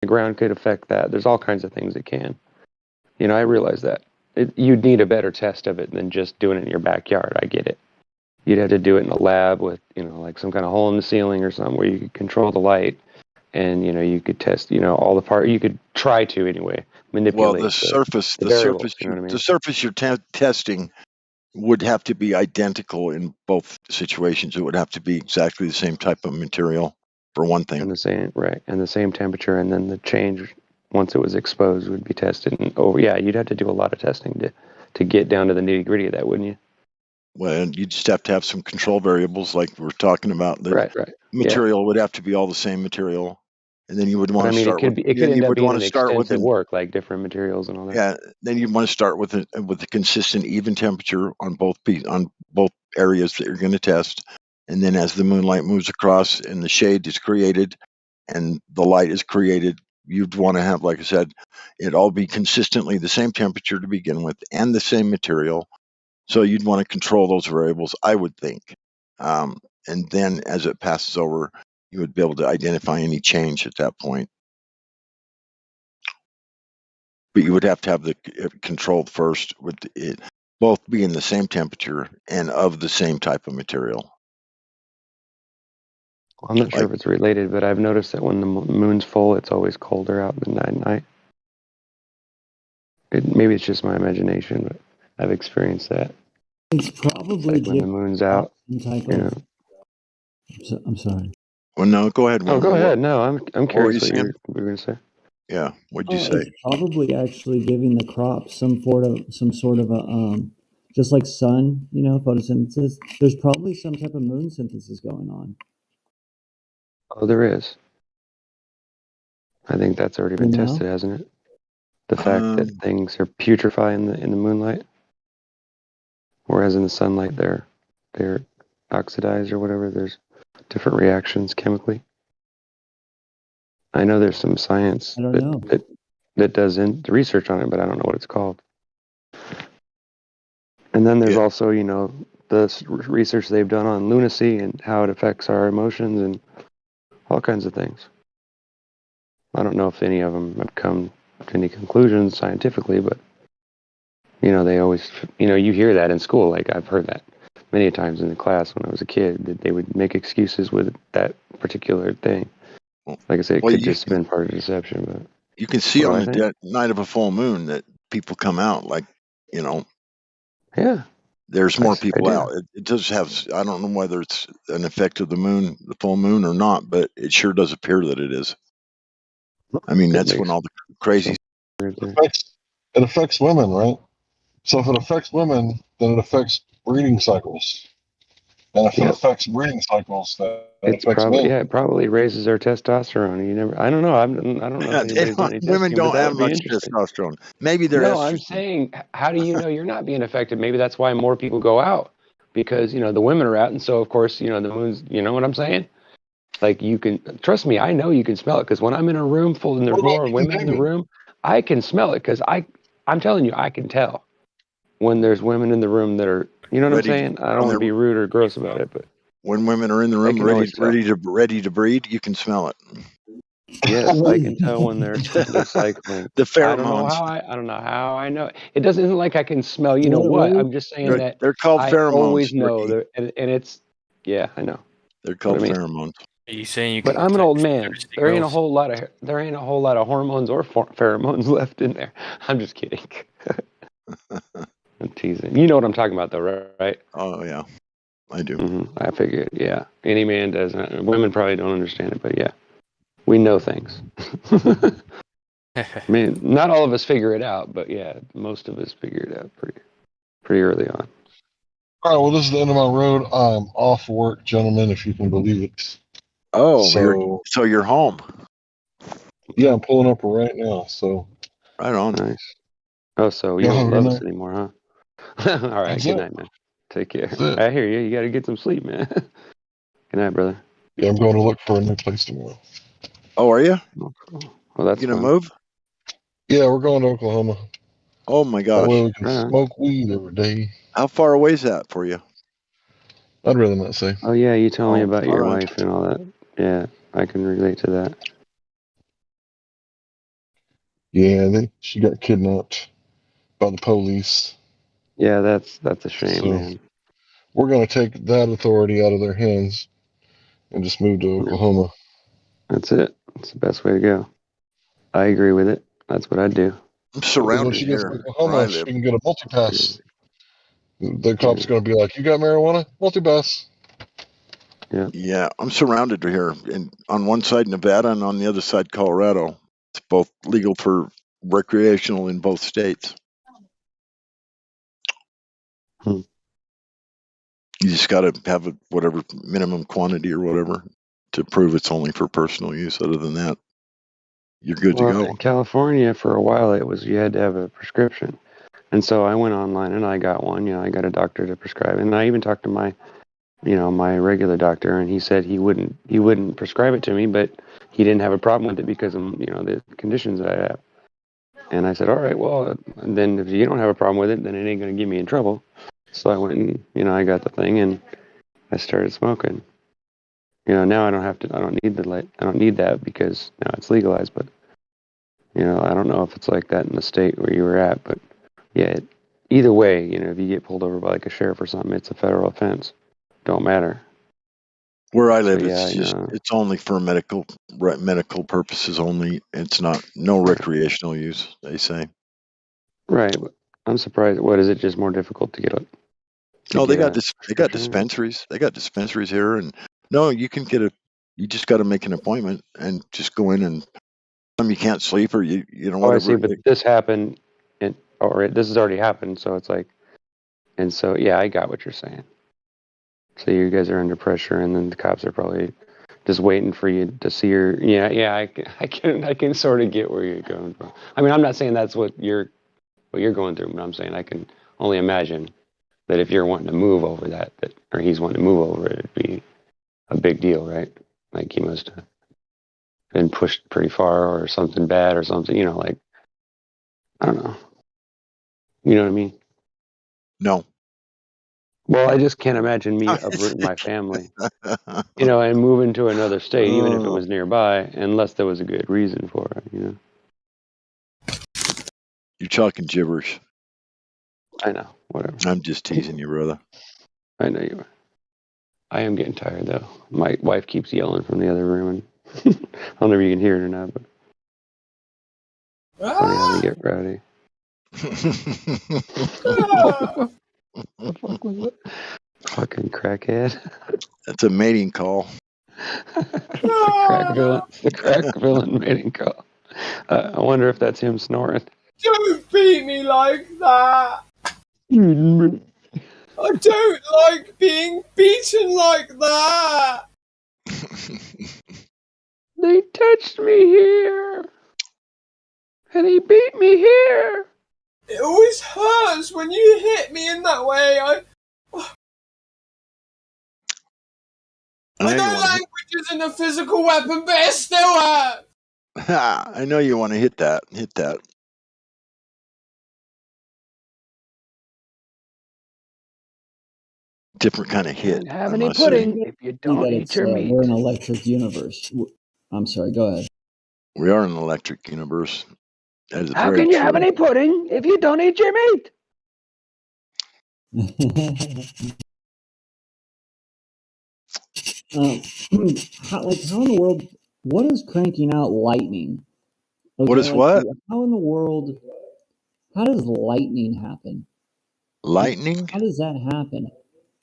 the ground could affect that. There's all kinds of things that can. I realize that. You'd need a better test of it than just doing it in your backyard. I get it. You'd have to do it in a lab with, like some kind of hole in the ceiling or something where you could control the light, and you could test, all the part. You could try to anyway manipulate the surface, the variables. You know what I mean? the surface you're testing would have to be identical in both situations. It would have to be exactly the same type of material, for one thing. And the same temperature, and then the change once it was exposed would be tested. And you'd have to do a lot of testing to get down to the nitty gritty of that, wouldn't you? Well, you just have to have some control variables, like we're talking about. The right. material would have to be all the same material, and then you would want to start it could end up being an extensive work, like different materials and all that. Yeah, then you want to start with a consistent, even temperature on both areas that you're going to test, and then as the moonlight moves across and the shade is created, and the light is created, you'd want to have, like I said, it all be consistently the same temperature to begin with and the same material. So you'd want to control those variables, I would think. And then as it passes over, you would be able to identify any change at that point. But you would have to have the controlled first, with it both being the same temperature and of the same type of material. I'm not sure if it's related, but I've noticed that when the moon's full, it's always colder out than at night. Maybe it's just my imagination, but I've experienced that. It's probably like when the moon's out. I'm sorry. Well, no, go ahead. Go ahead. No, I'm curious what you were going to say. Yeah, what'd you say? It's probably actually giving the crops some sort of a just like sun, photosynthesis. There's probably some type of moon synthesis going on. Oh, there is. I think that's already been tested, hasn't it? The fact that things are putrefying in the moonlight, whereas in the sunlight they're oxidized or whatever. There's different reactions chemically. I know there's some science that does research on it, but I don't know what it's called. And then there's also, the research they've done on lunacy and how it affects our emotions and all kinds of things. I don't know if any of them have come to any conclusions scientifically, but, they always, you hear that in school. Like, I've heard that many times in the class when I was a kid, that they would make excuses with that particular thing. Like I said, it could just have been part of deception. But you can see on the night of a full moon that people come out, like, Yeah. There's more people out. It does have, I don't know whether it's an effect of the full moon or not, but it sure does appear that it is. I mean, that's when all the crazy... It affects women, right? So if it affects women, then it affects breeding cycles. And if it affects breeding cycles, then it affects men. Yeah, it probably raises their testosterone. I don't know. I don't know. If women don't have much testosterone. Maybe they're estrogen. I'm saying, how do you know you're not being affected? Maybe that's why more people go out, because the women are out, and so of course the moon's. You know what I'm saying? Like, you can trust me. I know you can smell it, because when I'm in a room full and there's more women in the room, I can smell it, because I'm telling you, I can tell when there's women in the room that are. You know what I'm saying? I don't want to be rude or gross about it, but when women are in the room ready to breed, you can smell it. Yes, I can tell when they're cycling. The pheromones. I don't know how I know. It isn't like I can smell. You know what? I'm just saying that they're called pheromones. I always know, and it's I know. They're called pheromones. Are you saying you? But I'm an old man. There ain't a whole lot of hormones or pheromones left in there. I'm just kidding. I'm teasing. You know what I'm talking about, though, right? Oh, yeah. I do. Mm-hmm. I figured, yeah. Any man doesn't. Women probably don't understand it, but yeah. We know things. I mean, not all of us figure it out, but yeah, most of us figure it out pretty early on. All right, well, this is the end of my road. I'm off work, gentlemen, if you can believe it. Oh, so you're home. Yeah, I'm pulling up right now, so. Right on. Nice. Oh, so you don't love us anymore, huh? All right, good night, man. Take care. I hear you. You got to get some sleep, man. Good night, brother. Yeah, I'm going to look for a new place tomorrow. Oh, are you? Oh, cool. Well, that's gonna move? Yeah, we're going to Oklahoma. Oh my gosh! That way we can smoke weed every day. How far away is that for you? I'd rather not say. Oh yeah, you told me about your wife and all that. Yeah, I can relate to that. Yeah, she got kidnapped by the police. Yeah, that's a shame, So man. we're going to take that authority out of their hands and just move to Oklahoma. That's it. It's the best way to go. I agree with it. That's what I'd do. I'm Because when surrounded she gets here to where I Oklahoma, she live. can get a multi-pass. The Yeah. cop's going to be like, "You got marijuana? Multi-pass." Yeah. Yeah, I'm surrounded here, and on one side Nevada and on the other side Colorado. It's both legal for recreational in both states. Hmm. You just got to have a whatever minimum quantity or whatever to prove it's only for personal use. Other than that, you're good to Well, go. in California, for a while, it was you had to have a prescription, and so I went online and I got one. You know, I got a doctor to prescribe, and I even talked to my regular doctor, and he said he wouldn't prescribe it to me, but he didn't have a problem with it because of the conditions that I have. And I said, all right, well, then if you don't have a problem with it, then it ain't gonna get me in trouble. So I went and I got the thing and I started smoking. Now I don't have to. I don't need I don't need that because now it's legalized. But I don't know if it's like that in the state where you were at. But yeah, either way, if you get pulled over by like a sheriff or something, it's a federal offense. Don't matter. Where I So live, yeah, it's only for medical purposes only. It's no recreational use. They say. right. But I'm surprised. What is it? Just more difficult to get a No, they got prescription? dispensaries. They got dispensaries here, and no, you can get a. You just got to make an appointment and just go in, and you can't sleep or Oh, I see. whatever. But this happened, this has already happened. So it's like, and so yeah, I got what you're saying. So you guys are under pressure, and then the cops are probably just waiting for you to see your. Yeah. I can sort of get where you're going from. I mean, I'm not saying that's what you're going through, but I'm saying I can only imagine that if you're wanting to move over or he's wanting to move over it, it'd be a big deal, right? Like he must have been pushed pretty far or something bad or something. Like I don't know. You know what I mean? No. Well, I just can't imagine me uprooting my family, and moving to another state, even if it Oh, was nearby, unless there was a good reason for it. you're talking gibberish. I know, whatever. I'm just teasing you, brother. I know you are. I am getting tired, though. My wife keeps yelling from the other room, and I don't know if you can hear it or not, but funny how they get rowdy. What the fuck was that? Fucking crackhead. That's a mating call. The crack villain. The crack villain mating call. I wonder if that's him snoring. Don't beat me like that. I don't like being beaten like that. They touched me here, and he beat me here. It always hurts when you hit me in that way. I know language isn't a physical weapon, but it still hurts. I know you want to hit that. Hit that. Different kind of hit. Can't have I any must say. pudding if you don't eat your meat. We're an electric universe. I'm sorry. Go ahead. We are an electric universe. That is How very can you true. have any pudding if you don't eat your meat? How in the world? What is cranking out lightning? Okay, What is what? How in the world? How does lightning happen? Lightning? How does that happen?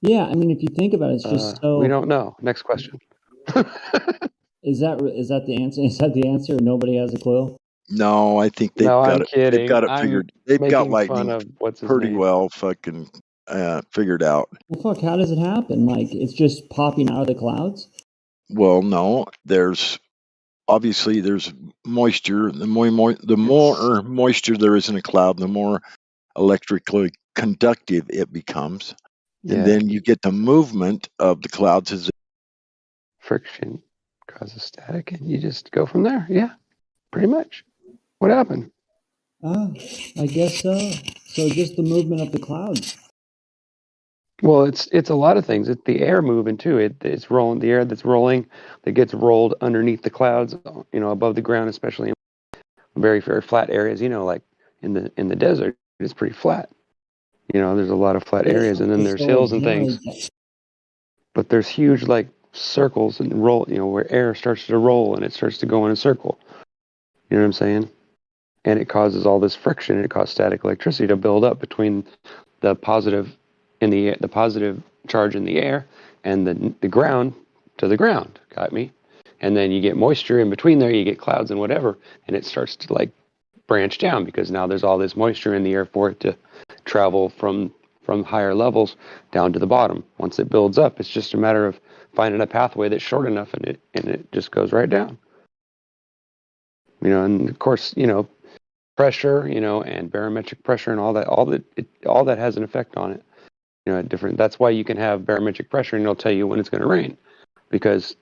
Yeah, I mean, if you think about it, it's just so. We don't know. Next question. Is that the answer? Is that the answer? Nobody has a clue. No, I think they've No, got I'm it. kidding. They've got it I'm figured. They've got making fun lightning of what's his pretty name. well fucking figured out. Well, fuck, how does it happen? Like, it's just popping out of the clouds? Well, no, there's moisture. The more moisture there is in a cloud, the more electrically conductive it becomes. And then you get the movement of the clouds as friction causes static, and you just go from there. Yeah, pretty much. What happened? I guess so. So just the movement of the clouds. Well, it's a lot of things. It's the air moving too. It's rolling, the air that's rolling that gets rolled underneath the clouds, above the ground, especially very, very flat areas. Like in the desert, it's pretty flat. There's a lot of flat areas, and then there's hills and things. But there's huge like circles and roll, where air starts to roll and it starts to go in a circle. You know what I'm saying? And it causes all this friction. It causes static electricity to build up between the positive the positive charge in the air and the ground to the ground. Got me? And then you get moisture in between there. You get clouds and whatever, and it starts to like branch down because now there's all this moisture in the air for it to travel from higher levels down to the bottom. Once it builds up, it's just a matter of finding a pathway that's short enough, and it just goes right down. And of course, pressure, and barometric pressure and all that has an effect on it. Different. That's why you can have barometric pressure, and it'll tell you when it's going to rain, because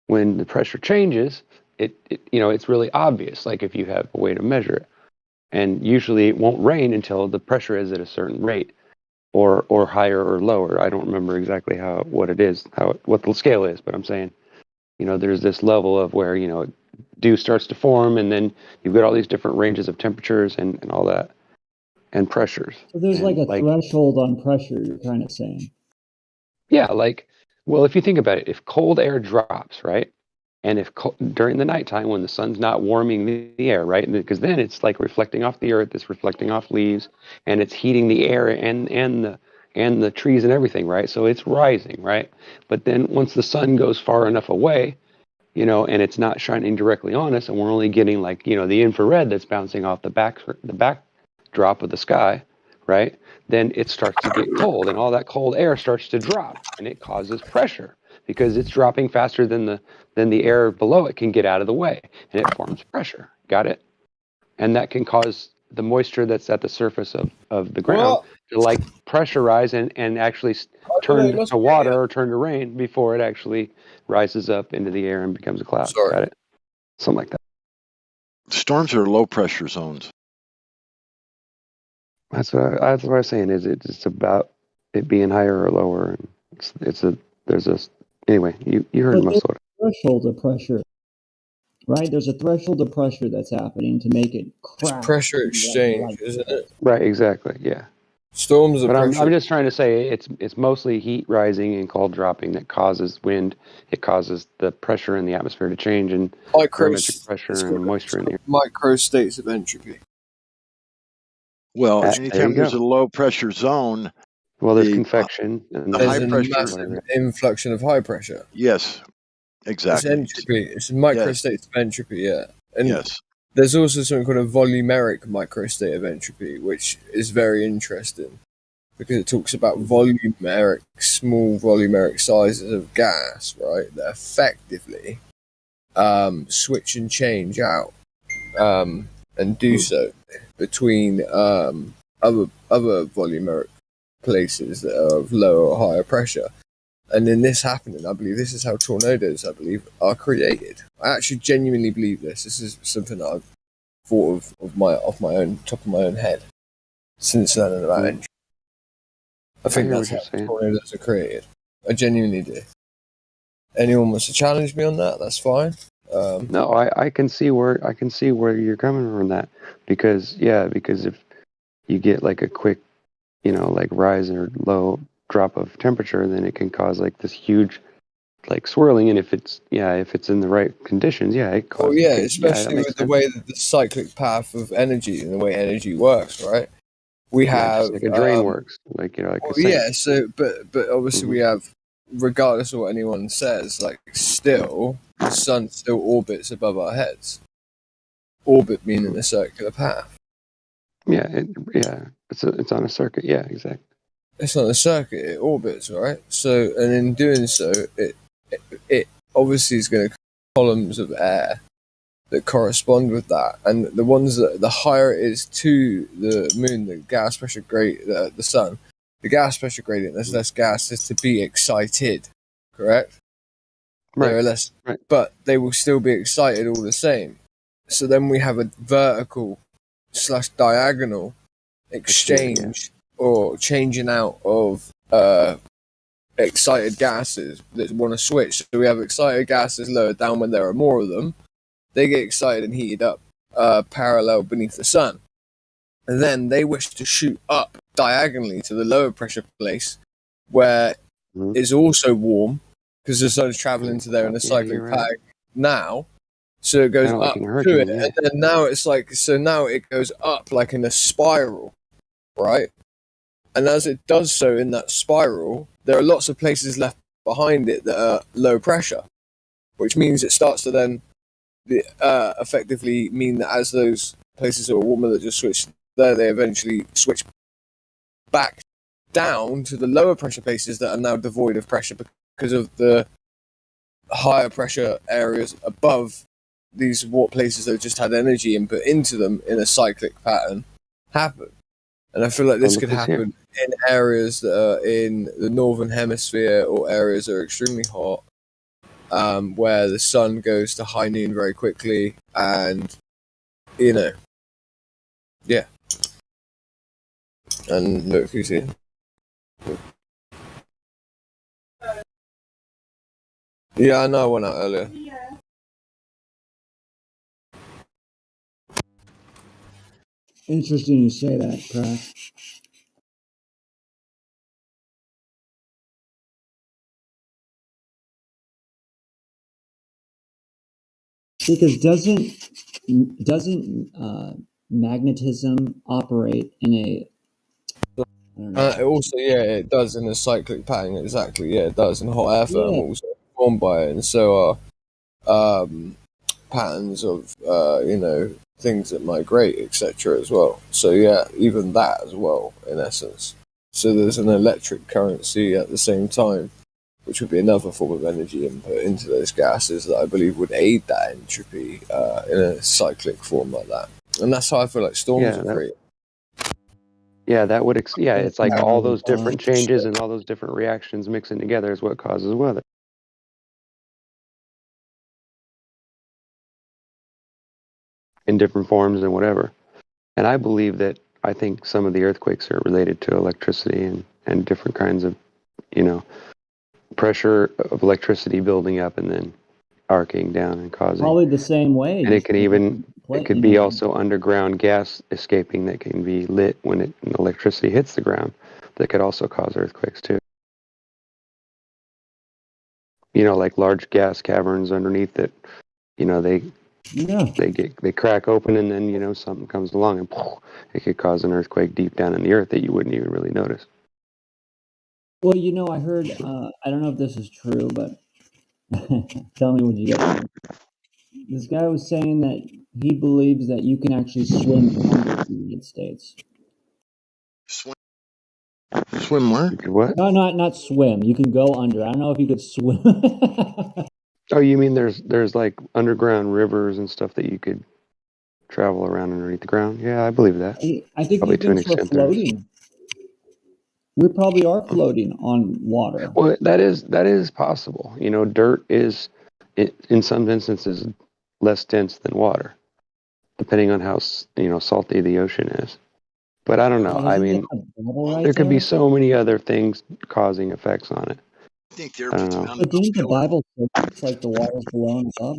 when the pressure changes, it's really obvious. Like if you have a way to measure it, and usually it won't rain until the pressure is at a certain rate, or higher or lower. I don't remember exactly what the scale is, but I'm saying, there's this level of where dew starts to form, and then you've got all these different ranges of temperatures and all that, and pressures. So there's like a threshold on pressure, you're kind of saying. Yeah, if you think about it, if cold air drops, right, and if during the nighttime when the sun's not warming the air, right, because then it's like reflecting off the earth, it's reflecting off leaves, and it's heating the air and the trees and everything, right? So it's rising, right? But then once the sun goes far enough away, and it's not shining directly on us, and we're only getting the infrared that's bouncing off the backdrop of the sky, right? Then it starts to get cold, and all that cold air starts to drop, and it causes pressure because it's dropping faster than the air below it can get out of the way, and it forms pressure. Got it? And that can cause the moisture that's at the surface of the ground to pressurize and actually turn to water or turn to rain before it actually rises up into the air and becomes a cloud. Got it? Something like that. Storms are low pressure zones. That's what I was saying. It's about it being higher or lower, and anyway. You heard most of it. Threshold of pressure, right? There's a threshold of pressure that's happening to make it crack. It's pressure exchange, isn't it? Right. Exactly. Yeah. Storms are pressure. I'm just trying to say it's mostly heat rising and cold dropping that causes wind. It causes the pressure in the atmosphere to change, and barometric pressure and moisture in the air. Micro states of entropy. Well, anytime there's a low pressure zone, there's convection. And the there's high pressure massive influx of high pressure. Yes, exactly. It's entropy. It's micro states of entropy. Yeah, and yes. There's also something called a volumeric microstate of entropy, which is very interesting because it talks about small volumeric sizes of gas, right, that effectively switch and change out and do so between other volumeric places that are of lower or higher pressure. And in this happening, I believe this is how tornadoes, are created. I actually genuinely believe this. This is something that I've thought of off my own top of my own head since learning about entropy. I think that's how tornadoes are created. I genuinely do. Anyone wants to challenge me on that? That's fine. No, I can see where you're coming from that, because if you get like a quick, rise or low drop of temperature, then it can cause like this huge swirling, and if it's in the right conditions, it causes. Especially with the way that the cyclic path of energy and the way energy works, right? We have like a drain works, but obviously we have, regardless of what anyone says, still the sun still orbits above our heads. Orbit meaning a circular path. It's on a circuit. Yeah, exactly. It's on a circuit. It orbits, right? So, and in doing so, it obviously is going to columns of air that correspond with that, and the ones that the higher it is to the moon, the gas pressure gradient, the sun, the gas pressure gradient, there's less gases to be excited, correct? Right. There are less, but they will still be excited all the same. So then we have a vertical / diagonal exchange or changing out of excited gases that want to switch. So we have excited gases lower down when there are more of them. They get excited and heated up parallel beneath the sun. And then they wish to shoot up diagonally to the lower pressure place where it's also warm because the sun's traveling to there in a cyclic pattern now. So it goes up to it. And then now it's like, so now it goes up like in a spiral, right? And as it does so in that spiral, there are lots of places left behind it that are low pressure, which means it starts to then effectively mean that as those places that are warmer that just switch there, they eventually switch back down to the lower pressure places that are now devoid of pressure because of the higher pressure areas above these places that have just had energy input into them in a cyclic pattern happen. And I feel like this could happen in areas that are in the northern hemisphere or areas that are extremely hot, where the sun goes to high noon very quickly, and yeah. And look who's here. Yeah, I know I went out earlier. Interesting you say that, Crack. Because doesn't magnetism operate in a? Also, yeah, it does in a cyclic pattern. Exactly, yeah, it does. And hot air thermals are formed by it, and so are patterns of things that migrate, etc. as well. So yeah, even that as well, in essence. So there's an electric currency at the same time, which would be another form of energy input into those gases that I believe would aid that entropy in a cyclic form like that. And that's how I feel like storms are created. Yeah, that would. It's like all those different changes and all those different reactions mixing together is what causes weather. In different forms and whatever. And I believe that I think some of the earthquakes are related to electricity and different kinds of, pressure of electricity building up and then arcing down and causing. Probably the same way. And it could be also underground gas escaping that can be lit when electricity hits the ground. That could also cause earthquakes too. Like large gas caverns underneath it. They crack open and then something comes along and it could cause an earthquake deep down in the earth that you wouldn't even really notice. Well, I heard. I don't know if this is true, but tell me what you get. This guy was saying that he believes that you can actually swim under the United States. Swim where? What? No, not swim. You can go under. I don't know if you could swim. Oh, you mean there's like underground rivers and stuff that you could travel around underneath the ground? Yeah, I believe that. I think probably to an extent floating. We probably are floating on water. Well, that is possible. Dirt is, in some instances, less dense than water, depending on how salty the ocean is. But I don't know. I mean, there could be so many other things causing effects on it. I think the Earth is mounted. But didn't the Bible say it's like the water's blown up?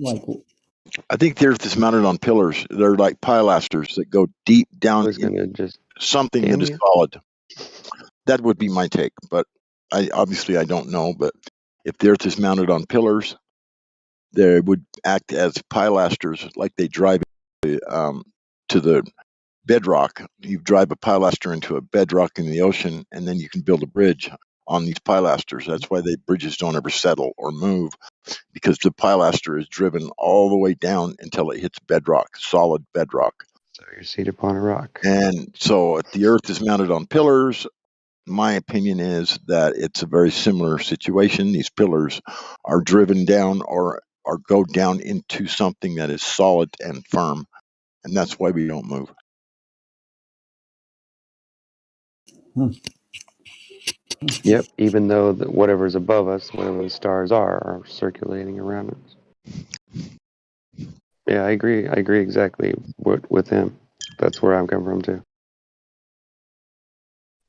I think the Earth is mounted on pillars. They're like pilasters that go deep down into something that is solid. That would be my take, but I don't know. But if the Earth is mounted on pillars, they would act as pilasters, like they drive to the bedrock. You drive a pilaster into a bedrock in the ocean, and then you can build a bridge on these pilasters. That's why the bridges don't ever settle or move, because the pilaster is driven all the way down until it hits bedrock, solid bedrock. So you're seated upon a rock. And so if the Earth is mounted on pillars, my opinion is that it's a very similar situation. These pillars are driven down or go down into something that is solid and firm, and that's why we don't move. Yep, even though whatever's above us, whatever the stars are circulating around us. Yeah, I agree. I agree exactly with him. That's where I'm coming from too.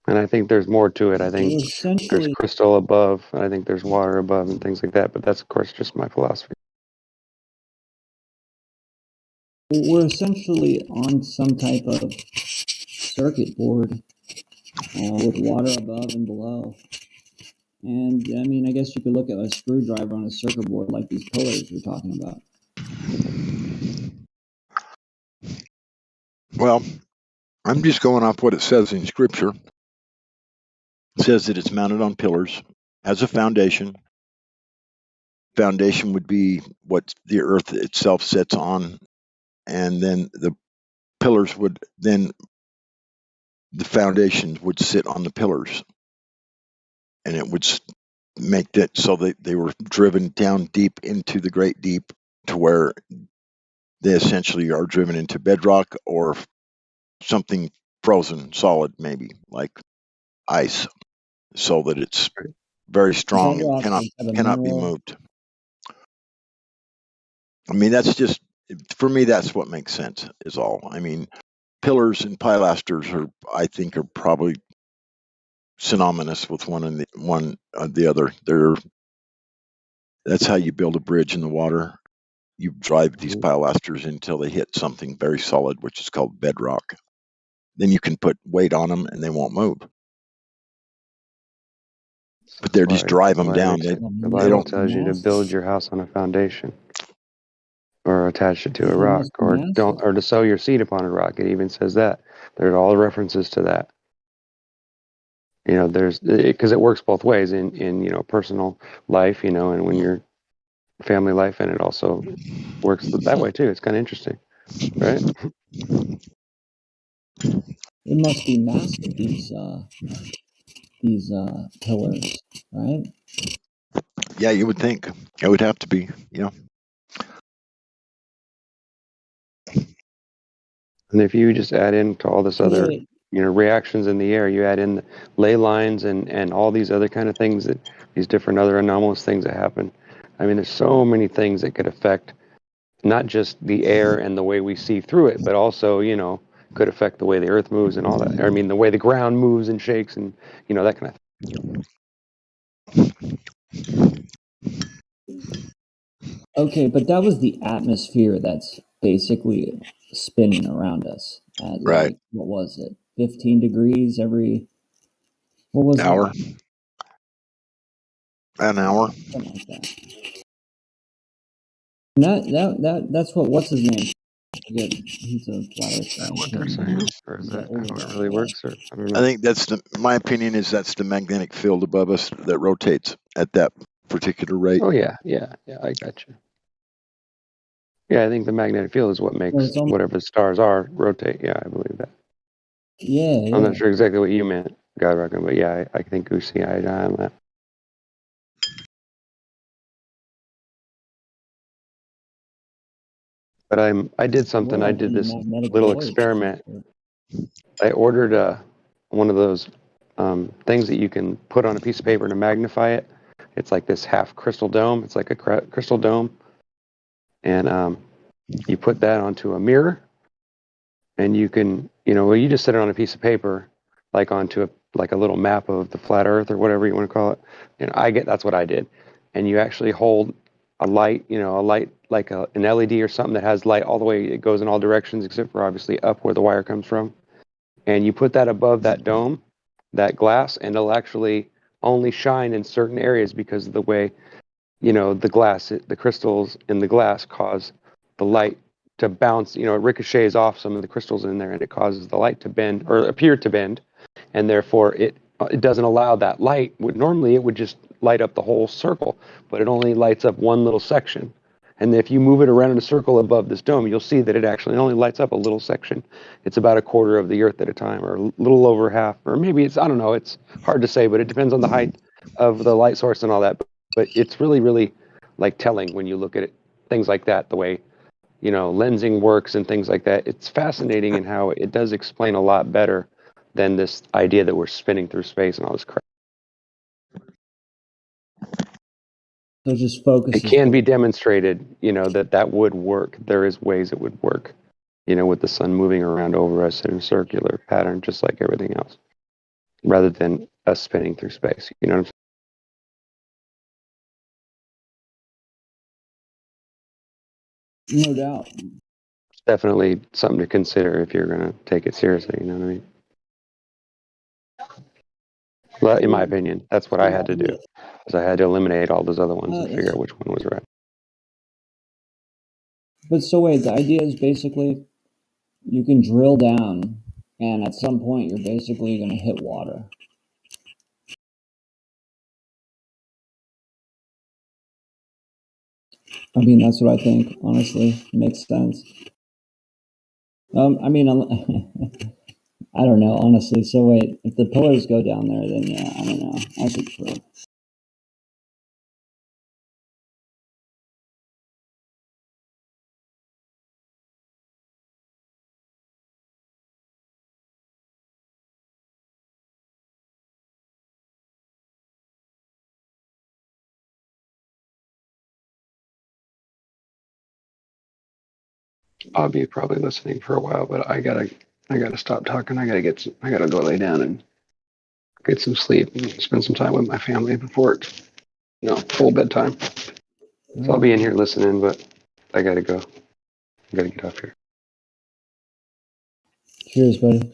And I think there's more to it. I think there's crystal above, and I think there's water above and things like that. But that's, of course, just my philosophy. we're essentially on some type of circuit board with water above and below. And I mean, I guess you could look at a screwdriver on a circuit board like these pillars we're talking about. Well, I'm just going off what it says in Scripture. It says that it's mounted on pillars, has a foundation. Foundation would be what the earth itself sits on, and then the pillars would then the foundations would sit on the pillars, and it would make that so that they were driven down deep into the great deep to where they essentially are driven into bedrock or something frozen solid, maybe like ice, so that it's very strong and Bedrock is have a cannot be mineral. moved. I mean, that's just for me. That's what makes sense. Is all. I mean, pillars and pilasters are, I think, are probably synonymous with one and the other. That's how you build a bridge in the water. You drive these pilasters until they hit something very solid, which is called bedrock. Then you can put weight on them and they won't move. But they're just drive them down. The They Bible don't. tells you to build your house on a foundation, or attach it to a It rock, must be or massive. to sow your seed upon a rock. It even says that. There's all references to that. You know, there's because it works both ways in personal life, and when you're family life, and it also works that way too. It's kind of interesting, right? It must be massive, these pillars, right? Yeah, you would think it would have to be. Yeah. And if you just add in to all this other, Wait, reactions in the air, you add in the ley lines and all these other kind of things these different other anomalous things that happen. I mean, there's so many things that could affect not just the air and the way we see through it, but also, could affect the way the earth moves and all that. I mean, the way the ground moves and shakes and, that kind of okay, but that was the atmosphere that's basically spinning around us at Right. like, what was it, 15 degrees every, what was Hour. that? An hour. Something like that. And that's what's his name? I forget. He's a flat earth guy. what they're saying, or is that Older how it guy, really yeah. works? Or I don't I know. think my opinion is that's the magnetic field above us that rotates at that particular rate. Oh yeah, I got you. Yeah, I think the magnetic field is what Well, makes it's almost, whatever the stars are rotate. Yeah, I believe that. yeah, I'm yeah. not sure exactly what you meant, God reckon, but yeah, I think we see eye to eye on that. But I did something. I Well, did in the this magnetic little field. experiment. I ordered one of those things that you can put on a piece of paper to magnify it. It's like this half crystal dome. It's like a crystal dome, and you put that onto a mirror, and you can, you just set it on a piece of paper, like onto like a little map of the flat Earth or whatever you want to call it. And that's what I did. And you actually hold a light, like an LED or something that has light all the way. It goes in all directions except for obviously up where the wire comes from. And you put that above that dome, that glass, and it'll actually only shine in certain areas because of the way, the crystals in the glass cause the light to bounce, it ricochets off some of the crystals in there and it causes the light to bend or appear to bend. And therefore it doesn't allow that light. Normally it would just light up the whole circle, but it only lights up one little section. And if you move it around in a circle above this dome, you'll see that it actually only lights up a little section. It's about a quarter of the Earth at a time, or a little over half, or maybe I don't know. It's hard to say, but it depends on the height of the light source and all that. But it's really, really like telling when you look at it, things like that, the way, lensing works and things like that. It's fascinating in how it does explain a lot better than this idea that we're spinning through space and all this crap. So just focuses. It can be demonstrated, that would work. There is ways it would work, with the sun moving around over us in a circular pattern, just like everything else, rather than us spinning through space. You know what I'm No doubt. definitely something to consider if you're going to take it seriously. You know what I mean? Well, in my opinion, that's what I had to do. Is I had to eliminate all those other ones and figure out which one was right. But so wait, the idea is basically you can drill down, and at some point you're basically going to hit water. I mean, that's what I think. Honestly, it makes sense. I mean, I don't know. Honestly, so wait, if the pillars go down there, then yeah, I don't know. I think true. I'll be probably listening for a while, but I gotta stop talking. I gotta go lay down and get some sleep and spend some time with my family before it's full bedtime. So I'll be in here listening, but I gotta go. I gotta get off here. Cheers, buddy.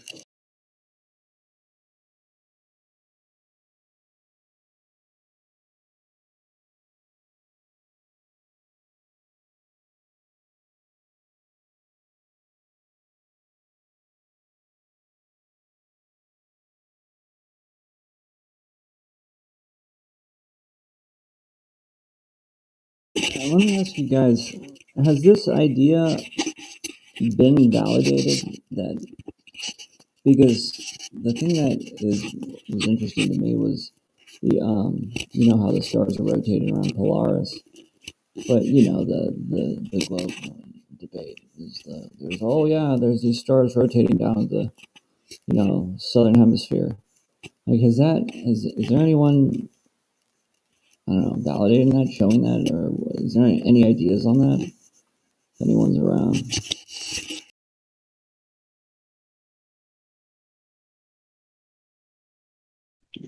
Let me ask you guys: has this idea been validated? That because the thing that was interesting to me was the how the stars are rotating around Polaris, but the globe debate is there's these stars rotating down the southern hemisphere. Like, is there anyone, I don't know, validating that, showing that, or is there any ideas on that? If anyone's around.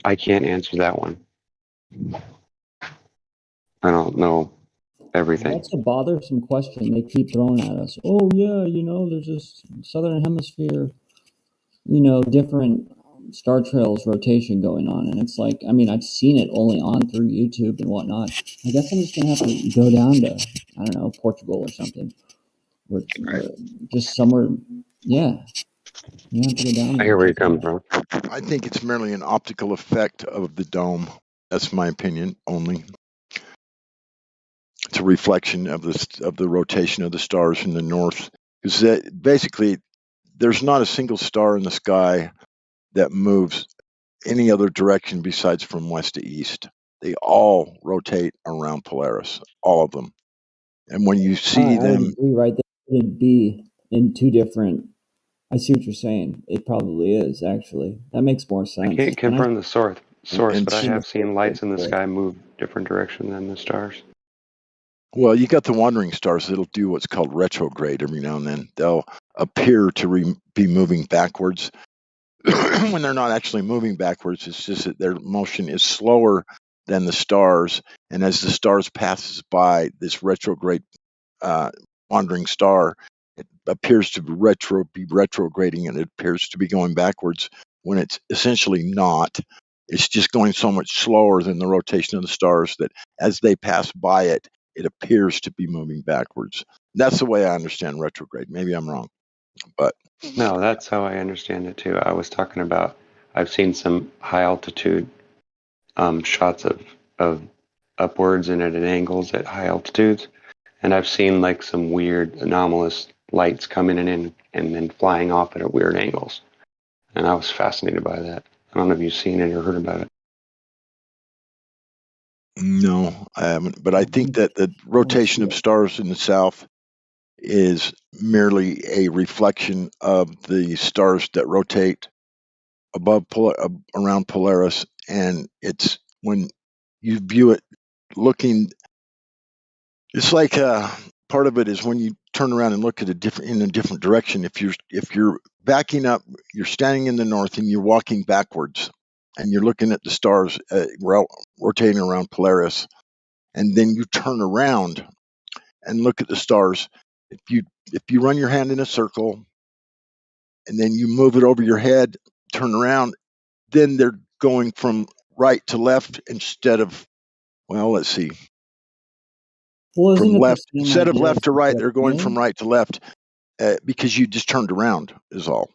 I can't answer that one. I don't know everything. That's a bothersome question they keep throwing at us. Oh yeah, there's this southern hemisphere, different star trails rotation going on, and it's like, I mean, I've seen it only on through YouTube and whatnot. I guess I'm just gonna have to go down to, I don't know, Portugal or something, or just somewhere. Yeah, you have to go down. I hear where you're coming from. I think it's merely an optical effect of the dome. That's my opinion only. It's a reflection of the rotation of the stars in the north. Because basically, there's not a single star in the sky that moves any other direction besides from west to east. They all rotate around Polaris, all of them. And when you see I them, would agree, right? They would be in two different. I see what you're saying. It probably is, actually. That makes more sense. I can't confirm the source, and but I have seen lights in the sky move different direction than the stars. Well, you got the wandering stars that'll do what's called retrograde every now and then. They'll appear to be moving backwards when they're not actually moving backwards. It's just that their motion is slower than the stars, and as the stars passes by this retrograde wandering star, it appears to be retrograding, and it appears to be going backwards when it's essentially not. It's just going so much slower than the rotation of the stars that as they pass by it, it appears to be moving backwards. That's the way I understand retrograde. Maybe I'm wrong, but no, that's how I understand it too. I was talking about, I've seen some high altitude shots of upwards and at angles at high altitudes, and I've seen like some weird anomalous lights coming in and then flying off at weird angles, and I was fascinated by that. I don't know if you've seen it or heard about it. no, I haven't. But I think that the rotation of stars in the south is merely a reflection of the stars that rotate around Polaris, and it's when you view it looking, it's like part of it is when you turn around and look at in a different direction. If you're backing up, you're standing in the north and you're walking backwards, and you're looking at the stars rotating around Polaris, and then you turn around and look at the stars. If you run your hand in a circle and then you move it over your head, turn around, then they're going from right to left instead of, well, let's see, Well, isn't from it the left, same instead of idea as left to the right, flipped they're going from moon? right to left because you just turned around is all.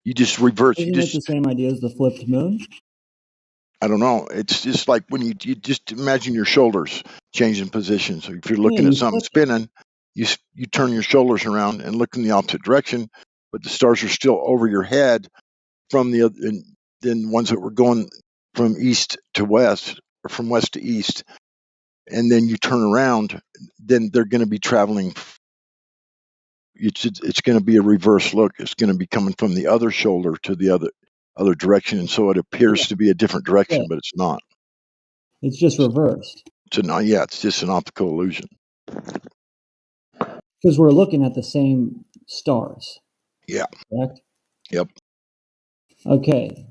You just reverse. Isn't it the same idea as the flipped moon? I don't know. It's just like when you just imagine your shoulders changing position. So if you're Yeah, looking at you something flip it. spinning, you turn your shoulders around and look in the opposite direction, but the stars are still over your head from the other, and then ones that were going from east to west or from west to east, and then you turn around, then they're going to be traveling. It's going to be a reverse look. It's going to be coming from the other shoulder to the other direction, and so it appears Yeah, to be a different direction, flip. but it's not. It's just reversed Yeah, it's just an optical illusion. because we're looking at the same stars, Yeah. correct? Yep. Okay.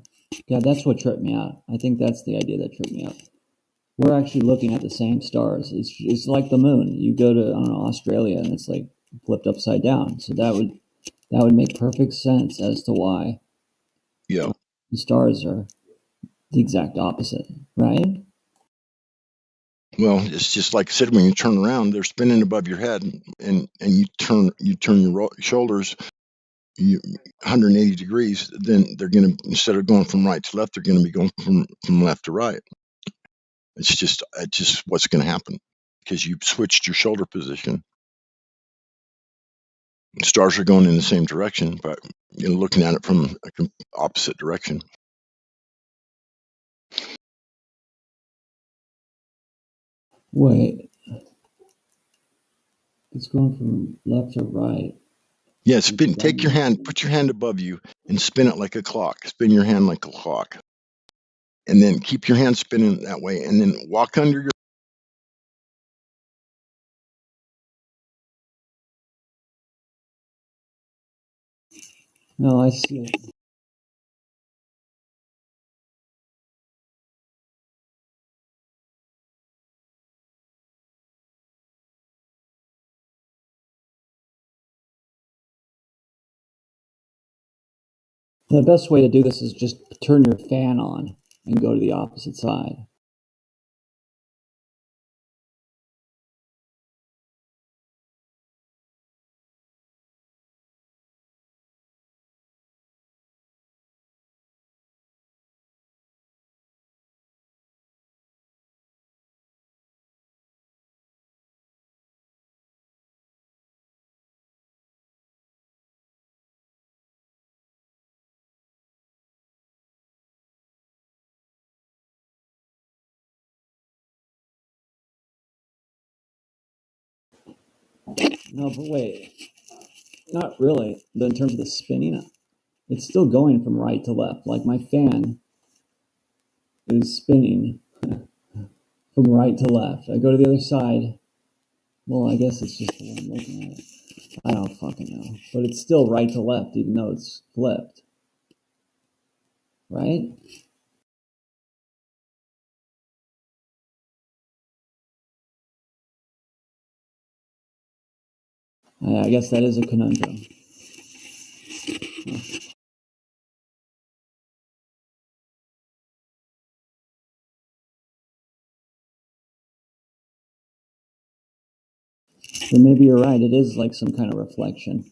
God, that's what tripped me out. I think that's the idea that tripped me out. We're actually looking at the same stars. It's like the moon. You go to, I don't know, Australia and it's like flipped upside down. So that would make perfect sense as to why Yeah. the stars are the exact opposite, right? Well, it's just like I said, when you turn around, they're spinning above your head, and you turn your shoulders 180 degrees. Then they're going to, instead of going from right to left, they're going to be going from left to right. It's just what's going to happen because you've switched your shoulder position. The stars are going in the same direction, but you're looking at it from an opposite direction. Wait, it's going from left to right. Yeah, spin. Take your hand, put your hand above you, and spin it like a clock. Spin your hand like a clock, and then keep your hand spinning that way, and then walk under your. No, I see it. The best way to do this is just turn your fan on and go to the opposite side. No, but wait, not really. But in terms of the spinning, it's still going from right to left. Like my fan is spinning from right to left. I go to the other side. Well, I guess it's just the way I'm looking at it. I don't fucking know. But it's still right to left, even though it's flipped. Right? I guess that is a conundrum. But maybe you're right. It is like some kind of reflection.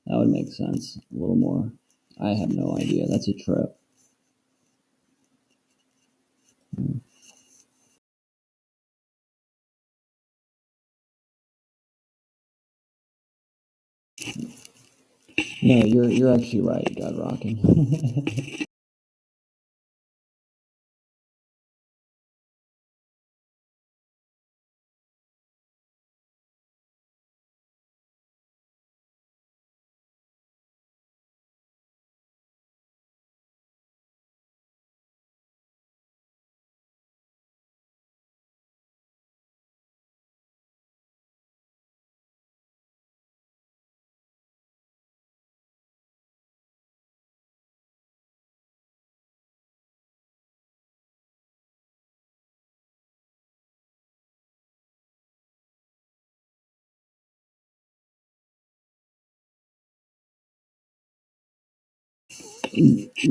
That would make sense a little more. I have no idea. That's a trip. No, you're actually right, God Rockin'.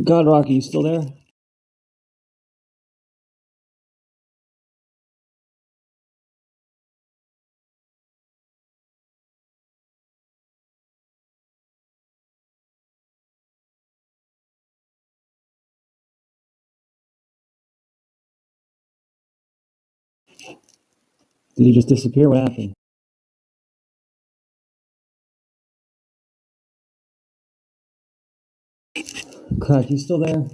God Rocky, you still there? Did he just disappear? What happened? Crack, you still there?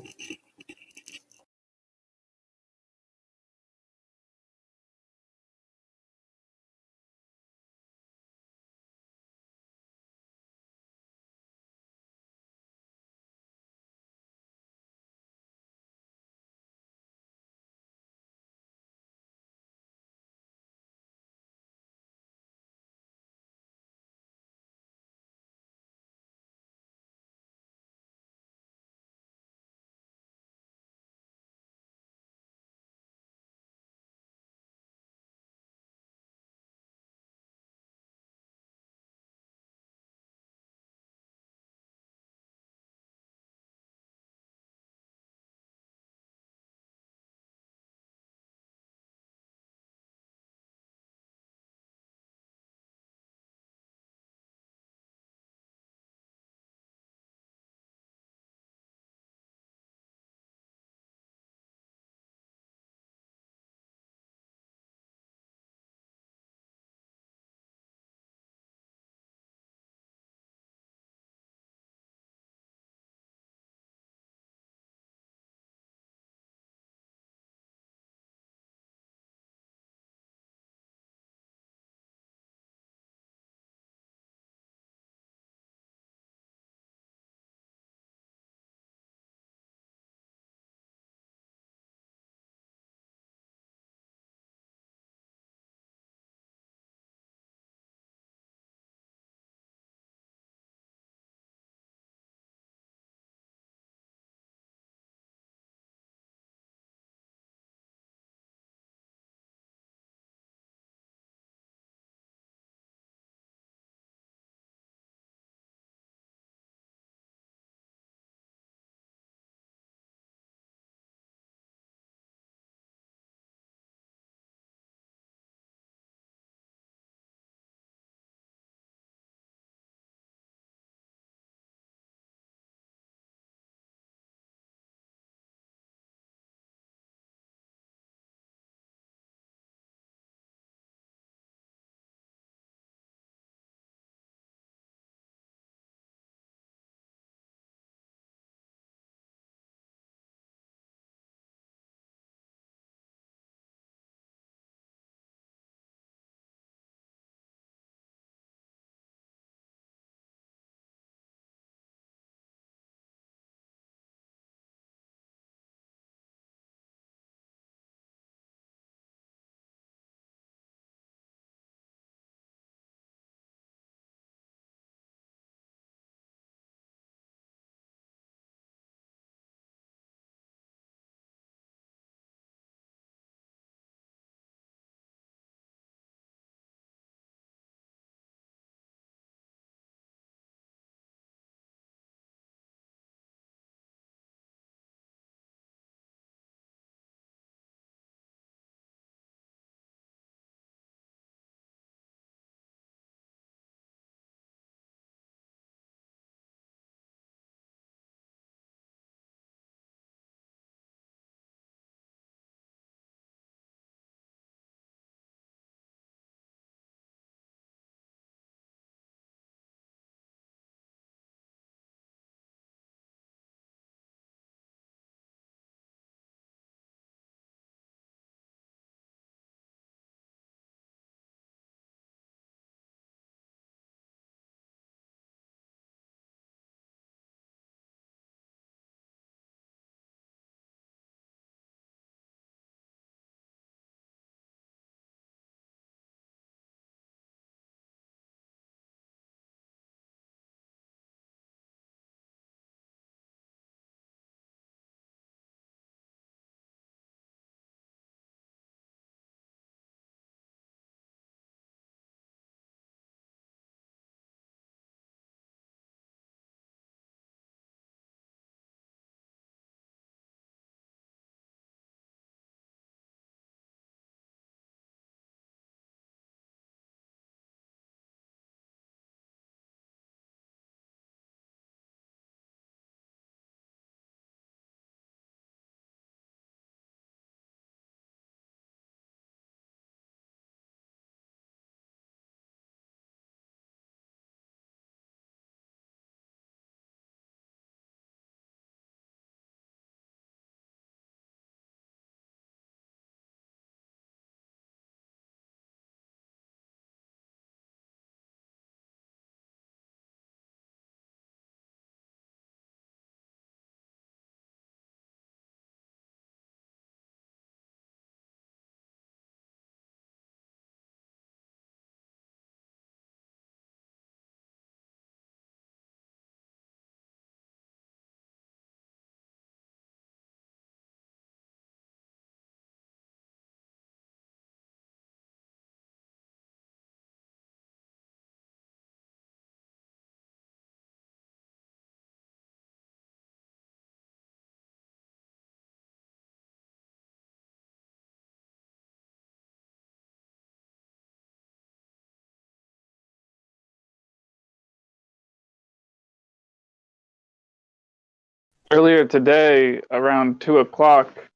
Earlier today, around 2 o'clock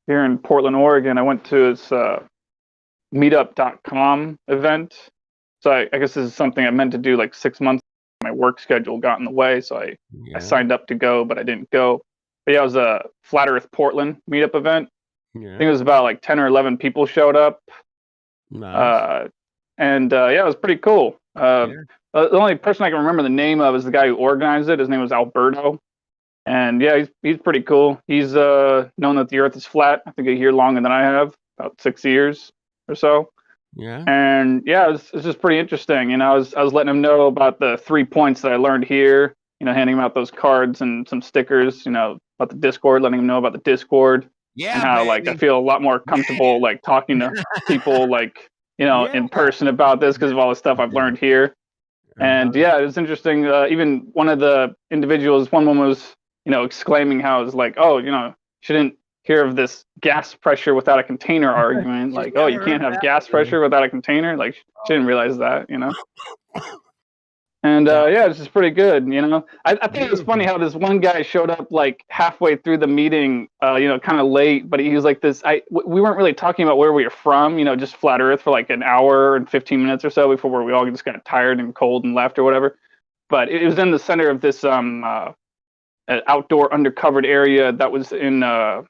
here in Portland, Oregon, I went to this meetup.com event. So I guess this is something I meant to do like 6 months. My work schedule got in the way, so I signed up to go, but I didn't go. But yeah, it was a Flat Earth Portland meetup event. I think it was about like 10 or 11 people showed up. Nice. Yeah, it was pretty cool. The only person I can remember the name of is the guy who organized it. His name was Alberto. And yeah, he's pretty cool. He's known that the Earth is flat, I think, a year longer than I have, about 6 years or so. Yeah. And yeah, it's just pretty interesting. You know, I was letting him know about the 3 points that I learned here. You know, handing him out those cards and some stickers. You know, about the Discord, letting him know about the Discord. Yeah, and how like I feel a lot more comfortable like talking to people like in person about this because of all the stuff I've learned here. And yeah, it was interesting. Even one of the individuals, one woman was exclaiming how it's like, oh, shouldn't hear of this gas pressure without a container argument. Like, oh, you can't have gas pressure without a container. Like, she didn't realize that, And yeah, it's just pretty good, I think it was funny how this one guy showed up like halfway through the meeting, kind of late, but he was like this. We weren't really talking about where we were from, just flat Earth for like an hour and 15 minutes or so before we all just got tired and cold and left or whatever. But it was in the center of this outdoor undercovered area that was in the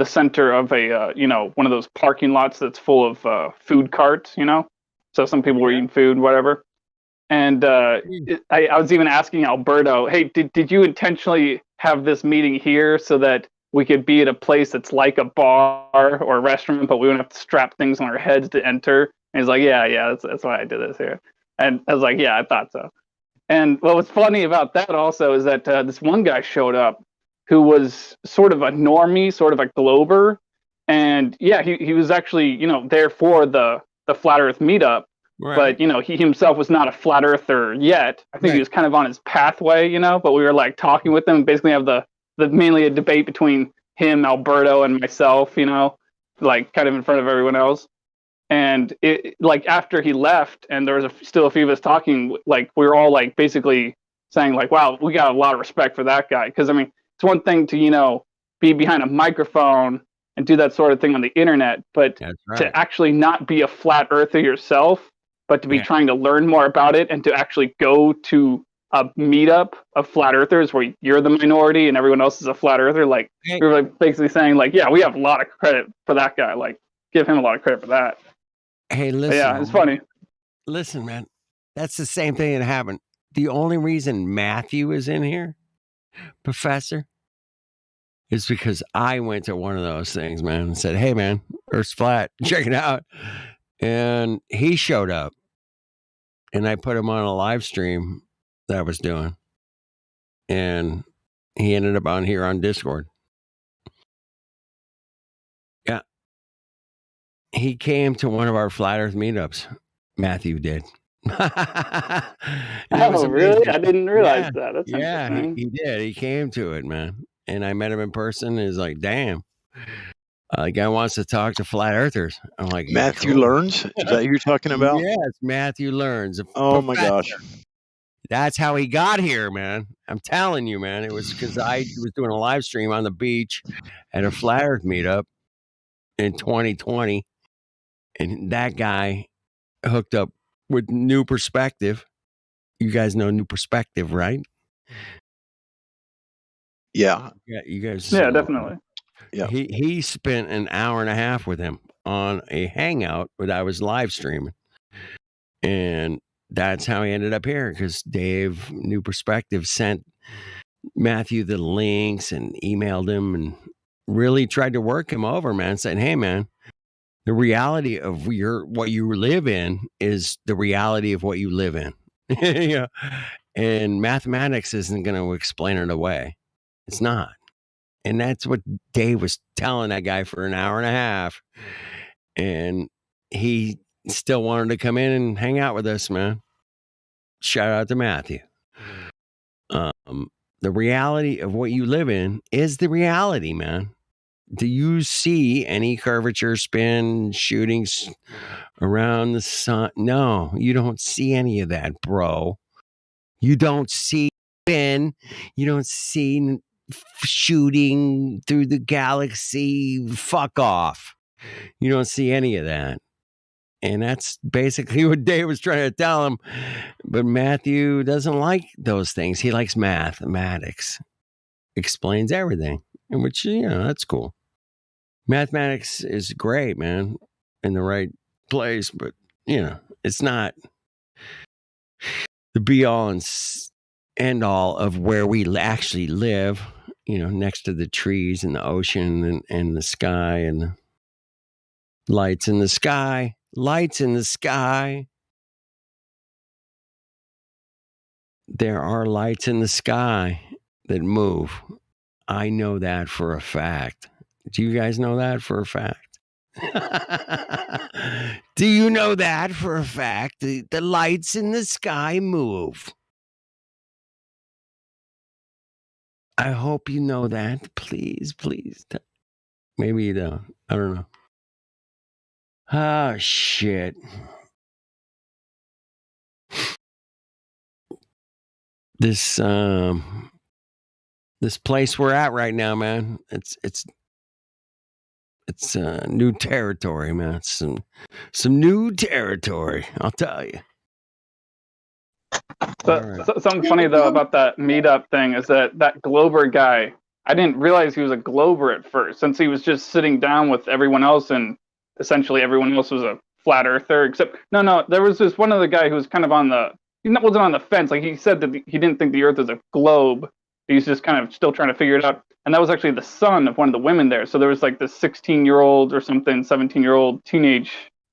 center of a one of those parking lots that's full of food carts, So some people were eating food, whatever. And I was even asking Alberto, hey, did you intentionally have this meeting here so that we could be at a place that's like a bar or a restaurant, but we wouldn't have to strap things on our heads to enter? And he's like, yeah, that's why I did this here. And I was like, yeah, I thought so. And what was funny about that also is that this one guy showed up who was sort of a normie, sort of a glober. And yeah, he was actually, there for the Flat Earth meetup. Right. But he himself was not a flat earther yet. I think he was kind of on his pathway, but we were like talking with him, basically have the mainly a debate between him, Alberto, and myself, like kind of in front of everyone else. And it like after he left, and there was still a few of us talking, like we were all like basically saying like, wow, we got a lot of respect for that guy, because I mean it's one thing to be behind a microphone and do that sort of thing on the internet, but to actually not be a flat earther yourself, but to be trying to learn more about it and to actually go to a meetup of flat earthers where you're the minority and everyone else is a flat earther, like we're like basically saying like, yeah, we have a lot of credit for that guy. Like, give him a lot of credit for that. Hey, listen. But yeah, it's funny. Listen, man, that's the same thing that happened. The only reason Matthew is in here, Professor, is because I went to one of those things, man, and said, hey, man, Earth's flat. Check it out. And he showed up. And I put him on a live stream that I was doing. And he ended up on here on Discord. Yeah. He came to one of our Flat Earth meetups. Matthew did. Oh, really? I didn't realize that. That's interesting. He did. He came to it, man. And I met him in person. And he's like, damn. The guy wants to talk to flat earthers. I'm like, Matthew Learns? Is that who you're talking about? Yes, Matthew Learns. Oh my gosh. That's how he got here, man. I'm telling you, man. It was because I was doing a live stream on the beach at a Flat Earth meetup in 2020. And that guy hooked up with New Perspective. You guys know New Perspective, right? Yeah. Yeah, you guys. Yeah, definitely. Yeah. He spent an hour and a half with him on a hangout that I was live streaming. And that's how he ended up here, because Dave, New Perspective, sent Matthew the links and emailed him and really tried to work him over, man, saying, hey, man, the reality of what you live in is the reality of what you live in. Yeah. And mathematics isn't going to explain it away. It's not. And that's what Dave was telling that guy for an hour and a half. And he still wanted to come in and hang out with us, man. Shout out to Matthew. The reality of what you live in is the reality, man. Do you see any curvature, spin, shootings around the sun? No, you don't see any of that, bro. You don't see spin. You don't see shooting through the galaxy. Fuck off. You don't see any of that. And that's basically what Dave was trying to tell him. But Matthew doesn't like those things. He likes mathematics. Explains everything. And which, that's cool. Mathematics is great, man, in the right place. But, it's not the be all and end all of where we actually live, next to the trees and the ocean and the sky and the lights in the sky. Lights in the sky. There are lights in the sky that move. I know that for a fact. Do you guys know that for a fact? Do you know that for a fact? The lights in the sky move. I hope you know that. Please. Maybe you don't. I don't know. Ah, shit. This place we're at right now, man. It's new territory, man. It's some new territory, I'll tell you. Something funny though about that meetup thing is that Glober guy, I didn't realize he was a Glober at first, since he was just sitting down with everyone else, and essentially everyone else was a flat earther. Except no, there was this one other guy who was kind of he wasn't on the fence. Like, he said that he didn't think the Earth was a globe. He's just kind of still trying to figure it out. And that was actually the son of one of the women there. So there was like this 16-year-old or something, 17-year-old teenage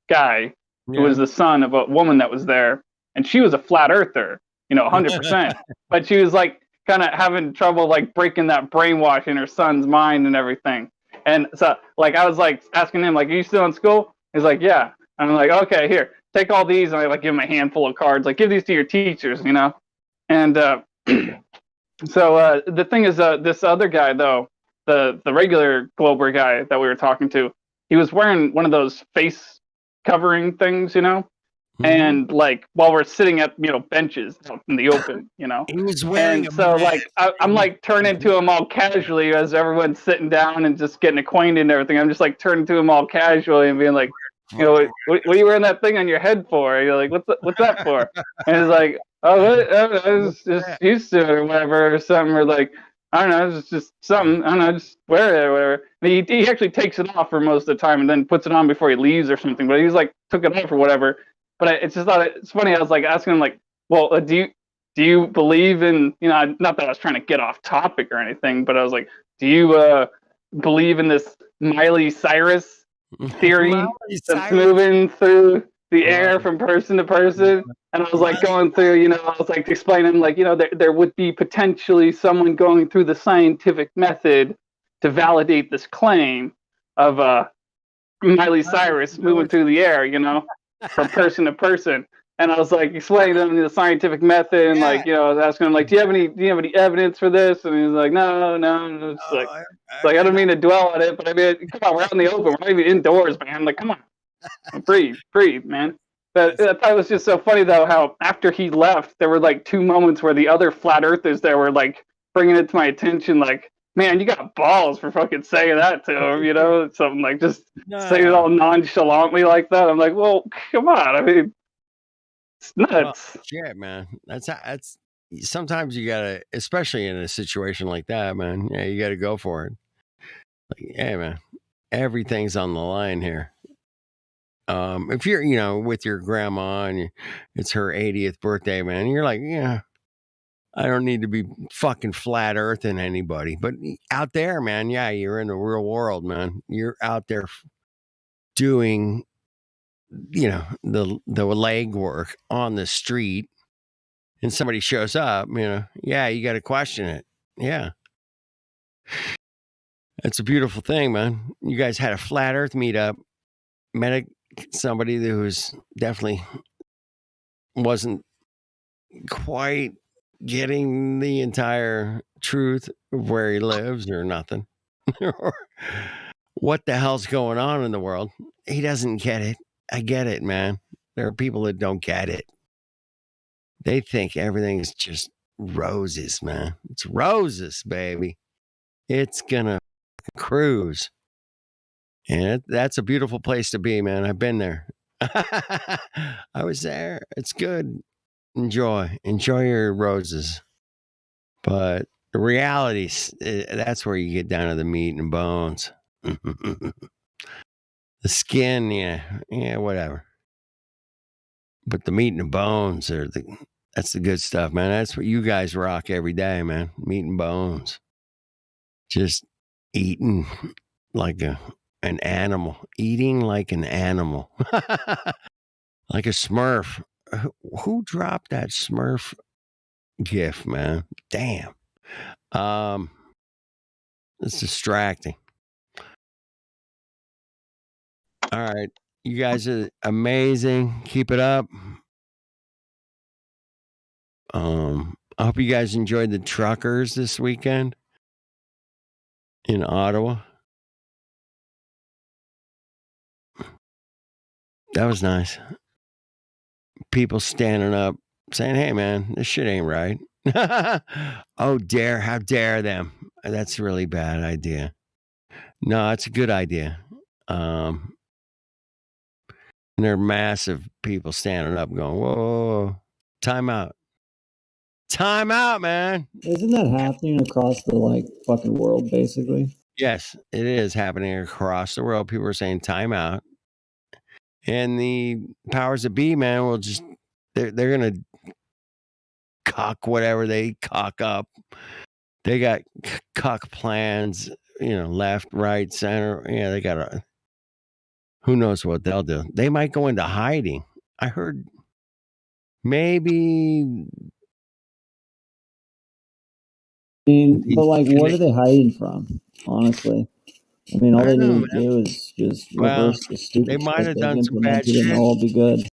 guy who was the son of a woman that was there, and she was a flat earther, 100%. But she was like kind of having trouble like breaking that brainwash in her son's mind and everything. And so like I was like asking him, like, are you still in school? He's like, yeah. And I'm like, okay, here, take all these. And I like give him a handful of cards, like, give these to your teachers, And so the thing is, this other guy though, the regular Glober guy that we were talking to, he was wearing one of those face covering things, and like while we're sitting at benches out in the open, He was wearing and so like I'm like turning to him all casually as everyone's sitting down and just getting acquainted and everything. I'm just like turning to him all casually and being like, what are you wearing that thing on your head for? You're like, what's that for? And he's like, I was just used to it or whatever or something, or like, I don't know, it's just something, I don't know, just wear it or whatever. And he actually takes it off for most of the time and then puts it on before he leaves or something. But he's like took it off or whatever. But it's just thought it's funny. I was like asking him like, well, do you believe in, not that I was trying to get off topic or anything, but I was like, do you believe in this Miley Cyrus theory that's moving through the air from person to person? And I was like going through, I was like explaining like, there would be potentially someone going through the scientific method to validate this claim of Miley Cyrus moving through the air, from person to person. And I was like explaining to him the scientific method, and like, I was asking him like, do you have any evidence for this? And he was like, no. It's like I don't mean to dwell on it, but I mean, come on, we're out in the open, we're not even indoors, man. Like, come on, breathe, man. But I thought it was just so funny though how after he left, there were like 2 moments where the other flat earthers there were like bringing it to my attention, like, man, you got balls for fucking saying that to him, something like just say it all nonchalantly like that. I'm like, well, come on, I mean, it's nuts. Well, yeah, man. That's sometimes you gotta, especially in a situation like that, man. Yeah, you gotta go for it. Like, yeah, man, everything's on the line here. If you're, with your grandma and it's her 80th birthday, man, you're like, yeah, I don't need to be fucking flat earthing anybody. But out there, man, yeah, you're in the real world, man. You're out there doing, the leg work on the street, and somebody shows up, yeah, you got to question it. Yeah. It's a beautiful thing, man. You guys had a flat earth meetup, met somebody who was definitely wasn't quite getting the entire truth of where he lives or nothing. Or what the hell's going on in the world. He doesn't get it. I get it, man. There are people that don't get it. They think everything's just roses, man. It's roses, baby. It's gonna cruise. And that's a beautiful place to be, man. I've been there. I was there. It's good. Enjoy your roses. But the reality, that's where you get down to the meat and bones. The skin, yeah, whatever. But the meat and the bones that's the good stuff, man. That's what you guys rock every day, man. Meat and bones. Just eating like an animal. Eating like an animal. Like a Smurf. Who dropped that Smurf gif, man? Damn. It's distracting. All right. You guys are amazing. Keep it up. I hope you guys enjoyed the truckers this weekend in Ottawa. That was nice. People standing up saying, hey, man, this shit ain't right. How dare them. That's a really bad idea. No, it's a good idea. And there are massive people standing up going, whoa, time out. Time out, man. Isn't that happening across the fucking world, basically? Yes, it is happening across the world. People are saying time out. And the powers that be, man, will just, they're going to cock whatever they cock up. They got cock plans, left, right, center. Yeah, they got who knows what they'll do. They might go into hiding. I heard maybe. I mean, but what are they hiding from? Honestly, I mean, all they need to do is just reverse the stupid. They might have done some bad shit, and all will be good.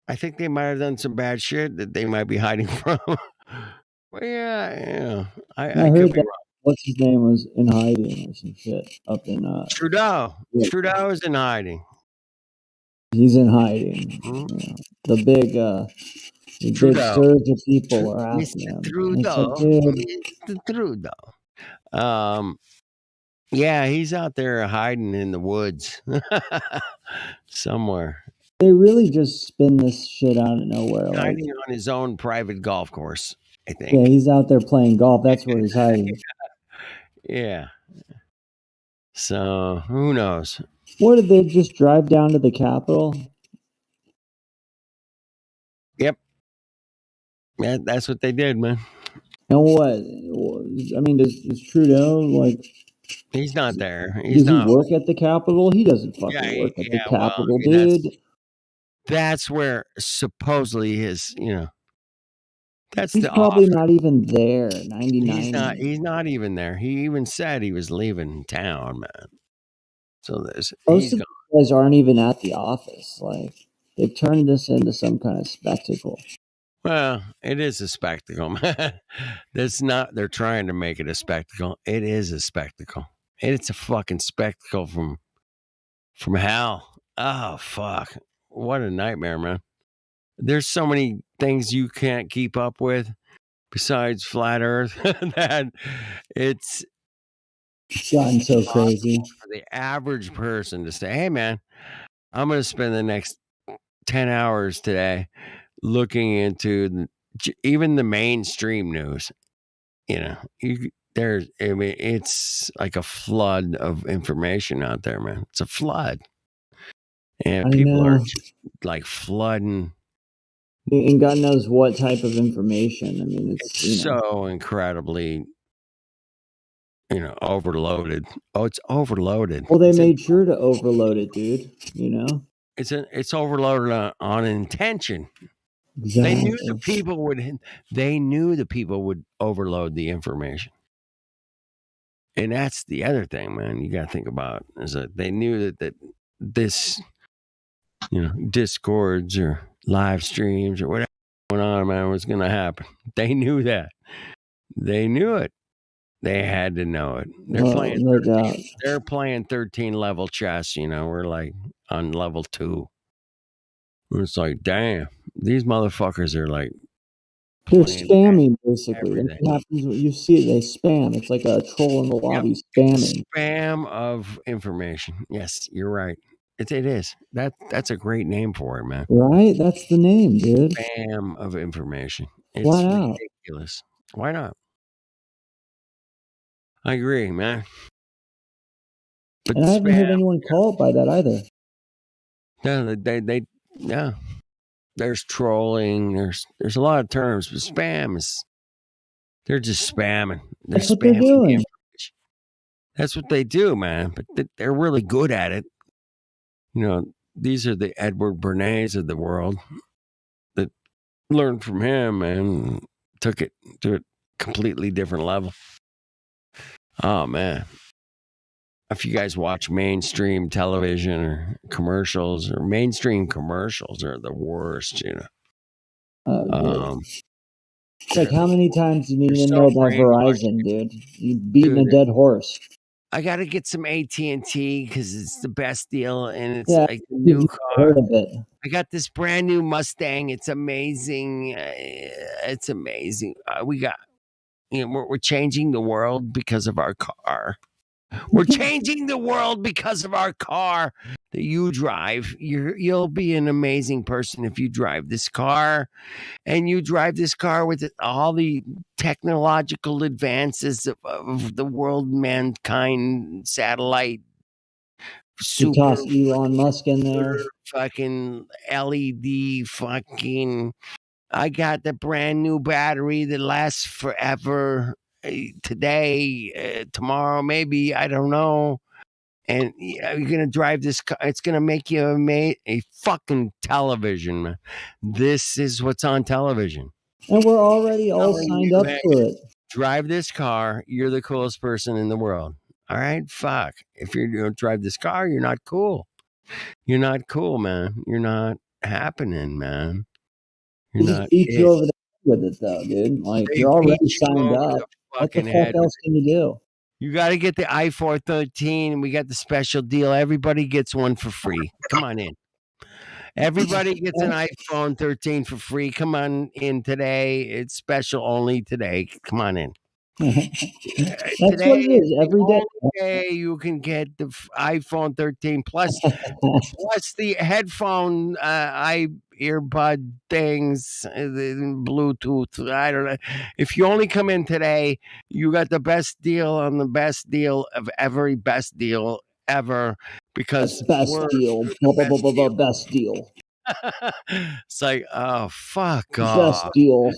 I think they might have done some bad shit that they might be hiding from. Well, yeah, I heard that. What's his name was in hiding or some shit up in Trudeau. Yeah. Trudeau is in hiding. He's in hiding. Mm-hmm. The big surge of people are after him. Trudeau. Mr. Trudeau. Yeah, he's out there hiding in the woods somewhere. They really just spin this shit out of nowhere. Hiding on his own private golf course, I think. Yeah, he's out there playing golf. That's where he's hiding. Yeah. So, who knows? What, did they just drive down to the Capitol? Yep. Yeah, that's what they did, man. And what? I mean, does Trudeau, he's not there. Does he work at the Capitol? He doesn't fucking work at the Capitol, dude. That's where supposedly his, that's he's probably not even there. 99. He's not even there. He even said he was leaving town, man. So most of the guys aren't even at the office. They've turned this into some kind of spectacle. Well, it is a spectacle, man. They're trying to make it a spectacle. It is a spectacle. It's a fucking spectacle from hell. Oh, fuck. What a nightmare, man. There's so many things you can't keep up with besides flat Earth that it's gotten so crazy for the average person to say, hey, man, I'm going to spend the next 10 hours today looking into even the mainstream news. It's like a flood of information out there, man. It's a flood. And people are just flooding. And God knows what type of information. I mean, it's so incredibly, overloaded. Oh, it's overloaded. Well, they made sure to overload it, dude. It's overloaded on intention. Exactly. They knew the people would overload the information. And that's the other thing, man, you got to think about is that they knew that this, Discords or live streams or whatever going on, man, was going to happen. They knew that. They knew it. They had to know it. They're playing 13 level chess, we're on level 2. It's damn, these motherfuckers are They're playing back spamming, basically. That's everything. what happens when you see it. They spam. It's like a troll in the lobby spamming. Spam of information. Yes, you're right. It is. That's a great name for it, man. Right? That's the name, dude. Spam of information. It's Flat out. ridiculous. Why not? I agree, man. But And I haven't heard spam, anyone call it by that either. no, they yeah. There's trolling. There's a lot of terms, but spam is. They're just spamming. That's what they're doing. That's what they do, man. But they're really good at it. You know, these are the Edward Bernays of the world that learned from him and took it to a completely different level. Oh, man. If you guys watch mainstream television or commercials, or mainstream commercials are the worst, you know. It's like, how many times do you need You're to so know about brainwashed. Verizon, dude? You've beaten a Dude. dead horse. I got to get some AT&T because it's the best deal, and it's Yeah, like a new you've car. heard of it. I got this brand new Mustang. It's amazing. It's amazing. We got, you know, we're changing the world because of our car. We're changing the world because of our car that you drive. You'll be an amazing person if you drive this car, and you drive this car with all the technological advances of the world, mankind, satellite, You toss Elon Musk in there. fucking LED, fucking. I got the brand new battery that lasts forever. Today, tomorrow, maybe, I don't know. And you're gonna drive this car. It's gonna make you a fucking television, man. This is what's on television. And we're already all signed up for it. Drive this car. You're the coolest person in the world. All right, fuck. If you don't drive this car, you're not cool. You're not cool, man. You're not happening, man. You're They not. just beat you over the head with it, though, dude. Like, you're already signed up. What the fuck else can you do? You got to get the i4 13. We got the special deal. Everybody gets one for free. Come on in. Everybody gets an iPhone 13 for free. Come on in today. It's special only today. Come on in. That's Today what it is. Every day. Day you can get the iPhone 13 plus the headphone earbud things, the Bluetooth. I don't know. If you only come in today, you got the best deal on the best deal of every best deal ever, because best deal. Best deal. It's like, oh, fuck off. Best deal.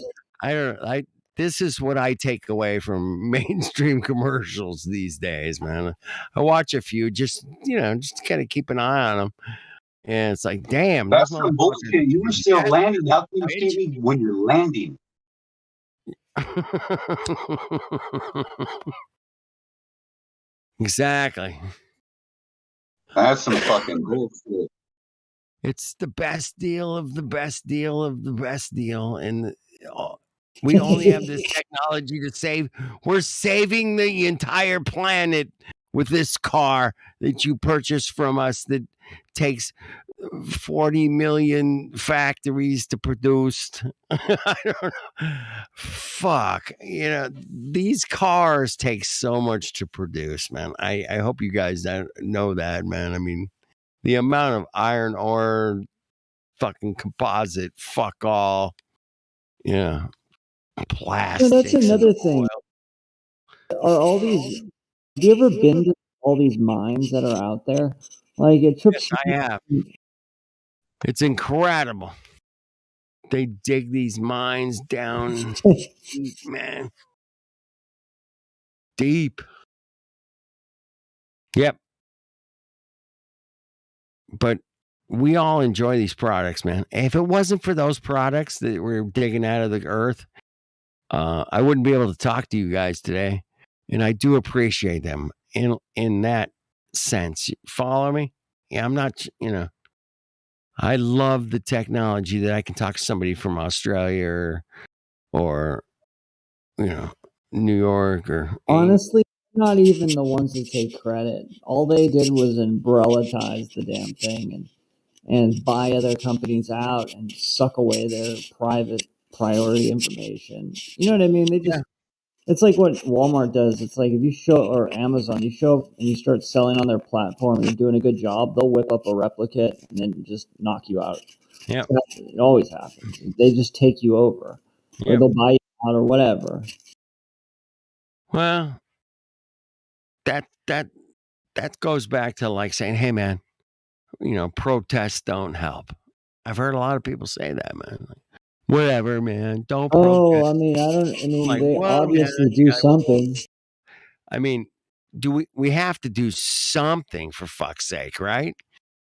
This is what I take away from mainstream commercials these days, man. I watch a few, just kind of keep an eye on them. And it's like, damn. That's some bullshit. You were still landing. How can you see me when you're landing? Exactly. That's some fucking bullshit. It's the best deal of the best deal of the best deal. And we only have this technology to save. We're saving the entire planet with this car that you purchased from us that takes 40 million factories to produce. I don't know. Fuck. These cars take so much to produce, man. I hope you guys know that, man. I mean, the amount of iron ore, fucking composite, fuck all. Yeah. Plastic. That's another thing. Are all these? Have you ever been to all these mines that are out there? Like, it took. Yes, I have. It's incredible. They dig these mines down deep, man. Deep. Yep. But we all enjoy these products, man. If it wasn't for those products that we're digging out of the earth, I wouldn't be able to talk to you guys today. And I do appreciate them in that sense. Follow me? Yeah, I'm not, I love the technology that I can talk to somebody from Australia or New York or honestly, not even the ones that take credit. All they did was umbrellatize the damn thing and buy other companies out and suck away their private priority information. You know what I mean? They just it's like what Walmart does. It's like if you show or Amazon, you show up and you start selling on their platform and you're doing a good job, they'll whip up a replicate and then just knock you out. Yeah. It always happens. They just take you over. Or Yep. they'll buy you out or whatever. Well, that goes back to like saying, hey man, protests don't help. I've heard a lot of people say that, man. Like, whatever, man. Don't protest. I mean, Like, they well, obviously man, do something. I mean, do we have to do something for fuck's sake, right?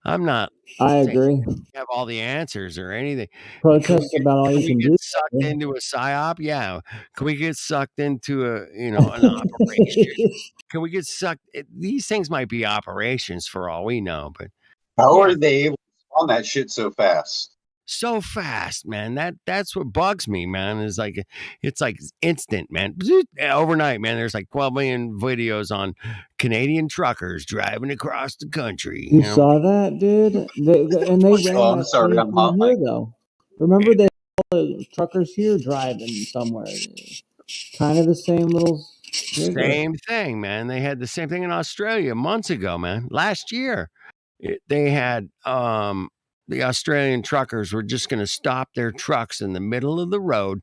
I'm not I saying agree. we have all the answers or anything. Protest about all you can do. Sucked into a psyop? Yeah. Can we get sucked into an operation? Can we get sucked? These things might be operations for all we know, but How are they able to spawn that shit so fast? so fast, man. That's what bugs me, man. Is like it's like instant, man. Overnight, man. There's like 12 million videos on Canadian truckers driving across the country. You saw that, dude? They ran that sorry, same thing here, though. Remember they all the truckers here driving somewhere. Kind of the same little same thing, man. They had the same thing in Australia months ago, man. Last year, they had the Australian truckers were just going to stop their trucks in the middle of the road,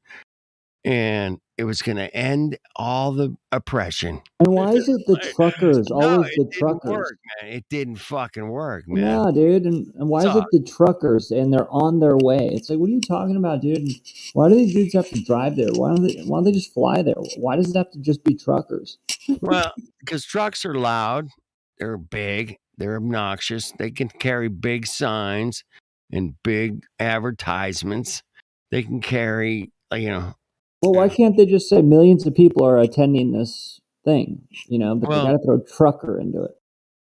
and it was going to end all the oppression. And why is it the truckers? Always the truckers. Didn't work, man. It didn't fucking work, man. No, dude. And why is it the truckers and they're on their way? It's like, what are you talking about, dude? Why do these dudes have to drive there? Why don't they just fly there? Why does it have to just be truckers? Well, because trucks are loud, they're big, they're obnoxious, they can carry big signs and big advertisements. They can carry, Well, why can't they just say millions of people are attending this thing? But they got to throw trucker into it.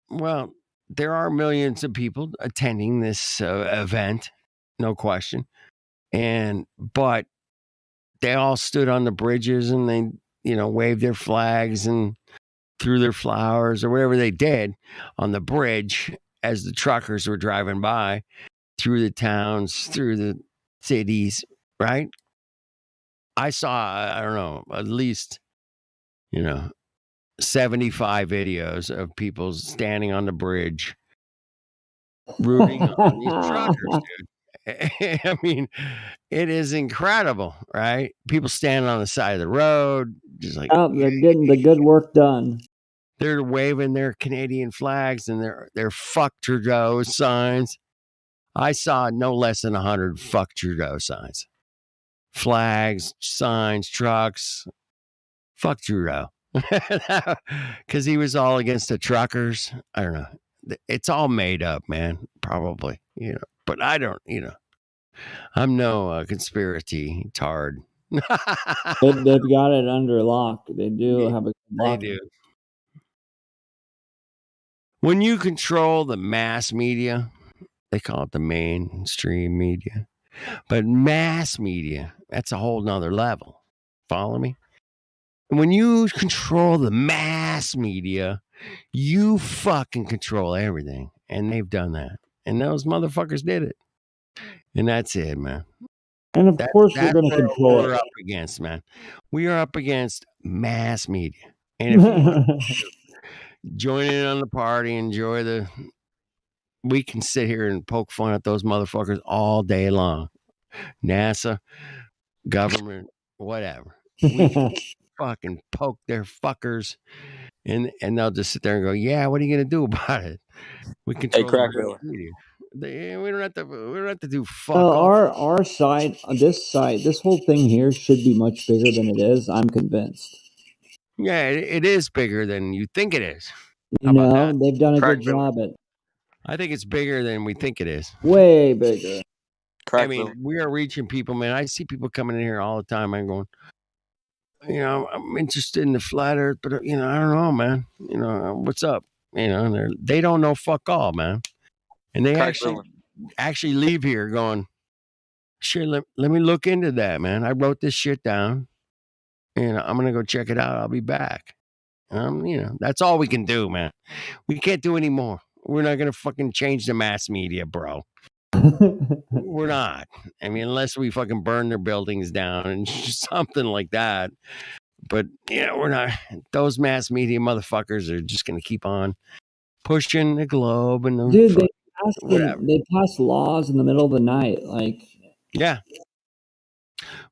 Well, there are millions of people attending this event, no question. But they all stood on the bridges and they, waved their flags and threw their flowers or whatever they did on the bridge as the truckers were driving by through the towns, through the cities, right? I saw, I don't know, at least, 75 videos of people standing on the bridge rooting on these truckers, dude. I mean, it is incredible, right? People standing on the side of the road, just like they're getting the good work done. They're waving their Canadian flags and their fuck Trudeau signs. I saw no less than 100 fuck Trudeau signs. Flags, signs, trucks. Fuck Trudeau. Because he was all against the truckers. I don't know. It's all made up, man. Probably, But I don't, I'm no conspiracy tard. They've got it under lock. They do have a lock. They do. When you control the mass media, they call it the mainstream media, but mass media, that's a whole nother level. Follow me? And when you control the mass media, you fucking control everything. And they've done that. And those motherfuckers did it. And that's it, man. And of course we're going to control we're it. up against, man. We are up against mass media. And if you want to join in on the party, we can sit here and poke fun at those motherfuckers all day long. NASA, government, whatever. We can fucking poke their fuckers and they'll just sit there and go, yeah, what are you going to do about it? We control the media. We don't have to do fuck all. Our side, this whole thing here should be much bigger than it is. I'm convinced. Yeah, it is bigger than you think it is. They've done a good job at. I think it's bigger than we think it is. Way bigger. I mean, we are reaching people, man. I see people coming in here all the time. I'm going, I'm interested in the flat earth, but, I don't know, man. What's up? They don't know fuck all, man. And they actually leave here going, sure, let me look into that, man. I wrote this shit down and I'm going to go check it out. I'll be back. That's all we can do, man. We can't do any more. We're not going to fucking change the mass media, bro. We're not. I mean, unless we fucking burn their buildings down and something like that. But yeah, we're not. Those mass media motherfuckers are just going to keep on pushing the globe and Dude, whatever. they passed laws in the middle of the night. Like, Yeah,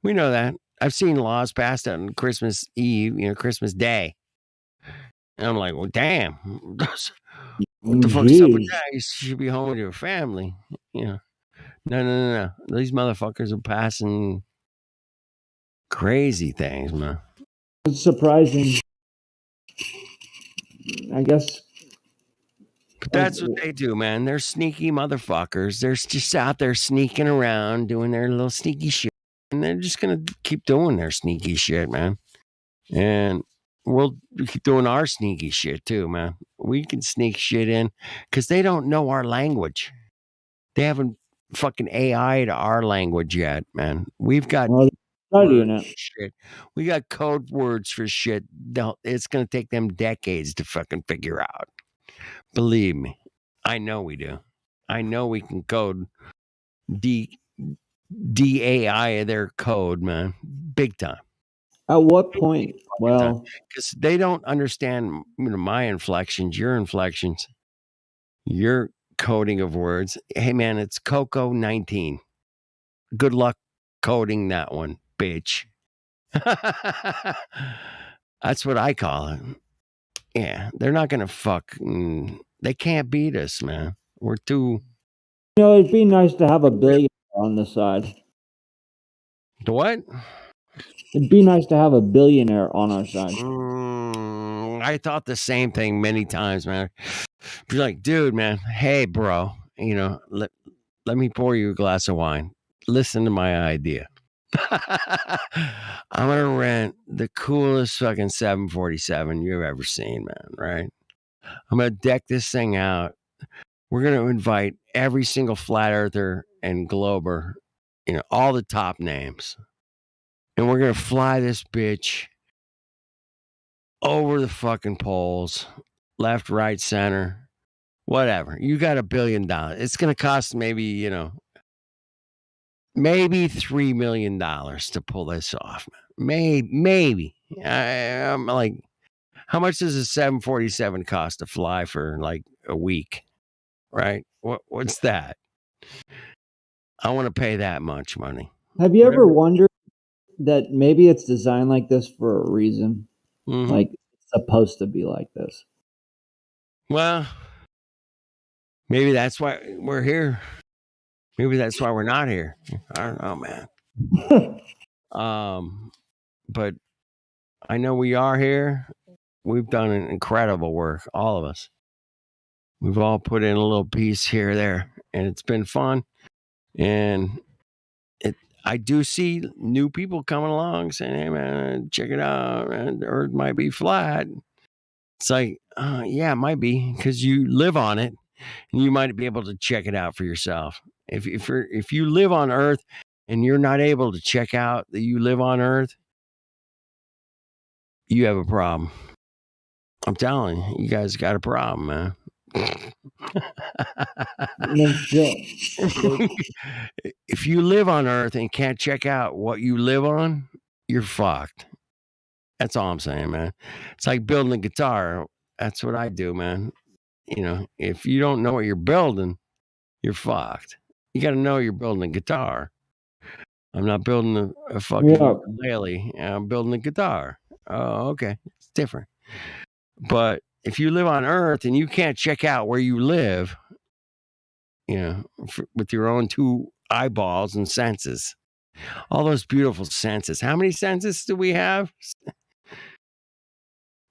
we know that. I've seen laws passed on Christmas Eve, Christmas Day. And I'm like, well, damn. What the fuck's up with geez. that? You should be home with your family. No. These motherfuckers are passing crazy things, man. It's surprising. I guess. But that's what they do, man. They're sneaky motherfuckers. They're just out there sneaking around, doing their little sneaky shit. And they're just going to keep doing their sneaky shit, man. And we'll keep doing our sneaky shit too, man. We can sneak shit in because they don't know our language. They haven't fucking AI to our language yet, man. We've got studying it. Shit. We got code words for shit. It's going to take them decades to fucking figure out. Believe me. I know we do. I know we can code DAI their code, man. Big time. At what point? Well, because they don't understand my inflections, your inflections, your coding of words. Hey, man, it's Coco 19. Good luck coding that one, bitch. That's what I call it. Yeah, they're not gonna they can't beat us, man. We're too. It'd be nice to have a billionaire on the side. The what? It'd be nice to have a billionaire on our side. I thought the same thing many times, man. Be like, dude, man, hey, bro, let me pour you a glass of wine. Listen to my idea. I'm gonna rent the coolest fucking 747 you've ever seen, man. Right? I'm gonna deck this thing out. We're gonna invite every single flat earther and glober, all the top names, and we're gonna fly this bitch over the fucking poles, left, right, center, whatever. You got $1 billion. It's gonna cost maybe $3 million to pull this off. Maybe. I'm like, how much does a 747 cost to fly for like a week? Right? What's that? I want to pay that much money. Have you ever wondered that maybe it's designed like this for a reason? Mm-hmm. Like it's supposed to be like this. Well, maybe that's why we're here. Maybe that's why we're not here. I don't know, man. But I know we are here. We've done an incredible work, all of us. We've all put in a little piece here or there, and it's been fun. And I do see new people coming along saying, hey, man, check it out. Man, the earth might be flat. It's like, yeah, it might be because you live on it and you might be able to check it out for yourself. If you live on earth and you're not able to check out that you live on earth, you have a problem. I'm telling you, you guys got a problem, man. If you live on earth and can't check out what you live on, you're fucked. That's all I'm saying, man. It's like building a guitar. That's what I do, man. If you don't know what you're building, you're fucked. You got to know you're building a guitar. I'm not building a fucking ukulele. I'm building a guitar. Oh, okay. It's different. But if you live on earth and you can't check out where you live, with your own two eyeballs and senses, all those beautiful senses. How many senses do we have?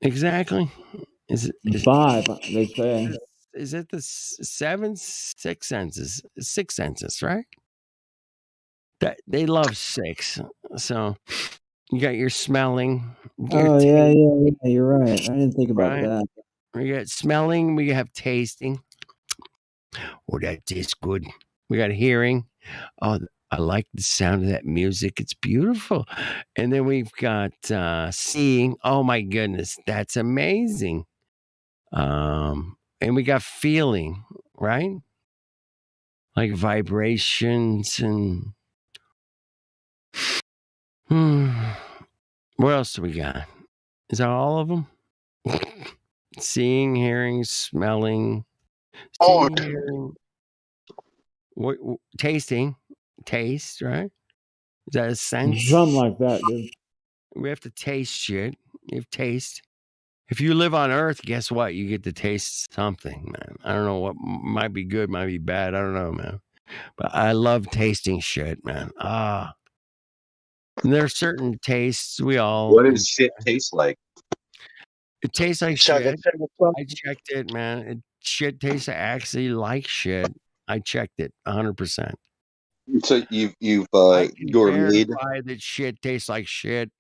Exactly. Is it 5? They say. Is it the 7, 6 senses? 6 senses, right? That they love 6. So you got your smelling. Yeah. You're right. I didn't think about that. We got smelling. We have tasting. Oh, that tastes good. We got hearing. Oh, I like the sound of that music. It's beautiful. And then we've got seeing. Oh my goodness, that's amazing. And we got feeling, right? like vibrations and what else do we got? Is that all of them? Seeing, hearing, smelling, seeing, hearing, what, tasting, taste, right? Is that a sense? Something like that, dude. We have to taste shit. You have taste. If you live on Earth, guess what? You get to taste something, man. I don't know what might be good, might be bad. I don't know, man. But I love tasting shit, man. There are certain tastes we all. What does shit taste like? It tastes like shit. I checked it, man. Shit tastes actually like shit. I checked it 100%. So you've I can you're made. verify that shit tastes like shit.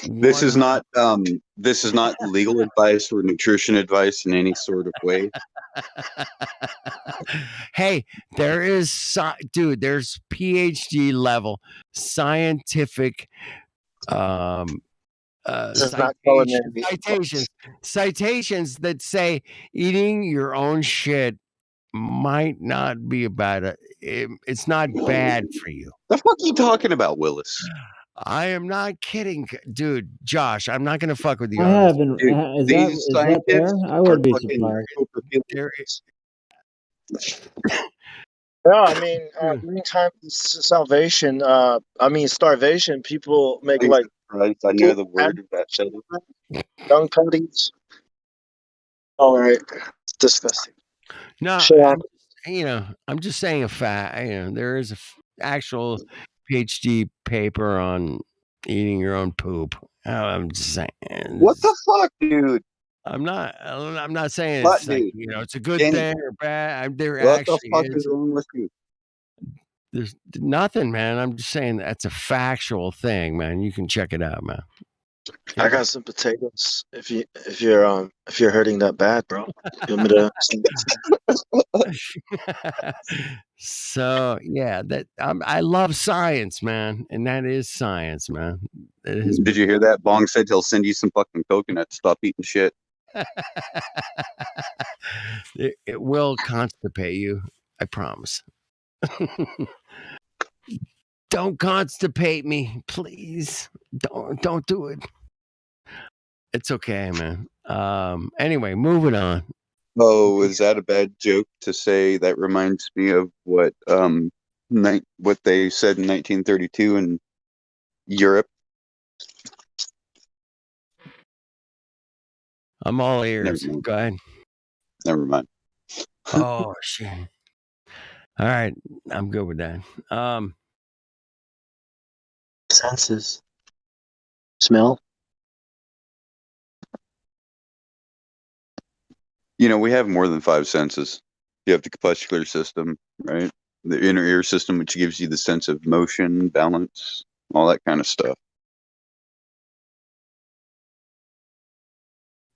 This is not legal advice or nutrition advice in any sort of way. Hey, there is, dude, there's PhD level scientific citations that say eating your own shit might not be it's not bad for you. The fuck are you talking about, Willis? I am not kidding, dude. Josh, I'm not gonna fuck with you. I haven't. Is that fair? I would be surprised. Yeah, I mean, many times salvation. I mean, starvation. People make like I know the word of that shit. dung cuttings. All right, it's disgusting. No, I'm just saying a fact. There is a actual PhD paper on eating your own poop. I'm just saying. What the fuck, dude? I'm not saying it's like, it's a good thing or bad. What the fuck is wrong with you? There's nothing, man. I'm just saying that's a factual thing, man. You can check it out, man. I got some potatoes. If you're hurting that bad, bro, you want me to? So yeah, I love science, man, and that is science, man. Did you hear that? Bong said he'll send you some fucking coconut to stop eating shit. It will constipate you, I promise. Don't constipate me, please. Don't do it. It's okay, man. Anyway, moving on. Oh, is that a bad joke to say? That reminds me of what they said in 1932 in Europe. I'm all ears. Go ahead. Never mind. Oh shit. All right, I'm good with that. senses, smell. We have more than 5 senses. You have the corpuscular system, right? The inner ear system, which gives you the sense of motion, balance, all that kind of stuff.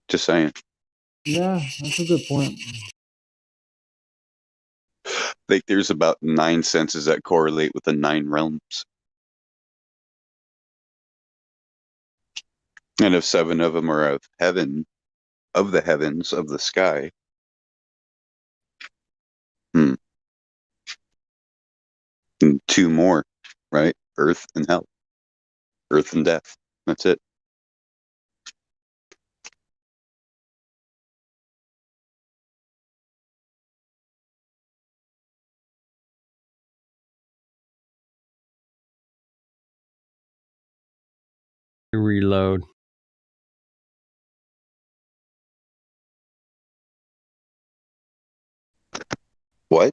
Just saying. Yeah, that's a good point. I think there's about 9 senses that correlate with the 9 realms. And if 7 of them are of heaven, of the heavens, of the sky. And 2 more, right? Earth and hell. Earth and death. That's it. Reload. What?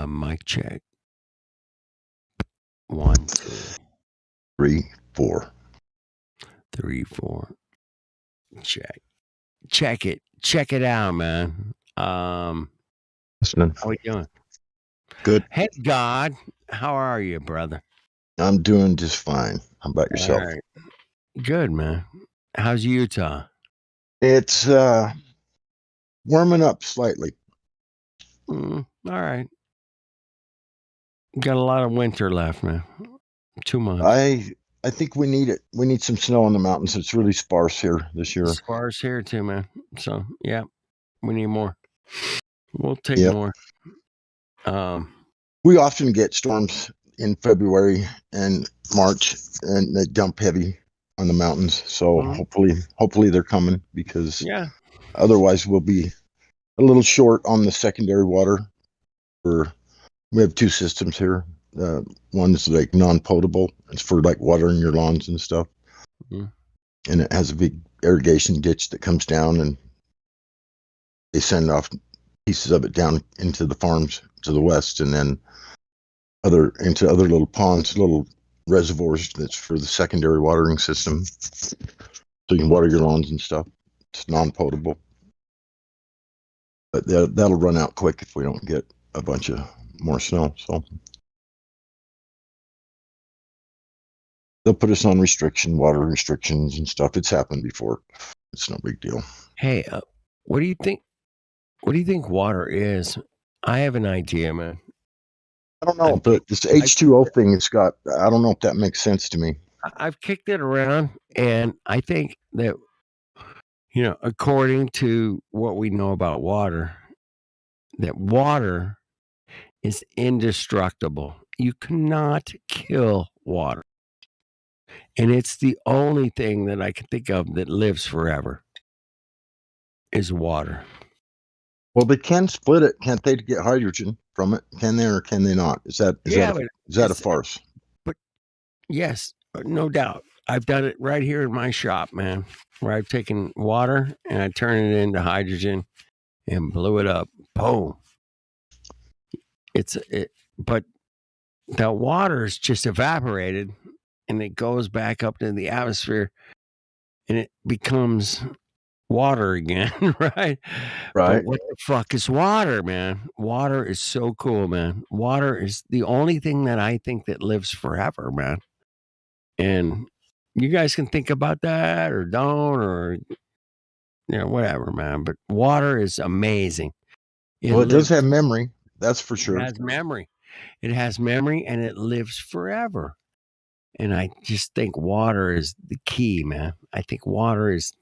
Mic check. 1, 2, 3, 4. 3, 4. Check it. Check it out, man. Listening. How we doing? Good. Hey, God. How are you, brother? I'm doing just fine. How about All yourself? right. Good, man. How's Utah? It's warming up slightly. All right. Got a lot of winter left, man. 2 months. I think we need it. We need some snow in the mountains. It's really sparse here this year. Sparse here too, man. So yeah, we need more. We'll take Yep. more. We often get storms in February and March, and they dump heavy on the mountains. So hopefully they're coming, because otherwise we'll be a little short on the secondary water. We have 2 systems here. One's like non-potable. It's for like watering your lawns and stuff. And it has a big irrigation ditch that comes down, and they send off pieces of it down into the farms to the west, and then into other little ponds, little reservoirs that's for the secondary watering system. So you can water your lawns and stuff. It's non-potable. But that'll run out quick if we don't get a bunch of more snow. So they'll put us on water restrictions and stuff. It's happened before. It's no big deal. Hey, what do you think? What do you think water is? I have an idea, man. I don't know, but this H2O thing has got, I don't know if that makes sense to me. I've kicked it around, and I think that, according to what we know about water, that water is indestructible. You cannot kill water. And it's the only thing that I can think of that lives forever is water. Well, they can split it, can't they, to get hydrogen from it? Can they, or can they not? Is that a farce? But yes, no doubt. I've done it right here in my shop, man, where I've taken water and I turn it into hydrogen and blew it up. Boom. But the water is just evaporated, and it goes back up into the atmosphere, and it becomes water again, right? But what the fuck is water, man? Water is so cool, man. Water is the only thing that I think that lives forever, man. And you guys can think about that or don't, or whatever, man. But water is amazing. It does have memory, that's for sure. It has memory. It has memory, and it lives forever. And I just think water is the key, man. I think water is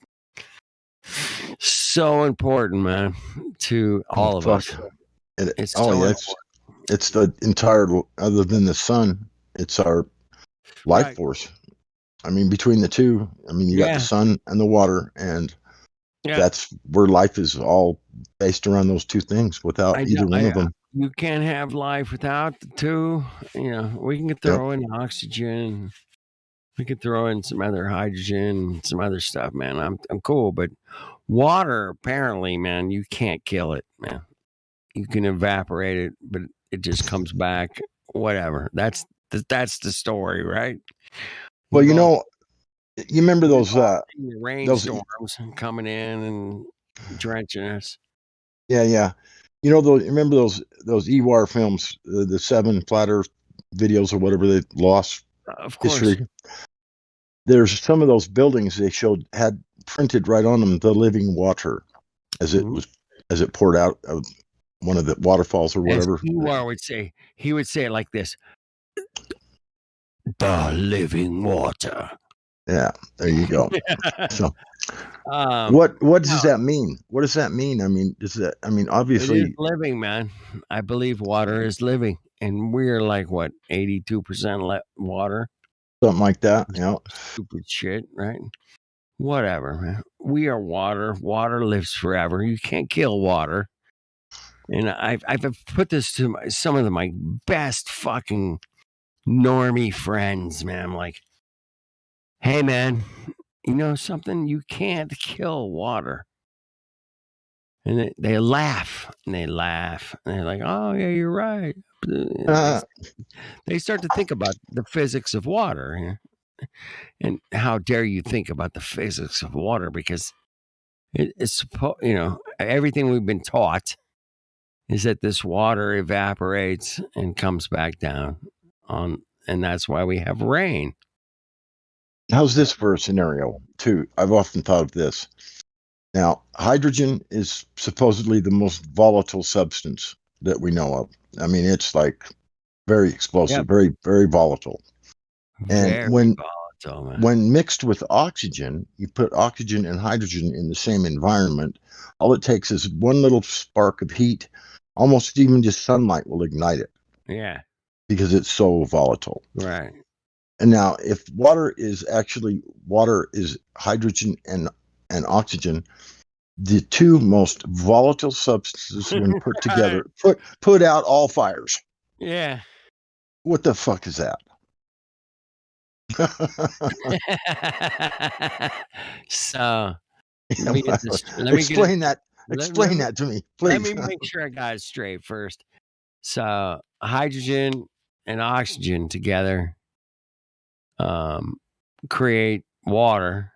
so important, man, to all of us. It's the entire, other than the sun, it's our life force. I mean, between the two, you got the sun and the water, and that's where life is all based around those 2 things. Without either one of them, you can't have life without the 2. We can throw in oxygen. We could throw in some other hydrogen, some other stuff, man. I'm cool, but water, apparently, man, you can't kill it, man. You can evaporate it, but it just comes back. Whatever. That's the story, right? Well, you remember those rainstorms coming in and drenching us. Yeah. Remember those EWAR films, the 7 flat Earth videos or whatever they lost. Of course. History. There's some of those buildings they showed had printed right on them the living water as it poured out of one of the waterfalls or whatever. He would say it like this: the living water. Yeah, there you go. So what does that mean? What does that mean? Obviously it is living, man. I believe water is living, and we're like 82% water. Something like that. Yeah. Stupid shit, right? Whatever, man. We are water. Water lives forever. You can't kill water. And I've put this to some of my best fucking normie friends, man. I'm like, hey, man, you know something? You can't kill water. And they laugh and they laugh and they're like, "Oh yeah, you're right." They start to think about the physics of water, and how dare you think about the physics of water, because it's everything we've been taught is that this water evaporates and comes back down and that's why we have rain. How's this for a scenario too? I've often thought of this. Now, hydrogen is supposedly the most volatile substance that we know of. I mean, it's like very explosive, very, very volatile. And Very volatile, man. when mixed with oxygen, you put oxygen and hydrogen in the same environment, all it takes is one little spark of heat. Almost even just sunlight will ignite it. Yeah. Because it's so volatile. Right. And now, if water is hydrogen and oxygen, the two most volatile substances when put together put out all fires. Yeah. What the fuck is that? So let me get this. Explain that to me, please. Let me make sure I got it straight first. So hydrogen and oxygen together create water,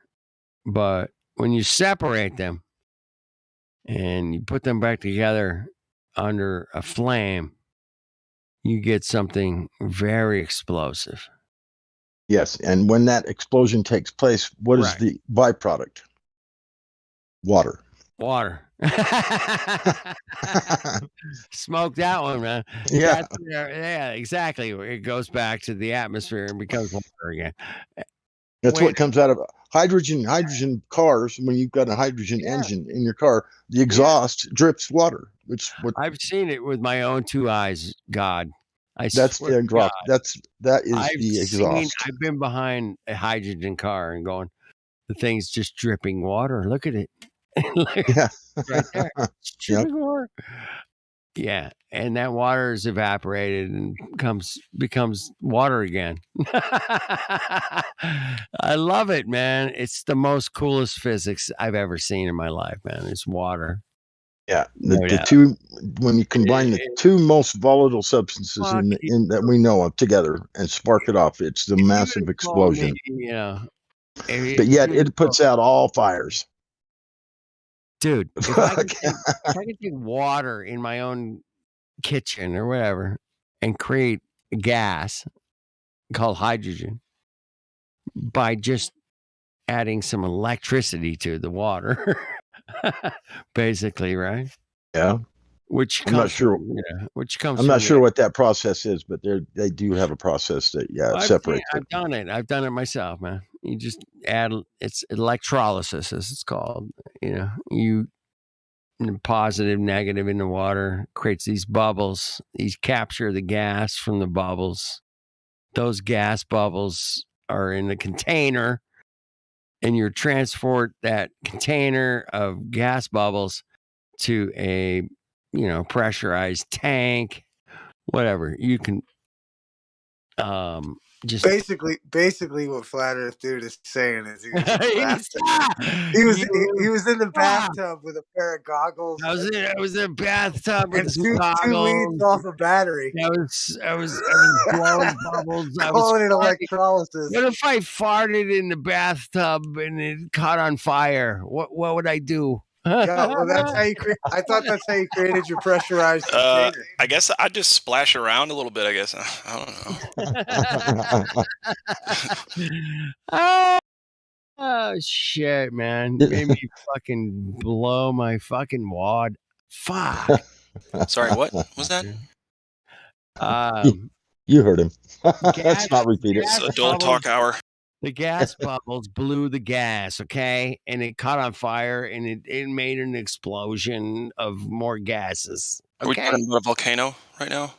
but when you separate them and you put them back together under a flame, you get something very explosive. Yes, and when that explosion takes place, what is the byproduct? Water. Smoke that one, man. Yeah. Yeah, exactly. It goes back to the atmosphere and becomes water again. That's what comes out of hydrogen cars. When you've got a hydrogen engine in your car, the exhaust drips water. Which I've seen it with my own two eyes. God, that's the exhaust. That is the exhaust. I've been behind a hydrogen car and going, the thing's just dripping water. Look at it. Yeah. Right there. It's dripping water. Yeah, and that water is evaporated and becomes water again. I love it, man. It's the most coolest physics I've ever seen in my life, man. It's water. Yeah, the two, when you combine the two most volatile substances in that we know of together and spark it off, it's the massive explosion. But yet it puts out all fires. Dude, if I could take water in my own kitchen or whatever and create a gas called hydrogen by just adding some electricity to the water, basically, right? Yeah. I'm not sure what that process is, but they do have a process that separates it. I've done it. I've done it myself, man. You just add, it's electrolysis, as it's called. You positive, negative in the water creates these bubbles. These capture the gas from the bubbles. Those gas bubbles are in the container, and you transport that container of gas bubbles to a pressurized tank, whatever. You can just basically what Flat Earth Dude is saying is he was in the bathtub with a pair of goggles. I was in a bathtub with two weeds off a battery. I was blowing bubbles. I was calling it electrolysis. What if I farted in the bathtub and it caught on fire? What would I do? Yeah, well, that's how you I thought that's how you created your pressurized container. I guess I'd just splash around a little bit, I guess. I don't know. Oh, shit, man. Made me fucking blow my fucking wad. Fuck. Sorry, what was that? You heard him. Let's not repeat it. It's adult talk hour. The gas bubbles blew the gas, okay? And it caught on fire, and it made an explosion of more gases. Okay? Are we talking about a volcano right now?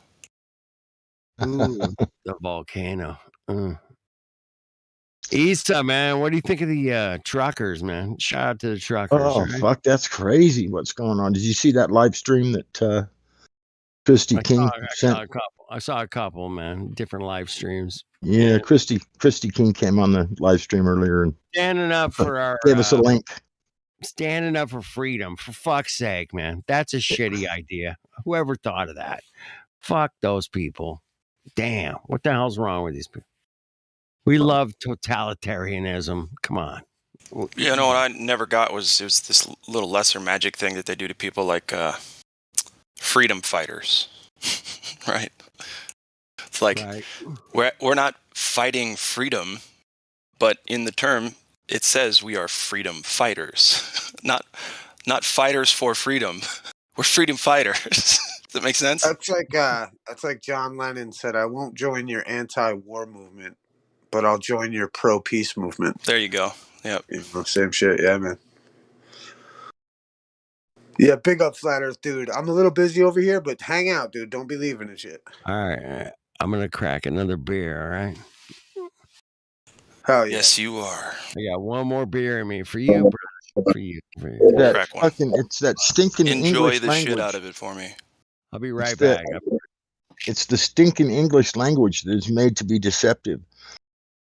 Ooh, the volcano. Issa, man, what do you think of the truckers, man? Shout out to the truckers. Oh, fuck, that's crazy what's going on. Did you see that live stream that Christy King sent? I saw a couple, man, different live streams. Yeah, Christy King came on the live stream earlier and standing up for our gave us a link. standing up for freedom. For fuck's sake, man. That's a shitty idea. Whoever thought of that? Fuck those people. Damn. What the hell's wrong with these people? We love totalitarianism. Come on. You know what I never got was this little lesser magic thing that they do to people like freedom fighters, right? It's like we're not fighting freedom, but in the term it says we are freedom fighters, not fighters for freedom. We're freedom fighters. Does that make sense? That's like John Lennon said, "I won't join your anti-war movement, but I'll join your pro-peace movement." There you go. Yep. You know, same shit. Yeah, man. Yeah, big up, Flat Earth, dude. I'm a little busy over here, but hang out, dude. Don't be leaving and shit. All right. I'm going to crack another beer, all right? Hell yeah. Yes, you are. I got one more beer in me for you, brother. For you. That Crack one. it's that stinking Enjoy English the language. shit out of it for me. I'll be right back. It's the stinking English language that is made to be deceptive.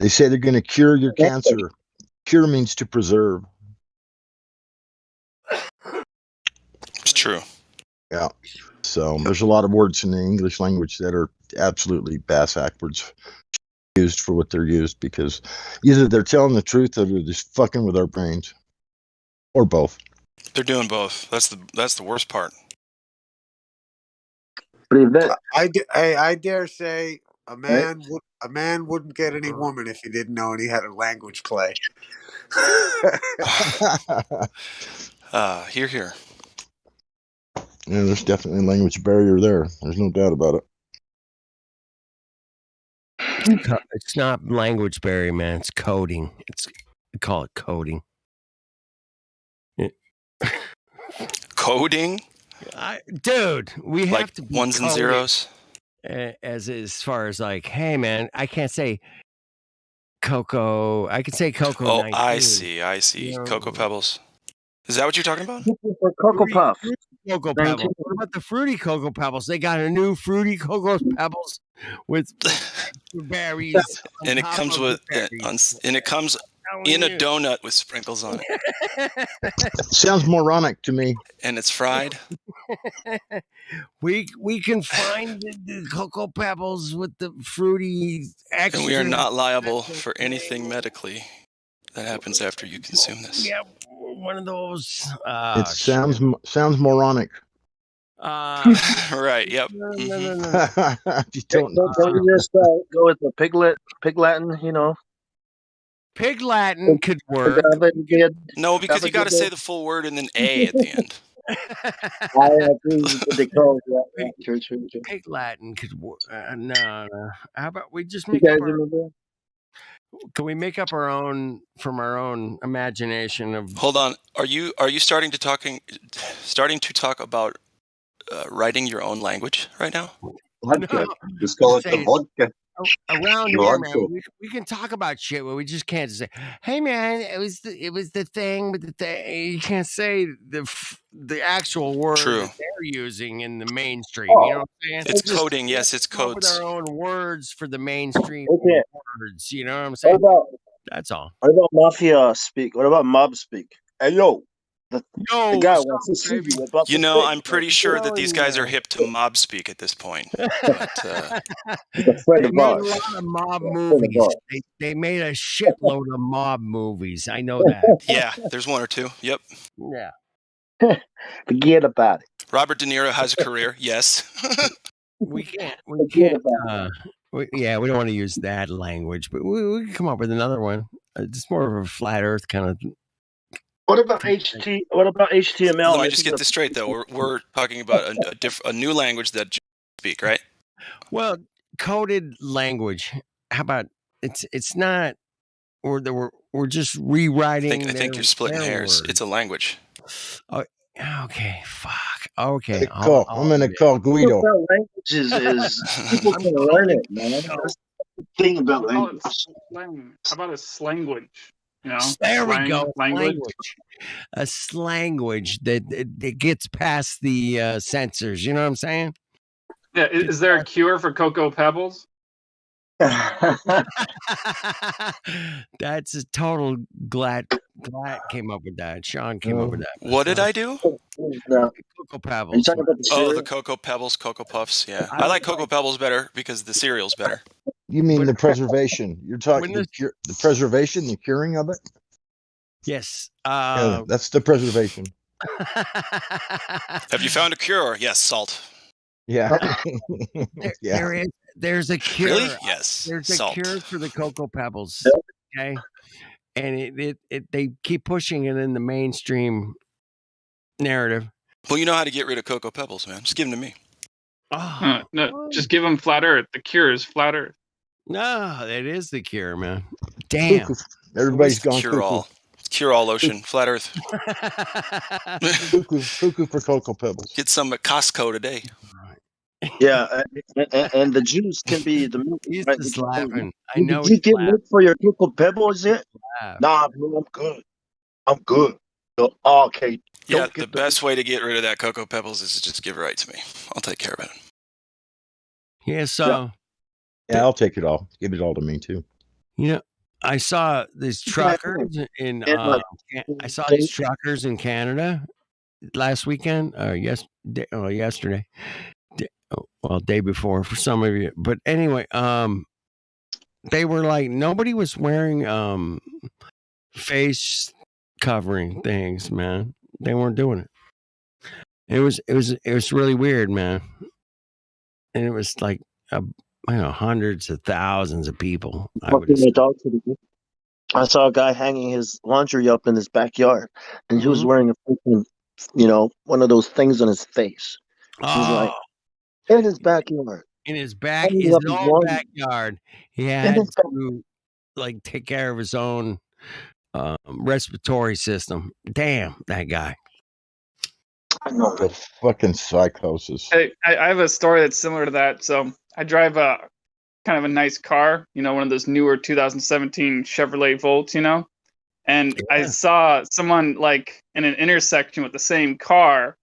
They say they're going to cure your cancer. Cure means to preserve. It's true. Yeah. So there's a lot of words in the English language that are absolutely backwards used for what they're used, because either they're telling the truth or they're just fucking with our brains, or both. They're doing both. That's the worst part. I dare say a man wouldn't get any woman if he didn't know and he had a language play. Hear, hear. Yeah, there's definitely a language barrier there. There's no doubt about it. It's not language barrier, man. It's coding. We call it coding. Coding? Dude, we have like to be ones and zeros. As far as like, hey man, I can't say Cocoa. I can say Cocoa. Oh, 19. I see. You know, Cocoa Pebbles. Is that what you're talking about? For Cocoa Puff. Cocoa Pebbles. What about the Fruity Cocoa Pebbles? They got a new Fruity Cocoa Pebbles with berries, and it comes with in a donut with sprinkles on it. Sounds moronic to me. And it's fried. We can find the Cocoa Pebbles with the fruity extra. And we are not liable for anything medically that happens after you consume this. Yeah, one of those. It sounds moronic. Right. Yep. Don't just go with the Pig Latin, you know. Pig Latin could work. No, because you got to say the full word and then A at the end. I agree with the code. Yeah. True. Pig Latin could work. No. How about we just make up can we make up our own from our own imagination of? Hold on. Are you starting to talk about writing your own language right now? Vodka. Just call it the vodka. Around here, man, we can talk about shit, but we just can't say, "Hey, man, it was the thing," but the thing you can't say the actual word that they're using in the mainstream. You know what I'm saying? It's coding. Yes, it's codes. With our own words for the mainstream words. You know what I'm What saying? about, That's all. What about mafia speak? What about mob speak? Hey, yo. The guy wants to see you about You know, I'm pretty sure that these guys are hip to mob speak at this point. But, they made a lot of mob movies. They made a shitload of mob movies. I know that. Yeah, there's one or two. Yep. Yeah. Forget about it. Robert De Niro has a career. Yes. We can't. We don't want to use that language, but we can come up with another one. It's more of a flat Earth kind of. What about HTML? Let me just get this straight, though. We're talking about a new language that you speak, right? Well, coded language. How about it's not, or we're just rewriting. I think you're splitting hairs. It's a language. Oh, okay. Fuck. Okay. I'm gonna call Guido. Languages is people can learn it, man. That's the thing about language. How about a slanguage? You know, there we go. Language. A slanguage that gets past the censors. You know what I'm saying? Yeah. Is there a cure for Cocoa Pebbles? That's a total Glatt came up with that. Sean came up with that. What did I do? Cocoa Are you Pebbles. talking about the Oh, cereal? the Cocoa Pebbles, Cocoa Puffs. Yeah, I I like was Cocoa Pebbles better because the cereal's better. You mean But- the preservation? You're talking When the preservation, the curing of it? Yes. Yeah, that's the preservation. Have you found a cure? Yes, salt. Yeah. Yeah. There's a cure. Really? Yes. There's salt. a cure for the Cocoa Pebbles. Okay. And they keep pushing it in the mainstream narrative. Well, you know how to get rid of Cocoa Pebbles, man. Just give them to me. Oh, No, just give them flat Earth. The cure is flat Earth. no, that is the cure, man. Damn. Cuckoo. Everybody's gone Cure cuckoo. all. Cure all lotion. Flat Earth. Cuckoo for Cocoa Pebbles. Get some at Costco today. Yeah, and the juice can be the milk. He's Right? just laughing. I know Did you he's get laughing. milk for your Cocoa Pebbles yet? Nah, bro, I'm good. I'm good. So, okay. Yeah, the best way to get rid of that Cocoa Pebbles is to just give it right to me. I'll take care of it. Yeah, so Yeah, I'll take it all. Give it all to me too. you know, I saw these truckers in I saw these truckers in Canada last weekend, yesterday. Day before for some of you. But anyway, they were like nobody was wearing face covering things, man. They weren't doing it. It was really weird, man. And it was like hundreds of thousands of people. I saw a guy hanging his laundry up in his backyard, and he was Mm-hmm. wearing one of those things on his face. He's like in his backyard. In his own backyard, he had to like take care of his own respiratory system. Damn, that guy. I know. The fucking psychosis. I have a story that's similar to that. So I drive a kind of a nice car, one of those newer 2017 Chevrolet Volts, and I saw someone like in an intersection with the same car.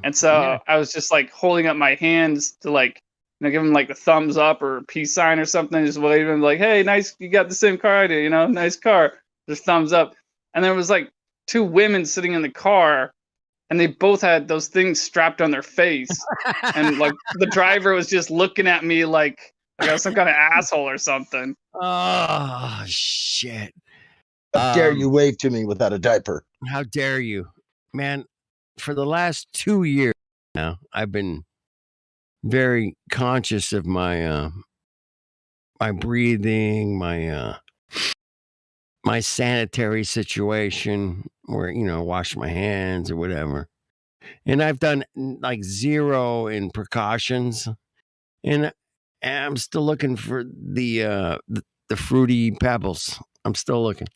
And so I was just like holding up my hands to like, give him like the thumbs up or peace sign or something. Just waving like, hey, nice, you got the same car I do, nice car. Just thumbs up. And there was like two women sitting in the car, and they both had those things strapped on their face. And like the driver was just looking at me like I was some kind of asshole or something. Oh, shit. How dare you wave to me without a diaper? How dare you? Man, for the last 2 years now, I've been very conscious of my my breathing, my sanitary situation where, wash my hands or whatever. And I've done like zero in precautions. And I'm still looking for the Fruity Pebbles. I'm still looking.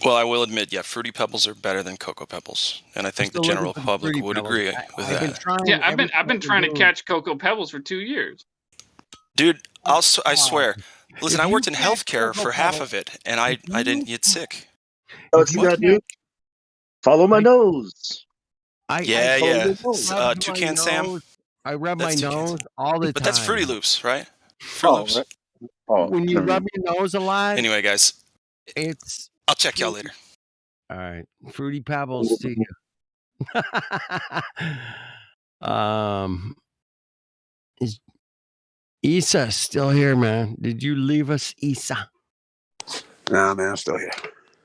Well, I will admit, Fruity Pebbles are better than Cocoa Pebbles, and I think the general public would agree with that. I've been trying to catch Cocoa Pebbles for 2 years. Dude, I swear. Listen, I worked in healthcare for half of it, and I didn't get sick. What you gotta do? Follow my nose. Toucan Sam. I rub my nose all the time. But that's Fruity Loops, right? Fruity Loops. Right. Oh, when you rub your nose a lot. Anyway, guys, I'll check y'all later. All right, Fruity Pebbles to you. Is Issa still here, man? Did you leave us, Issa? Nah, man, I'm still here.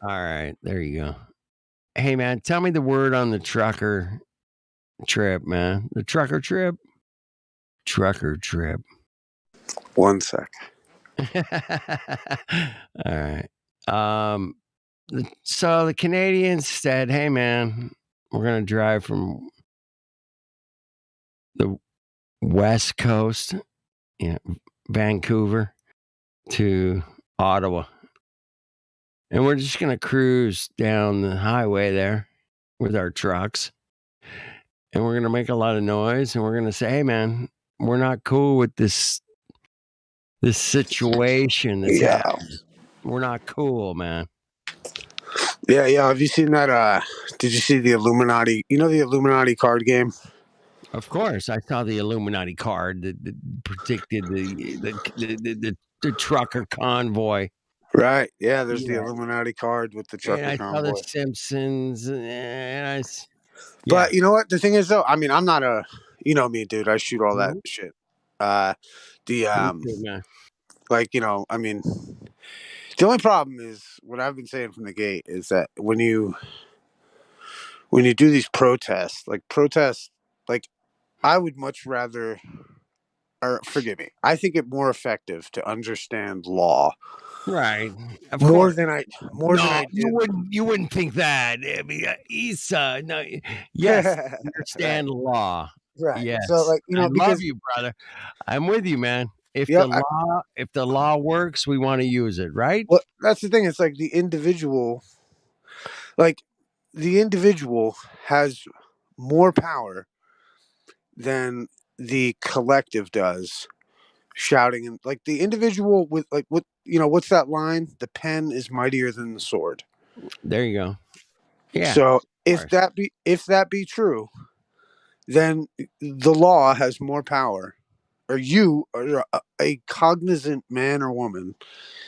All right, there you go. Hey, man, tell me the word on the trucker trip, man. The trucker trip. Trucker trip. 1 sec. All right. So the Canadians said, hey, man, we're going to drive from the West Coast, Vancouver, to Ottawa. And we're just going to cruise down the highway there with our trucks. And we're going to make a lot of noise. And we're going to say, hey, man, we're not cool with this situation that's happening. We're not cool, man. Yeah. Have you seen that? Did you see the Illuminati? You know the Illuminati card game? Of course, I saw the Illuminati card that predicted the trucker convoy. Right. Yeah, there's the Yeah. Illuminati card with the trucker And I saw The convoy. Simpsons, and But you know what? The thing is, though, I mean, I'm not a, you know me, dude. I shoot all that Mhm. shit. Me too, man. Like, you know, I mean, the only problem is what I've been saying from the gate is that when you do these protests, like I would much rather, or forgive me, I think it more effective to understand law Right. Of more course. than I No, you do. wouldn't think that. I mean, he's no. Yes, Right. understand law. Right. So, Yes, like, you I know, love because you, brother. I'm with you, man. If yep, the law works, we want to use it, right? well, that's the thing. It's like like the individual has more power than the collective does, shouting, and like the individual with, like, what, you know, what's that line? The pen is mightier than the sword. There you go. Yeah. So Of course. if that be true, then the law has more power, or you, or a cognizant man or woman,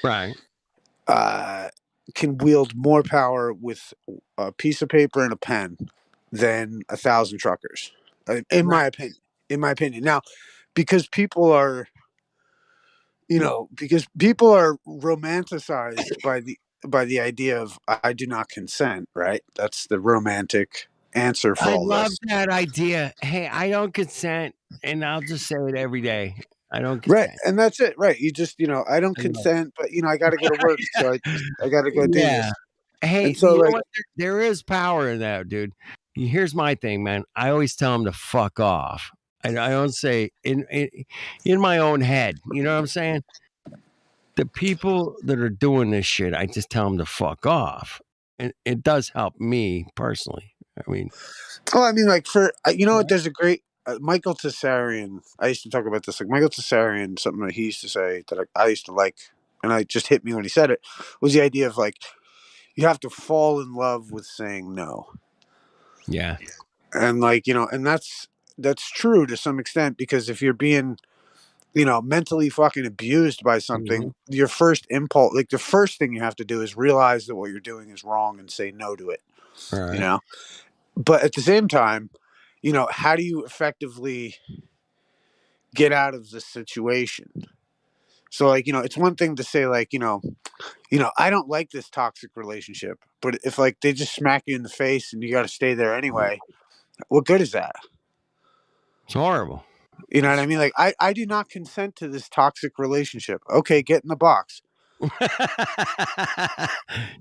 Right. can wield more power with a piece of paper and a pen than 1,000 truckers, in my opinion. In my opinion, now, because people are, because people are romanticized by the idea of I do not consent. Right? That's the romantic answer for I all love this. that idea. Hey, I don't consent, and I'll just say it every day. I don't Right, consent. and that's it. Right, you just, I don't I love consent, but I got to go to work, so I got to go do Yeah. this. Hey, And so, you know like, what? There is power in that, dude. Here's my thing, man. I always tell them to fuck off. I don't say in my own head. You know what I'm saying? The people that are doing this shit, I just tell them to fuck off. And it does help me personally. I mean, oh, I mean, like, for what? There's a great Michael Tessarian. I used to talk about this. Like, Michael Tessarian, something that he used to say that I used to like, and I just hit me when he said it, was the idea of, like, you have to fall in love with saying no. Yeah. And, like, and that's true to some extent, because if you're being, mentally fucking abused by something, your first impulse, like, the first thing you have to do is realize that what you're doing is wrong and say no to it. All right. You know, but at the same time, how do you effectively get out of the situation? So, like, it's one thing to say, like, I don't like this toxic relationship, but if, like, they just smack you in the face and you got to stay there anyway, what good is that? It's horrible. You know what I mean? Like, I do not consent to this toxic relationship. Okay, get in the box.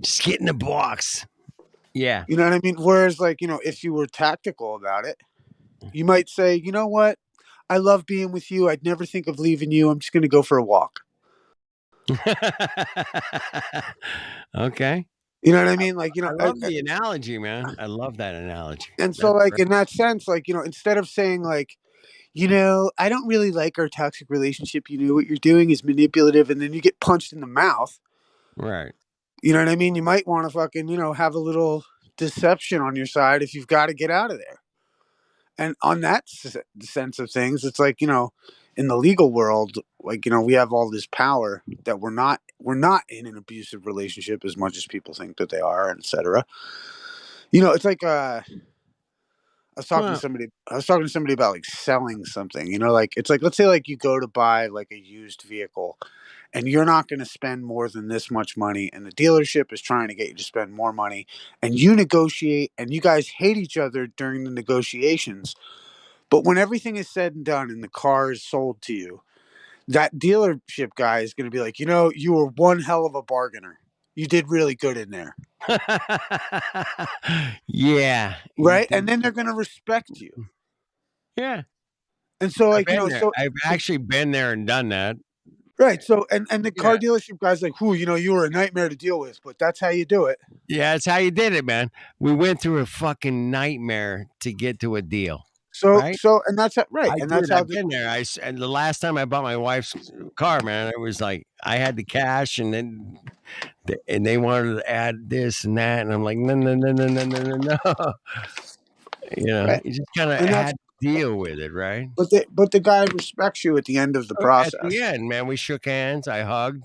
Just get in the box. Yeah. You know what I mean? Whereas, like, if you were tactical about it, you might say, you know what? I love being with you. I'd never think of leaving you. I'm just going to go for a walk. Okay. You know what I mean? Like, I love the analogy, man. I love that analogy. and so, like, in that sense, like, instead of saying, like, I don't really like our toxic relationship. What you're doing is manipulative, and then you get punched in the mouth. Right. You know what I mean? You might want to fucking, have a little deception on your side if you've got to get out of there. And on that sense of things, it's like, in the legal world, like, we have all this power that we're not in an abusive relationship as much as people think that they are, and et cetera. It's like, I was talking to somebody about, like, selling something, like, it's like, let's say, like, you go to buy, like, a used vehicle, and you're not going to spend more than this much money, and the dealership is trying to get you to spend more money, and you negotiate, and you guys hate each other during the negotiations. But when everything is said and done and the car is sold to you, that dealership guy is going to be like, you were one hell of a bargainer. You did really good in there. Yeah. Right? And then they're going to respect you. Yeah. And so, like, I've actually been there and done that. Right. So, and the car dealership guy's like, you were a nightmare to deal with, but that's how you do it. Yeah, that's how you did it, man. We went through a fucking nightmare to get to a deal. So, right? And that's right. And that's how I've been there. And the last time I bought my wife's car, man, it was like I had the cash, and then they wanted to add this and that, and I'm like, no. Right. You just kind of had to deal with it, right? But the guy respects you at the end of the process. At the end, man, we shook hands. I hugged.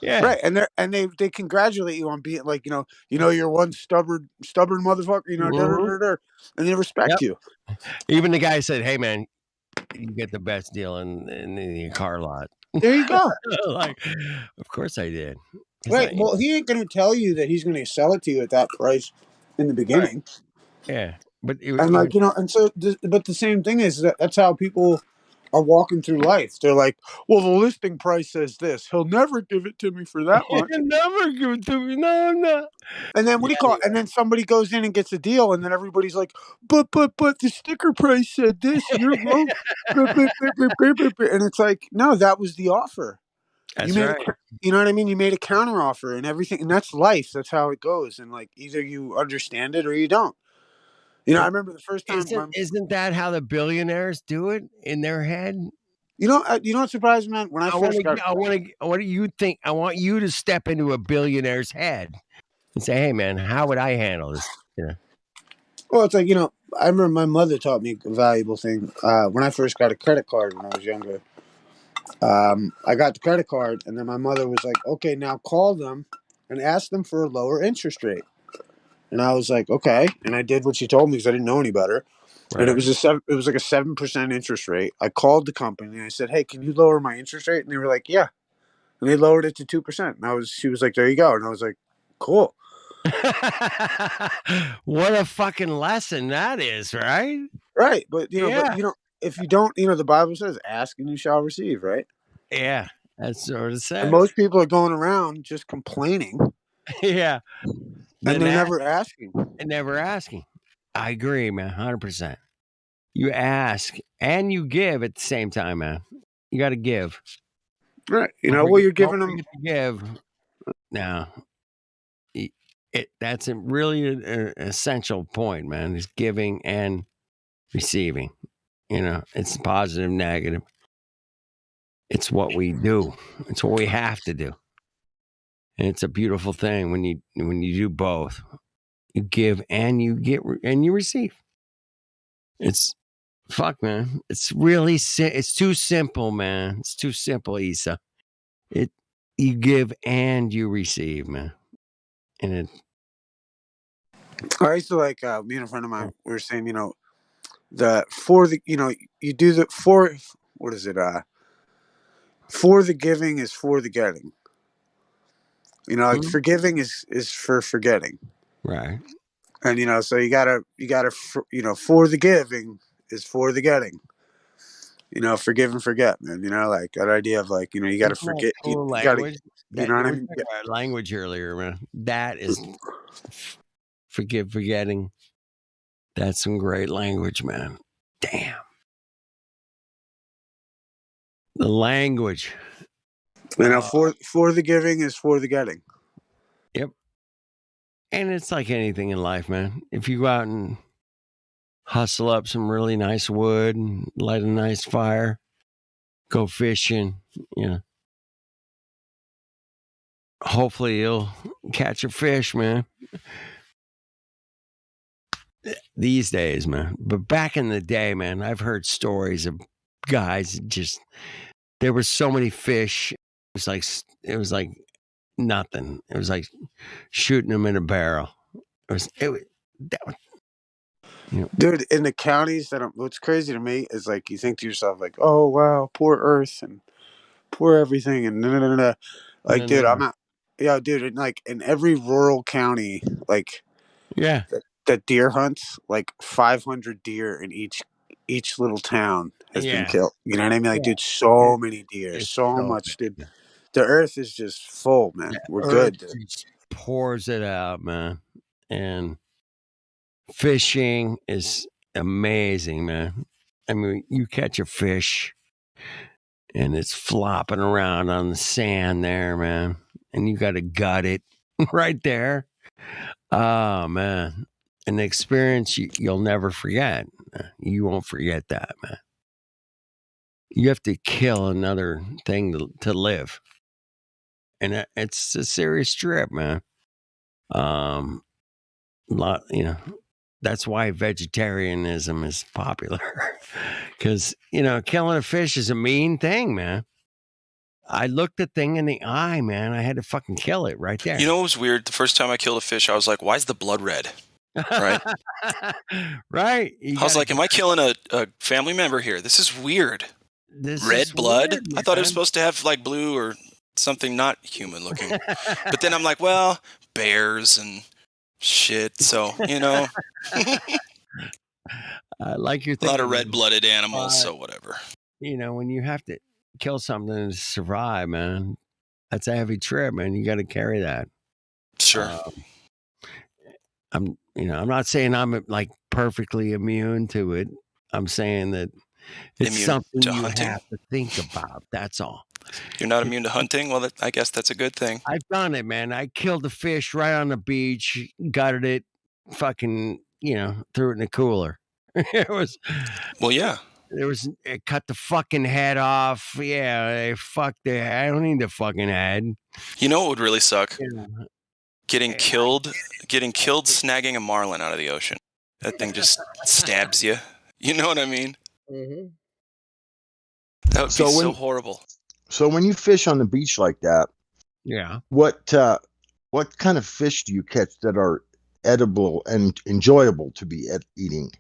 Yeah. Right, and they congratulate you on being like, you're one stubborn motherfucker, and they respect you. Even the guy said, "Hey, man, you get the best deal in the car lot." There you go. Like, of course I did. Right. Well, he ain't going to tell you that he's going to sell it to you at that price in the beginning. Yeah, but And like, and so, but the same thing is that's how people are walking through life. They're like, well, the listing price says this. He'll never give it to me for that much. Never give it to me. No, I'm not. And then what do you call it? And then somebody goes in and gets a deal, and then everybody's like, but the sticker price said this. You're wrong. And it's like, no, that was the offer. That's you made right. you know what I mean? You made a counter offer and everything, and that's life. That's how it goes. And like, either you understand it or you don't. I remember the first time. Isn't that how the billionaires do it in their head? You know what surprised me, man? When I first got, what do you think? I want you to step into a billionaire's head and say, "Hey, man, how would I handle this?" Well, it's like, I remember my mother taught me a valuable thing. When I first got a credit card when I was younger, I got the credit card, and then my mother was like, "Okay, now call them and ask them for a lower interest rate." And I was like, "Okay," and I did what she told me because I didn't know any better. Right. And it was like a 7% interest rate. I called the company and I said, "Hey, can you lower my interest rate?" And they were like, "Yeah," and they lowered it to 2%. And she was like, "There you go," and I was like, "Cool." What a fucking lesson that is, right? Right, but if you don't, the Bible says, "Ask and you shall receive," right? Yeah, that's what it says. And most people are going around just complaining. Yeah, and they're never asking. And never asking. I agree, man, 100%. You ask and you give at the same time, man. You got to give. Right. You're giving them. To give. Now, that's really an essential point, man. Is giving and receiving. It's positive, negative. It's what we do. It's what we have to do. And it's a beautiful thing when you do both. You give and you get and you receive. It's fuck, man. It's really it's too simple, man. It's too simple, Issa. You give and you receive, man. And I used to like me and a friend of mine. We were saying, you do the for. What is it? For the giving is for the getting. Like forgiving is for forgetting. Right. And so you gotta for the giving is for the getting. Forgive and forget, man. Like that idea of like, you gotta forget. Cool language. You know what I mean? About language earlier, man. That is forgetting. That's some great language, man. Damn. The language. For the giving is for the getting. Yep. And it's like anything in life, man. If you go out and hustle up some really nice wood and light a nice fire, go fishing, hopefully you'll catch a fish, man. These days, man. But back in the day, man, I've heard stories of guys there were so many fish. It was like nothing. It was like shooting them in a barrel. Dude, in the counties what's crazy to me is like you think to yourself like, oh wow, poor Earth and poor everything and like, dude, I'm not. Yeah, dude, like in every rural county, like that deer hunts, like 500 deer in each little town has been killed. You know what I mean? Like, dude, so many deer, so much, dude. The Earth is just full, man. We're good. Dude. Just pours it out, man. And fishing is amazing, man. I mean, you catch a fish and it's flopping around on the sand there, man. And you got to gut it right there. Oh, man. An experience you'll never forget. You won't forget that, man. You have to kill another thing to live. And it's a serious trip, man. That's why vegetarianism is popular. Because, killing a fish is a mean thing, man. I looked the thing in the eye, man. I had to fucking kill it right there. You know what was weird? The first time I killed a fish, I was like, why is the blood red? Right? Right. I was like, am I killing a family member here? This is weird. Red blood? Weird, I thought it was supposed to have like blue or something not human looking. But then I'm like, well, bears and shit. So, you know. I like your thing. A lot of thinking, red-blooded animals, so whatever. You know, when you have to kill something to survive, man, that's a heavy trip, man. You got to carry that. Sure. I'm not saying I'm like perfectly immune to it. I'm saying that it's Immune something to you hunting? have to think about. That's all. You're not immune to hunting? Well, I guess that's a good thing. I've done it, man. I killed a fish right on the beach, gutted it, fucking, threw it in the cooler. It was. Well, yeah. It cut the fucking head off. Yeah, they fucked the head. I don't need the fucking head. You know what would really suck? Getting killed, snagging a marlin out of the ocean. That thing just stabs you. You know what I mean? Mm-hmm. That would be so horrible. So when you fish on the beach like that, yeah, what kind of fish do you catch that are edible and enjoyable to be eating?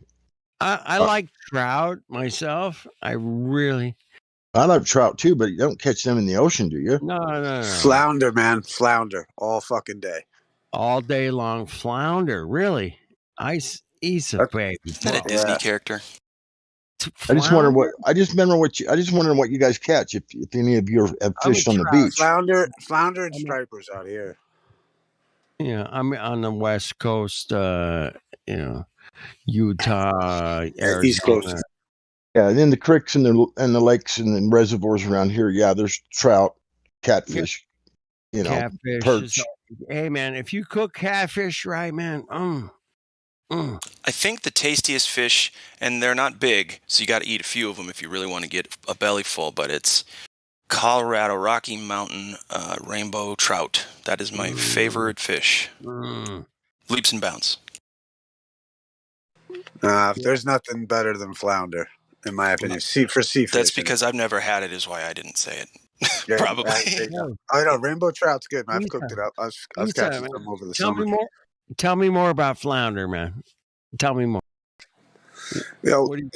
I like trout myself. I like trout too, but you don't catch them in the ocean, do you? No. Flounder, man. Flounder. All fucking day. All day long flounder. Really? He's a baby. Is that a Disney character? I just wonder what you guys catch if any of you have fished on the beach. Flounder and stripers out here. Yeah, I'm on the West Coast, Utah, Arizona. East Coast. Yeah, and then the creeks and the lakes and the reservoirs around here. Yeah, there's trout, catfish, catfish. perch. Hey, man, if you cook catfish right, man, I think the tastiest fish, and they're not big, so you got to eat a few of them if you really want to get a belly full, but it's Colorado Rocky Mountain rainbow trout. That is my favorite fish. Leaps and bounds. There's nothing better than flounder, in my opinion. For seafish. That's because I've never had it, is why I didn't say it. Yeah, probably. I know rainbow trout's good, man. I've cooked it up. I was catching some over the summer. Tell me more about flounder, man. Tell me more. An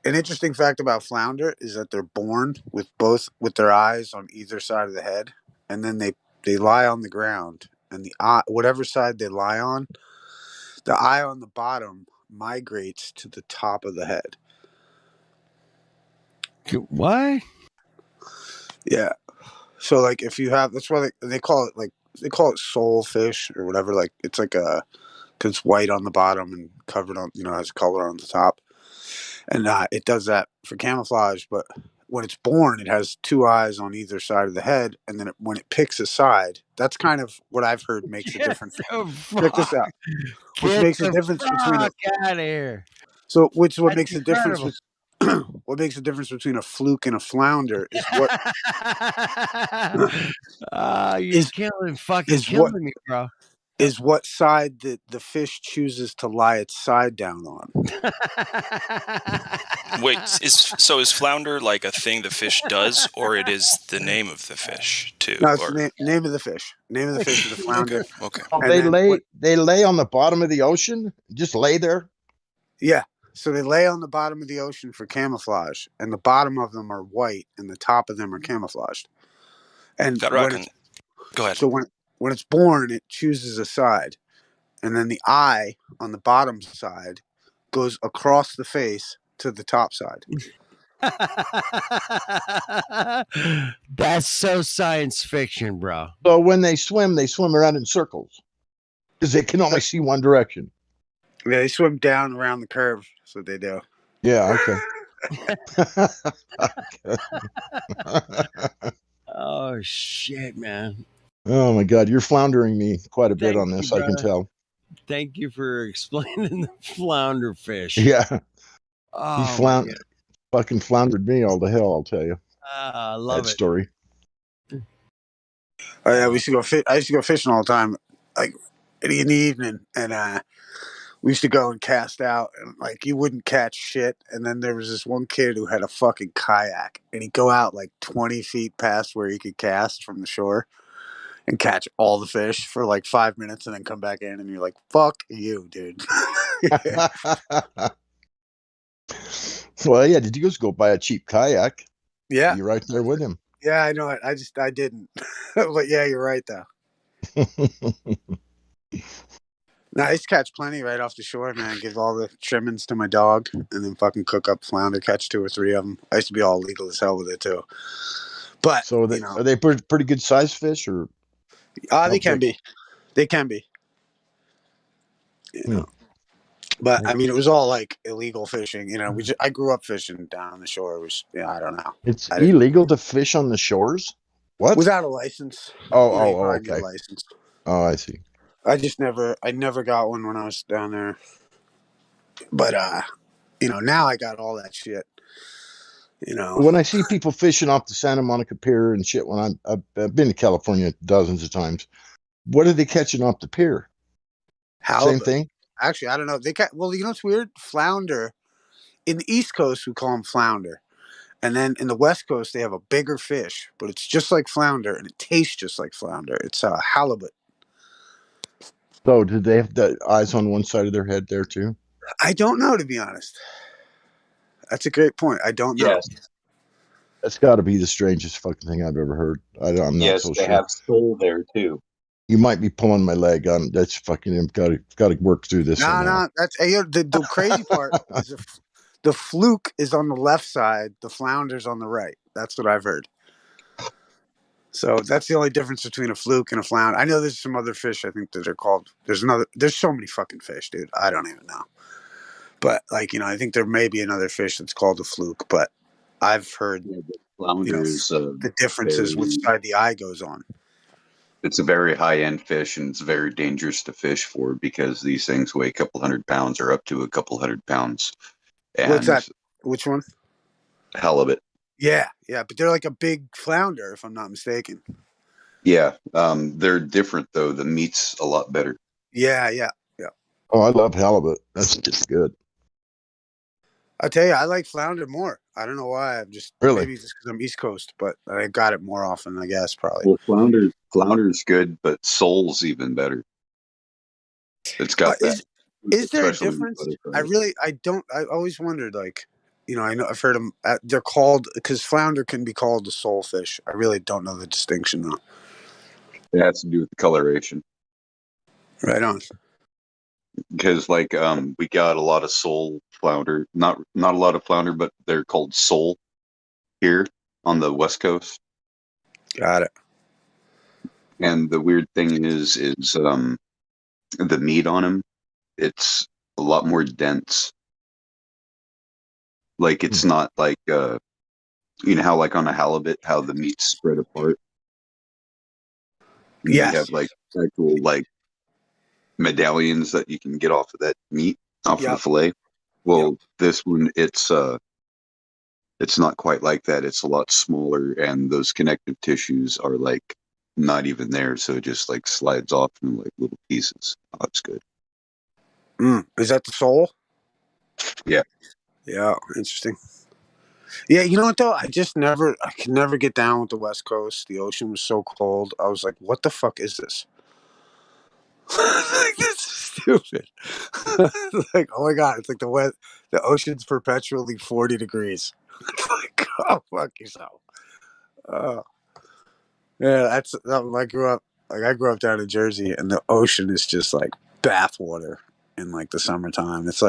interesting fact about flounder is that they're born with their eyes on either side of the head, and then they lie on the ground, and the eye, whatever side they lie on, the eye on the bottom migrates to the top of the head. What? Yeah. So like if you have, that's why they call it soul fish or whatever. Like it's like cause it's white on the bottom and covered on, has color on the top. And it does that for camouflage. But when it's born, it has two eyes on either side of the head. And then when it picks a side, that's kind of what I've heard makes a difference. Check this out. Which makes a difference between out of here. So what makes the difference? What makes the difference between a fluke and a flounder is what. You're killing me, bro. Is what side the fish chooses to lie its side down on. Wait, is flounder like a thing the fish does, or it is the name of the fish too? No, it's the name of the fish. Name of the fish is the flounder. Okay. They lay on the bottom of the ocean. Just lay there. Yeah. So they lay on the bottom of the ocean for camouflage, and the bottom of them are white, and the top of them are camouflaged. And go ahead. So when it's born, it chooses a side, and then the eye on the bottom side goes across the face to the top side. That's so science fiction, bro. So when they swim around in circles because they can only see one direction. Yeah, they swim down around the curve. That's what they do. Yeah, okay. Oh, shit, man. Oh, my God. You're floundering me quite a bit on this, I can tell. Thank you for explaining the flounder fish. Yeah. Oh, he fucking floundered me all to hell, I'll tell you. I love that story. Oh, yeah, I used to go fishing all the time, like in the evening, and we used to go and cast out, and like you wouldn't catch shit. And then there was this one kid who had a fucking kayak, and he'd go out like 20 feet past where he could cast from the shore and catch all the fish for like 5 minutes, and then come back in, and you're like, "Fuck you, dude." Well, yeah. Did you just go buy a cheap kayak? Yeah, You're right there with him. yeah, I know it. I didn't, but yeah, you're right though. No, I used to catch plenty right off the shore, man. Give all the trimmings to my dog, and then fucking cook up flounder. Catch 2 or 3 of them. I used to be all legal as hell with it too. But so are they pretty good sized fish, or? They can be. They can be. You know. But I mean, it was all like illegal fishing. You know, I grew up fishing down on the shore. It was, I don't know. It's illegal to fish on the shores. What? Without a license. Okay. Need a license. Oh, I see. I never got one when I was down there. But now I got all that shit. When I see people fishing off the Santa Monica Pier and shit, when I've been to California dozens of times, what are they catching off the pier? Halibut. Same thing. Actually, I don't know. Well, you know what's weird? Flounder. In the East Coast, we call them flounder. And then in the West Coast, they have a bigger fish, but it's just like flounder, and it tastes just like flounder. It's halibut. So, did they have the eyes on one side of their head there too? I don't know, to be honest. That's a great point. I don't know. Yes. That's got to be the strangest fucking thing I've ever heard. I'm not so sure. Yes, they have soul there too. You might be pulling my leg. That's fucking. Got to work through this. No. That's the crazy part. Is the fluke is on the left side. The flounder's on the right. That's what I've heard. So that's the only difference between a fluke and a flounder. I know there's some other fish. I think that they're called. There's so many fucking fish, dude. I don't even know. But I think there may be another fish that's called a fluke. But I've heard the differences which side the eye goes on. It's a very high-end fish, and it's very dangerous to fish for because these things weigh a couple 100 pounds or up to a couple 100 pounds. And what's that? Which one? Halibut. Yeah, but they're like a big flounder, if I'm not mistaken. Yeah, they're different though. The meat's a lot better. Yeah. Oh, I love halibut. That's just good. I tell you, I like flounder more. I don't know why. I'm just maybe just because I'm East Coast, but I got it more often. I guess probably. Well, flounder's good, but sole's even better. It's got that. Is there a difference? I always wondered, I know I've heard them. They're called, because flounder can be called a sole fish. I really don't know the distinction though. It has to do with the coloration. Right on. Because we got a lot of sole flounder, not a lot of flounder, but they're called sole here on the West Coast. Got it. And the weird thing is the meat on them, it's a lot more dense. Like it's not like how like on a halibut, how the meat's spread apart. Yeah. You have actual medallions that you can get off of that meat, off of the fillet. Well, this one, it's not quite like that. It's a lot smaller, and those connective tissues are not even there, so it just slides off in little pieces. Oh, it's good. Is that the sole? Yeah. Yeah, interesting. Yeah, you know what though? I could never get down with the West Coast. The ocean was so cold. I was like, what the fuck is this? That's stupid. Oh my god, it's like the ocean's perpetually 40 degrees. Go fuck yourself. Yeah, I grew up down in Jersey, and the ocean is just like bath water in the summertime. It's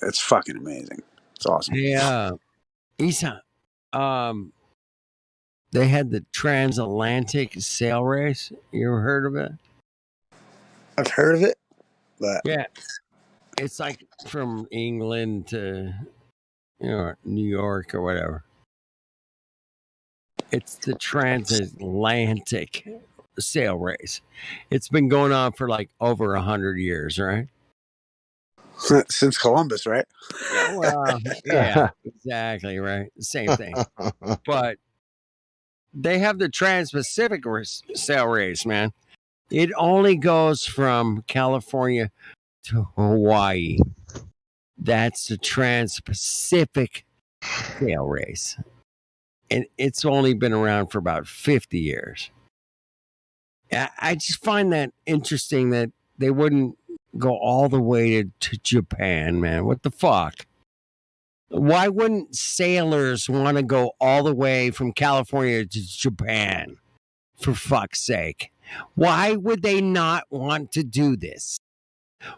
it's fucking amazing. It's awesome. Yeah. Isa, they had the transatlantic sail race. You ever heard of it? I've heard of it, but yeah, it's like from England to New York or whatever. It's the transatlantic sail race. It's been going on for over 100 years, right? Since Columbus, right? Well, yeah, exactly right. Same thing. But they have the Trans-Pacific sail race, man. It only goes from California to Hawaii. That's the Trans-Pacific sail race. And it's only been around for about 50 years. I just find that interesting that they wouldn't go all the way to Japan, man. What the fuck? Why wouldn't sailors want to go all the way from California to Japan? For fuck's sake. Why would they not want to do this?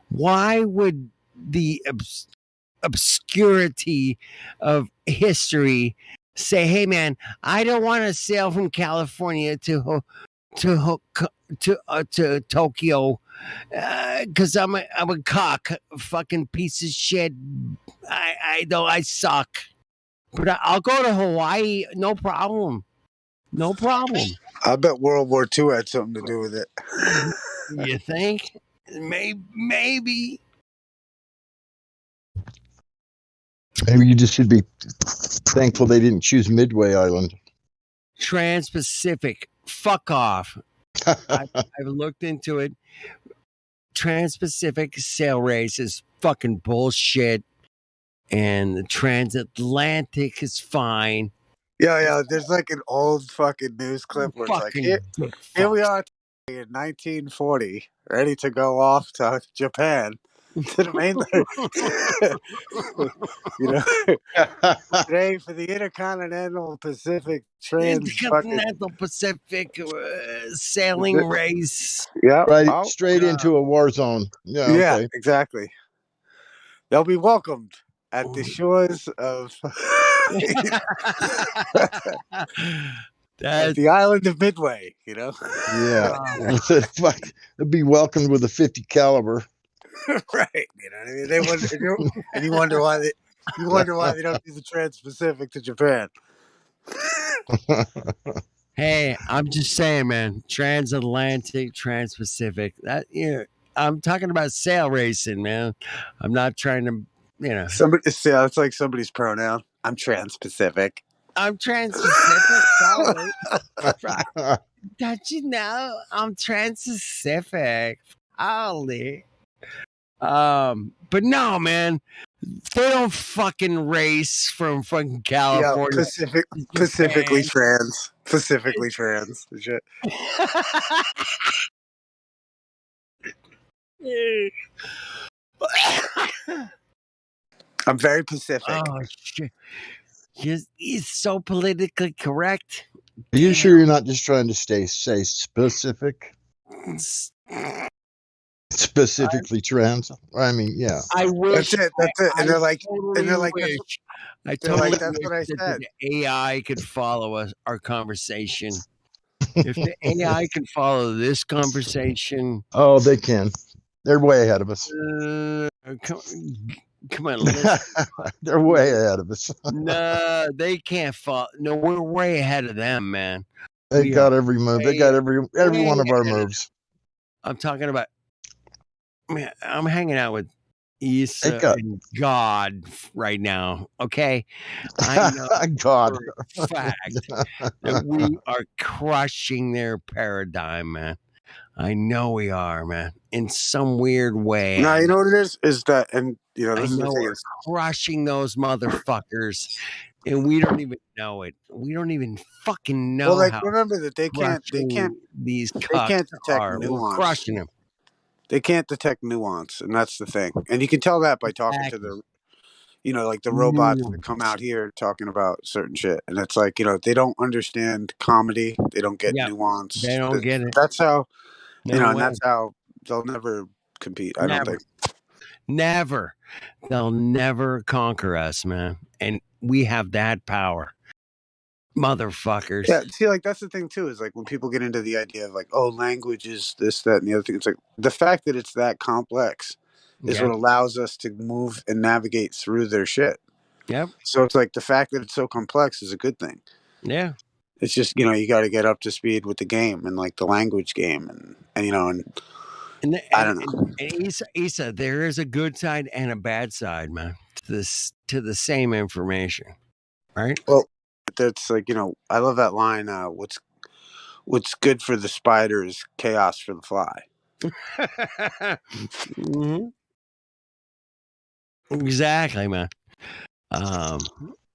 Why would the obscurity of history say, "Hey, man, I don't want to sail from California to Tokyo because I'm a cock, fucking piece of shit. I suck, but I'll go to Hawaii, no problem, no problem." I bet World War II had something to do with it. You think? Maybe. Maybe you just should be thankful they didn't choose Midway Island. Trans-Pacific, fuck off. I've looked into it. Trans-Pacific sail race is fucking bullshit, and the transatlantic is fine. Yeah. There's like an old fucking news clip where it's like, here we are in 1940, ready to go off to Japan, to the mainland. Today for the Intercontinental Pacific Intercontinental Pacific sailing race. Yeah, right, straight into a war zone. Yeah, okay. Exactly. They'll be welcomed at the shores of at the island of Midway. Yeah, they'll be welcomed with a 50 caliber. Right. You know what I mean? They wonder, and you wonder why they don't do the Trans-Pacific to Japan. Hey, I'm just saying, man. Transatlantic, Trans-Pacific. That I'm talking about sail racing, man. I'm not trying to, It's like somebody's pronoun. I'm Trans-Pacific. I'm Trans-Pacific. Don't you know? I'm Trans-Pacific. Holy. But no, man. They don't fucking race from fucking California. Pacifically trans. Shit. I'm very Pacific. Oh shit! He's so politically correct. Are you sure you're not just trying to say specific? Specifically trans. I mean, yeah. I wish. That's it. And they're like, wish. I totally wish that's what I that said. the AI could follow our conversation. If the AI can follow this conversation, oh, they can. They're way ahead of us. Come on, listen. They're way ahead of us. No, they can't follow. No, we're way ahead of them, man. They got every move. They got every one of our moves. I'm talking about. Man, I'm hanging out with Issa and God right now. Okay, I know God for a fact that we are crushing their paradigm, man. I know we are, man, in some weird way. No, you know what it is that, and I know we're crushing those motherfuckers, and we don't even know it. We don't even fucking know. Well, like, how remember that they can't these they can't detect nuance. We're crushing them. They can't detect nuance, and that's the thing. And you can tell that by talking to the, like the robots that come out here talking about certain shit. And it's like, they don't understand comedy. They don't get nuance. They don't get it. That's how, and that's how they'll never compete. I don't think. Never. They'll never conquer us, man. And we have that power. Motherfuckers. Yeah, see, like, that's the thing too, is like when people get into the idea of like, oh, language is this, that, and the other thing, it's like the fact that it's that complex is what allows us to move and navigate through their shit. Yep. So it's like the fact that it's so complex is a good thing. Yeah. It's just, you got to get up to speed with the game and like the language game and I don't know. And Issa, there is a good side and a bad side, man, to the same information, right? Well, that's like, I love that line. What's good for the spider is chaos for the fly. Mm-hmm. Exactly, man.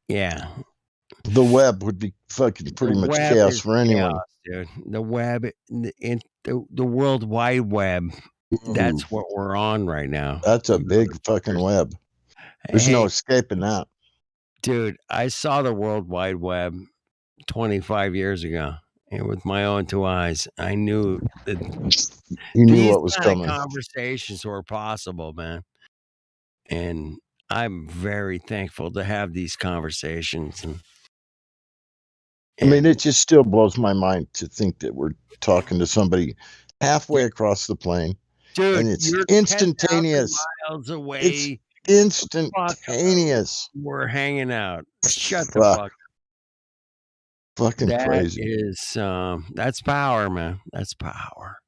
Yeah. The web would be fucking pretty The much web chaos is for anyone. chaos, dude. The web, the World Wide Web. That's what we're on right now. That's a big fucking web. There's no Hey, escaping that. dude, I saw the World Wide Web 25 years ago, and with my own two eyes, I knew that You knew these what was kind of coming. conversations were possible, man. And I'm very thankful to have these conversations. I mean, it just still blows my mind to think that we're talking to somebody halfway across the plane, dude, and it's you're 10,000 instantaneous. miles away. It's instantaneous. We're hanging out. Shut the Fuck. fuck up. Fucking That crazy. is that's power, man. That's power.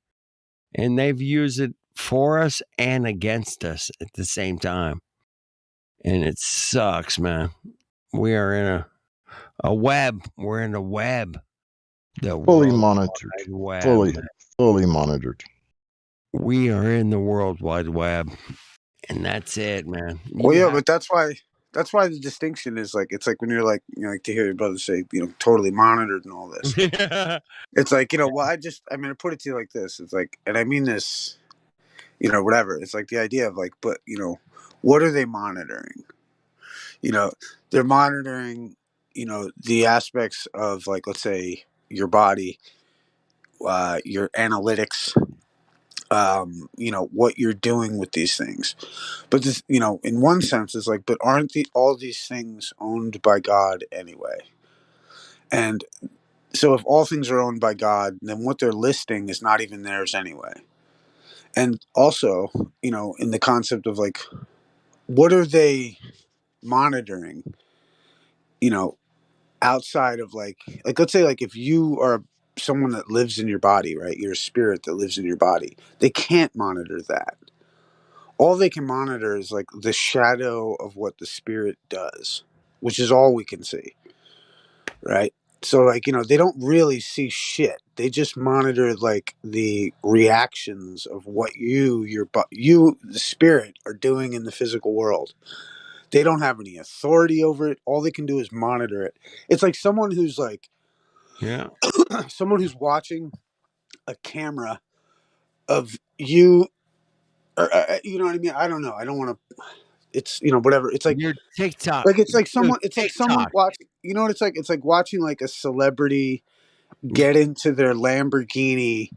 And they've used it for us and against us at the same time. And it sucks, man. We are in a web. We're in a web. The Fully World monitored. Wide Web. Fully monitored. We are in the World Wide Web. And that's it, man. Well, yeah, but that's why the distinction is like, it's like when you're like, you know, like to hear your brother say, you know, totally monitored and all this. It's like, you know, well, I put it to you like this. It's like, and I mean this, you know, whatever. It's like the idea of like, but, you know, what are they monitoring? You know, they're monitoring, you know, the aspects of like, let's say your body, your analytics, you know, what you're doing with these things. But this, you know, in one sense, it's like, but aren't all these things owned by God anyway? And so if all things are owned by God, then what they're listing is not even theirs anyway. And also, you know, in the concept of like, what are they monitoring, you know, outside of like let's say like if you are someone that lives in your body, right? You're a spirit that lives in your body. They can't monitor that. All they can monitor is like the shadow of what the spirit does, which is all we can see, right? So like, you know, they don't really see shit. They just monitor like the reactions of what you the spirit are doing in the physical world. They don't have any authority over it. All they can do is monitor it. It's like someone who's like someone who's watching a camera of you, or you know what I mean? I don't know. I don't want to. It's, you know, whatever. It's like your TikTok. Like it's like someone. It's TikTok. like someone watching. You know what it's like? It's like watching like a celebrity get into their Lamborghini,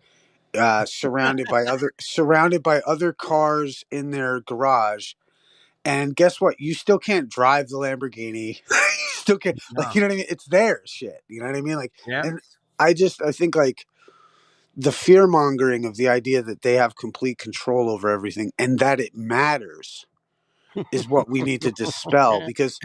surrounded by other cars in their garage. And guess what? You still can't drive the Lamborghini. You still can't, like, you know what I mean? It's their shit. You know what I mean? Like, and I think like the fear mongering of the idea that they have complete control over everything and that it matters is what we need to dispel, because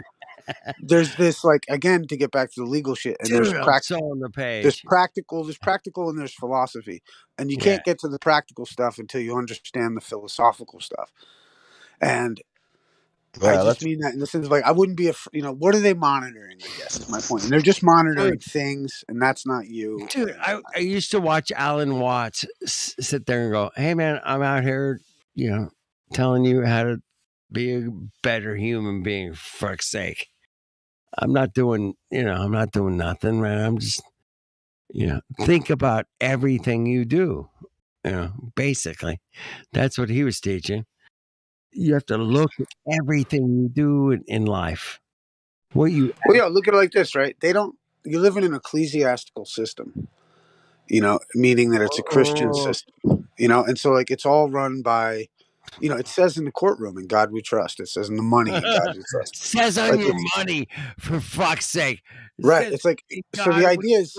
there's this, like, again, to get back to the legal shit, and Dude, there's I'm so on the page. there's practical and there's philosophy, and you can't get to the practical stuff until you understand the philosophical stuff. And I just mean that in the sense of like, I wouldn't be you know, what are they monitoring, I guess is my point. And they're just monitoring things, and that's not you. Dude, I used to watch Alan Watts sit there and go, hey man, I'm out here, you know, telling you how to be a better human being, for fuck's sake. I'm not doing nothing, man. I'm just, you know, think about everything you do. You know, basically. That's what he was teaching. You have to look at everything you do in life. Well, yeah, look at it like this, right? You live in an ecclesiastical system, you know, meaning that it's a Christian system, you know, and so like it's all run by, you know, it says in the courtroom, in God we trust. It says in the money, in God we trust. Says on like your money, for fuck's sake. Right. It's like, so the idea is,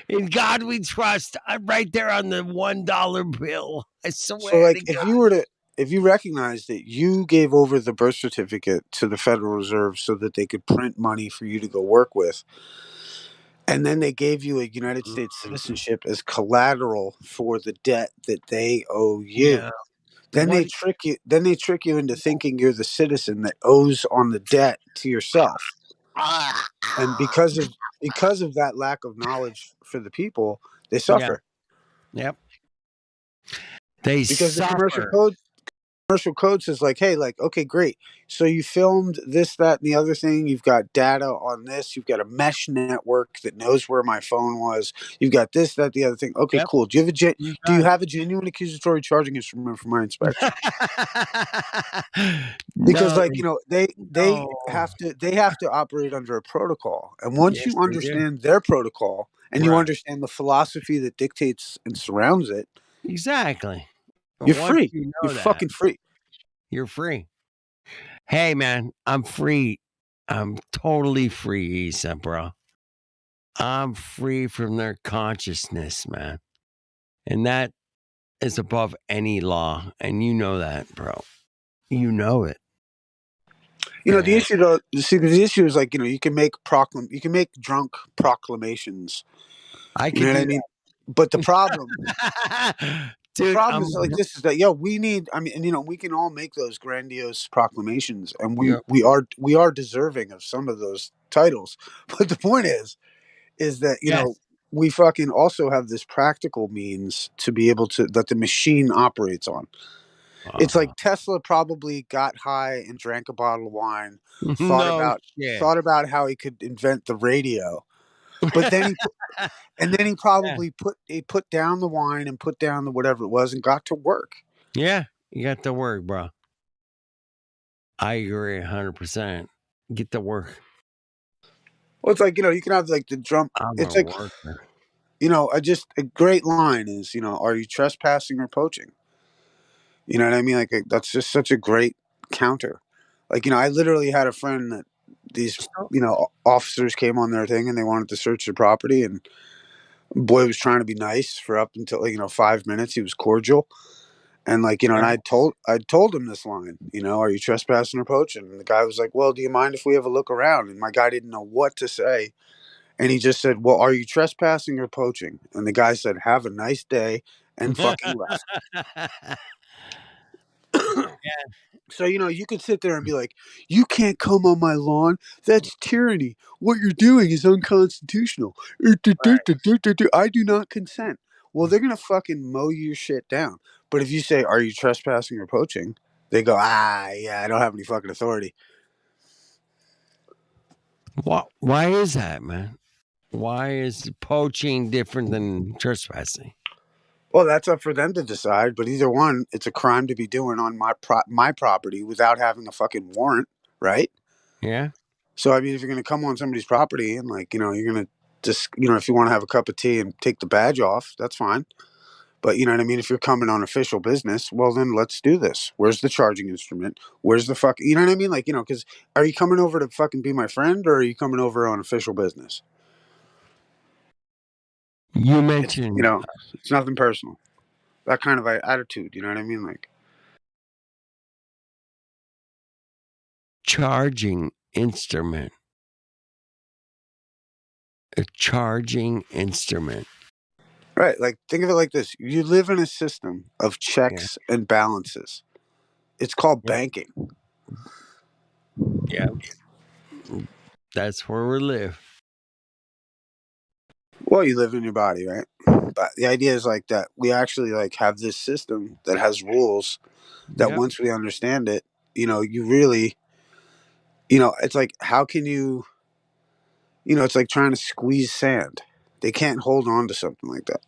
in God we trust. I'm right there on the $1 bill. I swear. So like, if you recognize that you gave over the birth certificate to the Federal Reserve so that they could print money for you to go work with, and then they gave you a United States citizenship as collateral for the debt that they owe you. Then they trick you. Then they trick you into thinking you're the citizen that owes on the debt to yourself. And because of that lack of knowledge for the people, they suffer. Yep. They because suffer. commercial code says like, hey, like, okay, great. So you filmed this, that, and the other thing. You've got data on this. You've got a mesh network that knows where my phone was. You've got this, that, the other thing. Okay, cool. Do you have a genuine accusatory charging instrument for my inspection? Because No, like, they have to operate under a protocol. And once yes, you they do. understand their protocol and you Right. understand the philosophy that dictates and surrounds it, Exactly. you're Once free. you know You're that, fucking free. you're free. Hey, man, I'm free. I'm totally free, Issa, bro. I'm free from their consciousness, man. And that is above any law. And you know that, bro. You know it. The issue though, the issue is like, you can make drunk proclamations. I You could know what do I mean? But the problem Dude, is like this is that we need, I mean, and we can all make those grandiose proclamations, and Yep. we are deserving of some of those titles. But the point is that Yes. we fucking also have this practical means to be able to, that the machine operates on. It's like Tesla probably got high and drank a bottle of wine, thought No about shit. how he could invent the radio, but then he probably put down the wine and put down the whatever it was and got to work. Yeah, you got to work, bro. I agree 100%. Get to work. Well, it's like, you can have like the drum. I'm It's a like, worker. a great line is, are you trespassing or poaching? You know what I mean? Like, that's just such a great counter. Like, I literally had a friend that these, officers came on their thing and they wanted to search the property, and boy was trying to be nice for up until, 5 minutes. He was cordial. And like, and I told him this line, are you trespassing or poaching? And the guy was like, well, do you mind if we have a look around? And my guy didn't know what to say. And he just said, well, are you trespassing or poaching? And the guy said, have a nice day, and fucking left. So, you could sit there and be like, you can't come on my lawn. That's tyranny. What you're doing is unconstitutional. I do not consent. Well, they're going to fucking mow your shit down. But if you say, are you trespassing or poaching? They go, yeah, I don't have any fucking authority. Why is that, man? Why is poaching different than trespassing? Well, that's up for them to decide. But either one, it's a crime to be doing on my property without having a fucking warrant, right? Yeah. So, I mean, if you're going to come on somebody's property and like, you're going to just, if you want to have a cup of tea and take the badge off, that's fine. But you know what I mean? If you're coming on official business, well, then let's do this. Where's the charging instrument? Where's the fuck? You know what I mean? Like, because are you coming over to fucking be my friend, or are you coming over on official business? You mentioned, it's nothing personal. That kind of attitude, you know what I mean? Like, charging instrument. A charging instrument. Right. Like, think of it like this. You live in a system of checks and balances. It's called banking. Yeah. That's where we live. Well, you live in your body, right? But the idea is like that we actually like have this system that has rules that once we understand it, you really, it's like, how can you, it's like trying to squeeze sand. They can't hold on to something like that.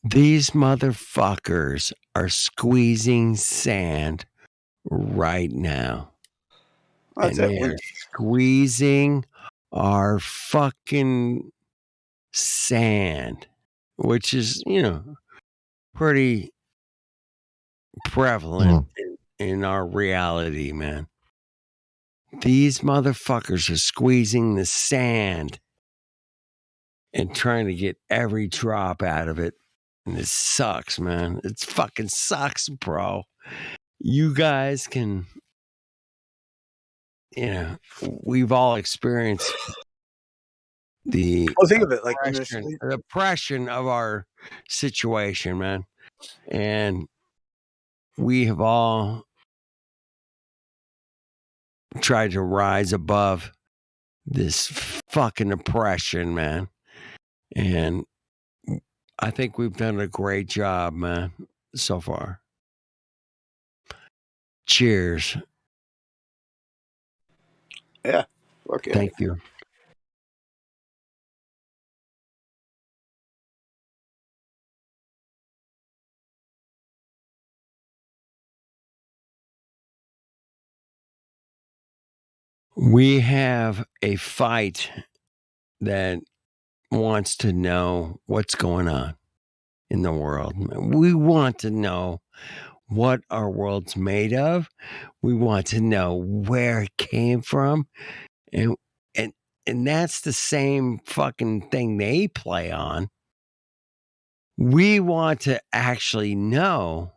These motherfuckers are squeezing sand right now. That's and it. they're squeezing our fucking sand, which is, pretty prevalent in our reality, man. These motherfuckers are squeezing the sand and trying to get every drop out of it. And it sucks, man. It fucking sucks, bro. You guys can, we've all experienced the think of it like the oppression of our situation, man. And we have all tried to rise above this fucking oppression, man. And I think we've done a great job, man, so far. Cheers. Yeah. Okay. Thank you. We have a fight that wants to know what's going on in the world. We want to know what our world's made of. We want to know where it came from. And and and that's the same fucking thing they play on. We want to actually know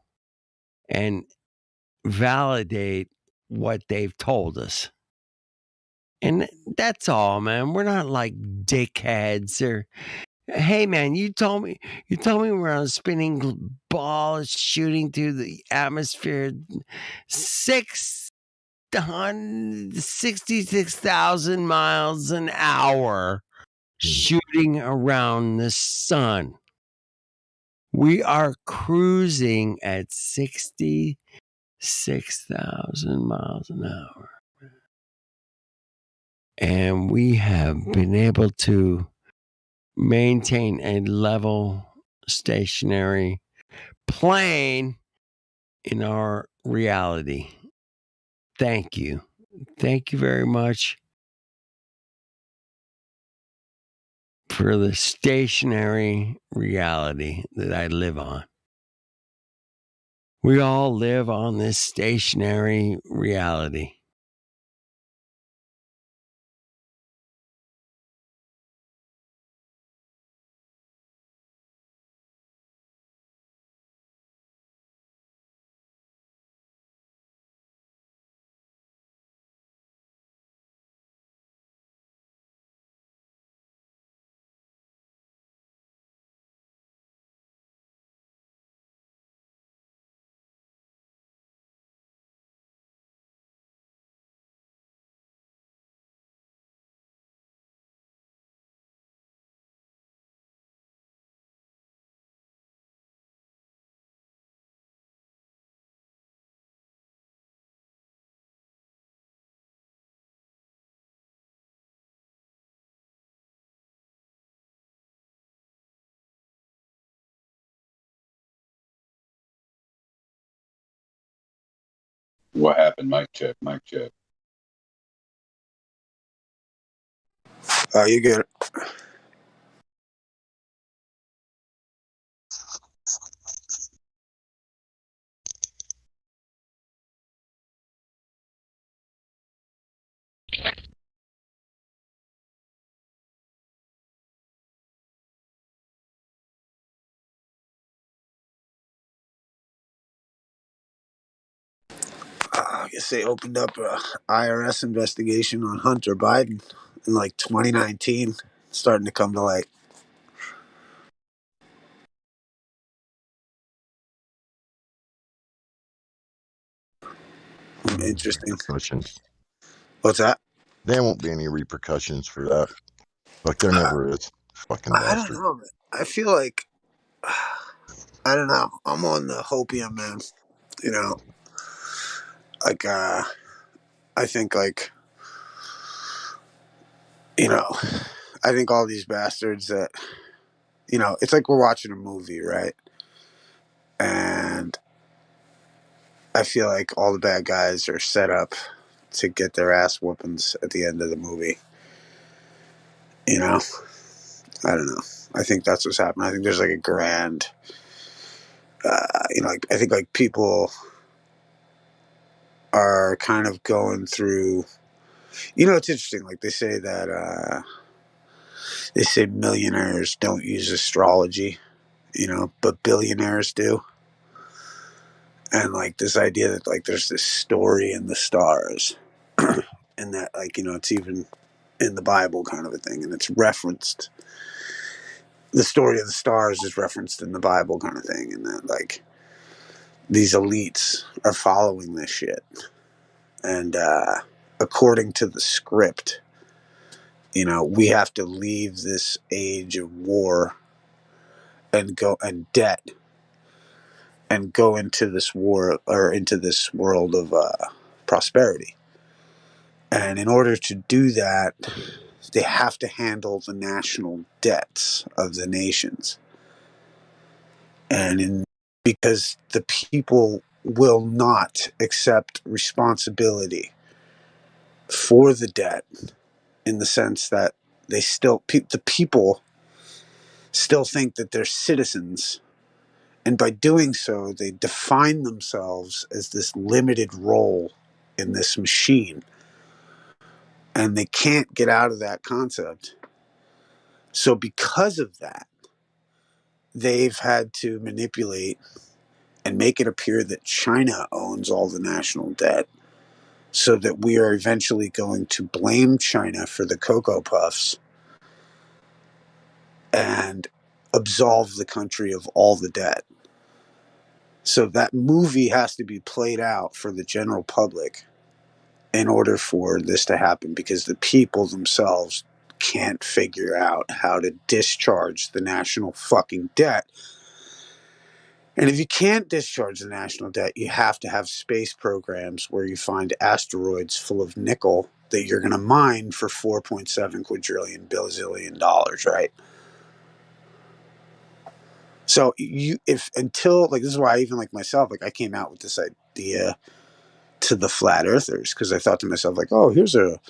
and validate what they've told us. And that's all, man. We're not like dickheads or hey man, you told me we're on a spinning ball shooting through the atmosphere 66,000 miles an hour shooting around the sun. We are cruising at 66,000 miles an hour. And we have been able to maintain a level, stationary plane in our reality. Thank you. Thank you very much for the stationary reality that I live on. We all live on this stationary reality. What happened? Mic check, mic check. Oh, you get it. I guess they opened up a IRS investigation on Hunter Biden in like 2019. Starting to come to light. Interesting. Repercussions. What's that? There won't be any repercussions for that. Like there never is. Fucking I don't bastard. know, man. I feel like I don't know. I'm on the hopium, man. You know, like I think like I think all these bastards that it's like we're watching a movie, right? And I feel like all the bad guys are set up to get their ass whoopings at the end of the movie. I don't know. I think that's what's happening. I think there's like a grand, I think like people are kind of going through. It's interesting. Like they say that millionaires don't use astrology, but billionaires do. And like this idea that like there's this story in the stars, and that like it's even in the Bible kind of a thing, and it's referenced. The story of the stars is referenced in the Bible kind of thing, and that like these elites are following this shit, and according to the script, You know, we have to leave this age of war and debt and go into this war or into this world of prosperity. And in order to do that, they have to handle the national debts of the nations. Because the people will not accept responsibility for the debt, in the sense that the people still think that they're citizens, and by doing so they define themselves as this limited role in this machine, and they can't get out of that concept. So because of that, they've had to manipulate and make it appear that China owns all the national debt, so that we are eventually going to blame China for the Cocoa Puffs and absolve the country of all the debt. So that movie has to be played out for the general public in order for this to happen, because the people themselves can't figure out how to discharge the national fucking debt. And if you can't discharge the national debt, you have to have space programs where you find asteroids full of nickel that you're going to mine for 4.7 quadrillion bazillion dollars, right? So until this is why I even like myself, like I came out with this idea to the flat earthers, because I thought to myself, like, oh, here's a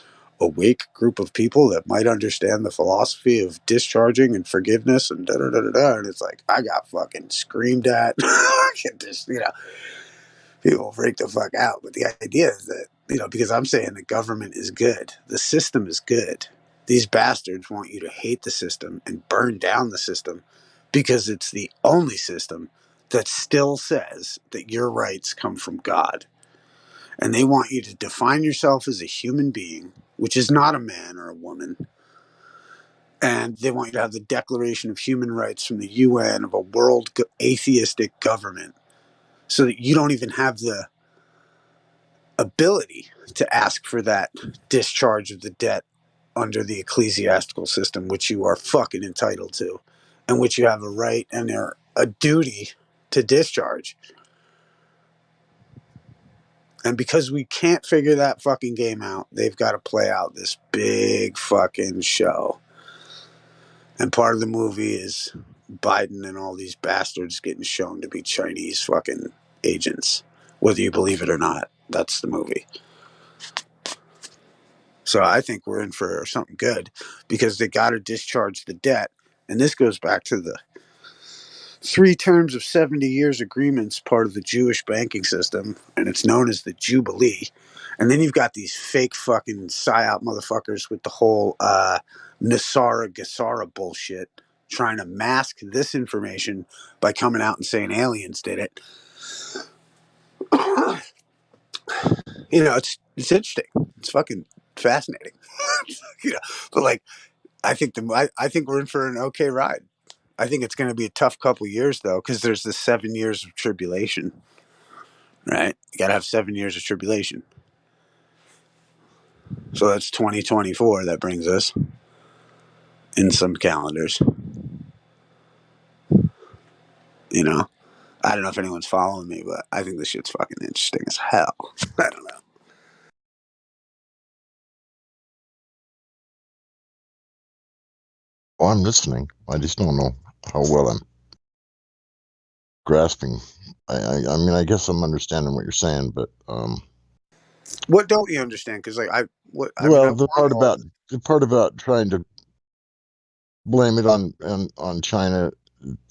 awake group of people that might understand the philosophy of discharging and forgiveness and da da da da da. And it's like I got fucking screamed at. People freak the fuck out. But the idea is that, because I'm saying the government is good, the system is good. These bastards want you to hate the system and burn down the system, because it's the only system that still says that your rights come from God. And they want you to define yourself as a human being, which is not a man or a woman. And they want you to have the Declaration of Human Rights from the UN of a world atheistic government, so that you don't even have the ability to ask for that discharge of the debt under the ecclesiastical system, which you are fucking entitled to, and which you have a right and a duty to discharge. And because we can't figure that fucking game out, they've got to play out this big fucking show. And part of the movie is Biden and all these bastards getting shown to be Chinese fucking agents. Whether you believe it or not, that's the movie. So I think we're in for something good, because they got to discharge the debt. And this goes back to the 3 terms of 70 years agreements, part of the Jewish banking system, and it's known as the Jubilee. And then you've got these fake fucking psyop motherfuckers with the whole Nasara Gassara bullshit, trying to mask this information by coming out and saying aliens did it. It's interesting. It's fucking fascinating. But like, I think we're in for an okay ride. I think it's going to be a tough couple years, though, because there's the 7 years of tribulation, right? You got to have 7 years of tribulation. So that's 2024 that brings us in some calendars. I don't know if anyone's following me, but I think this shit's fucking interesting as hell. I don't know. Oh, I'm listening. I just don't know how well I'm grasping. I mean, I guess I'm understanding what you're saying, but what don't you understand? Because the part about trying to blame it on China,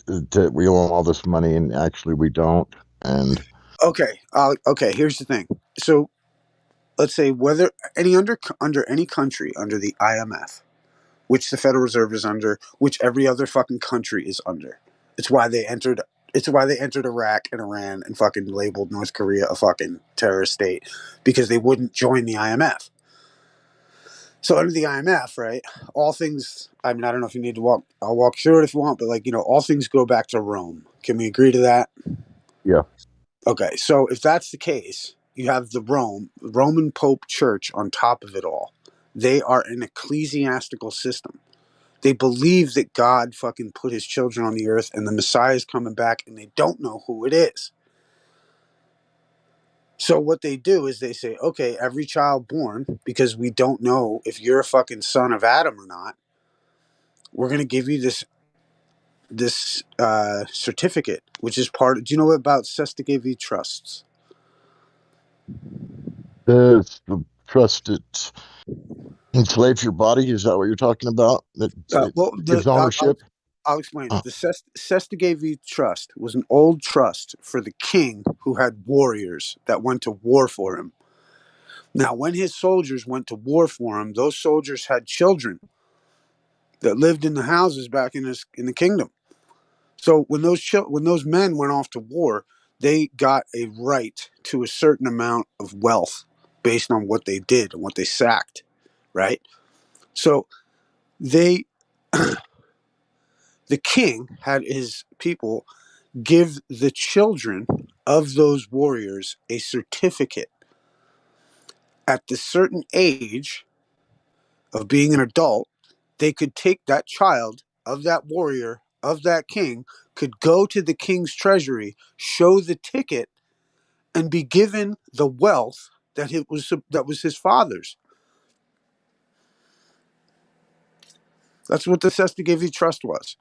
that we owe them all this money and actually we don't. And okay, here's the thing. So let's say whether under any country under the IMF, which the Federal Reserve is under, which every other fucking country is under. It's why they entered Iraq and Iran and fucking labeled North Korea a fucking terrorist state, because they wouldn't join the IMF. So under the IMF, right, all things, I mean, I don't know if you need to I'll walk through it if you want, but all things go back to Rome. Can we agree to that? Yeah. Okay, so if that's the case, you have the Roman Pope Church on top of it all. They are an ecclesiastical system. They believe that God fucking put his children on the earth and the Messiah is coming back, and they don't know who it is. So what they do is they say, okay, every child born, because we don't know if you're a fucking son of Adam or not, we're going to give you this certificate, which is part of, do you know about Sestagave trusts? The trust that enslaves your body, is that what you're talking about? That gives ownership? I'll explain it. The Sestagave Trust was an old trust for the king who had warriors that went to war for him. Now, when his soldiers went to war for him, those soldiers had children that lived in the houses back in the kingdom. So when those men went off to war, they got a right to a certain amount of wealth based on what they did and what they sacked, right? So they, the king had his people give the children of those warriors a certificate. At the certain age of being an adult, they could take that child of that warrior, of that king, could go to the king's treasury, show the ticket, and be given the wealth that was his father's. That's what the Sestagave Trust was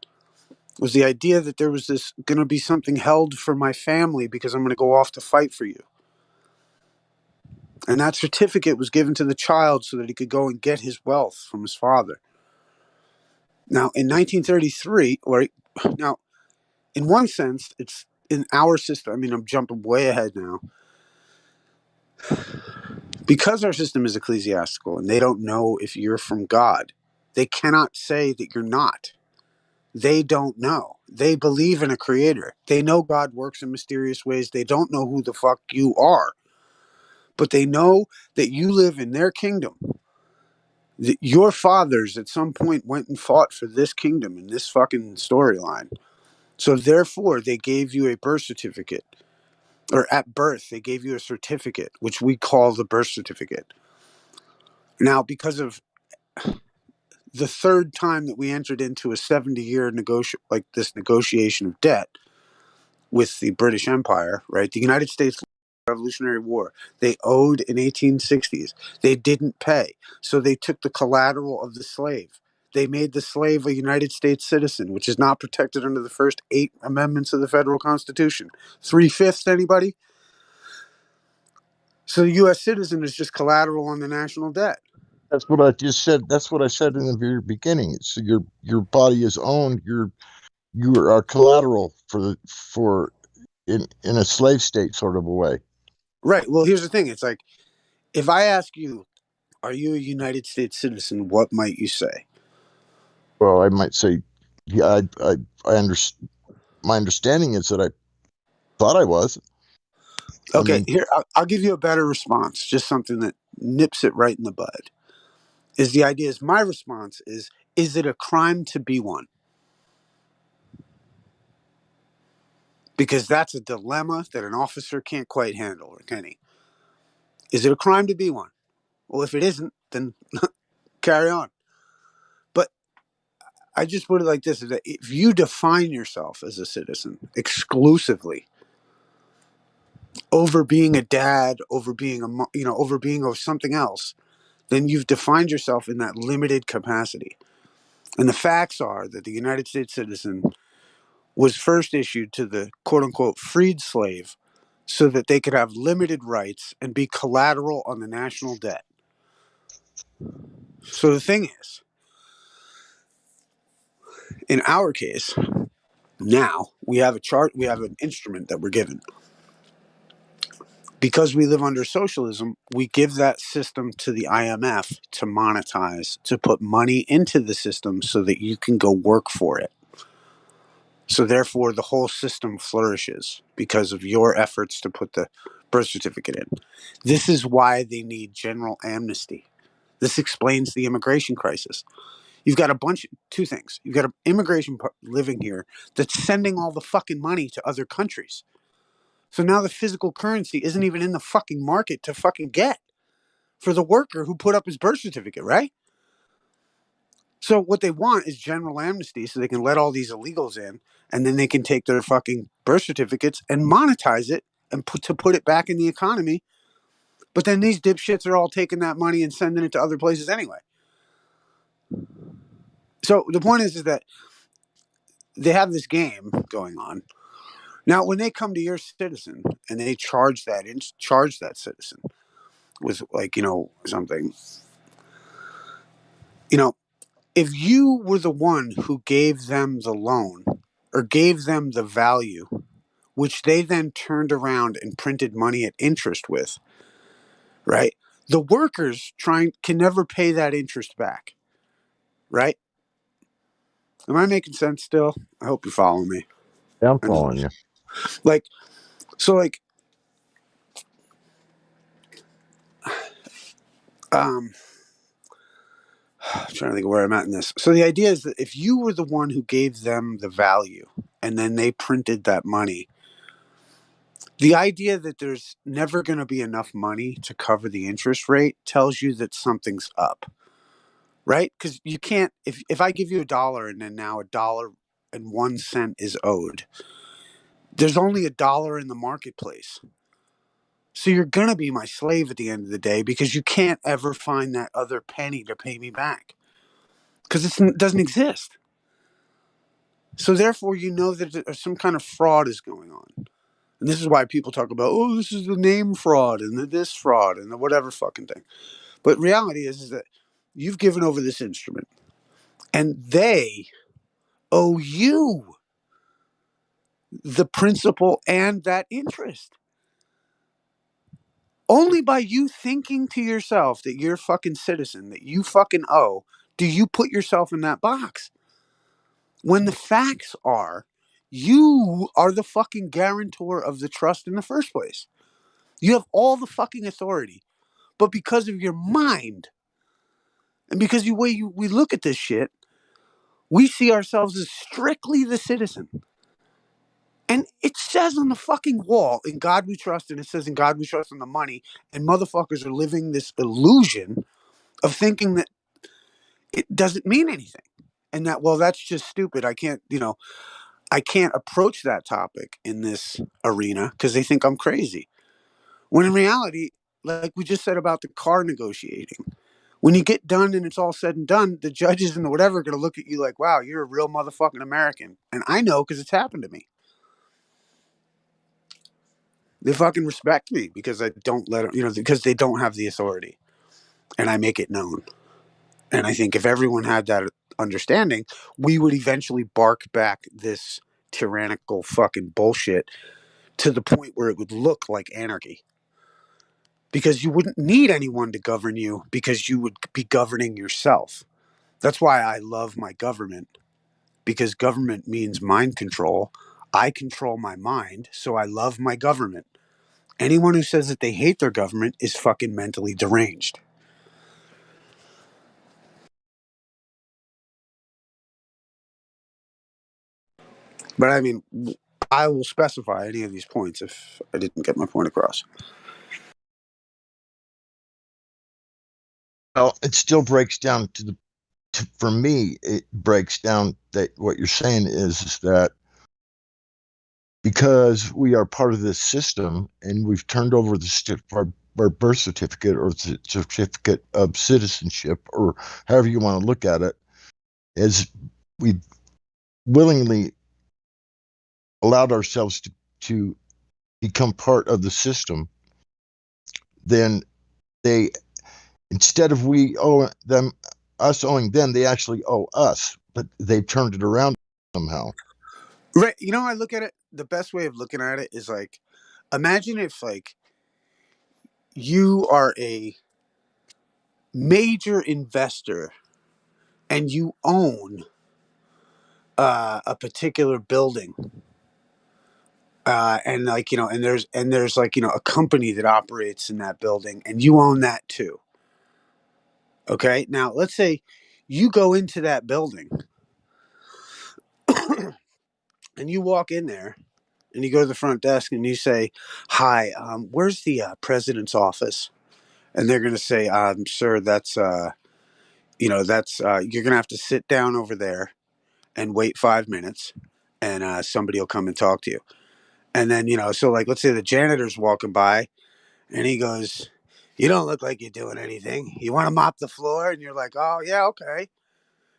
the idea that there was this going to be something held for my family because I'm going to go off to fight for you. And that certificate was given to the child so that he could go and get his wealth from his father. Now, in 1933, now, in one sense, it's in our system. I mean, I'm jumping way ahead now. Because our system is ecclesiastical and they don't know if you're from God, they cannot say that you're not. They don't know. They believe in a creator. They know God works in mysterious ways. They don't know who the fuck you are. But they know that you live in their kingdom. Your fathers at some point went and fought for this kingdom in this fucking storyline. So therefore, they gave you a birth certificate. Or at birth, they gave you a certificate, which we call the birth certificate. Now, because of the third time that we entered into a 70-year negotiation of debt with the British Empire, right? The United States Revolutionary War, they owed in 1860s. They didn't pay, so they took the collateral of the slave. They made the slave a United States citizen, which is not protected under the first 8 amendments of the federal Constitution. 3/5, anybody? So the U.S. citizen is just collateral on the national debt. That's what I just said. That's what I said in the very beginning. So your body is owned. You are collateral for in a slave state sort of a way. Right. Well, here's the thing. It's like, if I ask you, are you a United States citizen? What might you say? Well, I might say, yeah, I understand. My understanding is that I thought I was. Okay, I mean, here, I'll give you a better response, just something that nips it right in the bud. My response is it a crime to be one? Because that's a dilemma that an officer can't quite handle, can he? Is it a crime to be one? Well, if it isn't, then carry on. But I just put it like this, is that if you define yourself as a citizen exclusively over being a dad, over being over being something else, then you've defined yourself in that limited capacity. And the facts are that the United States citizen was first issued to the quote unquote freed slave so that they could have limited rights and be collateral on the national debt. So the thing is, in our case, now we have an instrument that we're given. Because we live under socialism, we give that system to the IMF to monetize, to put money into the system so that you can go work for it. So therefore, the whole system flourishes because of your efforts to put the birth certificate in. This is why they need general amnesty. This explains the immigration crisis. You've got two things. You've got an immigration living here that's sending all the fucking money to other countries. So now the physical currency isn't even in the fucking market to fucking get. for the worker who put up his birth certificate, right? So what they want is general amnesty so they can let all these illegals in, and then they can take their fucking birth certificates and monetize it and put it back in the economy. But then these dipshits are all taking that money and sending it to other places anyway. So the point is that they have this game going on. Now, when they come to your citizen and they charge that citizen with, like, something, if you were the one who gave them the loan or gave them the value, which they then turned around and printed money at interest with, right? The workers can never pay that interest back, right? Am I making sense still? I hope you're following me. Yeah, I'm following you. Like, I'm trying to think of where I'm at in this. So the idea is that if you were the one who gave them the value and then they printed that money, the idea that there's never going to be enough money to cover the interest rate tells you that something's up, right? Because you can't, if I give you $1 and then now $1.01 is owed, there's only $1 in the marketplace. So you're going to be my slave at the end of the day because you can't ever find that other penny to pay me back because it doesn't exist. So therefore, that some kind of fraud is going on. And this is why people talk about, oh, this is the name fraud and the this fraud and the whatever fucking thing. But reality is that you've given over this instrument and they owe you the principal and that interest. Only by you thinking to yourself that you're a fucking citizen, that you fucking owe, do you put yourself in that box. When the facts are, you are the fucking guarantor of the trust in the first place. You have all the fucking authority. But because of your mind, and because the way we look at this shit, we see ourselves as strictly the citizen. And it says on the fucking wall, in God we trust, and it says in God we trust on the money, and motherfuckers are living this illusion of thinking that it doesn't mean anything. And that, well, that's just stupid. I can't approach that topic in this arena because they think I'm crazy. When in reality, like we just said about the car negotiating, when you get done and it's all said and done, the judges and the whatever are going to look at you like, wow, you're a real motherfucking American. And I know because it's happened to me. They fucking respect me because I don't let them, because they don't have the authority and I make it known. And I think if everyone had that understanding, we would eventually bark back this tyrannical fucking bullshit to the point where it would look like anarchy. Because you wouldn't need anyone to govern you because you would be governing yourself. That's why I love my government, because government means mind control. I control my mind, so I love my government. Anyone who says that they hate their government is fucking mentally deranged. But I mean, I will specify any of these points if I didn't get my point across. Well, it still breaks down for me, it breaks down that what you're saying is that because we are part of this system and we've turned over our birth certificate or the certificate of citizenship or however you want to look at it, as we've willingly allowed ourselves to become part of the system, then they, instead of us owing them, they actually owe us, but they've turned it around somehow. Right. I look at it, the best way of looking at it is like, imagine if like you are a major investor and you own a particular building. And like, and there's like, a company that operates in that building and you own that too. Okay. Now let's say you go into that building and you walk in there and you go to the front desk and you say, hi, where's the president's office? and they're going to say, sir, that's you're going to have to sit down over there and wait 5 minutes, and somebody will come and talk to you. And then, so like, let's say the janitor's walking by, and he goes, you don't look like you're doing anything. You want to mop the floor? And you're like, oh, yeah, okay.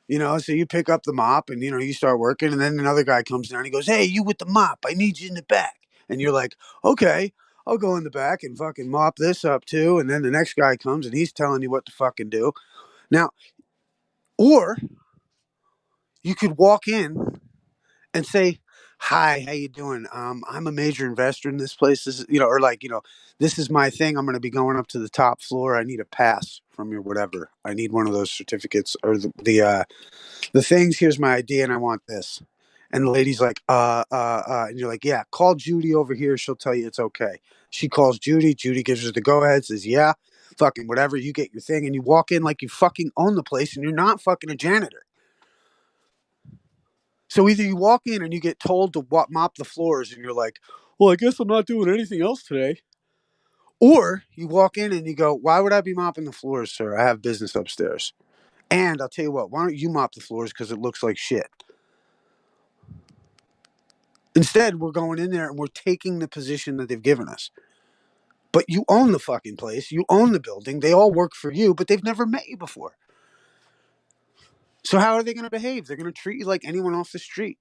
So you pick up the mop and, you start working. And then another guy comes down and he goes, hey, you with the mop, I need you in the back. And you're like, okay, I'll go in the back and fucking mop this up too. And then the next guy comes and he's telling you what to fucking do. Now, or you could walk in and say, hi, how you doing? I'm a major investor in this place. This is, this is my thing. I'm going to be going up to the top floor. I need a pass from your whatever. I need one of those certificates or the things. Here's my ID and I want this. And the lady's like, and you're like, yeah, call Judy over here. She'll tell you it's okay. She calls Judy. Judy gives her the go ahead, says, yeah, fucking whatever. You get your thing and you walk in like you fucking own the place and you're not fucking a janitor. So either you walk in and you get told to mop the floors and you're like, well, I guess I'm not doing anything else today. Or you walk in and you go, why would I be mopping the floors, sir? I have business upstairs. And I'll tell you what, why don't you mop the floors because it looks like shit. Instead, we're going in there and we're taking the position that they've given us. But you own the fucking place. You own the building. They all work for you, but they've never met you before. So how are they going to behave? They're going to treat you like anyone off the street.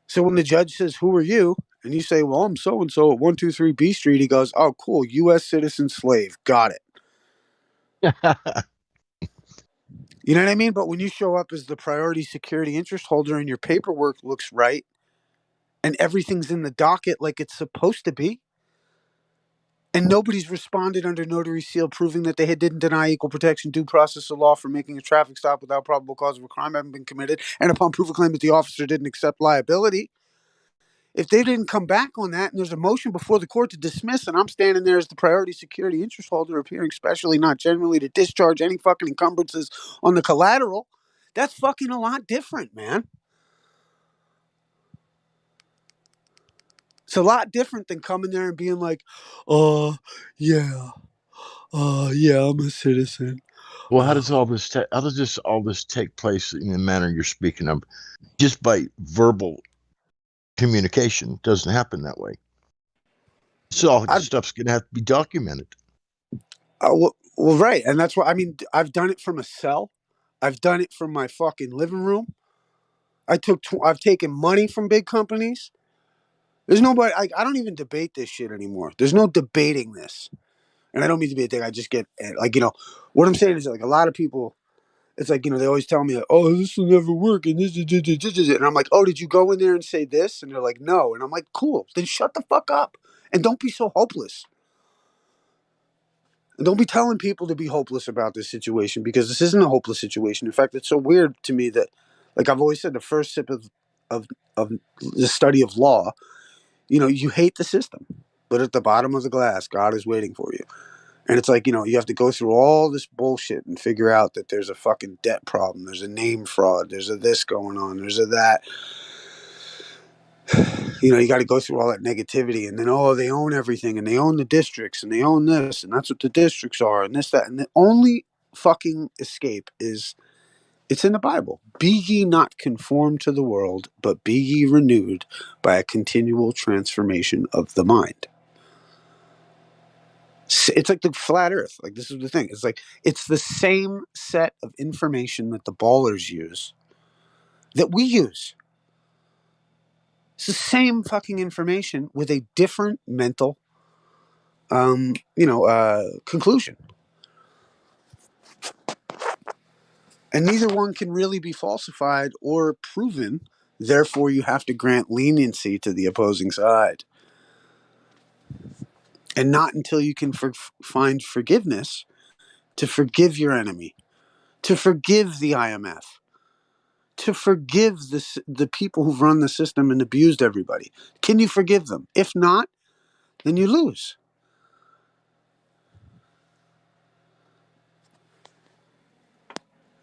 So when the judge says, who are you? And you say, well, I'm so-and-so at 123 B Street. He goes, oh, cool. U.S. citizen slave. Got it. You know what I mean? But when you show up as the priority security interest holder and your paperwork looks right and everything's in the docket like it's supposed to be, and nobody's responded under notary seal proving that they didn't deny equal protection due process of law for making a traffic stop without probable cause of a crime having been committed, and upon proof of claim that the officer didn't accept liability, if they didn't come back on that and there's a motion before the court to dismiss and I'm standing there as the priority security interest holder appearing specially, not generally, to discharge any fucking encumbrances on the collateral, that's fucking a lot different, man. It's a lot different than coming there and being like, yeah, I'm a citizen. Well, how does all this take place in the manner you're speaking of? Just by verbal communication. It doesn't happen that way. So all stuff's going to have to be documented. Well, right. And that's what I mean. I've done it from a cell. I've done it from my fucking living room. I've taken money from big companies. There's nobody. I don't even debate this shit anymore. There's no debating this. And I don't mean to be a dick. I just get what I'm saying is like a lot of people. It's like, they always tell me, oh, this will never work. And this. And I'm like, oh, did you go in there and say this? And they're like, no. And I'm like, cool. Then shut the fuck up. And don't be so hopeless. And don't be telling people to be hopeless about this situation because this isn't a hopeless situation. In fact, it's so weird to me that, like I've always said, the first sip of the study of law, you hate the system. But at the bottom of the glass, God is waiting for you. And it's like, you have to go through all this bullshit and figure out that there's a fucking debt problem. There's a name fraud. There's a this going on. There's a that. You got to go through all that negativity. And then, they own everything. And they own the districts. And they own this. And that's what the districts are. And this, that. And the only fucking escape is, it's in the Bible. Be ye not conformed to the world, but be ye renewed by a continual transformation of the mind. It's like the flat earth. Like, this is the thing. It's like, it's the same set of information that the ballers use that we use. It's the same fucking information with a different mental, conclusion. And neither one can really be falsified or proven. Therefore, you have to grant leniency to the opposing side. And not until you can find forgiveness to forgive your enemy, to forgive the IMF, to forgive the people who've run the system and abused everybody. Can you forgive them? If not, then you lose.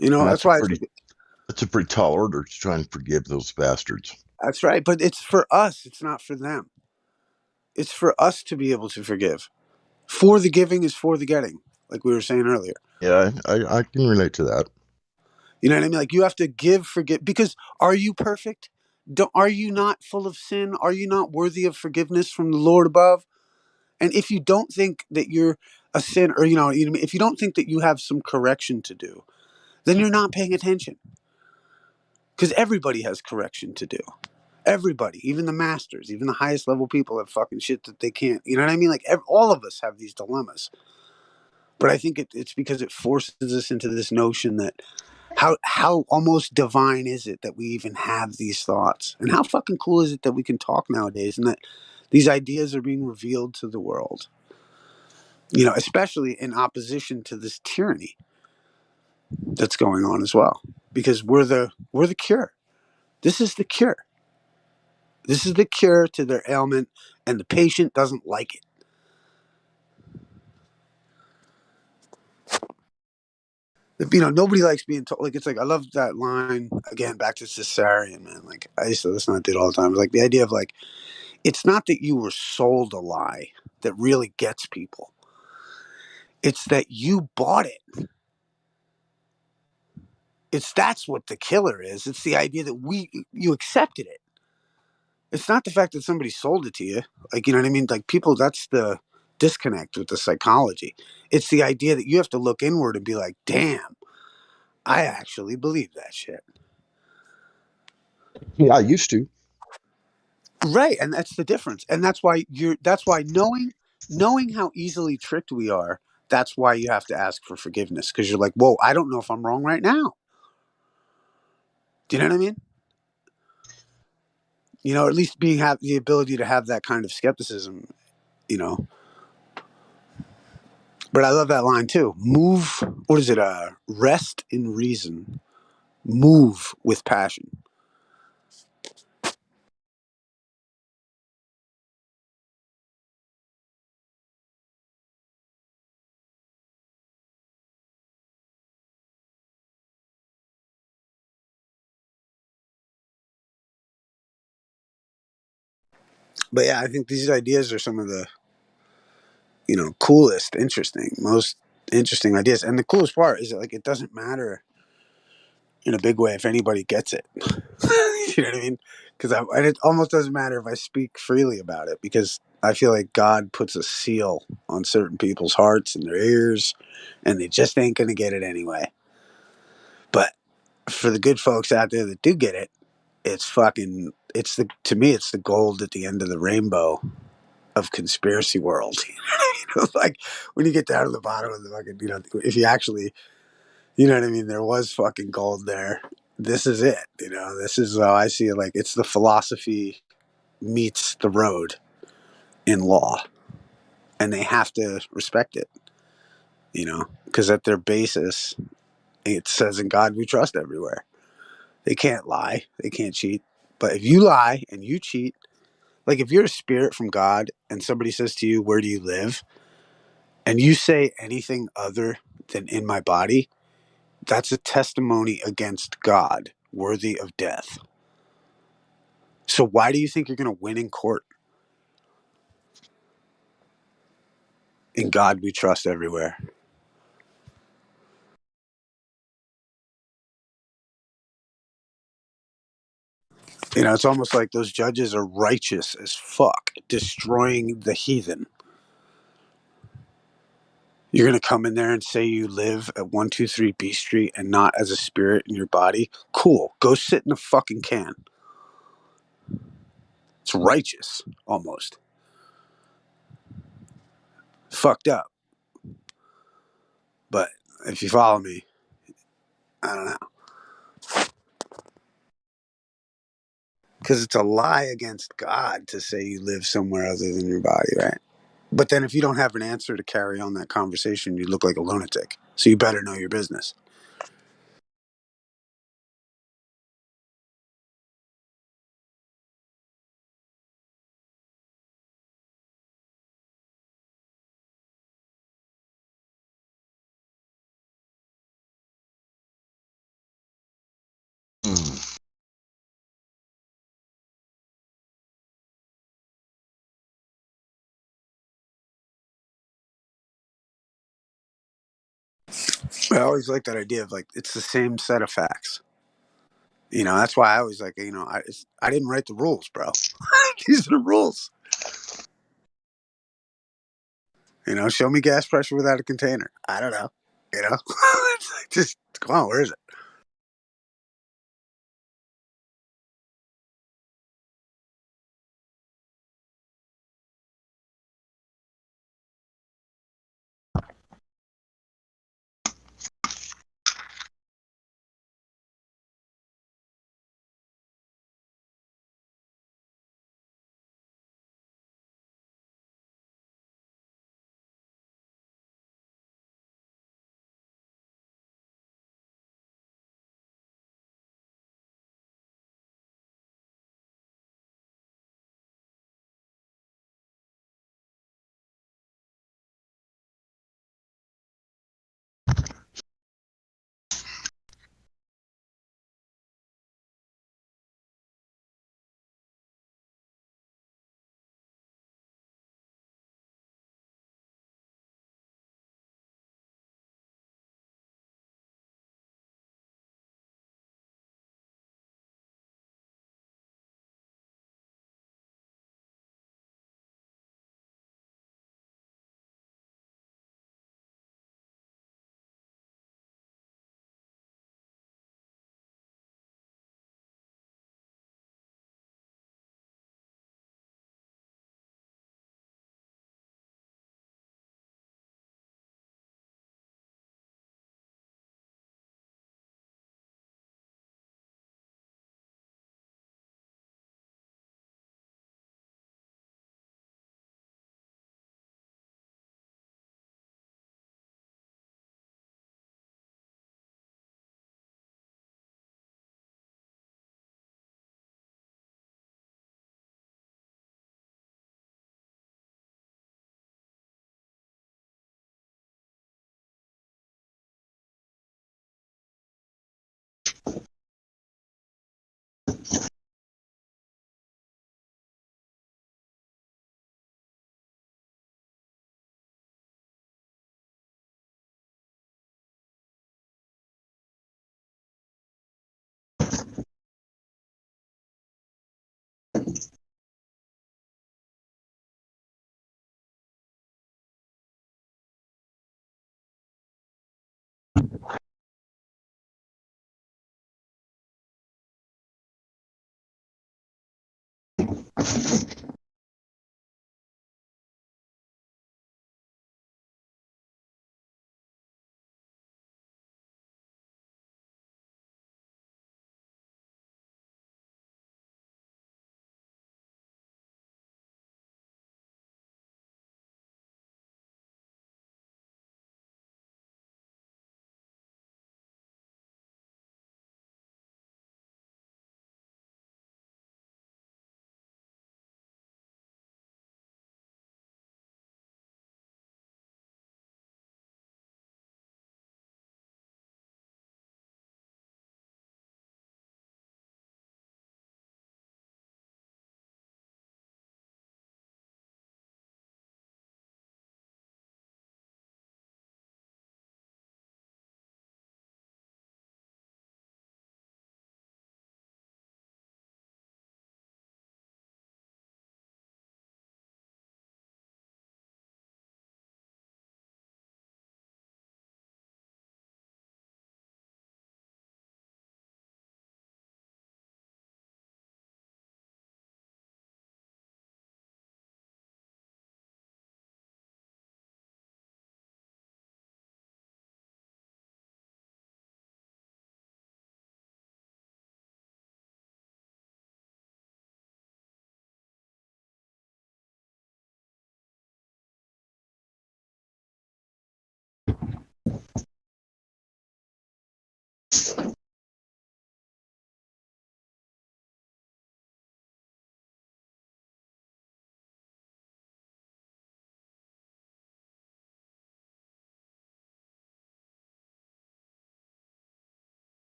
That's why that's a pretty tall order to try and forgive those bastards. That's right. But it's for us. It's not for them. It's for us to be able to forgive. For the giving is for the getting, like we were saying earlier. Yeah, I can relate to that. You know what I mean? Like you have to give, forget, because are you perfect? Are you not full of sin? Are you not worthy of forgiveness from the Lord above? And if you don't think that you're a sin, or if you don't think that you have some correction to do, then you're not paying attention. Because everybody has correction to do. Everybody, even the masters, even the highest level people have fucking shit that they can't. You know what I mean? Like all of us have these dilemmas. But I think it's because it forces us into this notion that how almost divine is it that we even have these thoughts, and how fucking cool is it that we can talk nowadays, and that these ideas are being revealed to the world. Especially in opposition to this tyranny that's going on as well, because we're the cure. This is the cure. This is the cure to their ailment, and the patient doesn't like it. Nobody likes being told. Like, it's like, I love that line again. Back to Caesarian, man. Like, I used to listen to it all the time. It's like the idea of like, it's not that you were sold a lie that really gets people. It's that you bought it. That's what the killer is. It's the idea that you accepted it. It's not the fact that somebody sold it to you. Like, you know what I mean? Like, people, that's the disconnect with the psychology. It's the idea that you have to look inward and be like, damn, I actually believe that shit. Yeah, I used to. Right, and that's the difference. And that's why knowing how easily tricked we are, that's why you have to ask for forgiveness, because you're like, whoa, I don't know if I'm wrong right now. Do you know what I mean? At least have the ability to have that kind of skepticism, But I love that line too. Move, what is it? Rest in reason. Move with passion. But yeah, I think these ideas are some of the, coolest, most interesting ideas. And the coolest part is that, like, it doesn't matter in a big way if anybody gets it. You know what I mean? And it almost doesn't matter if I speak freely about it, because I feel like God puts a seal on certain people's hearts and their ears, and they just ain't going to get it anyway. But for the good folks out there that do get it, to me, it's the gold at the end of the rainbow of conspiracy world. Like, when you get down to the bottom of the fucking, if you actually, you know what I mean, there was fucking gold there. This is it. This is how I see it. Like, it's the philosophy meets the road in law, and they have to respect it, because at their basis, it says, in God we trust everywhere. They can't lie. They can't cheat. But if you lie and you cheat, like, if you're a spirit from God and somebody says to you, where do you live? And you say anything other than in my body, that's a testimony against God worthy of death. So why do you think you're going to win in court? In God we trust everywhere. It's almost like those judges are righteous as fuck, destroying the heathen. You're going to come in there and say you live at 123 B Street and not as a spirit in your body? Cool. Go sit in a fucking can. It's righteous, almost. Fucked up. But if you follow me, I don't know. Because it's a lie against God to say you live somewhere other than your body, right? But then if you don't have an answer to carry on that conversation, you look like a lunatic. So you better know your business. I always like that idea of like it's the same set of facts. You know, that's why I always like, you know, I didn't write the rules, bro. These are the rules. You know, show me gas pressure without a container. I don't know. You know, it's like, just come on, where is it?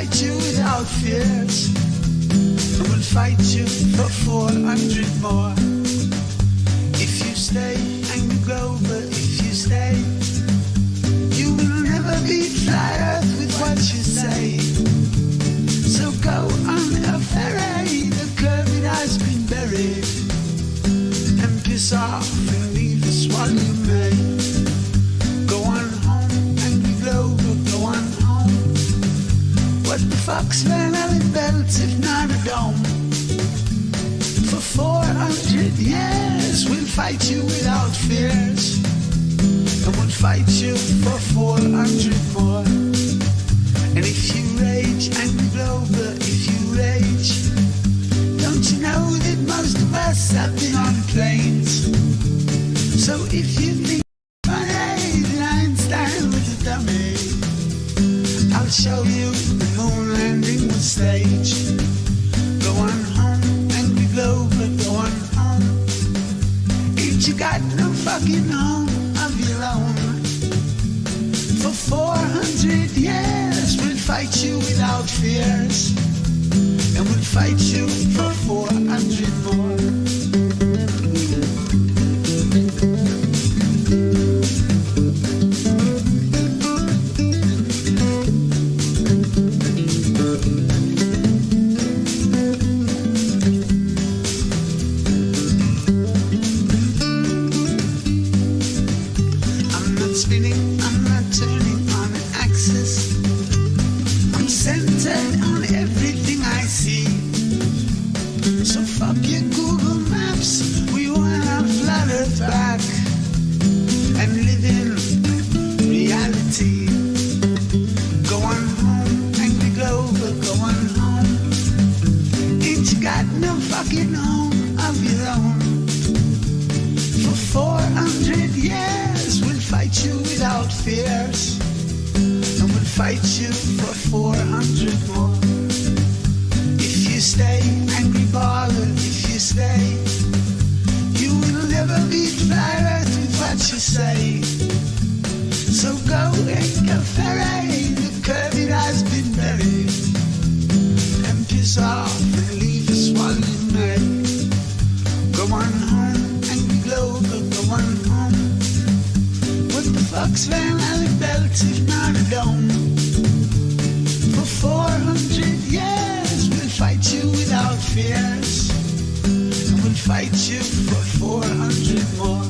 fight you without fears. And we'll fight you for 400 more. If you stay, Angry Grover, if you stay, you will never be fly earth with what you say. So go on a ferry, the curve has been buried, and piss off and leave us while you may. Go on home, Angry Grover, go on home. What the fuck's Van Allen belts if not a dome? For 400 years we'll fight you without fears, and we'll fight you for 400 more. And if you rage, Angry Grover, if you rage, don't you know that most of us have been on planes? So if you think funny that Einstein was a dummy, I'll show you the moon landing was staged. Go on home, Angry Grover, go on home. Ain't you got no fucking home of your own? For 400 years we'll fight you without fears, and we'll fight you for 400 more. I'm not spinning, I'm not turning on an axis. I'm centered on everything I see. So fuck your Google Maps, we wanna flat Earth back and live in reality. Go on home, Angry Grover, go on home. Ain't you got no fucking home of your own? For 400 years we'll fight you without fears, and we'll fight you for 400 more. If you stay, Angry Baller, if you stay, you will never be fly earth with what you say. So go take a ferry, the curve it has been buried, and piss off and leave us while you may. Go on home, Angry Grover, go on home. What the fuck's Van Allen belt if not a dome? For 400 years we'll fight you without fears, and we'll fight you for 400 more.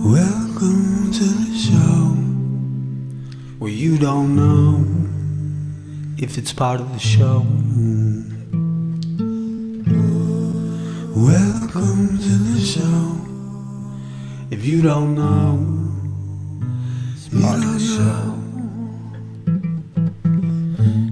Welcome to the show where you don't know if it's part of the show. Welcome to the show if you don't know it's part of the show.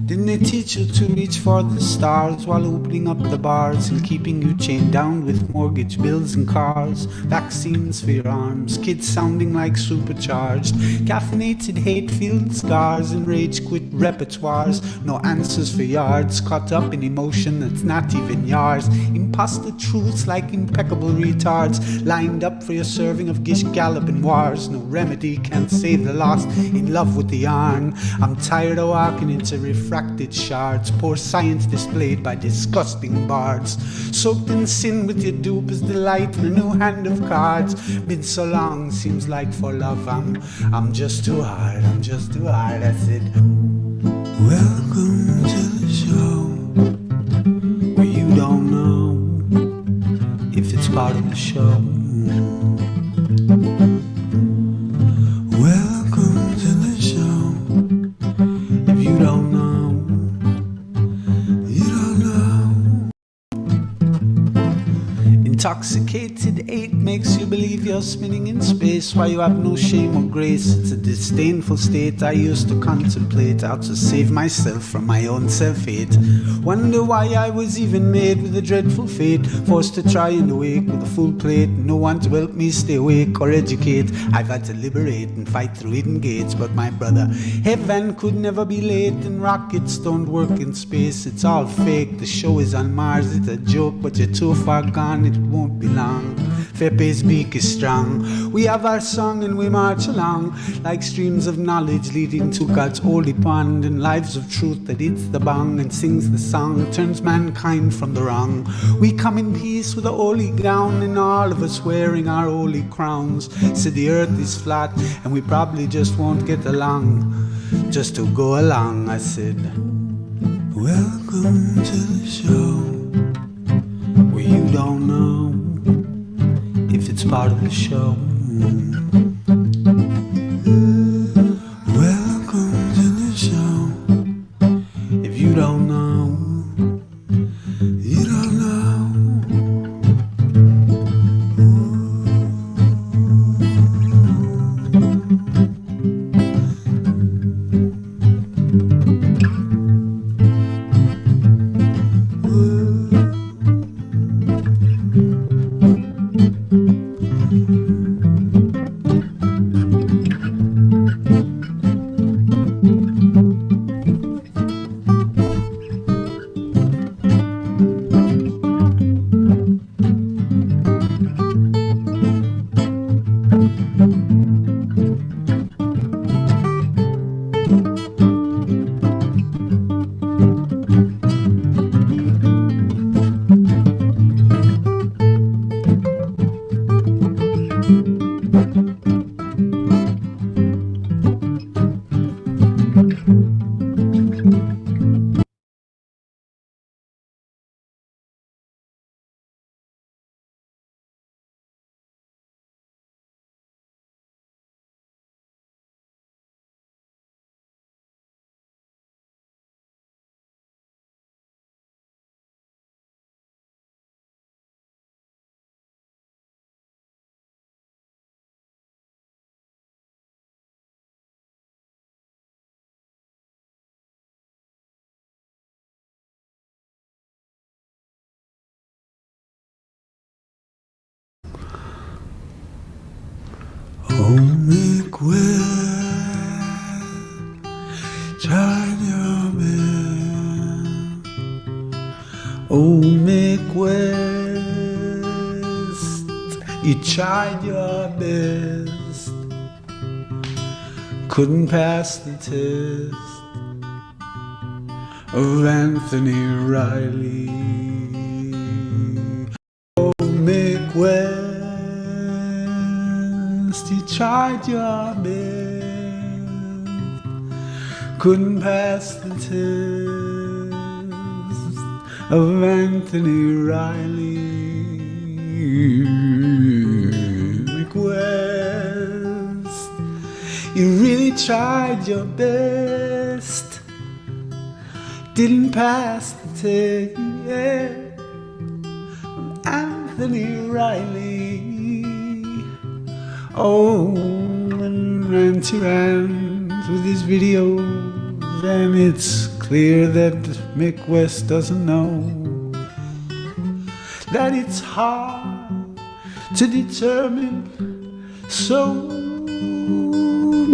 Didn't they teach you to reach for the stars while opening up the bars and keeping you chained down with mortgage bills and cars? Vaccines for your arms, kids sounding like supercharged, caffeinated hate-filled scars and rage-quit repertoires. No answers for yards, caught up in emotion that's not even yours. Imposter truths like impeccable retards, lined up for your serving of Gish Galloping wars. No remedy can't save the lost, in love with the yarn. I'm tired of walking into refractory extracted shards, poor science displayed by disgusting bards. Soaked in sin with your dupe is delight in a new hand of cards. Been so long, seems like for love I'm just too hard, I'm just too hard. I said, welcome to the show, where you don't know if it's part of the show. Welcome to the show. If you don't know, you don't know. Intoxicated 8 makes you believe you're spinning in space, while you have no shame or grace. It's a disdainful state I used to contemplate, how to save myself from my own self-hate. Wonder why I was even made with a dreadful fate, forced to try and awake with a full plate. No one to help me stay awake or educate. I've had to liberate and fight through hidden gates. But my brother, heaven could never be late, and rockets don't work in space. It's all fake, the show is on Mars. It's a joke, but you're too far gone, it won't be long. Fepe's beak is strong. We have our song and we march along, like streams of knowledge leading to God's holy pond, and lives of truth that hits the bong and sings the song, turns mankind from the wrong. We come in peace with a holy gown, and all of us wearing our holy crowns. Said the earth is flat and we probably just won't get along, just to go along. I said, welcome to the show, where you don't know if it's part of the show. Welcome to the show. If you don't know, you don't know. Oh, make well, try your best. Oh, make west, you tried your best, couldn't pass the test of Anthony Riley. Oh, make west, you tried your best, couldn't pass the test of Anthony Riley. McWest, you really tried your best, didn't pass the test of Anthony Riley. Oh, and Ranty rants with his videos, and it's clear that Mick West doesn't know that it's hard to determine so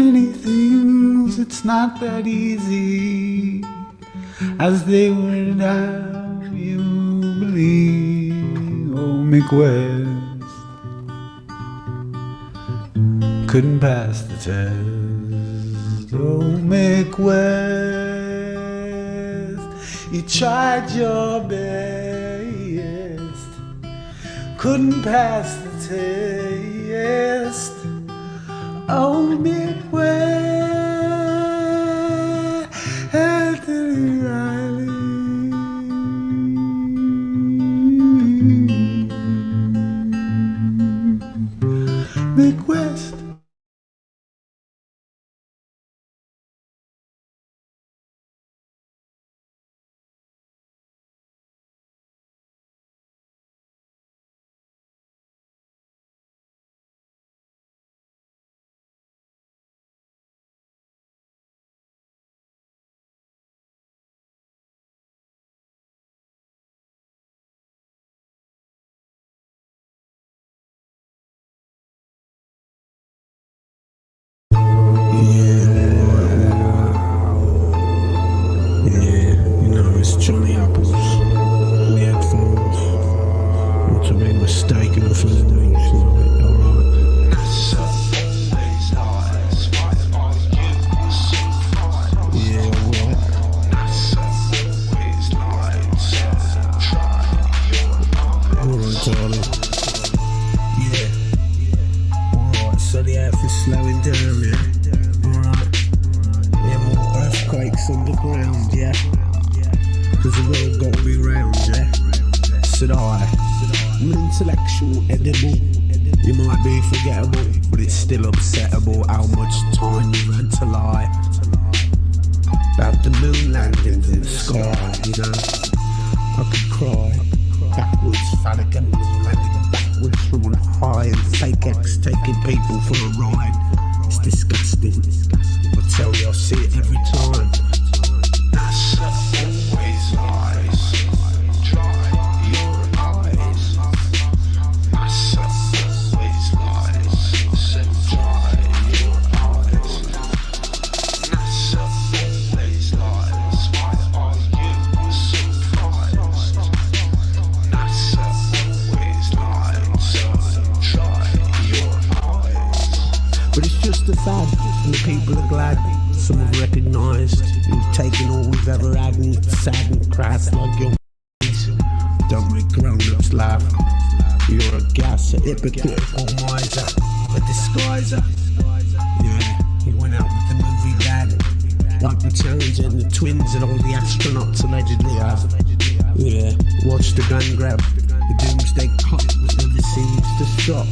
many things. It's not that easy as they would have you believe. Oh, Mick West couldn't pass the test. Oh, Mick West You tried your best, couldn't pass the test. Oh, Midwest, Anthony Riley. Midwest. Johnny Apples, the headphones, not to be mistaken for things, alright. Yeah, alright. Alright, darling. Yeah. Alright, so the earth is slowing down, yeah? Alright. Yeah, more earthquakes underground, yeah? Cause the world gotta be round, yeah? Said I'm intellectual, edible. You might be forgettable, but it's still upsettable how much time you've had to lie about the moon landing in the sky, you know? I could cry backwards, phallic animals landing backwards from on high, and fake X taking people for a ride. It's disgusting. I tell you, I see it every time. NASA always lies. Dry your eyes. NASA always lies. So dry your eyes. NASA always lies. Why are you surprised? NASA always lies. So dry your eyes. But it's just a fad, and the people are glad. Some have recognised we've taken all we've ever had and saddened Christ like your don't make grown-ups laugh. You're a gas, a hypocritical miser, a disguiser. Yeah, he went out with the movie lad, like the Challenger and the twins and all the astronauts allegedly have. Yeah, watch the gun grab, the doomsday clock that never seems to stop.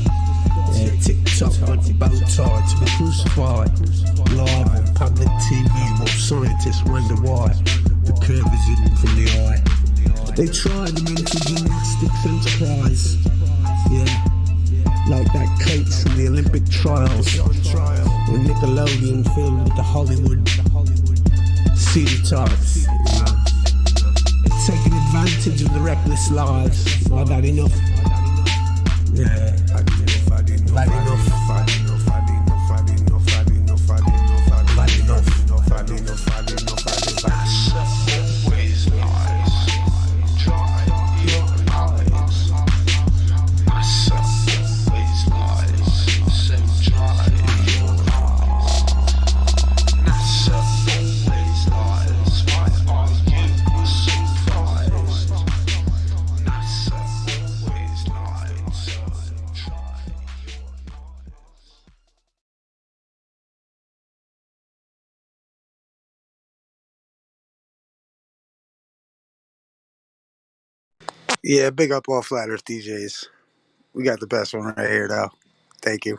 Yeah, tick-tock like the bow tie to be crucified. Live on public TV while scientists wonder why the curve is hidden from the eye. They try the mental gymnastics enterprise. Yeah, like that coach from the Olympic trials. When Nickelodeon filmed with the Hollywood stereotypes. Taking advantage of the reckless lives. I've had enough. Yeah, I've had enough. I've had enough. I've had enough. I've had enough. I've had enough. I've had enough. I've had enough. I've had enough. I've had enough. I've had enough. I've had enough. NASA always lies. Dry your eyes. NASA always lies. So dry your eyes. NASA always lies. Why are you surprised? NASA always lies. So dry your eyes. Yeah, big up all Flat Earth DJs. We got the best one right here, though. Thank you.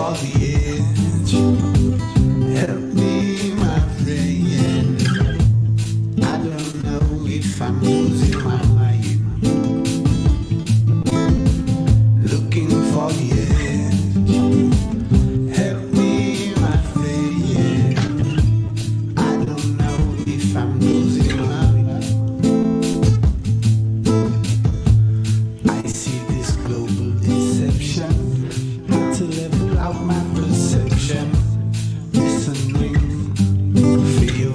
for the edge. Help me, my friend. I don't know if I'm losing my mind. Looking for the edge. Help me, my friend. I don't know if I'm losing my mind. I see this global deception. How to level out my perception. Listening for you.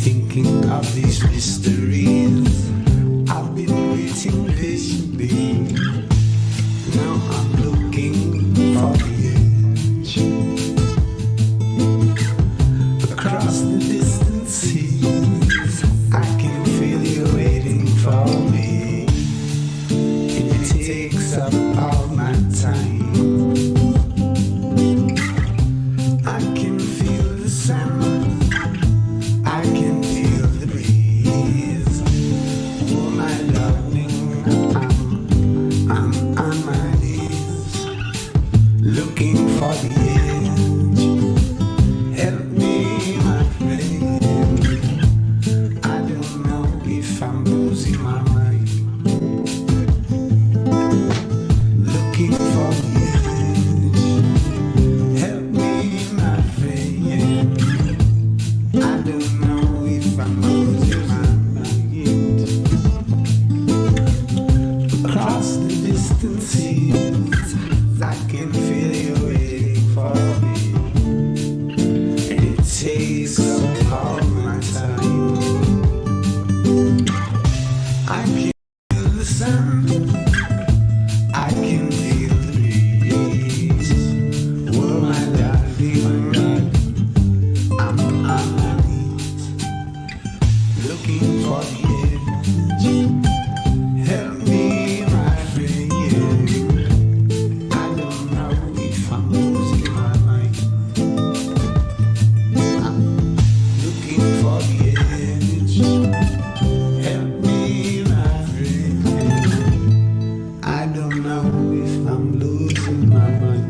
Thinking of these mysteries. I've been waiting patiently. Now I'm looking for the edge. Across the distant seas, I can feel you waiting for me. It takes up all my time. I can feel the sun. I can feel the breeze. Oh my darling, I'm on my knees, looking for the edge. Help me, my friend. I don't know if I'm losing my mind. Looking for the edge. Help me, my friend. I don't know if I'm losing my mind. Across the distant seas, I can feel you waiting for me. It takes up all my time. I can feel the sun. I can feel the breeze. Oh my darling, I'm on my knees, looking for the edge. Help me, my friend. I don't know if I'm losing my mind. I'm looking for the edge. Help me, my friend. I don't know if I'm losing my mind.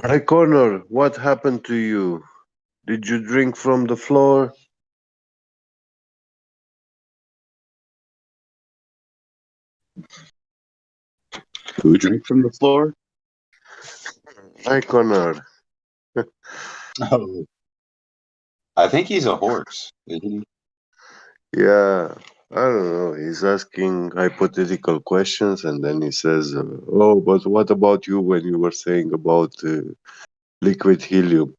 Hey Connor, what happened to you? Did you drink from the floor? Who drank from the floor? Hi Connor. Oh, I think he's a horse. Isn't he? Yeah, I don't know. He's asking hypothetical questions and then he says, oh, but what about you when you were saying about liquid helium?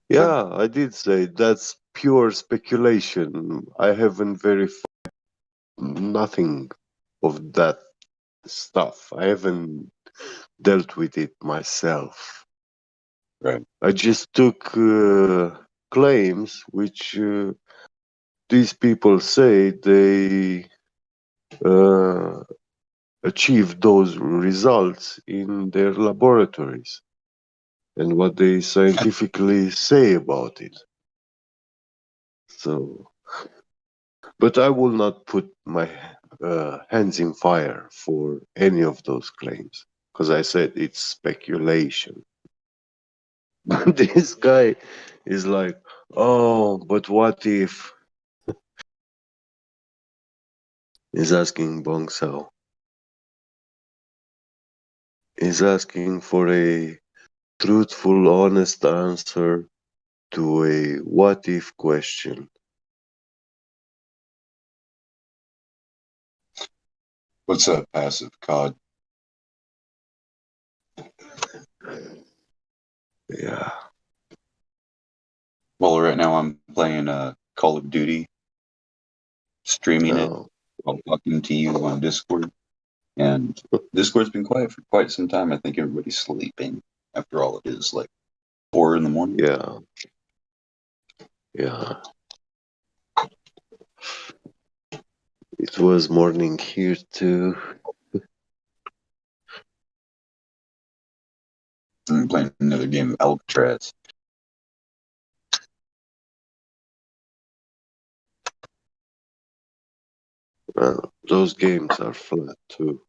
Yeah, I did say that's pure speculation. I haven't verified nothing of that stuff. I haven't dealt with it myself. Right. I just took claims which these people say they uh, achieve those results in their laboratories and what they scientifically say about it. So, but I will not put my hands in fire for any of those claims because I said it's speculation. But this guy is like, oh, but what if? He's asking Bong Sao. He's asking for a truthful, honest answer to a what if question. What's a passive COD? Yeah. Well, right now I'm playing Call of Duty, streaming it No. while talking to you on Discord. And Discord's been quiet for quite some time. I think everybody's sleeping. After all, it is like 4 in the morning. Yeah. Yeah. It was morning here too. I'm playing another game of Alcatraz. Those games are flat too.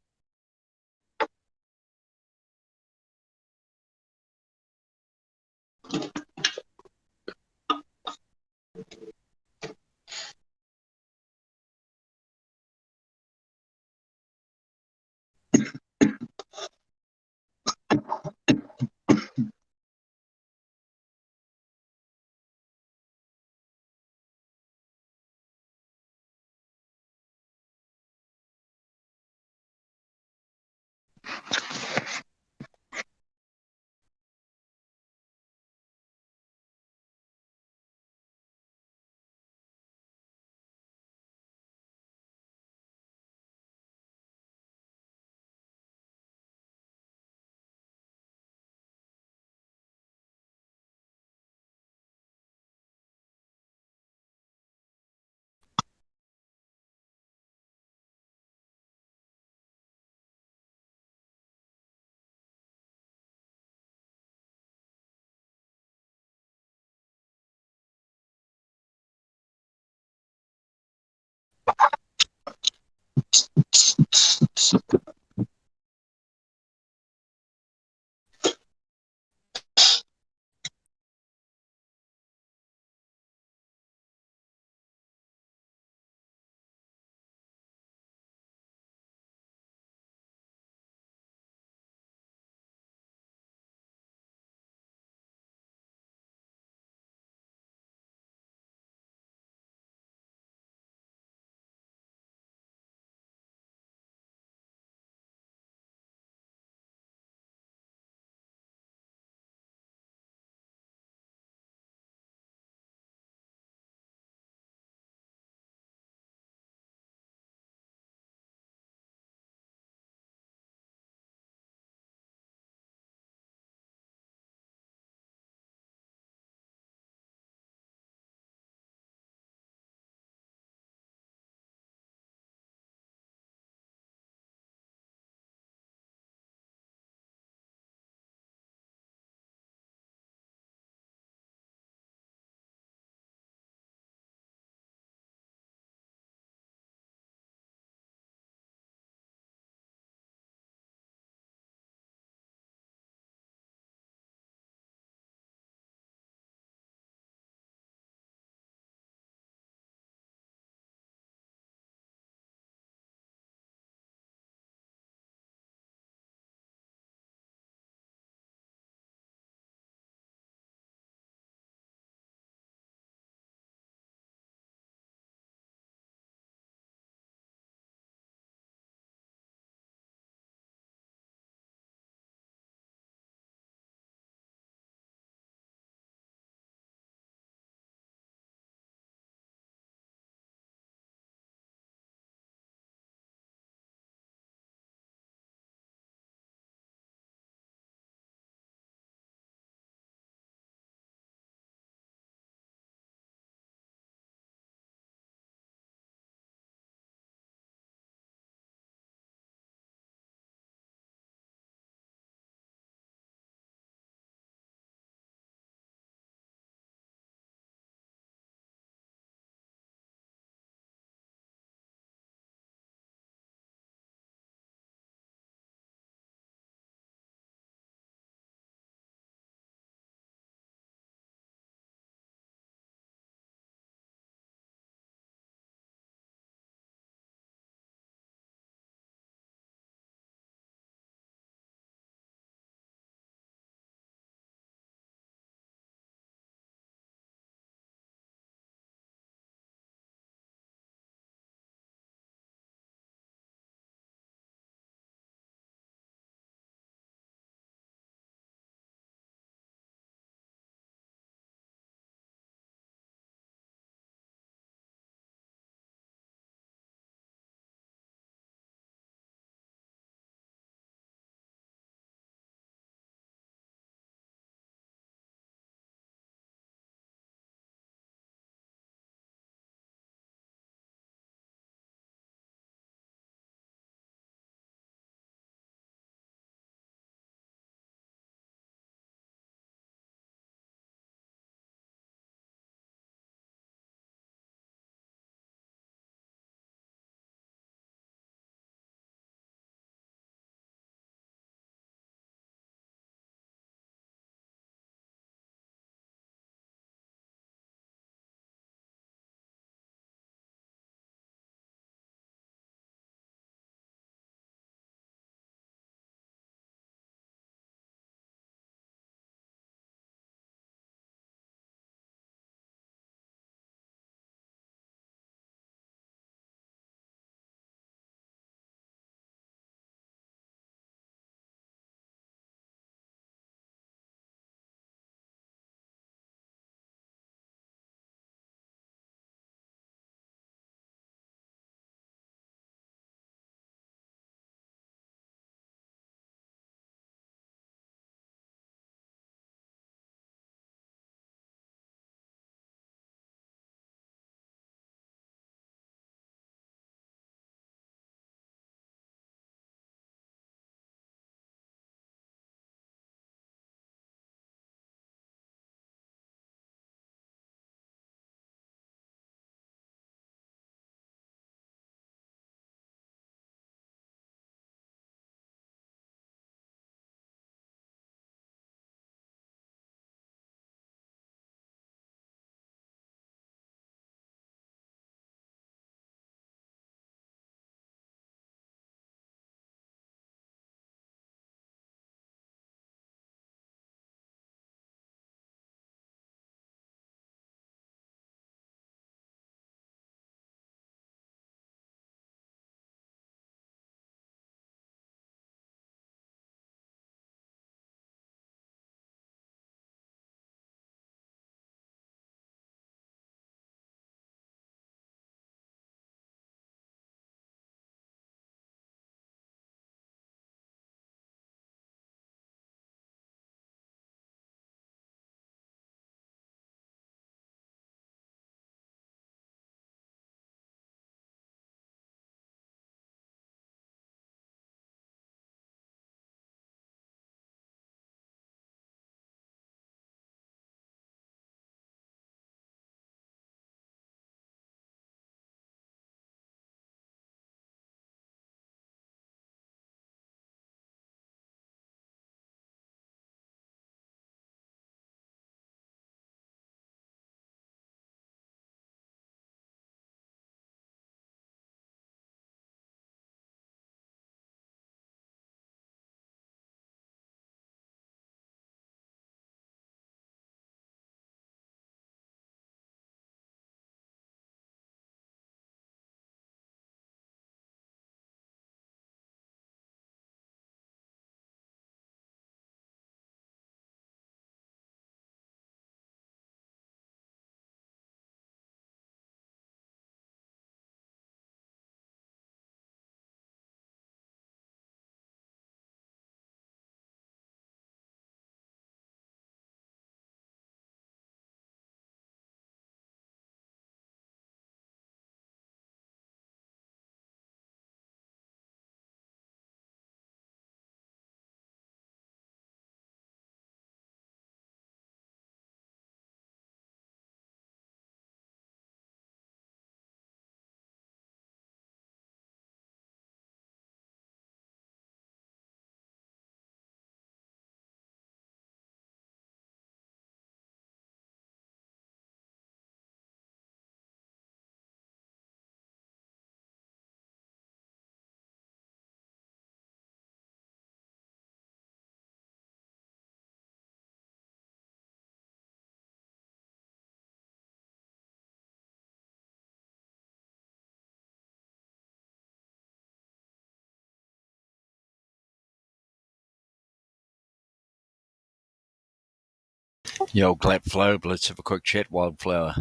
Yeah, old clap flow, but let's have a quick chat, Wildflower.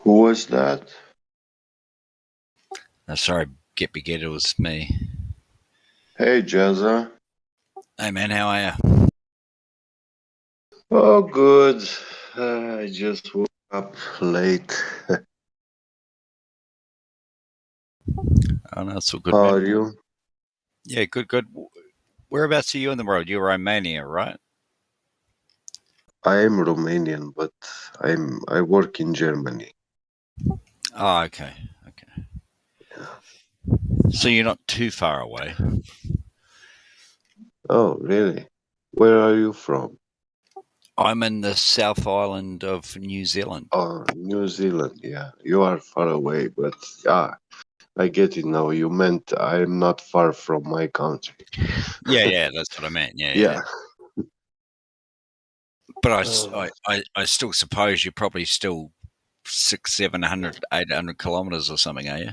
Who was that? Sorry, get it was me. Hey, Jazza. Hey man, how are you? Oh, good. I just woke up late. Oh no, it's all good, How man. are you? Yeah, good. Whereabouts are you in the world? You're Romania, right? I am Romanian, but I work in Germany. Oh, okay. So you're not too far away. Oh, really? Where are you from? I'm in the South Island of New Zealand. Oh, New Zealand. Yeah, you are far away, but yeah, I get it now. You meant I'm not far from my country. Yeah, that's what I meant. Yeah. But I still suppose you're probably still 600, 700, 800 kilometers or something, are you?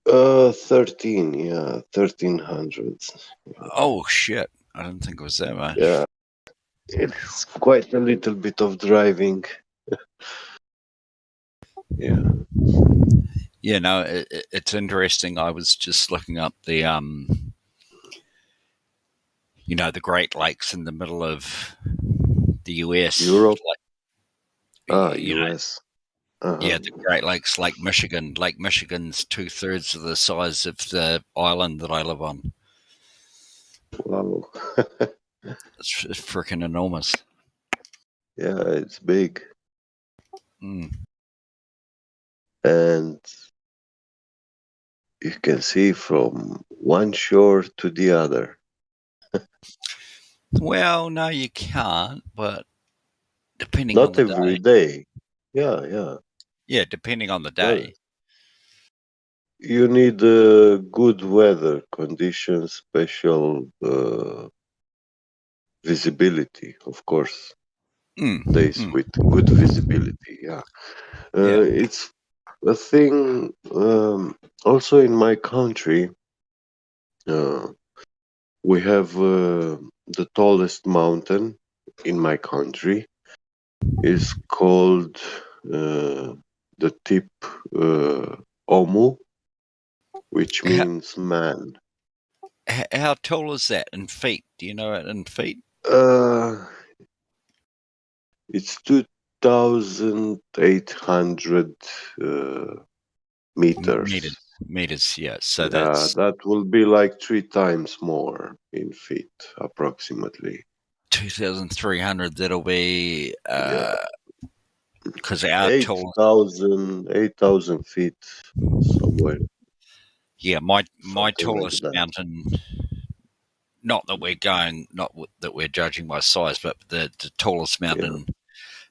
13, yeah, 1300. Oh shit! I didn't think it was that much. Yeah, it's quite a little bit of driving. Yeah. Yeah, no, it's interesting. I was just looking up the the Great Lakes in the middle of the US. Europe. You know, US. yeah, the Great Lakes, Lake Michigan. Lake Michigan's 2/3 of the size of the island that I live on. Wow. It's freaking enormous. Yeah, it's big. Mm. And you can see from one shore to the other. Well, no, you can't, but depending on Not the every day. day. Yeah. Yeah, depending on the Well, day. you need good weather conditions, special visibility, of course. Days with good visibility. Yeah. It's a thing. Also, in my country, we have the tallest mountain in my country is called the Tip Omu, which means man. How tall is that in feet? Do you know it in feet? It's 2,800 meters. Meters, yeah. So Yeah, that's that will be like 3 times more in feet, approximately. 2,300. That'll be because our tall. 8,000 feet somewhere. Yeah, my Something like tallest that. mountain. Not that that we're judging by size, but the tallest mountain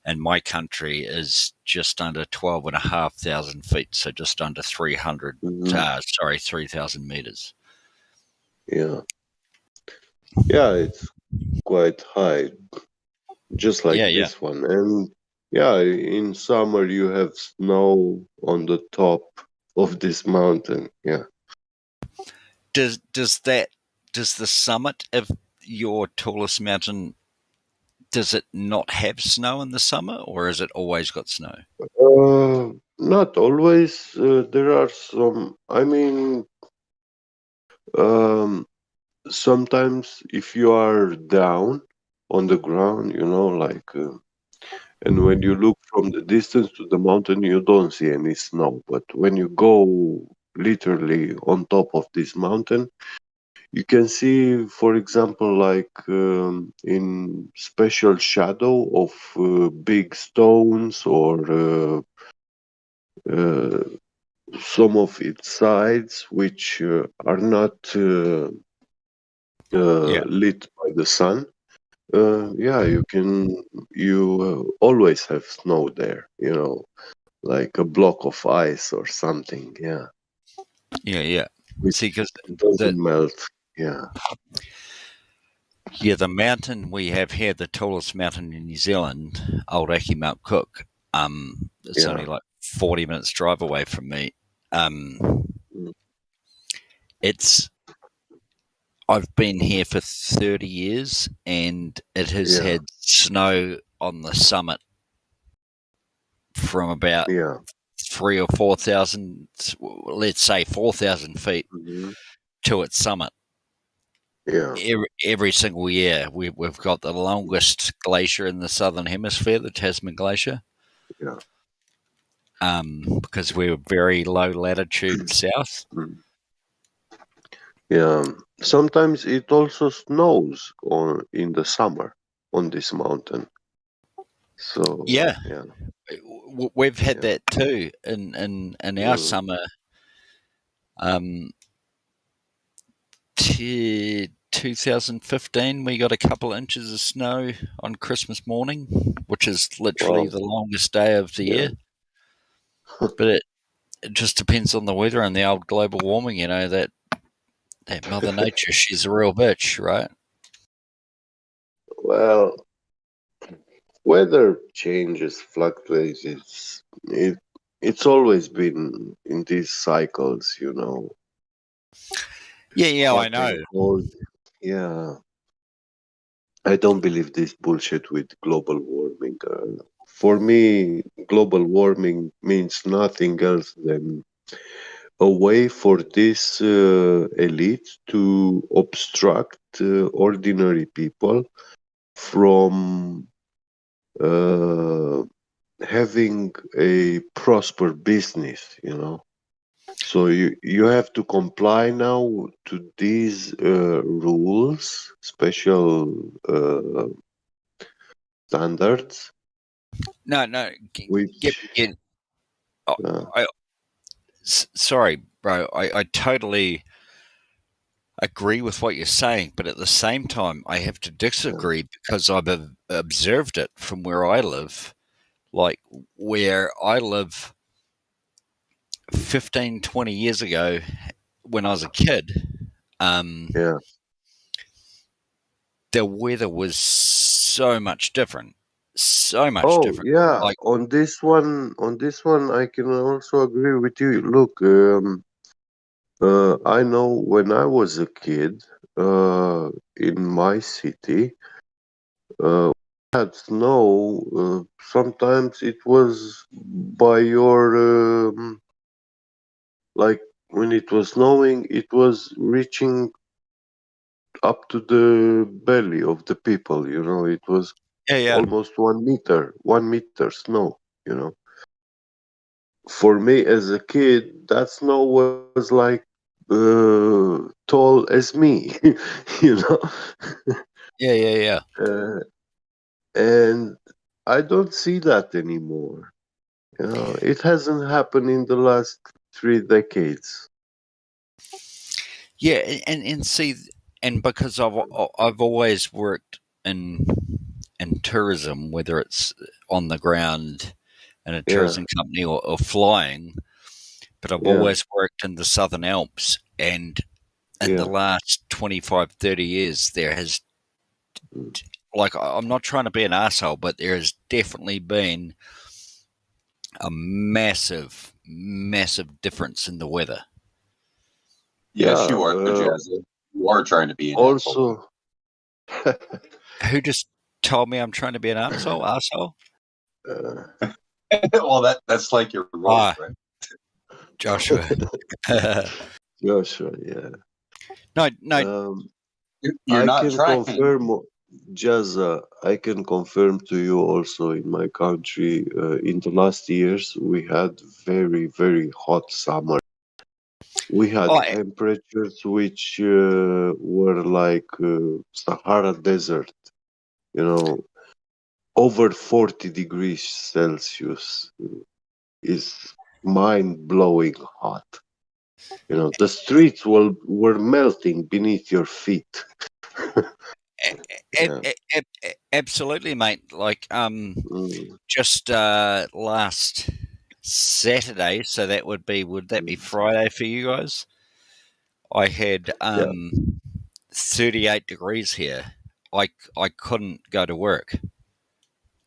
in my country is just under 12,500 feet. So just under 300. 3,000 meters. Yeah, it's quite high, just like this one. And in summer you have snow on the top of this mountain. Yeah. Does the summit of your tallest mountain, does it not have snow in the summer, or has it always got snow? Not always. There are some. I mean, sometimes if you are down on the ground, and when you look from the distance to the mountain, you don't see any snow. But when you go literally on top of this mountain, you can see, for example, like in special shadow of big stones or some of its sides which are not lit by the sun. You always have snow there, like a block of ice or something. Yeah. Which See, because doesn't melt. Yeah. Yeah, the mountain we have here, the tallest mountain in New Zealand, Old Aki Mount Cook. It's only like 40 minutes drive away from me. I've been here for 30 years, and it has had snow on the summit from about 3,000 or 4,000, let's say 4,000 feet to its summit. Every single year, we've got the longest glacier in the southern hemisphere, the Tasman Glacier. Because we're very low latitude south. Yeah. Sometimes it also snows in the summer on this mountain. So yeah, we've had that too in our summer. 2015, we got a couple of inches of snow on Christmas morning, which is literally the longest day of the year. But it just depends on the weather and the old global warming. You know that Mother Nature, she's a real bitch, right? Well, weather changes, fluctuates. It's always been in these cycles, you know. Yeah, Hot I know. and cold. Yeah. I don't believe this bullshit with global warming. For me, global warming means nothing else than a way for this elite to obstruct ordinary people from having a prosper business, you know. So you have to comply now to these rules, special standards. No. Sorry, bro. I totally agree with what you're saying, but at the same time, I have to disagree because I've observed it from where I live. Like where I live 15, 20 years ago when I was a kid, the weather was so much different. So much different. Yeah, Like, on this one, I can also agree with you. Look, I know when I was a kid, in my city, had snow. Sometimes it was by your like when it was snowing, it was reaching up to the belly of the people. You know, it was almost 1 meter snow. You know, for me as a kid, that snow was like tall as me. You know. yeah. And I don't see that anymore. You know, it hasn't happened in the last 3 decades. Yeah, and see, and because I've always worked in tourism, whether it's on the ground in a tourism company or flying, but I've always worked in the Southern Alps, and in the last 25, 30 years, there has, like, I'm not trying to be an asshole, but there has definitely been a massive, massive difference in the weather. Yes, you are, Jazzy. You are trying to be an asshole. Who just told me I'm trying to be an asshole? Well, that's like your role, right? Joshua. Joshua, yeah. No. You're not can trying. confirm, Jazza, I can confirm to you also in my country, in the last years, we had very, very hot summer. We had temperatures which were like Sahara Desert, you know, over 40 degrees Celsius is mind-blowing hot. You know, the streets were melting beneath your feet. Absolutely, mate. Like, just last Saturday, so that would that be Friday for you guys? I had 38 degrees here, I couldn't go to work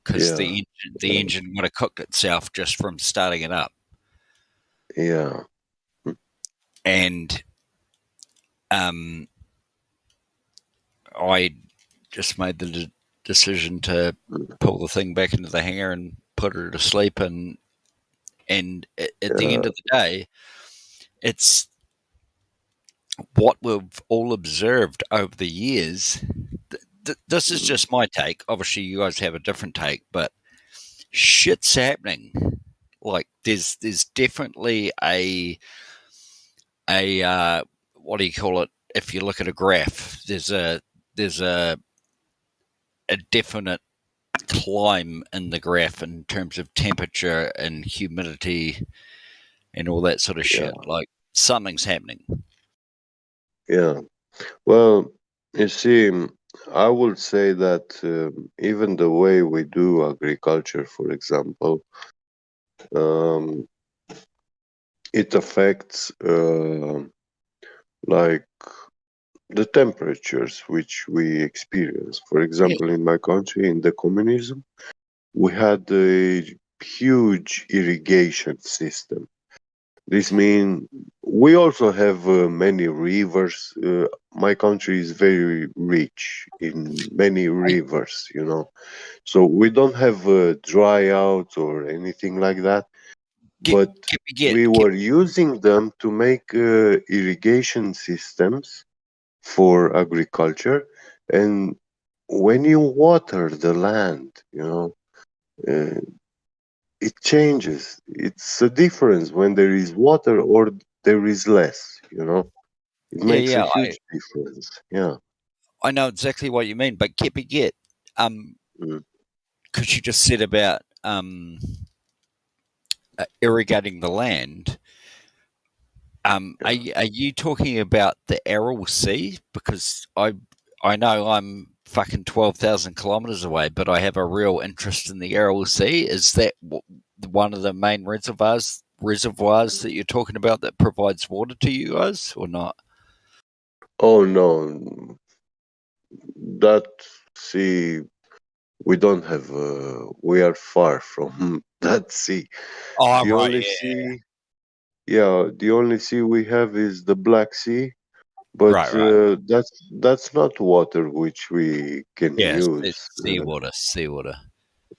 because Yeah. the engine would have cooked itself just from starting it up. Yeah. And I just made the decision to pull the thing back into the hangar and put her to sleep. And at the end of the day, it's what we've all observed over the years. This is just my take. Obviously, you guys have a different take, but shit's happening. Like there's definitely a what do you call it? If you look at a graph, there's a definite climb in the graph in terms of temperature and humidity and all that sort of shit. Yeah. Like something's happening. Yeah. Well, you see, I would say that even the way we do agriculture, for example, um, it affects like the temperatures which we experience. For example, in my country, in the communism, we had a huge irrigation system. This means we also have many rivers. My country is very rich in many rivers, you know. So we don't have dry out or anything like that. But we were using them to make irrigation systems for agriculture. And when you water the land, you know, it changes. It's a difference when there is water or there is less, you know. It makes a Yeah, huge difference. Yeah. I know exactly what you mean, but because you just said about irrigating the land, are you talking about the Aral Sea? Because I know I'm fucking 12,000 kilometers away, but I have a real interest in the Aral Sea. Is that one of the main reservoirs that you're talking about that provides water to you guys, or not? Oh no, that sea we don't have. We are far from that sea. Oh, The right, only sea, yeah, the only sea we have is the Black Sea, but right. that's not water which we can Yes, use. it's seawater.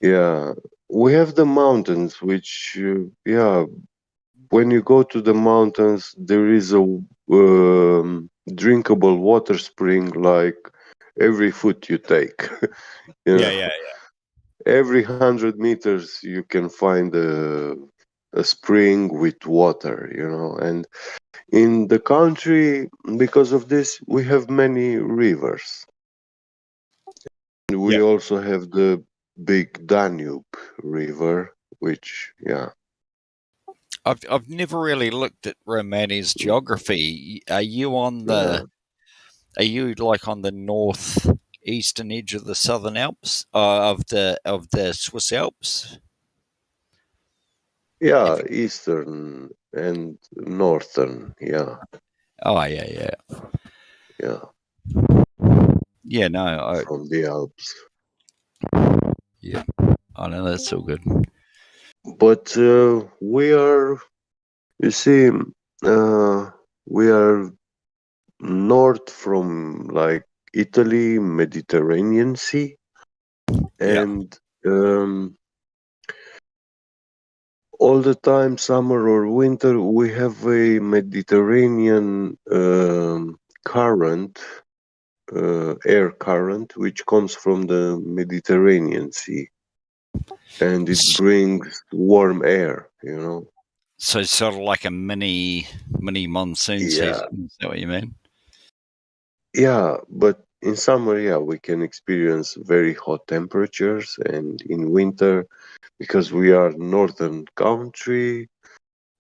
Yeah, we have the mountains, which yeah, when you go to the mountains, there is a drinkable water spring like every foot you take. You know, Yeah. every 100 meters you can find a spring with water. You know, and in the country, because of this, we have many rivers. And we also have the big Danube River, which yeah. I've never really looked at Romania's geography. Are you on the? Are you like on the northeastern edge of the Southern Alps, of the Swiss Alps? Yeah, eastern and northern. Yeah. Oh yeah. Yeah. Yeah, no. From the Alps. Yeah, I know that's so good. But we are, you see, we are north from like Italy, Mediterranean Sea, and all the time, summer or winter, we have a Mediterranean current, air current, which comes from the Mediterranean Sea. And it brings warm air, you know. So it's sort of like a mini monsoon season. Is that what you mean? Yeah, but in summer, yeah, we can experience very hot temperatures, and in winter, because we are northern country,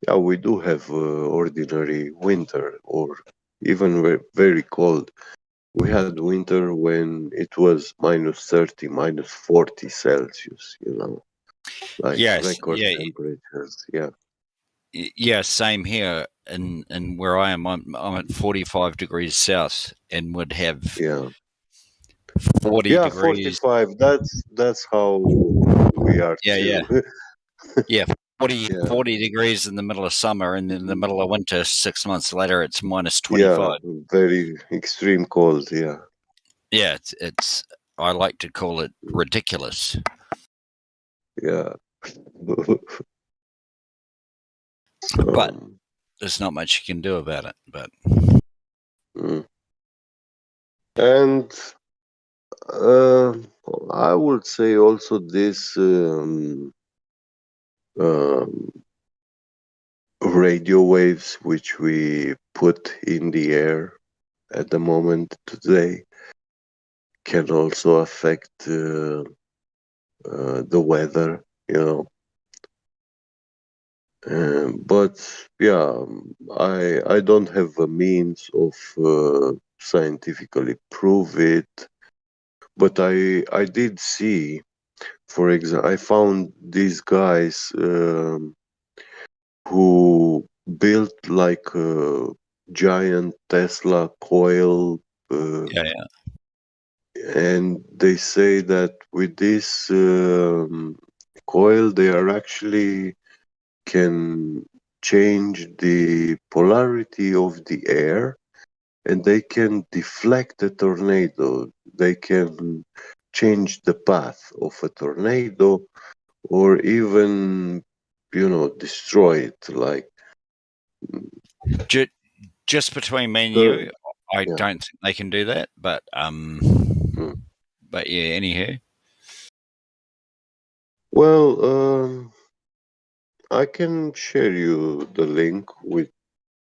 yeah, we do have ordinary winter or even very cold. We had winter when it was -30, -40 Celsius, you know, like Yes, record temperatures. Yeah. yeah. Same here, in where I am. I'm at 45 degrees south, and would have 40 Yeah, degrees. 45. That's how we are Yeah. too. Yeah, 40, Yeah. 40 degrees in the middle of summer, and in the middle of winter, 6 months later, it's minus Yeah, 25. very extreme cold. Yeah. Yeah, it's I like to call it ridiculous. Yeah. But there's not much you can do about it. But and I would say also this radio waves which we put in the air at the moment today can also affect the weather, you know. But yeah, I don't have a means of scientifically prove it. But I did see, for example, I found these guys who built like a giant Tesla coil. yeah. And they say that with this coil, they are actually can change the polarity of the air, and they can deflect a tornado. They can change the path of a tornado, or even, destroy it. Like, Just between me and the, you, I yeah. don't think they can do that. But but yeah. Anywho, Well, I can share you the link with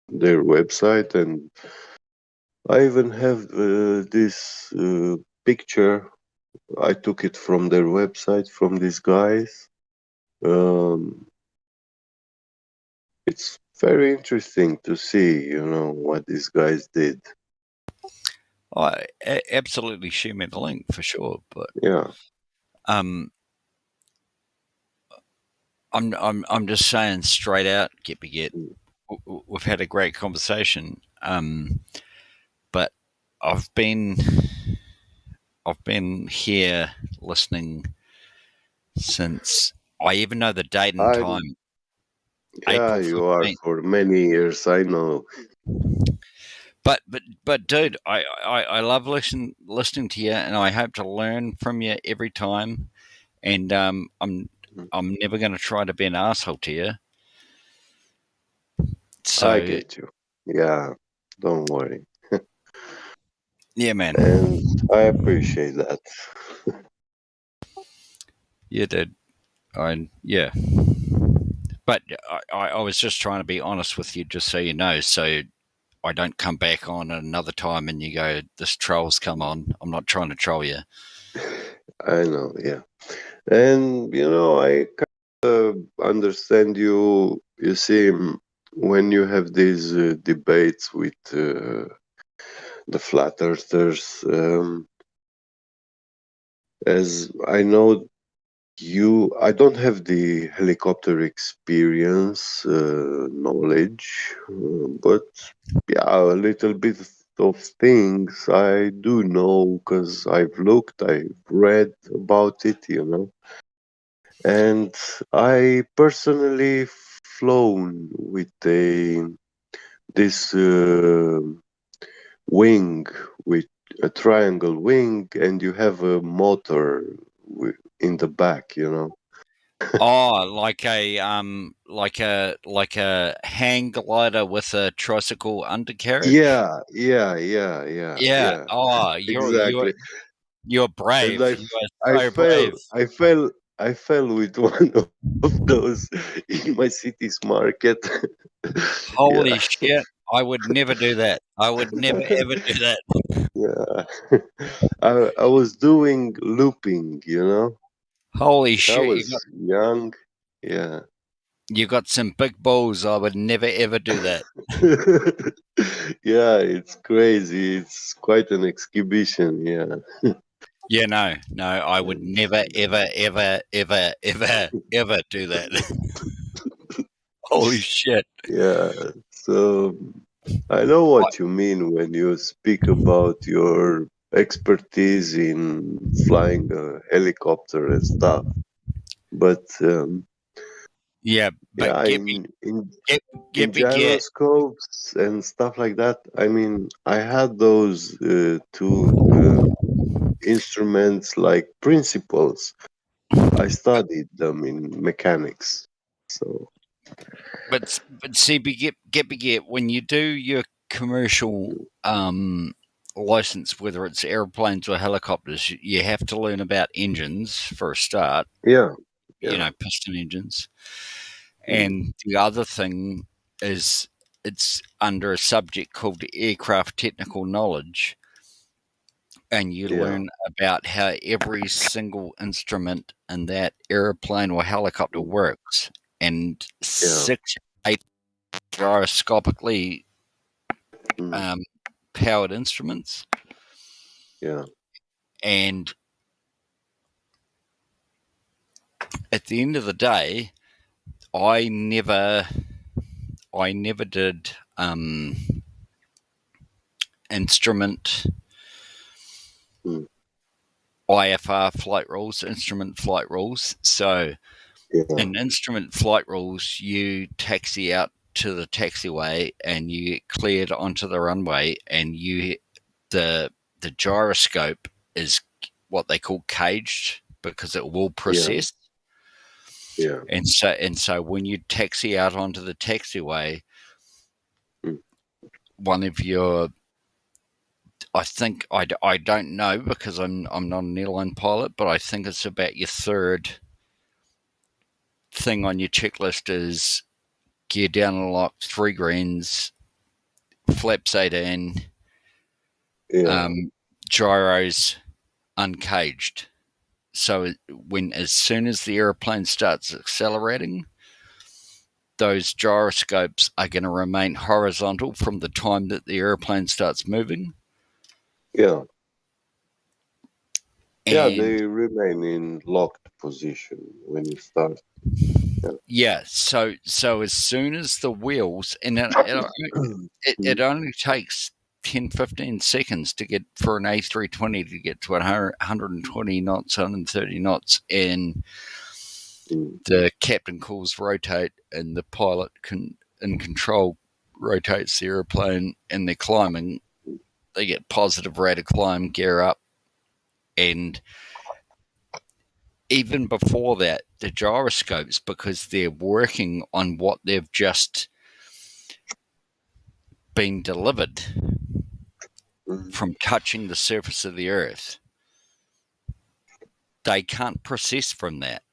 their website, and I even have this picture. I took it from their website from these guys. It's very interesting to see, what these guys did. absolutely share me the link for sure. But yeah, I'm just saying straight out, get. We've had a great conversation, but I've been here listening since I even know the date and time. Yeah, April you are 15th. for many years, I know. But dude, I love listening to you, and I hope to learn from you every time. And I'm never going to try to be an asshole to you. So I get you. Yeah, don't worry. yeah, man. And I appreciate that. Yeah, dude. Yeah. But I was just trying to be honest with you, just so you know, so I don't come back on another time and you go, this troll's come on. I'm not trying to troll you. I know, yeah. And, I kind of understand you. You see, when you have these debates with the flat earthers, as I know I don't have the helicopter experience knowledge, but yeah, a little bit of things I do know because I've looked, I've read about it, and I personally flown with this wing with a triangle wing, and you have a motor in the back, Oh, like a hang glider with a tricycle undercarriage. Yeah. Yeah. Oh, Exactly. you're And brave. You I are so brave. I fell with one of those in my city's market. Holy Yeah. shit! I would never do that. I would never ever do that. Yeah. I was doing looping, Holy I shit! was young. Yeah. You got some big balls. I would never ever do that. Yeah, it's crazy. It's quite an exhibition. Yeah. Yeah, no, I would never, ever, ever, ever, ever, ever do that. Holy shit! Yeah. So I know what you mean when you speak about your expertise in flying a helicopter and stuff. But yeah, but yeah, get me, in get me, get. gyroscopes and stuff like that. I mean, I had those two instruments like principles. I studied them in mechanics. So But see, get when you do your commercial license, whether it's airplanes or helicopters, you have to learn about engines for a start. yeah, You yeah, know, piston engines, and the other thing is it's under a subject called aircraft technical knowledge, and you yeah, learn about how every single instrument in that airplane or helicopter works, and yeah, 6, 8 gyroscopically powered instruments, yeah, and at the end of the day, I never did instrument IFR flight rules, instrument flight rules. So yeah, in instrument flight rules, you taxi out to the taxiway and you get cleared onto the runway, and the gyroscope is what they call caged because it will yeah, process. yeah. And so when you taxi out onto the taxiway, one of your, I think I don't know because I'm not an airline pilot, but I think it's about your third thing on your checklist is gear down and lock, 3 greens, flaps 18, Yeah, gyros uncaged. So as soon as the airplane starts accelerating, those gyroscopes are going to remain horizontal from the time that the airplane starts moving. yeah, yeah. And They remain in locked position when you start. yeah, so as soon as the wheels, and it only takes 10, 15 seconds to get for an A320 to get to 120 knots, 130 knots, and the captain calls rotate, and the pilot in control rotates the airplane, and they're climbing. They get positive rate of climb, gear up, and even before that, the gyroscopes, because they're working on what they've just been delivered from touching the surface of the earth, they can't process from that.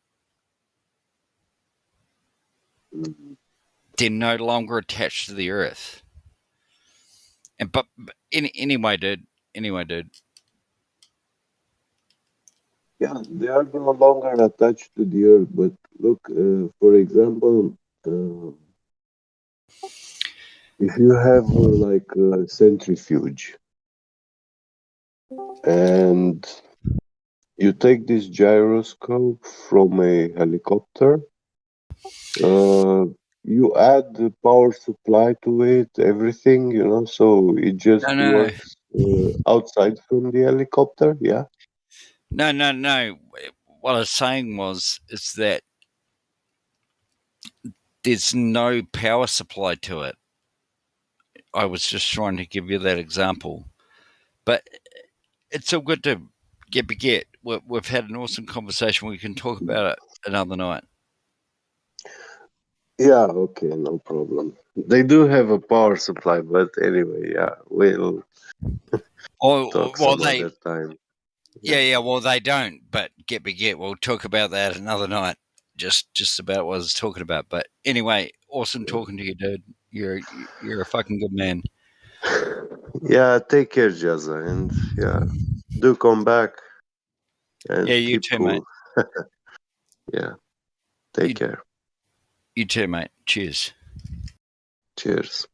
They're no longer attached to the earth. And but anyway, dude. Yeah, they are no longer attached to the earth. But look, for example, if you have like a centrifuge and you take this gyroscope from a helicopter, you add the power supply to it, everything, so it just No. works outside from the helicopter. Yeah. No. What I was saying is that there's no power supply to it. I was just trying to give you that example. But it's all good to get. We've had an awesome conversation. We can talk about it another night. Yeah, okay, no problem. They do have a power supply, but anyway, yeah, we'll talk some other time. Yeah. Well, they don't, but get. We'll talk about that another night. Just about what I was talking about. But anyway, awesome talking to you, dude. You're a fucking good man. Yeah, take care, Jazza, and yeah, do come back and Yeah, you keep too, cool. mate. Yeah, take care. You too, mate. Cheers. Cheers.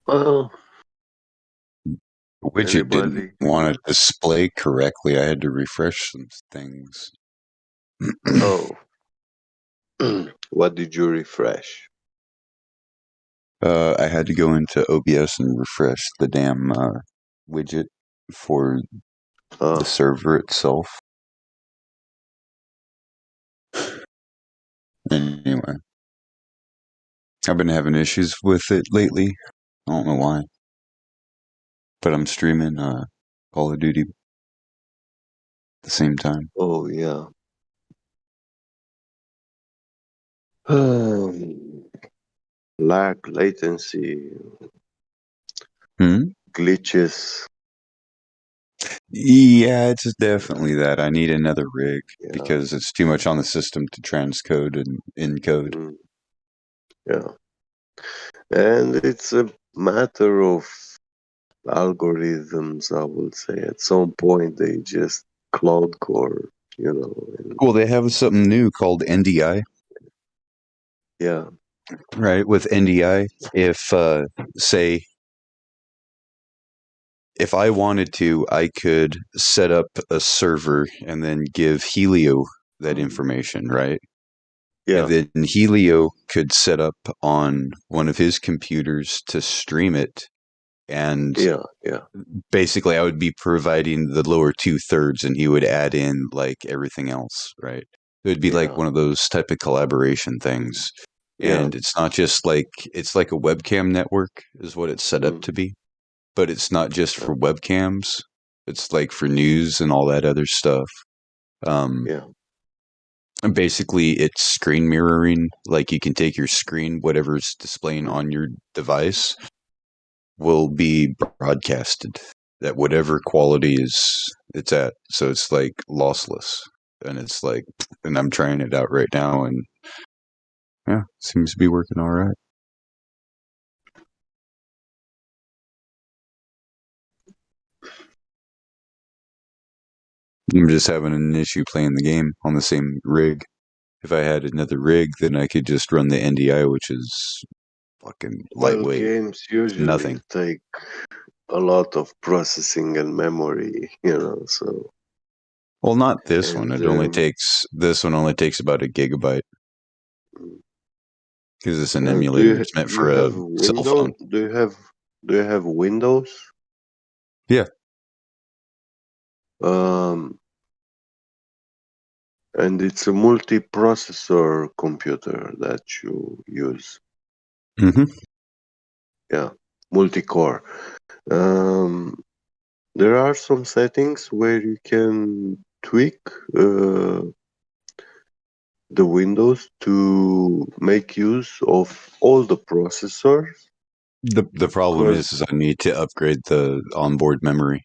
Well, widget anybody? didn't want to display correctly. I had to refresh some things. Oh, what did you refresh? I had to go into OBS and refresh the damn widget for the server itself. Anyway, I've been having issues with it lately. I don't know why. But I'm streaming Call of Duty at the same time. Oh, yeah. Lag, latency, glitches. Yeah, it's definitely that. I need another rig because it's too much on the system to transcode and encode. Yeah. And it's a matter of algorithms, I would say. At some point, they just cloud core, you know. Well, they have something new called NDI. Yeah. Right, with NDI, if say if I wanted to, I could set up a server and then give Helio that information, right? Yeah. And then Helio could set up on one of his computers to stream it. And basically, I would be providing the lower 2/3, and he would add in like everything else, right? It would be like one of those type of collaboration things. And it's not just like it's like a webcam network is what it's set up to be, but it's not just for webcams. It's like for news and all that other stuff. And basically, it's screen mirroring. Like you can take your screen, whatever's displaying on your device, will be broadcasted at whatever quality it's at. So it's like lossless, and it's like, and I'm trying it out right now, and yeah, seems to be working all right. I'm just having an issue playing the game on the same rig. If I had another rig, then I could just run the NDI, which is fucking Well, lightweight. games usually Nothing. take a lot of processing and memory, you know, so. Well, not this one. And, It only takes this one only takes about 1 gigabyte because it's an emulator. It's meant for a cell phone. Do you have Windows? Yeah. And it's a multi-processor computer that you use. Mm-hmm. Yeah, multi-core. There are some settings where you can tweak the Windows to make use of all the processors. The problem is I need to upgrade the onboard memory.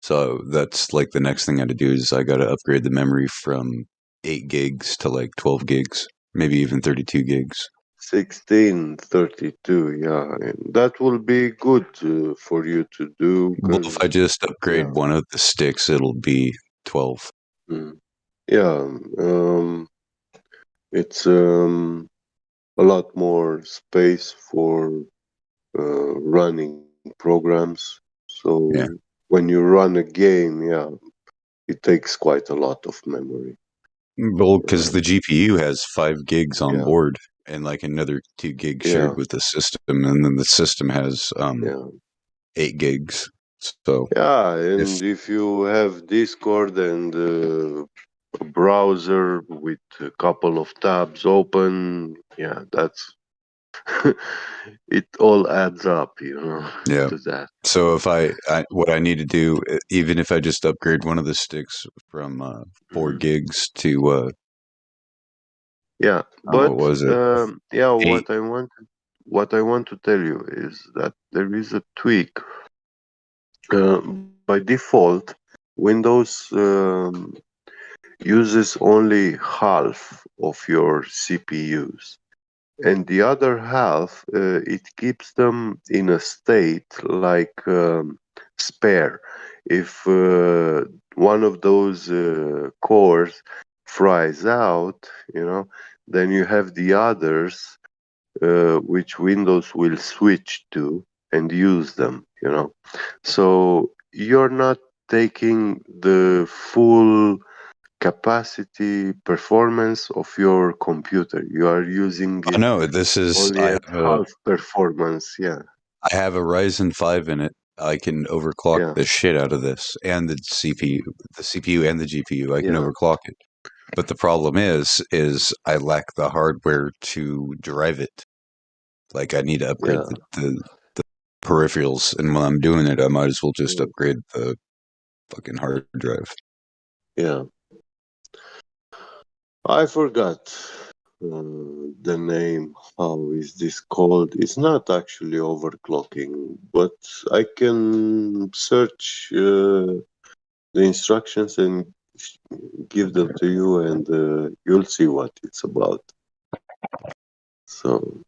So that's like the next thing I got to do is I got to upgrade the memory from 8 gigs to like 12 gigs, maybe even 32 gigs. 1632, yeah, and that will be good for you to do. Well, if I just upgrade one of the sticks, it'll be 12. Yeah, it's a lot more space for running programs. So when you run a game, it takes quite a lot of memory. Well, because the GPU has 5 gigs on board and like another 2 gigs shared with the system, and then the system has 8 gigs. So and if you have Discord and a browser with a couple of tabs open, that's it all adds up, you know, to that. So if I what I need to do, even if I just upgrade one of the sticks from 4 gigs to but what was it? 8. What I want to tell you is that there is a tweak. By default, Windows uses only half of your CPUs, and the other half it keeps them in a state like spare. If one of those cores fries out, you know, then you have the others which windows will switch to and use them, you know. So you're not taking the full capacity performance of your computer. You are using Oh it no, this is only at half performance. Yeah. I have a Ryzen 5 in it. I can overclock Yeah. the shit out of this and the CPU and the GPU. I can Yeah. overclock it. But the problem is I lack the hardware to drive it. Like I need to upgrade Yeah. the peripherals, and when I'm doing it, I might as well just Mm. upgrade the fucking hard drive. Yeah. I forgot the name. How is this called? It's not actually overclocking, but I can search the instructions and give them to you, and you'll see what it's about. So.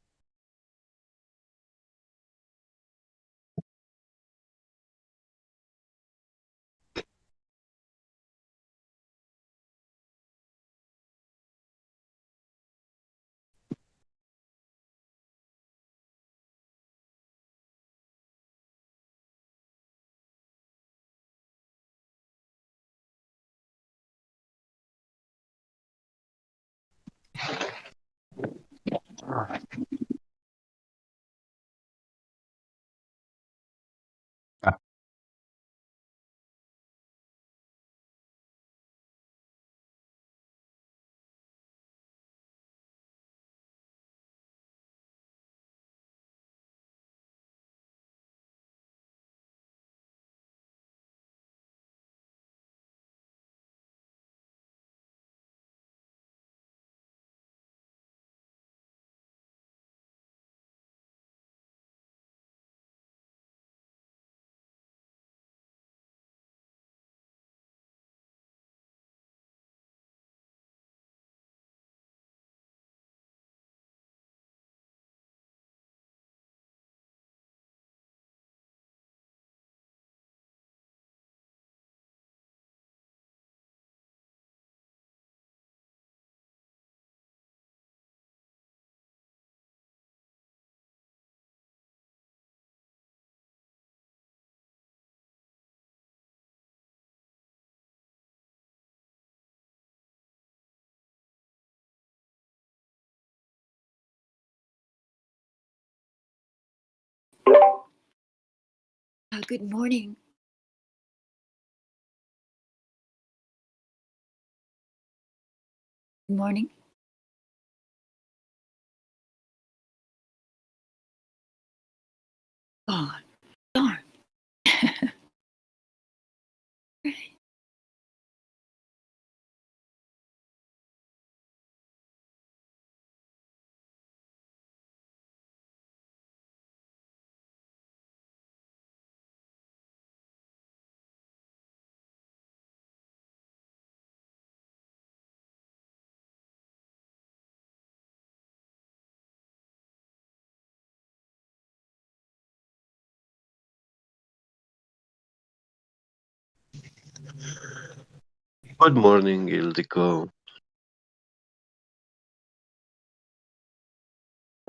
Good morning. Good morning. Gone. Darn. Good morning, Ildiko.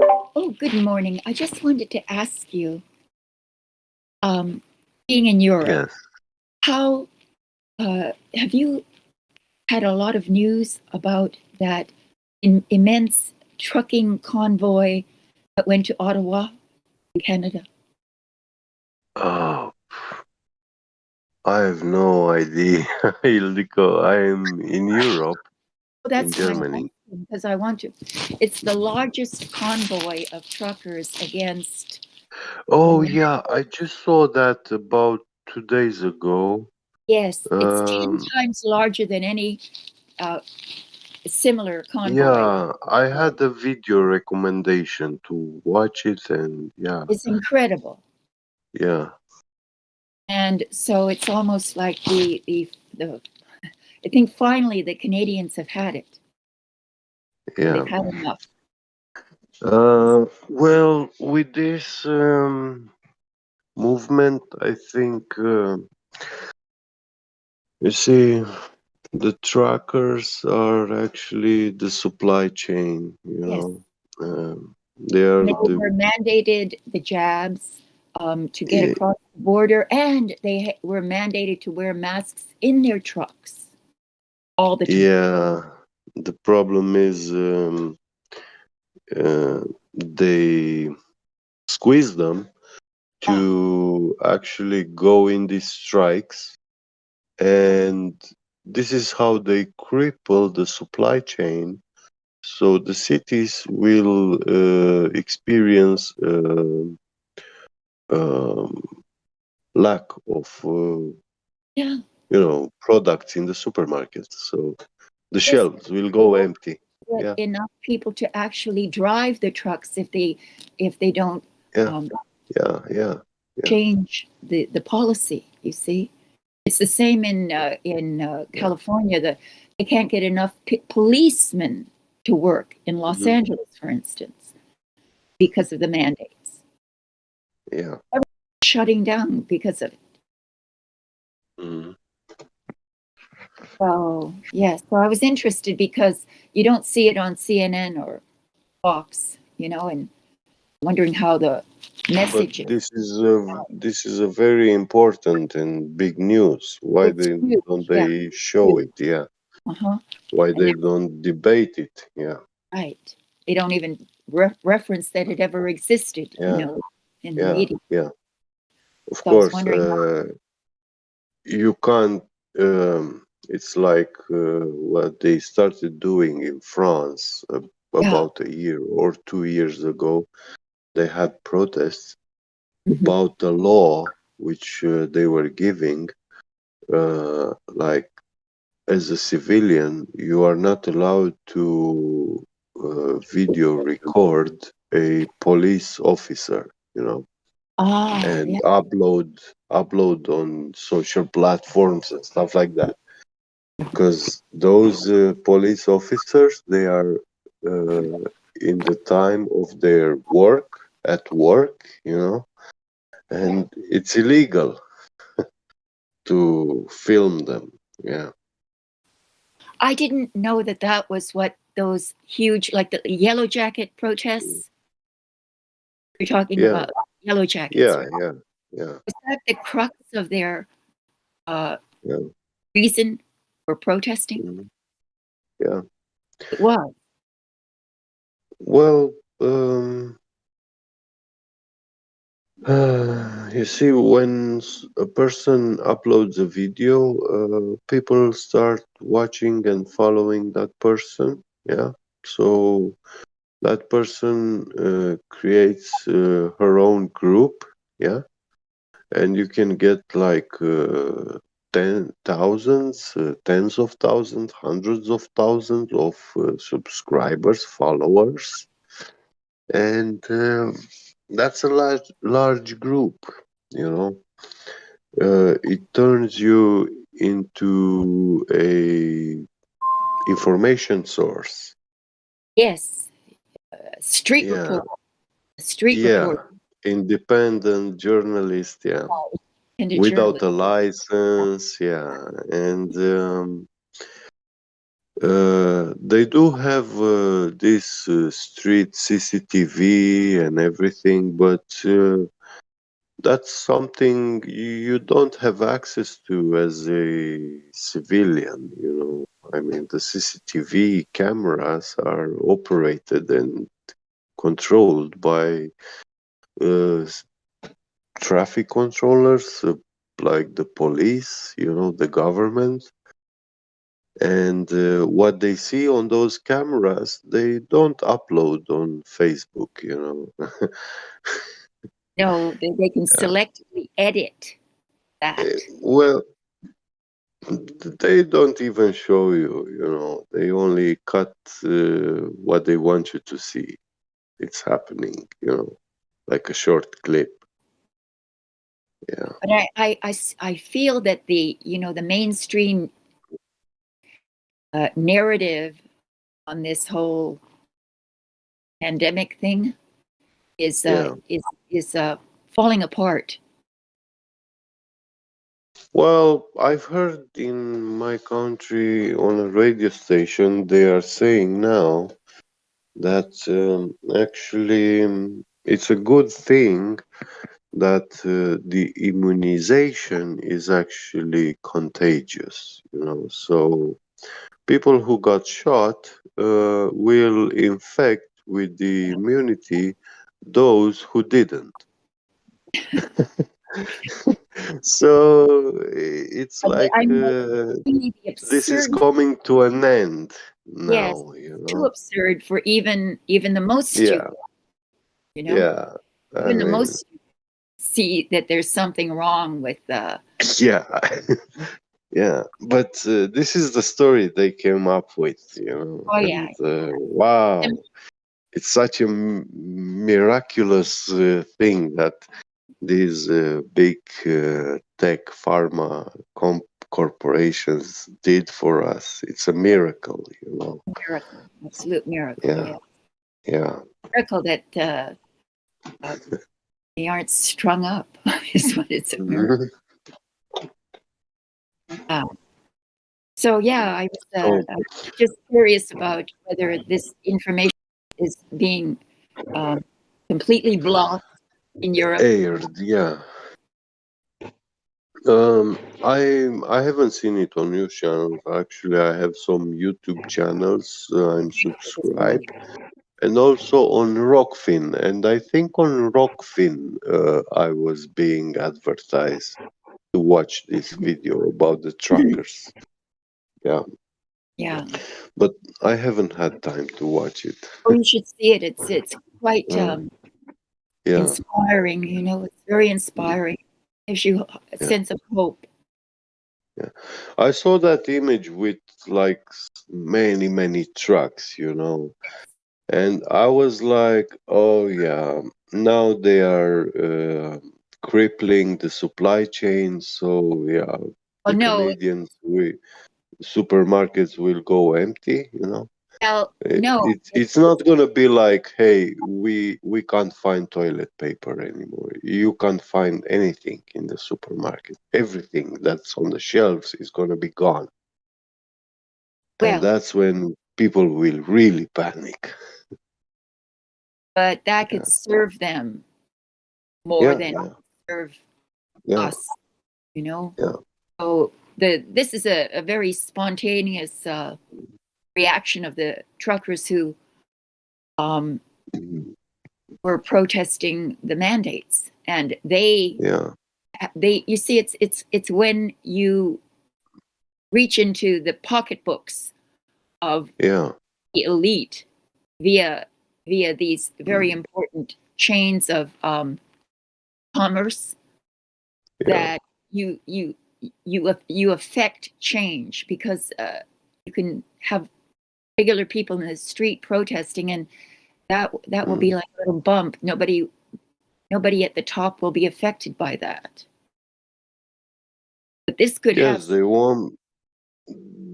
Oh, good morning. I just wanted to ask you, being in Europe, Yes. how have you had a lot of news about that immense trucking convoy that went to Ottawa, in Canada? Oh, I have no idea, Ildiko. I'm in Europe, Well, in that's why I'm Germany. asking, because I want to. It's the largest convoy of truckers against. Oh, yeah, I just saw that about 2 days ago. Yes, it's 10 Um, times larger than any similar convoy. yeah, I had a video recommendation to watch it, and yeah, It's incredible. yeah, And so it's almost like the I think finally the Canadians have had it. yeah. They've had enough. Well, with this movement, I think you see, the truckers are actually the supply chain, you Yes. know. They are They the were mandated the jabs to get across the border, and they were mandated to wear masks in their trucks all the time. yeah. The problem is they squeeze them to actually go in these strikes, and this is how they cripple the supply chain. So the cities will experience lack of Yeah. products in the supermarkets. So the Yes. shelves will go empty. Get Yeah, enough people to actually drive the trucks if they don't yeah, yeah. change the policy. You see, it's the same in California. They can't get enough policemen to work in Los Angeles, for instance, because of the mandates. Yeah. Shutting down because of it. Mm. So yes, so I was interested because you don't see it on CNN or Fox, and wondering how the message But this is a very important and big news. Why it's huge. don't Yeah, they show it? Yeah. uh-huh. Why And they don't debate it? Yeah. right. They don't even reference that it ever existed, Yeah. in the Yeah. media. Yeah. Of So I was course, wondering you can't. It's like what they started doing in France about a year or 2 years ago. They had protests about the law which they were giving. Like as a civilian, you are not allowed to video record a police officer. And yeah. upload on social platforms and stuff like that, because those police officers, they are in the time of their at work, and it's illegal to film them. Yeah. I didn't know that was what those huge, like the Yellow Jacket protests. You're talking Yeah. about Yellow Jackets, Yeah. right? Yeah. Yeah. Was that the crux of their Yeah. reason for protesting? Yeah. It was. Well, you see, when a person uploads a video, people start watching and following that person. Yeah. So that person creates her own group. Yeah. And you can get like tens of thousands, hundreds of thousands of subscribers, followers. And that's a large group, it turns you into a information source. Yes. Street Yeah. report. Street Yeah. report. Independent journalist. Yeah. Independent Without journalist. a license. Yeah. And they do have this street CCTV and everything, but that's something you don't have access to as a civilian, I mean, the CCTV cameras are operated and controlled by traffic controllers, like the police, the government. And what they see on those cameras, they don't upload on Facebook, No, they can selectively edit that. Well, they don't even show you, they only cut what they want you to see. It's happening, like a short clip. Yeah. But I feel that the mainstream narrative on this whole pandemic thing is Yeah. falling apart. Well, I've heard in my country on a radio station, they are saying now that actually it's a good thing that the immunization is actually contagious, you know. So people who got shot will infect with the immunity those who didn't. So it's like I know really the this is absurd. coming to an end Yes, now, you too know. absurd for even the most Yeah, stupid. You know, yeah. I even the mean, most see that there's something wrong with yeah, yeah. But this is the story they came up with, you know. Oh yeah. And wow, it's such a miraculous thing that these big tech pharma corporations did for us. It's a miracle, you know. Miracle, absolute miracle. Yeah, Yeah, yeah. miracle that they aren't strung up is what it's a miracle. So yeah, I was just curious about whether this information is being completely blocked in Europe. Aired, yeah. I haven't seen it on news channels. Actually, I have some YouTube channels I'm subscribed, and also on Rockfin. And I think on Rockfin I was being advertised to watch this video about the truckers. Yeah. Yeah. But I haven't had time to watch it. Oh, you should see it. It's quite Yeah. inspiring. You know, it's very inspiring. Gives you a sense of hope. Yeah. I saw that image with like many trucks, you know, and I was like, oh yeah, now they are crippling the supply chain. So yeah, Oh the no, supermarkets will go empty, you know. well, no, It's not gonna be like, hey, we can't find toilet paper anymore. You can't find anything in the supermarket. Everything that's on the shelves is gonna be gone. And well, that's when people will really panic. but that could serve them more than serve us. You know. Yeah. So this is a very spontaneous reaction of the truckers who were protesting the mandates, and they you see it's when you reach into the pocketbooks of the elite via these very important chains of commerce that you affect change, because you can have regular people in the street protesting, and that will be like a little bump. Nobody at the top will be affected by that. But this could have. Yes, they won't.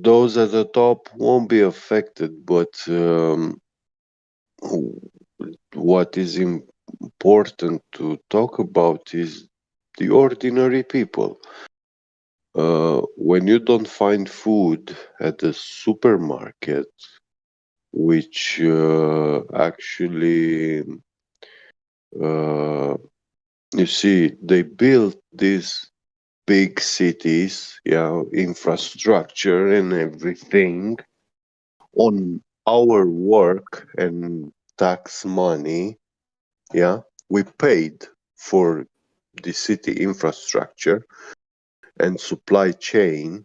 Those at the top won't be affected, but what is important to talk about is the ordinary people. When you don't find food at the supermarket, which actually, you see, they built these big cities, infrastructure and everything on our work and tax money. Yeah, we paid for the city infrastructure and supply chain.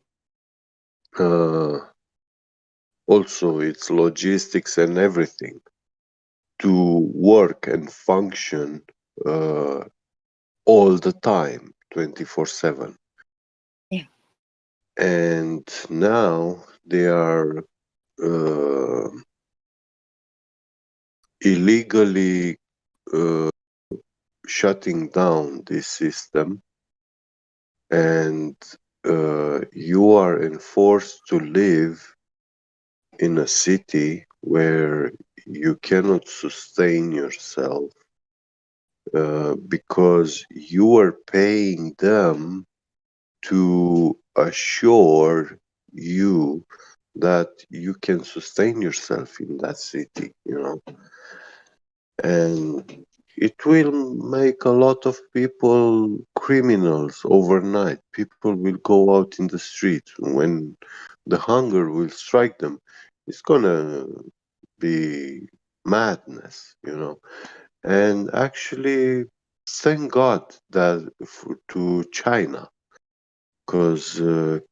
Also, its logistics and everything to work and function all the time, 24/7. Yeah. And now they are illegally shutting down this system, and you are enforced to live in a city where you cannot sustain yourself because you are paying them to assure you that you can sustain yourself in that city, and it will make a lot of people criminals overnight. People will go out in the street when the hunger will strike them. It's gonna be madness, And actually, thank God that to China, because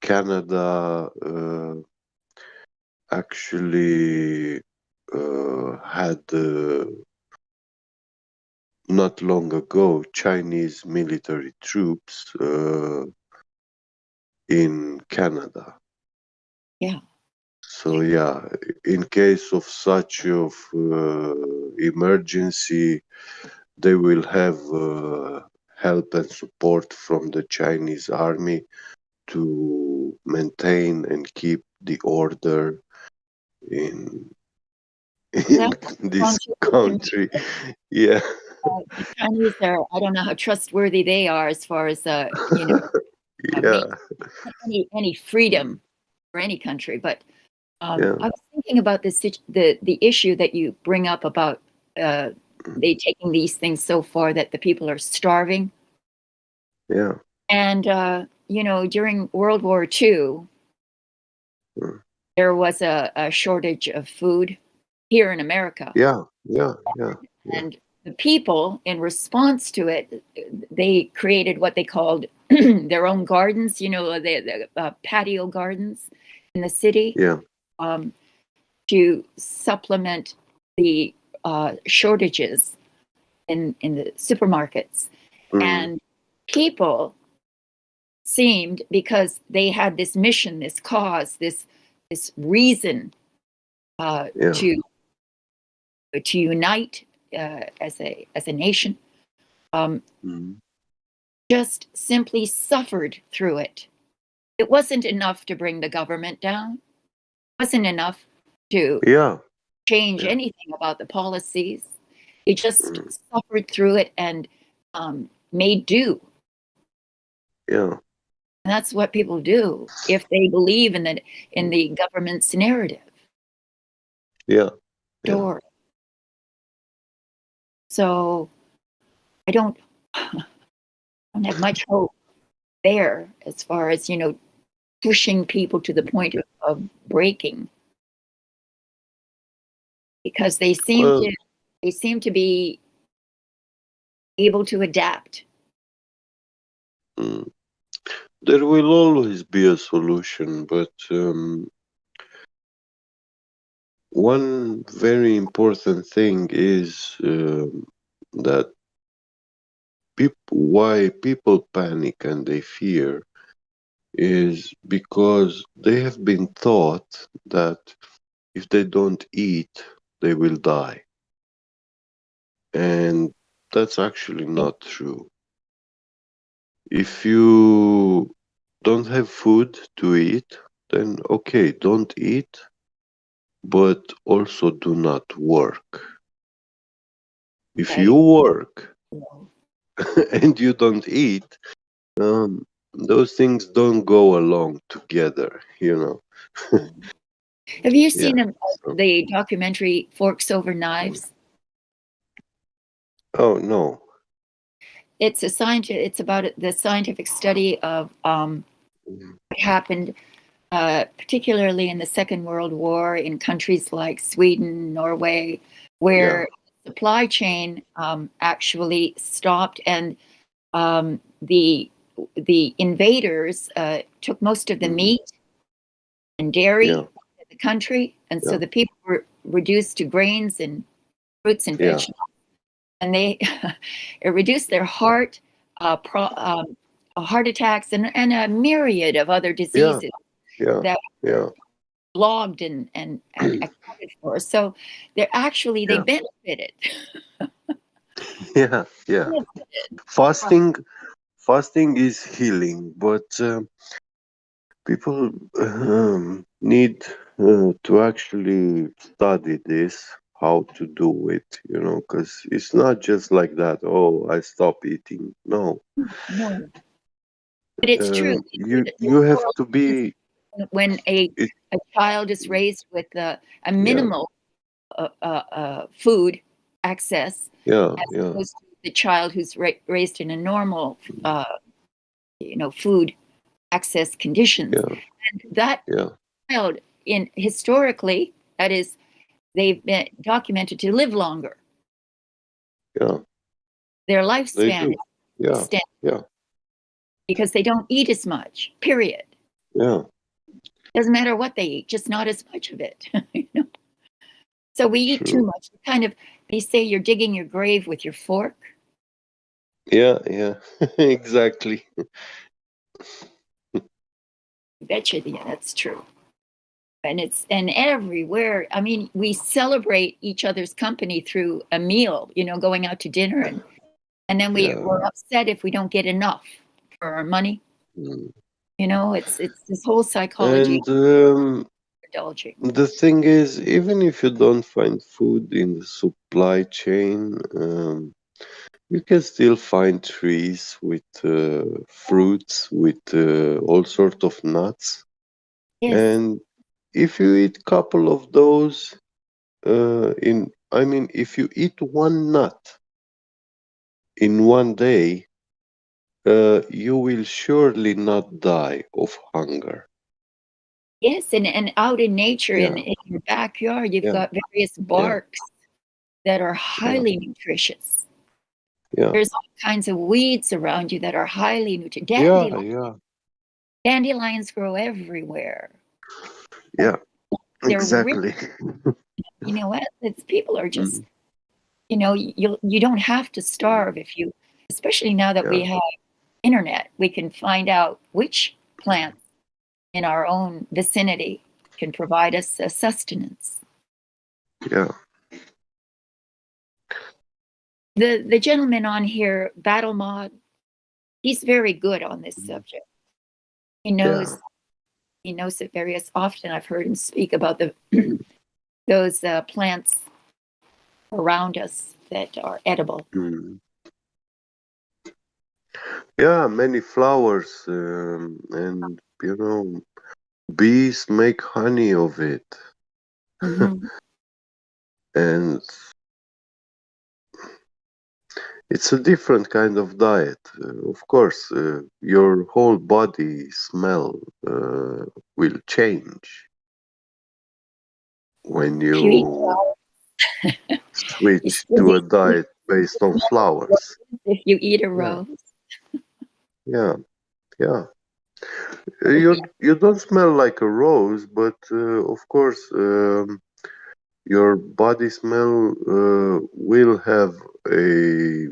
Canada actually had not long ago Chinese military troops in Canada. Yeah. So yeah, in case of such of emergency, they will have help and support from the Chinese army to maintain and keep the order in Well, this country. Yeah. The Chinese are, I don't know how trustworthy they are as far as, Yeah. any freedom for any country. But Yeah. I was thinking about the issue that you bring up about they taking these things so far that the people are starving. Yeah. And, during World War II, there was a shortage of food here in America. Yeah. And the people, in response to it, they created what they called their own gardens, the patio gardens in the city, Yeah. to supplement the shortages in the supermarkets. And people seemed, because they had this mission, this cause, this reason to unite as a nation, just simply suffered through it. It wasn't enough to bring the government down. It wasn't enough to change anything about the policies. They just suffered through it and made do. Yeah. And that's what people do if they believe in the government's narrative. Yeah. Sure. So I don't have much hope there as far as, pushing people to the point of breaking, because they seem to be able to adapt. There will always be a solution, but one very important thing is that why people panic and they fear is because they have been taught that if they don't eat, they will die. And that's actually not true. If you don't have food to eat, then okay, don't eat, but also do not work. If you work and you don't eat, those things don't go along together, Have you seen the documentary Forks Over Knives? Oh, no. It's it's about the scientific study of what happened, particularly in the Second World War, in countries like Sweden, Norway, where supply chain actually stopped, and the invaders took most of the meat and dairy in the country, and so the people were reduced to grains and fruits and vegetables, and they it reduced their heart attacks and a myriad of other diseases that logged and accounted for. So they benefited. Yeah. Fasting is healing, but people need to actually study this, how to do it, because it's not just like that. Oh, I stop eating. No. No. But it's true. You have to be. when a child is raised with a minimal food access, as opposed to the child who's raised in a normal, food access conditions, and that child, historically, that is, they've been documented to live longer. Their lifespan is extended because they don't eat as much. Period. Doesn't matter what they eat, just not as much of it. So we eat too much. They say you're digging your grave with your fork. Exactly. I bet you, that's true. And and everywhere. I mean, we celebrate each other's company through a meal, going out to dinner, and then we're upset if we don't get enough for our money. It's this whole psychology. And indulging. the thing is, even if you don't find food in the supply chain, you can still find trees with fruits, with all sorts of nuts. Yes. And if you eat a couple of those, if you eat one nut in one day, you will surely not die of hunger. Yes, and out in nature, in your backyard, you've got various barks that are highly nutritious. There's all kinds of weeds around you that are highly nutritious. Dandelions grow everywhere. Yeah, They're exactly. You know what? People are just, you don't have to starve especially now that we have internet, we can find out which plants in our own vicinity can provide us sustenance. The gentleman on here, Battle Mod, he's very good on this subject. He knows it very often. I've heard him speak about those plants around us that are edible. Many flowers, and bees make honey of it. And it's a different kind of diet. Of course, your whole body smell will change when you switch to a diet based on flowers. If you eat a rose. You don't smell like a rose, but of course, your body smell will have a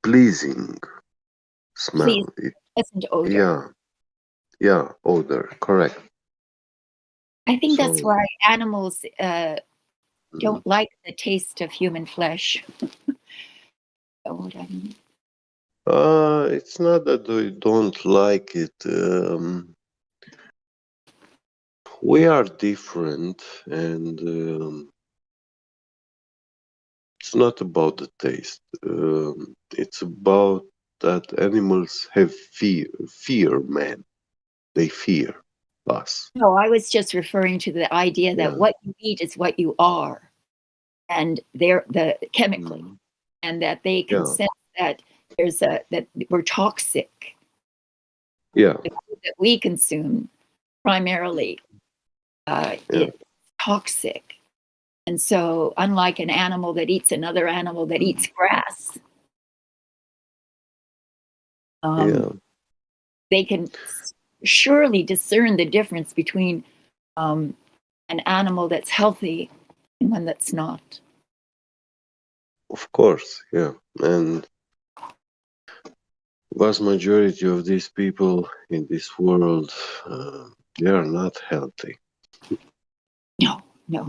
pleasing smell. Pleasant odor. Odor, correct. I think that's why animals don't like the taste of human flesh. It's not that they don't like it. We are different, and it's not about the taste. It's about that animals have fear, man. They fear us. No, I was just referring to the idea that what you eat is what you are, and they're chemically, and that they can sense that that we're toxic. The food that we consume primarily is toxic, and so unlike an animal that eats another animal that eats grass, they can surely discern the difference between an animal that's healthy and one that's not. Of course, and vast majority of these people in this world, they are not healthy. No, they're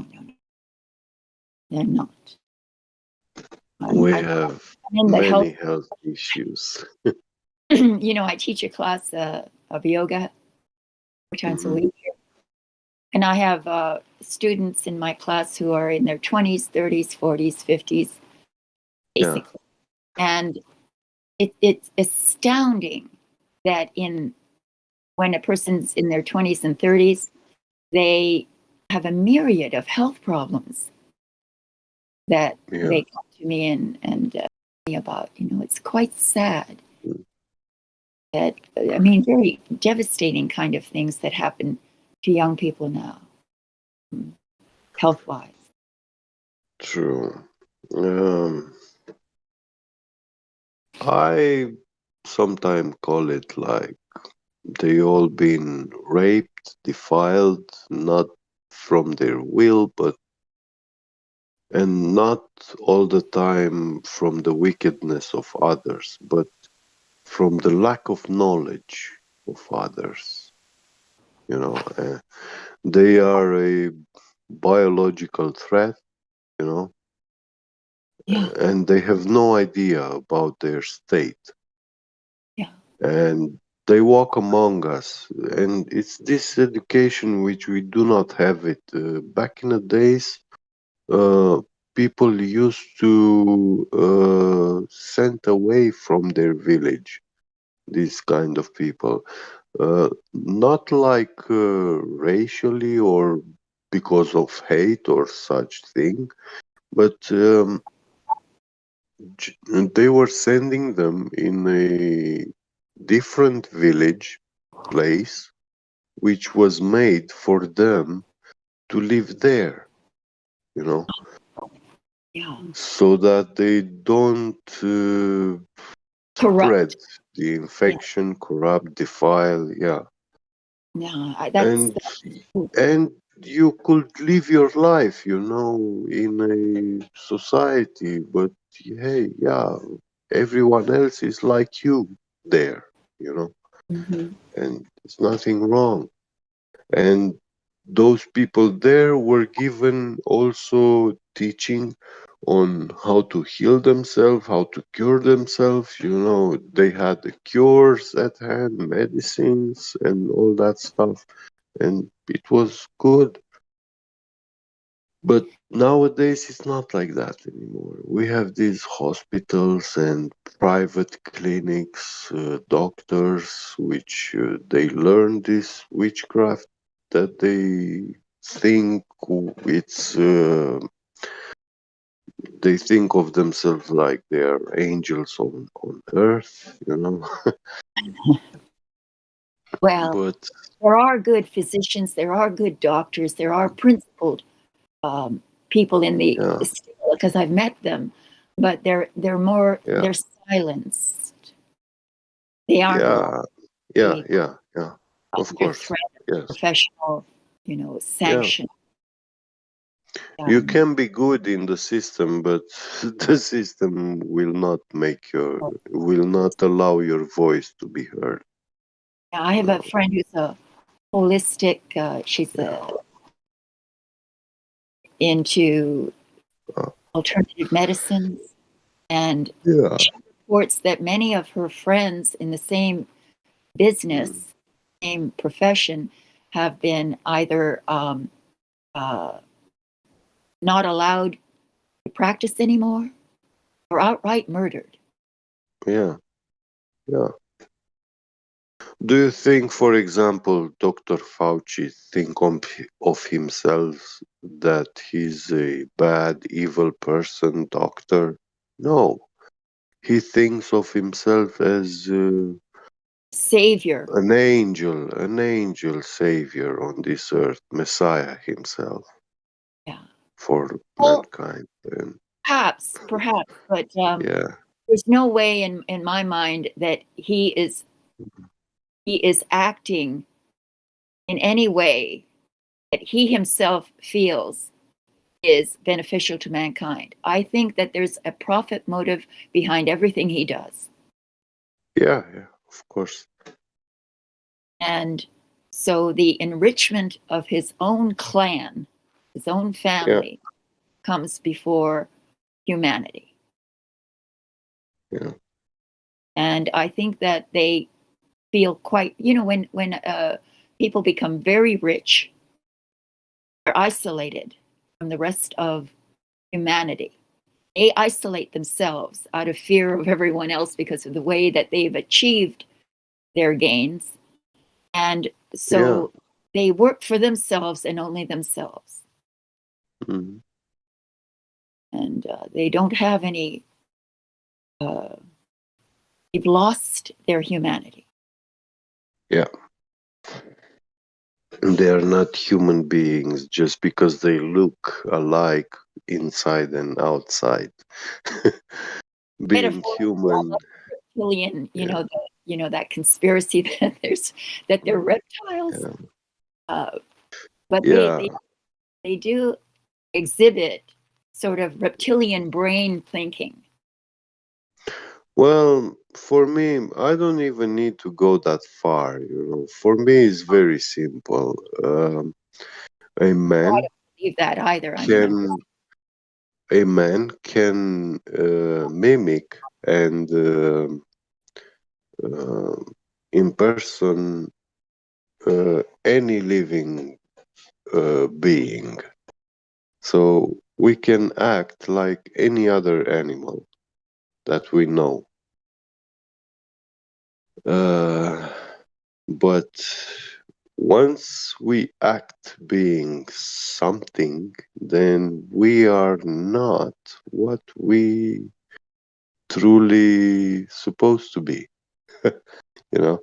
not. We have many health issues. I teach a class of yoga 4 times a week. And I have students in my class who are in their 20s, 30s, 40s, 50s, basically. And it's astounding that in when a person's in their 20s and 30s, they have a myriad of health problems that they come to me and me about. It's quite sad. That, I mean, very devastating kind of things that happen to young people now, health-wise. True. I sometimes call it like they all been raped, defiled, not from their will, and not all the time from the wickedness of others, but from the lack of knowledge of others. They are a biological threat, and they have no idea about their state. And they walk among us, and it's this education which we do not have it. Back in the days, people used to send away from their village these kind of people, not like racially or because of hate or such thing, but they were sending them in a different village place which was made for them to live there, so that they don't spread the infection, corrupt, defile, and you could live your life, in a society, but hey, everyone else is like you there, and there's nothing wrong. And those people there were given also teaching on how to heal themselves, how to cure themselves. They had the cures at hand, medicines, and all that stuff, and it was good. But nowadays it's not like that anymore. We have these hospitals and private clinics, doctors, which they learn this witchcraft that they think it's. They think of themselves like they are angels on earth, Well, But there are good physicians, there are good doctors, there are principled people in the because I've met them, but they're silenced. They aren't of course, threat yes. Professional, sanction. You can be good in the system, but the system will not allow your voice to be heard. I have a friend who's a holistic. She's into alternative medicines, and she reports that many of her friends in the same business, same profession, have been either not allowed to practice anymore or outright murdered. Yeah. Do you think, for example, Dr. Fauci think of himself that he's a bad, evil person, doctor? No. He thinks of himself as Savior. An angel savior on this earth, Messiah himself. For mankind. Perhaps, but there's no way in my mind that he is acting in any way that he himself feels is beneficial to mankind. I think that there's a profit motive behind everything he does. Yeah, of course. And so the enrichment of his own clan, his own family, comes before humanity. Yeah. And I think that they feel quite, when people become very rich, they're isolated from the rest of humanity. They isolate themselves out of fear of everyone else because of the way that they've achieved their gains. And so they work for themselves and only themselves. Mhm. And they don't have any, they've lost their humanity. Yeah. They are not human beings just because they look alike inside and outside. Being human. Reptilian, you know that conspiracy that they're reptiles. But they do exhibit sort of reptilian brain thinking. Well, for me, I don't even need to go that far. For me, it's very simple. A man I don't believe that either. can mimic and imperson any living being. So we can act like any other animal that we know. But once we act being something, then we are not what we truly supposed to be. You know,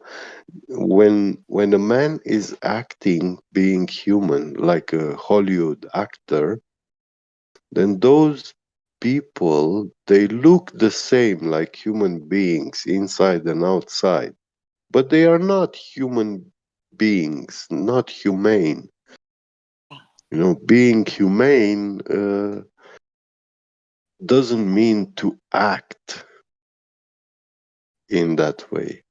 when a man is acting being human like a Hollywood actor, then those people, they look the same like human beings inside and outside, but they are not human beings, not humane. Being humane doesn't mean to act in that way.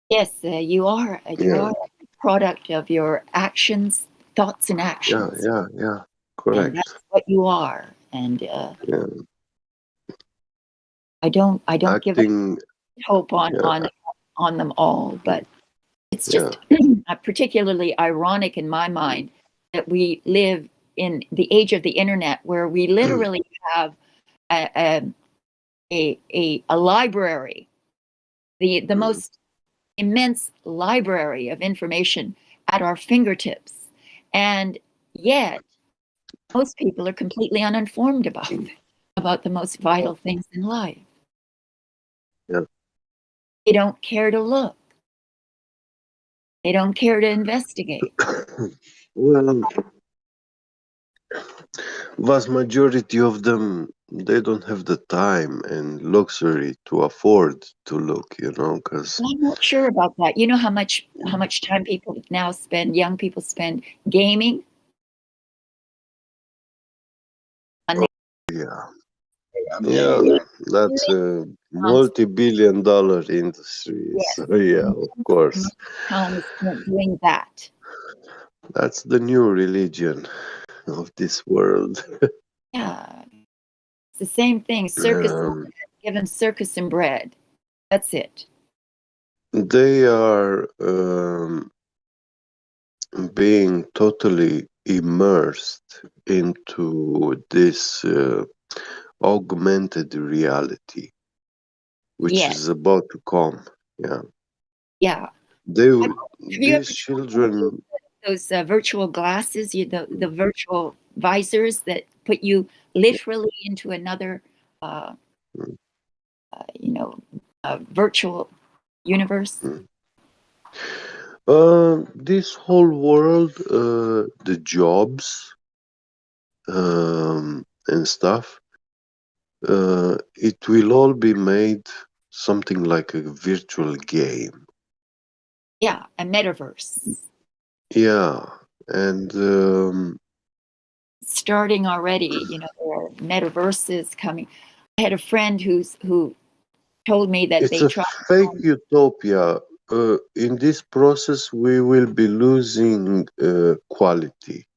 Yes, you are a product of your actions, thoughts, and actions. Yeah. Correct. And that's what you are. And I don't give hope on them all, but it's just particularly ironic in my mind that we live in the age of the internet, where we literally have a library, the most immense library of information at our fingertips, and yet most people are completely uninformed about the most vital things in life. Yeah. They don't care to look. They don't care to investigate. Well, vast majority of them, they don't have the time and luxury to afford to look, because I'm not sure about that. You know how much time people now spend, young people spend gaming? Yeah, that's a multi-billion-dollar industry. Yes. So of course. Time is spent doing that. That's the new religion of this world. Yeah. It's the same thing. Circus, give them circus and bread. That's it. They are being totally immersed into this augmented reality, which is about to come. Yeah. These children. Those virtual glasses, the virtual visors that put you literally into another, virtual universe. This whole world, the jobs and stuff, it will all be made something like a virtual game. Yeah, a metaverse. Yeah, and starting already. There are metaverses coming. I had a friend who told me that it's a fake utopia. In this process, we will be losing quality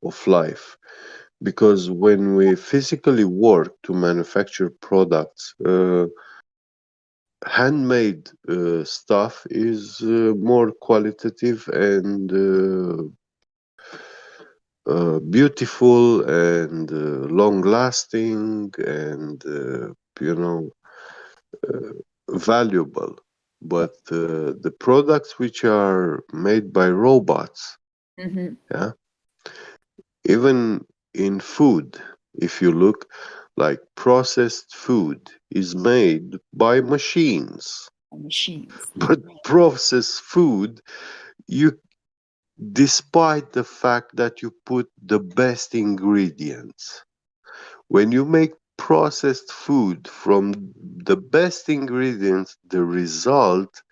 of life, because when we physically work to manufacture products, handmade stuff is more qualitative and beautiful and long lasting and valuable. but the products which are made by robots, yeah, even in food, if you look, like processed food is made by machines. But processed food, you, despite the fact that you put the best ingredients, when you make processed food from the best ingredients, the result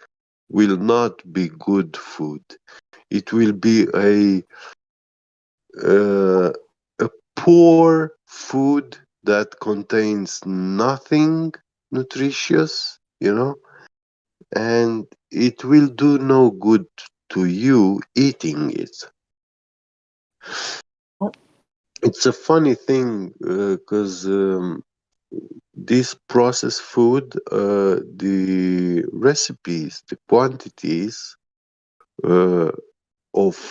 will not be good food. It will be a poor food that contains nothing nutritious, you know, and it will do no good to you eating it. It's a funny thing because this processed food, the recipes, the quantities of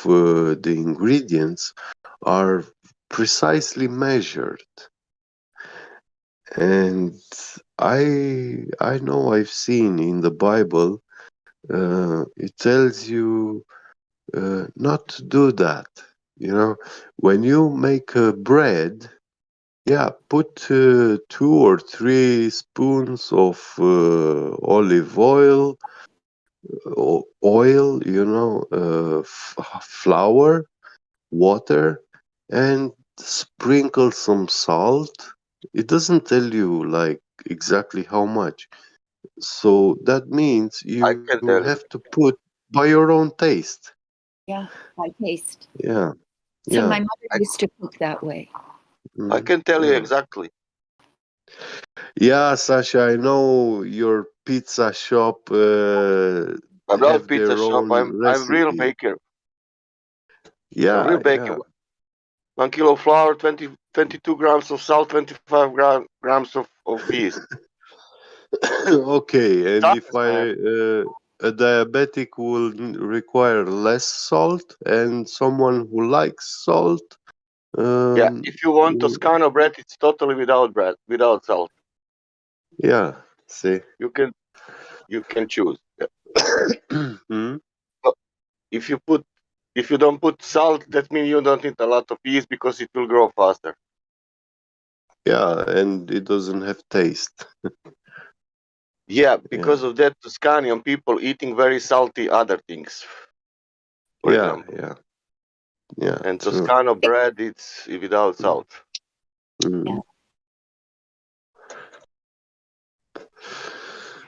the ingredients are precisely measured. And I know I've seen in the Bible, it tells you not to do that. You know, when you make bread, yeah, put 2 or 3 spoons of olive oil, you know, flour, water, and sprinkle some salt. It doesn't tell you like exactly how much. So that means you can have tell to you. put by your own taste. Yeah, by taste. Yeah. So Yeah. my mother used to cook that way. I can tell you Yeah. exactly. Yeah, Sasha, I know your pizza shop I'm not a have pizza their shop. own I'm real recipe. baker. A Yeah, real baker. yeah. 1 kilo of flour, 22 grams of salt, 25 grams of yeast. Okay, and if Science, man. a diabetic will require less salt, and someone who likes salt, Yeah, if you want will- Toscano bread, it's totally without salt. yeah. See. You can choose. Yeah. Hmm? But if you don't put salt, that means you don't need a lot of yeast because it will grow faster. Yeah, and it doesn't have taste. Yeah, Yeah. because of that, Tuscanian people eating very salty other things, for Yeah, example. yeah. Yeah, And true. Toscano bread, it's without salt. Mm.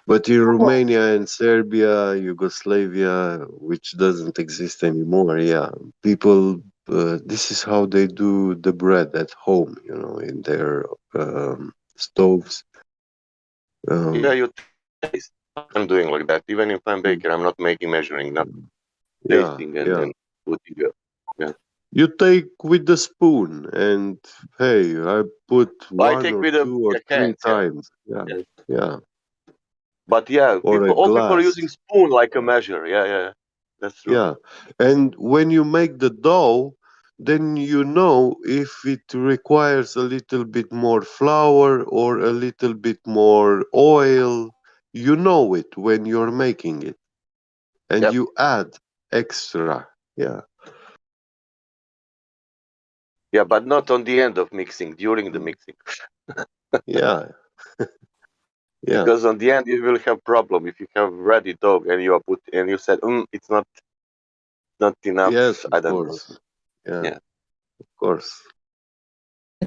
But in Romania and Serbia, Yugoslavia, which doesn't exist anymore, yeah, people, this is how they do the bread at home, you know, in their stoves. Yeah, you taste. I'm doing like that. Even if I'm baker, I'm not making measuring, not Yeah, tasting and yeah. then putting it. Yeah. You take with the spoon, and hey, I put I 1 take or with 2 or 3 hands, yeah. times. Yeah, Yeah. yeah. But yeah, Or a all people are glass. using spoon like a measure. Yeah. That's true. Yeah. And when you make the dough, then you know if it requires a little bit more flour or a little bit more oil. You know it when you're making it. And Yep. you add extra. Yeah. Yeah, but not on the end of mixing, during the mixing. Yeah. Yeah. Because on the end you will have problem if you have ready dough and you said it's not enough. Yes, I of don't know. course. Yeah, Yeah. of course.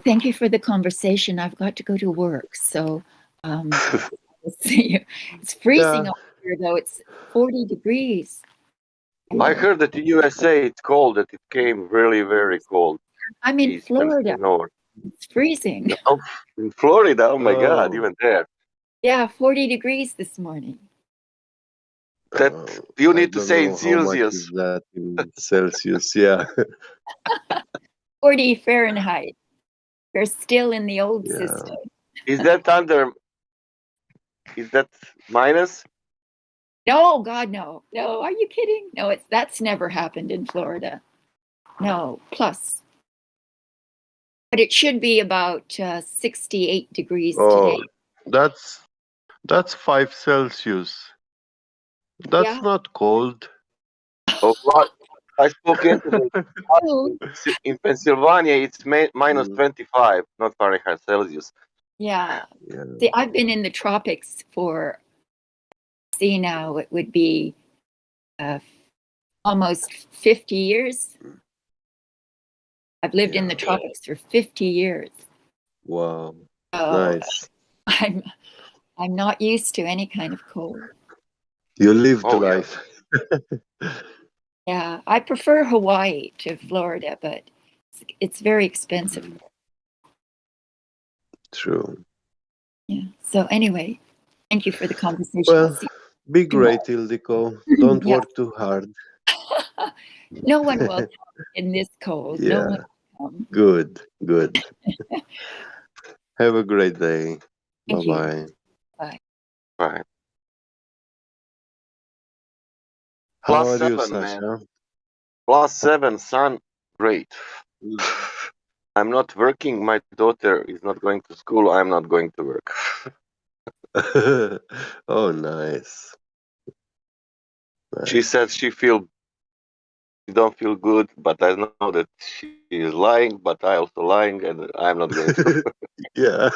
Thank you for the conversation. I've got to go to work, so we'll see you. It's freezing Yeah. out here, though. It's 40 degrees. I heard that in USA it's cold, that it came really, very cold. I'm in East and Florida. north. It's freezing. Oh, in Florida, oh my God, Oh, even there. Yeah, 40 degrees this morning. That you I need to don't say in know how much Celsius. is that in Celsius. Yeah. 40 Fahrenheit. They're still in the old Yeah. system. Is that under? Is that minus? No, God, no. No, are you kidding? No, that's never happened in Florida. No, plus. But it should be about 68 degrees Oh, today. that's 5 Celsius. That's Yeah. not cold. Oh, what? I spoke yesterday. In Pennsylvania, it's minus 25, not Fahrenheit, Celsius. Yeah. See, I've been in the tropics for, see now, it would be almost 50 years. I've lived in the tropics for 50 years. Wow. So Nice. I'm not used to any kind of cold. You lived life. Yeah, I prefer Hawaii to Florida, but it's very expensive. True. Yeah. So anyway, thank you for the conversation. Well, be great, Ildiko. Don't Yeah. work too hard. No one will come in this cold. No Yeah. one will come. Good. Good. Have a great day. Thank you. Bye-bye. Bye. Right. How Plus are you, 7, man. Sasha? Plus 7, son. Great. I'm not working. My daughter is not going to school. I'm not going to work. Oh, nice. She says she don't feel good, but I know that she is lying, but I also lying, and I'm not going to. Yeah.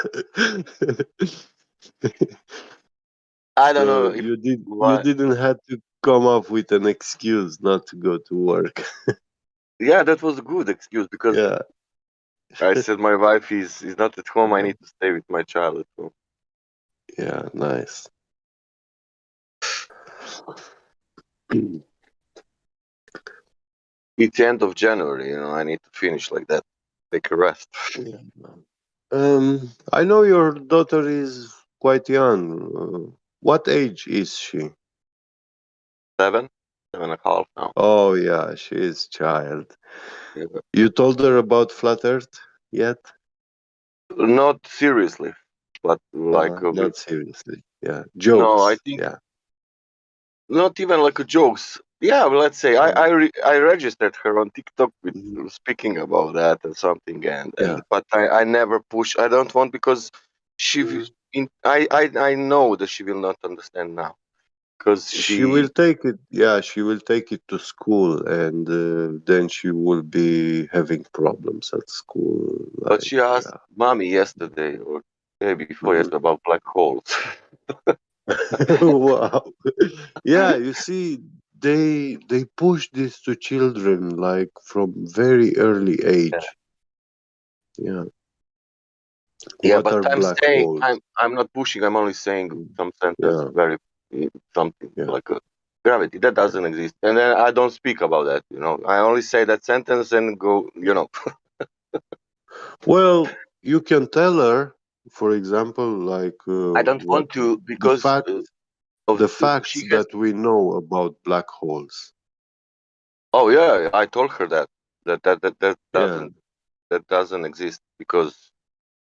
I don't So know if you didn't have to come up with an excuse not to go to work. Yeah, that was a good excuse because Yeah. I said my wife is not at home. I need to stay with my child at home. Yeah, nice. It's the end of January, I need to finish like that. Take a rest. Yeah. I know your daughter is quite young. What age is she? 7.5 now. Oh yeah, she is child. Yeah. You told her about Flat Earth yet? Not seriously, but like a bit. Not seriously. Yeah, No, I jokes. think Yeah. not even like a jokes. Yeah, well, let's say I registered her on TikTok with speaking about that and something, and but I never push. I don't want because I know that she will not understand now because She will take it. Yeah, she will take it to school, and then she will be having problems at school. But Like, she asked mommy yesterday or day before yesterday about black holes. wow. Yeah, you see, they push this to children like from very early age. Yeah. Yeah, What but are I'm black saying holes? I'm not pushing. I'm only saying some sentence Yeah. very something like a gravity that doesn't exist, and then I don't speak about that. I only say that sentence and go. Well, you can tell her, for example, like I don't what want to the because fact of the facts she has. that we know about black holes. Oh yeah, I told her that Yeah. doesn't exist because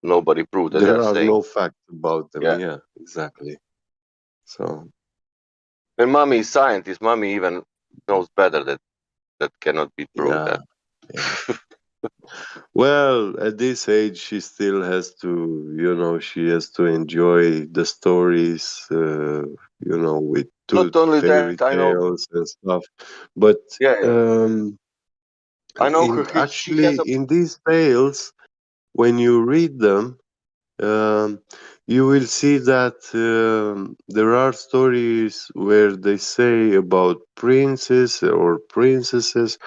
nobody proved that There they're are saying. no facts about them. Yeah. Yeah, exactly. So And mommy is scientist. Mommy even knows better that cannot be proved. yeah. Well, at this age, she still has to, she has to enjoy the stories, with Not tooth only fairy that, I know. tales and stuff. But Yeah. I know her. She has a. in these tales, when you read them, you will see that there are stories where they say about princes or princesses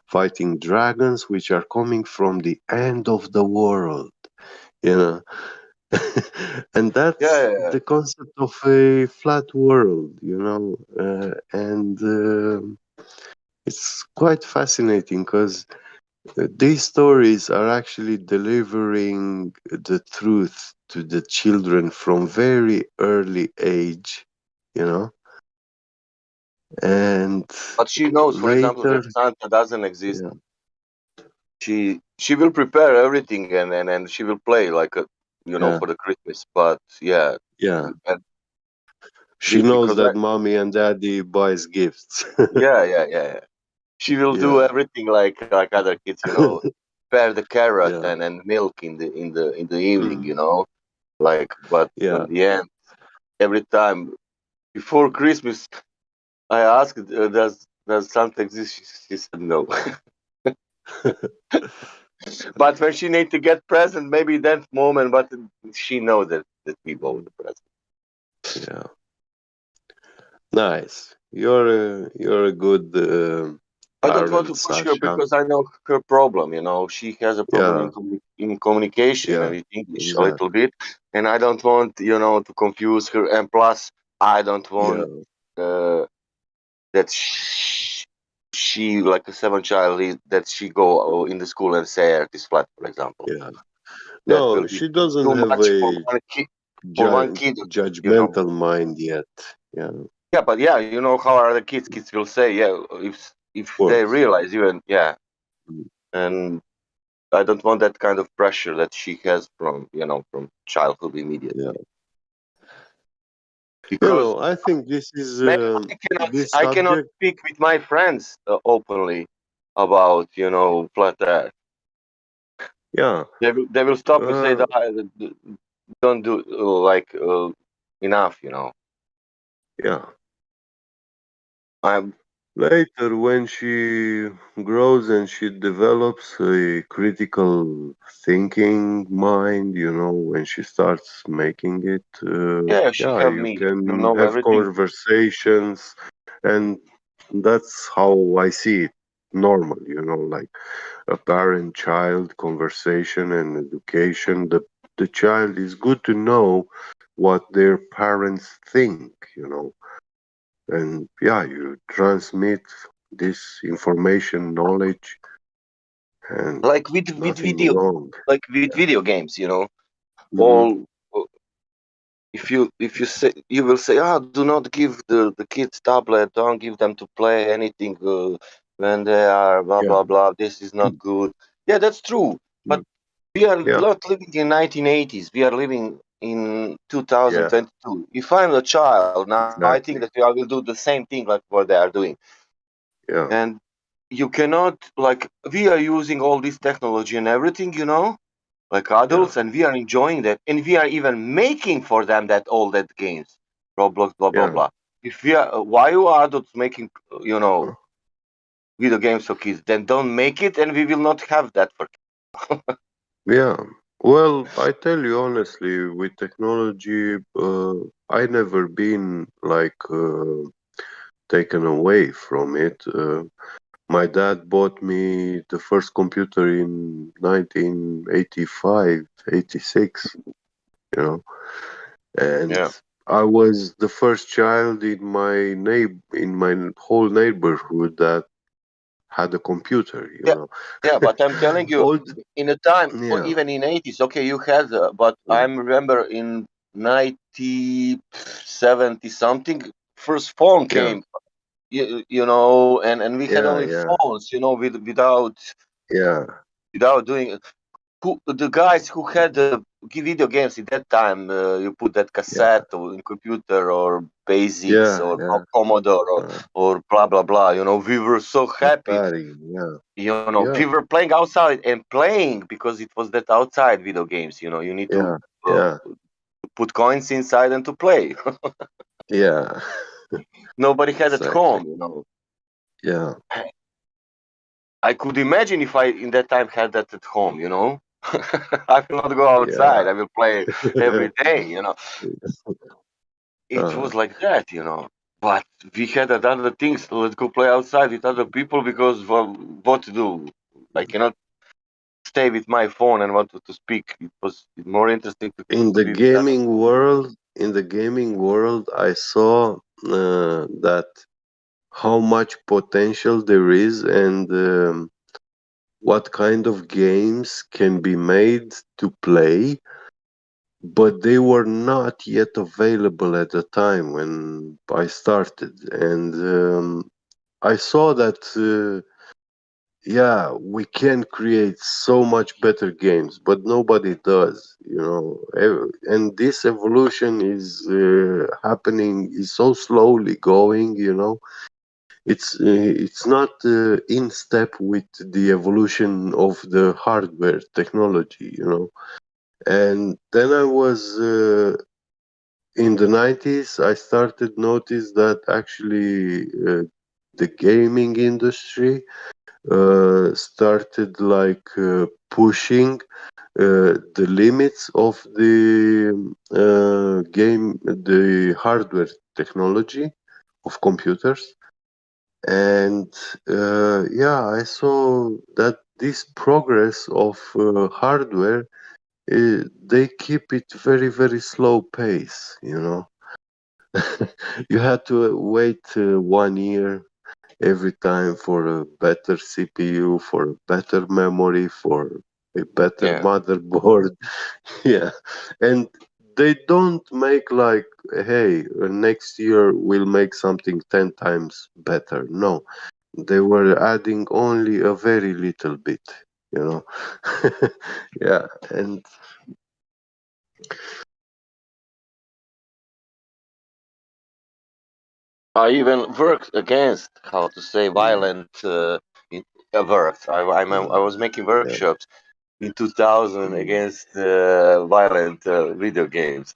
fighting dragons which are coming from the end of the world, you know. And that's Yeah. the concept of a flat world, and it's quite fascinating because these stories are actually delivering the truth to the children from very early age, you know, and But she knows, for example, later, that Santa doesn't exist. yeah, She will prepare everything and she will play like yeah, for the Christmas. But yeah, yeah. and She knows because that mommy and daddy buys gifts. yeah. She will do Yeah, everything like other kids, prepare the carrot yeah, and milk in the evening, like. But in yeah, the end, every time before Christmas, I asked, does something exist? She said no. But when she need to get present, maybe that moment, but she knows that we both are present. Yeah. Nice. You're a good I don't want parent, to push her Sasha. because I know her problem. She has a problem Yeah. in communication Yeah. and in English a little Exactly. bit, and I don't want to confuse her. And plus, I don't Yeah. want that she like a seven child that she go in the school and say at this flat, for example. Yeah. That No, will be she doesn't too have much for a one kid. For one kid, judgmental mind yet. Yeah. Of Yeah, but yeah, you know how are the kids? Kids will say, yeah, if they course. realize even, yeah, Mm. and I don't want that kind of pressure that she has from from childhood immediately. Yeah. Because I think this is maybe this I cannot subject. speak with my friends openly about flat earth. Yeah. They will stop and say Uh, that don't do enough. yeah. I'm Later, when she grows and she develops a critical thinking mind, when she starts making it, yeah. She yeah, have you me. You can know have everything. conversations, and that's how I see it normal, like a parent-child conversation and education. The child is good to know what their parents think, and yeah, you transmit this information, knowledge, and Like with nothing video, wrong. like with Yeah. video games. Hmm. All if you say you will say, do not give the kids tablet, don't give them to play anything when they are blah Yeah. blah blah, this is not good. Yeah, that's true, but Mm. we are Yeah. not living in 1980s, we are living in Yeah. 2022. If I'm a child now, I think that Exactly. I will do the same thing like what they are doing. Yeah. And you cannot, like, we are using all this technology and everything, like Yeah. adults, and we are enjoying that, and we are even making for them that all that games, Roblox, blah blah Yeah. blah. If we are, why you are adults making, video games for kids? Then don't make it, and we will not have that for kids. Yeah. Well, I tell you honestly, with technology, I never been like taken away from it. My dad bought me the first computer in 1985, 86, and Yeah, I was the first child in my whole neighborhood that had a computer, yeah, yeah. But I'm telling you, All in a time, or yeah. even in 80s, okay, you had, but I Mm. remember in 1970 something, first phone Yeah. came. And we had Yeah, only yeah. phones, Yeah. without doing. The guys who had video games at that time, you put that Yeah. cassette or in computer or Basics Yeah, or yeah. Commodore or blah blah blah. We were so happy. Atari, yeah. We Yeah. were playing outside and playing because it was that outside video games. You need Yeah. uh, Yeah. put coins inside and to play. Yeah. Nobody had at Exactly. home. Yeah. I could imagine if I in that time had that at home. I will not go outside. Yeah. I will play every day. It Uh, was like that. But we had other things. So let's go play outside with other people because, well, what to do? I cannot stay with my phone and want to speak. It was more interesting in to the be with them. gaming world, I saw that how much potential there is, and what kind of games can be made to play, but they were not yet available at the time when I started. And I saw that, yeah, we can create so much better games, but nobody does. And this evolution is happening, is so slowly going. It's not in step with the evolution of the hardware technology. And then I was in the 90s, I started notice that actually the gaming industry started like pushing the limits of the the hardware technology of computers. And yeah, I saw that this progress of hardware, they keep it very, very slow pace, you know. You had to wait 1 year every time for a better CPU, for a better memory, for a better Yeah. motherboard. Yeah. And they don't make like, hey, next year we'll make something 10 times better. No, they were adding only a very little bit, you know. Yeah. And I even worked against how to say violent works. I was making workshops in 2000 against violent video games,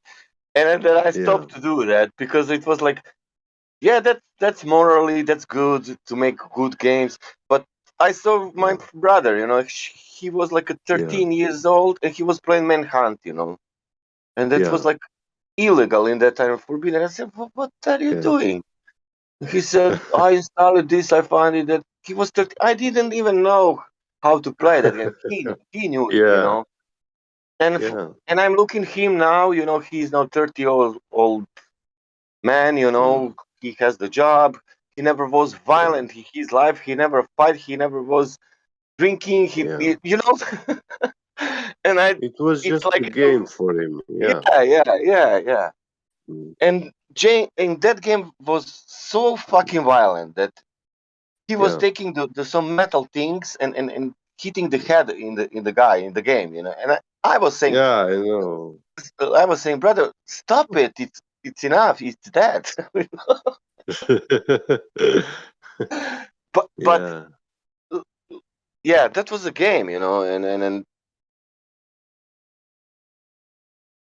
and then I stopped to do that because it was like, yeah, that's morally that's good to make good games, but I saw my brother, you know, he was like a 13 years old and he was playing Manhunt, you know, and that was like illegal in that time, forbidden. I said, what are you doing? He said, I installed this, I found it that he was 30. I didn't even know how to play that game. He knew it, you yeah, know. And yeah, and I'm looking him now, you know, he's now 30-old man, you know, he has the job. He never was violent in his life. He never fight. He never was drinking. You know, and it was it's just a like, game for him. Yeah. yeah. And Jane in that game was so fucking violent that he was Yeah. taking some metal things and hitting the head in the guy in the game, you know. And I was saying, Yeah, I know. brother, stop it. It's enough. It's dead. But Yeah. yeah, that was a game, you know, and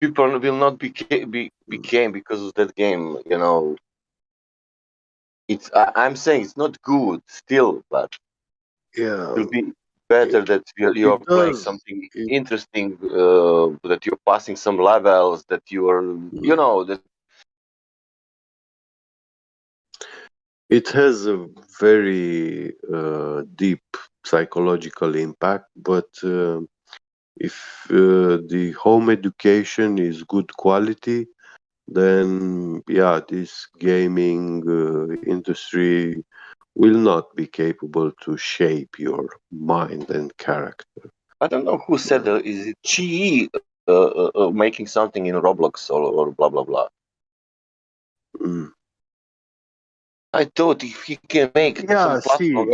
people will not became because of that game, you know. I'm saying it's not good still, but Yeah. it will be better that you're It playing does. something interesting, that you're passing some levels, that you are, you know, that. It has a very deep psychological impact, but if the home education is good quality, then yeah, this gaming industry will not be capable to shape your mind and character. I don't know who said is it Chi making something in Roblox or blah blah blah. I thought if he can make some Yeah, platform,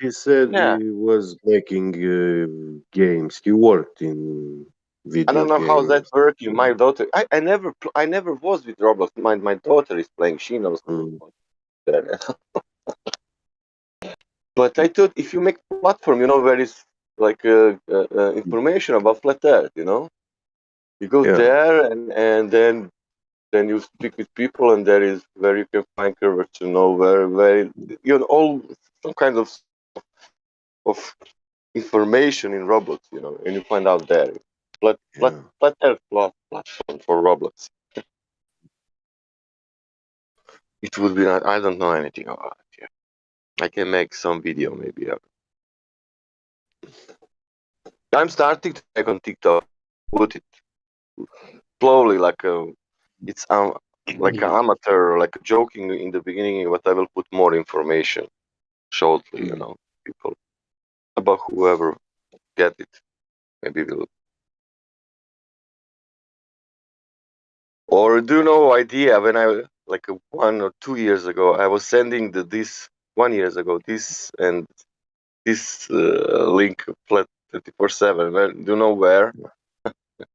he said yeah. he was making games. He worked in I video don't know how that games. working. My daughter, I never was with Roblox. My daughter is playing. She knows that. But I thought if you make platform, you know, where is like information about flat Earth, you know, you go Yeah, there and then you speak with people, and there is where you can find curves to know where you know all some kind of information in Roblox, you know, and you find out there flat Earth platform for Roblox. It would be not, I don't know anything about it. Yeah. I can make some video maybe. I'm starting to make on TikTok. Put it slowly, like it's like an amateur, like joking in the beginning, but I will put more information shortly, you know, people about whoever get it. Maybe will. Or do you know idea when I like 1 or 2 years ago, I was sending this 1 years ago this and this link flat 24/7. Well, do you know where?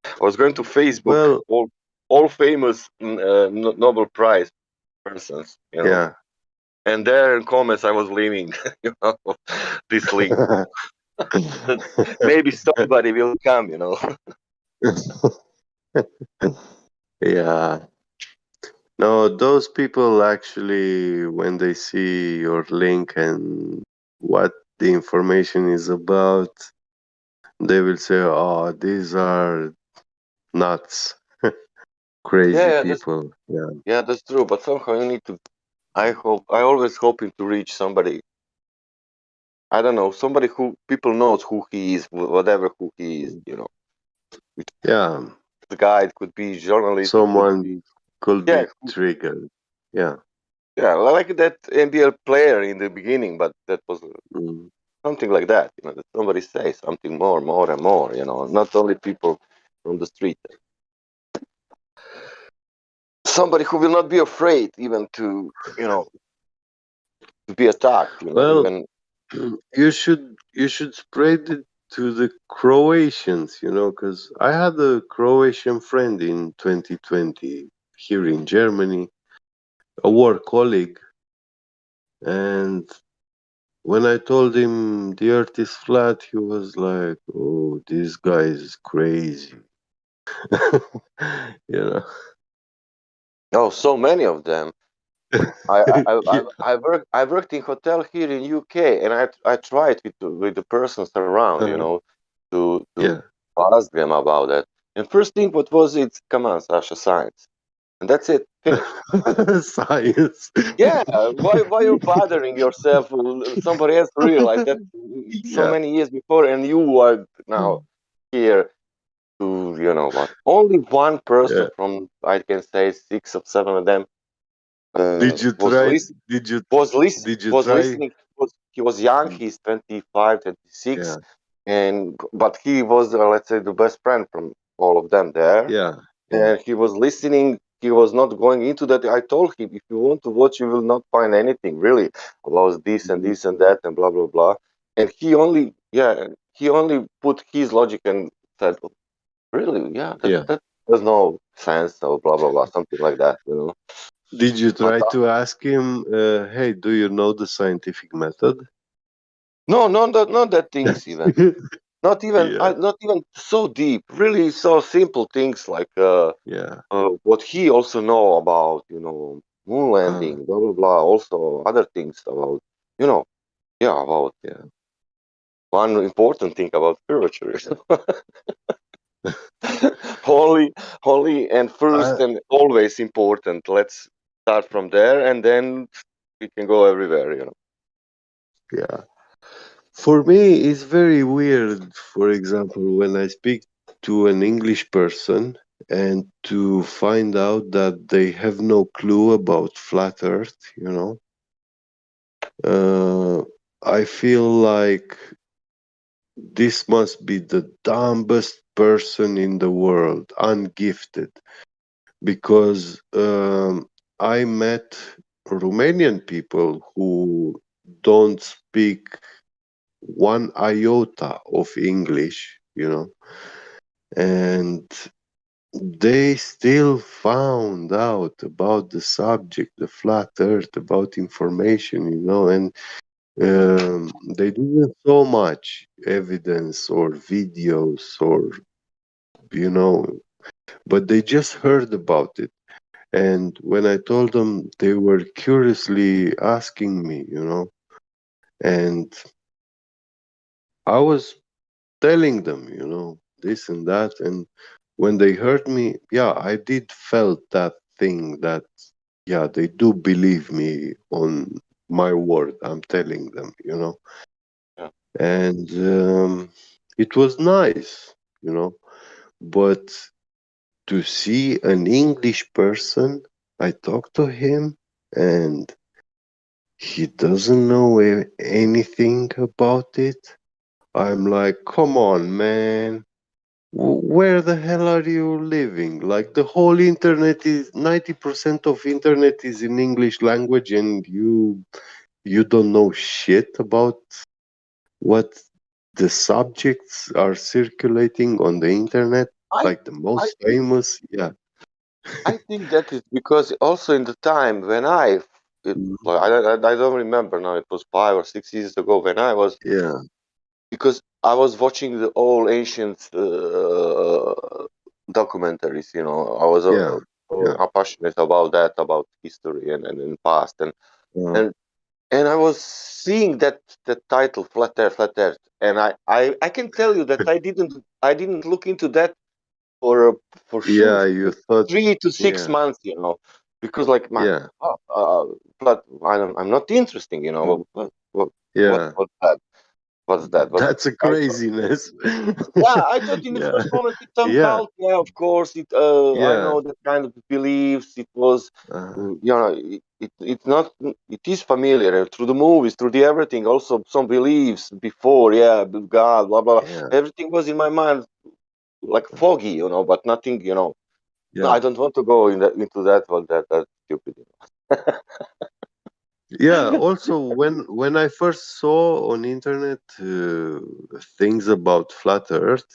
I was going to Facebook, well, all famous Nobel Prize persons, you know. yeah. And there in comments, I was leaving, you know, this link. Maybe somebody will come, you know. Yeah. No, those people actually, when they see your link and what the information is about, they will say, "Oh, these are nuts, crazy Yeah, people." Yeah, yeah, that's true. But somehow you need to. I always hoping to reach somebody. I don't know, somebody who people knows who he is, whatever who he is. yeah. The guy, it could be journalist, it could Someone be could yeah, be triggered. Yeah. yeah, like that NBL player in the beginning, but that was Mm. something like that. That somebody say something more and more. Not only people from the street. Somebody who will not be afraid even to be attacked. Well, Even you should spread it to the Croatians, because I had a Croatian friend in 2020 here in Germany, a work colleague, and when I told him the Earth is flat, he was like, "Oh, this guy is crazy." you know. oh, so many of them. I yeah. I worked in hotel here in UK, and I tried with the persons around, to Yeah. ask them about that. And first thing, what was it? Come on, Sasha, science, and that's it. Finished. Science. Yeah, why you bothering yourself? Somebody else realized that so yeah. many years before, and you are now here to what? Only one person Yeah. from I can say 6 or 7 of them Did you was try? listening. Did you? Did you Was try? listening. He was young. He's 25, 26, Yeah. and but he was let's say the best friend from all of them there. Yeah. Yeah. And he was listening. He was not going into that. I told him, if you want to watch, you will not find anything really about this and Mhm. this and that and blah blah blah. And he only put his logic and said, really, yeah, Yeah. that there's no sense or blah blah blah, something like that. Did you But try to ask him? Hey, do you know the scientific method? no, not that things even. Not even, yeah. not even so deep. Really, so simple things like Yeah. what he also know about, moon Uh, landing, blah blah blah. Also, other things about, you know, yeah, about yeah. one important thing about curvature. only, only, and I, first and always important. Let's start from there, and then we can go everywhere. yeah. For me, it's very weird, for example, when I speak to an English person and to find out that they have no clue about flat Earth, I feel like this must be the dumbest person in the world, ungifted, because I met Romanian people who don't speak one iota of English, and they still found out about the subject, the flat earth, about information, and they didn't so much evidence or videos or, but they just heard about it. And when I told them, they were curiously asking me, and I was telling them, this and that. And when they heard me, yeah, I did felt that thing that, yeah, they do believe me on my word. I'm telling them, Yeah. and it was nice, but to see an English person, I talked to him and he doesn't know anything about it. I'm like, come on, man. Where the hell are you living? Like the whole internet is 90% of internet is in English language, and you don't know shit about what the subjects are circulating on the internet, I like the I most think famous. Yeah. I think that is because also in the time when I don't remember now. It was 5 or 6 years ago when I was, Yeah. because I was watching the old ancient documentaries. I was Yeah. I'm passionate about that, about history and past, and I was seeing that title, Flat Earth, and I can tell you that I didn't look into that for sure Yeah, you thought. 3 to 6 Yeah. months, because like Yeah. I'm not interesting, what's Yeah. that? What's that? That's a craziness. Yeah, I thought in the Yeah. first moment it's some Yeah. cult. Yeah, of course. I Yeah. know that kind of beliefs. It was, it's not. It is familiar through the movies, through the everything. Also, some beliefs before. Yeah, God, blah blah. Yeah. Everything was in my mind like foggy, but nothing. No, Yeah. I don't want to go into that one. That's stupid. Yeah, also when I first saw on internet things about flat earth,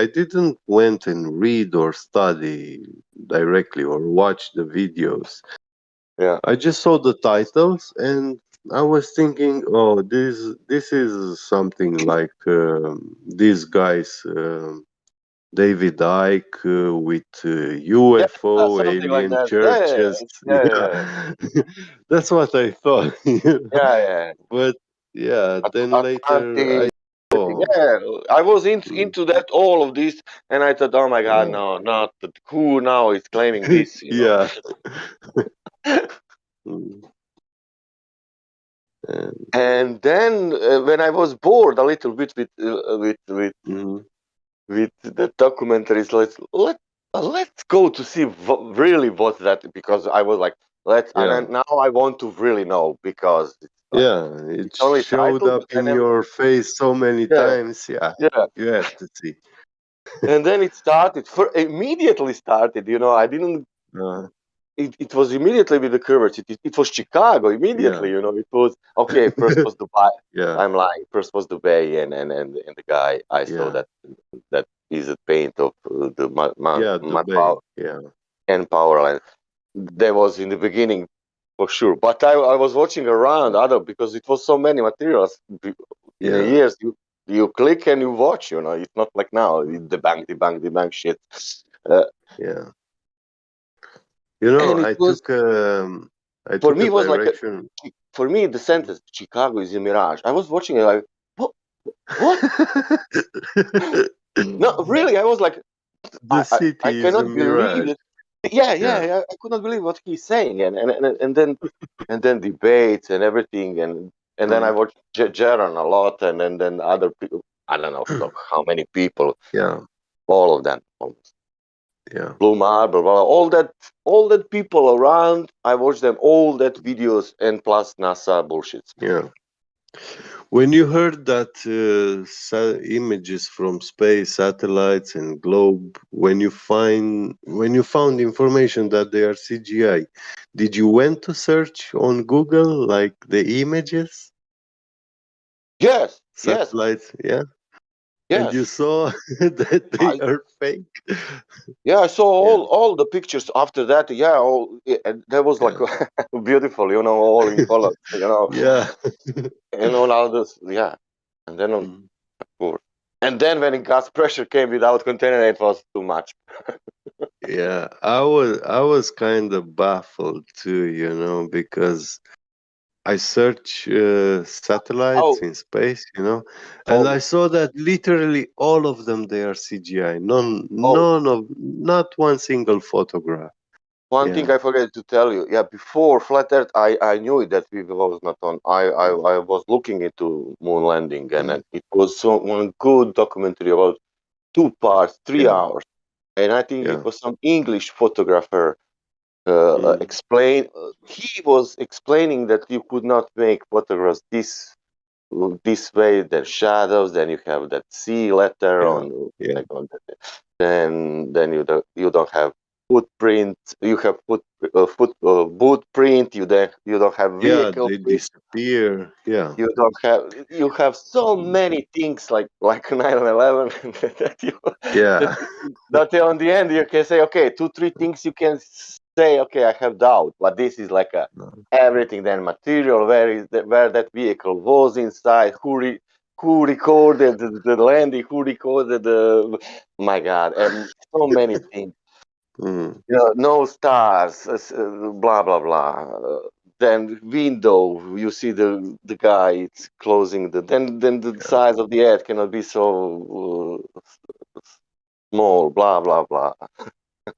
I didn't went and read or study directly or watch the videos. Yeah. I just saw the titles and I was thinking, oh, this is something like these guys, David Icke with Yeah, UFO something like alien that. churches. Yeah, that's what I thought. Yeah. But yeah, then later I Atlantic. Yeah, I was into that all of this, and I thought, oh my God, no, not who now is claiming this, yeah. And then when I was bored a little bit with the documentaries, let's go to see really what's that, because I was like, and Yeah. then now I want to really know, because it's like Yeah, it it's only showed title, up but I in never. your face so many Yeah, times. Yeah, yeah. you have to see. And then it started. Immediately started. I didn't. Uh, It was immediately with the coverage. It was Chicago immediately. yeah, It was okay. First was Dubai. yeah, I'm lying. First was Dubai, and the guy I saw yeah, that is a paint of the yeah, Dubai. manpower Yeah, and power line. That was in the beginning for sure. But I was watching around other, because it was so many materials in a yeah, years. You click and you watch. It's not like now. The bank shit. Uh, yeah. and it was I for took me a it was like direction. for me the sentence Chicago is a mirage. I was watching it like what? No, really, I was like The I city is a cannot believe mirage. it. Yeah, Yeah. I could not believe what he's saying, and then debates and everything, and then I Mm. watched Jaron a lot, and then other people. I don't know how many people, Yeah, all of them, almost. yeah, Blue Marble, blah, blah, all that people around. I watched them all that videos, and plus NASA bullshit. yeah. When you heard that images from space, satellites, and globe, when you found information that they are CGI, did you went to search on Google like the images, Yes, satellites, yeah, and you yes. saw that they I are fake? Yeah, I saw Yeah, all the pictures after that. Yeah, and that was like yeah, beautiful, all in color, yeah. and all this. Yeah, and then Mm. course. And then when gas pressure came without container, it was too much. Yeah, I was kind of baffled too, because I search satellites Oh, in space, and I oh, saw that literally all of them they are CGI. oh. Not one single photograph. One thing Yeah, I forgot to tell you. Yeah, before Flat Earth, I knew it that we was not on. I was looking into moon landing, and mm, it was one good documentary about 2 parts, three yeah, hours, and I think it yeah, was some English photographer mm, explain. He was explaining that you could not make photographs this way. Then shadows. Then you have that C letter yeah, on. yeah, Like on then you don't have footprint. You have boot print. You don't have yeah. vehicle They print. disappear. Yeah, You have so many things like 9/11 that you that yeah, that on the end you can say, okay, 2 3 things you can say, okay, I have doubt, but this is like everything. Then material, where that vehicle was inside, who recorded the landing, who recorded the, my God, and so many things. Mm. You know, no stars, blah blah blah. Then window, you see the guy it's closing the. Then the size of the earth cannot be so small. Blah blah blah.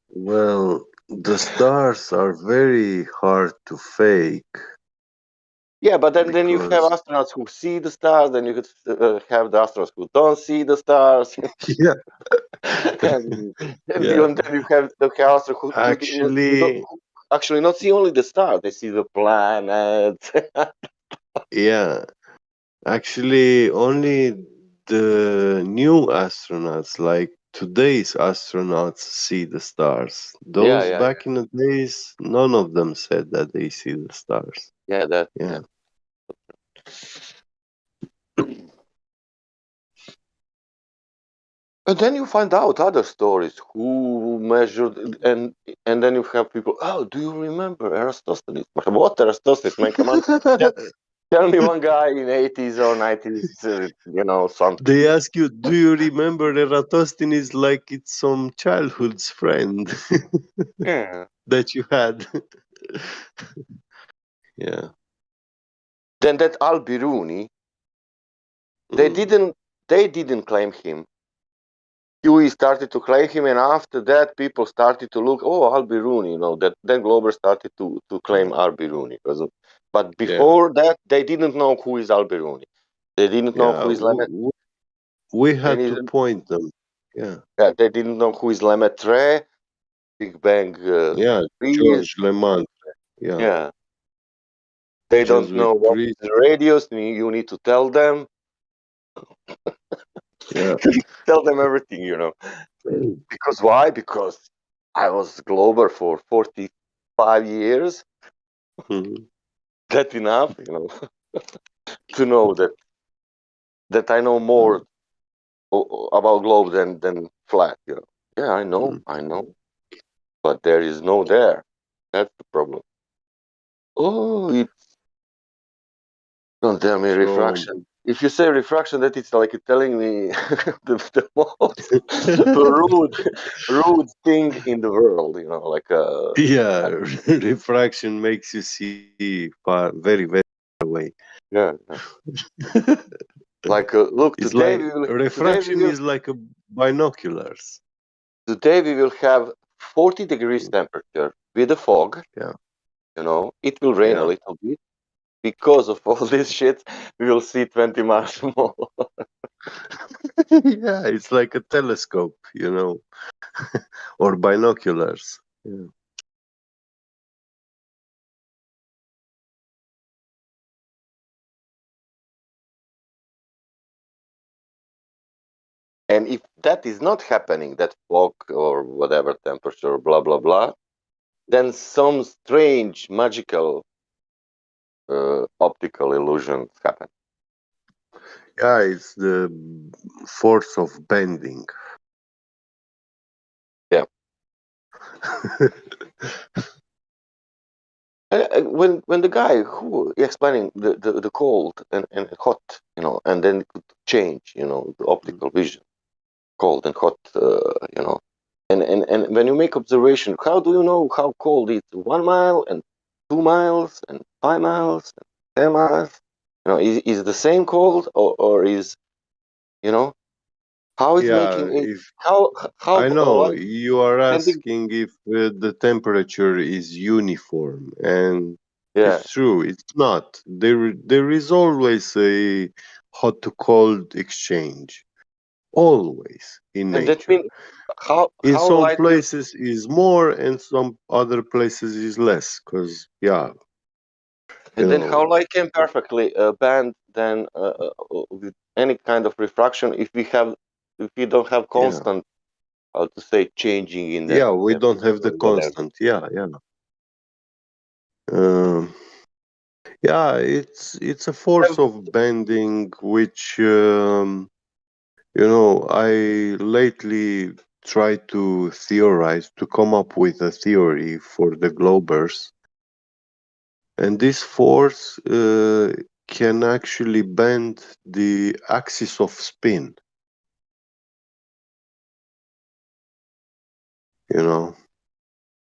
Well, the stars are very hard to fake Yeah, but then you have because astronauts who see the stars. Then you could have the astronauts who don't see the stars. yeah, and yeah. then you have the astronauts who don't Actually, who actually not see only the stars. They see the planets. yeah. Actually, only the new astronauts, like today's astronauts, see the stars. Yeah, Those yeah, back in the days, none of them said that they see the stars. yeah. That Yeah. yeah. And then you find out other stories who measured and then you have people. Oh, do you remember Eratosthenes? What Eratosthenes? Man, come on, tell me one guy in 80s or 90s. Something. They ask you, do you remember Eratosthenes like it's some childhood's friend Yeah. that you had? Yeah. Then that Al-Biruni, they Mm. didn't claim him. Huey started to claim him, and after that, people started to look. Oh, Al-Biruni, that then Glober started to claim Al-Biruni but Yeah. before that, they didn't know who is Al-Biruni. They didn't know Yeah. who is Lemaitre. We They had to didn't. point them. Yeah. Yeah, they didn't know who is Lemaitre, Big Bang Yeah. Theory. George Lemaitre. Yeah. Yeah, they don't Jesuit know what priest. is radios. You need to tell them. Yeah. Tell them everything. Because why? Because I was Glober for 45 years. Mhm. That's enough, to know that I know more about globe than flat. Yeah, I know, but there is no there. That's the problem. Oh, don't tell me So refraction. If you say refraction, that it's like you're telling me the most rude thing in the world. Like yeah, refraction makes you see far, very, very far away. yeah. Like look, It's like today we refraction will is like a binoculars. today we will have 40 degrees temperature with a fog. Yeah. It will rain a Yeah. little bit. Because of all this shit, we will see 20 miles more. Yeah, it's like a telescope, or binoculars. Yeah. And if that is not happening, that fog or whatever temperature, blah, blah, blah, then some strange magical optical illusions happen. Yeah, it's the force of bending. Yeah. When the guy who explaining the cold and hot, and then it could change, the optical vision, cold and hot, and when you make observation, how do you know how cold it's 1 mile and 2 miles and 5 miles and 10 miles? Is the same cold or is how it's Yeah, making it if how I know light you are bending? asking if the temperature is uniform, and Yeah, it's true, it's not. There is always a hot to cold exchange, always in and that nature. means how In how some light will places is more, and some other places is less. Cause yeah, you and then how know, light can perfectly bend then with any kind of refraction if we don't have yeah, constant how to say changing in that yeah. We don't have temperature the or whatever. constant. Yeah, yeah. Um, yeah, it's a force of bending, which I lately try to theorize to come up with a theory for the globers, and this force can actually bend the axis of spin. You know,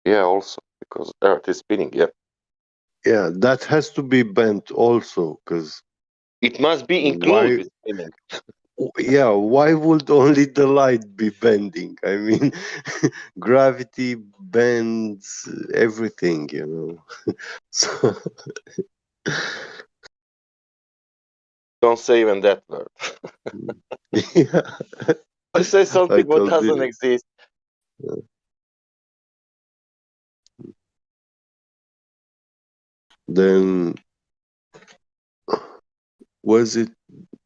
Yeah, also because Earth is spinning. Yeah. Yeah, that has to be bent also, because it must be included with spinning. Yeah, why would only the light be bending? I mean, gravity bends everything, you know. So Don't say even that word. yeah, You say I something what told doesn't you. exist. Then was it?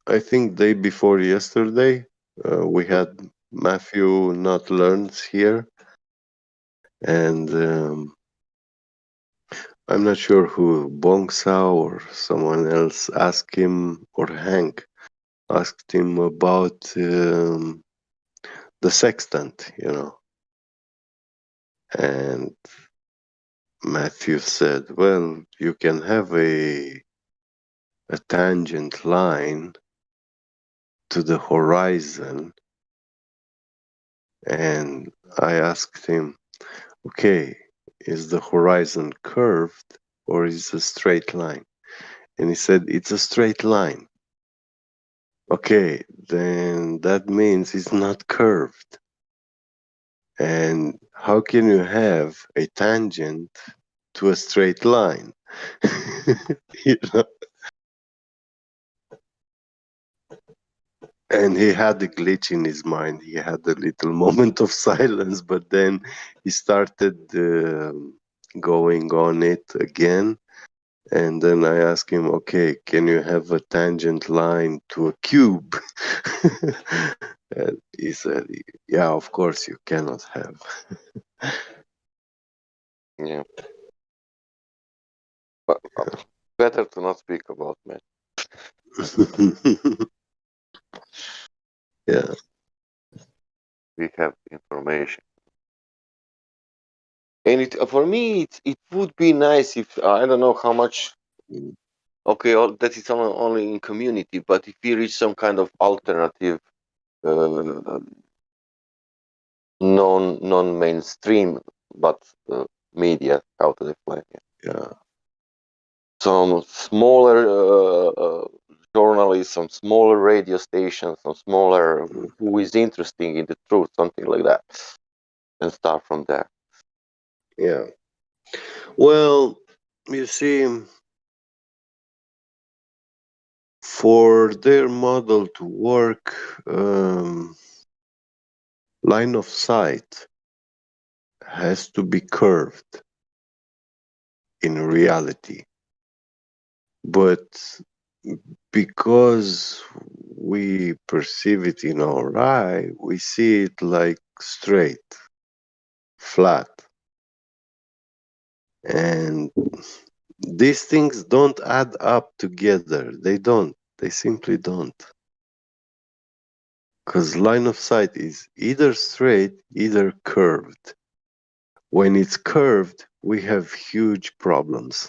I think day before yesterday, we had Matthew Not Learns here, and I'm not sure who, Bongsa or someone else asked him, or Hank asked him about the sextant, you know. And Matthew said, well, you can have a tangent line to the horizon. And I asked him, okay, is the horizon curved or is it a straight line? And he said, it's a straight line. Okay, then that means it's not curved. And how can you have a tangent to a straight line? You know? And he had a glitch in his mind. He had a little moment of silence, but then he started going on it again. And then I asked him, okay, can you have a tangent line to a cube? And he said, yeah, of course you cannot have. Yeah. But better to not speak about math. Yeah. We have information. And for me, it would be nice if, I don't know how much, okay, that is only in community, but if we reach some kind of alternative, non-mainstream, but media, how to define it. Yeah. Some smaller journalists, some smaller radio stations, some smaller, who is interested in the truth, something like that, and start from there. Yeah. Well, you see, for their model to work, line of sight has to be curved in reality. But because we perceive it in our eye, we see it like straight, flat. And these things don't add up together. They don't. They simply don't. Because line of sight is either straight, either curved. When it's curved, we have huge problems.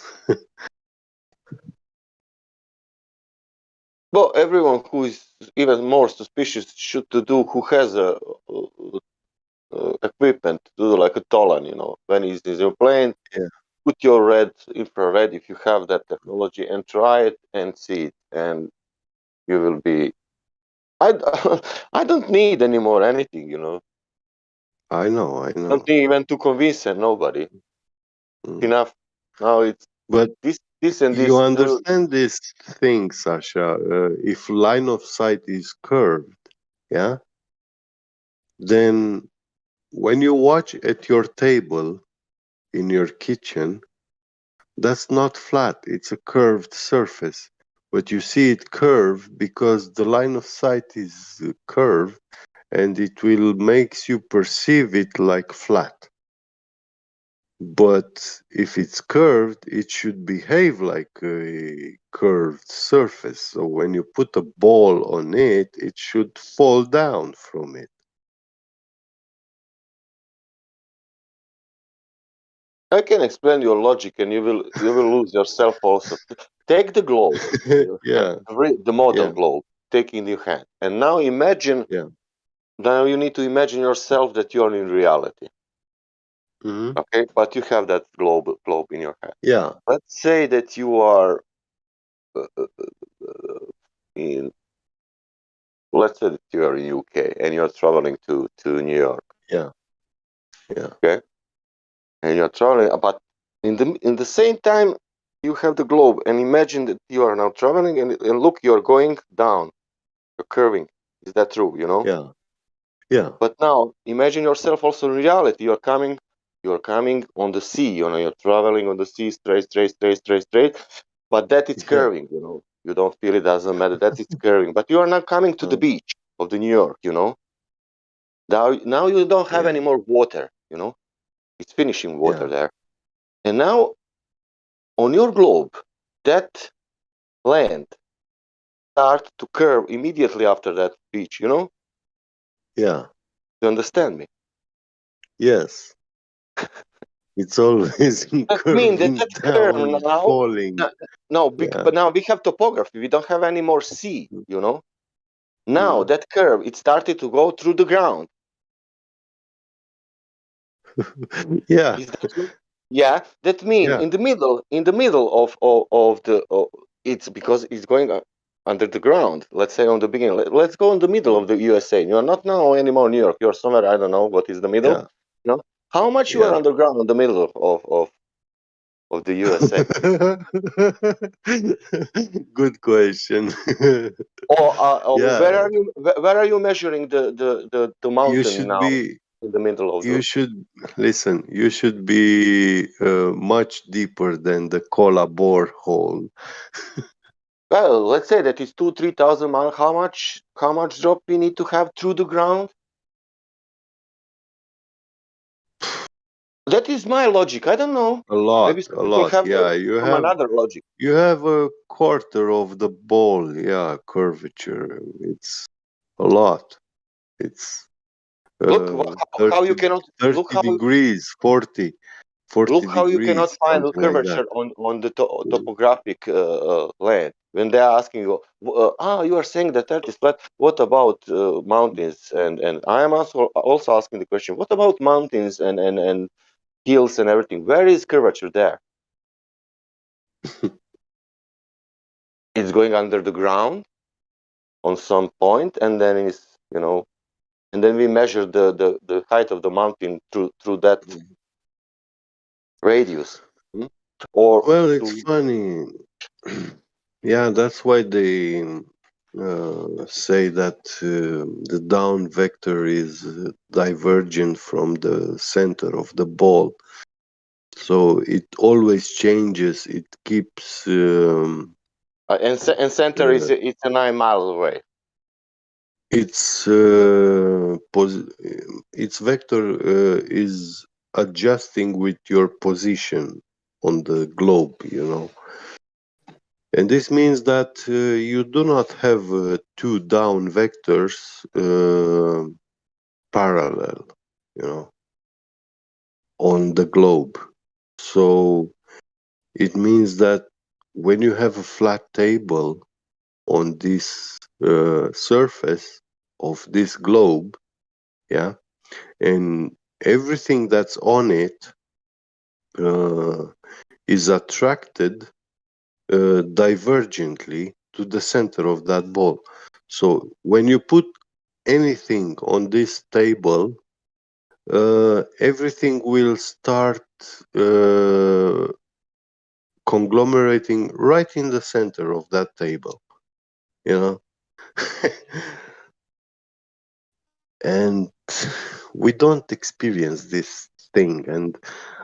Well, everyone who is even more suspicious should to do, who has a equipment to do like a Tolan, you know, when he's in your plane, yeah. Put your infrared, if you have that technology, and try it and see it, and you will be. I don't need anymore anything, you know. I know. Don't need even to convince nobody. Enough. Now it's but this and you this. understand this thing, Sasha. If line of sight is curved, yeah, then when you watch at your table in your kitchen, that's not flat. It's a curved surface. But you see it curved because the line of sight is curved, and it will makes you perceive it like flat. But if it's curved, it should behave like a curved surface. So when you put a ball on it, it should fall down from it. I can explain your logic, and you will lose yourself also. Take the globe, Yeah. the model Yeah. globe, take in your hand, and now imagine. Yeah. Now you need to imagine yourself that you are in reality. Okay, but you have that globe in your hand. Yeah. Let's say that you are in. Let's say that you are in UK and you are traveling to New York. Yeah. Yeah. Okay, and you are traveling, but in the same time you have the globe, and imagine that you are now traveling, and look, you are going down, you're curving. Is that true? You know. Yeah. Yeah. But now imagine yourself also in reality. You're coming on the sea. You know, you're traveling on the sea, straight. But that it's Yeah. curving. You know, you don't feel it, doesn't matter. That it's curving. But you are now coming to the beach of the New York. You know, now you don't have any more water. You know, it's finishing water there. And now on your globe, that land start to curve immediately after that beach. You know, Yeah. you understand me? Yes. It's always That means that curving that's curve down, now. falling. No, Yeah. but now we have topography. We don't have any more sea. You know. Now that curve, it started to go through the ground. Yeah. Is that true? Yeah, that means Yeah. in the middle of the it's because it's going under the ground. Let's say on the beginning. Let's go in the middle of the USA. You are not now anymore New York. You're somewhere, I don't know what is the middle. Yeah. You know how much you are Yeah. underground in the middle of the USA. Good question. Or Yeah. where are you measuring the You mountain should now be. in the middle of You the. should listen. You should be much deeper than the cola borehole. Well, let's say that it's 2-3 thousand miles. How much drop we need to have through the ground? That is my logic. I don't know. A lot. Maybe some A people lot. have Yeah. You some have. another logic. You have a quarter of the ball. Yeah. Curvature. It's a lot. It's Look how you 30, cannot 30 degrees, 40 look how you cannot degrees, find the something like that. curvature on the topographic land when they are asking you. You are saying that Earth is flat. What about mountains? And I am also asking the question. What about mountains and hills and everything? Where is curvature there? It's going under the ground on some point, and then and then we measure the height of the mountain through that radius. Or Well, it's funny. Yeah, that's why they say that the down vector is divergent from the center of the ball. So it always changes. It keeps. and center is it's 9 miles away. Its its vector is adjusting with your position on the globe, you know. And this means that you do not have two down vectors parallel, you know, on the globe. So it means that when you have a flat table on this surface of this globe, yeah, and everything that's on it is attracted divergently to the center of that ball. So when you put anything on this table, everything will start conglomerating right in the center of that table, you know. And we don't experience this thing. And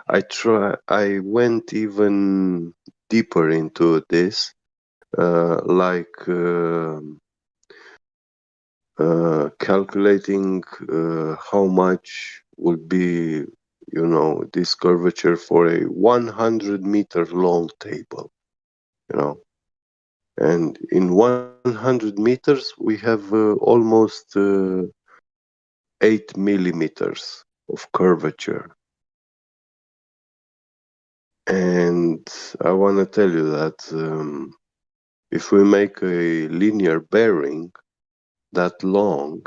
I went even deeper into this, like calculating how much would be, you know, this curvature for a 100-meter long table, you know. And in 100 meters, we have almost 8 millimeters of curvature. And I want to tell you that if we make a linear bearing that long,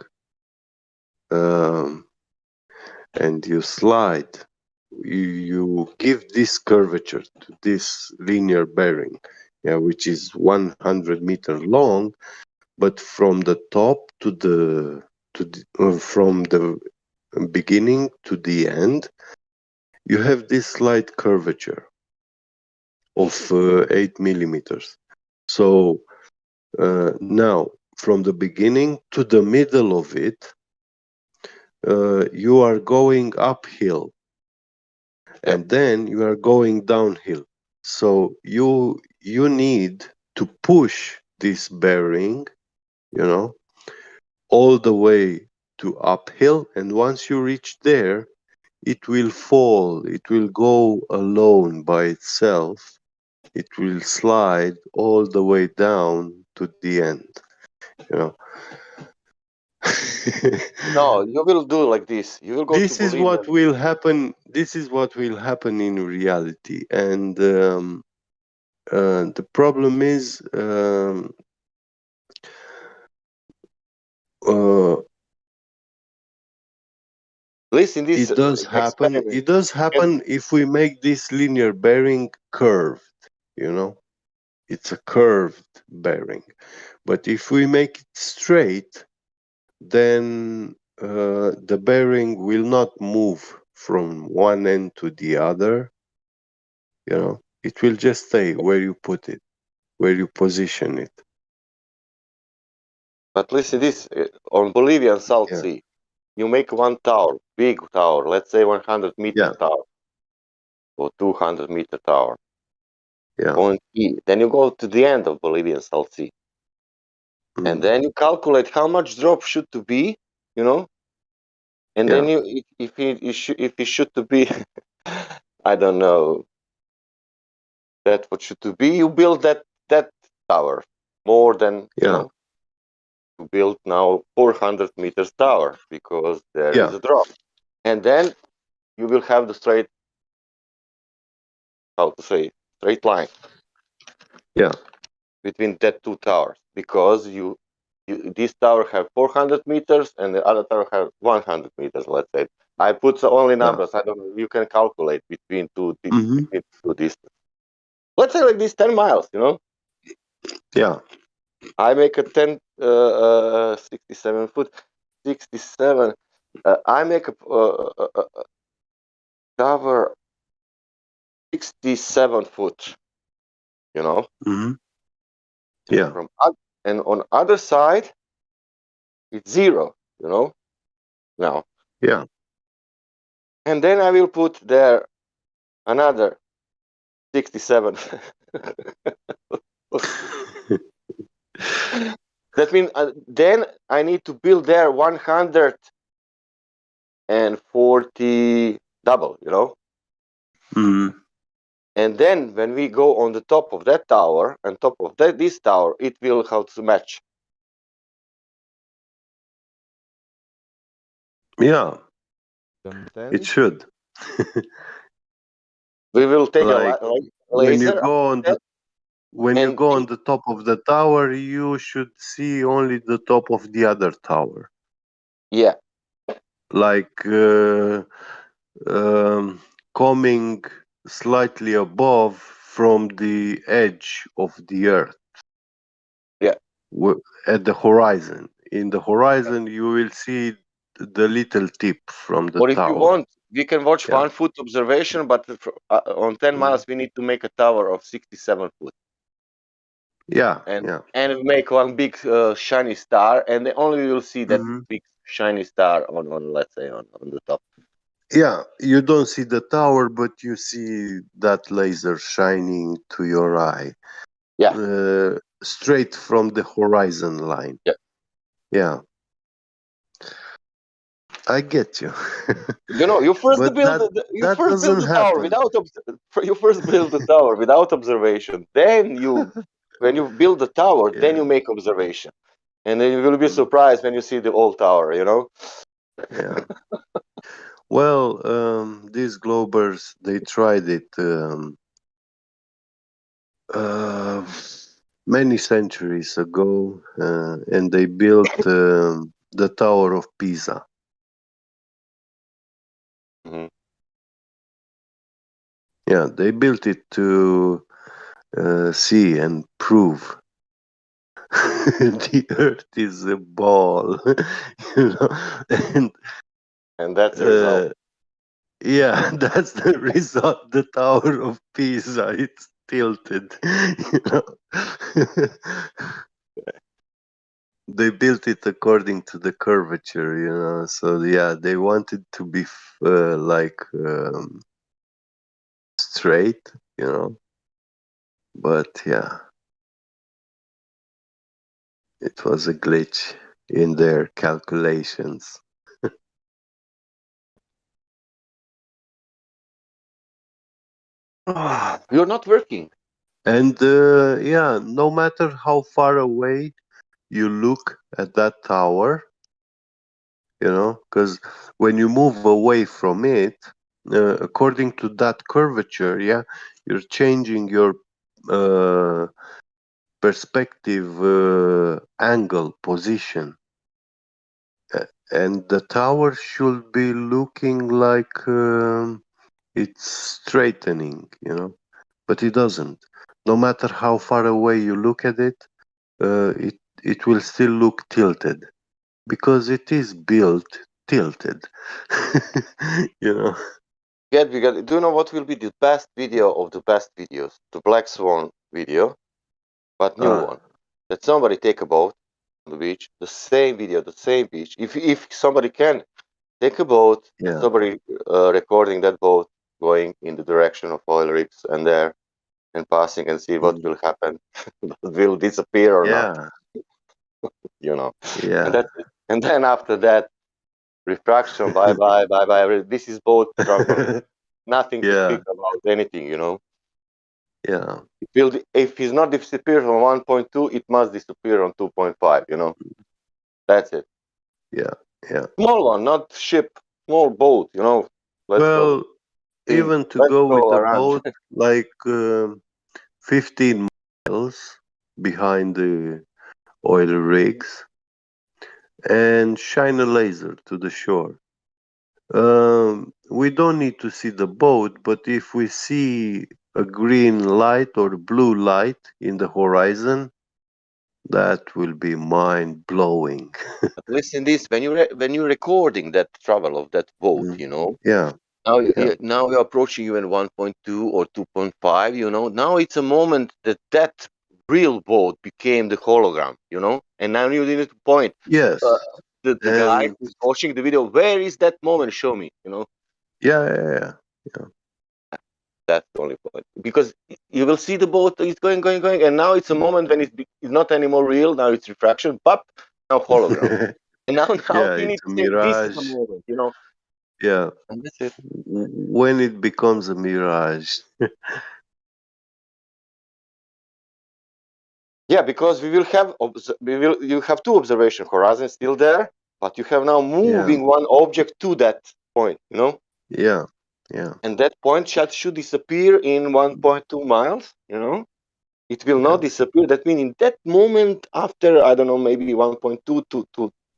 and you slide you give this curvature to this linear bearing, yeah, which is 100 meters long, but from the top to the from the beginning to the end, you have this slight curvature of 8 millimeters. So now, from the beginning to the middle of it, you are going uphill, and then you are going downhill. So you need to push this bearing, all the way to uphill, and once you reach there, it will fall. It will go alone by itself. It will slide all the way down to the end. No, you will do like this. You will go This to is Bolivia. what will happen. This is what will happen in reality, and the problem is Listen, this it does happen. experiment. It does happen if we make this linear bearing curved. It's a curved bearing. But if we make it straight, then the bearing will not move from one end to the other. It will just stay where you put it, where you position it. But listen, this on Bolivian South Sea, you make one tower, big tower, let's say 100-meter tower or 200-meter tower. Yeah. On key. Then you go to the end of Bolivian South Sea, and then you calculate how much drop should to be, and then you if it should to be, I don't know, that what should to be, you build that tower more than you build now 400 meters tower because there is a drop, and then you will have the straight line between that two towers, because this tower have 400 meters and the other tower have 100 meters, let's say. I put only numbers. I don't know, you can calculate between two distances. Let's say like this 10 miles, Yeah. I make a 67 foot, 67. I make a tower 67 foot, Mm-hmm. Yeah. And on other side, it's 0, now. Yeah. And then I will put there another 67. That means then I need to build there 140 double, Mm-hmm. And then when we go on the top of that tower and top of this tower, it will have to match. Yeah. It should. We will take like a when you laser. go on the top of the tower, you should see only the top of the other tower. Yeah. Like coming slightly above from the edge of the earth. Yeah. At the horizon. In the horizon, you will see the little tip from the Or if tower. you want, we can watch 1 foot observation, but on 10 miles, we need to make a tower of 67 foot. Yeah. And make one big shiny star, and then only you'll see that big shiny star on let's say on the top. Yeah, you don't see the tower, but you see that laser shining to your eye. Yeah. Straight from the horizon line. Yeah. Yeah. I get you. You first But build the tower without observation. Then when you build the tower, then you make observation, and then you will be surprised when you see the old tower. Yeah. Well, these globers, they tried it many centuries ago, and they built the Tower of Pisa. Mm-hmm. Yeah, they built it to see and prove the Earth is a ball, you know, and that's the result. Yeah, that's the result. The Tower of Pisa, it's tilted. You know? They built it according to the curvature, you know. So yeah, they wanted to be straight, you know. But yeah, it was a glitch in their calculations. You're not working. And yeah, no matter how far away you look at that tower, you know, because when you move away from it, according to that curvature, yeah, you're changing your uh, perspective, angle, position. And the tower should be looking like it's straightening, you know, but it doesn't. No matter how far away you look at it, it will still look tilted because it is built tilted. You know. We get. Do you know what will be the best video of the best videos? The Black Swan video, but new one. That somebody take a boat on the beach, the same video, the same beach. If somebody can take a boat and Yeah. somebody recording that boat going in the direction of oil rigs and there and passing and see what will happen, will disappear or not, Yeah. you know. Yeah. And that's it. And then after that, refraction, bye bye, bye bye. This is boat traveling. Nothing to Yeah. speak about anything, you know. Yeah. If he's not disappeared on 1.2, it must disappear on 2.5, you know. That's it. Yeah. Yeah. Small one, not ship, small boat, you know. Let's go. Well, even to Let's go with go a around. boat like 15 miles behind the oil rigs and shine a laser to the shore. We don't need to see the boat, but if we see a green light or blue light in the horizon, that will be mind blowing. But listen, this when you're recording that travel of that boat, you know. Yeah. Now, Yeah. now you're approaching even 1.2 or 2.5. You know, now it's a moment that real boat became the hologram. You know, and now you need to point. Yes. Uh, the guy And who's watching the video, where is that moment? Show me. You know, yeah. that's the only point because you will see the boat is going, and now it's a moment when it's not anymore real. Now it's refraction, but now hologram. And now Yeah, he it's needs a to say, this is the mirage. moment. You know, Yeah. and that's it. When it becomes a mirage. Yeah, because you have two observation horizons still there, but you have now Yeah. moving one object to that point, you know, Yeah. Yeah. and that point should disappear in 1.2 miles, you know. It will Yeah. not disappear. That means in that moment, after I don't know, maybe 1.2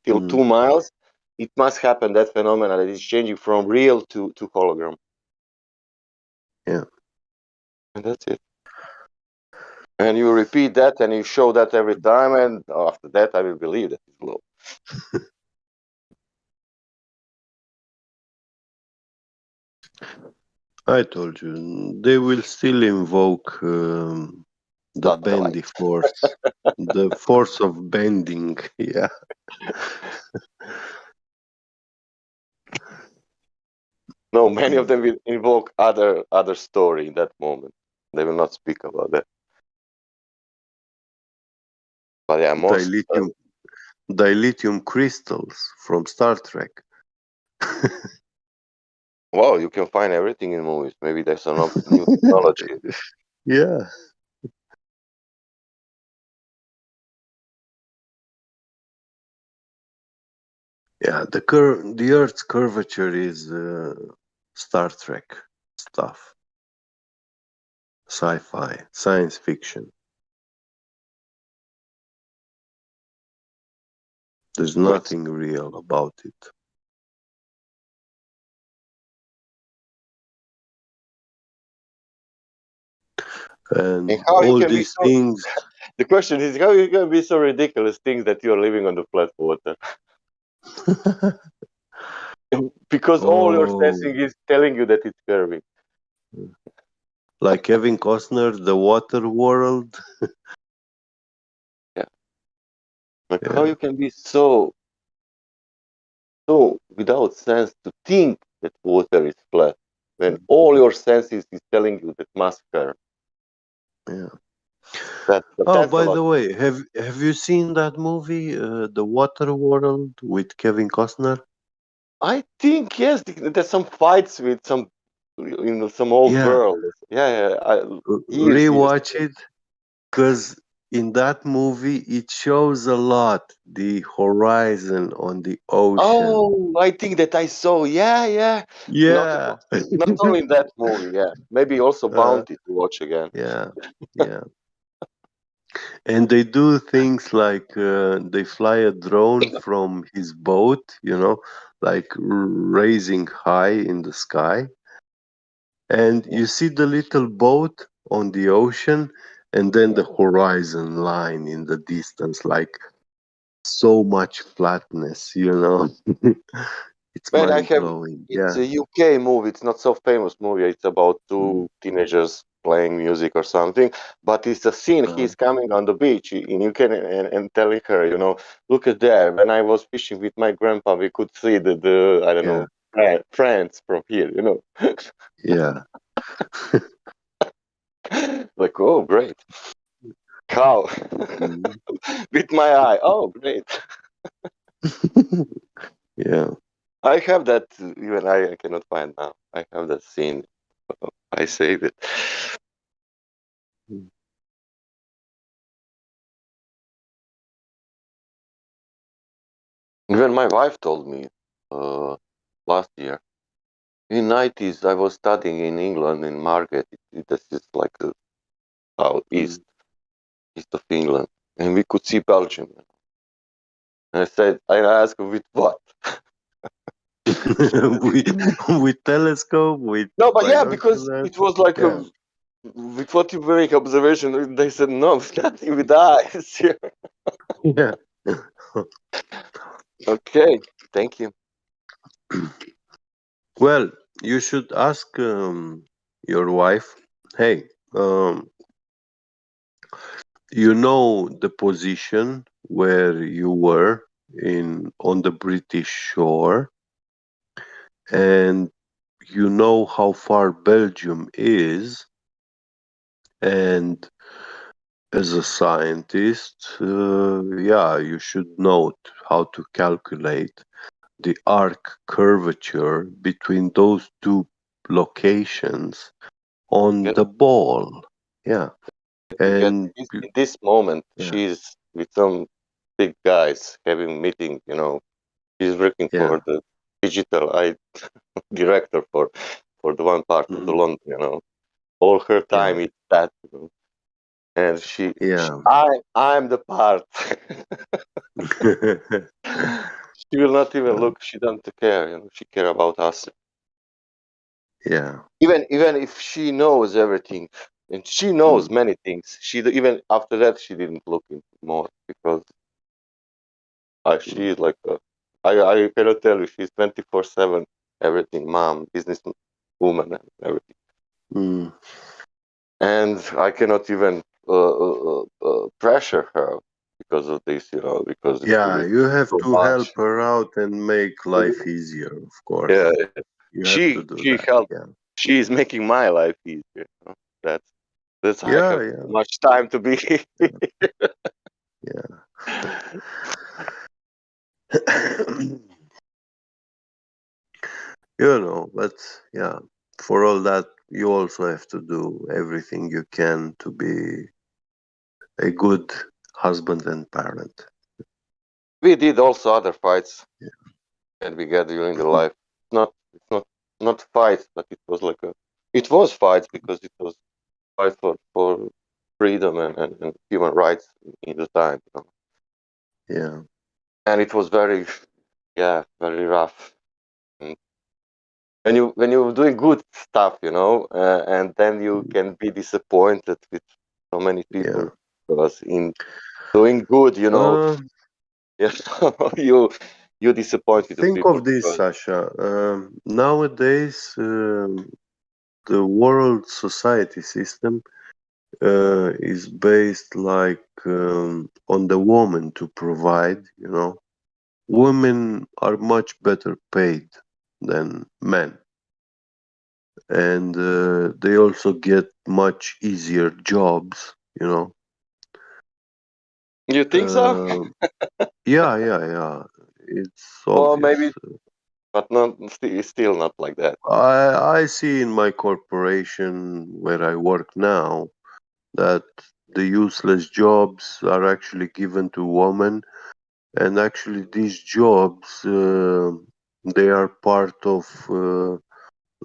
till 2 miles, it must happen that phenomena that is changing from real to hologram, Yeah. and that's it. And you repeat that and you show that every time, and after that, I will believe that it's low. I told you, they will still invoke the bendy Satellite. force, the force of bending. Yeah. No, many of them will invoke other story in that moment. They will not speak about that. But yeah, most. Dilithium crystals from Star Trek. Wow, you can find everything in movies. Maybe there's some new technology. Yeah. Yeah, the Earth's curvature is Star Trek stuff, sci-fi, science fiction. There's nothing real about it. And how you all can be these so things. the question is how you can be so ridiculous things that you're living on the flat water. Because all your Oh, sensing is telling you that it's curving. like Kevin Costner, The Water World. Yeah. Like how Yeah. you can be so without sense to think that water is flat when all your senses is telling you that must curve. Yeah. Oh, That's a by lot. the way, have you seen that movie, The Water World, with Kevin Costner? I think yes, there's some fights with some some old Yeah, girl. Yeah, years rewatch ago. it, because in that movie it shows a lot the horizon on the ocean. Oh, I think that I saw. Yeah. Not Yeah. not only in that movie. Yeah, maybe also uh, Bounty to watch again. yeah, yeah. And they do things like they fly a drone from his boat, like raising high in the sky. And you see the little boat on the ocean, and then the horizon line in the distance, like so much flatness. It's Man, I mind have. blowing. It's Yeah. a UK movie. It's not so famous movie. It's about two teenagers playing music or something. But it's a scene. Uh, He's coming on the beach in UK and telling her, look at there. When I was fishing with my grandpa, we could see the I don't yeah. know France from here. Yeah. Like, oh, great. How? Mhm. With my eye. Oh, great. Yeah. I have that. Even I cannot find now. I have that scene. I saved it. Even my wife told me last year. In 90s, I was studying in England in Margate. This is like south east of England, and we could see Belgium. And I asked her, with what? with telescope, with No, but yeah, because binoculars. it was like Yeah. with what you make observation. They said no, nothing with eyes. Yeah. Okay, thank you. Well, you should ask your wife. Hey, you know the position where you were on the British shore, and you know how far Belgium is, and as a scientist, yeah, you should note how to calculate the arc curvature between those two locations on Get the ball. Yeah. to get And in this moment. yeah, She's with some big guys having meeting. She's working yeah. for the digital director for the one part of the Mhm. London. All her Yeah. time is that. And Yeah. I'm the part. She will not even look. She doesn't care. She care about us. Yeah. Even if she knows everything, and she knows Mm. many things, even after that she didn't look into more because she is like I cannot tell you. She's 24/7. Everything, mom, business woman, and everything. Mm. And I cannot even pressure her because of this, because it will Yeah, be you have too to help much. her out and make life easier, of course. Yeah, You have to she do she that. helped. Yeah. She is making my life easier. That's I Yeah, have yeah, much time to be. yeah. But yeah, for all that, you also have to do everything you can to be a good husband and parent. We did also other fights that we get during the life. It's not fights, but it was fights because it was fight for freedom and human rights in the time. Yeah. And it was very, yeah, very rough. And when you're doing good stuff, and then you can be disappointed with so many people because in doing good, yeah, you disappoint with the Think people of this, because Sasha. Nowadays, the world society system is based like on the woman to provide. Women are much better paid than men, and they also get much easier jobs. you think so. Yeah. It's Or obvious. maybe, but not it's still not like that. I see in my corporation where I work now that the useless jobs are actually given to women, and actually these jobs they are part of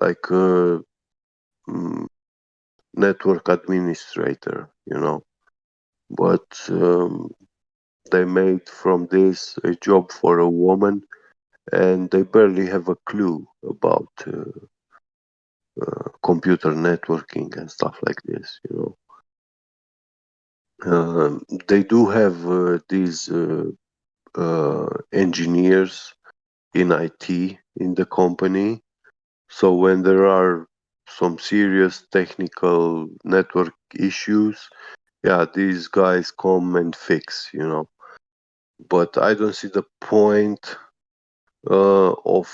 like a network administrator, but they made from this a job for a woman, and they barely have a clue about computer networking and stuff like this. They do have these engineers in IT in the company. So when there are some serious technical network issues, yeah, these guys come and fix. But I don't see the point of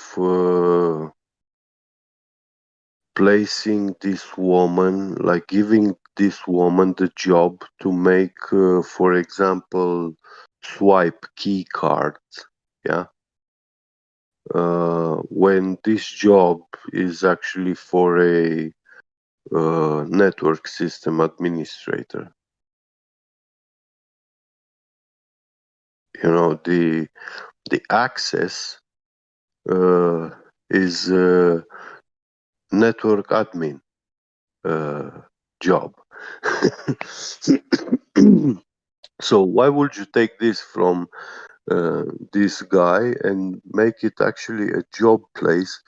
placing this woman, like giving this woman the job to make, for example, swipe key cards. Yeah. When this job is actually for a network system administrator. The access is network admin job. So why would you take this from this guy and make it actually a job place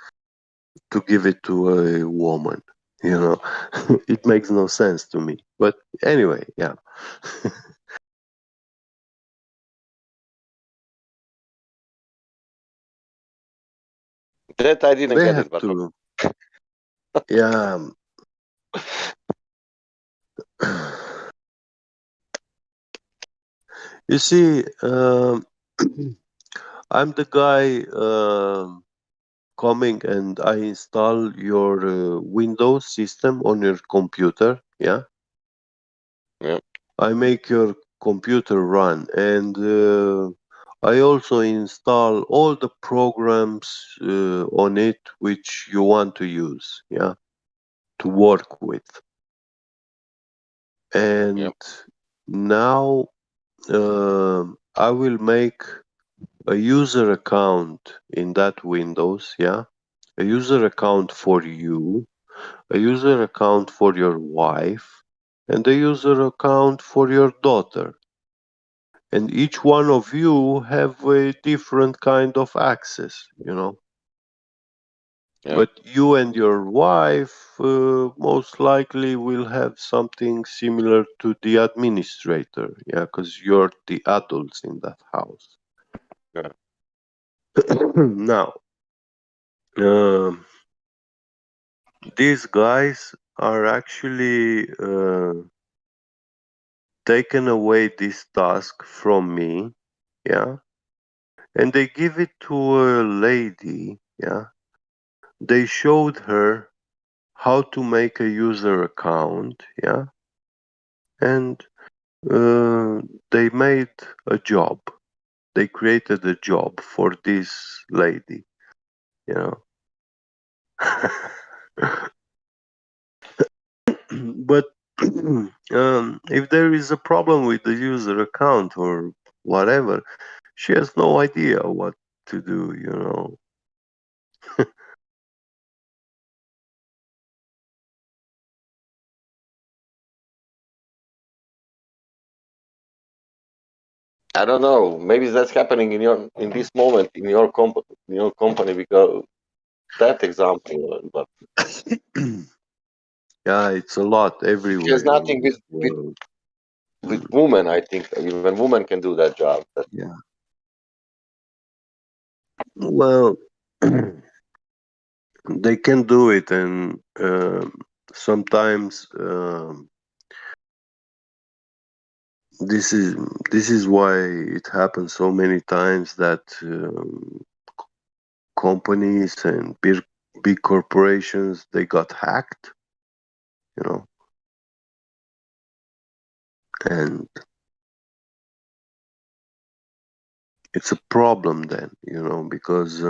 to give it to a woman? It makes no sense to me. But anyway, yeah. That I didn't They get have it, but to. Yeah. You see, I'm the guy coming and I install your Windows system on your computer. Yeah. Yeah. I make your computer run, and I also install all the programs on it which you want to use. Yeah. To work with. And now I will make a user account in that Windows, yeah, a user account for you, a user account for your wife, and a user account for your daughter. And each one of you have a different kind of access. But you and your wife most likely will have something similar to the administrator, yeah, because you're the adults in that house. Yeah. Now, these guys are actually taken away this task from me, yeah, and they give it to a lady, yeah. They showed her how to make a user account, yeah, and they made a job. They created a job for this lady. But if there is a problem with the user account or whatever, she has no idea what to do. I don't know. Maybe that's happening in this moment in your company because that example, but Yeah, it's a lot it everywhere. has nothing with women. I think even women can do that job. Yeah. Well, they can do it, and sometimes this is why it happens so many times that companies and big corporations, they got hacked, you know, and it's a problem then, you know, because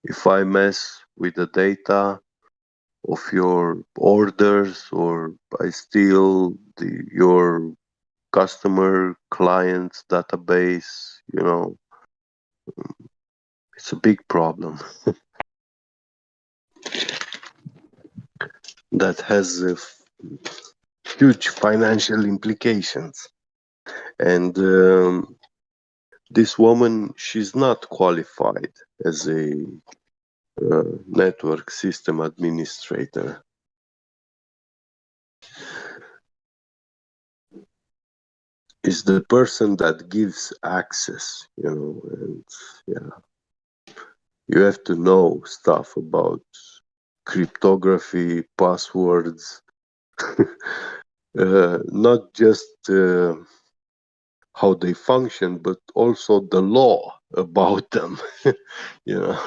if I mess with the data of your orders, or I steal your customer clients database, you know, it's a big problem that has huge financial implications. And this woman, she's not qualified as a network system administrator. Is the person that gives access, you know, and yeah, you have to know stuff about cryptography, passwords, not just how they function, but also the law about them. You know,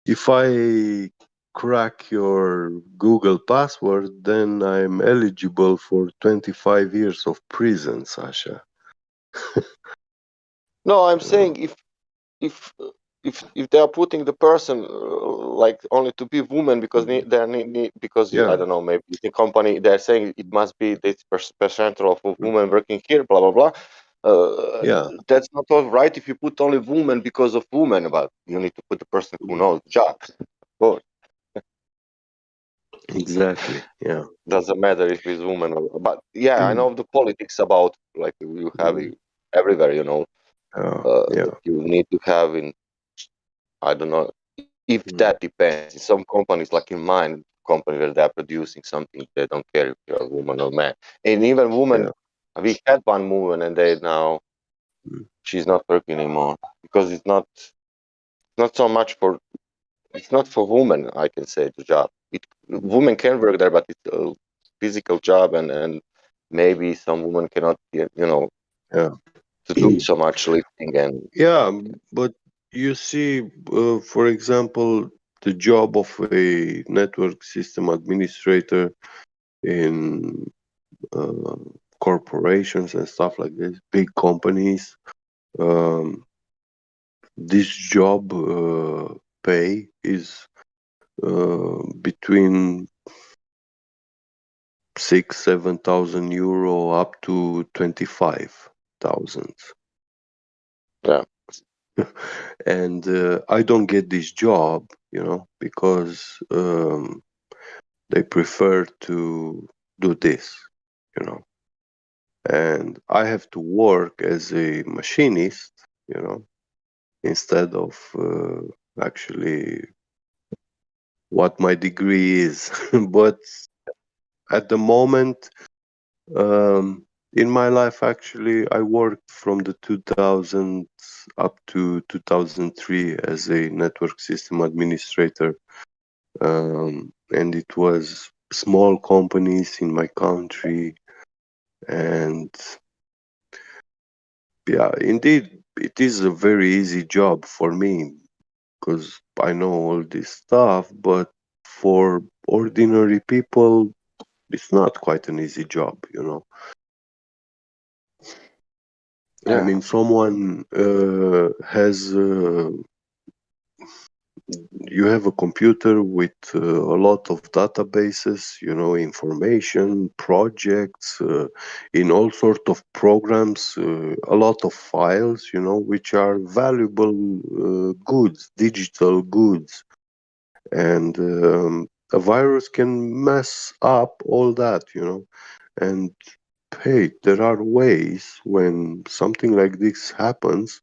if I crack your Google password, then I'm eligible for 25 years of prison, Sasha. No, I'm saying if if they are putting the person like only to be woman because they need because I Yeah. don't know, maybe the company they're saying it must be this percent of women working here, blah blah blah. Yeah. That's not all right if you put only women because of women, but you need to put the person who knows the job. Of course. Exactly. Yeah. Doesn't matter if it's woman or but yeah, I know the politics about like you have it everywhere, you know. Yeah. You need to have in I don't know if that depends. In some companies, like in mine company, where they're producing something, they don't care if you're a woman or man. And even women, we had one woman, and they now she's not working anymore because it's not so much for it's not for women. I can say the job. Women can work there, but it's a physical job, and maybe some women cannot get Yeah. to do so much lifting and Yeah, but you see, for example, the job of a network system administrator in corporations and stuff like this, big companies, this job pay is between 6,000-7,000 euro up to 25,000. Yeah. And I don't get this job, you know, because they prefer to do this, you know. And I have to work as a machinist, you know, instead of actually what my degree is. But at the moment, in my life, actually, I worked from the 2000s up to 2003 as a network system administrator. And it was small companies in my country. And yeah, indeed, it is a very easy job for me because I know all this stuff. But for ordinary people, it's not quite an easy job, you know. I mean, someone has you have a computer with a lot of databases, you know, information, projects, in all sort of programs, a lot of files, you know, which are valuable goods, digital goods. And a virus can mess up all that, you know. And hey, there are ways when something like this happens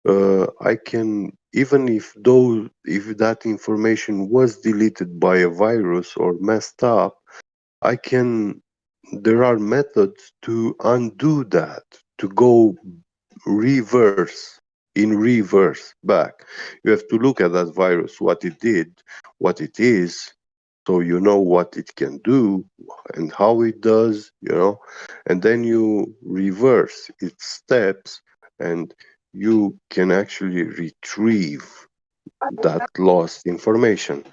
I can, even if that information was deleted by a virus or messed up, there are methods to undo that, to go in reverse back. You have to look at that virus, what it did, what it is, so you know what it can do and how it does, and then you reverse its steps and you can actually retrieve that lost information,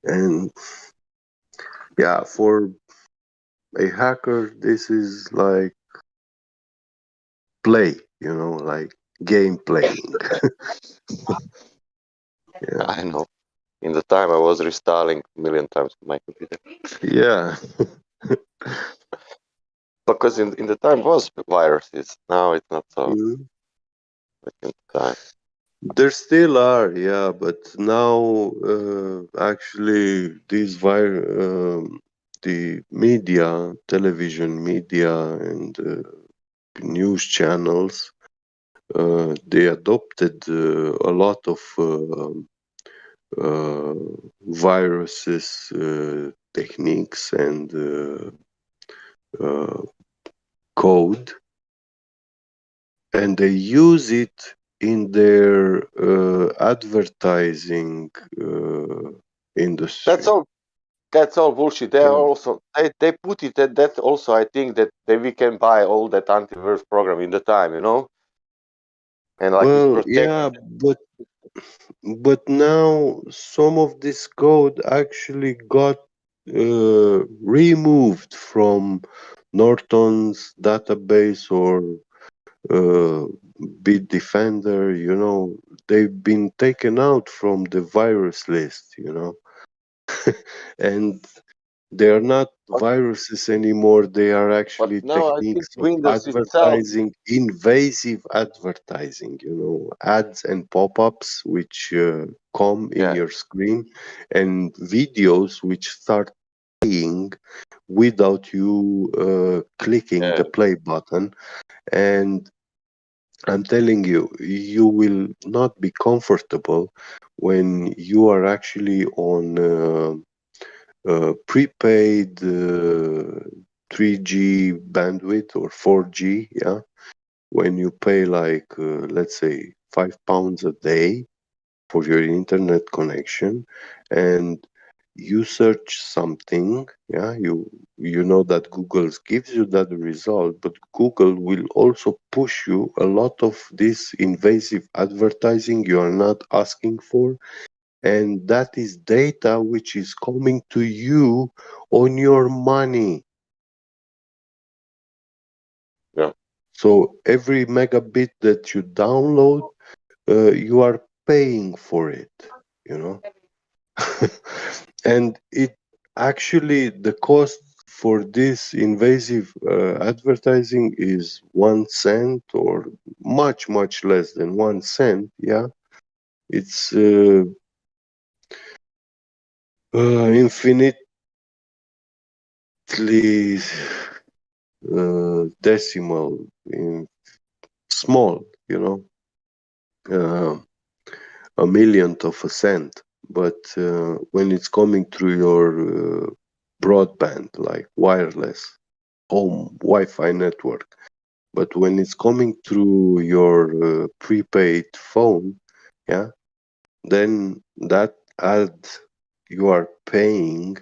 and yeah, for a hacker, this is like play, like game playing. Yeah. I know. In the time I was reinstalling a million times my computer. Yeah. Because in the time was viruses. Now it's not so. Mhm. Like in the time. There still are, yeah, but now actually the media, television media, and news channels, they adopted a lot of viruses techniques and code, and they use it in their advertising industry. That's all bullshit. They are also they put it that also I think that we can buy all that antivirus program in the time, and like it's Well, protected. yeah, but now some of this code actually got removed from Norton's database or Bitdefender. They've been taken out from the virus list. And they are not viruses anymore. They are actually Now I think techniques of Windows itself. advertising, invasive advertising, ads and pop-ups which come in your screen, and videos which start playing without you clicking the play button. And I'm telling you, you will not be comfortable when you are actually on prepaid 3G bandwidth or 4G, yeah, when you pay like, let's say, £5 a day for your internet connection, and you search something, yeah, you know that Google gives you that result, but Google will also push you a lot of this invasive advertising you are not asking for, and that is data which is coming to you on your money. Yeah. So every megabit that you download, you are paying for it, and it actually, the cost for this invasive advertising is 1 cent or much, much less than 1 cent. Yeah. It's infinitely decimal, small, uh, a millionth of a cent. But when it's coming through your broadband, like wireless home Wi-Fi network, but when it's coming through your prepaid phone, yeah, then that ad you are paying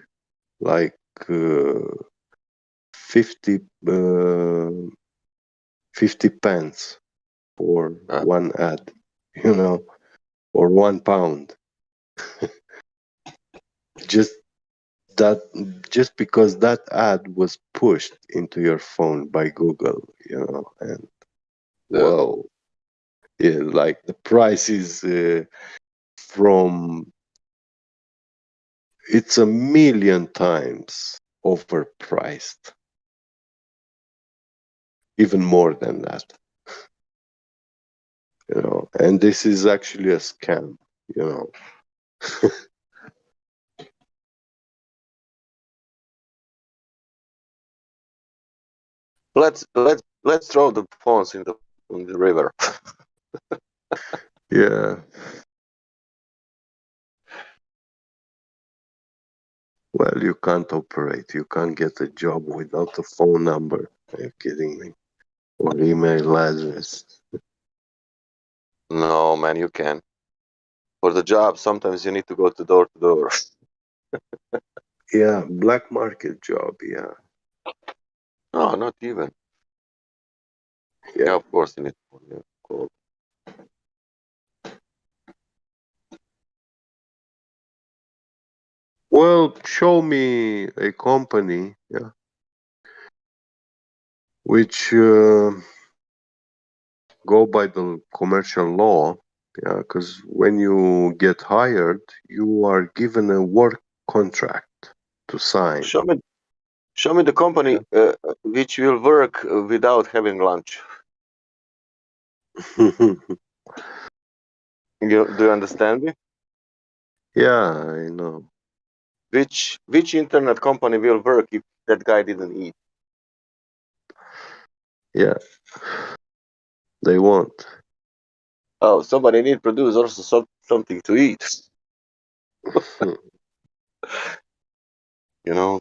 like 50 50 pence for one ad, or £1. just just because that ad was pushed into your phone by Google, and whoa, yeah, like the price is from it's a million times overpriced, even more than that, and this is actually a scam, Let's let's throw the phones in the river. Yeah. Well, you can't operate. You can't get a job without a phone number. Are you kidding me? Or email address. No, man, you can. For the job, sometimes you need to go to door to door. Yeah, black market job. Yeah. No, not even. Yeah. Of course you need to call. Well, show me a company, yeah, which go by the commercial law, yeah, because when you get hired, you are given a work contract to sign. Show me the company which will work without having lunch. Do you understand me? Yeah, I know. Which internet company will work if that guy didn't eat? Yeah, they won't. Oh, somebody need produce also something to eat. You know,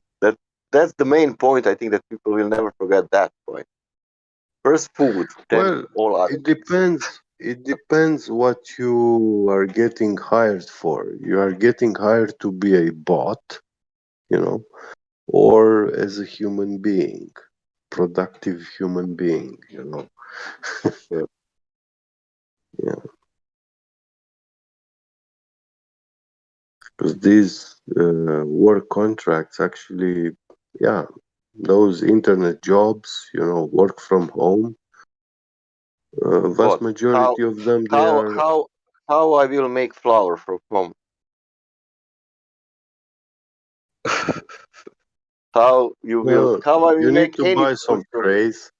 that's the main point. I think that people will never forget that point. First food, then Well, all other it things. depends. It depends what you are getting hired for. You are getting hired to be a bot, you know, or as a human being, productive human being, you know. Yeah. Yeah, because these work contracts actually, yeah, those internet jobs, you know, work from home. Vast What? majority of them, they How are. how how I will make flour from home? How you will? Well, How I will you need make to any buy food some from? trays.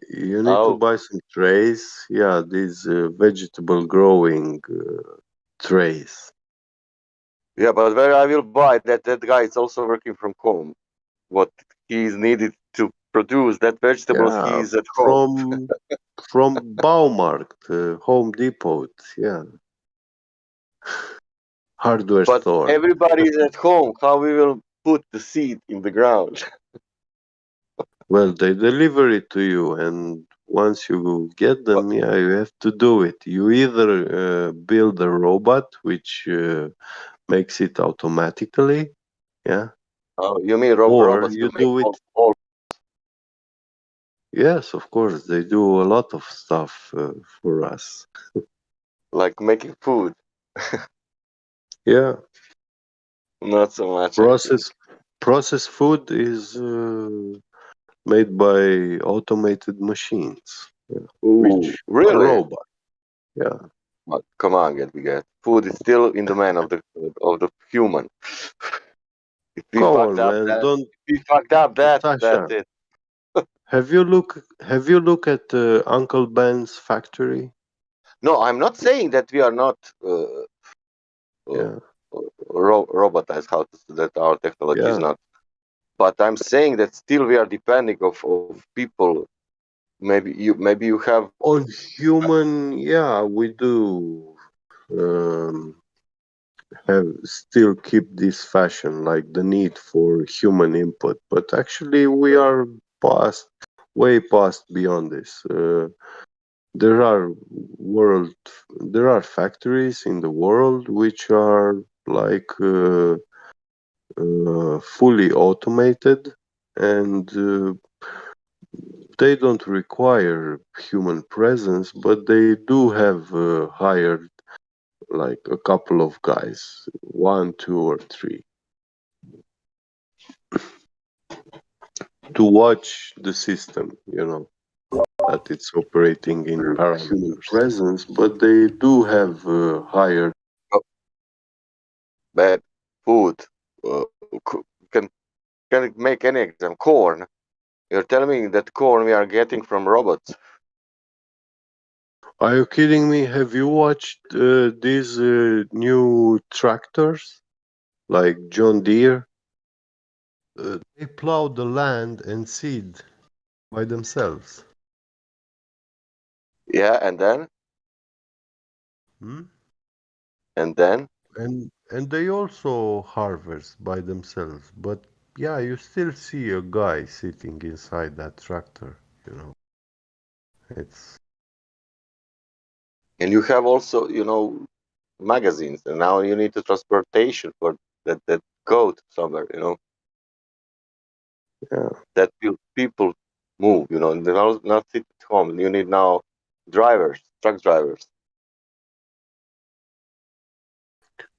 You need to Oh, buy some trays. Yeah, these vegetable growing trays. yeah, but where I will buy that guy is also working from home. What he is needed to produce that vegetables he Yeah, is at home. from Baumarkt, Home Depot. Yeah, hardware But store. everybody is at home. How we will put the seed in the ground? Well, they deliver it to you, and once you get But, them, yeah, you have to do it. You either build a robot which makes it automatically, yeah, oh, you mean or robots to you make do it. all Yes, of course, they do a lot of stuff for us. like making food? Yeah, Not so much, I think. process food is made by automated machines, yeah, Ooh, which are really? robots. Yeah. But come on, get we get food is still in the man of the human. If we Come fucked on, up man! that, Don't, if we fucked up that, Sasha. that's it. Have you look at Uncle Ben's factory? No, I'm not saying that we are not uh, Yeah, robotized. How to, that our technology is yeah. not. But I'm saying that still we are depending of people. Maybe you have On human, yeah, we do um, have still keep this fashion, like the need for human input. But actually, we are past, way past beyond this. There are world, there are factories in the world which are like fully automated, and they don't require human presence, but they do have hired like a couple of guys, one, two, or three, to watch the system, you know, that it's operating in human parameters. presence, but they do have hired. Bad food. Uh, can can make any example. Corn. You're telling me that corn we are getting from robots? Are you kidding me? Have you watched these new tractors like John Deere? They plow the land and seed. by themselves. Yeah, and then? Hmm? And then? And they also harvest by themselves. But yeah, you still see a guy sitting inside that tractor, you know. It's And you have also, magazines, and now you need the transportation for that go to somewhere, yeah. that people move, and they not sit at home. You need now drivers, truck drivers.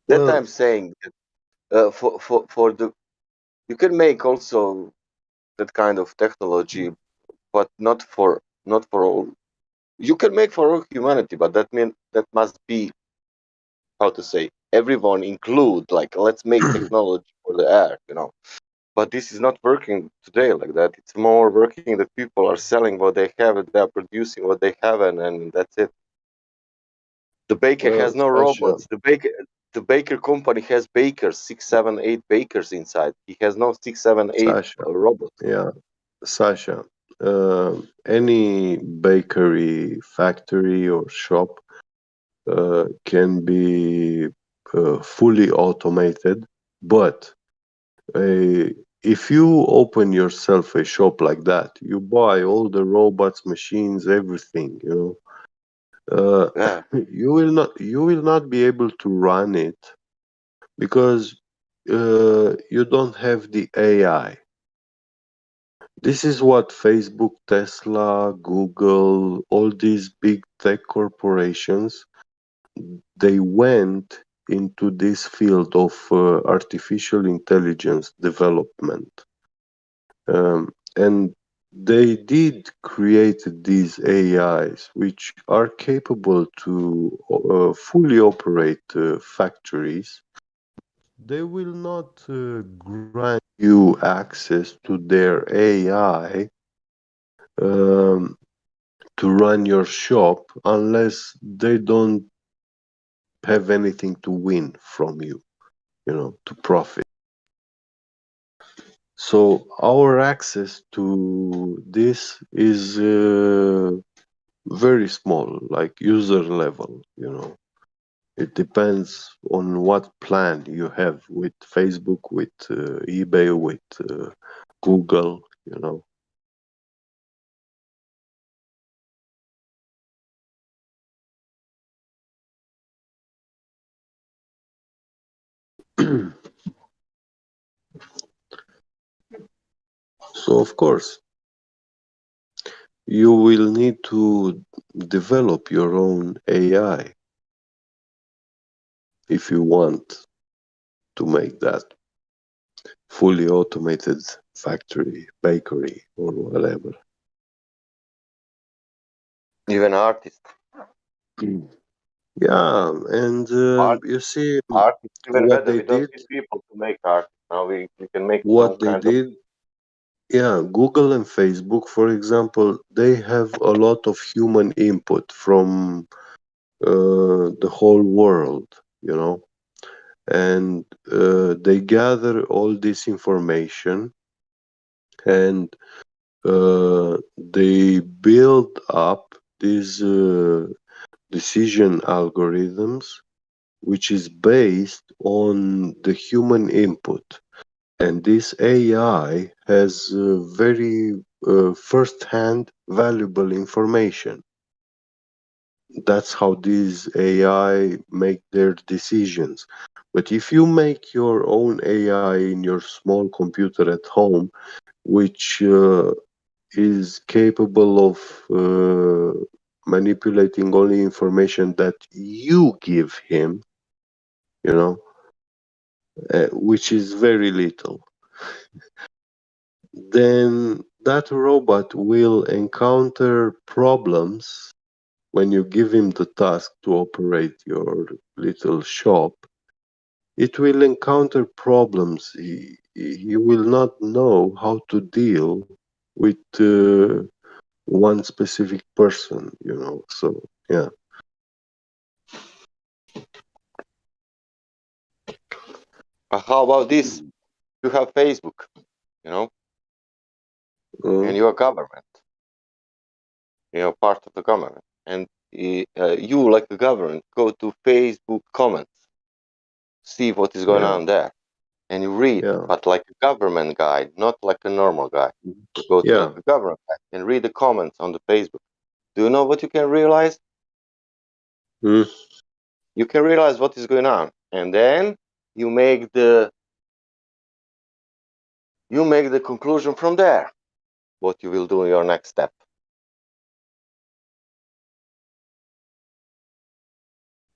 That Well, I'm saying that, for the you can make also that kind of technology, but not for all. You can make for all humanity, but that must be, how to say, everyone include, like, let's make technology for the air, but this is not working today like that. It's more working that people are selling what they have and they are producing what they have, and that's it. The baker well, has no Sasha, robots. The baker company has bakers, 6, 7, 8 bakers inside. He has no 6, 7, 8 Sasha, robots. yeah, Sasha. Any bakery factory or shop can be fully automated, but if you open yourself a shop like that, you buy all the robots, machines, everything, Yeah. you will not be able to run it because you don't have the AI. This is what Facebook, Tesla, Google, all these big tech corporations, they went into this field of artificial intelligence development. And they did create these AIs which are capable to fully operate factories. They will not grant you access to their AI to run your shop unless they don't have anything to win from you, to profit. So our access to this is very small, like user level, It depends on what plan you have with Facebook, with eBay, with Google. So of course, you will need to develop your own AI if you want to make that fully automated factory, bakery, or whatever. Even artists. Yeah, and Art, you see art is even what better. they We don't did. need people to make art. Now we can make some What they kind of. did, yeah, Google and Facebook, for example, they have a lot of human input from the whole world, and they gather all this information and they build up these decision algorithms, which is based on the human input. And this AI has very first-hand valuable information. That's how these AI make their decisions. But if you make your own AI in your small computer at home, which is capable of manipulating only information that you give him, which is very little, then that robot will encounter problems when you give him the task to operate your little shop. It will encounter problems. He will not know how to deal with one specific person. So, yeah. How about this? You have Facebook, and Mm. you're a government. you're part of the government, and you, like the government, go to Facebook comments, see what is going on there, and you read, but like a government guy, not like a normal guy. You go to like a government guy and read the comments on the Facebook. Do you know what you can realize? You can realize what is going on, and then you make the conclusion from there. What you will do in your next step.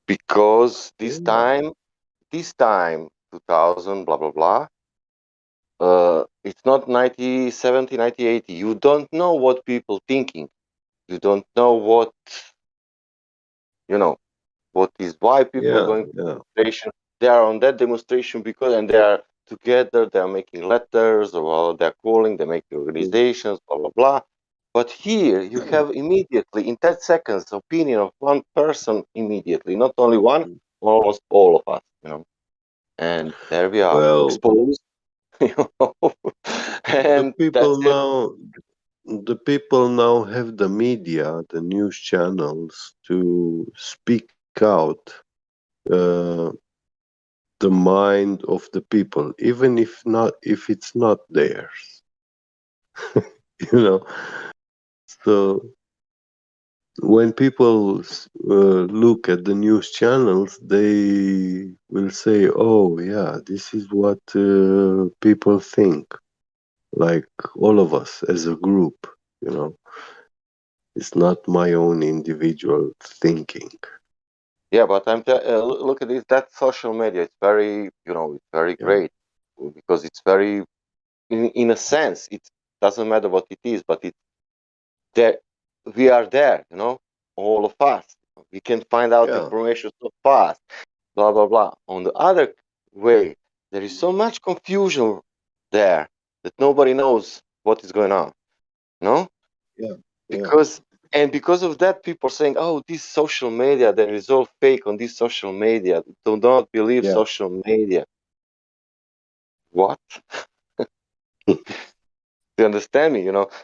Because this time, 2000, blah blah blah. It's not 1970, 1980. You don't know what people thinking. You don't know what what is why people going to demonstration. They are on that demonstration because, and they are together. They are making letters, or they're calling. They make organizations, blah blah blah. But here you have immediately, in 10 seconds, opinion of one person immediately, not only one, almost all of us, And there we are, exposed. And the people now have the media, the news channels, to speak out the mind of the people, even if it's not theirs. So when people look at the news channels, they will say, "Oh, yeah, this is what people think." Like all of us as a group, It's not my own individual thinking. Yeah, but look at this. That social media, it's very, it's very great because it's very, in a sense, it doesn't matter what it is, but there, we are there, all of us. We can find out information so fast, blah blah blah. On the other way, there is so much confusion there that nobody knows what is going on, no? Because of that, people are saying, "Oh, this social media, there is all fake on this social media. Do not believe social media." What? Do you understand me?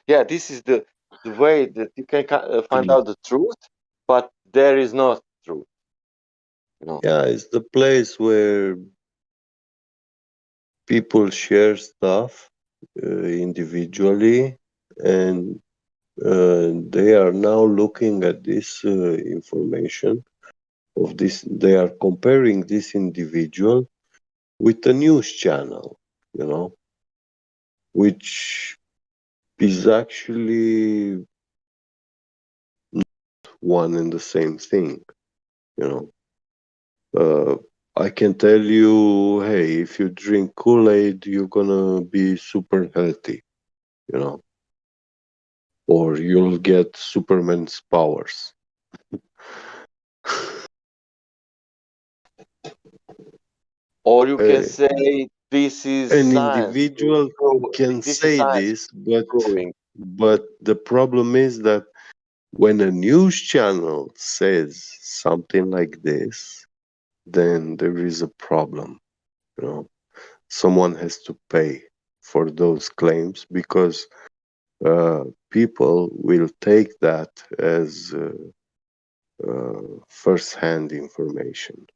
Yeah, this is the way that you can find out the truth, but there is no truth. Yeah, it's the place where people share stuff individually, and they are now looking at this information of this. They are comparing this individual with a news channel, which is actually not one and the same thing, I can tell you, hey, if you drink Kool-Aid, you're gonna be super healthy, or you'll get Superman's powers. Or you can say this is an science. individual can say this, but the problem is that when a news channel says something like this, then there is a problem. Someone has to pay for those claims because people will take that as first-hand information.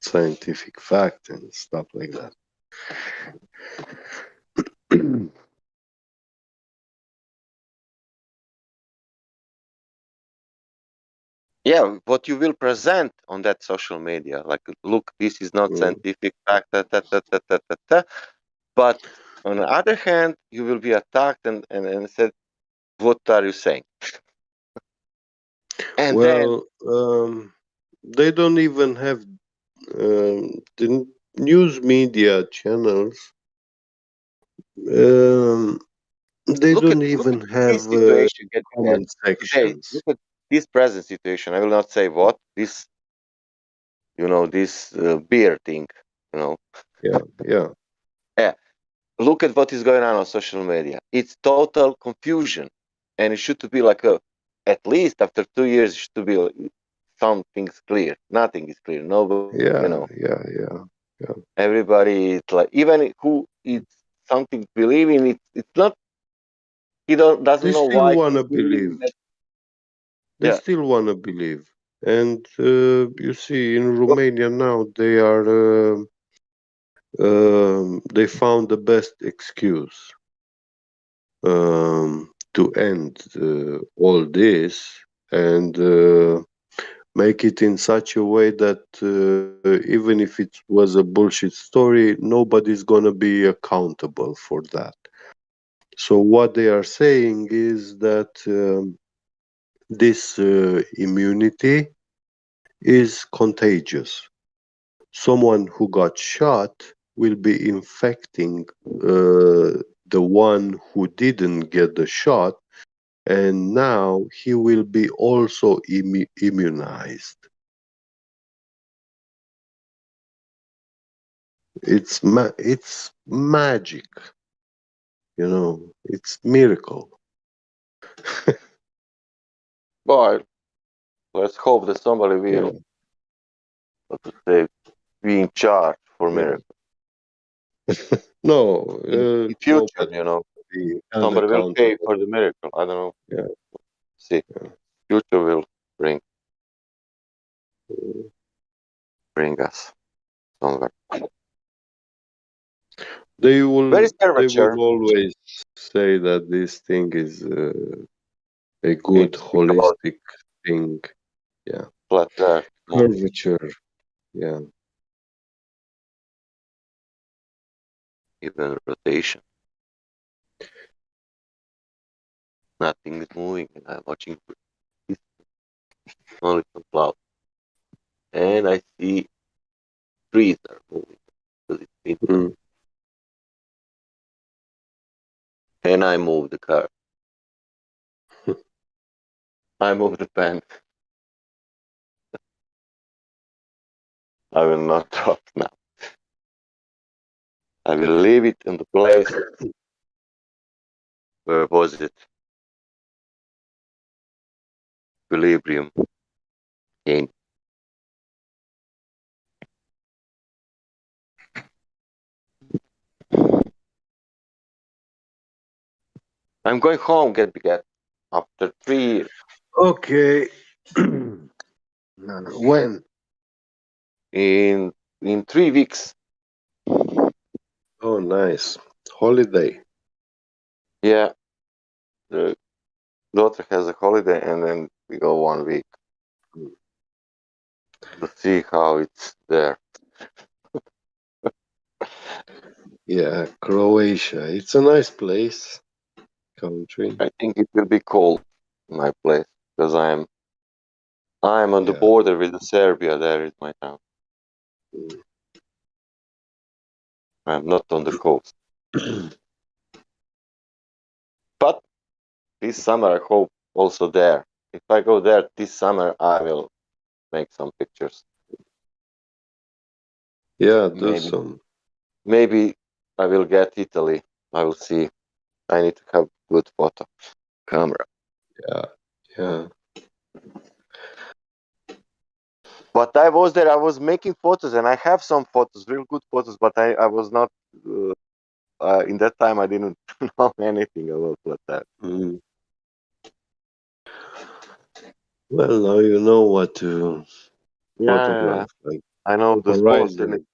Scientific fact and stuff like that. Yeah, what you will present on that social media, like, look, this is not scientific fact, but on the other hand, you will be attacked and said, what are you saying? And they don't even have the news media channels. They don't even have situation comment sections. Look at this present situation. I will not say what this, this beer thing, Yeah. Yeah. Look at what is going on social media. It's total confusion, and it should be like at least after 2 years, it should be something's clear. Nothing is clear. Nobody, Yeah. Everybody, it's like, even who is something to believe in. It's not. He doesn't They know still why want he's to believing believe. that. They Yeah. still want to believe. And you see, in Romania now, they found the best excuse to end all this and make it in such a way that even if it was a bullshit story, nobody's gonna be accountable for that. So what they are saying is that this immunity is contagious. Someone who got shot will be infecting the one who didn't get the shot, and now he will be also immunized. It's magic, it's miracle. But let's hope that somebody will, what to say, be in charge for Yeah. miracle. No, In future, nobody held somebody will pay accountable. for the miracle. I don't know. Yeah. See, future will bring us somewhere. They Where is will curvature? always say that this thing is a good It's speak about holistic thing. Yeah. flat earth mostly. Curvature. Yeah. Even rotation. Nothing is moving, and I'm watching only some clouds. And I see trees are moving because it's winter. And I move the car. I move the pen. I will not drop now. I will leave it in the place. Where was it? Equilibrium. In. I'm going home, get after 3 years. Okay. When? In 3 weeks. Oh, nice. Holiday. Yeah. The daughter has a holiday, and then we go 1 week to see how it's there. Yeah, Croatia. It's a nice place, country. I think it will be cold, my place, because I'm on the border with Serbia. There is my town. I'm not on the coast. But this summer, I hope also there. If I go there this summer, I will make some pictures. Yeah, do some. Maybe I will get Italy. I will see. I need to have good photo camera. Yeah. But I was there. I was making photos, and I have some photos, real good photos. But I was not in that time. I didn't know anything about that. Well, now you know what to Yeah, photograph, like I know the spots, and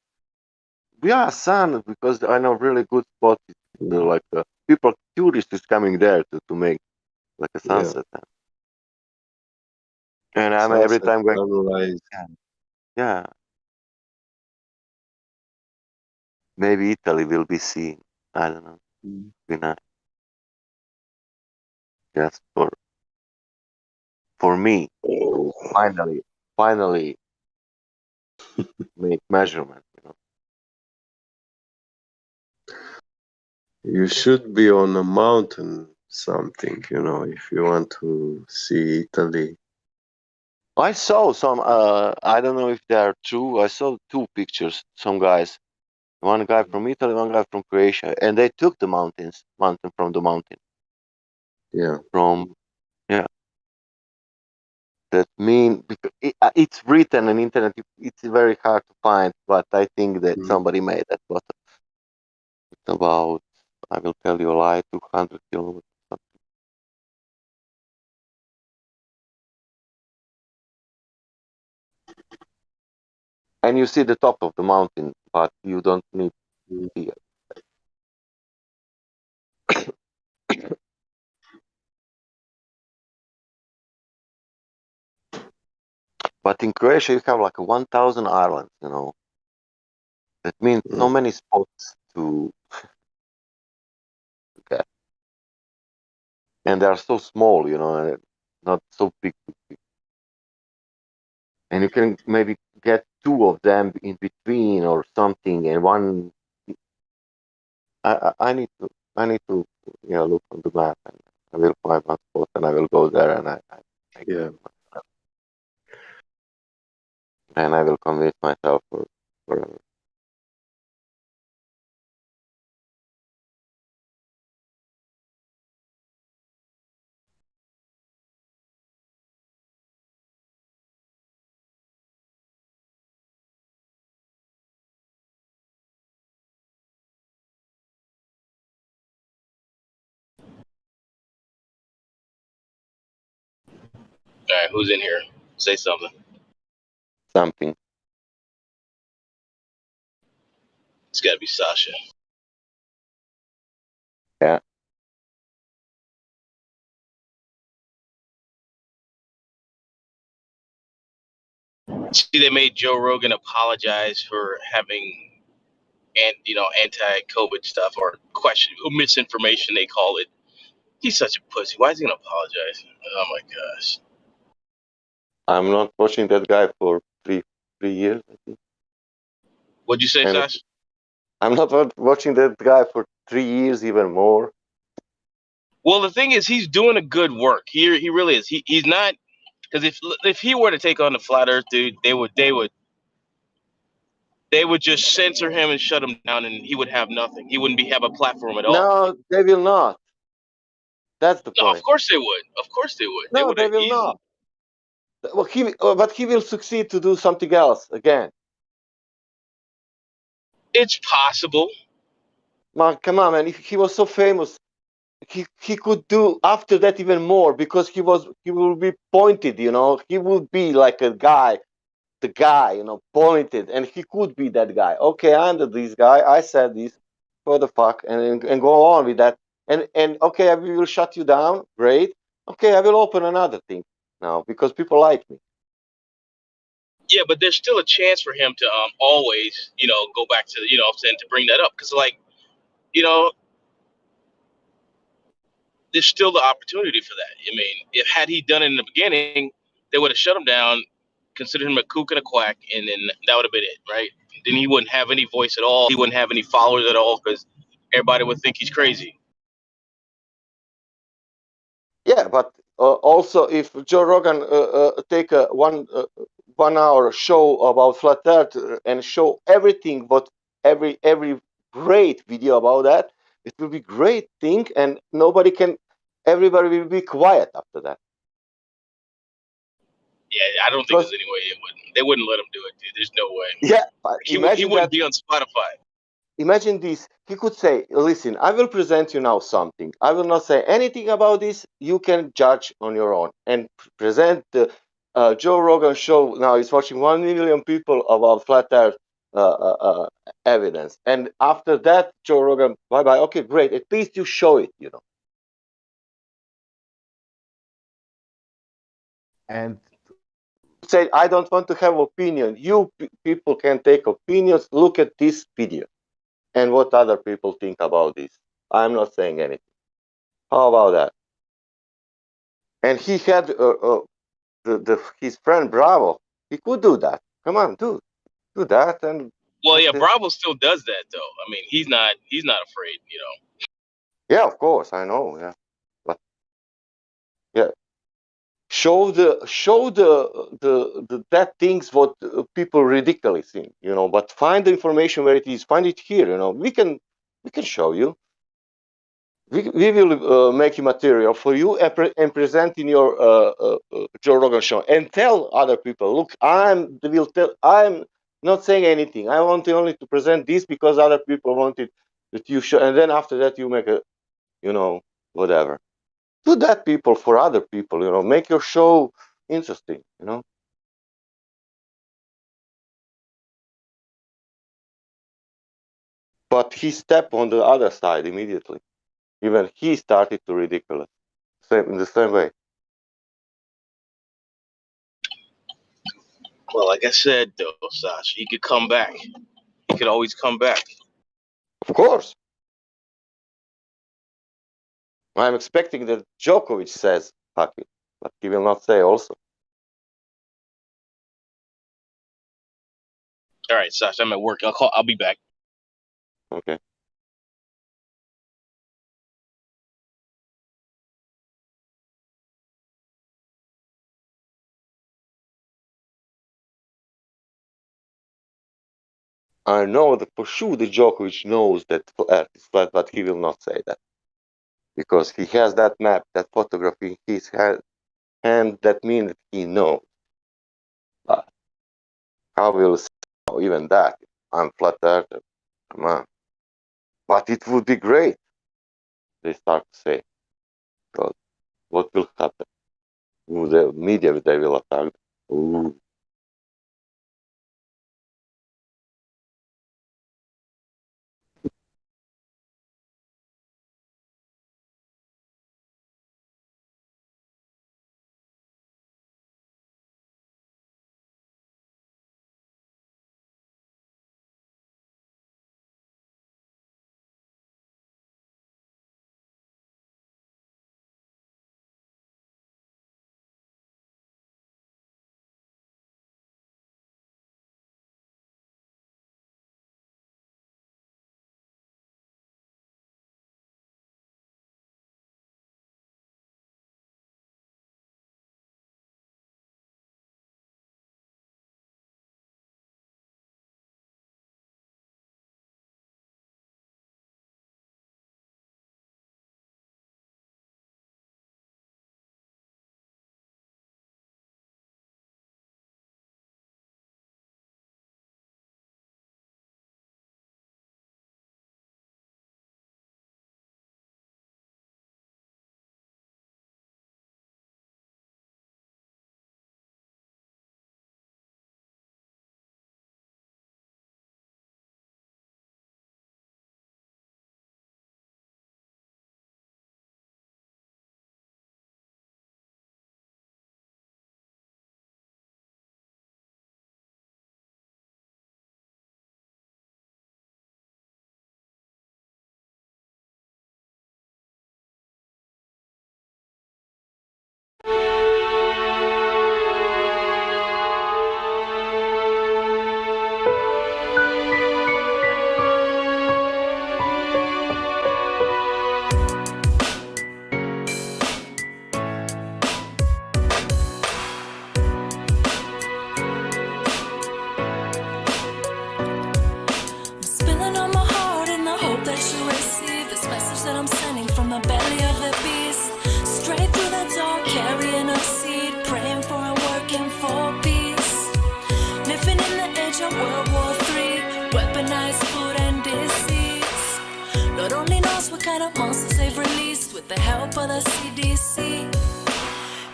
horizon. sun, because I know really good spots. Like people, tourists is coming there to make like a Yeah. sunset. And I'm every Sunset, time going. sunrise. Yeah. Maybe Italy will be seen. I don't know. Be nice. Just for me. Finally make measurement. You should be on a mountain, something, if you want to see Italy. I saw some. I don't know if they are true. I saw 2 pictures. Some guys, one guy from Italy, one guy from Croatia, and they took the mountain from the mountain. Yeah. Yeah. That mean because it's written on internet. It's very hard to find, but I think that somebody made that photo. It's about I will tell you a lie, 200 kilometers. And you see the top of the mountain, but you don't need to see it. But in Croatia, you have like 1,000 islands, you know. That means so many spots to get. And they are so small, you know, and not so big. And you can maybe get two of them in between or something, and one. I need to, you know, look on the map, and I will find one spot, and I will go there, and and I will convince myself for forever. All right, who's in here? Say something. Something. It's got to be Sasha. Yeah. See, they made Joe Rogan apologize for having, anti-COVID stuff or misinformation. They call it. He's such a pussy. Why is he gonna apologize? Oh my gosh. I'm not watching that guy for three years, I think. What'd you say, And Sash? I'm not watching that guy for 3 years, even more. Well, the thing is, he's doing a good work. He really is. He's not, because if he were to take on the flat Earth dude, they would just censor him and shut him down, and he would have nothing. He wouldn't have a platform at all. No, they will not. That's the No, point. of course they would. Of course they would. They No, would they have will easily. not. Well, but he will succeed to do something else again. It's possible. Man, come on, man. If he was so famous, he could do after that even more because he will be pointed, you know. He would be like a guy, the guy, you know, pointed, and he could be that guy. Okay, I'm this guy. I said this. For the fuck, and go on with that. And okay, I will shut you down. Great. Okay, I will open another thing now because people like me. Yeah, but there's still a chance for him to always, go back to, I'm saying, to bring that up, because you know, there's still the opportunity for that. I mean, if had he done it in the beginning, they would have shut him down, considered him a kook and a quack, and then that would have been it, right? Then he wouldn't have any voice at all. He wouldn't have any followers at all because everybody would think he's crazy. Yeah, but also if Joe Rogan take a 1 hour show about flat Earth and show everything, but every great video about that, it will be great thing, and everybody will be quiet after that. Yeah, I don't think there's any way they wouldn't let him do it, dude. There's no way. Yeah, he wouldn't be on Spotify. Imagine this. He could say, listen, I will present you now something. I will not say anything about this. You can judge on your own and present the Joe Rogan show. Now he's watching 1 million people about flat earth evidence. And after that, Joe Rogan, bye-bye. Okay, great. At least you show it, you know. And say, I don't want to have opinion. You people can take opinions. Look at this video and what other people think about this. I'm not saying anything. How about that? And he had his friend Bravo. He could do that. Come on, do that. And well, yeah, Bravo still does that though. I mean, he's not afraid, you know. Yeah, of course, I know. Yeah, but yeah, show the that things what people ridiculously think, you know. But find the information where it is. Find it here, you know. We can show you. We will make a material for you and present in your Joe Rogan show and tell other people, look, I'm not saying anything. I want only to present this because other people wanted that you show, and then after that you make a, whatever. Do that, people, for other people. Make your show interesting. But he stepped on the other side immediately. Even he started to ridiculous. In the same way. Well, like I said, though, Sasha, he could come back. He could always come back. Of course. I'm expecting that Djokovic says fuck it, but he will not say also. All right, Sasha, I'm at work. I'll be back. Okay. I know that for sure the Djokovic knows that Earth is flat, but he will not say that. Because he has that map, that photography in his hand, and that means that he knows. But how will say even that? I'm flat earther. Come on. But it would be great, they start to say. Because what will happen? The media, they will attack. Ooh. Spilling on my heart in the hope that you receive this message that I'm sending from the belly of the beast. Straight through the door, carrying a seed, praying for and working for peace. Living in the edge of World War III, weaponized food and disease. Lord only knows what kind of monsters they've released with the help of the CDC.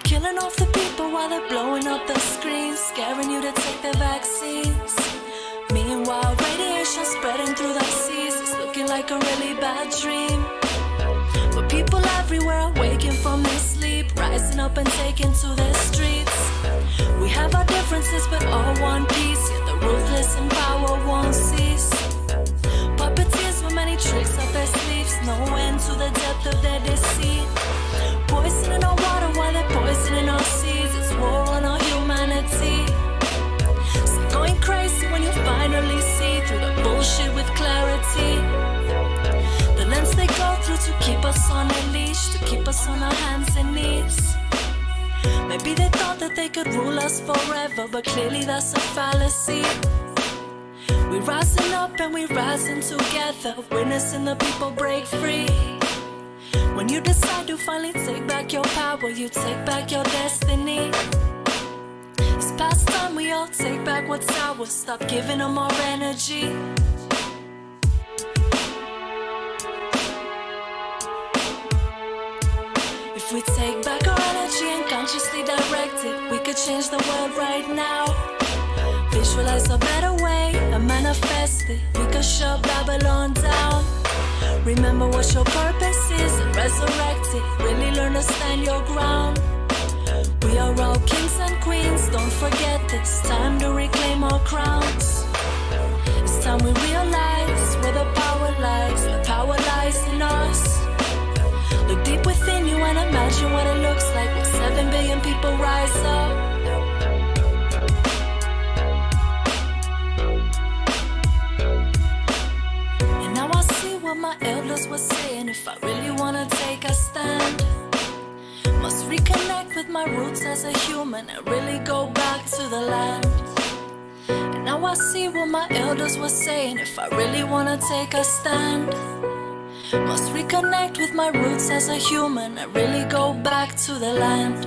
Killing off the people while they're blowing up the screens, scaring you to take the vaccines. Meanwhile, radiation spreading through the seas. It's looking like a really bad dream. But people everywhere are waking from their sleep, rising up and taking to the streets. We have our differences but all one piece, yet the ruthless in power won't cease. Puppeteers with many tricks up their sleeves, no end to the depth of their deceit. Poisoning our water while they're poisoning our seas. It's war on our humanity. Going crazy when you finally see through the bullshit with clarity. The lens they go through to keep us on a leash, to keep us on our hands and knees. Maybe they thought that they could rule us forever, but clearly that's a fallacy. We're rising up and we're rising together, witnessing the people break free. When you decide to finally take back your power, you take back your destiny. It's past time we all take back what's ours, stop giving them our energy. we take back our energy and consciously direct it, we could change the world right now. Visualize a better way and manifest it. We could shut Babylon down. Remember what your purpose is and resurrect it. Really learn to stand your ground. We are all kings and queens, don't forget this. Time to reclaim our crowns. It's time we realize where the power lies. The power lies in us. Look deep within you and imagine what it looks like when 7 billion people rise up. And now I see what my elders were saying. If I really wanna take a stand, must reconnect with my roots as a human and really go back to the land. And now I see what my elders were saying. If I really wanna take a stand, must reconnect with my roots as a human and really go back to the land.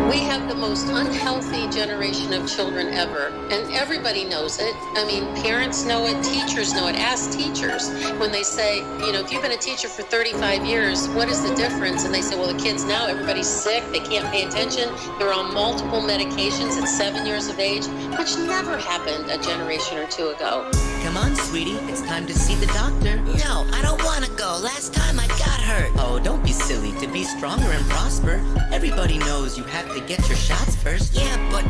We have the most unhealthy generation of children ever, and everybody knows it. I mean, parents know it, teachers know it. Ask teachers when they say, you know, if you've been a teacher for 35 years, what is the difference? And they say, well, the kids now, everybody's sick, they can't pay attention, they're on multiple medications at 7 years of age, which never happened a generation or two ago. Come on, sweetie, it's time to see the doctor. No, I don't want to go. Last time I got hurt. Oh, don't be silly. To be stronger and prosper, everybody knows you have to get your shots first. Yeah, but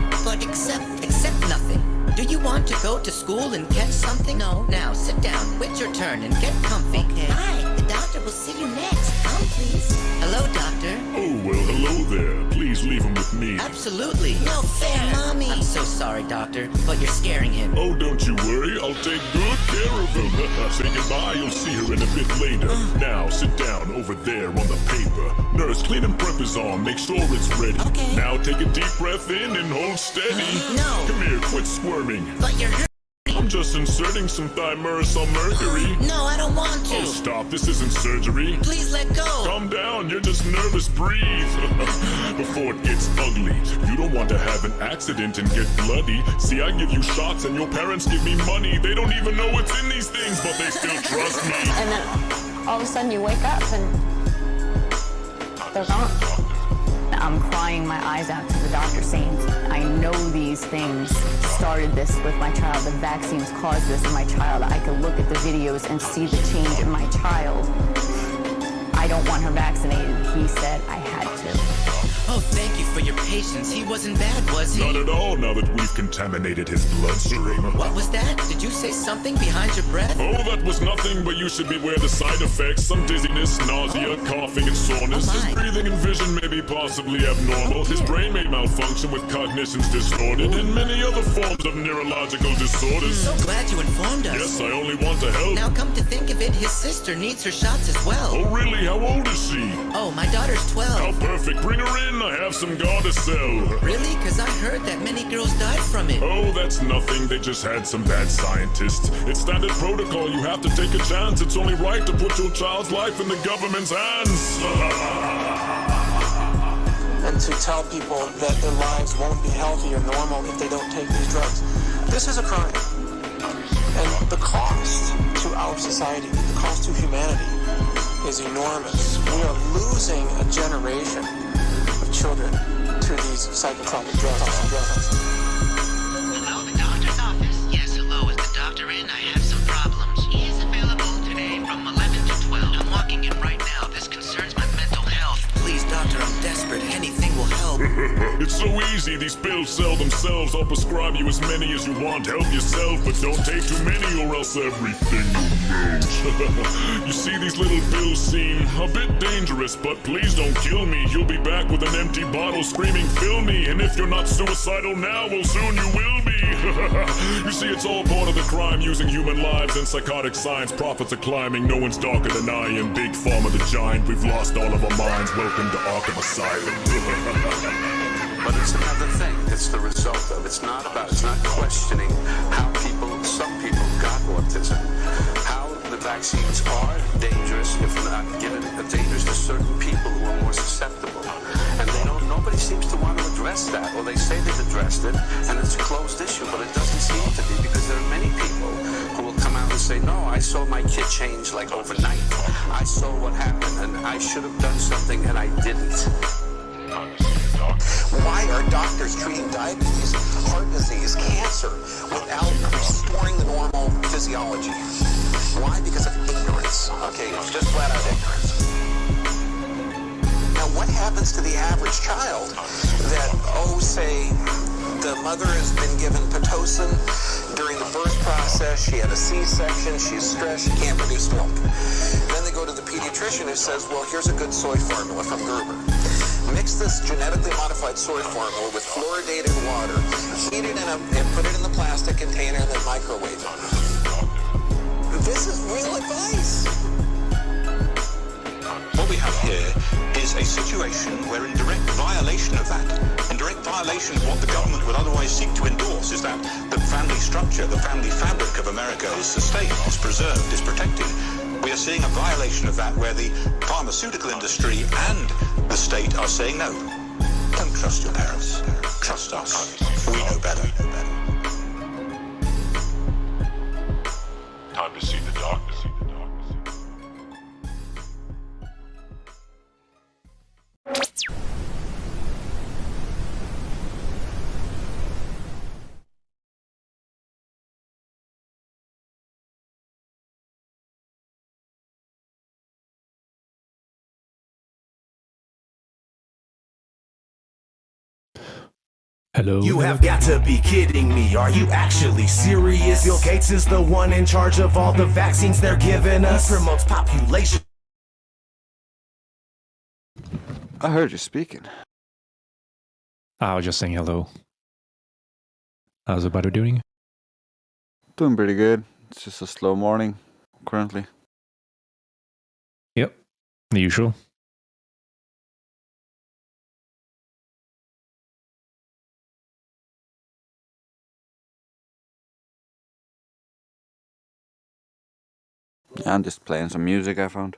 Except nothing. Do you want to go to school and catch something? No. Now, sit down, wait your turn, and get comfy. Okay. Hi, the doctor will see you next. Come, please. Hello, doctor. Oh, well, hello there. Please leave him with me. Absolutely. No fair, Mommy. I'm so sorry, doctor, but you're scaring him. Oh, don't you worry. I'll take good care of him. Say goodbye. You'll see her in a bit later. Now, sit down over there on the paper. Nurse, clean and prep is on. Make sure it's ready. Okay. Now, take a deep breath in and hold steady. No. Come here, quit squirming. But you're hurt. I'm just inserting some thimerosal mercury. No, I don't want to. Oh, stop. This isn't surgery. Please let go. Calm down. You're just nervous. Breathe. Before it gets ugly. You don't want to have an accident and get bloody. See, I give you shots and your parents give me money. They don't even know what's in these things, but they still trust me. And then all of a sudden you wake up and they're gone. I'm crying my eyes out to the doctor saying, I know these things started this with my child. The vaccines caused this in my child. I could look at the videos and see the change in my child. I don't want her vaccinated. He said I had to. Oh, thank you for your patience. He wasn't bad, was he? Not at all, now that we've contaminated his bloodstream. What was that? Did you say something behind your breath? Oh, that was nothing, but you should beware the side effects. Some dizziness, nausea, coughing, and soreness. His breathing and vision may be possibly abnormal. His brain may malfunction with cognition's distorted, and many other forms of neurological disorders. So glad you informed us. Yes, I only want to help. Now come to think of it, his sister needs her shots as well. Oh, really? How old is she? Oh, my daughter's 12. How perfect. Bring her in. I have some Gardasil. Really? Because I heard that many girls died from it. Oh, that's nothing. They just had some bad scientists. It's standard protocol. You have to take a chance. It's only right to put your child's life in the government's hands. And to tell people that their lives won't be healthy or normal if they don't take these drugs. This is a crime. And the cost to our society, the cost to humanity is enormous. We are losing a generation of children to these psychotropic drugs. Hello, the doctor's office. Yes, hello, is the doctor in? I have some problems. He is available today from 11 to 12. I'm walking in right now. This concerns my mental health. Please, doctor, I'm desperate. Anything will help. It's so easy, these pills sell themselves. I'll prescribe you as many as you want. Help yourself, but don't take too many or else everything will melt. You see, these little pills seem a bit dangerous, but please don't kill me. You'll be back with an empty bottle screaming, fill me. And if you're not suicidal now, well, soon you will be. You see, it's all part of the crime, using human lives and psychotic science. Profits are climbing, no one's darker than I am. Big Pharma the giant, we've lost all of our minds. Welcome to Arkham Asylum. But it's another thing. It's the result of. It's not questioning how some people got autism. How the vaccines are dangerous, if not given dangerous to certain people who are more susceptible. And nobody seems to want to address that. Or they say they've addressed it, and it's a closed issue, but it doesn't seem to be, because there are many people who will come out and say, no, I saw my kid change like overnight. I saw what happened, and I should have done something, and I didn't. Why are doctors treating diabetes, heart disease, cancer without restoring the normal physiology? Why? Because of ignorance. Okay, just flat out ignorance. Now, what happens to the average child that, say, the mother has been given Pitocin during the birth process, she had a C-section, she's stressed, she can't produce milk. Then they go to the pediatrician who says, well, here's a good soy formula from Gerber. Mix this genetically modified soy formula with fluoridated water, heat it and put it in the plastic container and then microwave it. This is real advice. What we have here is a situation where in direct violation of that, in direct violation of what the government would otherwise seek to endorse, is that the family structure, the family fabric of America is sustained, is preserved, is protected. We are seeing a violation of that where the pharmaceutical industry and the state are saying, no, don't trust your parents, trust us, we know better. Time to see the doctor. Hello. You have got to be kidding me. Are you actually serious? Bill Gates is the one in charge of all the vaccines they're giving us. He promotes population. I heard you speaking. I was just saying hello. How's the butter doing? Doing pretty good. It's just a slow morning currently. Yep, the usual. I'm just playing some music I found.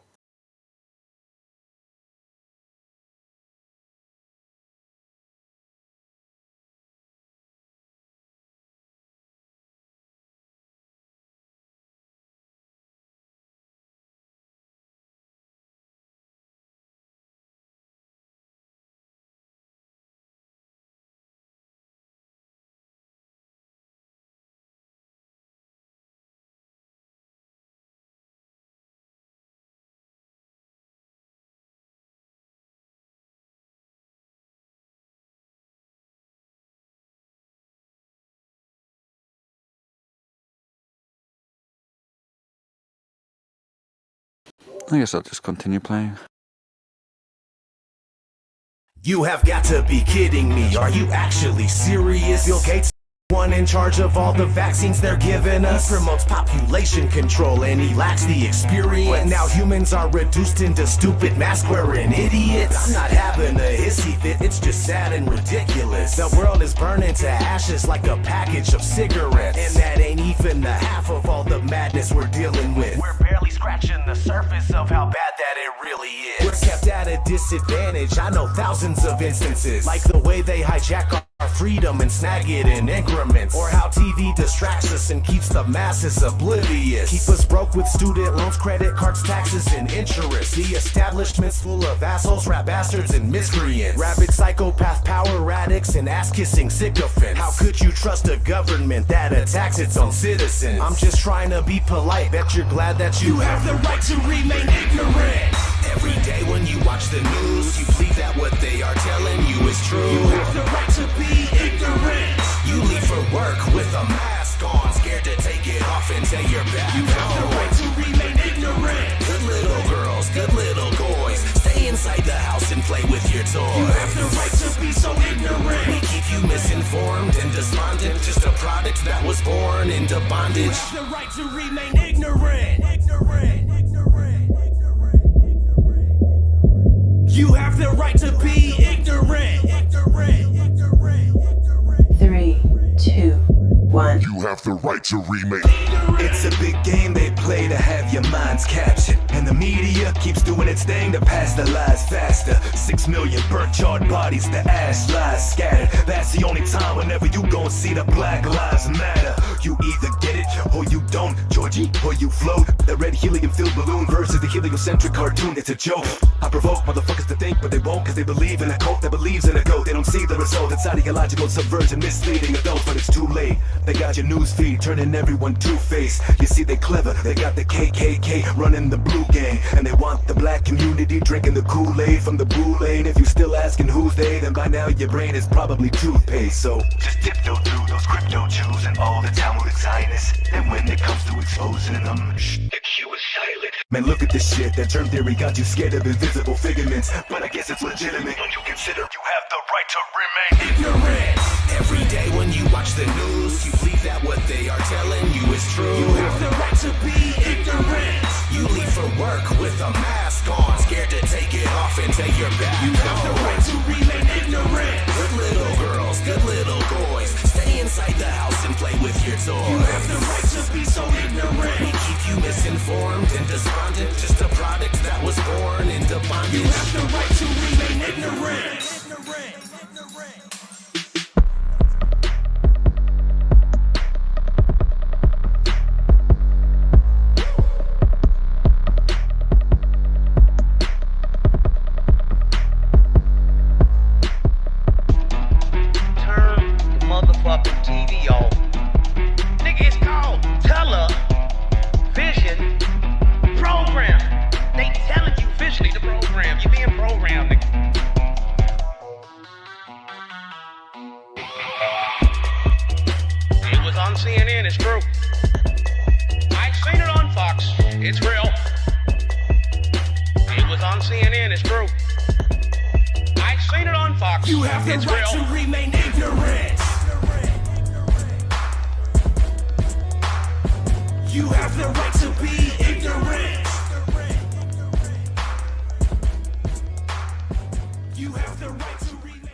I guess I'll just continue playing. You have got to be kidding me. Are you actually serious? Bill Gates, one in charge of all the vaccines they're giving us. He promotes population control and he lacks the experience. But now humans are reduced into stupid mask-wearing idiots. I'm not having a hissy fit, it's just sad and ridiculous. The world is burning to ashes like a package of cigarettes. And that ain't even the half of all the madness we're dealing with. We're barely scratching the surface of how bad that it really is. We're kept at a disadvantage, I know thousands of instances. Like the way they hijack our freedom and snag it in increments. Or how TV distracts us and keeps the masses oblivious. Keep us broke with student loans, credit cards, taxes, and interest. The establishment's full of assholes, rap bastards, and miscreants. Rabid psychopath power addicts and ass-kissing sycophants. How could you trust a government that attacks its own citizens? I'm just trying to be polite, bet you're glad that you have the right to remain ignorant. Every day when you watch the news, you believe that what they are telling you is true. You have the right to be ignorant. You leave for work with a mask on, scared to take it off until you're back home. You have the right to remain ignorant. Good little girls, good little boys, stay inside the house and play with your toys. You have the right to be so ignorant. We keep you misinformed and despondent, just a product that was born into bondage. You have the right to remain ignorant. You have the right to be ignorant. 3, 2, 1. You have the right to remain. It's a big game they play to have your minds captured, and the media keeps doing its thing to pass the lies faster. 6 million burnt charred bodies, the ash lies scattered. That's the only time whenever you gon' see the Black Lives Matter. You either get it or you don't, Georgie, or you float. The red helium-filled balloon versus the heliocentric cartoon, it's a joke. I provoke motherfuckers to think, but they won't, cause they believe in a cult that believes in a goat. They don't see the result. It's ideological subversion, misleading adults, but it's too late. They got your news feed turning everyone two-faced. You see they clever, they got the KKK running the blue gang, and they want the black community drinking the Kool-Aid from the blue lane. If you're still asking who's they, then by now your brain is probably toothpaste. So just tiptoe through those crypto Jews and all the Talmudic Zionists, and when it comes to exposing them, the Q is silent. Man, look at this shit. That germ theory got you scared of invisible figurements, but I guess it's legitimate when you consider you have the right to remain ignorant. Every day when you watch the news, you believe that what they are telling you is true. You have the right to be ignorant. You leave for work with a mask on, scared to take it off until you're back home. You have the right to remain ignorant. Good little girls, good little boys, stay inside the house and play with your toys. You have the right to be so ignorant. We keep you misinformed and despondent, just a product that was born into bondage. You have the right to remain ignorant. Motherfucking TV off. Nigga, it's called television program. They telling you visually the program. You being programmed, nigga. It was on CNN, it's true. I seen it on Fox, it's real. It was on CNN, it's true. I seen it on Fox, You have the it's right real. to remain ignorant. You have the right to be ignorant. You have the right to remain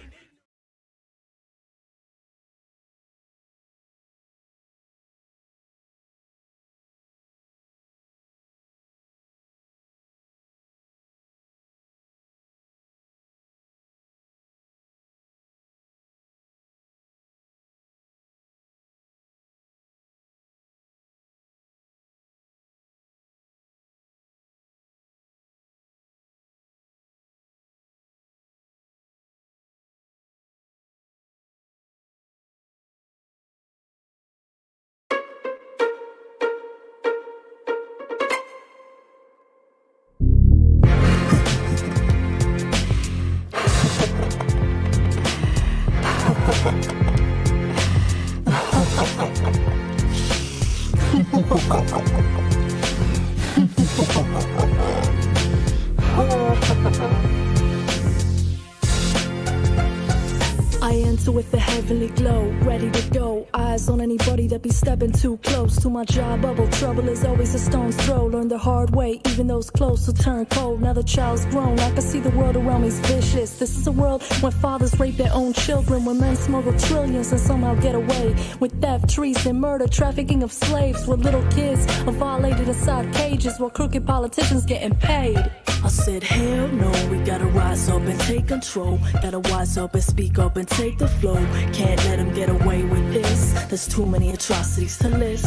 I enter with a heavenly glow, ready to go. Eyes on anybody that be stepping too close to my job bubble. Trouble is always a stone's throw. Learn the hard way, even those close will turn cold. Now the child's grown, I can see the world around me's vicious. This is a world where fathers rape their own children, where men smuggle trillions and somehow get away with theft, treason, murder, trafficking of slaves, where little kids are violated inside cages, while crooked politicians getting paid. I said, hell no, we gotta rise up and take control. Gotta wise up and speak up and take the flow. Can't let them get away with this. There's too many atrocities to list.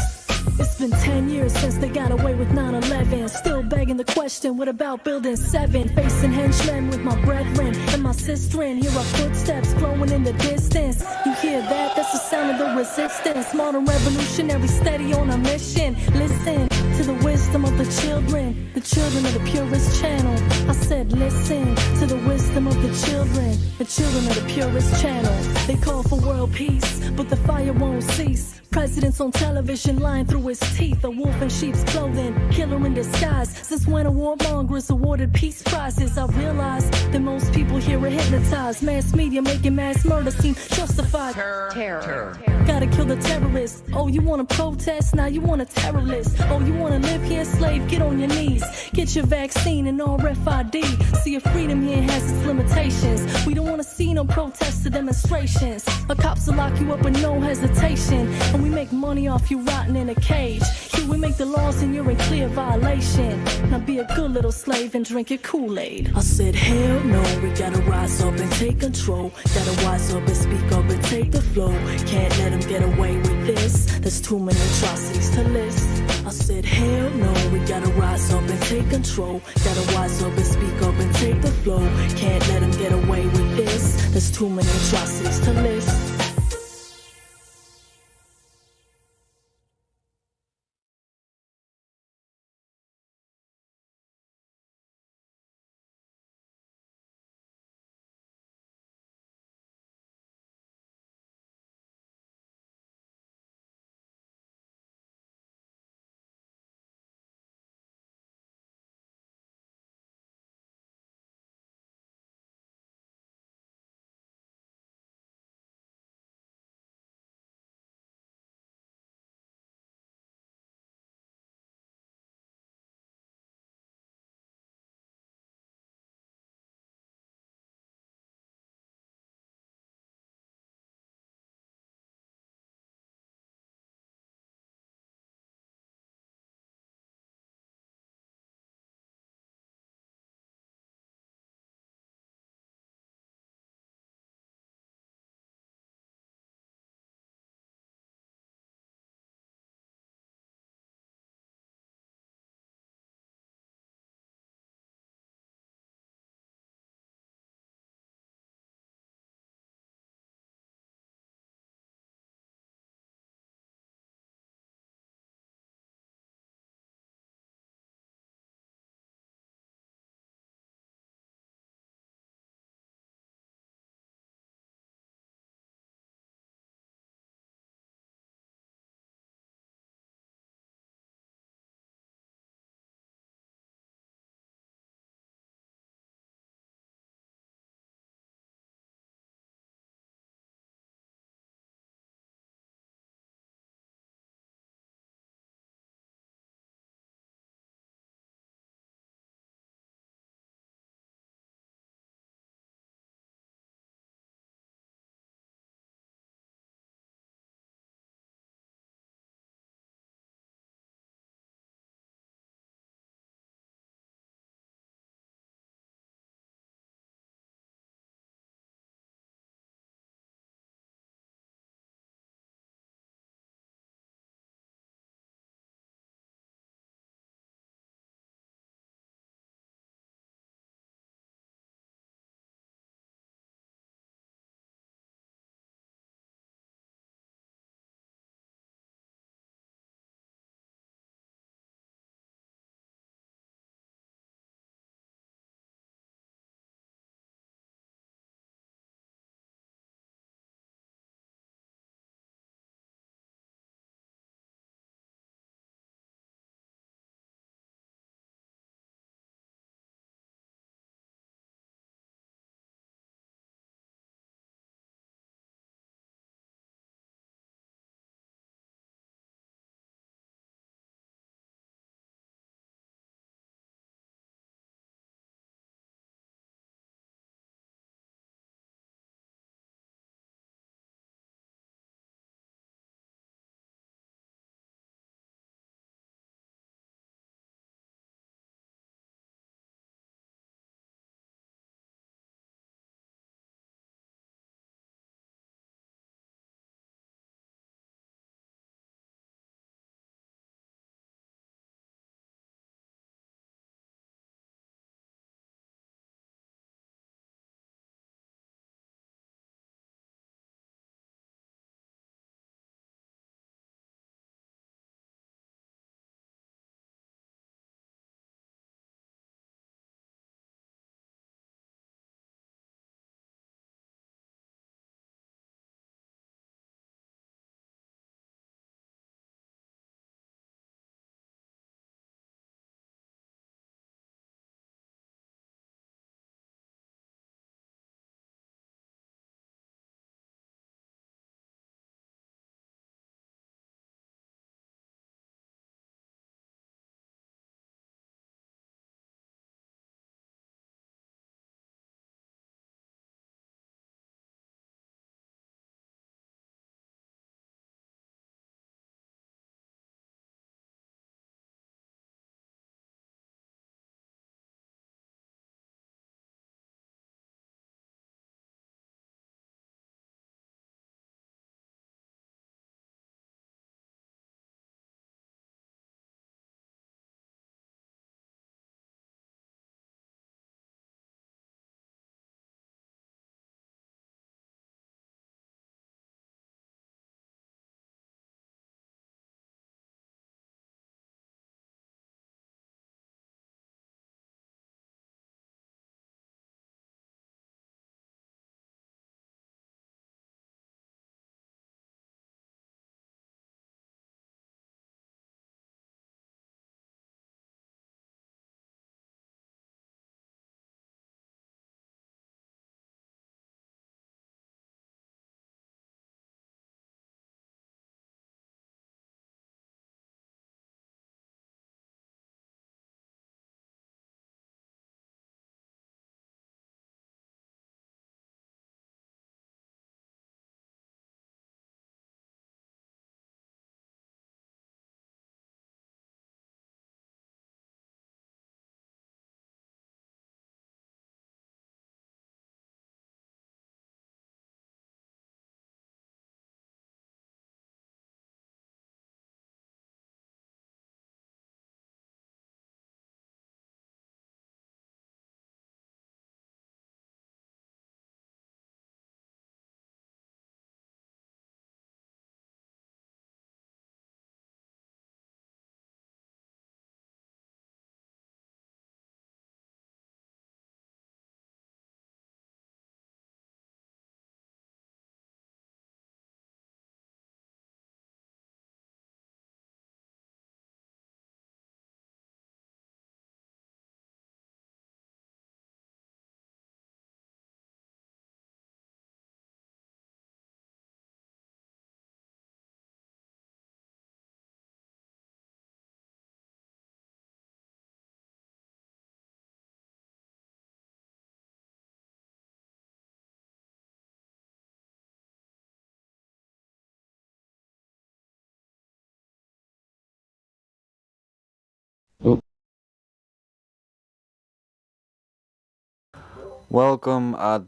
It's been 10 years since they got away with 9/11. Still begging the question, what about building 7? Facing henchmen with my brethren and my sisterin'. Hear our footsteps flowing in the distance. You hear that? That's the sound of the resistance. Modern revolutionary, steady on a mission. Listen to the wisdom of the children of the purest channel. I said listen to the wisdom of the children of the purest channel. They call for world peace, but the fire won't cease. Presidents on television lying through his teeth. A wolf in sheep's clothing, killer in disguise. Since when a warmongers awarded peace prizes, I realized that most people here are hypnotized. Mass media making mass murder seem justified. Terror. Gotta kill the terrorists. Oh, you wanna protest? Now you want a terrorist. Oh, you wanna live here, slave? Get on your knees. Get your vaccine and RFID. See, your freedom here has its limitations. We don't wanna see no protests or demonstrations. A cops will lock you up with no hesitation. And we make money off you rotting in a cage. Here we make the laws and you're in clear violation. Now be a good little slave and drink your Kool-Aid. I said hell no, we gotta rise up and take control. Gotta wise up and speak up and take the flow. Can't let them get away with this. There's too many atrocities to list. I said hell no, we gotta rise up and take control. Gotta wise up and speak up and take the flow. Can't let them get away with this. There's too many atrocities to list. Welcome to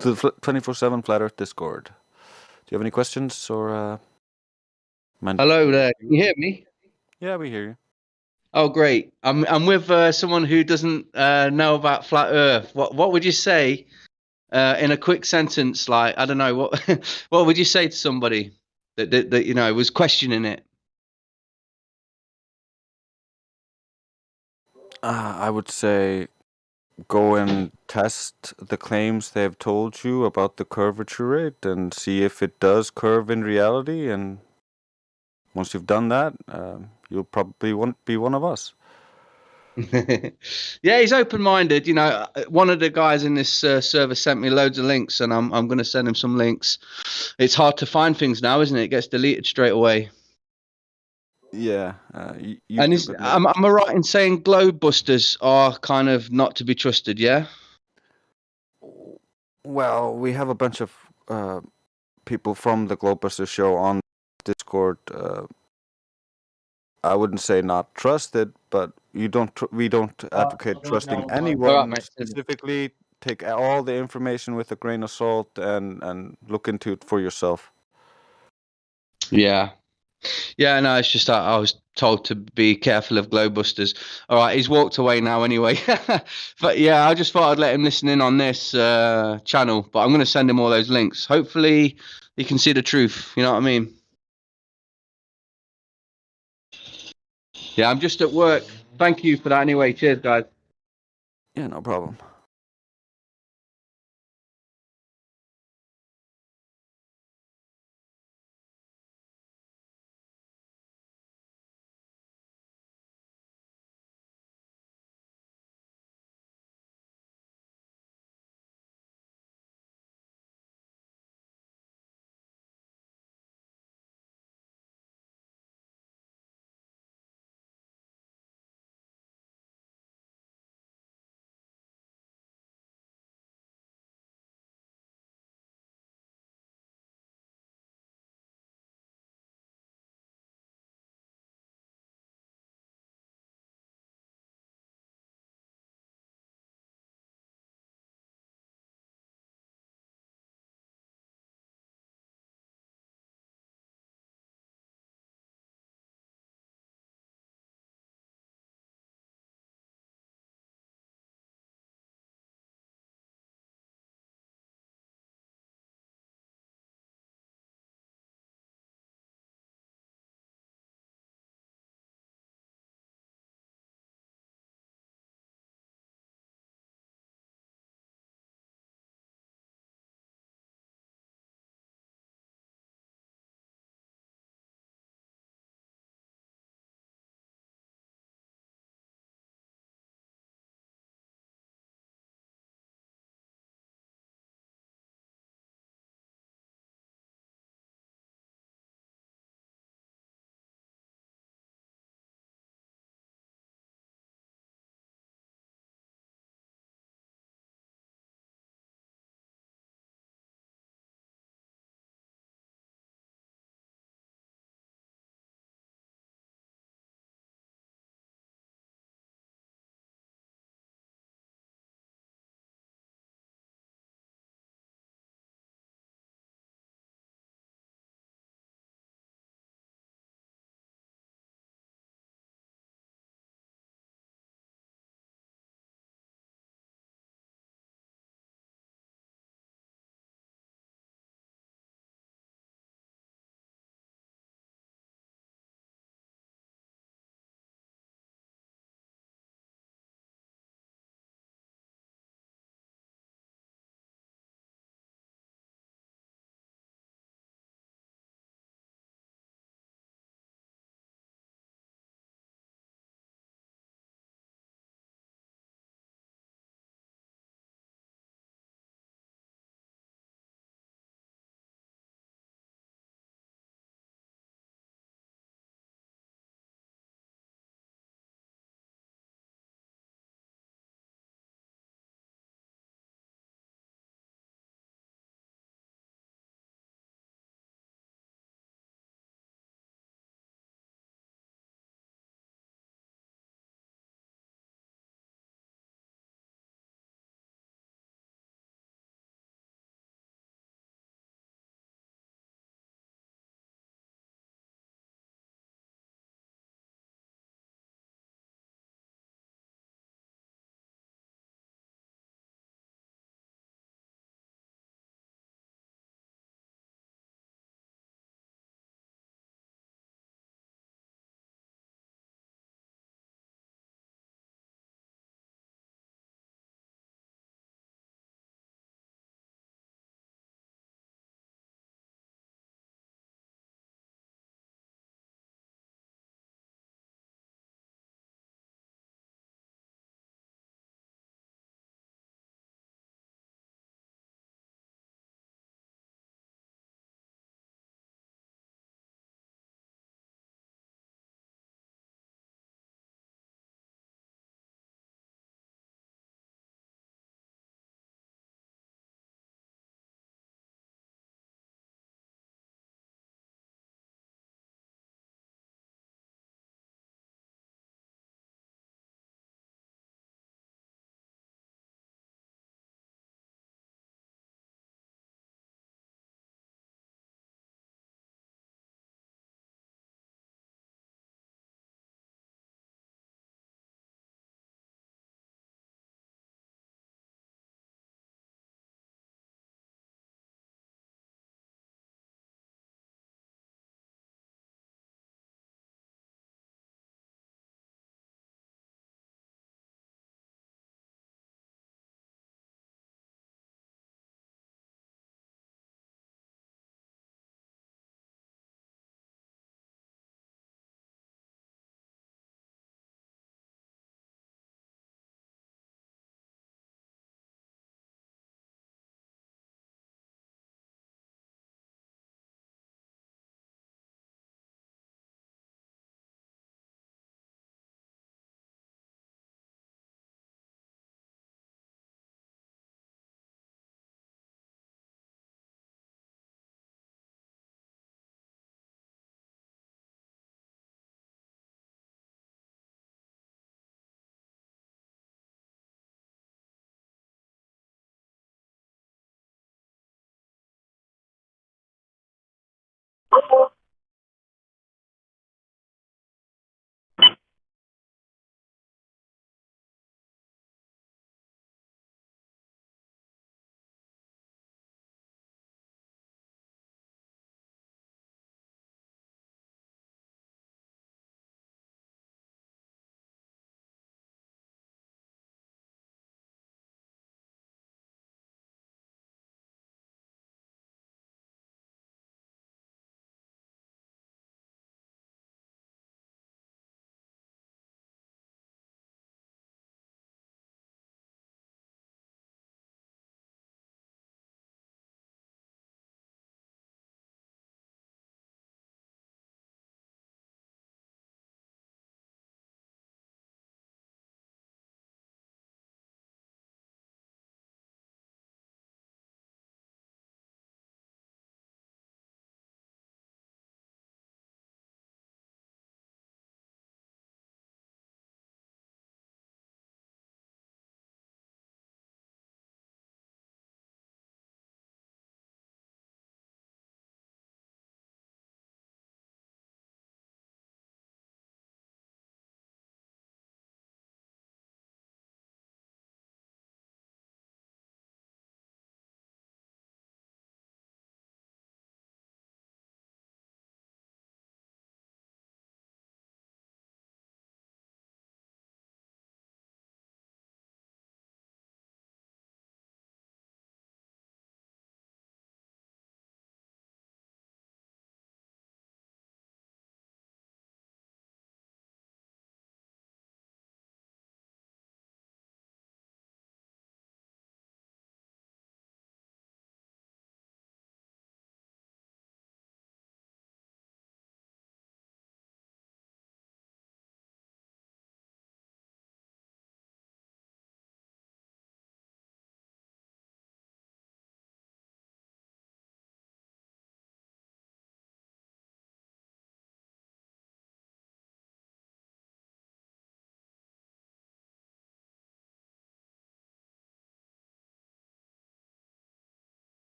the 24/7 Flat Earth Discord. Do you have any questions or Hello there. Can you hear me? Yeah, we hear you. Oh, great. I'm with someone who doesn't know about flat Earth. What would you say in a quick sentence? Like, I don't know, what what would you say to somebody that you know was questioning it? I would say go and test the claims they've told you about the curvature rate and see if it does curve in reality. And once you've done that, you'll probably won't be one of us. Yeah, he's open-minded. You know, one of the guys in this server sent me loads of links, and I'm going to send him some links. It's hard to find things now, isn't it? It gets deleted straight away. Yeah, And am I right in saying globe busters are kind of not to be trusted? Yeah. Well, we have a bunch of people from the Globebusters show on Discord. I wouldn't say not trusted, but we don't advocate trusting anyone. All right, mate. Specifically, take all the information with a grain of salt and look into it for yourself. Yeah. Yeah, no, it's just I was told to be careful of glowbusters. All right, he's walked away now anyway. But yeah, I just thought I'd let him listen in on this channel. But I'm going to send him all those links. Hopefully, he can see the truth. You know what I mean? Yeah, I'm just at work. Thank you for that anyway. Cheers, guys. Yeah, no problem.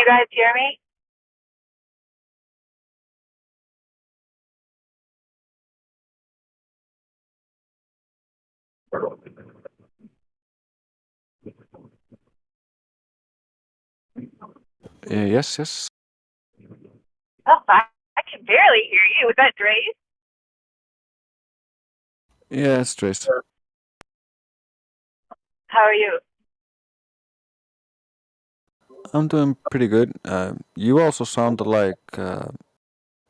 you guys hear me? Yes, yes. Oh, I can barely hear you. Was that Dre's? Yeah, it's Trace. How are you? I'm doing pretty good. You also sounded like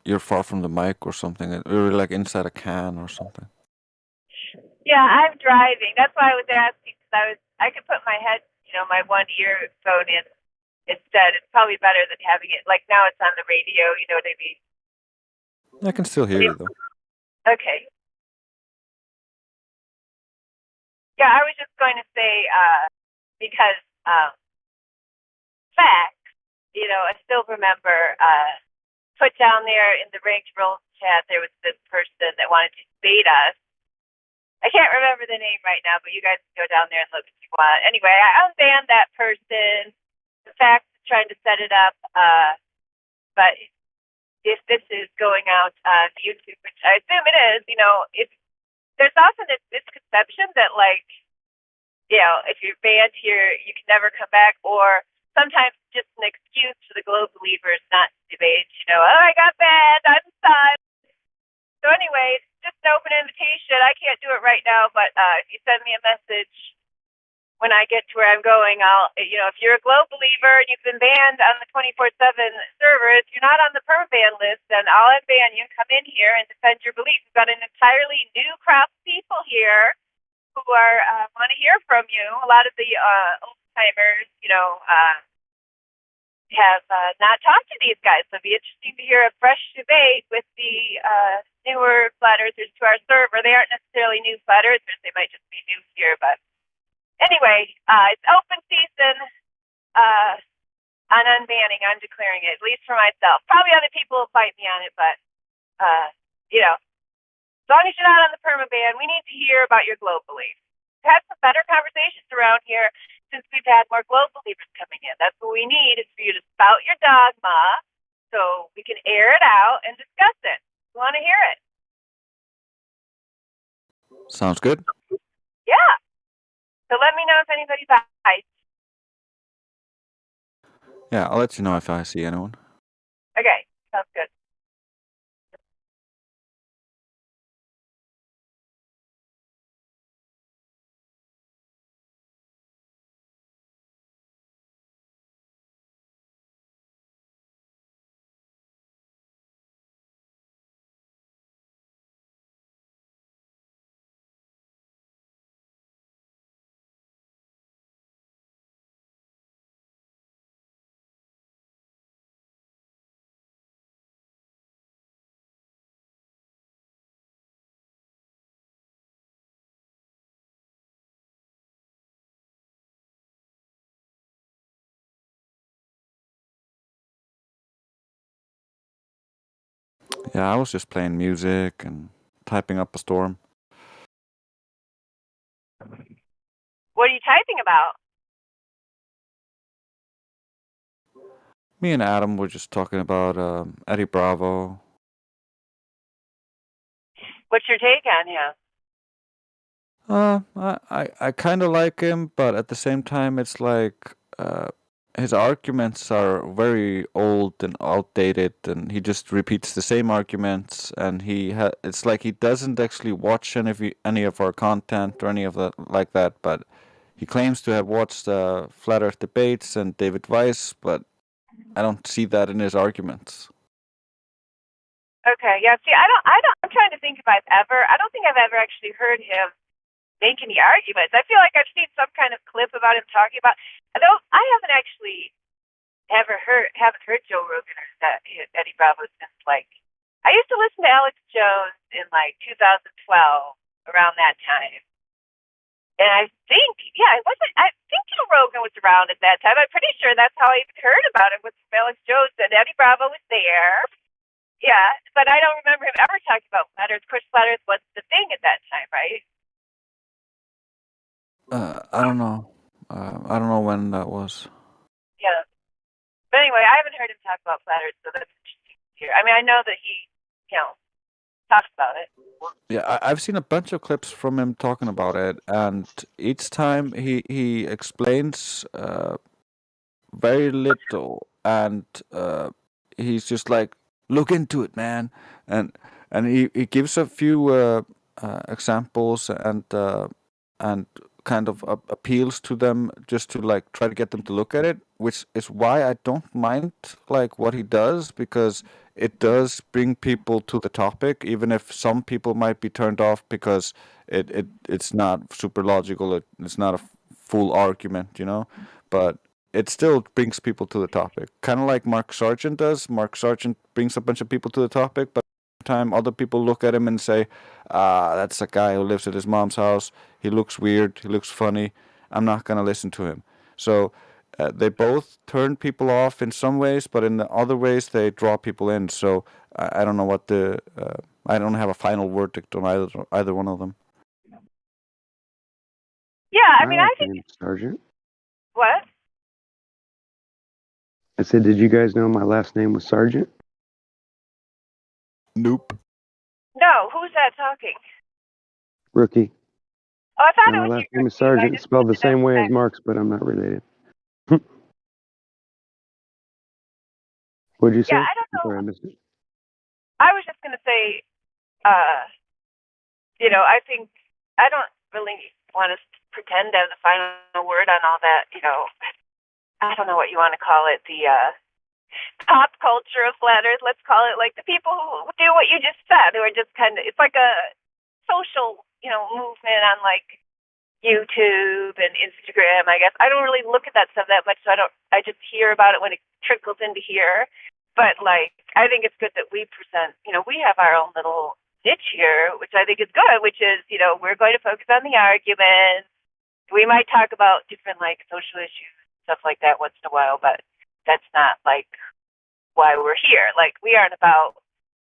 you're far from the mic or something. You're like inside a can or something. Yeah, I'm driving. That's why I was asking, because I could put my my one earphone in instead. It's probably better than having it, like now it's on the radio, you know what I mean? I can still hear you though. Okay. Yeah, I was just going to say, because, facts, I still remember, put down there in the ranked roll chat, there was this person that wanted to debate us. I can't remember the name right now, but you guys can go down there and look if you want. Anyway, I unbanned that person. The fact is trying to set it up, but if this is going out on YouTube, which I assume it is, if there's often this misconception that if you're banned here, you can never come back, or sometimes just an excuse for the globe believers not to debate. Oh, I got banned, I'm sorry. So anyway, just an open invitation. I can't do it right now, but if you send me a message when I get to where I'm going, if you're a globe believer and you've been banned on the 24/7 servers, you're not on the permaban list, then I'll unban you and come in here and defend your beliefs. We've got an entirely new crop of people here who are want to hear from you. A lot of the old timers, have not talked to these guys, so it'd be interesting to hear a fresh debate with the newer flat earthers to our server. They aren't necessarily new flat earthers; they might just be new here. But anyway, it's open season on unbanning. I'm declaring it, at least for myself. Probably other people will fight me on it, but as long as you're not on the permaban, we need to hear about your globe beliefs. We've had some better conversations around here since we've had more globe believers coming in. That's what we need, is for you to spout your dogma so we can air it out and discuss it. We want to hear it. Sounds good. Yeah. So let me know if anybody bites. Yeah, I'll let you know if I see anyone. Okay, sounds good. Yeah, I was just playing music and typing up a storm. What are you typing about? Me and Adam were just talking about Eddie Bravo. What's your take on him? I kind of like him, but at the same time, it's like his arguments are very old and outdated, and he just repeats the same arguments. And it's like he doesn't actually watch any of our content or any of that like that. But he claims to have watched Flat Earth debates and David Weiss, but I don't see that in his arguments. Okay, yeah. See, I'm trying to think if I don't think I've ever actually heard him make any arguments. I feel like I've seen some kind of clip about him talking about. Although I haven't actually haven't heard Joe Rogan or Eddie Bravo since I used to listen to Alex Jones in 2012 around that time, and I think Joe Rogan was around at that time. I'm pretty sure that's how I even heard about it, was from Alex Jones, and Eddie Bravo was there. Yeah, but I don't remember him ever talking about flat Earth. Of course, flat Earth wasn't the thing at that time, right? I don't know. I don't know when that was. Yeah. But anyway, heard him talk about flat Earth, so that's interesting to hear. I mean, I know that he, talks about it. Yeah, I've seen a bunch of clips from him talking about it, and each time he explains very little, and he's just like, look into it, man, and he gives a few examples and kind of appeals to them just to like try to get them to look at it, which is why I don't mind like what he does, because it does bring people to the topic, even if some people might be turned off because it's not super logical, it's not a full argument, but it still brings people to the topic, kind of like Mark Sargent does. Mark Sargent brings a bunch of people to the topic, but time other people look at him and say, that's a guy who lives at his mom's house, he looks weird, he looks funny, I'm not going to listen to him. So they both turn people off in some ways, but in the other ways they draw people in. So I don't know what I don't have a final verdict on either one of them. Yeah, I My mean, I last think name's Sargent. what? I said, did you guys know my last name was Sargent? Nope. No, who's that talking? Rookie. Oh, I thought And it my was last you. name is I Sargent, just spelled the listened same way back. as Mark's, but I'm not related. What'd you say? Yeah, I don't know. Sorry, I missed it. I was just gonna say, I think I don't really want to pretend to have the final word on all that. I don't know what you want to call it. The pop culture of flat Earth. Let's call it like the people who do what you just said, who are just kind of. It's like a social, movement on like YouTube and Instagram. I guess I don't really look at that stuff that much, so I just hear about it when it trickles into here. But like, I think it's good that we present. We have our own little niche here, which I think is good. Which is, we're going to focus on the arguments. We might talk about different like social issues, stuff like that once in a while, but that's not like why we're here. Like, we aren't about.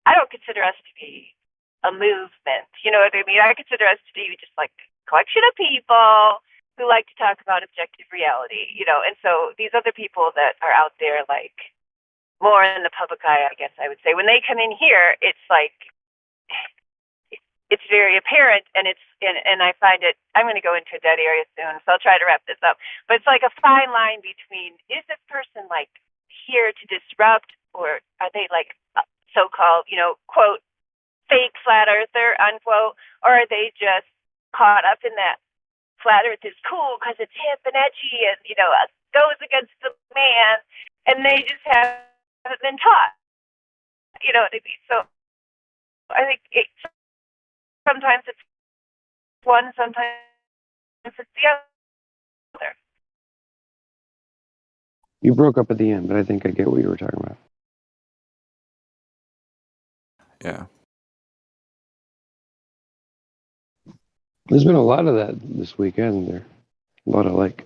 I don't consider us to be a movement. You know what I mean? I consider us to be just like a collection of people who like to talk about objective reality, and so these other people that are out there, like, more in the public eye, I guess I would say, when they come in here, it's like, it's very apparent, and I find it, I'm going to go into a dead area soon, so I'll try to wrap this up, but it's like a fine line between, is this person like here to disrupt, or are they like so-called, quote, fake flat earther, unquote, or are they just caught up in that flat earth is cool because it's hip and edgy and, goes against the man, and they just haven't been taught. You know what I mean? So I think sometimes it's one, sometimes it's the other. You broke up at the end, but I think I get what you were talking about. Yeah. There's been a lot of that this week, hasn't there? A lot of like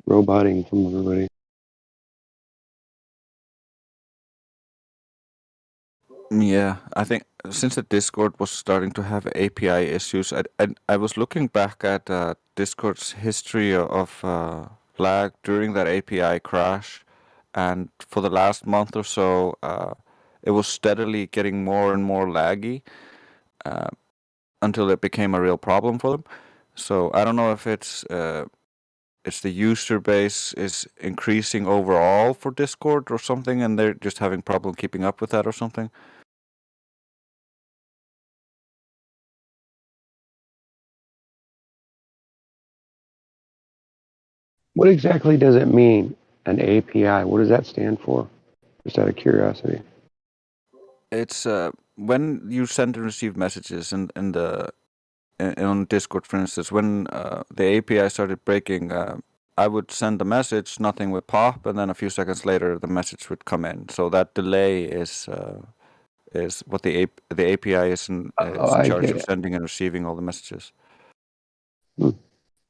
roboting from everybody. Yeah, I think since the Discord was starting to have API issues, I was looking back at Discord's history of lag during that API crash, and for the last month or so, it was steadily getting more and more laggy until it became a real problem for them. So I don't know if it's the user base is increasing overall for Discord or something, and they're just having problem keeping up with that or something. What exactly does it mean, an API? What does that stand for? Just out of curiosity. It's when you send and receive messages on Discord, for instance, when the API started breaking, I would send a message, nothing would pop, and then a few seconds later the message would come in. So that delay is what the API is in charge of sending and receiving all the messages.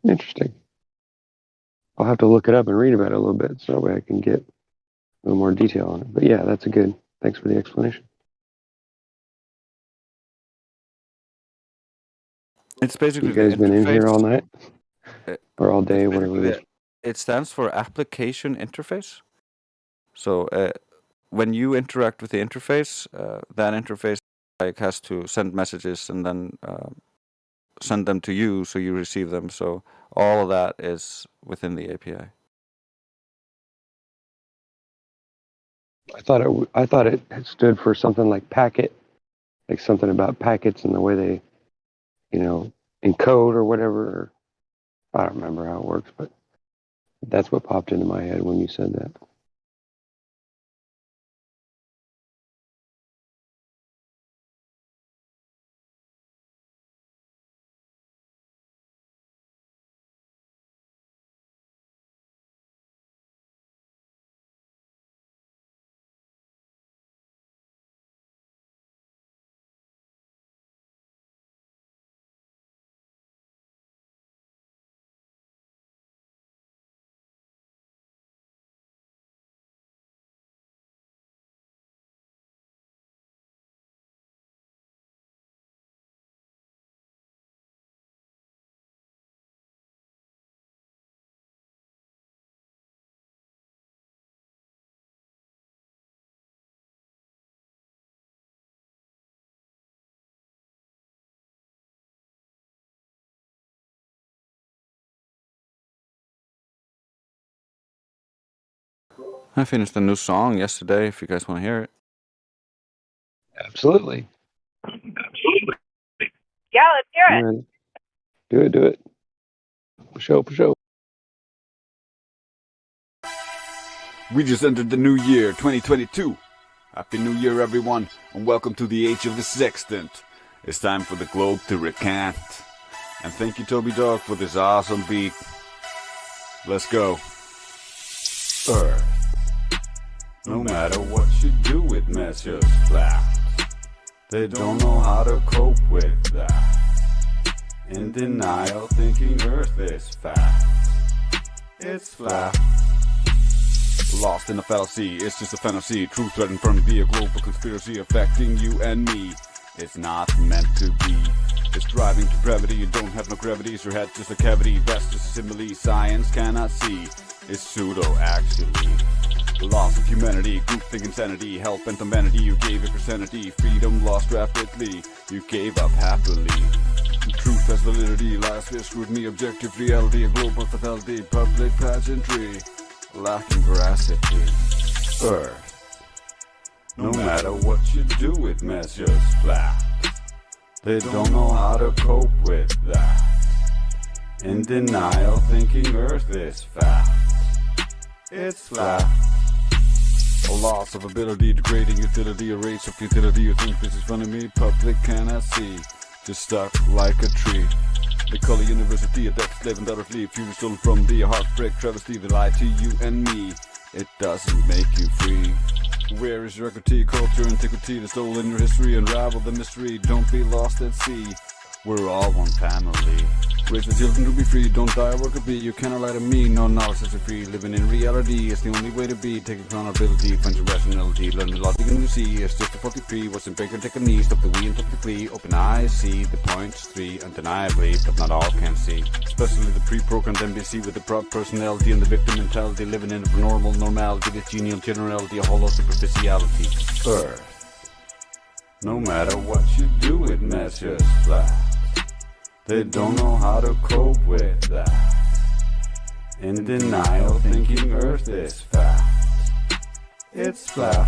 Interesting. I'll have to look it up and read about it a little bit so that way I can get a little more detail on it. But yeah, that's good. Thanks for the explanation. It's basically You guys the been in here all night? Or all day, it's whatever it is. it stands for application interface. So when you interact with the interface, that interface like has to send messages and then send them to you, so you receive them. So all of that is within the API. I thought it stood for something like packet, like something about packets and the way they, encode or whatever. I don't remember how it works, but that's what popped into my head when you said that. I finished a new song yesterday, if you guys want to hear it. Absolutely. Yeah, let's hear it. Man, do it. For sure. We just entered the new year, 2022. Happy New Year, everyone, and welcome to the Age of the Sextant. It's time for the globe to recant. And thank you, Toby Dog, for this awesome beat. Let's go. Earth. No matter what you do, it messes flat. They don't know how to cope with that. In denial, thinking Earth is fat. It's flat. Lost in a fallacy, it's just a fantasy. Truth threatened from be a global conspiracy affecting you and me. It's not meant to be. It's driving to gravity, you don't have no gravity. It's your head just a cavity, that's just a simile. Science cannot see, it's pseudo actually. The loss of humanity, groupthink insanity, hell bent on vanity. You gave your sanity, freedom lost rapidly. You gave up happily. Truth has validity, lies with scrutiny, objective reality, a global fatality, public pageantry, lacking veracity. Earth. No matter what you do, it measures flat. They don't know how to cope with that. In denial, thinking Earth is fat. It's flat. A loss of ability, degrading utility, a race of futility. You think this is funny me? Public cannot see. Just stuck like a tree. They call it university, a death slave undoubtedly. Future stolen from thee, a heartbreak travesty. They lie to you and me. It doesn't make you free. Where is your equity, culture, antiquity? The stolen your history, unravel the mystery. Don't be lost at sea. We're all one family. Raise the children to be free, don't die or work a bee. You cannot lie to me, no knowledge sets you free. Living in reality is the only way to be. Take accountability, find your rationality. Learn the logic and you see, it's just a 43. What's in bacon, take a knee, stop the we and top the plea. Open eyes, see the points, three, undeniably, but not all can see. Especially the pre-programmed NBC with the proud personality and the victim mentality. Living in a normal normality, this genial generality, a hollow superficiality. Earth. No matter what you do, it measures flat. They don't know how to cope with that. In denial, thinking Earth is fat. It's flat.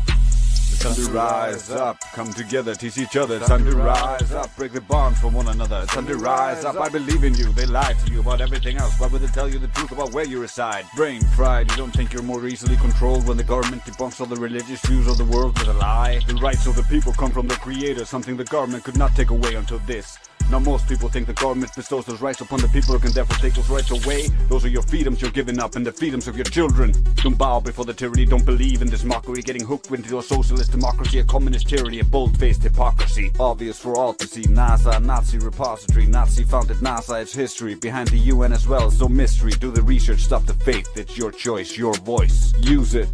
It's time to rise up, come together, teach each other. It's time to rise up, break the bonds from one another. It's time to rise up, I believe in you. They lie to you about everything else. Why would they tell you the truth about where you reside? Brain fried, you don't think you're more easily controlled when the government debunks all the religious views of the world with a lie. The rights of the people come from the creator, something the government could not take away until this. Now most people think the government bestows those rights upon the people who can therefore take those rights away. Those are your freedoms you're giving up and the freedoms of your children. Don't bow before the tyranny, don't believe in this mockery. Getting hooked into a socialist democracy, a communist tyranny, a bold-faced hypocrisy. Obvious for all to see. NASA, Nazi repository, Nazi founded NASA, its history. Behind the UN as well, so mystery. Do the research, stop the faith, it's your choice, your voice. Use it.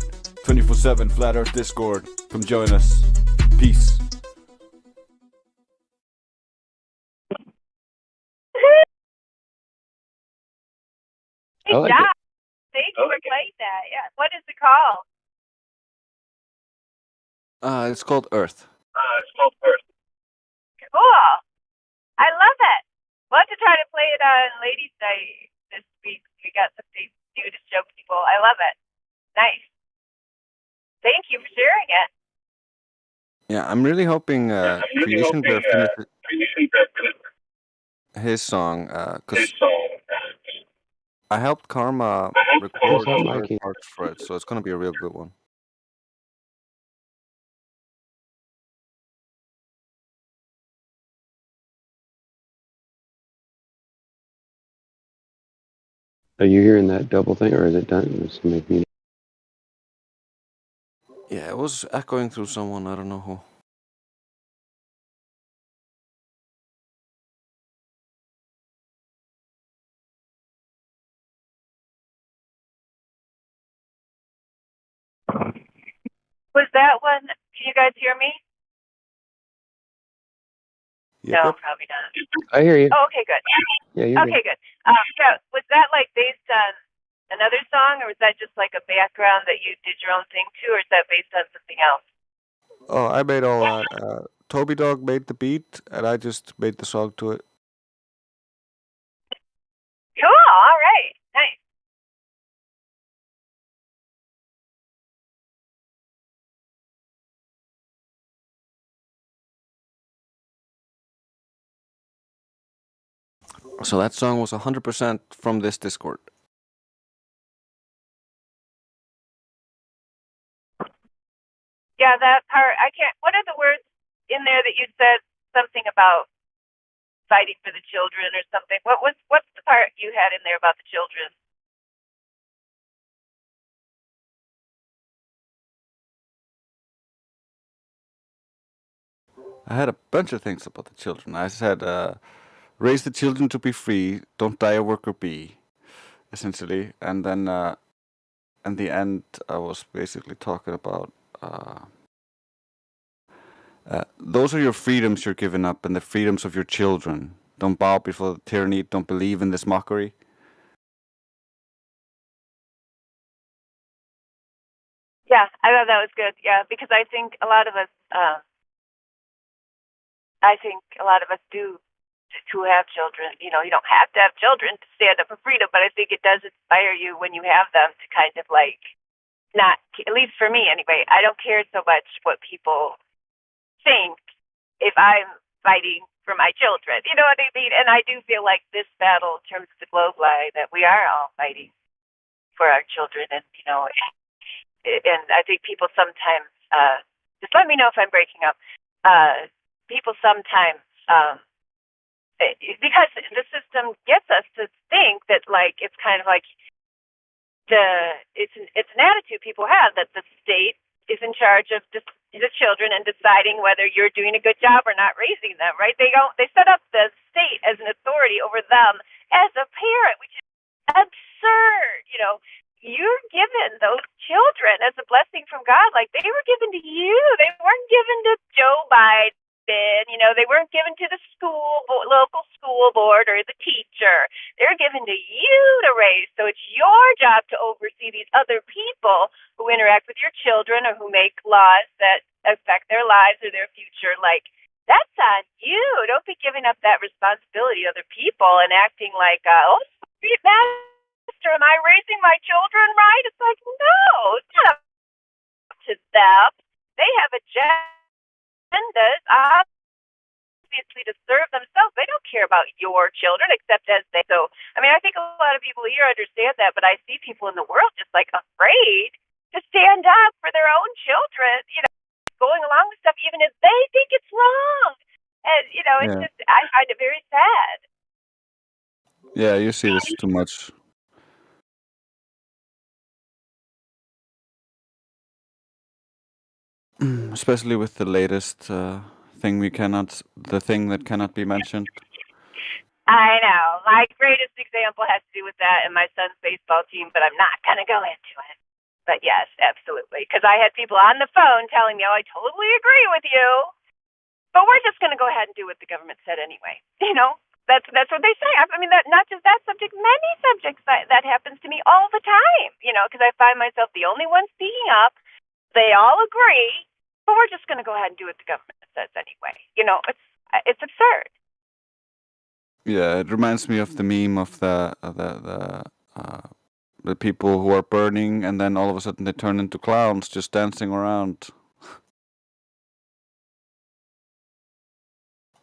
24/7 Flat Earth Discord. Come join us. Peace. Good job. Thank you for playing that. Yeah. What is it called? It's called Earth. Cool. I love it. We'll have to try to play it on Ladies' Night this week. We got something new to show people. I love it. Nice. Thank you for sharing it. Yeah, I'm really hoping Creation Bear finishes his song because I helped Karma record What's up, certain Mikey? parts for it, so it's gonna be a real good one. Are you hearing that double thing, or is it done? It's make me. Yeah, it was echoing through someone. I don't know who. Was that one? Can you guys hear me? Yep, No, yep. probably not. I hear you. Oh, okay, good. Yeah, you're Okay, good. good. Yeah, was that like based on another song, or was that just like a background that you did your own thing to, or is that based on something else? Oh, I made all that. Toby Dog made the beat, and I just made the song to it. Cool. All right. Nice. So that song was 100% from this Discord. Yeah, that part. I can't. What are the words in there that you said something about fighting for the children or something? What's the part you had in there about the children? I had a bunch of things about the children. I said, raise the children to be free, don't die a worker bee, essentially. And then in the end, I was basically talking about those are your freedoms you're giving up and the freedoms of your children. Don't bow before the tyranny, don't believe in this mockery. Yeah, I thought that was good. Yeah, because I think a lot of us do who have children. You know, you don't have to have children to stand up for freedom, but I think it does inspire you when you have them to kind of like not, at least for me anyway, I don't care so much what people think if I'm fighting for my children. You know what I mean? And I do feel like this battle in terms of the globe lie that we are all fighting for our children, and you know, and I think people sometimes just let me know if I'm breaking up. People sometimes because the system gets us to think that like it's kind of like it's an attitude people have that the state is in charge of the children and deciding whether you're doing a good job or not raising them, right? They set up the state as an authority over them as a parent, which is absurd. You know, you're given those children as a blessing from God, like they were given to you. They weren't given to Joe Biden. You know, they weren't given to the local school board or the teacher. They're given to you to raise. So it's your job to oversee these other people who interact with your children or who make laws that affect their lives or their future. Like, that's on you. Don't be giving up that responsibility to other people and acting like, oh, sweet master, am I raising my children right? It's like, no, it's not up to them. They have agendas, obviously, to serve themselves. They don't care about your children except as they. So, I mean, I think a lot of people here understand that, but I see people in the world just like afraid to stand up for their own children, you know, going along with stuff even if they think it's wrong. And, you know, it's just, I find it very sad. Yeah, you see this too much. Especially with the latest the thing that cannot be mentioned. I know. My greatest example has to do with that and my son's baseball team, but I'm not going to go into it. But yes, absolutely. Because I had people on the phone telling me, oh, I totally agree with you. But we're just going to go ahead and do what the government said anyway. You know, that's what they say. I mean, that not just that subject, many subjects that happens to me all the time, you know, because I find myself the only one speaking up. They all agree. but we're just going to go ahead and do what the government says anyway. It's absurd. Yeah, it reminds me of the meme of the people who are burning, and then all of a sudden they turn into clowns just dancing around.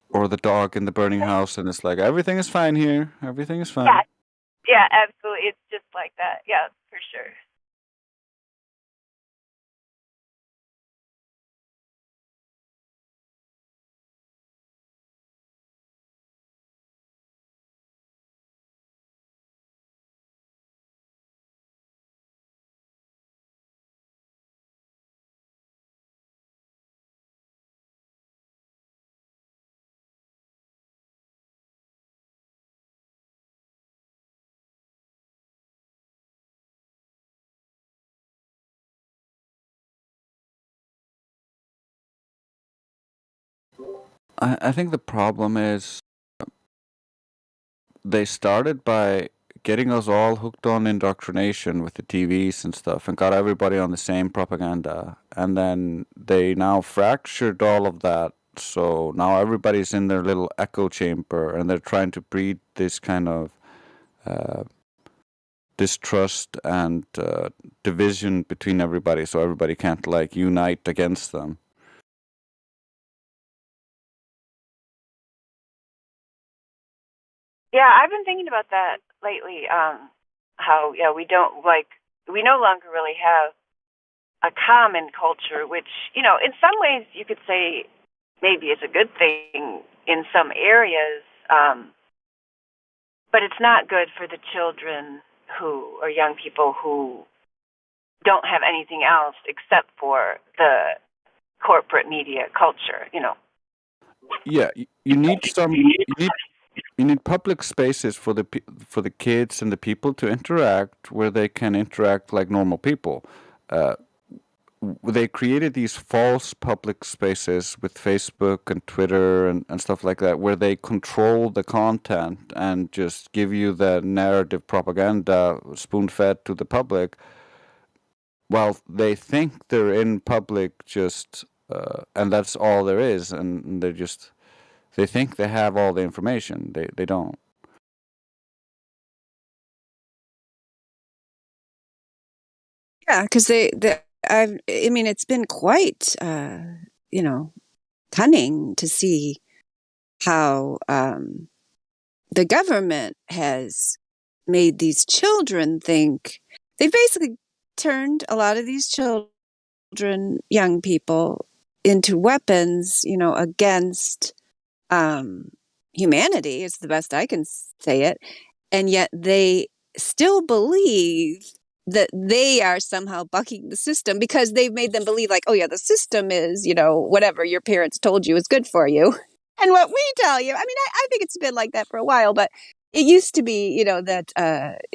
Or the dog in the burning house, and it's like, everything is fine here. Everything is fine. Yeah, absolutely. It's just like that. Yeah, for sure. I think the problem is they started by getting us all hooked on indoctrination with the TVs and stuff and got everybody on the same propaganda. And then they now fractured all of that. So now everybody's in their little echo chamber and they're trying to breed this kind of distrust and division between everybody so everybody can't like unite against them. Yeah, I've been thinking about that lately. How we no longer really have a common culture, which in some ways you could say maybe is a good thing in some areas, but it's not good for the children or young people who don't have anything else except for the corporate media culture. Yeah, you need you need public spaces for for the kids and the people to interact where they can interact like normal people. They created these false public spaces with Facebook and Twitter and stuff like that where they control the content and just give you the narrative propaganda spoon-fed to the public while they think they're in public just and that's all there is, and they think they have all the information. They don't. Yeah, because I mean, it's been quite, cunning to see how the government has made these children think. They basically turned a lot of these children, young people, into weapons, against humanity, is the best I can say it. And yet they still believe that they are somehow bucking the system because they've made them believe like, oh yeah, the system is, whatever your parents told you is good for you. And what we tell you, I mean, I think it's been like that for a while, but it used to be, that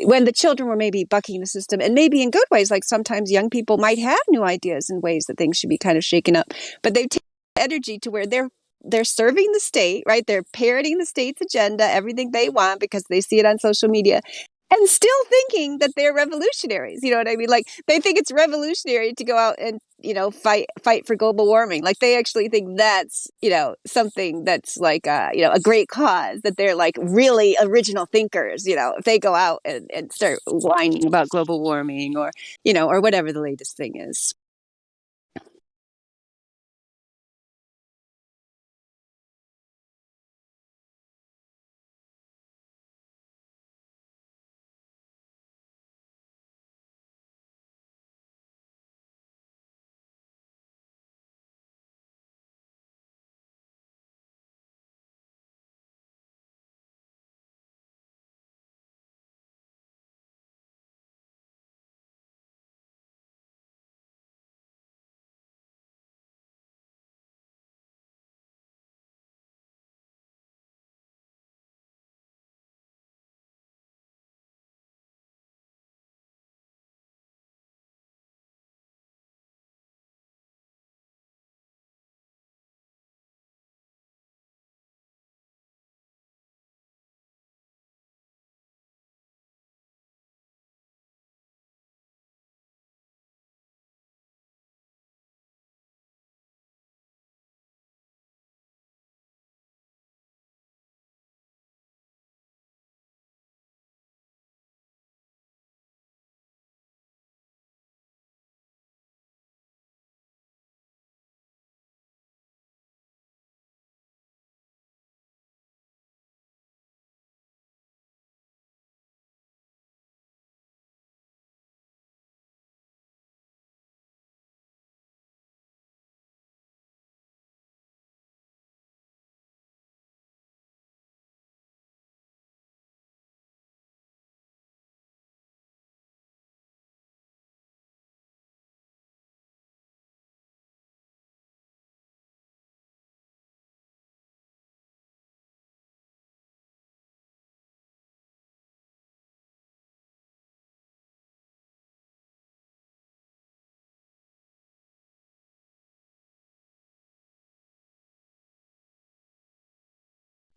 when the children were maybe bucking the system and maybe in good ways, like sometimes young people might have new ideas and ways that things should be kind of shaken up, but they've taken energy to where they're serving the state, right? They're parroting the state's agenda, everything they want because they see it on social media and still thinking that they're revolutionaries. You know what I mean? Like they think it's revolutionary to go out and, fight for global warming. Like they actually think that's, something that's like, a great cause, that they're like really original thinkers, if they go out and start whining about global warming or, or whatever the latest thing is.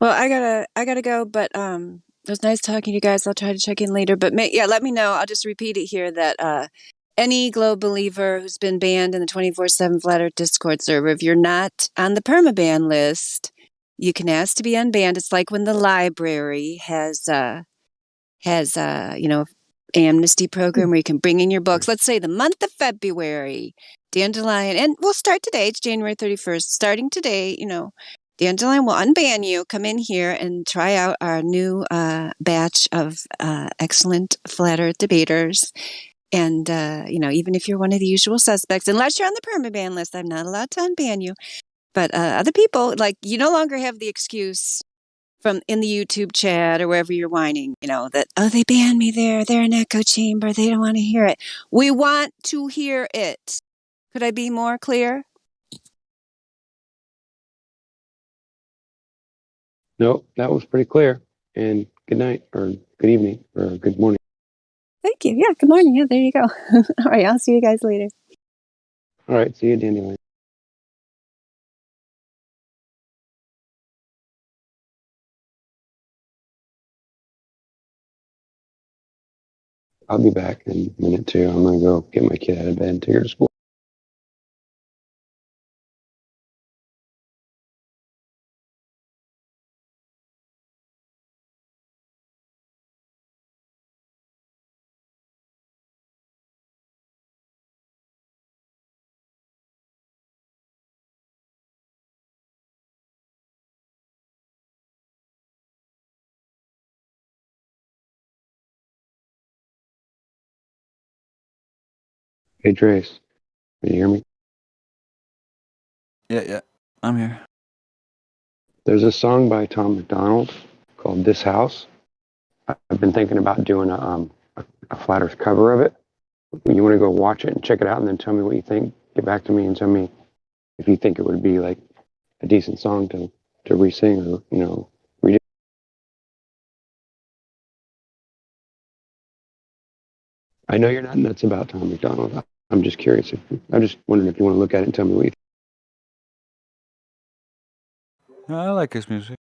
Well, I gotta go, but it was nice talking to you guys. I'll try to check in later, but yeah, let me know. I'll just repeat it here that any Globe believer who's been banned in the 24/7 Flat Earth Discord server, if you're not on the permaban list, you can ask to be unbanned. It's like when the library has amnesty program where you can bring in your books. Let's say the month of February, Dandelion, and we'll start today. It's January 31st. Starting today, Dandelion will unban you. Come in here and try out our new batch of excellent flat earth debaters. And, even if you're one of the usual suspects, unless you're on the permaban list, I'm not allowed to unban you. But other people, you no longer have the excuse from in the YouTube chat or wherever you're whining, that, oh, they banned me there. They're an echo chamber. They don't want to hear it. We want to hear it. Could I be more clear? No, that was pretty clear. And good night, or good evening, or good morning. Thank you. Yeah, good morning. Yeah, there you go. All right, I'll see you guys later. All right, see you, Dandelion. I'll be back in a minute too. I'm gonna go get my kid out of bed and take her to school. Hey, Trace, can you hear me? Yeah, I'm here. There's a song by Tom McDonald called "This House." I've been thinking about doing a flat Earth cover of it. You want to go watch it and check it out, and then tell me what you think. Get back to me and tell me if you think it would be like a decent song to re-sing or redo. I know you're not nuts about Tom McDonald. I'm just curious. I'm just wondering if you want to look at it and tell me what you think. I like his music.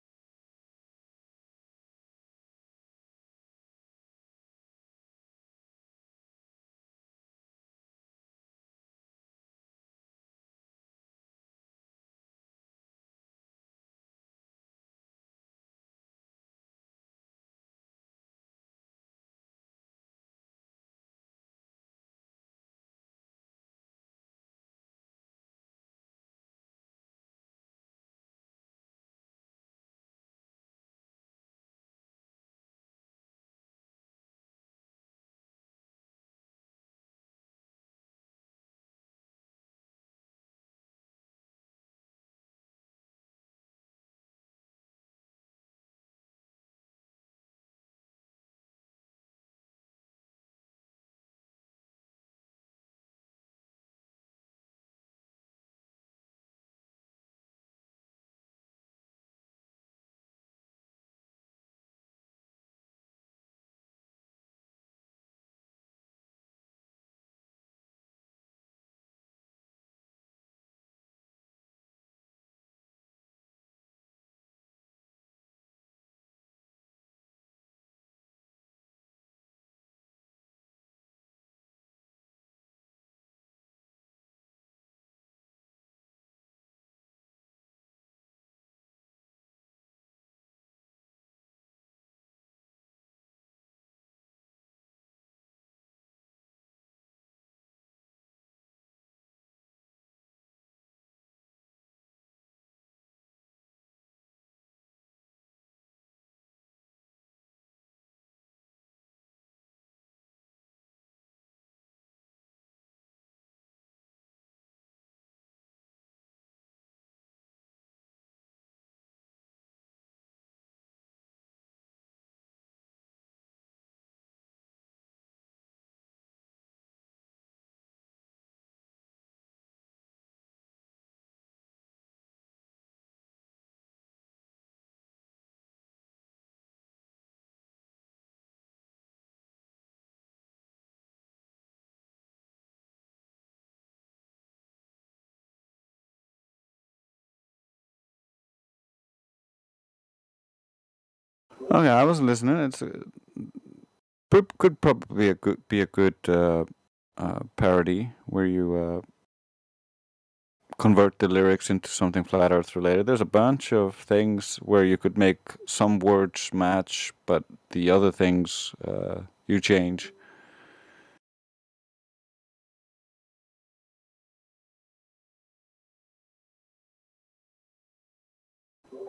Okay, I was listening. It's could probably be a good parody where you convert the lyrics into something flat Earth related. There's a bunch of things where you could make some words match, but the other things you change.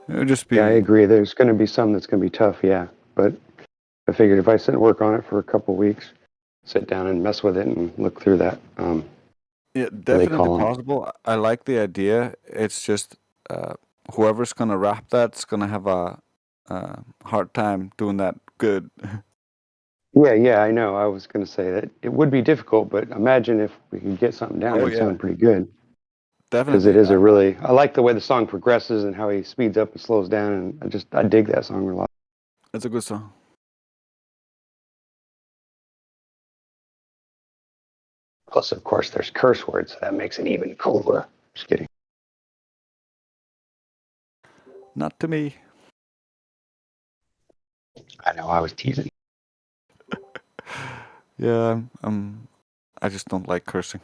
It would just be. Yeah, I agree. There's going to be some that's going to be tough, yeah. But I figured if I sit and work on it for a couple of weeks, sit down and mess with it and look through that. Yeah, definitely possible. I like the idea. It's just whoever's gonna rap that's gonna have a hard time doing that good. Yeah, I know. I was going to say that it would be difficult, but imagine if we could get something down, Oh, it'd yeah. sound pretty good. Because Definitely. it is I like the way the song progresses and how he speeds up and slows down, and I dig that song a lot. It's a good song. Plus, of course, there's curse words, so that makes it even cooler. Just kidding. Not to me. I know, I was teasing. Yeah, I just don't like cursing.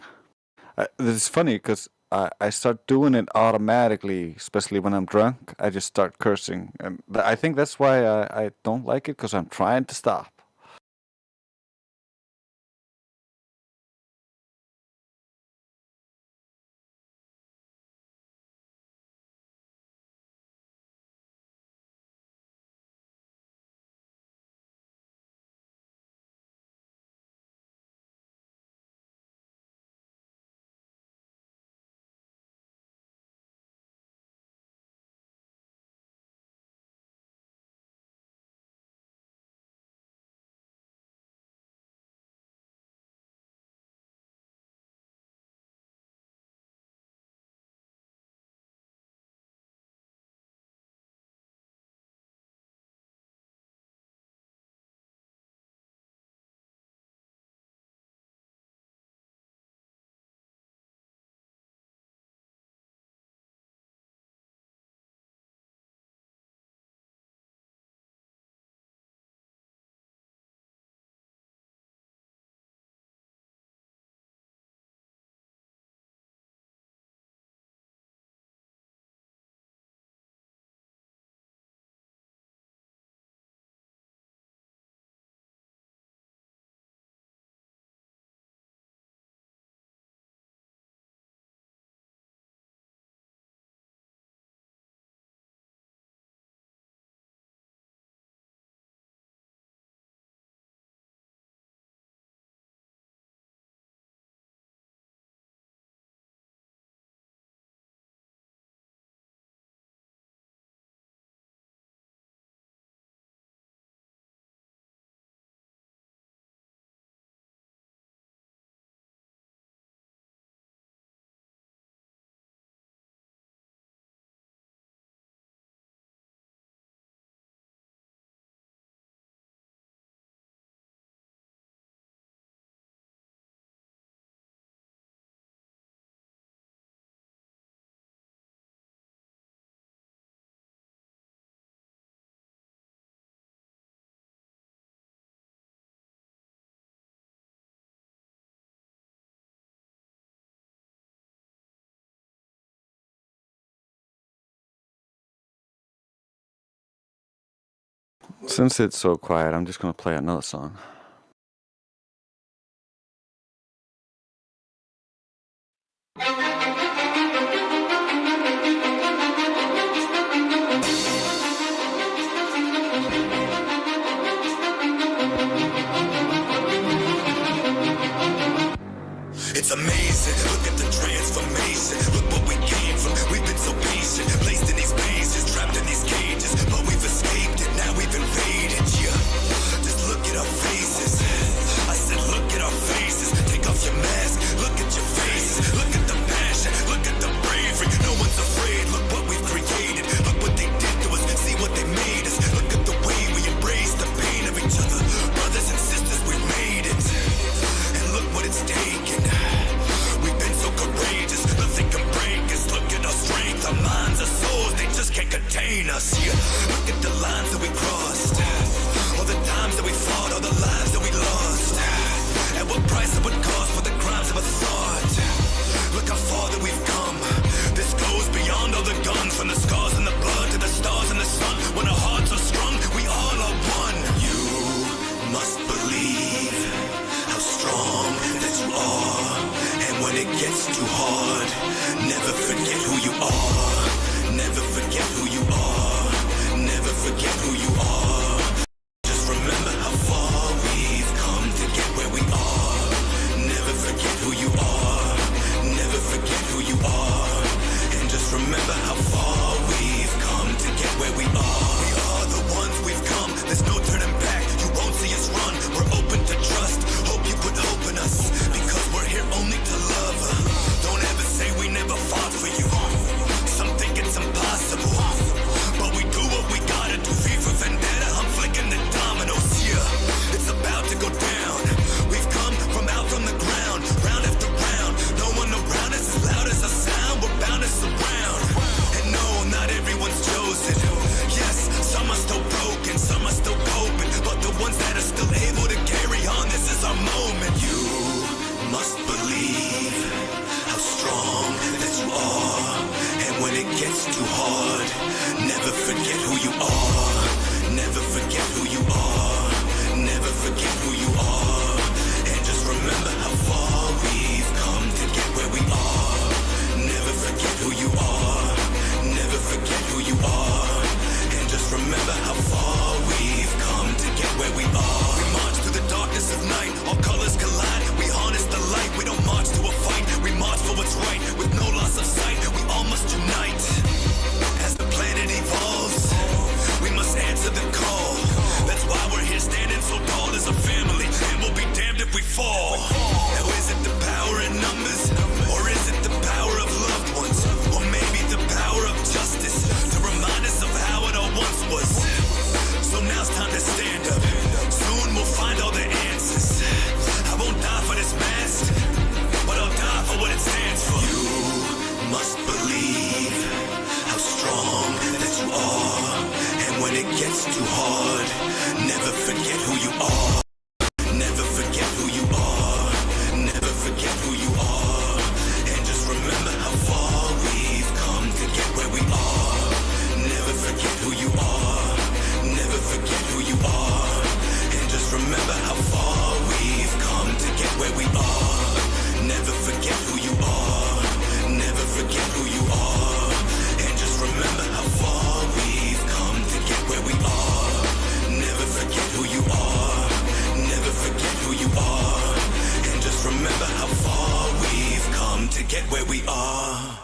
This is funny because I start doing it automatically, especially when I'm drunk. I just start cursing, and I think that's why I don't like it, because I'm trying to stop. Since it's so quiet, I'm just gonna play another song. It's amazing, look at the transformation. Look what we came from, we've been so patient. Placed in these mazes, trapped in these cages. But we've escaped it, now we've invaded. Yeah, just look at our faces. I said look at our faces. Take off your mask, look at your faces. Look at the passion, look at the bravery. No one's afraid, look what we've created. Look what they did to us, see what they made us. Look at the way we embrace the pain of each other. Brothers and sisters, we've made it. And look what it's taken. We've been so courageous, nothing can break us. Look at our strength, our minds, our souls, they just can't contain us. Yeah, look at it gets too hard, never forget who you are. Never forget who you are. Never forget who you are. Just remember how far we've come to get where we are. Never forget who you are. Never forget who you are. And just remember how far we've come to get where we are. We are the ones we've come. There's no turning back. You won't see us run. We're open to trust. Hope you put hope in us. Because we're here only to love. Don't ever say we never fought for you. Some think it's impossible. But we do what we gotta do. V for Vendetta, I'm flicking the dominoes. Yeah, it's about to go down. We've come from out from the ground. Round after round. No one around us as loud as a sound. We're bound to surround. And no, not everyone's chosen. Yes, some are still broken. Some are still coping. But the ones that are still able to carry on, this is our moment. You must believe how strong that you are. And when it gets too hard, never forget who you are. Never forget who you are. Never forget who you are. And just remember how far we've come to get where we are. Never forget who you are. Never forget who you are. And just remember how far we've come to get where we are. We march through the darkness of night. All colors collide. We harness the light. We don't march to a fight. We march for what's right. With no loss of sight. We all must unite. As the planet evolves, we must answer the call. That's why we're here standing so tall as a family. And we'll be damned if we fall. Now is it the power in numbers? Or is it the power of loved ones? Or maybe the power of justice? To remind us of how it all once was. So now's time to stand up. Soon we'll find all the answers. I won't die for this mask, but I'll die for what it stands for. You must believe how strong that you are. And when it gets too hard, never forget who you are. Never forget who you are. Never forget who you are. And just remember how far we've come to get where we are. Never forget who you are. Never forget who you are. And just remember how far we've come to get where we are. Never forget who you are. Never forget who you are. And just remember how far we've come to get where we are. Never forget who you are. Never forget who you are. And just remember how far we've come to get where we are.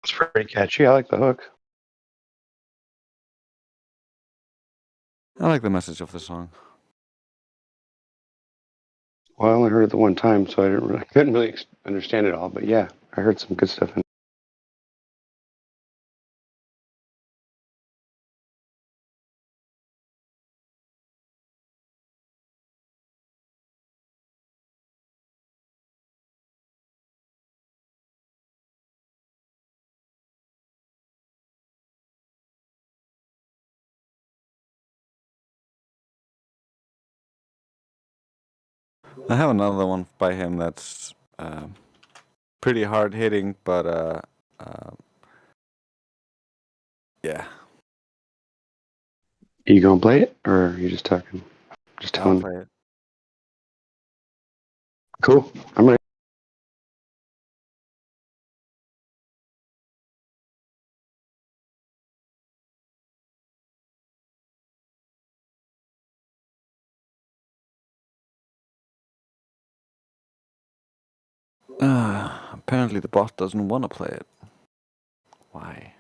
It's pretty catchy. I like the hook. I like the message of the song. Well, I only heard it the one time, so I couldn't really understand it all. But yeah, I heard some good stuff in it. I have another one by him that's pretty hard hitting, but yeah. You gonna play it, or are you just talking? Just I'll telling me. play it. Cool. I'm gonna. Apparently the bot doesn't want to play it. Why?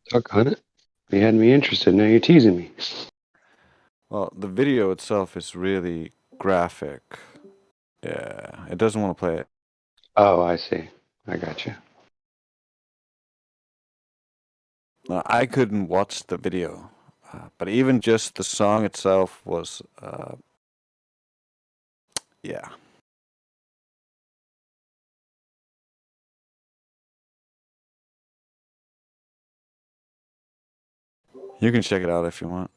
Talk on it. You had me interested. Now you're teasing me. Well, the video itself is really graphic. Yeah, it doesn't want to play it. Oh, I see. I got you. I couldn't watch the video, but even just the song itself was, yeah. You can check it out if you want.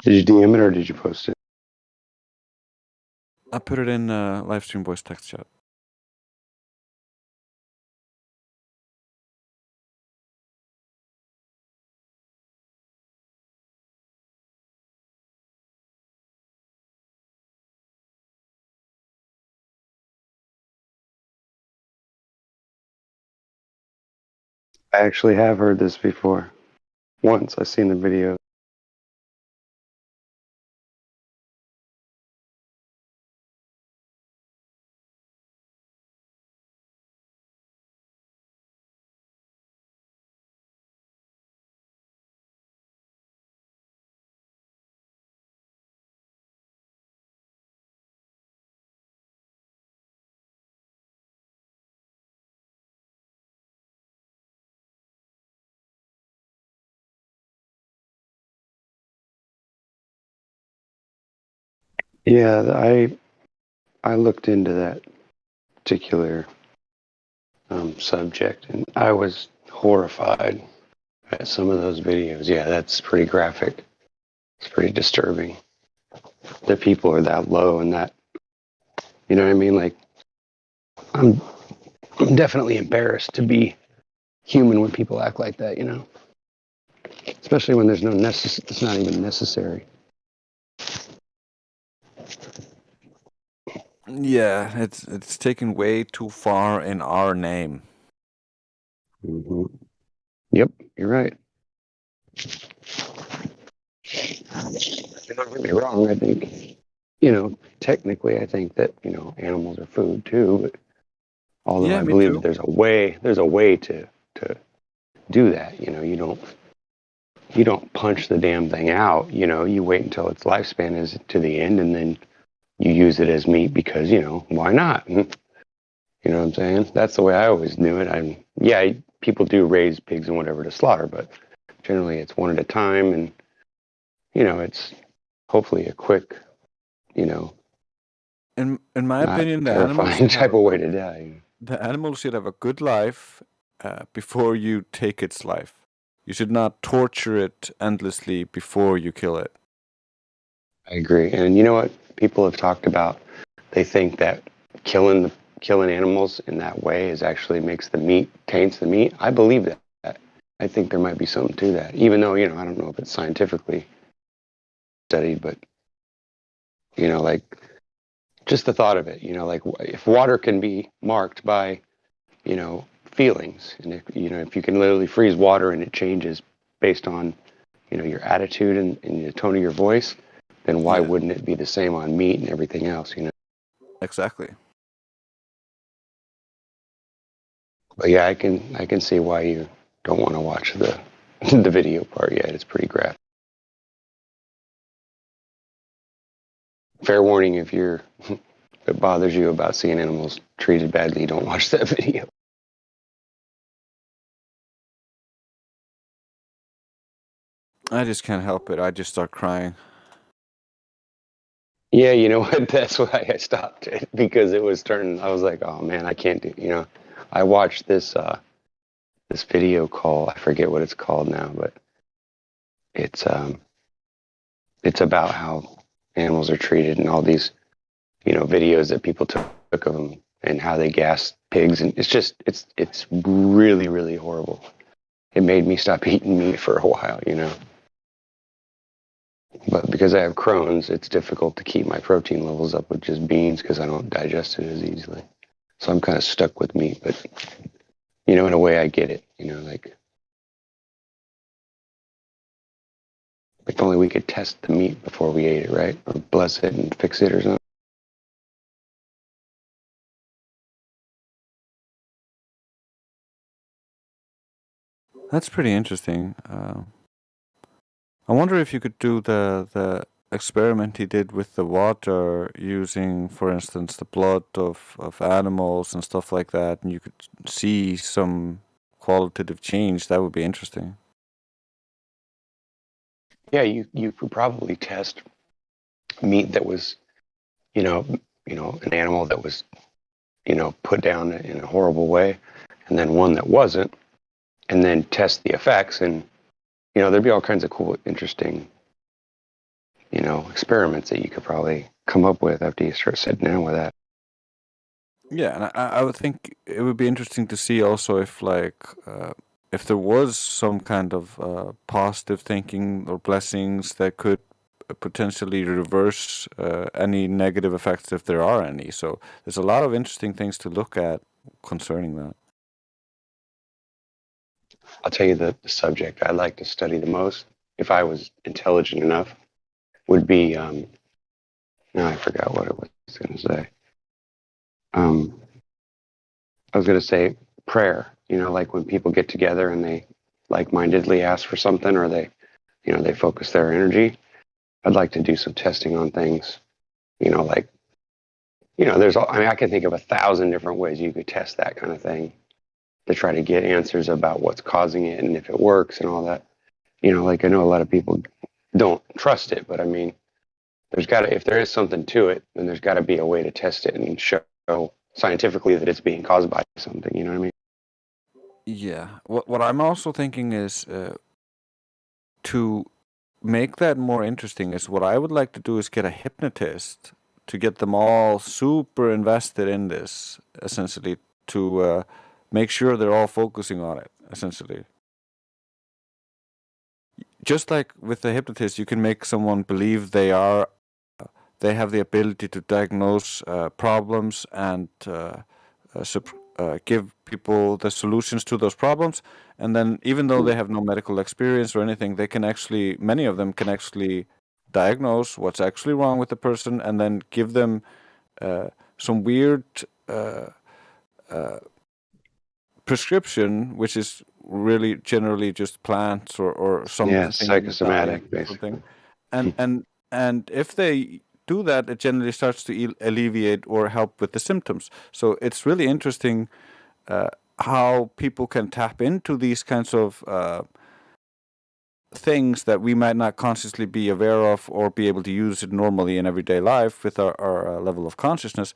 Did you DM it or did you post it? I put it in Livestream voice text chat. I actually have heard this before. Once I've seen the video. Yeah, I looked into that particular subject, and I was horrified at some of those videos. Yeah, that's pretty graphic. It's pretty disturbing. That people are that low and that, you know what I mean? Like, I'm definitely embarrassed to be human when people act like that, you know? Especially when there's no it's not even necessary. Yeah, it's taken way too far in our name. Mm-hmm. Yep, you're right. Don't get me wrong. I think, technically, I think that animals are food too. But although Yeah, I me believe that too. there's a way to do that. You don't punch the damn thing out. You wait until its lifespan is to the end, and then you use it as meat because why not? You know what I'm saying? That's the way I always knew it. People do raise pigs and whatever to slaughter, but generally it's one at a time, and it's hopefully a quick, In my not opinion, terrifying type of way to die. the animal should have a good life before you take its life. You should not torture it endlessly before you kill it. I agree. And you know what people have talked about? They think that killing animals in that way is actually taints the meat. I believe that. I think there might be something to that. Even though, I don't know if it's scientifically studied, but like just the thought of it, like if water can be marked by, feelings, and if you can literally freeze water and it changes based on, your attitude and the tone of your voice, then why wouldn't it be the same on meat and everything else, Exactly. But yeah, I can see why you don't want to watch the the video part yet. It's pretty graphic. Fair warning, if it bothers you about seeing animals treated badly, don't watch that video. I just can't help it. I just start crying. Yeah, you know what? That's why I stopped it, because it was turning. I was like, oh man, I can't do. I watched this video called, I forget what it's called now, but it's about how animals are treated and all these videos that people took of them and how they gas pigs, and it's really, really horrible. It made me stop eating meat for a while, But because I have Crohn's, it's difficult to keep my protein levels up with just beans because I don't digest it as easily. So I'm kind of stuck with meat, but in a way I get it, like if only we could test the meat before we ate it, right? Or bless it and fix it or something. That's pretty interesting. I wonder if you could do the experiment he did with the water using, for instance, the blood of animals and stuff like that, and you could see some qualitative change. That would be interesting. Yeah, you could probably test meat that was, an animal that was, put down in a horrible way, and then one that wasn't, and then test the effects, and there'd be all kinds of cool, interesting, experiments that you could probably come up with after you start sitting down with that. Yeah, and I would think it would be interesting to see also if there was some kind of positive thinking or blessings that could potentially reverse any negative effects if there are any. So there's a lot of interesting things to look at concerning that. I'll tell you the subject I'd like to study the most, if I was intelligent enough, would be, now I forgot what I was going to say. I was going to say prayer, like when people get together and they like-mindedly ask for something, or they focus their energy. I'd like to do some testing on things, I can think of 1,000 different ways you could test that kind of thing to try to get answers about what's causing it and if it works and all that. I know a lot of people don't trust it, but I mean, if there is something to it, then there's got to be a way to test it and show scientifically that it's being caused by something. You know what I mean? Yeah. What I'm also thinking is to make that more interesting is what I would like to do is get a hypnotist to get them all super invested in this, essentially, to make sure they're all focusing on it, essentially. Just like with the hypnotist, you can make someone believe they have the ability to diagnose problems and give people the solutions to those problems. And then even though they have no medical experience or anything, many of them can actually diagnose what's actually wrong with the person and then give them some weird prescription, which is really generally just plants or something. Yeah, psychosomatic, basically. And if they do that, it generally starts to alleviate or help with the symptoms. So it's really interesting how people can tap into these kinds of things that we might not consciously be aware of or be able to use it normally in everyday life with our level of consciousness.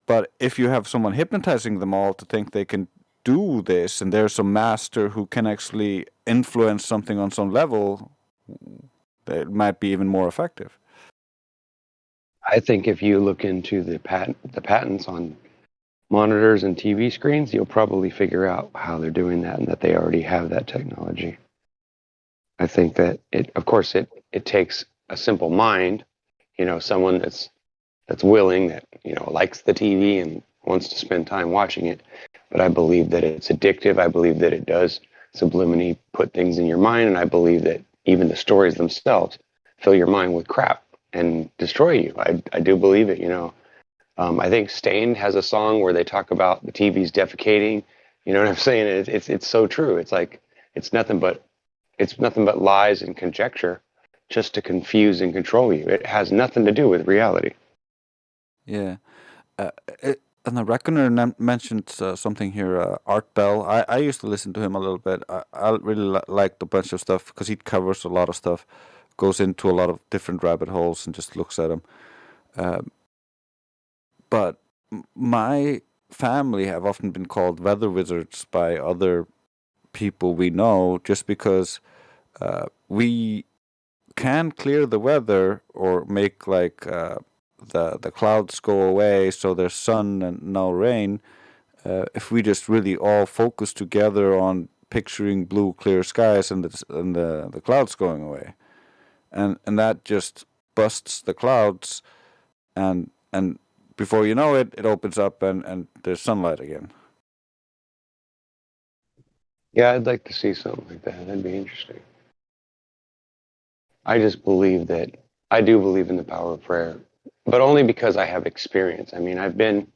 But if you have someone hypnotizing them all to think they can do this, and there's a master who can actually influence something on some level, it might be even more effective. I think if you look into the patents on monitors and TV screens, you'll probably figure out how they're doing that and that they already have that technology. I think that it takes a simple mind, someone that's willing, that likes the TV and wants to spend time watching it. But I believe that it's addictive. I believe that it does subliminally put things in your mind, and I believe that even the stories themselves fill your mind with crap and destroy you. I do believe it. I think Stained has a song where they talk about the TV's defecating. You know what I'm saying? It's so true. It's like it's nothing but lies and conjecture, just to confuse and control you. It has nothing to do with reality. Yeah. And the Reckoner mentioned something here, Art Bell. I used to listen to him a little bit. I really liked a bunch of stuff because he covers a lot of stuff, goes into a lot of different rabbit holes and just looks at them. But my family have often been called weather wizards by other people we know, just because we can clear the weather or make the clouds go away so there's sun and no rain, if we just really all focus together on picturing blue clear skies and the clouds going away, and that just busts the clouds, and before you know it, it opens up and there's sunlight again. Yeah, I'd like to see something like that. That'd be interesting. I just believe I do believe in the power of prayer, but only because I have experience. I mean, I've been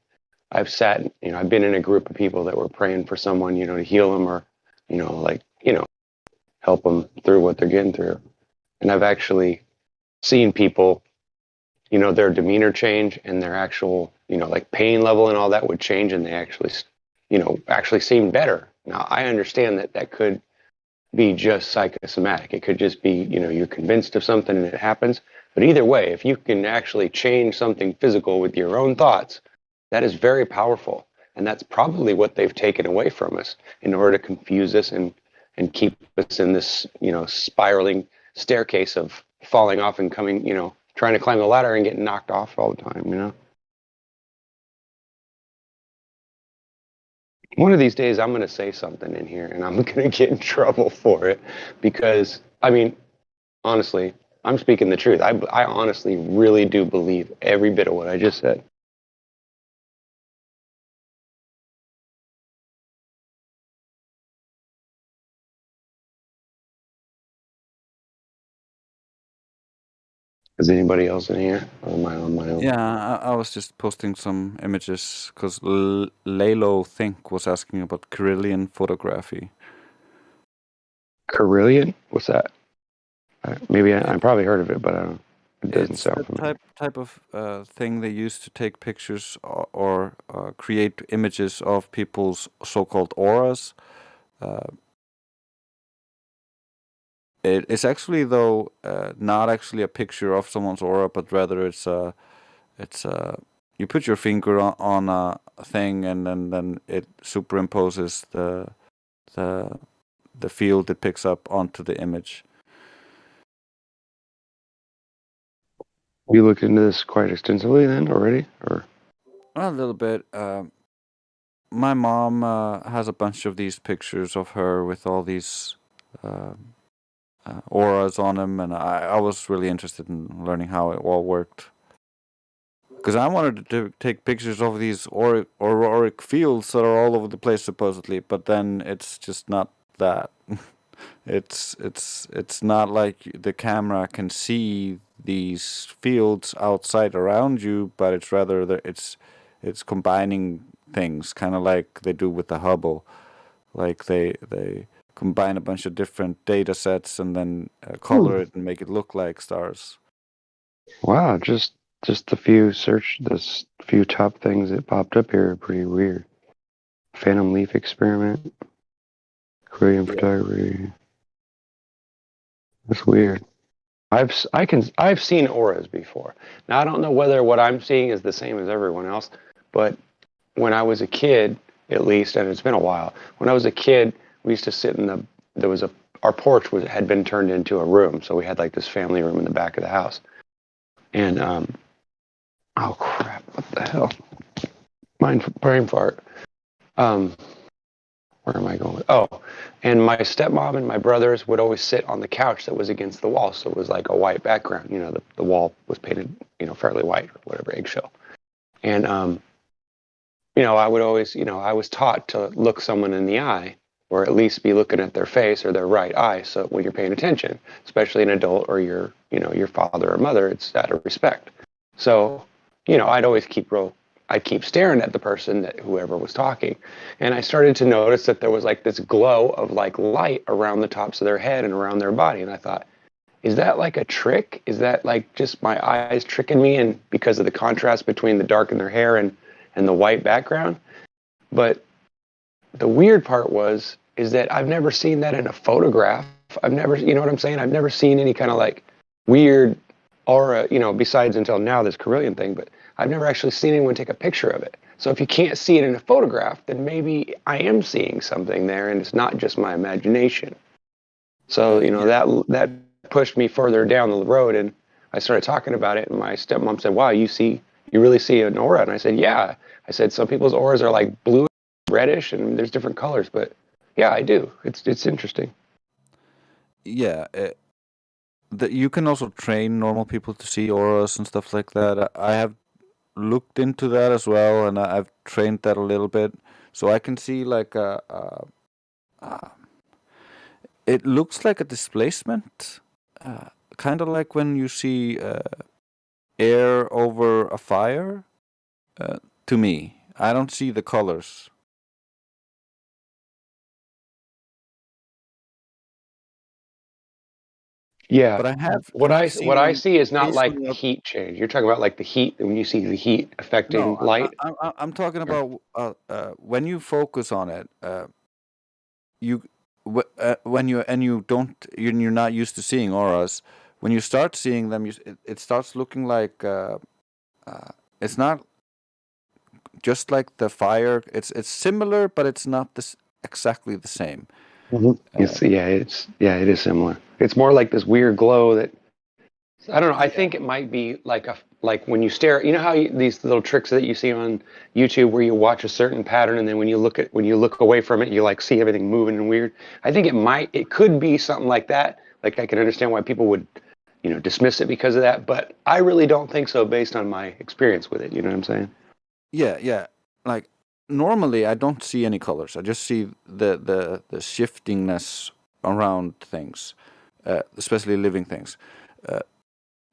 in a group of people that were praying for someone, to heal them or, help them through what they're getting through. And I've actually seen people, their demeanor change and their actual, pain level and all that would change, and they actually seem better. Now, I understand that could be just psychosomatic. It could just be, you're convinced of something and it happens. But either way, if you can actually change something physical with your own thoughts, that is very powerful. And that's probably what they've taken away from us in order to confuse us and keep us in this, spiraling staircase of falling off and coming, trying to climb the ladder and getting knocked off all the time. One of these days, I'm going to say something in here, and I'm going to get in trouble for it because, I mean, honestly, I'm speaking the truth. I honestly really do believe every bit of what I just said. Is anybody else in here? Or am I on my own? Yeah, I was just posting some images because Lalo Think was asking about Carillion photography. Carillion? What's that? Maybe I probably heard of it, but it doesn't It's sound the familiar. type of thing they use to take pictures or create images of people's so-called auras. It's actually though not actually a picture of someone's aura, but rather it's you put your finger on a thing and then it superimposes the field it picks up onto the image. You looked into this quite extensively then already, or? A little bit. My mom has a bunch of these pictures of her with all these auras on them, and I was really interested in learning how it all worked. Because I wanted to take pictures of these auroric fields that are all over the place supposedly, but then it's just not that. It's not like the camera can see these fields outside around you, but it's rather that it's combining things, kind of like they do with the Hubble. Like they combine a bunch of different data sets and then color it and make it look like stars. Wow, just the few top things that popped up here are pretty weird. Phantom leaf experiment, Korean photography. That's weird. I've seen auras before. Now I don't know whether what I'm seeing is the same as everyone else, but when I was a kid, at least, and it's been a while. When I was a kid, we used to sit in our porch had been turned into a room, so we had like this family room in the back of the house. And oh crap! What the hell? Brain fart. Where am I going? Oh, and my stepmom and my brothers would always sit on the couch that was against the wall, so it was like a white background. The wall was painted, fairly white or whatever, eggshell. And I would always, I was taught to look someone in the eye, or at least be looking at their face or their right eye. So when you're paying attention, especially an adult or your father or mother, it's out of respect. So, I'd keep staring at the person that whoever was talking. And I started to notice that there was like this glow of like light around the tops of their head and around their body. And I thought, is that like a trick? Is that like just my eyes tricking me? And because of the contrast between the dark in their hair and the white background. But the weird part is that I've never seen that in a photograph. I've never, you know what I'm saying? I've never seen any kind of like weird aura, besides until now this Carillion thing, but I've never actually seen anyone take a picture of it. So if you can't see it in a photograph, then maybe I am seeing something there and it's not just my imagination. So, that pushed me further down the road and I started talking about it and my stepmom said, wow, you really see an aura? And I said, yeah. I said, some people's auras are like blue, reddish, and there's different colors, but yeah, I do. It's interesting. Yeah, you can also train normal people to see auras and stuff like that. I have looked into that as well, and I've trained that a little bit, so I can see like it looks like a displacement, kind of like when you see air over a fire. To me, I don't see the colors. Yeah, but I have. what I see is not like occasionally heat change. You're talking about like the heat when you see the heat affecting No, light. I'm talking about when you focus on it. When you're not used to seeing auras. When you start seeing them, it starts looking like it's not just like the fire. It's similar, but it's not exactly the same. Mm-hmm. It is similar. It's more like this weird glow that I don't know. I think it might be like when you stare. You know how these little tricks that you see on YouTube where you watch a certain pattern and then when you look away from it, you like see everything moving and weird. I think it could be something like that. Like I can understand why people would, dismiss it because of that, but I really don't think so based on my experience with it. You know what I'm saying? Yeah, yeah. Like normally, I don't see any colors. I just see the shiftingness around things, especially living things.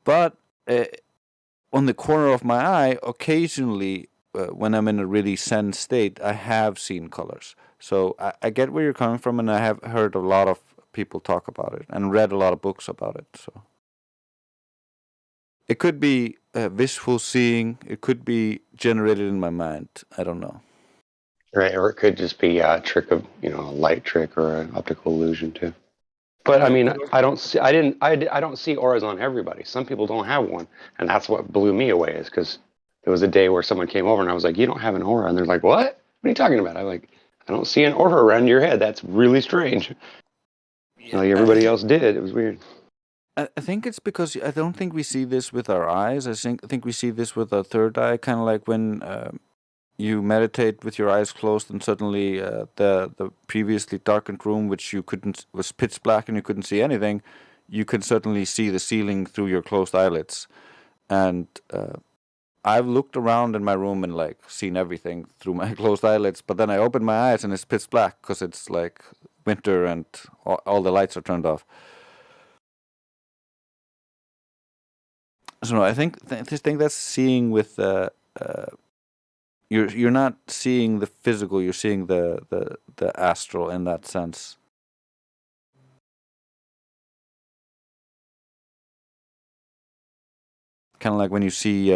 But on the corner of my eye, occasionally, when I'm in a really zen state, I have seen colors. So I get where you're coming from, and I have heard a lot of people talk about it and read a lot of books about it. So it could be visual seeing. It could be generated in my mind. I don't know. Right, or it could just be a trick of, a light trick or an optical illusion too. But I Right. mean, I don't see auras on everybody. Some people don't have one, and that's what blew me away. Is because there was a day where someone came over and I was like, "You don't have an aura," and they're like, "What? What are you talking about?" I don't see an aura around your head. That's really strange. Yeah, Like everybody else did. It was weird. I think it's because I don't think we see this with our eyes. I think we see this with our third eye, kind of like when you meditate with your eyes closed, and suddenly the previously darkened room, which you couldn't was pitch black and you couldn't see anything, you can suddenly see the ceiling through your closed eyelids. And I've looked around in my room and like seen everything through my closed eyelids, but then I open my eyes and it's pitch black because it's like winter and all the lights are turned off. So no, I think that's seeing with you're not seeing the physical, you're seeing the astral in that sense. Kind of like when you see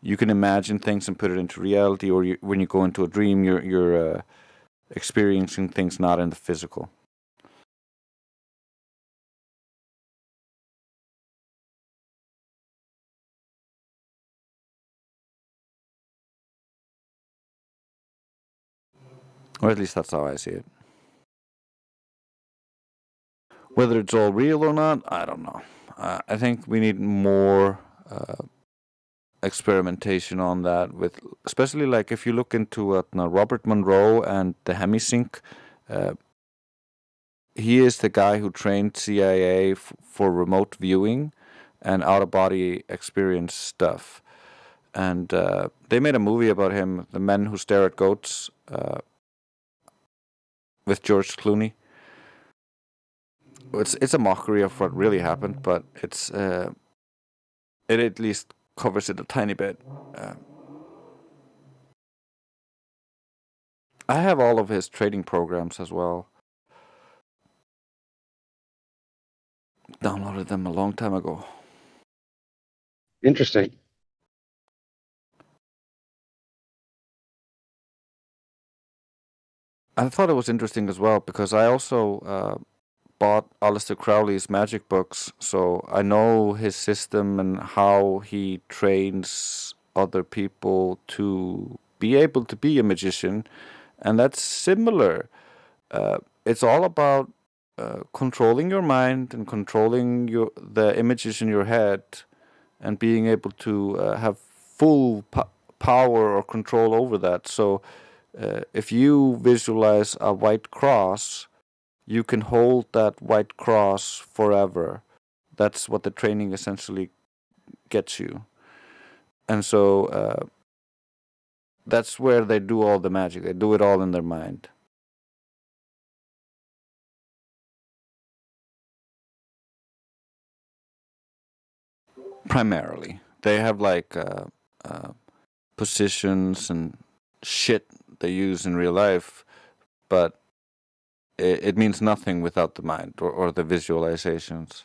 you can imagine things and put it into reality, or when you go into a dream, you're experiencing things not in the physical. Or at least that's how I see it. Whether it's all real or not, I don't know. I think we need more experimentation on that, with especially like if you look into Robert Monroe and the hemisync. He is the guy who trained CIA for remote viewing and out of body experience stuff. And they made a movie about him, The Men Who Stare at Goats, with George Clooney. It's a mockery of what really happened, but it at least covers it a tiny bit. I have all of his training programs as well. Downloaded them a long time ago. Interesting. I thought it was interesting as well because I also bought Aleister Crowley's magic books, so I know his system and how he trains other people to be able to be a magician, and that's similar. It's all about controlling your mind and controlling the images in your head, and being able to have full power or control over that. So, if you visualize a white cross, you can hold that white cross forever. That's what the training essentially gets you. And so that's where they do all the magic. They do it all in their mind. Primarily. They have like positions and shit they use in real life, but it means nothing without the mind or the visualizations.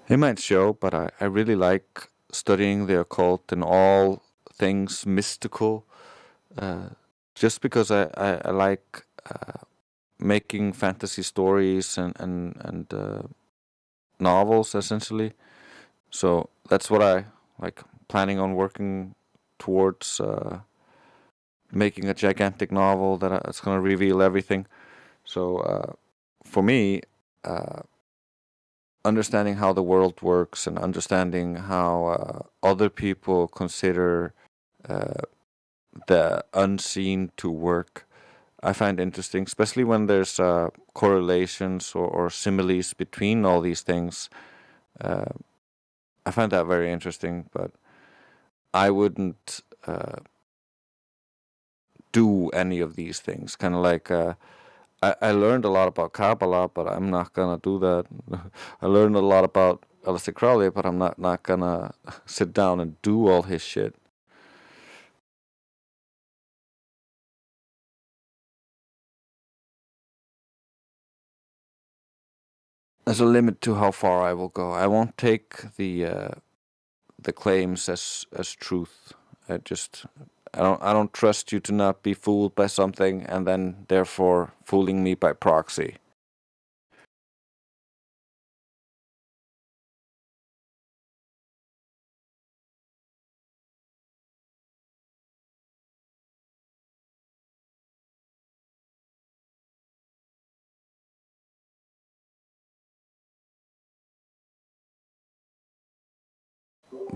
It might show, but I really like studying the occult and all things mystical, just because I like making fantasy stories and novels, essentially. So that's what I like planning on working towards, making a gigantic novel that's going to reveal everything. So for me, understanding how the world works and understanding how other people consider the unseen to work, I find interesting, especially when there's correlations or similes between all these things. I find that very interesting, but I wouldn't do any of these things. Kind of like I learned a lot about Kabbalah, but I'm not gonna do that. I learned a lot about Aleister Crowley, but I'm not gonna sit down and do all his shit. There's a limit to how far I will go. I won't take the claims as truth. I don't trust you to not be fooled by something and then therefore fooling me by proxy.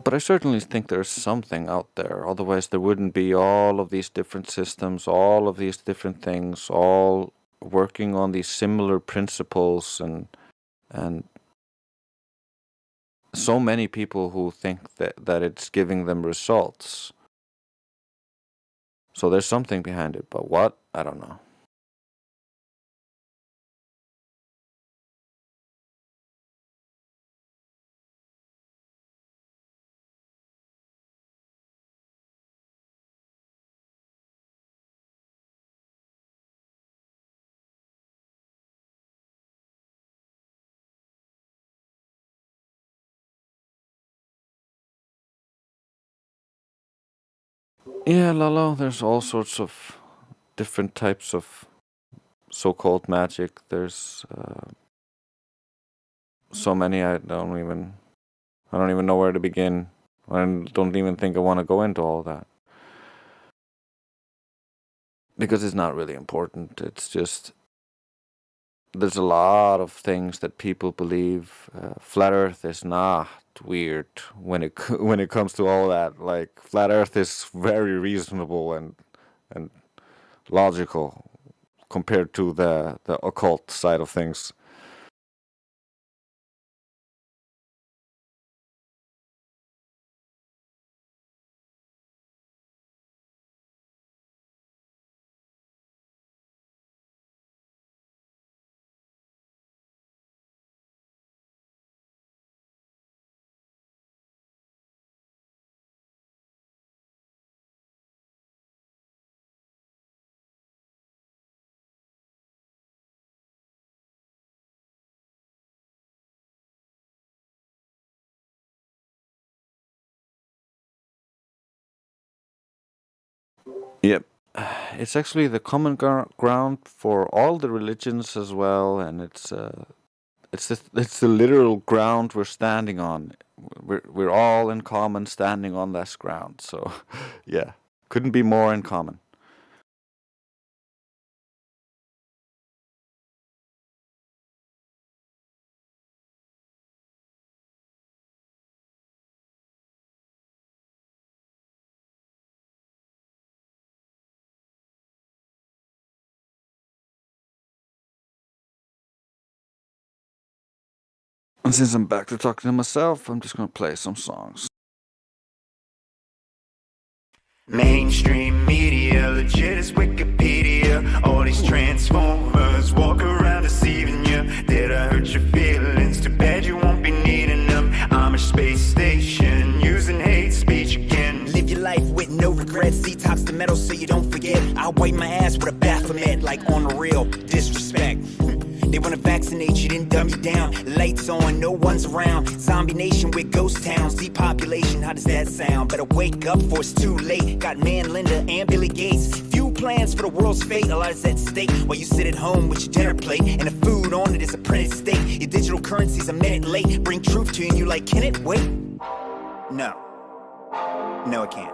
But I certainly think there's something out there. Otherwise, there wouldn't be all of these different systems, all of these different things, all working on these similar principles, and so many people who think that it's giving them results. So there's something behind it, but what? I don't know. Yeah, Lalo, there's all sorts of different types of so-called magic. There's so many I don't even know where to begin. I don't even think I want to go into all that. Because it's not really important. It's just there's a lot of things that people believe. Flat Earth is not weird when it comes to all that. Like Flat Earth is very reasonable and logical compared to the occult side of things. Yep. It's actually the common ground for all the religions as well, and it's the literal ground we're standing on. We're all in common standing on this ground. So, yeah, couldn't be more in common. And since I'm back to talking to myself, I'm just gonna play some songs. Mainstream media, legit as Wikipedia. All these transformers walk around deceiving you. Did I hurt your feelings? Too bad you won't be needing them. I'm a space station using hate speech again. Live your life with no regrets. Detox the metal so you don't forget. I'll wipe my ass with a Baphomet, like on the real. Disrespect. They wanna vaccinate you, then dumb you down. Lights on, no one's around. zombie nation with ghost towns, depopulation, how does that sound? Better wake up for it's too late. Got Man, Linda, and Billy Gates. Few plans for the world's fate, a lot is at stake. While you sit at home with your dinner plate, and the food on it is a printed state. Your digital currency's a minute late. Bring truth to you and you like, can it wait? No. No, it can't.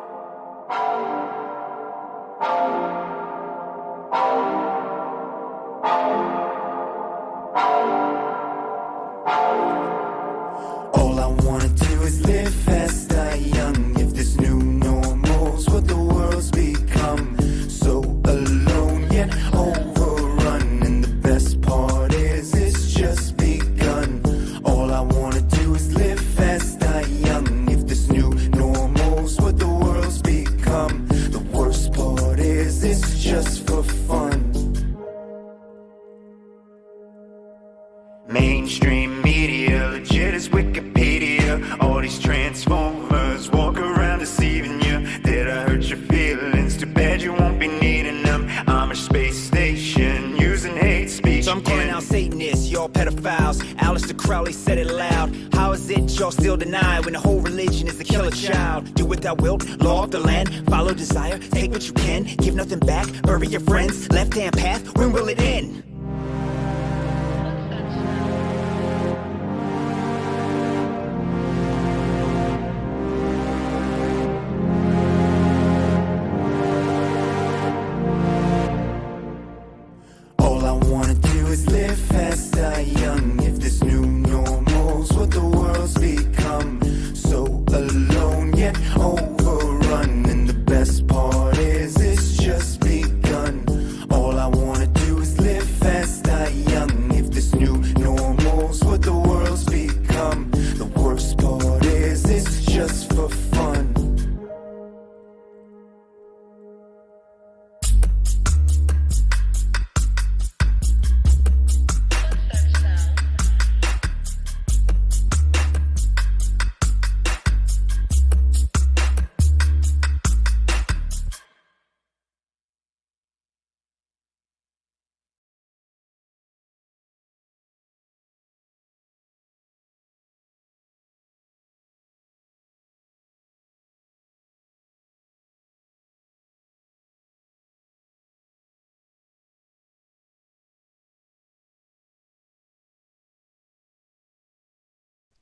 All I wanna do is live fast, die young. If this new normal's what the world's become, so alone yet overrun. And the best part is it's just begun. All I wanna do is live fast, die young. If this new normal's what the world's become, the worst part is it's just for fun. Mainstream media, legit as Wikipedia. All these transformers walk around deceiving you. Did I hurt your feelings? Too bad you won't be needing them. I'm a space station using hate speech. So I'm calling out Satanists, y'all pedophiles. Aleister Crowley said it loud. How is it y'all still deny when the whole religion is to kill a child? Do what thou wilt, law of the land. Follow desire, take what you can. Give nothing back, bury your friends. Left-hand path, when will it end? All I wanna do is live fast, die young. If this new normal's what the world's become, so alone yet overrun. And the best part is it's just begun. All I wanna do is live fast, die young. If this new normal's what the world's become, the worst part is it's just for fun.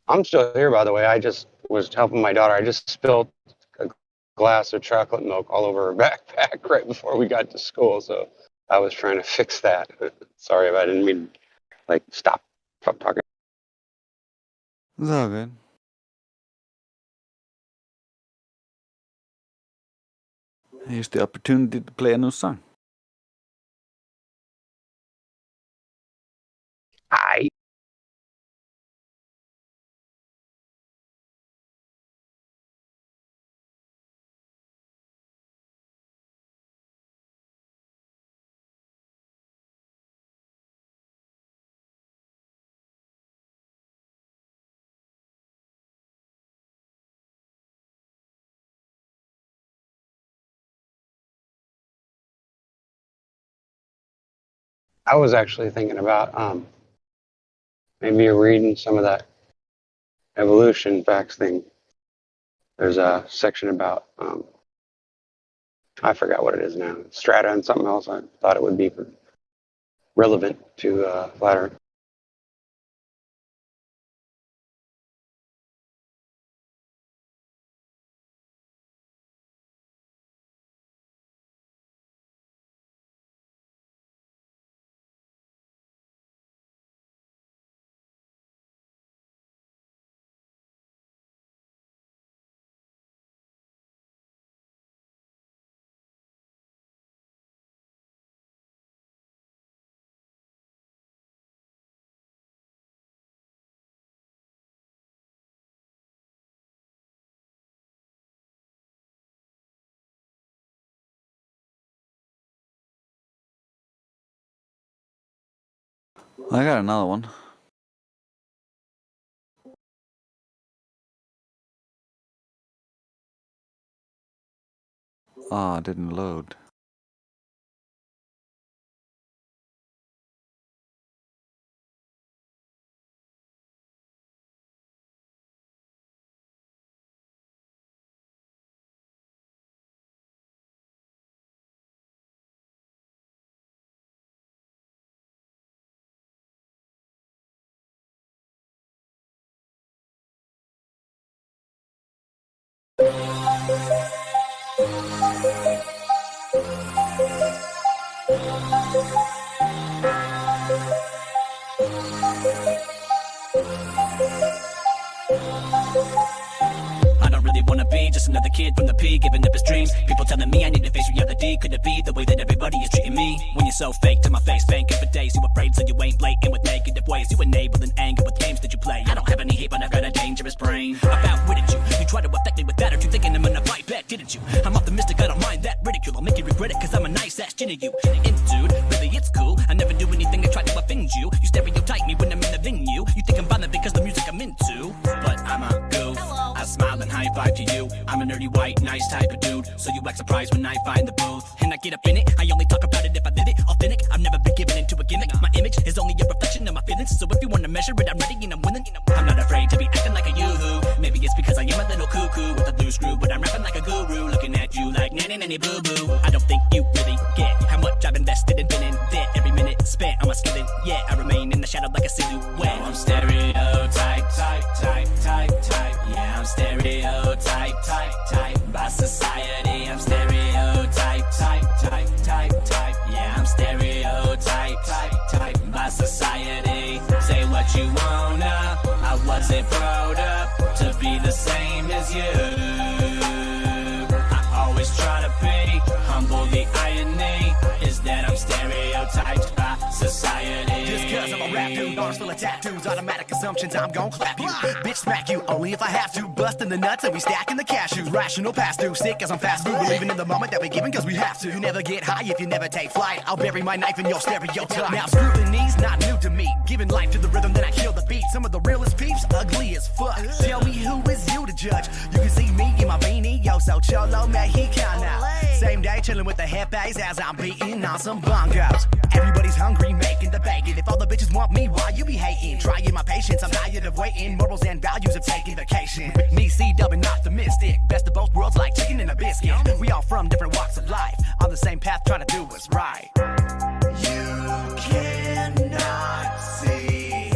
I'm still here, by the way. I just was helping my daughter. I just spilled a glass of chocolate milk all over her backpack right before we got to school. So I was trying to fix that. Sorry if I didn't mean, like, stop talking. It's all good. Here's the opportunity to play a new song. Hi. I was actually thinking about maybe reading some of that evolution facts thing. There's a section about I forgot what it is now, strata and something else. I thought it would be relevant to flat Earth. I got another one. Ah, it didn't load. just another kid from the P, giving up his dreams. People telling me I need to face reality. Could it be the way that everybody is treating me? When you're so fake to my face, thinking for days. You afraid so you ain't blatant with negative ways. You enabling anger with games that you play. I don't have any hate, but I've got a dangerous brain. I've outwitted you. You tried to affect me with that. Aren't you thinking I'm gonna fight back, didn't you? I'm optimistic, I don't mind that ridicule. I'll make you regret it, cause I'm a nice ass chin of you. And dude, really it's cool. I never do anything to try to offend you. You stereotype me when I'm in the venue. You think I'm violent because the music I'm into. But I'm a goof. I smile and high five to you. I'm a nerdy white, nice type of dude. So you act surprised when I find the booth. And I get up in it, I only talk about it if I live it. Authentic, I've never been given into a gimmick. My image is only a reflection of my feelings. So if you wanna measure it, I'm ready and I'm willing. I'm not afraid to be acting like a yoo-hoo. Maybe it's because I am a little cuckoo with a blue screw. But I'm rapping like a guru, looking at you like nanny nanny boo boo. I don't think you really get how much I've invested and been in debt. Every minute spent on my skillet, yeah, I remain in the shadow like a silhouette. I'm stereotype, type. Yeah, I'm stereotype, type. By society, I'm stereotype, type. Yeah, I'm stereotype, type. By society, say what you wanna. I wasn't brought up to be the same as you. I always try to be humble. The irony is that I'm stereotyped by society. Just cause I'm a rap dude, arms full of tattoos, automatic assumptions, I'm gon' clap you. Bitch smack you, only if I have to. Bustin' the nuts and we stacking the cashews. Rational pass through, sick as I'm fast food. Believing in the moment that we giving cause we have to. You never get high if you never take flight. I'll bury my knife in your stereotype. Now scrutiny's not new to me. Giving life to the rhythm, then I kill the beat. Some of the realest peeps, ugly as fuck. Tell me who is you to judge. You can see me in my beanie, yo so cholo mexicana. Same day chilling with the hippies as I'm beating on some bongos. Everybody's hungry, making the bacon. If all the bitches want me, why you be hating? Trying my patience, I'm tired of waiting. Morals and values of taking vacation. Me, C-dubbing optimistic. Best of both worlds like chicken and a biscuit. We all from different walks of life. On the same path, trying to do what's right. You cannot see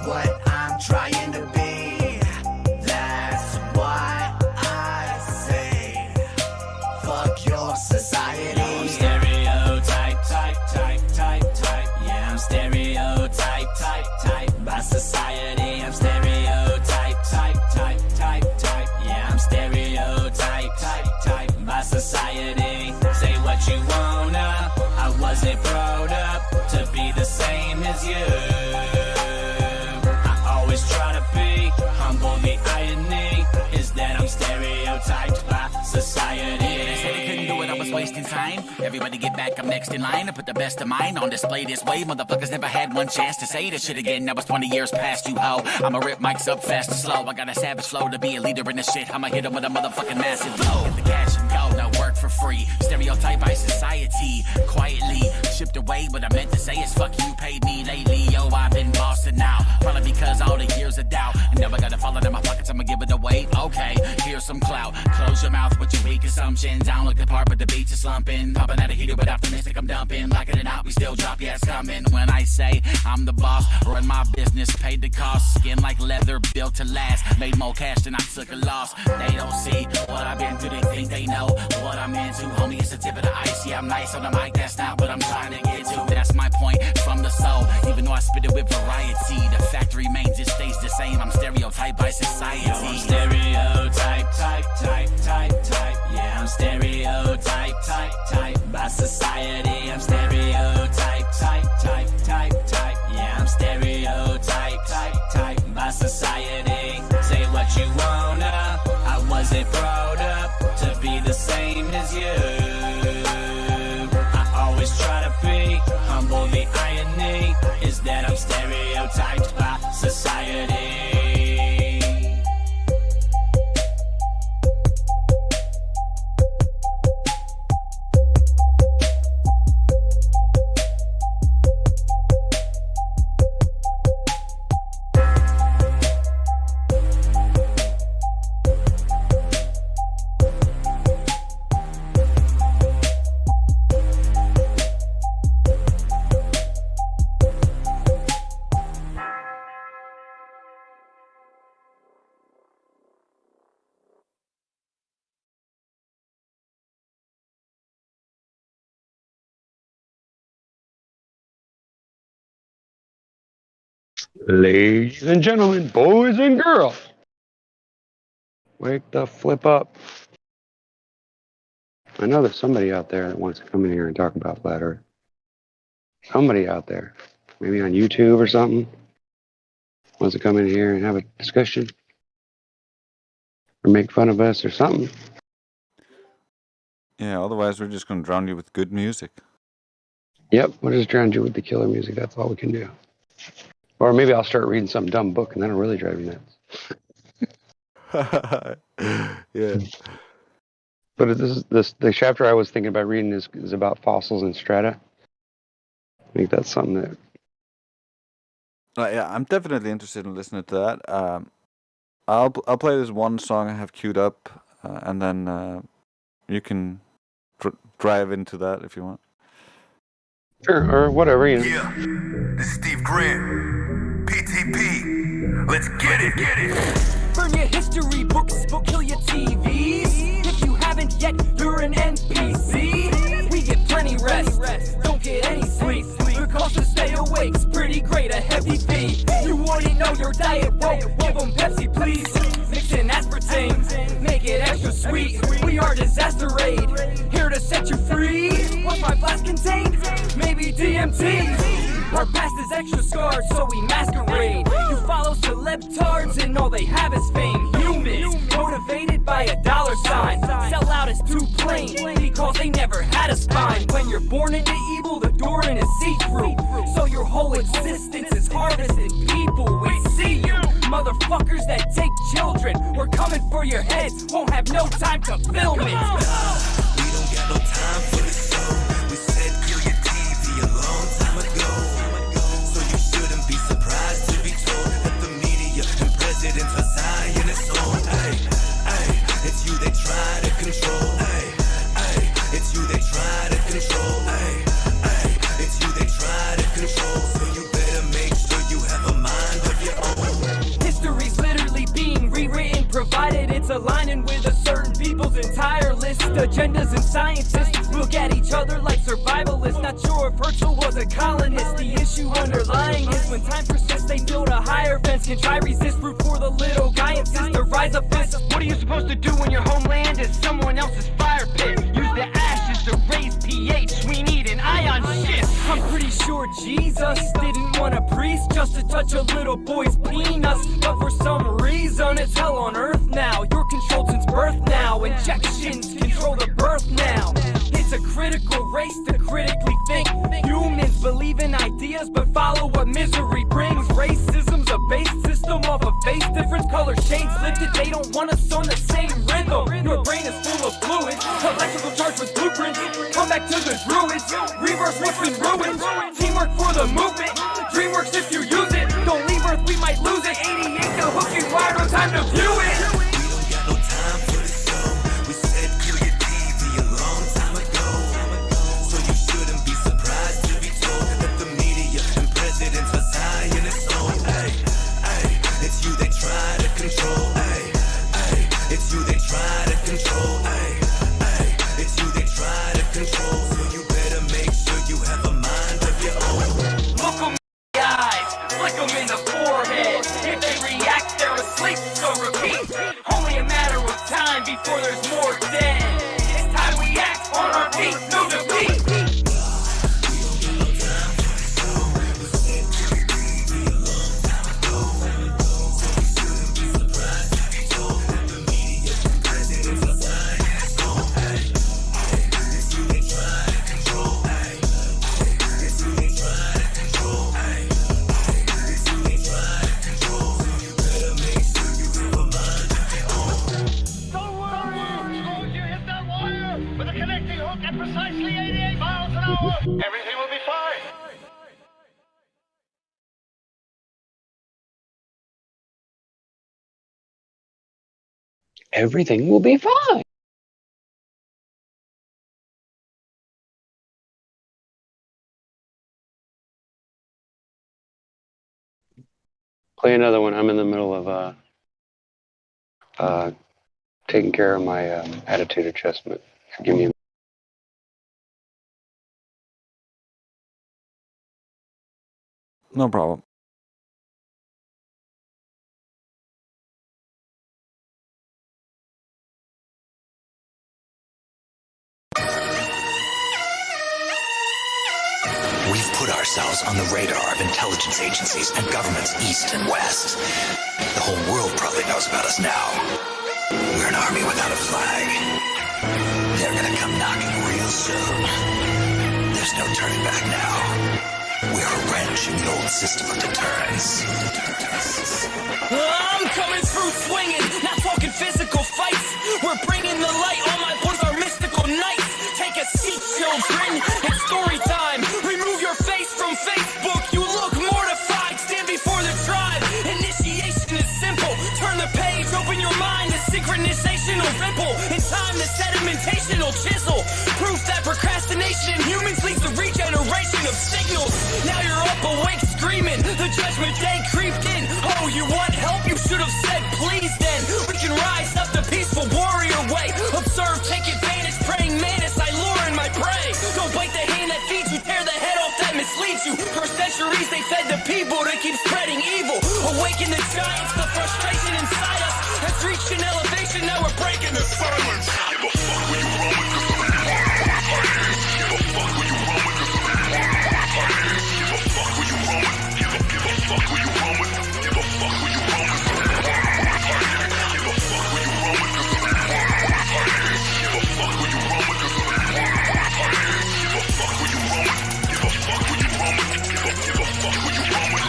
what I'm trying to be. That's why I say, fuck your society. I'm stereotype, type. Yeah, I'm stereotype, type. By society, I'm stereotype, type. Yeah, I'm stereotype, type. By society, say what you wanna. I wasn't brought up to be the same as you. I always try to be humble. The irony is that I'm stereotyped by society. Said I couldn't do it, I was wasting time. Everybody get back, I'm next in line. I put the best of mine on display this way. Motherfuckers never had one chance to say this shit again. That was 20 years past you, ho. I'ma rip mics up fast and slow. I got a savage flow to be a leader in this shit. I'ma hit 'em with a motherfucking massive blow. Get the cash and go, no work for free. Stereotype by society. Quietly shipped away, what I meant to say is fuck you, paid me lately. Yo, I've been bossing now. Probably because all the years of doubt. I never gotta fall out of my pockets, I'ma give it away. Okay, here's some clout. Close your mouth with your weak assumptions. I don't look the part, but the beats are slumping. Popping out of heater, but optimistic, I'm dumping. Like it or not, we still drop, yeah, it's coming. When I say I'm the boss, run my business, paid the cost. Skin like leather, built to last. Made more cash than I took a loss. They don't see what I've been through, they think they know what I'm into. Homie, it's the tip of the ice. Yeah, I'm nice on the mic, that's not what I'm trying to get to. That's my point from the soul. Even though I spit it with variety, the fact remains, it stays the same. I'm stereotyped by society. Yo, I'm stereotype, type. Yeah, I'm stereotype, type. By society, I'm stereotype, type. Yeah, I'm stereotype, type. By society, say what you wanna. I wasn't brought up to be the same as you. I always try to be humble. The irony is that I'm stereotyped by society. Ladies and gentlemen, boys and girls, Wake the flip up. I know there's somebody out there that wants to come in here and talk about flat Earth. Somebody out there, maybe on YouTube or something, wants to come in here and have a discussion or make fun of us or something. Yeah, otherwise we're just going to drown you with good music. Yep, we'll just drown you with the killer music. That's all we can do. Or maybe I'll start reading some dumb book and that'll really drive you nuts. Yeah. But the chapter I was thinking about reading is about fossils and strata. I think that's something that. Yeah, I'm definitely interested in listening to that. I'll play this one song I have queued up, and then you can drive into that if you want. Sure, or whatever. You know. Yeah, this is Steve Grant. PTP. Let's get it. Burn your history books, kill your TVs. If you haven't yet, you're an NPC. We get plenty rest, don't get any sleep. The cost to stay awake's pretty great, a heavy fee. You wouldn't know your diet woke, give them Pepsi please. Mix in aspartame, make it extra sweet. We are Disaster Aid, here to set you free. What's my flask contain? Maybe DMT. Our past is extra scarred, so we masquerade. You follow celeb-tards and all they have is fame. Humans, motivated by a dollar sign. Sell out is too plain, because they never had a spine. When you're born into evil, the door in is see-through. So your whole existence is harvesting people. We see you, motherfuckers that take children. We're coming for your heads, won't have no time to film it. We don't got no time for this show. We said kill your TV a long time ago. So you shouldn't be surprised to be told that the media and presidents are Zionists on. It's you they try to control. It's you they try to control. It's you they try to control. So you better make sure you have a mind of your own. History's literally being rewritten, provided it's aligning with a certain people's entire list. Agendas and scientists look at each other like survivalists. Not sure if Herschel was a colonist. The issue underlying is when time persists, they build a higher fence. Can try resist, root for the little guy insists to rise a fist. What are you supposed to do when your homeland is someone else's fire pit? Use the ashes to raise pH. We need an ion shift. I'm pretty sure Jesus didn't want a priest just to touch a little boy's penis. But for some reason, it's hell on earth now. You're controlled since birth now. Injections control the birth now. It's a critical race to critically think. Humans believe in ideas but follow what misery brings. Racism's a base system of a face difference. Color shades lifted, they don't want us on the same rhythm. Your brain is full of fluids, electrical charge with blueprints. Come back to the druids, reverse what's been ruined. Teamwork for the movement, dreamworks if you use it. Don't leave Earth, we might lose it. 88 to hook and wire, no time to view it. We don't got no time for this show. We said kill your TV a long time ago. So you shouldn't be surprised to be told that the media and presidents are Zionists on. It's you they try to control. It's you they try to control. It's you they try to control. So you better make sure you have a mind of your own. Look 'em in the eyes, flick 'em in the forehead. If they react, they're asleep, so repeat. Only a matter of time before there's more dead. It's time we act on our feet, no defeat. With a connecting hook at precisely 88 miles an hour, everything will be fine. Everything will be fine. Play another one. I'm in the middle of taking care of my attitude adjustment. Give me a No problem. on the radar of intelligence agencies and governments east and west. The whole world probably knows about us now. We're an army without a flag. They're gonna come knocking real soon. There's no turning back now. We're a wrench in the old system of deterrence. I'm coming through swinging, not talking physical fights. We're bringing the light, all my boys are mystical knights. Take a seat, children, it's story time. Remove your face from Facebook, you look mortified. Stand before the tribe, initiation is simple. Turn the page, open your mind, the synchronization will ripple. In time, the sedimentation will chisel. Proof that procrastination in humans leads to regeneration of signals. Now you're up awake screaming, the judgment day creeped in. Oh, you want help? You should have said please then. We can rise up the peaceful warrior way. Observe, take advantage, praying mantis, I lure in my prey. Don't bite the hand that feeds you, tear the head off that misleads you. For centuries they fed the people to keep spreading evil. Awaken the giants, the frustration inside us has reached an elevation, now we're breaking the silence. Give a fuck where you run with, 'cause give a fuck where you run with, 'cause give a fuck where you run with, give a fuck where you run with, give a fuck where you run with, give a fuck where you run with, give a fuck where you run with, give a fuck where you run with, give a fuck where you run with, give a fuck where you run with.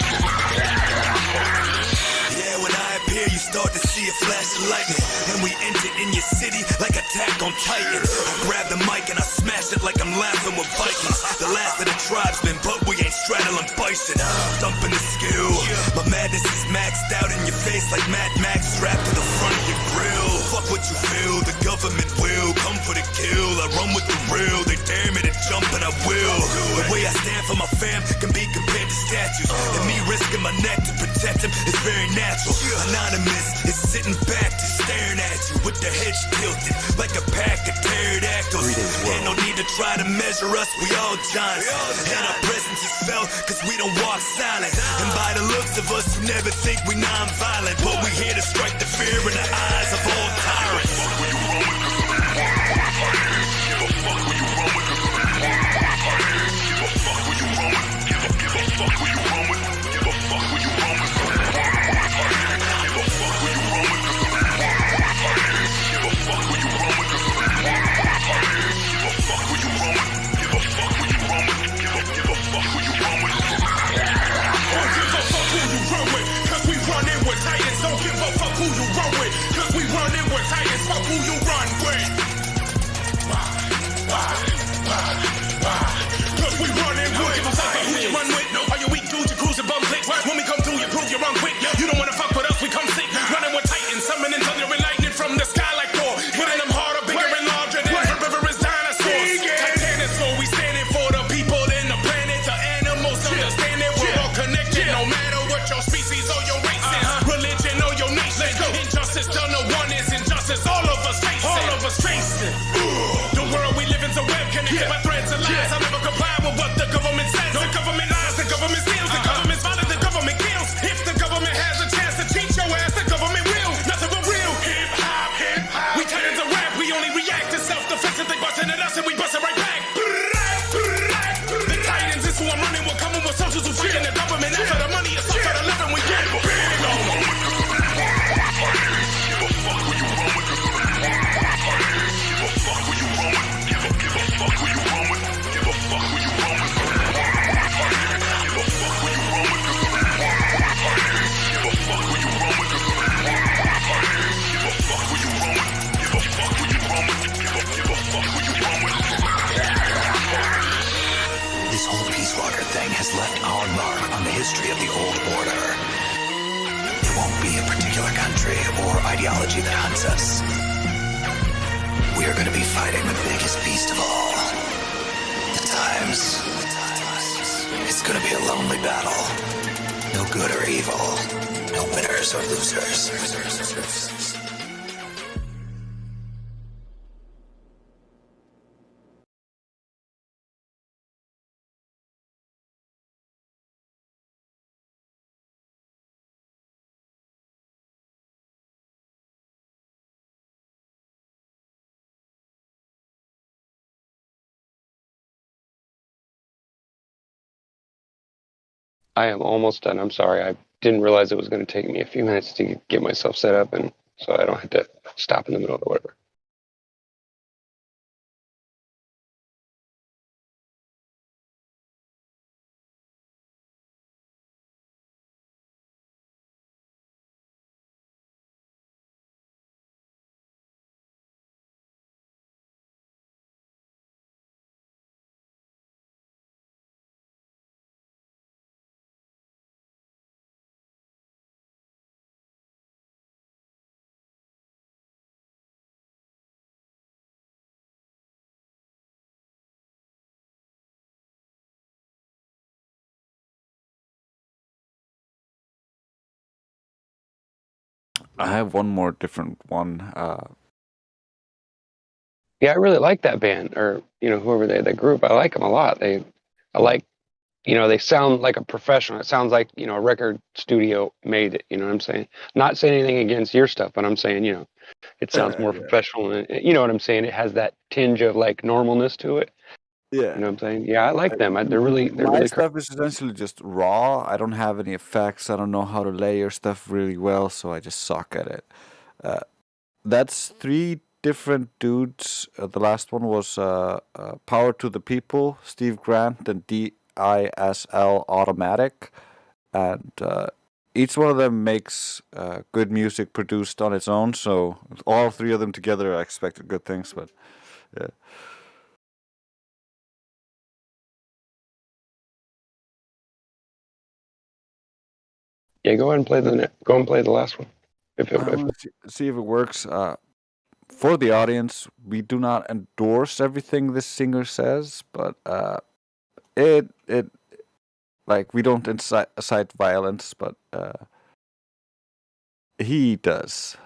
Yeah, when I appear, you start to see a flash of lightning, and we enter in your city like Attack on Titan. I grab the mic and I smash it like I'm laughing with Vikings. The last of the tribesmen, but we ain't straddling bison. Dumping the skill. My madness is maxed out in your face like Mad Max strapped to the front of your grill. Fuck what you feel, the government will come for the kill. I run with the real, they dare me to jump and I will. The way I stand for my fam can be compared to statues, and me risking my neck to protect them is very natural. Anonymous is sitting back just staring at you with the head tilted like a pack of pterodactyls. And no need to try to measure us, we all giants. And our presence is felt cause we don't walk silent. And by the looks of us, you never think we non-violent, but we here to strike the fear in the eyes of all tyrants. Give a fuck where you run with, give a fuck where you run with, give a fuck where you run with, give a fuck where you run with, give a fuck where you run with, give a fuck where you run with, give a fuck where you run with, give a fuck where you run with, give a fuck where you run with, give a fuck where you run with, give a fuck where you run with. Don't give a fuck who you run with, 'cause we run in with titans. Don't give a fuck who you run with, 'cause we run in with titans. Fuck who you run with. Why? 'Cause we run in with. Give a fuck who you run with. All you weak dudes, you cruising bum clicks. When we come through, you prove you run quick. You don't wanna fuck with us, we come sick. Running with titans, summoning thunder and lightning from the sky like Thor. Hitting them harder, bigger and larger than herbivorous dinosaurs. Titanosaur, we standing for the people and the planet. The animals understand that we're all connected. No matter what your species or your race is, religion or your nation. Injustice done to one is injustice. All of us facing. All of us facing. The world we live in's a web connected by threads and lies. I'll never comply with what the government says. The government lies, the government steals, the government's violent, the government kills. If the government has a chance to cheat your ass, the government will. Nothing but real hip hop, hip hop. We turn into rap, we only react to self-defense. If they busting at us and we bust it right back. The Titans is who I'm running with, coming with soldiers who fear the government. Not for the money, it's all for the living we get. Big on them. Give a fuck where you run with. Give a fuck where you run with. Give a fuck where you run with. Give a fuck where you run with. Give a fuck where you run with. Give a fuck where you run with. Give a fuck where you run with. Give a fuck where you run with. Give a fuck where you run with. This whole Peace Walker thing has left our mark on the history of the old order. There won't be a particular country or ideology that hunts us. We are going to be fighting the biggest beast of all. The times. It's going to be a lonely battle. No good or evil. No winners or losers. I am almost done. I'm sorry. I didn't realize it was going to take me a few minutes to get myself set up, and so I don't have to stop in the middle or whatever. I have one more different one. Yeah, I really like that band, or whoever that group. I like them a lot. I like, they sound like a professional. It sounds like a record studio made it. You know what I'm saying? Not saying anything against your stuff, but I'm saying it sounds more professional, and you know what I'm saying. It has that tinge of like normalness to it. Yeah. You know what I'm saying? Yeah, I like them. They're My really. stuff is essentially just raw. I don't have any effects. I don't know how to layer stuff really well, so I just suck at it. That's 3 different dudes. The last one was Power to the People, Steve Grant, and DISL Automatic. And each one of them makes good music produced on its own, so all 3 of them together, I expected good things, but yeah. Yeah, go ahead and play the last one. I want to see if it works. For the audience, we do not endorse everything this singer says, but it like we don't incite violence, but he does.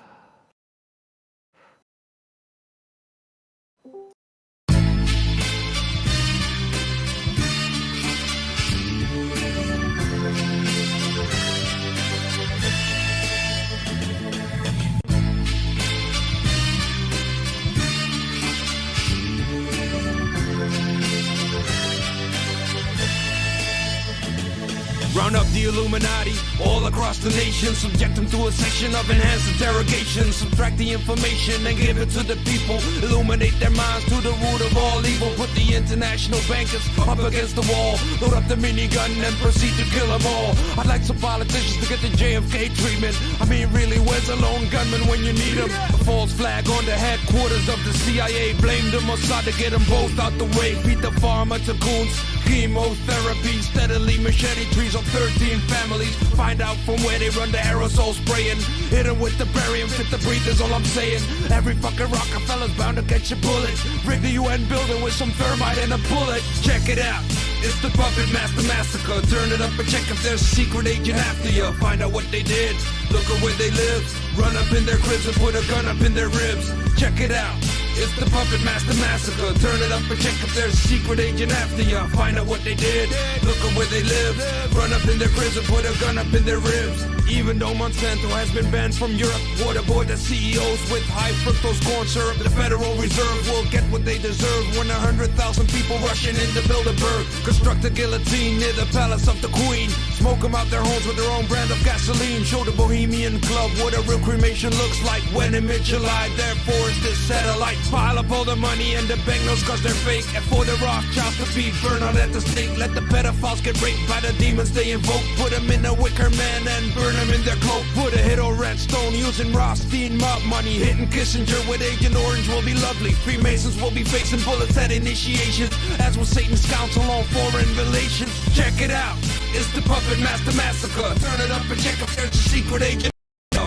Round up the Illuminati all across the nation, subject them to a session of enhanced interrogation, subtract the information and give it to the people, illuminate their minds to the root of all evil, put the international bankers up against the wall, load up the minigun and proceed to kill them all. I'd like some politicians to get the JFK treatment. I mean, really, where's a lone gunman when you need him? A false flag on the headquarters of the CIA, blame the Mossad to get them both out the way, beat the pharma to goons, chemotherapy, steadily machete trees on 13 families. Find out from where they run the aerosol spraying. Hit them with the barium, fit the breathers, all I'm saying. Every fucking Rockefeller's bound to catch a bullet. Rig the UN building with some thermite and a bullet. Check it out. It's the Puppet Master Massacre. Turn it up and check if there's a secret agent after you. Find out what they did. Look at where they live. Run up in their cribs and put a gun up in their ribs. Check it out. It's the Puppet Master Massacre. Turn it up and check if there's a secret agent after ya. Find out what they did. Look at where they live. Run up in their cribs and put a gun up in their ribs. Even though Monsanto has been banned from Europe, waterboard the CEOs with high fructose corn syrup. The Federal Reserve will get what they deserve when 100,000 people rushing in to Bilderberg. Construct a guillotine near the palace of the Queen. Smoke them out their homes with their own brand of gasoline. Show the Bohemian Club what a real cremation looks like when in mid-July. Therefore, it's this satellite. Pile up all the money and the banknotes cause they're fake. And for the Rothschilds to be burned out at the stake. Let the pedophiles get raped by the demons they invoke. Put them in a wicker man and burn them in their cloak. Put a hit on Redstone using Rothstein mob money. Hitting Kissinger with Agent Orange will be lovely. Freemasons will be facing bullets at initiation, as will Satan's Council on Foreign Relations. Check it out, it's the Puppet Master Massacre. Turn it up and check if there's a secret agent.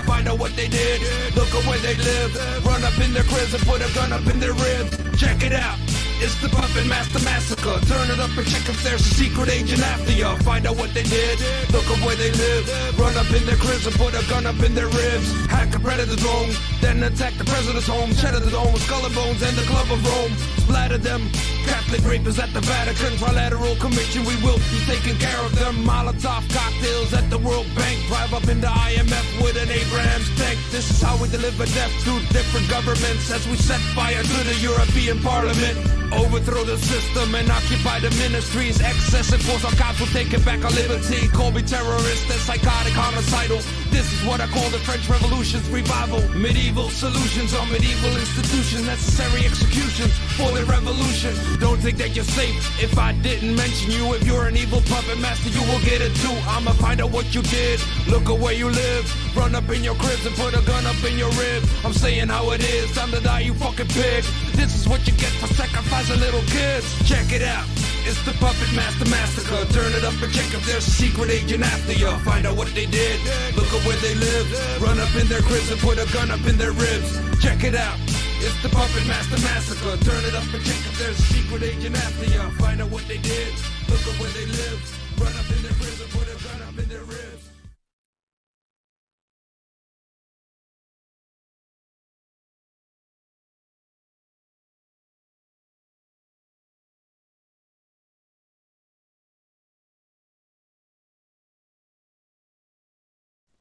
Find out what they did, look at where they live. Run up in their cribs and put a gun up in their ribs. Check it out, it's the Puppet Master Massacre. Turn it up and check if there's a secret agent after ya. Find out what they did, look at where they live. Run up in their cribs and put a gun up in their ribs. Hack a predator's home, then attack the president's home. Shatter the dome with skull and bones and the club of Rome. Splatter them, Catholic rapists at the Vatican, Trilateral Commission, we will be taking care of them. Molotov cocktails at the World Bank, drive up into IMF with an Abraham's tank. This is how we deliver death to different governments as we set fire to the European Parliament. Overthrow the system and occupy the ministries. Excessive force on cops will take it back our liberty. Call me terrorist and psychotic homicidal. This is what I call the French Revolution's revival. Medieval solutions on medieval institutions. Necessary executions for the revolution. Don't think that you're safe if I didn't mention you. If you're an evil puppet master, you will get it too. I'ma find out what you did. Look at where you live. Run up in your cribs and put a gun up in your rib. I'm saying how it is. Time to die, you fucking pig. This is what you get for sacrificing little kids. Check it out. It's the Puppet Master Massacre. Turn it up and check if there's a secret agent after you. Find out what they did. Look at where they live. Run up in their cribs and put a gun up in their ribs. Check it out. It's the Puppet Master Massacre. Turn it up and check if there's a secret agent after you. Find out what they did. Look at where they live. Run up in their cribs and put a gun up in their ribs.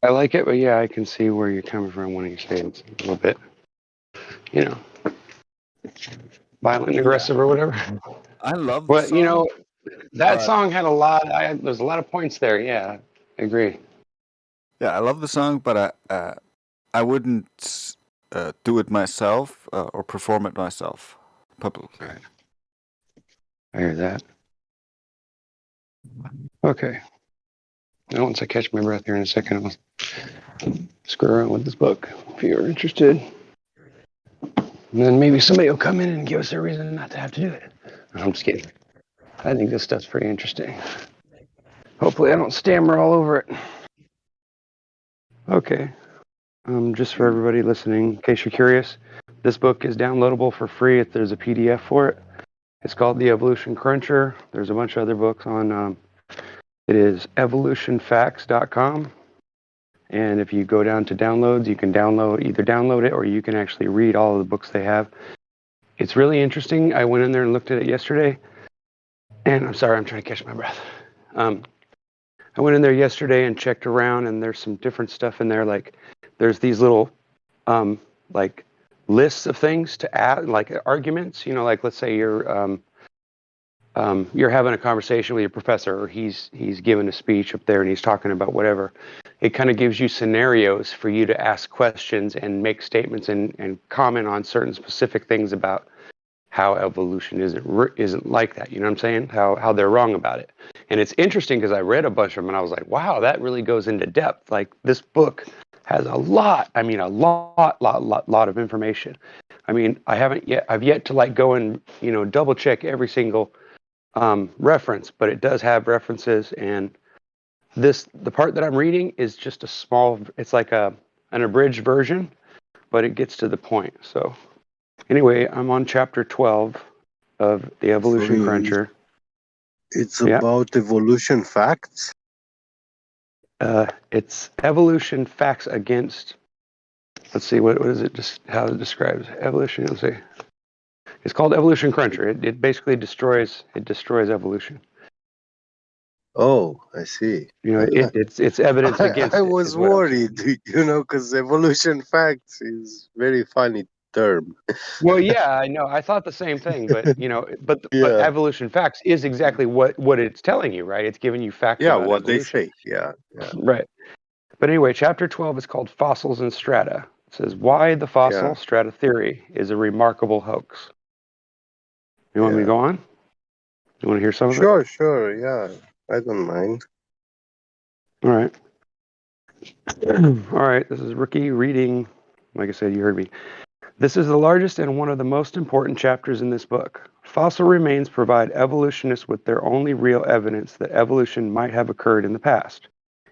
I like it, but yeah, I can see where you're coming from when you say it's a little bit, you know, violent and aggressive or whatever. I love But you know, that but- song had a lot. There's a lot of points there. Yeah, I agree. Yeah, I love the song, but I wouldn't do it myself or perform it myself publicly. Right. I hear that. Okay. Now, once I catch my breath here in a second, I'll screw around with this book if you're interested. And then maybe somebody will come in and give us a reason not to have to do it. No, I'm just kidding. I think this stuff's pretty interesting. Hopefully I don't stammer all over it. Okay. Just for everybody listening, in case you're curious, this book is downloadable for free. There's a PDF for it. It's called The Evolution Cruncher. There's a bunch of other books on it is evolutionfacts.com. And if you go down to downloads, you can either download it or you can actually read all of the books they have. It's really interesting. I went in there and looked at it yesterday. And I'm sorry, I'm trying to catch my breath. I went in there yesterday and checked around, and there's some different stuff in there. Like there's these little like lists of things to add, like arguments. You know, like let's say you're having a conversation with your professor, or he's giving a speech up there and he's talking about whatever. It kind of gives you scenarios for you to ask questions and make statements and comment on certain specific things about how evolution isn't like that. You know what I'm saying? How they're wrong about it. And it's interesting because I read a bunch of them and I was like, wow, that really goes into depth. Like this book has a lot of information. I mean, I've yet to like go and, you know, double check every single reference, but it does have references. And the part that I'm reading is just a small, it's like an abridged version, but it gets to the point. So anyway, I'm on chapter 12 of the Evolution Cruncher. It's about evolution facts. It's evolution facts against. Let's see, what is it? Just how it describes evolution. Let's see. It's called Evolution Cruncher. It basically destroys evolution. Oh, I see. You know, it's evidence against. I was worried, you know, because evolution facts is very funny term. Well, yeah, I know. I thought the same thing, but you know, but evolution facts is exactly what it's telling you, right? It's giving you facts. Yeah, about what evolution. they say. Yeah. Right. But anyway, chapter 12 is called Fossils and Strata. It says why the fossil strata theory is a remarkable hoax. You want me to go on? You want to hear some of it? Sure, yeah. I don't mind. All right. All right, this is Rookie reading. Like I said, you heard me. This is the largest and one of the most important chapters in this book. Fossil remains provide evolutionists with their only real evidence that evolution might have occurred in the past.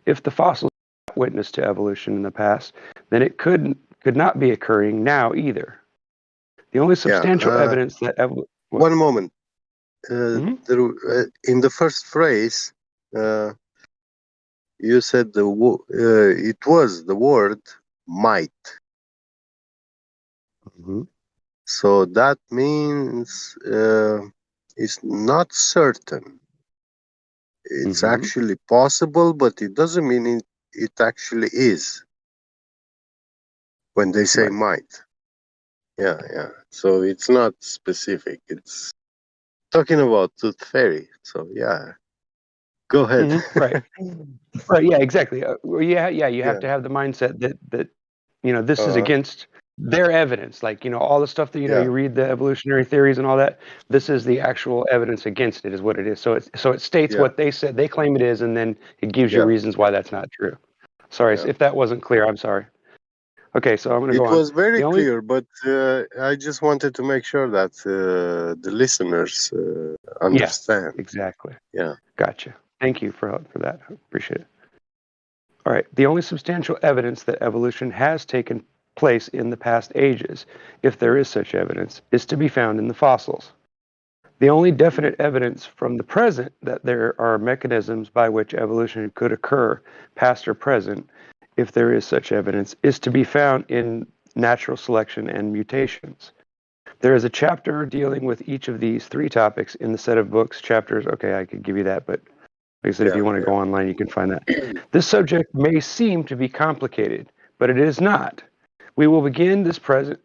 If the fossils witness to evolution in the past, then it could not be occurring now either. The only substantial evidence that one moment. In the first phrase, you said it was the word might. Mm-hmm. So that means It's not certain. It's Mm-hmm. actually possible, but it doesn't mean it actually is when they say Right. might. Yeah, yeah. So it's not specific. It's talking about Tooth Fairy. So yeah, go ahead. Right. Right. Yeah. Exactly. Well, yeah. Yeah. You have Yeah, to have the mindset that this is uh, against their evidence. Like all the stuff that yeah, you read the evolutionary theories and all that. This is the actual evidence against it, is what it is. So it states yeah, what they said they claim it is, and then it gives you yeah, reasons why that's not true. Sorry yeah. if that wasn't clear. I'm sorry. Okay, so I'm going to It go on. was very The only clear, but I just wanted to make sure that the listeners Yeah, understand. exactly. Yeah, Gotcha. Thank you for that. I appreciate it. All right. The only substantial evidence that evolution has taken place in the past ages, if there is such evidence, is to be found in the fossils. The only definite evidence from the present that there are mechanisms by which evolution could occur, past or present, if there is such evidence, is to be found in natural selection and mutations. There is a chapter dealing with each of these three topics in the set of books, chapters. Okay, I could give you that, but like I said, if yeah, you want to go online, you can find that. This subject may seem to be complicated, but it is not. We will begin this present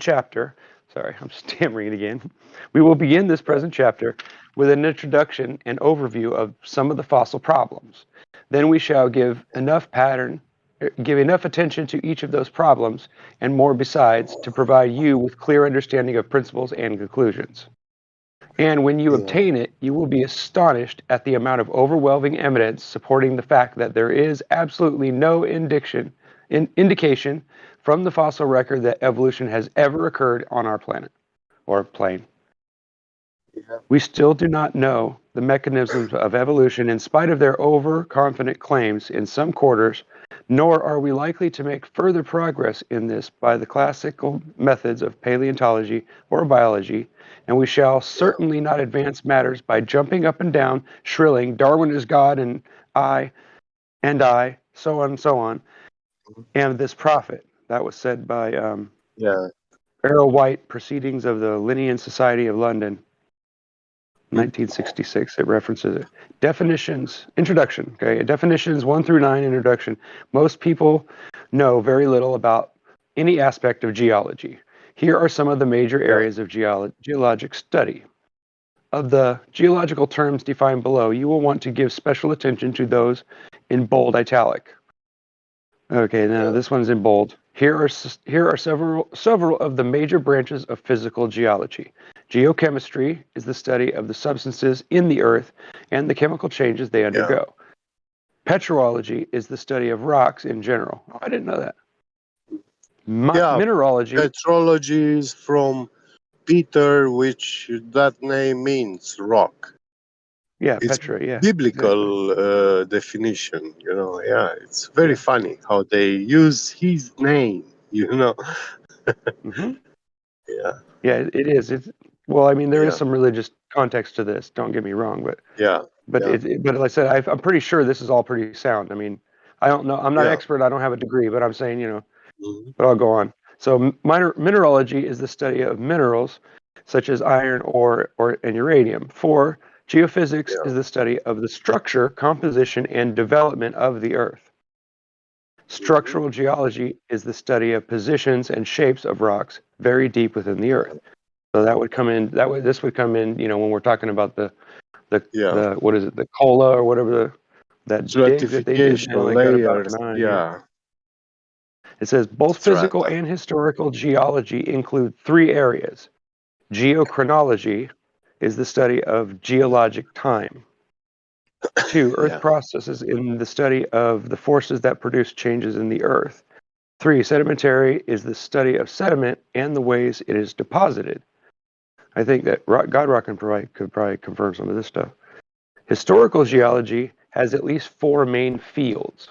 chapter. Sorry, I'm stammering it again. We will begin this present chapter with an introduction and overview of some of the fossil problems. Then we shall give enough attention to each of those problems and more besides to provide you with clear understanding of principles and conclusions. And when you yeah, obtain it, you will be astonished at the amount of overwhelming evidence supporting the fact that there is absolutely no indication from the fossil record that evolution has ever occurred on our planet or plane. yeah. We still do not know the mechanisms of evolution in spite of their overconfident claims in some quarters, nor are we likely to make further progress in this by the classical methods of paleontology or biology, and we shall certainly not advance matters by jumping up and down, shrilling, Darwin is God and I, so on and so on, and this prophet. That was said by Yeah. Errol White, Proceedings of the Linnean Society of London, 1966. It references it. Definitions, introduction. Okay, definitions 1 through 9. Introduction. Most people know very little about any aspect of geology. Here are some of the major areas of geologic study. Of the geological terms defined below, you will want to give special attention to those in bold italic. Okay, now this one's in bold. Here are several of the major branches of physical geology. Geochemistry is the study of the substances in the earth and the chemical changes they undergo. Petrology is the study of rocks in general. Oh, I didn't know that. Yeah, Mineralogy. petrology is from Peter, which that name means rock. Yeah, It's Petra. Yeah, biblical definition, Yeah, it's very funny how they use his name, Mm-hmm. Yeah, Yeah, it is. Well, I mean, there is yeah, some religious context to this. Don't get me wrong, but yeah, but yeah, but like I said, I'm pretty sure this is all pretty sound. I mean, I don't know. I'm not an yeah. expert. I don't have a degree, but I'm saying, Mhm. but I'll go on. So mineralogy is the study of minerals such as iron, ore, and uranium. 4, geophysics Yeah. is the study of the structure, composition, and development of the earth. Structural geology is the study of positions and shapes of rocks very deep within the earth. So that would come in. This would come in. When we're talking about the Yeah. what is it, the cola or whatever that dig that they did. They Stratification only got about layers. 9. Yeah. Yeah, It says both physical strata. and historical geology include 3 areas. Geochronology is the study of geologic time. 2, earth Yeah. processes in the study of the forces that produce changes in the earth. 3, sedimentary is the study of sediment and the ways it is deposited. I think that Godrock could probably confirm some of this stuff. Historical geology has at least 4 main fields.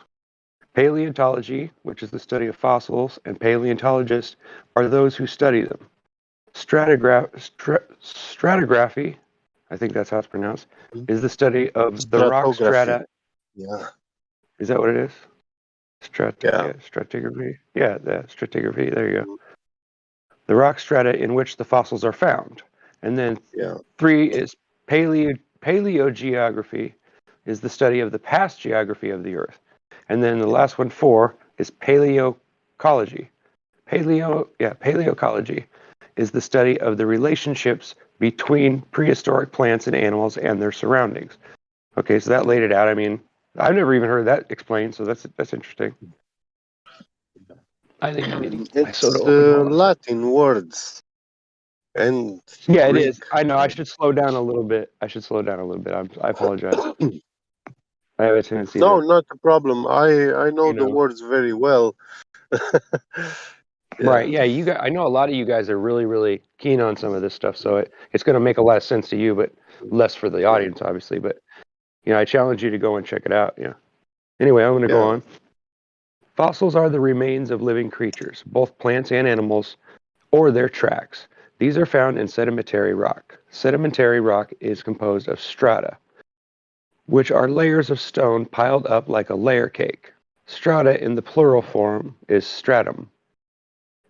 Paleontology, which is the study of fossils, and paleontologists are those who study them. Stratigraphy, I think that's how it's pronounced, is the study of the rock Stratography. strata. Yeah. Is that what it is? Yeah. Stratigraphy. Yeah, stratigraphy. There you go. The rock strata in which the fossils are found. And then Yeah. 3 is paleogeography, is the study of the past geography of the Earth. And then the last one, 4, is paleoecology. Paleoecology is the study of the relationships between prehistoric plants and animals and their surroundings. Okay, so that laid it out. I mean, I've never even heard that explained, so that's interesting. I think I need my soda It's open. Hold on. Latin words. And Yeah, it Greek. is. I know. I should slow down a little bit. I apologize. I have a tendency No, to, not a problem. I know you the know. words very well. Right. Yeah. You guys, I know a lot of you guys are really, really keen on some of this stuff, so it's going to make a lot of sense to you, but less for the audience, obviously. But I challenge you to go and check it out. Yeah. Anyway, I'm going to go on. Fossils are the remains of living creatures, both plants and animals, or their tracks. These are found in sedimentary rock. Sedimentary rock is composed of strata, which are layers of stone piled up like a layer cake. Strata in the plural form is stratum.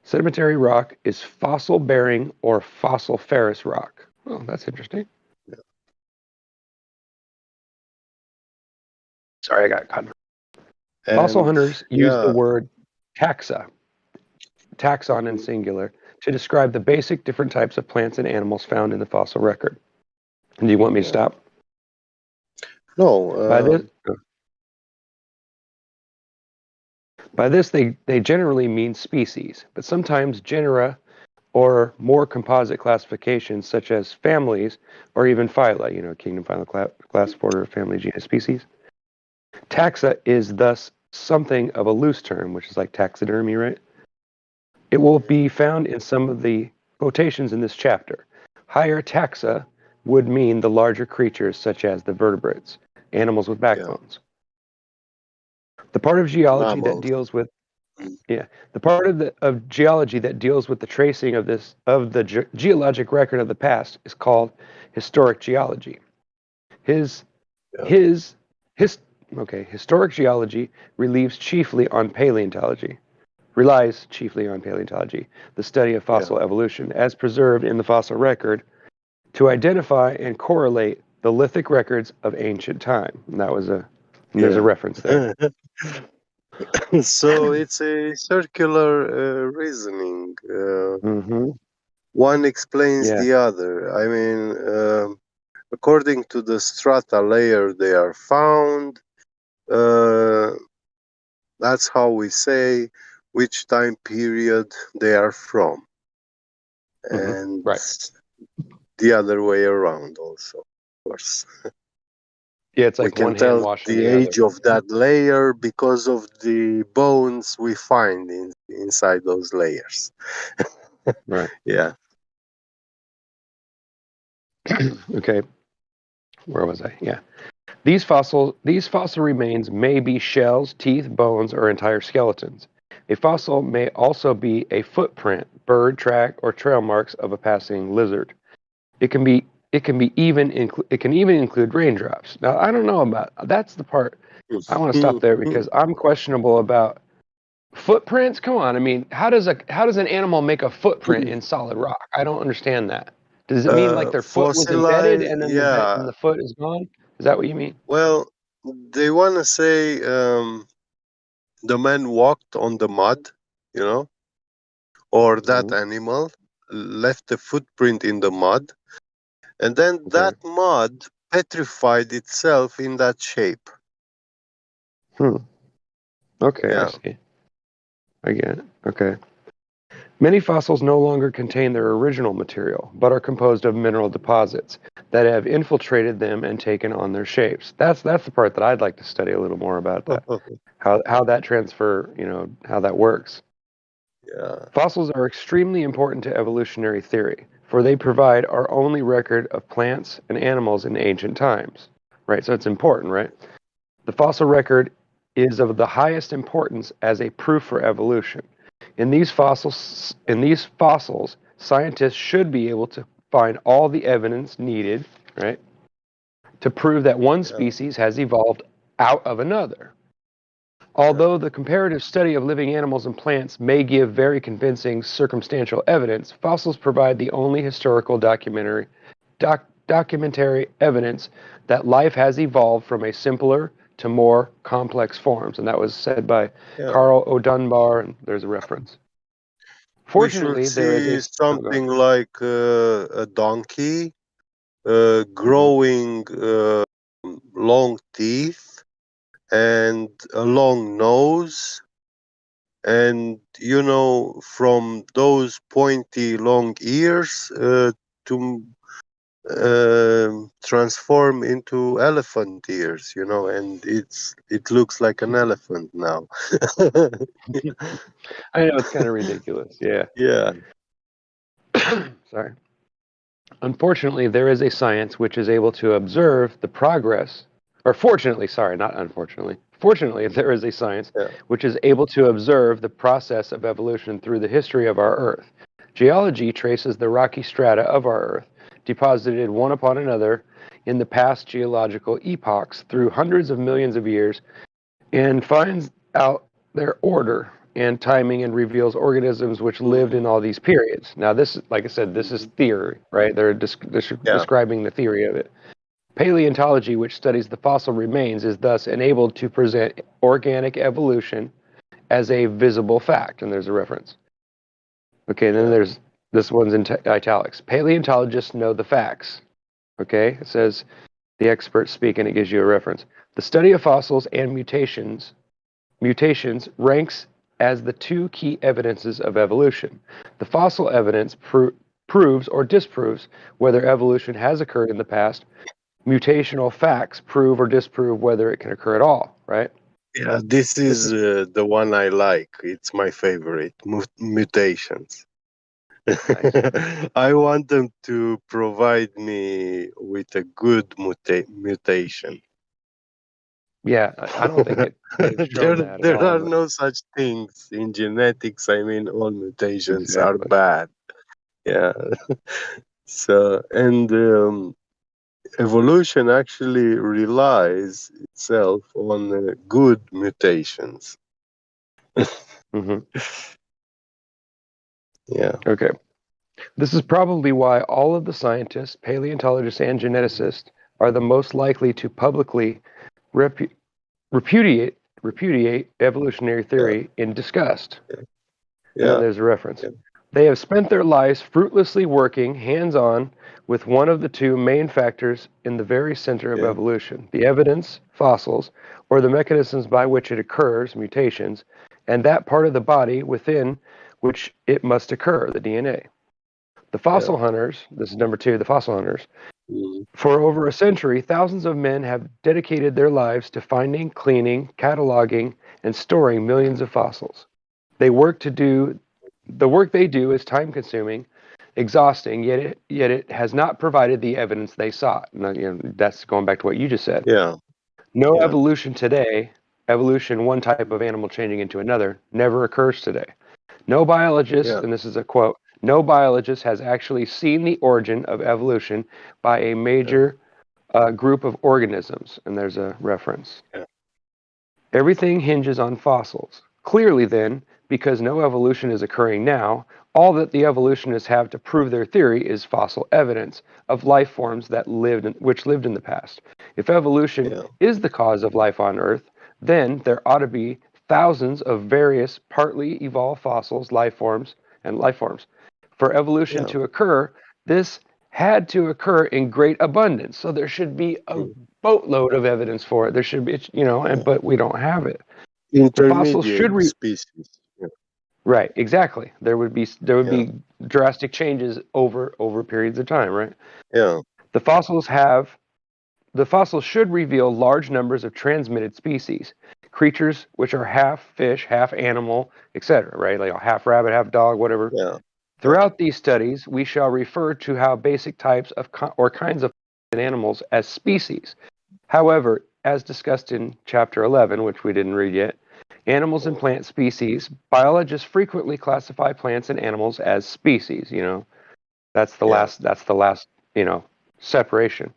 Sedimentary rock is fossil-bearing or fossiliferous rock. Oh, that's interesting. Sorry, I got caught. Fossil hunters use the word taxa, taxon in singular, to describe the basic different types of plants and animals found in the fossil record. Do you want me to stop? No. By this, they generally mean species, but sometimes genera or more composite classifications such as families or even phyla, kingdom, phyla, class, order, family, genus, species. Taxa is thus something of a loose term, which is like taxidermy, right? It will be found in some of the quotations in this chapter. Higher taxa would mean the larger creatures such as the vertebrates, animals with backbones. The part of geology that deals with geology that deals with the tracing of the geologic record of the past is called historic geology. Historic geology relies chiefly on paleontology, the study of fossil evolution, as preserved in the fossil record, to identify and correlate the lithic records of ancient time. And there's a reference there. So it's a circular reasoning. One explains the other. I mean, according to the strata layer they are found, that's how we say which time period they are from. And the other way around also, of course. Yeah, it's like we can one hand tell washing the the age other. of that layer because of the bones we find inside those layers. Right. Yeah. Okay. Where was I? Yeah. These fossil remains may be shells, teeth, bones, or entire skeletons. A fossil may also be a footprint, bird track, or trail marks of a passing lizard. It can even include raindrops. Now, I don't know about that's the part I want to stop there because I'm questionable about footprints. Come on, I mean, how does an animal make a footprint in solid rock? I don't understand that. Does it mean like their foot was embedded and then the foot is gone? Is that what you mean? Well, they want to say the man walked on the mud, or that animal left a footprint in the mud, and then that mud petrified itself in that shape. Okay, I see. I get it. Okay. Many fossils no longer contain their original material, but are composed of mineral deposits that have infiltrated them and taken on their shapes. That's the part that I'd like to study a little more about that. How that transfer, how that works. Yeah. Fossils are extremely important to evolutionary theory, for they provide our only record of plants and animals in ancient times. Right, so it's important, right? The fossil record is of the highest importance as a proof for evolution. In these fossils, scientists should be able to find all the evidence needed, right, to prove that one species has evolved out of another. Although the comparative study of living animals and plants may give very convincing circumstantial evidence, fossils provide the only historical documentary evidence that life has evolved from a simpler to more complex forms. And that was said by Carl O. Dunbar, and there's a reference. We should Fortunately, there is see a... something like a donkey growing long teeth and a long nose, and from those pointy long ears to transform into elephant ears, and it looks like an elephant now. I know, it's kind of ridiculous. Yeah. Yeah. Sorry. Unfortunately, there is a science which is able to observe the progress, or fortunately, sorry, not unfortunately. Fortunately, there is a science which is able to observe the process of evolution through the history of our Earth. Geology traces the rocky strata of our Earth, deposited one upon another in the past geological epochs through hundreds of millions of years, and finds out their order and timing and reveals organisms which lived in all these periods. Now, this, like I said, this is theory, right? They're describing the theory of it. Paleontology, which studies the fossil remains, is thus enabled to present organic evolution as a visible fact. And there's a reference. Okay, then there's, this one's in italics. Paleontologists know the facts. Okay, it says, the experts speak, and it gives you a reference. The study of fossils and mutations ranks as the two key evidences of evolution. The fossil evidence proves or disproves whether evolution has occurred in the past. Mutational facts prove or disprove whether it can occur at all, right? Yeah, this is the one I like. It's my favorite, mutations. I want them to provide me with a good mutation. Yeah, I don't think there are no such things in genetics. I mean, all mutations are bad. Yeah. So, and evolution actually relies itself on good mutations. Yeah. Okay. This is probably why all of the scientists, paleontologists, and geneticists are the most likely to publicly repudiate evolutionary theory in disgust. And then there's a reference. They have spent their lives fruitlessly working hands-on with one of the two main factors in the very center of evolution, the evidence, fossils, or the mechanisms by which it occurs, mutations, and that part of the body within which it must occur, the DNA. The fossil hunters, this is number 2, the fossil hunters, for over a century, thousands of men have dedicated their lives to finding, cleaning, cataloging, and storing millions of fossils. The work they do is time-consuming, exhausting, yet it has not provided the evidence they sought. Now, that's going back to what you just said. No evolution today, one type of animal changing into another, never occurs today. No biologist, and this is a quote, no biologist has actually seen the origin of evolution by a major group of organisms. And there's a reference. Everything hinges on fossils. Clearly then, because no evolution is occurring now, all that the evolutionists have to prove their theory is fossil evidence of life forms that which lived in the past. If evolution is the cause of life on Earth, then there ought to be thousands of various partly evolved fossils, life forms. For evolution to occur, this had to occur in great abundance. So there should be a boatload of evidence for it. There should be, but we don't have it. Intermediate species. Right, exactly. There would be drastic changes over periods of time, right? Yeah. The fossils should reveal large numbers of transmitted species, creatures which are half fish, half animal, etc., right? Like half rabbit, half dog, whatever. Yeah. Throughout these studies, we shall refer to how basic types of or kinds of animals as species. However, as discussed in chapter 11, which we didn't read yet, animals and plant species, biologists frequently classify plants and animals as species, That's the last separation.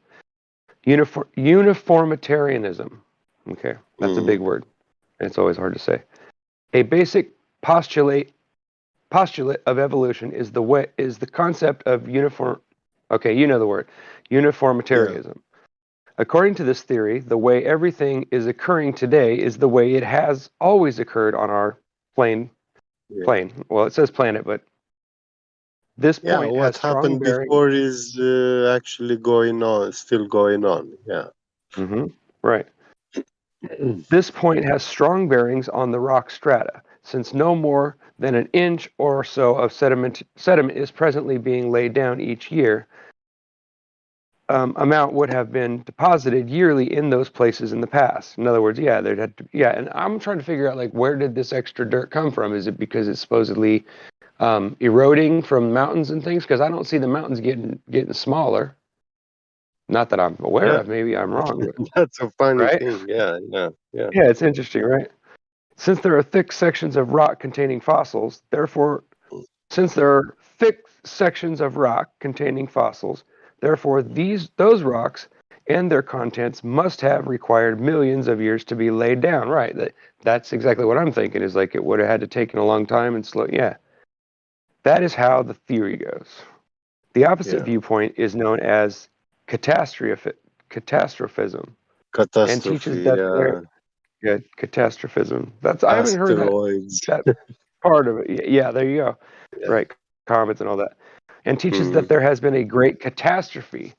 Uniformitarianism. Okay, that's a big word. It's always hard to say. A basic postulate of evolution is the concept of uniform. Okay, you know the word, uniformitarianism. According to this theory, the way everything is occurring today is the way it has always occurred on our plane. Well, it says planet, but this point what has strong happened bearing. before is actually going on, still going on. Yeah. Right. This point has strong bearings on the rock strata, since no more than an inch or so of sediment is presently being laid down each year. Amount would have been deposited yearly in those places in the past. In other words, there'd have to, and I'm trying to figure out, like, where did this extra dirt come from? Is it because it's supposedly eroding from mountains and things? Because I don't see the mountains getting smaller. Not that I'm aware of. Maybe I'm wrong. But, That's a funny right? thing. Yeah. Yeah, it's interesting, right? Since there are thick sections of rock containing fossils, therefore those rocks and their contents must have required millions of years to be laid down. Right. That's exactly what I'm thinking, is like it would have had to taken a long time and slow. Yeah. That is how the theory goes. The opposite viewpoint is known as catastrophism. And teaches that catastrophism. I haven't heard that part of it. Yeah, there you go. Right, comets and all that. And teaches that there has been a great catastrophe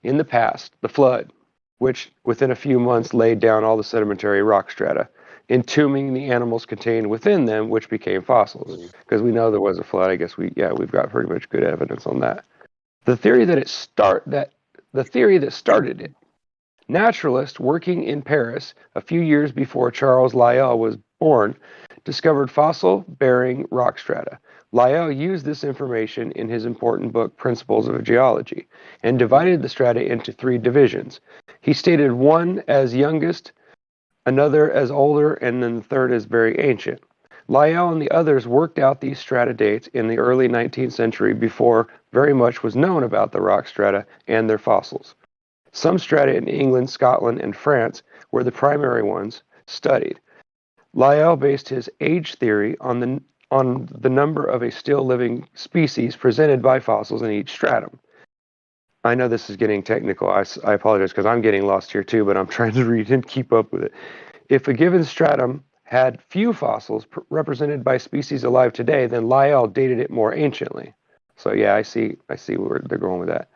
in the past, the flood, which within a few months laid down all the sedimentary rock strata, entombing the animals contained within them, which became fossils. Because we know there was a flood. I guess we've got pretty much good evidence on that. The theory that started it. Naturalist working in Paris a few years before Charles Lyell was born discovered fossil-bearing rock strata. Lyell used this information in his important book Principles of Geology and divided the strata into 3 divisions. He stated one as youngest, another as older, and then the third as very ancient. Lyell and the others worked out these strata dates in the early 19th century before very much was known about the rock strata and their fossils. Some strata in England, Scotland, and France were the primary ones studied. Lyell based his age theory on the number of a still living species presented by fossils in each stratum. I know this is getting technical. I apologize because I'm getting lost here too, but I'm trying to read and keep up with it. If a given stratum had few fossils represented by species alive today, then Lyell dated it more anciently. So yeah, I see where they're going with that.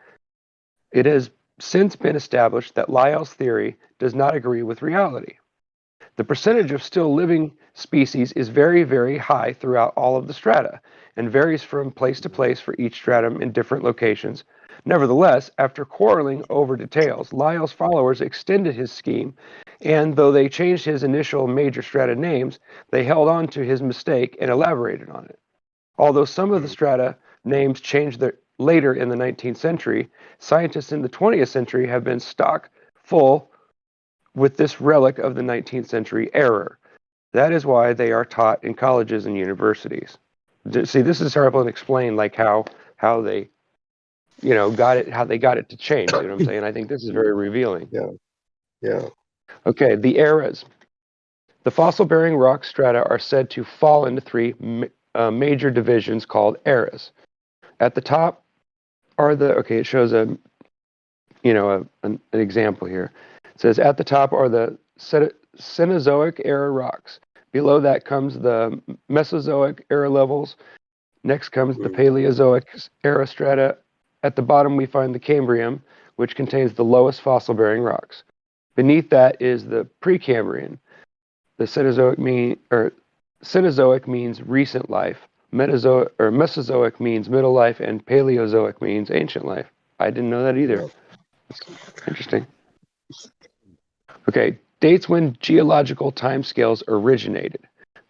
It has since been established that Lyell's theory does not agree with reality. The percentage of still living species is very, very high throughout all of the strata and varies from place to place for each stratum in different locations. Nevertheless, after quarreling over details, Lyell's followers extended his scheme, and though they changed his initial major strata names, they held on to his mistake and elaborated on it. Although some of the strata names changed later in the 19th century, scientists in the 20th century have been stock full with this relic of the 19th century error. That is why they are taught in colleges and universities. See, this is helpful to explain like how they got it, how they got it to change. You know what I'm saying? I think this is very revealing. Yeah. Okay, the eras. The fossil-bearing rock strata are said to fall into 3 major divisions called eras. At the top are it shows an example here. It says at the top are the Cenozoic era rocks. Below that comes the Mesozoic era levels. Next comes the Paleozoic era strata. At the bottom we find the Cambrian, which contains the lowest fossil-bearing rocks. Beneath that is the Precambrian. The Cenozoic means recent life. Mesozoic means middle life, and Paleozoic means ancient life. I didn't know that either. Interesting. Okay, dates when geological timescales originated.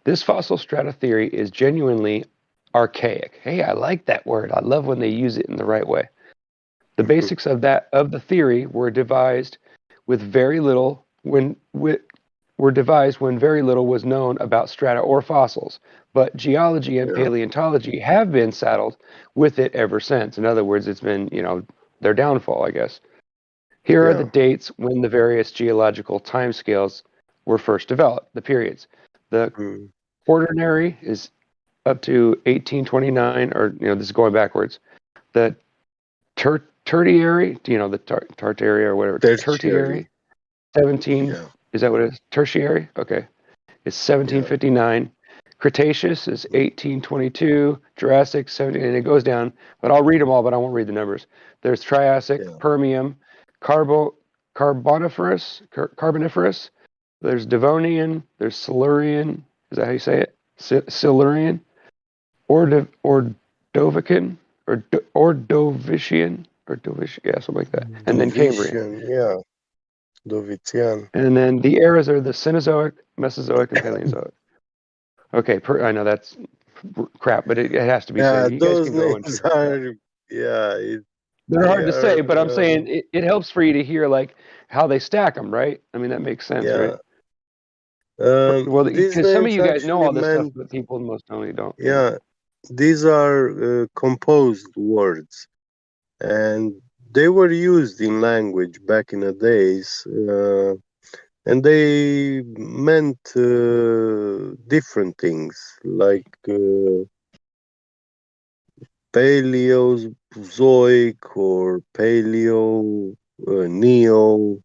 This fossil strata theory is genuinely archaic. Hey, I like that word. I love when they use it in the right way. The basics of the theory were devised when very little was known about strata or fossils, but geology and paleontology have been saddled with it ever since. In other words, it's been, their downfall, I guess. Here are the dates when the various geological timescales were first developed, the periods. The Quaternary is up to 1829, or this is going backwards. The Tertiary, the Tartary or whatever. Tertiary, 17. Yeah. Is that what it is? Tertiary? Okay. It's 1759. Cretaceous is 1822. Jurassic, 17, and it goes down. But I'll read them all, but I won't read the numbers. There's Triassic, Permian, Carboniferous. There's Devonian. There's Silurian. Is that how you say it? Silurian. Ordovician. Ordovician. Yeah, something like that. And then Cambrian. Yeah. Dovician. And then the eras are the Cenozoic, Mesozoic, and Paleozoic. Okay, I know that's crap, but it has to be said. You guys Those can go and names check it out. are, They're hard to say, but I'm saying it helps for you to hear like how they stack them, right? I mean, that makes sense, right? Well, these because some of names you guys know actually all this stuff, meant, but people most only don't. yeah, these are composed words, and they were used in language back in the days, and they meant different things, like Paleozoic or Paleo, Neo.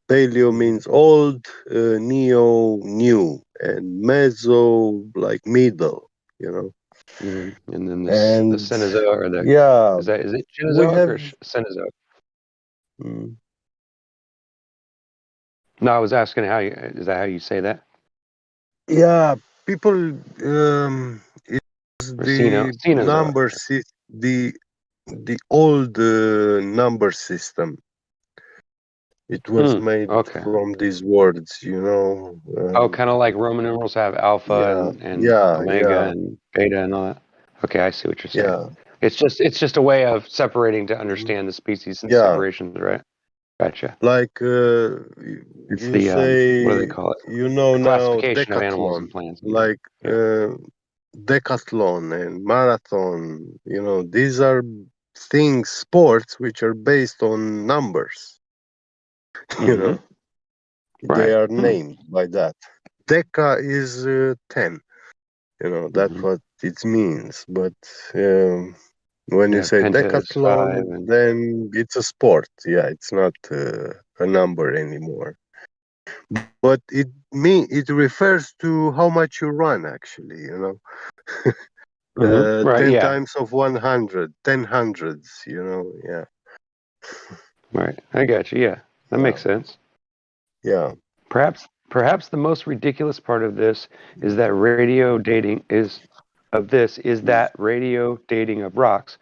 Paleo means old, Neo new, and Meso like middle, And then the And Cenozoic, or the is it we Cenozoic have. or Cenozoic? No, I was asking is that how you say that? Yeah, people. It's Or the Cenozoic. number the old number system. It was made from these words, kind of like Roman numerals have alpha and omega and beta and all that. Okay, I see what you're saying. Yeah. It's just a way of separating to understand the species and separations, right? Gotcha. Like It's you the say, what do they call it? now Classification of animals decathlon, and plants. like decathlon and marathon. These are sports which are based on numbers. They are named by that. Deca is 10. That's what it means. But when you say penta is 5 decathlon, and then it's a sport. Yeah, it's not a number anymore. But it refers to how much you run, actually. 10 times of 100, 10 hundreds. Yeah. Right, I got you. Yeah, that makes sense. Yeah. Perhaps the most ridiculous part of this is that radio dating that radio dating of rocks,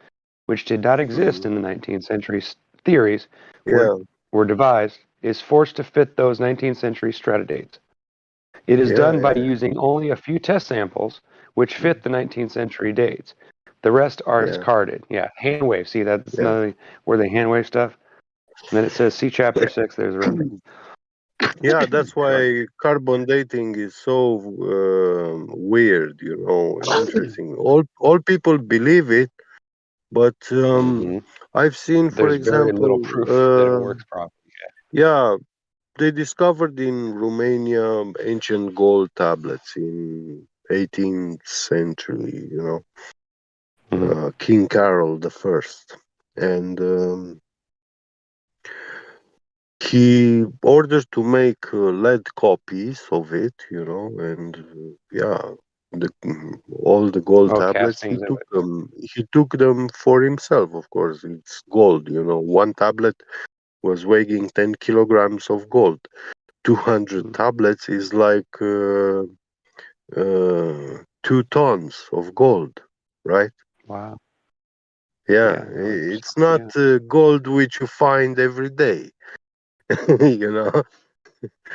which did not exist in the 19th century theories, were devised, is forced to fit those 19th century strata dates. It is done by using only a few test samples which fit the 19th century dates. The rest are discarded. Yeah, hand wave. See, that's another where they hand wave stuff. And then it says, see chapter 6. There's a reference. Yeah, that's why carbon dating is so weird, interesting. All people believe it, but I've seen, for There's very example, little proof that it works properly. Yeah, they discovered in Romania ancient gold tablets in 18th century, King Carol the First, and he ordered to make lead copies of it, and all the gold tablets he took them for himself. Of course, it's gold. One tablet was weighing 10 kilograms of gold. 200 tablets is like 2 tons of gold, right? Wow. Yeah, it's not gold which you find every day.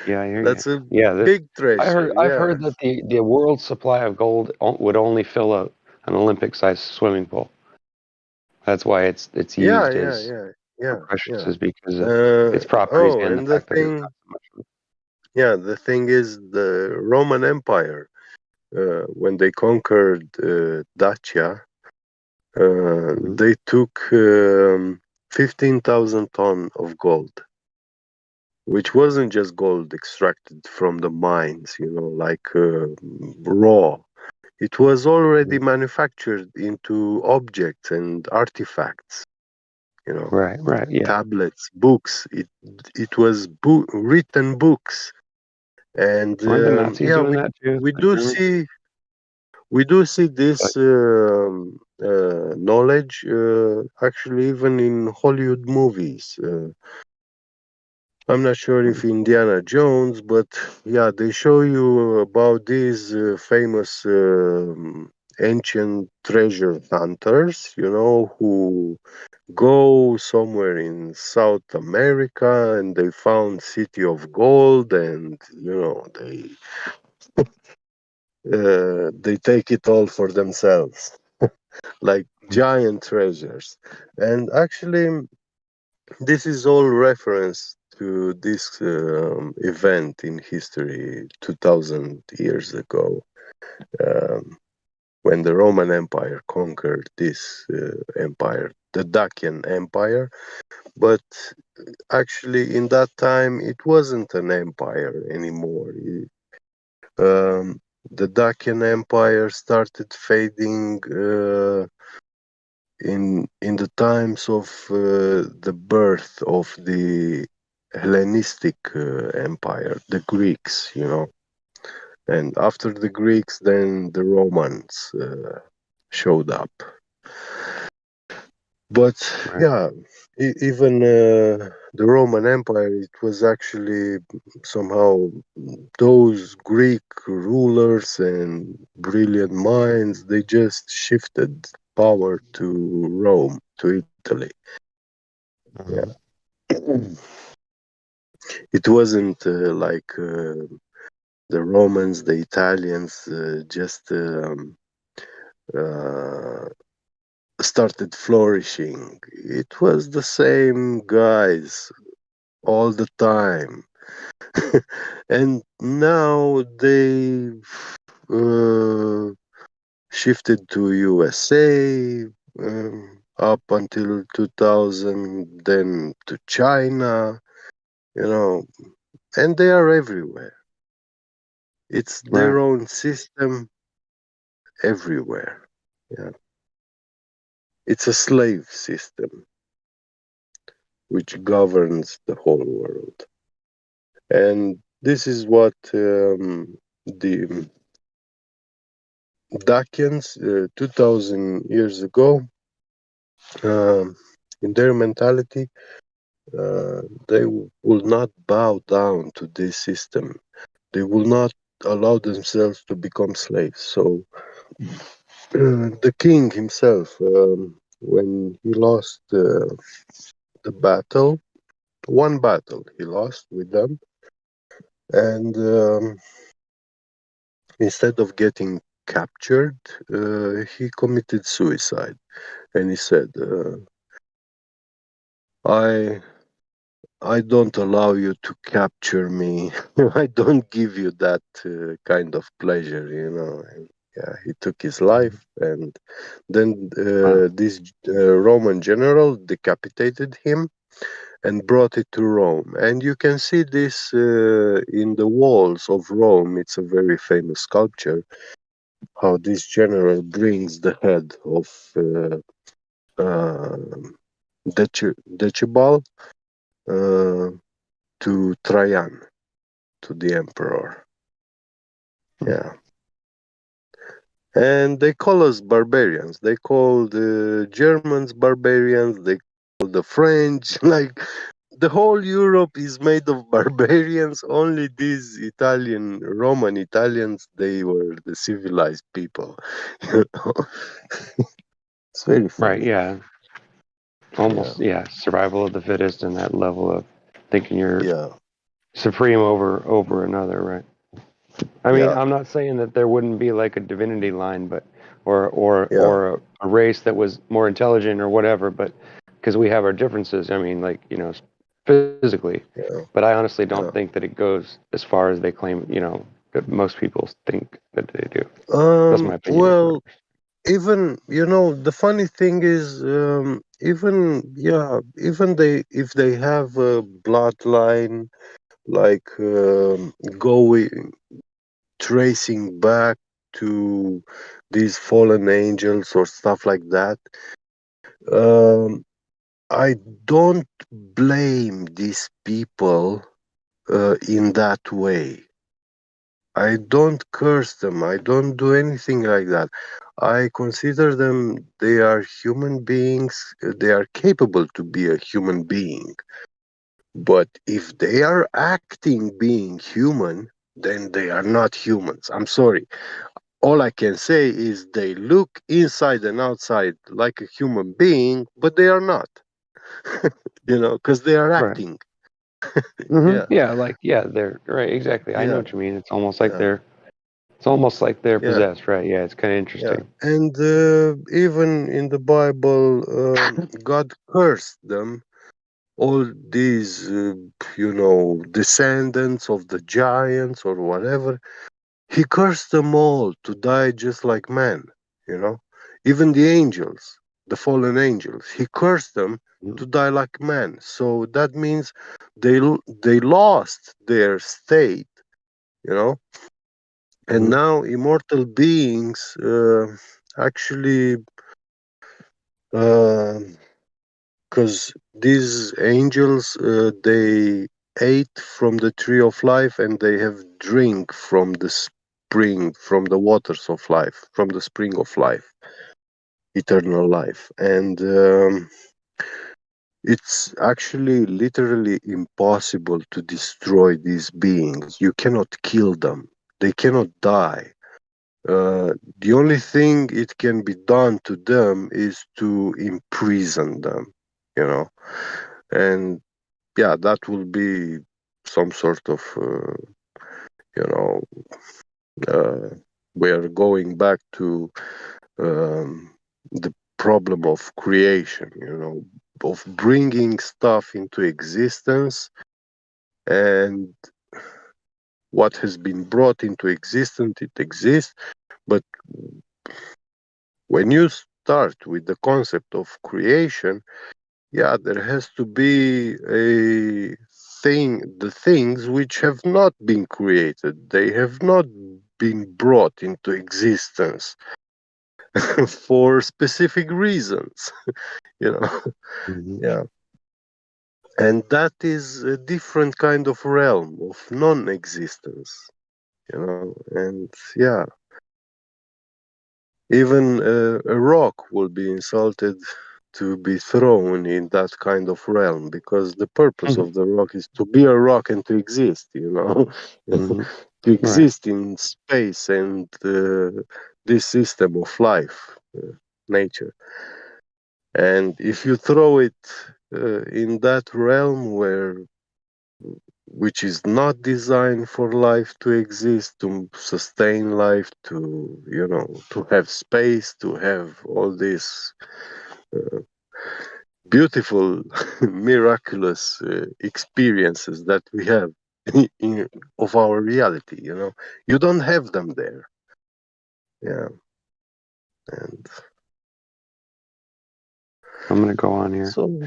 Yeah, I hear That's you. a big treasure. I've heard that the world supply of gold would only fill an Olympic-sized swimming pool. That's why it's used as precious, is because of its properties and the fact that it's not so much. Yeah, the thing is, the Roman Empire, when they conquered Dacia, they took 15,000 tons of gold. which wasn't just gold extracted from the mines, like raw. It was already manufactured into objects and artifacts, Right, yeah. tablets, books. It was written books, and Weren't the Nazis yeah, doing we that too? we Like, do remember? see we do see this knowledge actually even in Hollywood movies. I'm not sure if Indiana Jones, but yeah, they show you about these famous ancient treasure hunters, who go somewhere in South America and they found City of Gold, and they take it all for themselves, like giant treasures. And actually, this is all reference to this event in history 2000 years ago, um, when the Roman Empire conquered this empire, the Dacian Empire. But actually, in that time, it wasn't an empire anymore. The Dacian Empire started fading in the times of the birth of the Hellenistic Empire, the Greeks, and after the Greeks, then the Romans showed up. But yeah, even the Roman Empire, it was actually somehow those Greek rulers and brilliant minds, they just shifted power to Rome, to Italy. Yeah. It wasn't like the Romans, the Italians just started flourishing. It was the same guys all the time. And now they shifted to USA up until 2000, then to China, and they are everywhere. It's their own system everywhere. Yeah. It's a slave system which governs the whole world. And this is what the Dacians 2000 years ago, in their mentality, they will not bow down to this system. They will not allow themselves to become slaves. So the king himself, when he lost the battle, one battle he lost with them, and instead of getting captured, he committed suicide, and he said, I don't allow you to capture me. I don't give you that kind of pleasure, And, yeah, he took his life, and then this Roman general decapitated him and brought it to Rome. And you can see this in the walls of Rome. It's a very famous sculpture, how this general brings the head of uh, Decibel to Trajan, to the emperor. Yeah. And they call us barbarians. They call the Germans barbarians. They call the French. Like, the whole Europe is made of barbarians. Only these Roman Italians, they were the civilized people. It's very funny. Right, yeah. Almost, yeah. Survival of the fittest and that level of thinking you're supreme over another, right? I mean, I'm not saying that there wouldn't be like a divinity line, but or a race that was more intelligent or whatever, but because we have our differences. I mean, like, physically. But I honestly don't think that it goes as far as they claim. That most people think that they do. That's my opinion. Well, even the funny thing is, even they if they have a bloodline like going tracing back to these fallen angels or stuff like that. I don't blame these people in that way. I don't curse them. I don't do anything like that. I consider them, they are human beings. They are capable to be a human being. But if they are acting being human, then they are not humans. I'm sorry. All I can say is they look inside and outside like a human being, but they are not. Because they are Right. acting. Mm-hmm. Yeah, Yeah, they're right. Exactly. I know yeah, what you mean. It's almost like yeah, they're yeah, possessed, right? Yeah, it's kind of yeah. interesting. And even in the Bible, God cursed them, all these, descendants of the giants or whatever. He cursed them all to die just like men, you know. Even the angels, the fallen angels, he cursed them to die like men. So that means they lost their state, you know. And Mm-hmm. now immortal beings actually, because these angels, they ate from the tree of life and they have drink from the spring, from the waters of life, from the spring of life, eternal life. And it's actually literally impossible to destroy these beings. You cannot kill them. They cannot die. The only thing it can be done to them is to imprison them, you know. And yeah, that will be some sort of, you know, we're going back to the problem of creation, of bringing stuff into existence, and what has been brought into existence, it exists. But when you start with the concept of creation, yeah, there has to be the things which have not been created, they have not been brought into existence for specific reasons, you know. Mm-hmm. Yeah. And that is a different kind of realm of non-existence, and yeah, even a rock will be insulted to be thrown in that kind of realm, because the purpose of the rock is to be a rock and to exist, Mm-hmm. to Right. exist in space and this system of life, nature. And if you throw it in that realm which is not designed for life to exist, to sustain life, to have space, to have all these beautiful, miraculous experiences that we have of our reality. You don't have them there. Yeah, and I'm going to go on here. so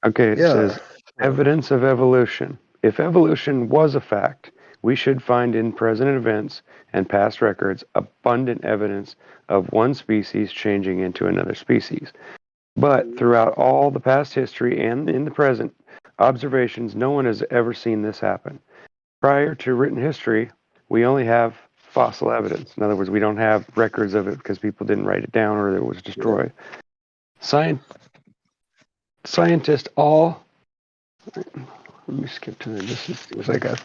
Okay, it yeah, says evidence of evolution. If evolution was a fact, we should find in present events and past records abundant evidence of one species changing into another species. But throughout all the past history and in the present observations, no one has ever seen this happen. Prior to written history, we only have fossil evidence. In other words, we don't have records of it because people didn't write it down or it was destroyed. Scientists all. Let me skip to this. It's like a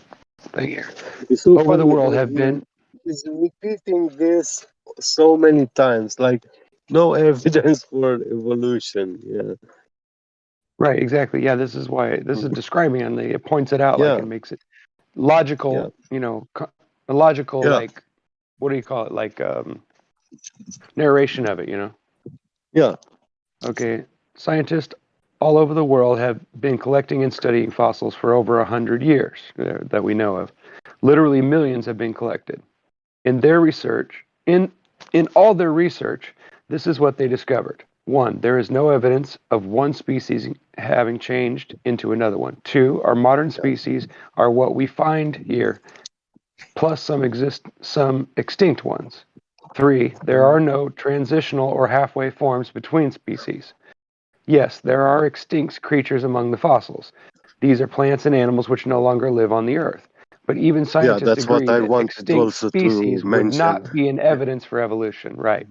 thing here. it's so Over the funny world that have been. he's repeating this so many times, like no evidence for evolution. Yeah. Right, exactly. Yeah, this is why this is describing it, and it points it out like Yeah, it makes it yeah, logical, a logical, yeah, like, what do you call it? Like narration of it. yeah. Okay, scientists all over the world have been collecting and studying fossils for over 100 years that we know of. Literally millions have been collected. In their research, in all their research, this is what they discovered. 1, there is no evidence of one species having changed into another one. 2, our modern species are what we find here, plus some extinct ones. 3, there are no transitional or halfway forms between species. Yes, there are extinct creatures among the fossils. These are plants and animals which no longer live on the earth. But even scientists that's what agree I that wanted extinct also to species would mention. not be an evidence for evolution, right?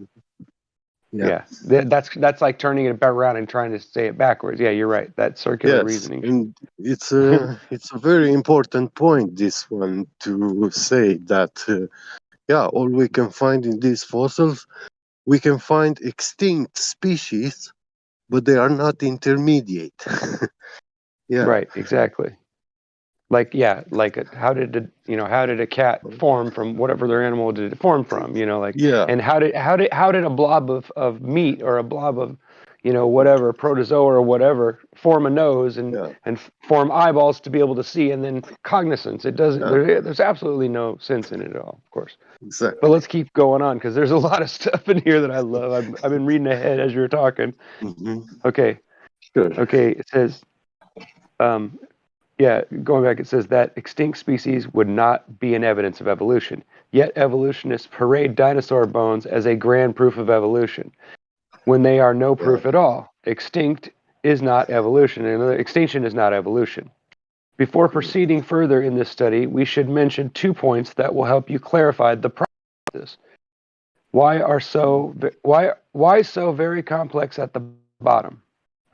Yeah. That's like turning it back around and trying to say it backwards. Yeah, you're right. That circular Yes, reasoning. and it's a very important point, this one, to say that all we can find in these fossils, we can find extinct species, but they are not intermediate. Right, exactly. Like how did a cat form from whatever their animal did it form from? And how did a blob of meat or a blob of whatever protozoa or whatever form a nose and form eyeballs to be able to see and then cognizance? It doesn't. There's absolutely no sense in it at all, of course. Exactly. But let's keep going on because there's a lot of stuff in here that I love. I've been reading ahead as you were talking. Okay. Sure. Okay. It says. Going back, it says that extinct species would not be an evidence of evolution. Yet evolutionists parade dinosaur bones as a grand proof of evolution, when they are no proof at all. Extinction is not evolution. Before proceeding further in this study, we should mention 2 points that will help you clarify the process. Why so very complex at the bottom?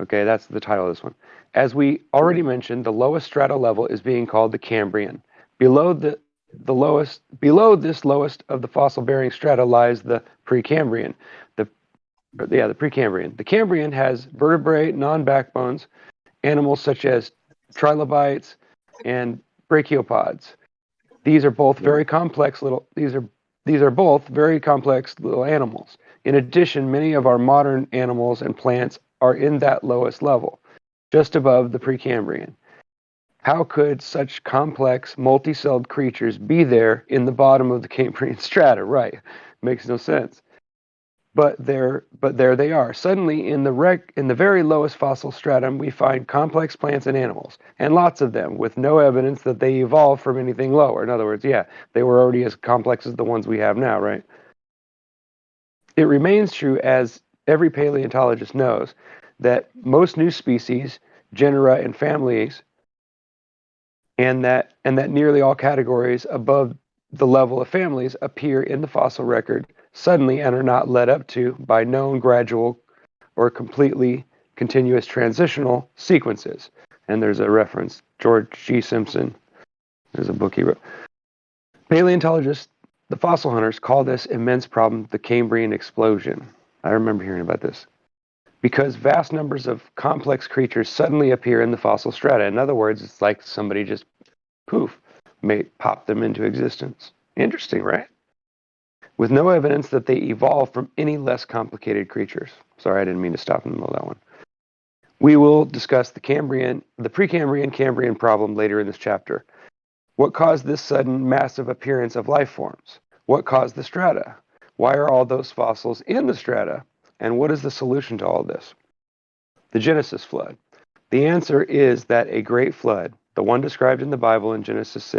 Okay, that's the title of this one. As we already mentioned, the lowest strata level is being called the Cambrian. Below this lowest of the fossil-bearing strata lies the Precambrian. The Precambrian. The Cambrian has vertebrate, non-backbones, animals such as trilobites and brachiopods. These are both very complex little. These are both very complex little animals. In addition, many of our modern animals and plants are in that lowest level, just above the Precambrian. How could such complex, multi-celled creatures be there in the bottom of the Cambrian strata? Right, makes no sense. But there they are. Suddenly, in the very lowest fossil stratum, we find complex plants and animals, and lots of them, with no evidence that they evolved from anything lower. In other words, they were already as complex as the ones we have now, right? It remains true, as every paleontologist knows, that most new species, genera, and families, and that nearly all categories above the level of families appear in the fossil record suddenly and are not led up to by known gradual or completely continuous transitional sequences. And there's a reference, George G. Simpson. There's a book he wrote. Paleontologists, the fossil hunters, call this immense problem the Cambrian explosion. I remember hearing about this. Because vast numbers of complex creatures suddenly appear in the fossil strata. In other words, it's like somebody just popped them into existence. Interesting, right? With no evidence that they evolved from any less complicated creatures. Sorry, I didn't mean to stop in the middle of that one. We will discuss the Precambrian Cambrian problem later in this chapter. What caused this sudden massive appearance of life forms? What caused the strata? Why are all those fossils in the strata? And what is the solution to all this? The Genesis flood. The answer is that a great flood, the one described in the Bible in Genesis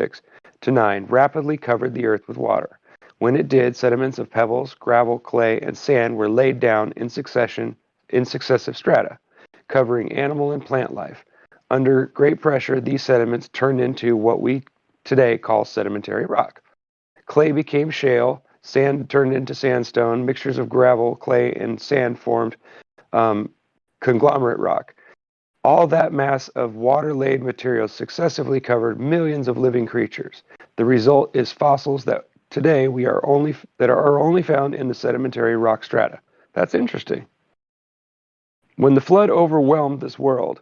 6-9, rapidly covered the earth with water. When it did, sediments of pebbles, gravel, clay, and sand were laid down in successive strata, covering animal and plant life. Under great pressure, these sediments turned into what we today call sedimentary rock. Clay became shale, sand turned into sandstone, mixtures of gravel, clay, and sand formed conglomerate rock. All that mass of water-laid materials successively covered millions of living creatures. The result is fossils that today are only found in the sedimentary rock strata. That's interesting. When the flood overwhelmed this world,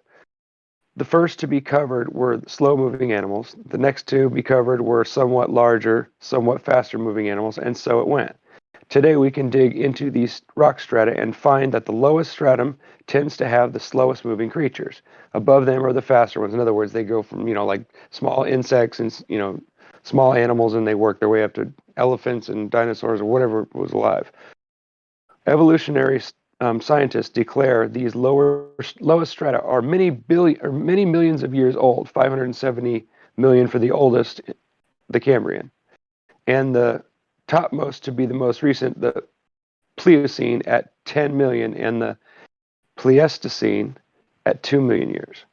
the first to be covered were slow-moving animals. The next to be covered were somewhat larger, somewhat faster-moving animals, and so it went. Today we can dig into these rock strata and find that the lowest stratum tends to have the slowest moving creatures. Above them are the faster ones. In other words, they go from, like small insects and, small animals, and they work their way up to elephants and dinosaurs or whatever was alive. Evolutionary scientists declare these lowest strata are many millions of years old, 570 million for the oldest, the Cambrian, and the topmost to be the most recent, the Pliocene at 10 million, and the Pleistocene at 2 million years.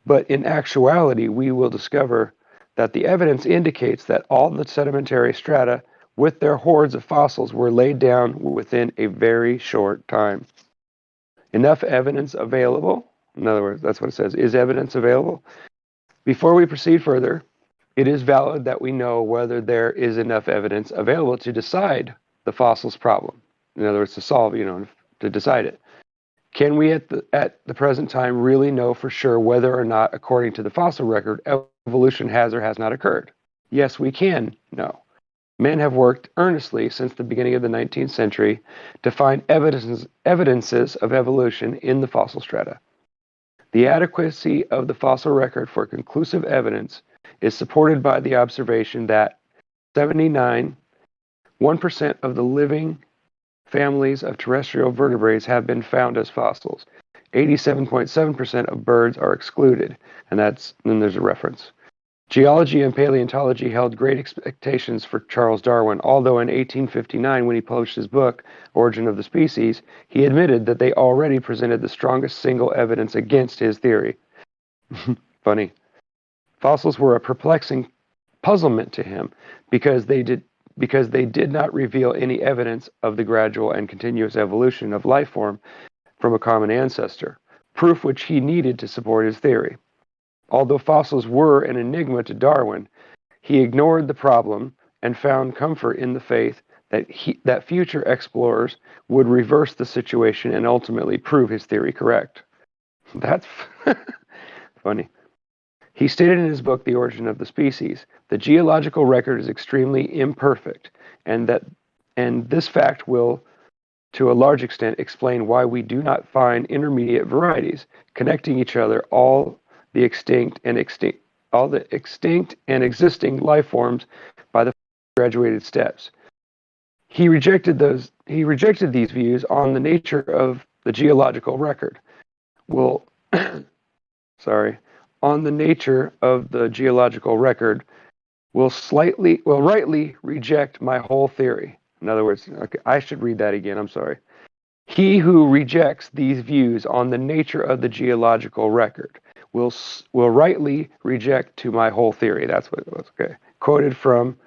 But in actuality, we will discover that the evidence indicates that all the sedimentary strata with their hordes of fossils were laid down within a very short time. Enough evidence available, in other words, that's what it says, is evidence available? Before we proceed further, it is valid that we know whether there is enough evidence available to decide the fossils problem. In other words, to solve, to decide it. Can we at the present time really know for sure whether or not, according to the fossil record, evolution has or has not occurred? Yes, we can know. Men have worked earnestly since the beginning of the 19th century to find evidences of evolution in the fossil strata. The adequacy of the fossil record for conclusive evidence is supported by the observation that 1% of the living families of terrestrial vertebrates have been found as fossils. 87.7% of birds are excluded, and then there's a reference. Geology and paleontology held great expectations for Charles Darwin, although in 1859, when he published his book, Origin of the Species, he admitted that they already presented the strongest single evidence against his theory. Funny. Fossils were a perplexing puzzlement to him because they did not reveal any evidence of the gradual and continuous evolution of life form from a common ancestor, proof which he needed to support his theory. Although fossils were an enigma to Darwin, he ignored the problem and found comfort in the faith that future explorers would reverse the situation and ultimately prove his theory correct. That's funny. He stated in his book, The Origin of the Species, the geological record is extremely imperfect, and this fact will, to a large extent, explain why we do not find intermediate varieties connecting each other all the extinct and existing life forms by the graduated steps. He rejected these views on the nature of the geological record. On the nature of the geological record will rightly reject my whole theory. In other words, okay, I should read that again. I'm sorry. He who rejects these views on the nature of the geological record will rightly reject to my whole theory. That's what it was. Okay. Quoted from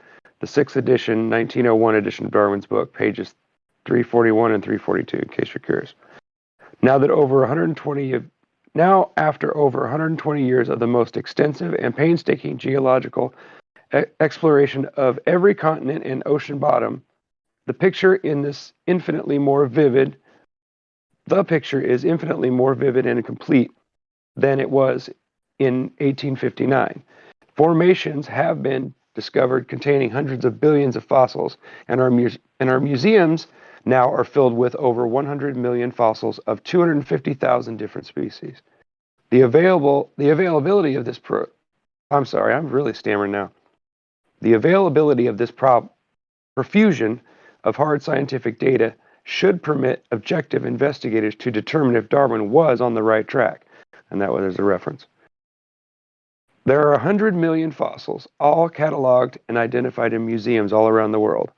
the 6th edition, 1901 edition of Darwin's book, pages 341 and 342, in case you're curious. After over 120 years of the most extensive and painstaking geological exploration of every continent and ocean bottom, the picture is infinitely more vivid and complete than it was in 1859. Formations have been discovered containing hundreds of billions of fossils, and our museums now are filled with over 100 million fossils of 250,000 different species. The availability of this I'm really stammering now. The availability of this profusion of hard scientific data should permit objective investigators to determine if Darwin was on the right track. And there's a reference. There are 100 million fossils, all cataloged and identified in museums all around the world.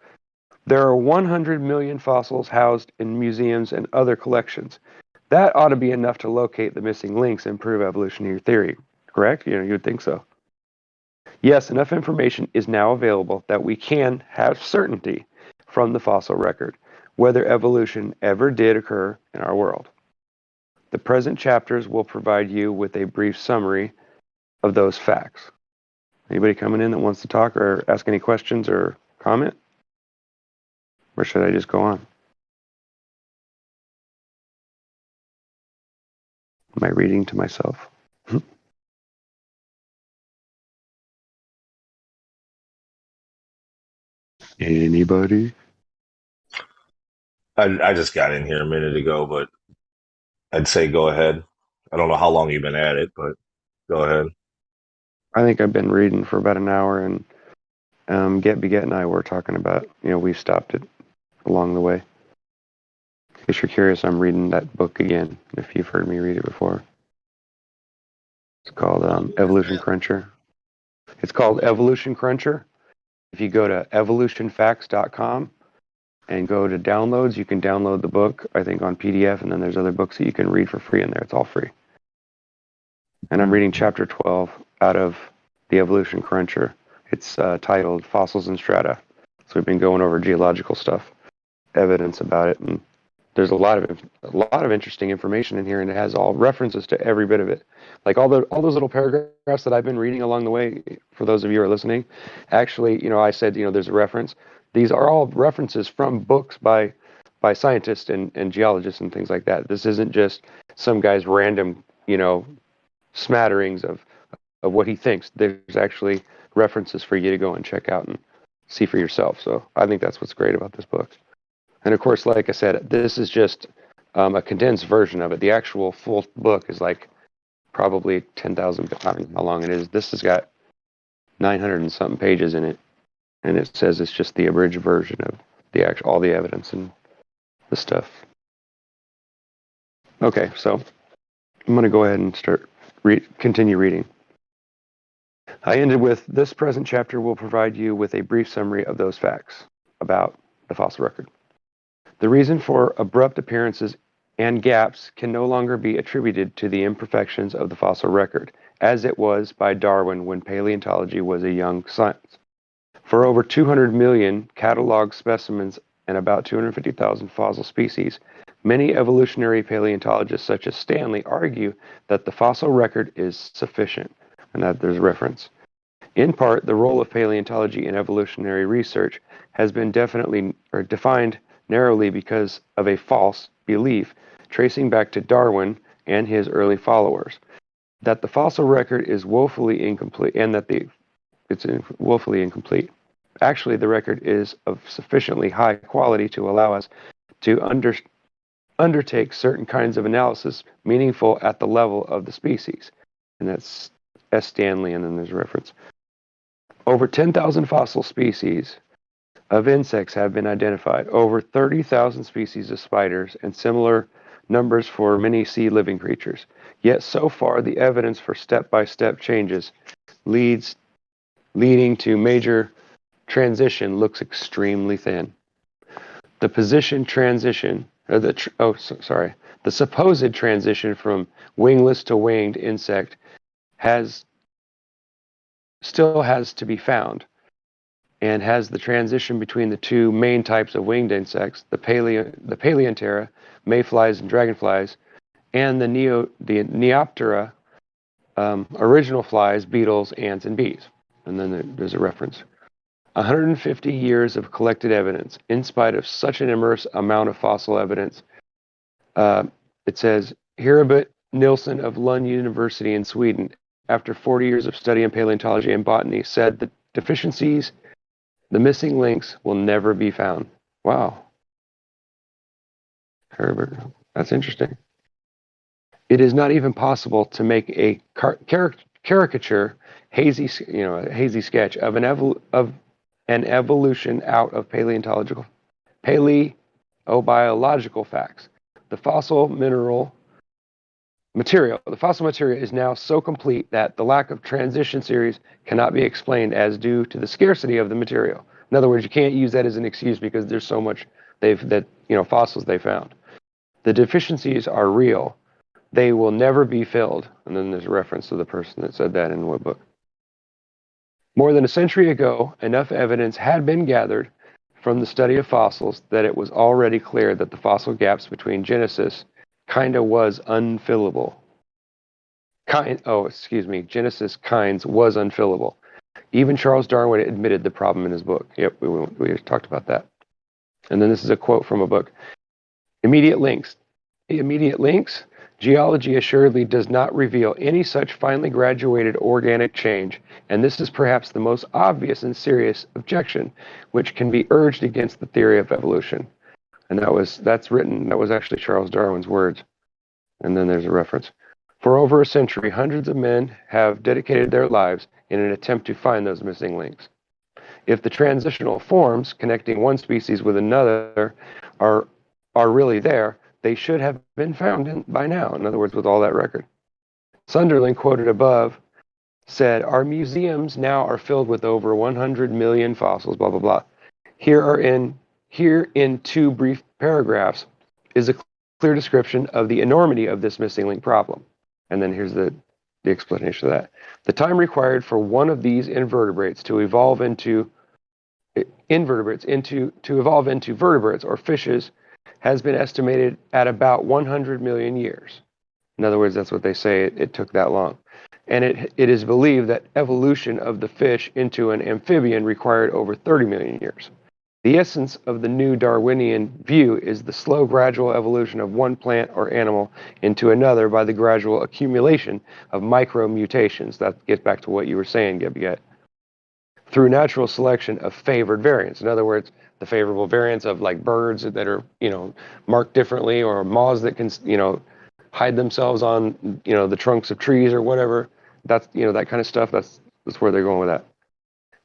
There are 100 million fossils housed in museums and other collections. That ought to be enough to locate the missing links and prove evolutionary theory, correct? You'd think so. Yes, enough information is now available that we can have certainty from the fossil record whether evolution ever did occur in our world. The present chapters will provide you with a brief summary of those facts. Anybody coming in that wants to talk or ask any questions or comment? Or should I just go on? Am I reading to myself? Anybody? I just got in here a minute ago, but I'd say go ahead. I don't know how long you've been at it, but go ahead. I think I've been reading for about an hour, and Get and I were talking about, we stopped it along the way. In case you're curious, I'm reading that book again, if you've heard me read it before. It's called Evolution Cruncher. It's called Evolution Cruncher. If you go to evolutionfacts.com and go to downloads, you can download the book, I think, on PDF, and then there's other books that you can read for free in there. It's all free. And I'm reading chapter 12 out of the Evolution Cruncher. It's titled Fossils and Strata. So we've been going over geological stuff, evidence about it, and there's a lot of interesting information in here, and it has all references to every bit of it. Like all those little paragraphs that I've been reading along the way, for those of you who are listening, actually, I said, there's a reference. These are all references from books by scientists and geologists and things like that. This isn't just some guy's random, smatterings of what he thinks. There's actually references for you to go and check out and see for yourself. So I think that's what's great about this book. And of course, like I said, this is just a condensed version of it. The actual full book is like probably 10,000, I don't know how long it is. This has got 900 and something pages in it. And it says it's just the abridged version of all the evidence and the stuff. Okay, so I'm going to go ahead and continue reading. I ended with, this present chapter will provide you with a brief summary of those facts about the fossil record. The reason for abrupt appearances and gaps can no longer be attributed to the imperfections of the fossil record, as it was by Darwin when paleontology was a young science. For over 200 million cataloged specimens and about 250,000 fossil species, many evolutionary paleontologists such as Stanley argue that the fossil record is sufficient, and that there's a reference. In part, the role of paleontology in evolutionary research has been defined narrowly because of a false belief tracing back to Darwin and his early followers, that the fossil record is woefully incomplete and that it's woefully incomplete. Actually, the record is of sufficiently high quality to allow us to undertake certain kinds of analysis meaningful at the level of the species. And that's S. Stanley, and then there's a reference. Over 10,000 fossil species of insects have been identified, over 30,000 species of spiders, and similar numbers for many sea-living creatures. Yet so far, the evidence for step-by-step changes leading to major transition looks extremely thin. The supposed transition from wingless to winged insect still has to be found, and has the transition between the two main types of winged insects, the Paleonterra, mayflies and dragonflies, and the Neoptera, original flies, beetles, ants, and bees. And then there's a reference. 150 years of collected evidence. In spite of such an immense amount of fossil evidence, it says, Heribert Nilsson of Lund University in Sweden, after 40 years of study in paleontology and botany, said the deficiencies, the missing links, will never be found. Wow. Herbert, that's interesting. It is not even possible to make a caricature, a hazy sketch of an evolution out of paleobiological facts. The fossil material is now so complete that the lack of transition series cannot be explained as due to the scarcity of the material. In other words, you can't use that as an excuse because there's so much fossils they found. The deficiencies are real. They will never be filled. And then there's a reference to the person that said that in what book. More than a century ago, enough evidence had been gathered from the study of fossils that it was already clear that the fossil gaps between Genesis was unfillable. Genesis kinds was unfillable. Even Charles Darwin admitted the problem in his book. Yep, we talked about that. And then this is a quote from a book. Immediate links. Geology assuredly does not reveal any such finely graduated organic change, and this is perhaps the most obvious and serious objection which can be urged against the theory of evolution. And that was actually Charles Darwin's words. And then there's a reference. For over a century, hundreds of men have dedicated their lives in an attempt to find those missing links. If the transitional forms connecting one species with another are are really there, they should have been found by now. In other words, with all that record. Sunderland, quoted above, said, "Our museums now are filled with over 100 million fossils, blah, blah, blah. Here in two brief paragraphs is a clear description of the enormity of this missing link problem." And then here's the explanation of that. "The time required for one of these invertebrates to evolve into vertebrates or fishes has been estimated at about 100 million years." In other words, that's what they say, it took that long. And it is believed that evolution of the fish into an amphibian required over 30 million years. The essence of the new Darwinian view is the slow, gradual evolution of one plant or animal into another by the gradual accumulation of micro-mutations. That gets back to what you were saying, Gebget. Through natural selection of favored variants. In other words, the favorable variants of like birds that are, marked differently, or moths that can, hide themselves on, the trunks of trees or whatever. That's, that kind of stuff. That's where they're going with that.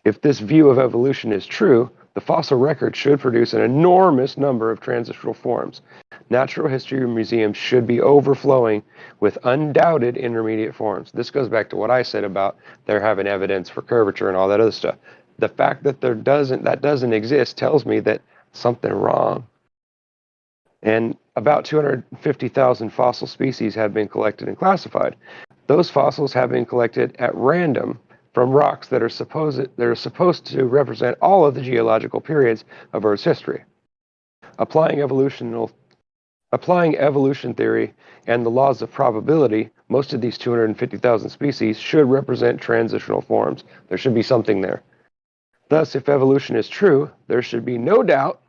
If this view of evolution is true, the fossil record should produce an enormous number of transitional forms. Natural history museums should be overflowing with undoubted intermediate forms. This goes back to what I said about there having evidence for curvature and all that other stuff. The fact that that doesn't exist tells me that something wrong. And about 250,000 fossil species have been collected and classified. Those fossils have been collected at random from rocks that are supposed to represent all of the geological periods of Earth's history. Applying evolution theory and the laws of probability, most of these 250,000 species should represent transitional forms. There should be something there. Thus, if evolution is true, there should be no doubt,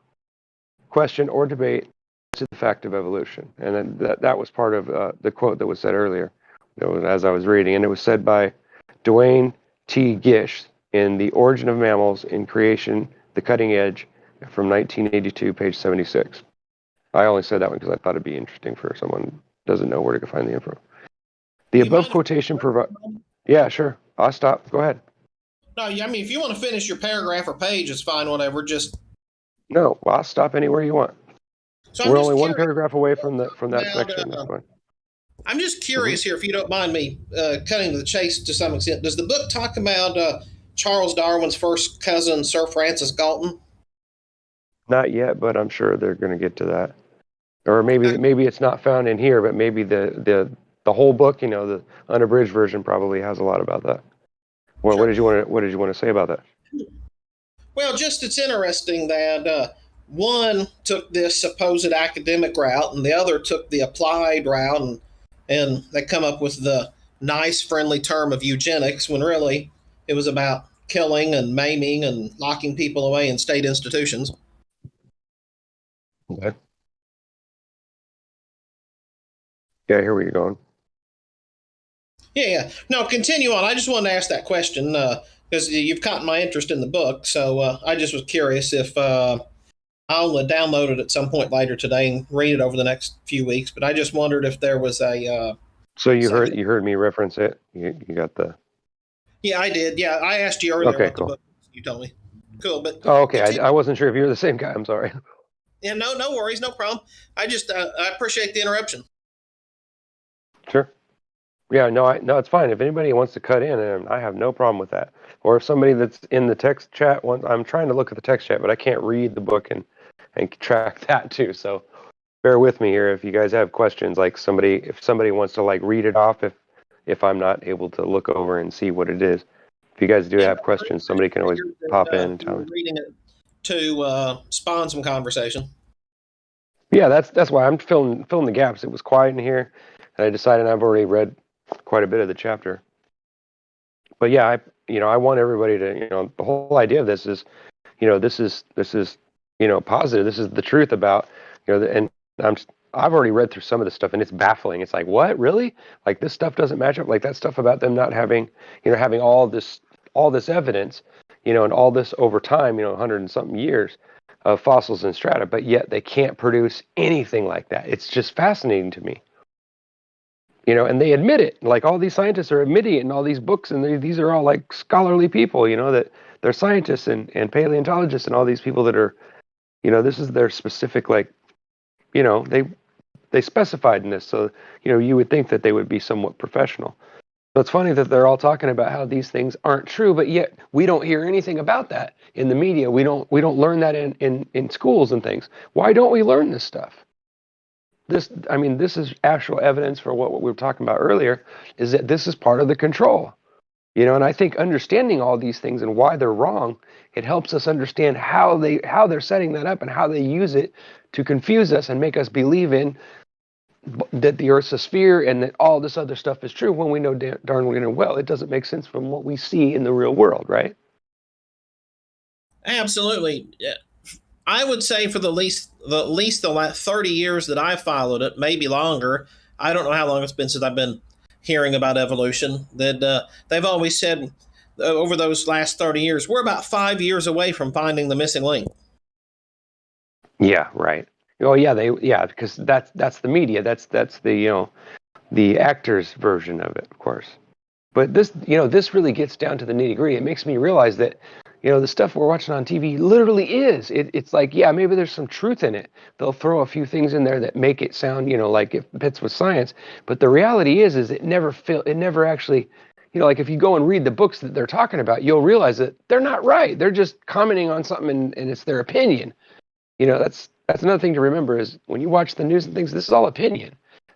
question, or debate to the fact of evolution. And then that was part of the quote that was said earlier, as I was reading, and it was said by Duane T. Gish in The Origin of Mammals in Creation, The Cutting Edge, from 1982, page 76. I only said that one because I thought it'd be interesting for someone who doesn't know where to find the info. The above quotation provides... Yeah, sure. I'll stop. Go ahead. No, I mean, if you want to finish your paragraph or page, it's fine, whatever. Just... No, well, I'll stop anywhere you want. So we're only one paragraph away from that section. That's fine. I'm just curious here, if you don't mind me cutting to the chase to some extent. Does the book talk about Charles Darwin's first cousin, Sir Francis Galton? Not yet, but I'm sure they're going to get to that. Or maybe it's not found in here, but maybe the whole book, the unabridged version, probably has a lot about that. Well, sure. What did you want to say about that? Well, just it's interesting that one took this supposed academic route, and the other took the applied route, and they come up with the nice, friendly term of eugenics, when really it was about killing and maiming and locking people away in state institutions. Okay. Yeah, here we're going. Yeah. No, continue on. I just wanted to ask that question because you've caught my interest in the book. So I just was curious if I'll download it at some point later today and read it over the next few weeks. But I just wondered if there was a. So you heard me reference it. You got the. Yeah, I did. Yeah, I asked you earlier about cool. the book. You told me. Cool, but. Oh, okay. I wasn't sure if you were the same guy. I'm sorry. Yeah, no worries, no problem. I just I appreciate the interruption. Sure. Yeah, no, it's fine. If anybody wants to cut in, I have no problem with that. Or if somebody that's in the text chat wants, I'm trying to look at the text chat, but I can't read the book and track that too. So bear with me here. If you guys have questions, like if somebody wants to like read it off, if I'm not able to look over and see what it is, if you guys do have questions, somebody can always pop in and tell me. Reading it to spawn some conversation. Yeah, that's why I'm filling the gaps. It was quiet in here, and I decided I've already read quite a bit of the chapter. But yeah, I want everybody to, the whole idea of this is, this is positive. This is the truth about, and I've already read through some of this stuff, and it's baffling. It's like, what, really? Like this stuff doesn't match up. Like that stuff about them not having, having all this evidence, and all this over time, 100 and something years of fossils and strata, but yet they can't produce anything like that. It's just fascinating to me. And they admit it. Like all these scientists are admitting it in all these books, and these are all like scholarly people, that they're scientists and paleontologists and all these people that are, this is their specific you know, they specified in this, so you know, you would think that they would be somewhat professional. So it's funny that they're all talking about how these things aren't true, but yet we don't hear anything about that in the media. We don't learn that in schools and things. Why don't we learn this stuff? This is actual evidence for what we were talking about earlier, is that this is part of the control. You know, and I think understanding all these things and why they're wrong, it helps us understand how they're setting that up and how they use it to confuse us and make us believe in that the Earth's a sphere and that all this other stuff is true, when we know darn well it doesn't make sense from what we see in the real world, right? Absolutely. I would say for at least the last 30 years that I've followed it, maybe longer. I don't know how long it's been since I've been hearing about evolution. That they've always said over those last 30 years, we're about 5 years away from finding the missing link. Yeah, right. Oh yeah, because that's the media. That's the, you know, the actors' version of it, of course. But this, you know, this really gets down to the nitty-gritty. It makes me realize that, you know, the stuff we're watching on TV literally is. It's like, yeah, maybe there's some truth in it. They'll throw a few things in there that make it sound, you know, like it fits with science. But the reality is it never actually, you know, like if you go and read the books that they're talking about, you'll realize that they're not right. They're just commenting on something and it's their opinion. You know, that's another thing to remember, is when you watch the news and things, this is all opinion.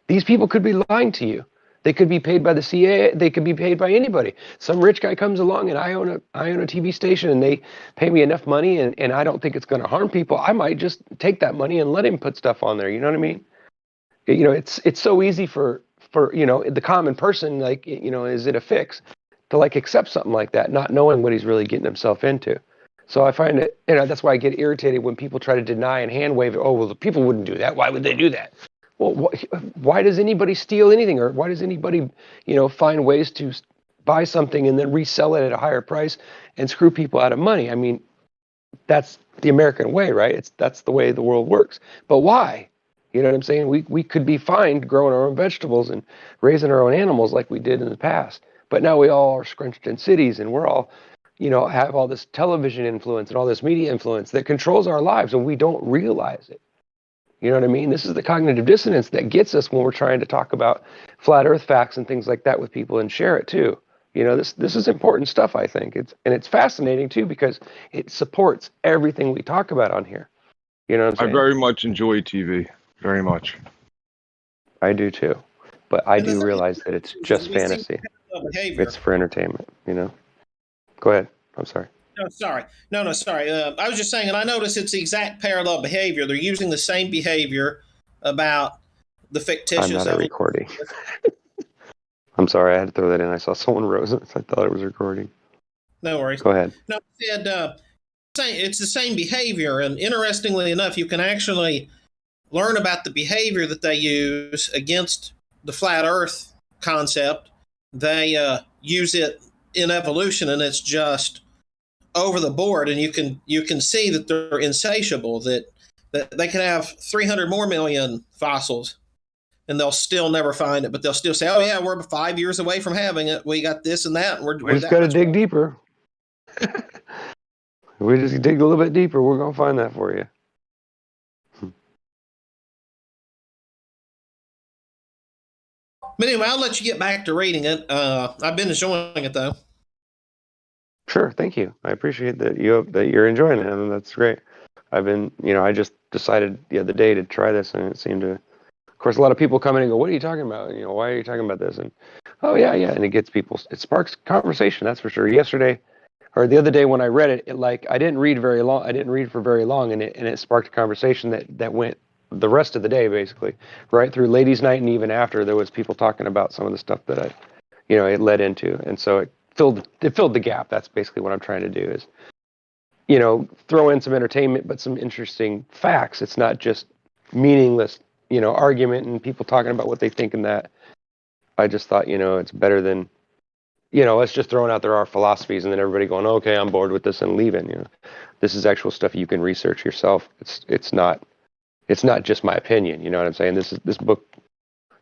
These people could be lying to you. They could be paid by the CIA. They could be paid by anybody. Some rich guy comes along and I own a TV station and they pay me enough money and I don't think it's going to harm people. I might just take that money and let him put stuff on there. You know what I mean? You know, it's so easy for you know, the common person, like, you know, is it a fix to like accept something like that, not knowing what he's really getting himself into. So I find it, you know, that's why I get irritated when people try to deny and hand wave it. Oh, well, the people wouldn't do that. Why would they do that? Well, why does anybody steal anything? Or why does anybody, you know, find ways to buy something and then resell it at a higher price and screw people out of money? I mean, that's the American way, right? That's the way the world works. But why? You know what I'm saying? We could be fine growing our own vegetables and raising our own animals like we did in the past. But now we all are scrunched in cities and we're all, you know, have all this television influence and all this media influence that controls our lives and we don't realize it. You know what I mean? This is the cognitive dissonance that gets us when we're trying to talk about flat earth facts and things like that with people and share it too. You know, this is important stuff, I think. It's fascinating too, because it supports everything we talk about on here. You know what I'm saying? I very much enjoy TV. Very much. I do too. But I do realize that it's just fantasy. It's for entertainment, you know? Go ahead. I'm sorry. No, sorry. No, sorry. I was just saying, and I noticed it's the exact parallel behavior. They're using the same behavior about the fictitious. I'm not a recording. I'm sorry, I had to throw that in. I saw someone rose it. I thought it was recording. No worries. Go ahead. No, I said it's the same behavior, and interestingly enough, you can actually learn about the behavior that they use against the flat Earth concept. They use it in evolution, and it's just over the board, and you can see that they're insatiable, that they can have 300 more million fossils and they'll still never find it, but they'll still say, oh yeah, we're 5 years away from having it, we got this and that, and we just got to dig deeper. We just dig a little bit deeper, we're gonna find that for you. But anyway, I'll let you get back to reading it. I've been enjoying it though. Sure, thank you. I appreciate that you're enjoying it, and that's great. I've been, you know, I just decided the other day to try this, and it seemed to. Of course, a lot of people come in and go, "What are you talking about? You know, why are you talking about this?" And oh yeah, and it sparks conversation. That's for sure. Yesterday, or the other day when I read it, I didn't read very long. I didn't read for very long, and it sparked a conversation that went the rest of the day, basically, right through ladies' night, and even after, there was people talking about some of the stuff that it led into, and so it filled the gap. That's basically what I'm trying to do, is, you know, throw in some entertainment, but some interesting facts. It's not just meaningless, you know, argument and people talking about what they think and that. I just thought, you know, it's better than, you know, let's just throwing out there our philosophies and then everybody going, okay, I'm bored with this and leaving. You know, this is actual stuff you can research yourself. It's not just my opinion. You know what I'm saying? This book,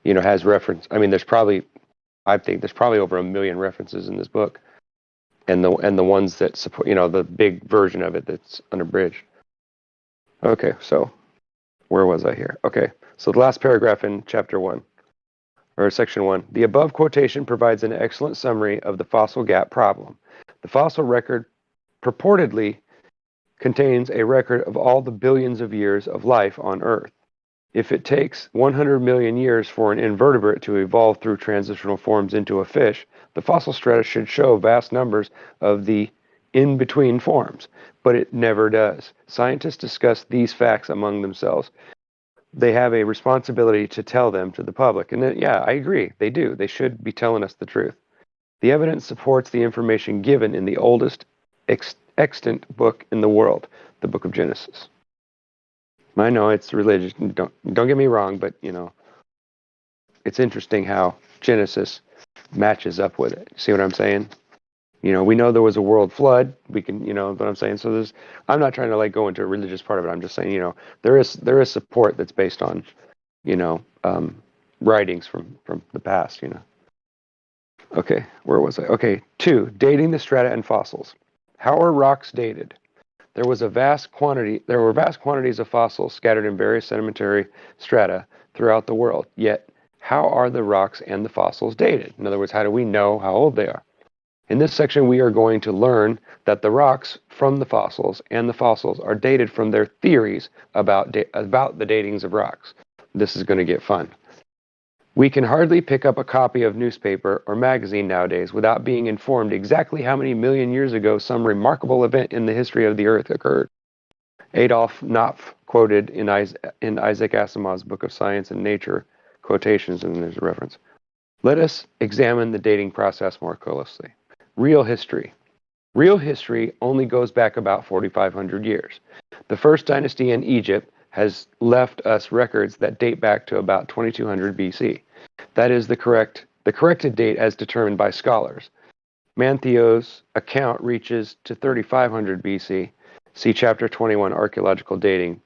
you know, has reference. I mean, I think there's probably over 1 million references in this book, and the ones that support, you know, the big version of it that's unabridged. Okay, so Where was I here? Okay, so the last paragraph in chapter 1, or section 1. The above quotation provides an excellent summary of the fossil gap problem. The fossil record purportedly contains a record of all the billions of years of life on Earth. If it takes 100 million years for an invertebrate to evolve through transitional forms into a fish, the fossil strata should show vast numbers of the in-between forms, but it never does. Scientists discuss these facts among themselves. They have a responsibility to tell them to the public. And then, yeah, I agree. They do. They should be telling us the truth. The evidence supports the information given in the oldest extant book in the world, the Book of Genesis. I know it's religious. Don't get me wrong, but it's interesting how Genesis matches up with it. See what I'm saying? We know there was a world flood. We can, what I'm saying. So I'm not trying to go into a religious part of it. I'm just saying, there is support that's based on, writings from the past. Okay, where was I? Okay, 2, dating the strata and fossils. How are rocks dated? There were vast quantities of fossils scattered in various sedimentary strata throughout the world. Yet, how are the rocks and the fossils dated? In other words, how do we know how old they are? In this section, we are going to learn that the rocks from the fossils and the fossils are dated from their theories about the datings of rocks. This is going to get fun. We can hardly pick up a copy of newspaper or magazine nowadays without being informed exactly how many million years ago some remarkable event in the history of the Earth occurred. Adolf Knopf quoted in Isaac Asimov's Book of Science and Nature quotations, and there's a reference. Let us examine the dating process more closely. Real history. Real history only goes back about 4,500 years. The first dynasty in Egypt has left us records that date back to about 2200 BC. That is the corrected date as determined by scholars. Manetho's account reaches to 3500 BC. See chapter 21, archaeological dating.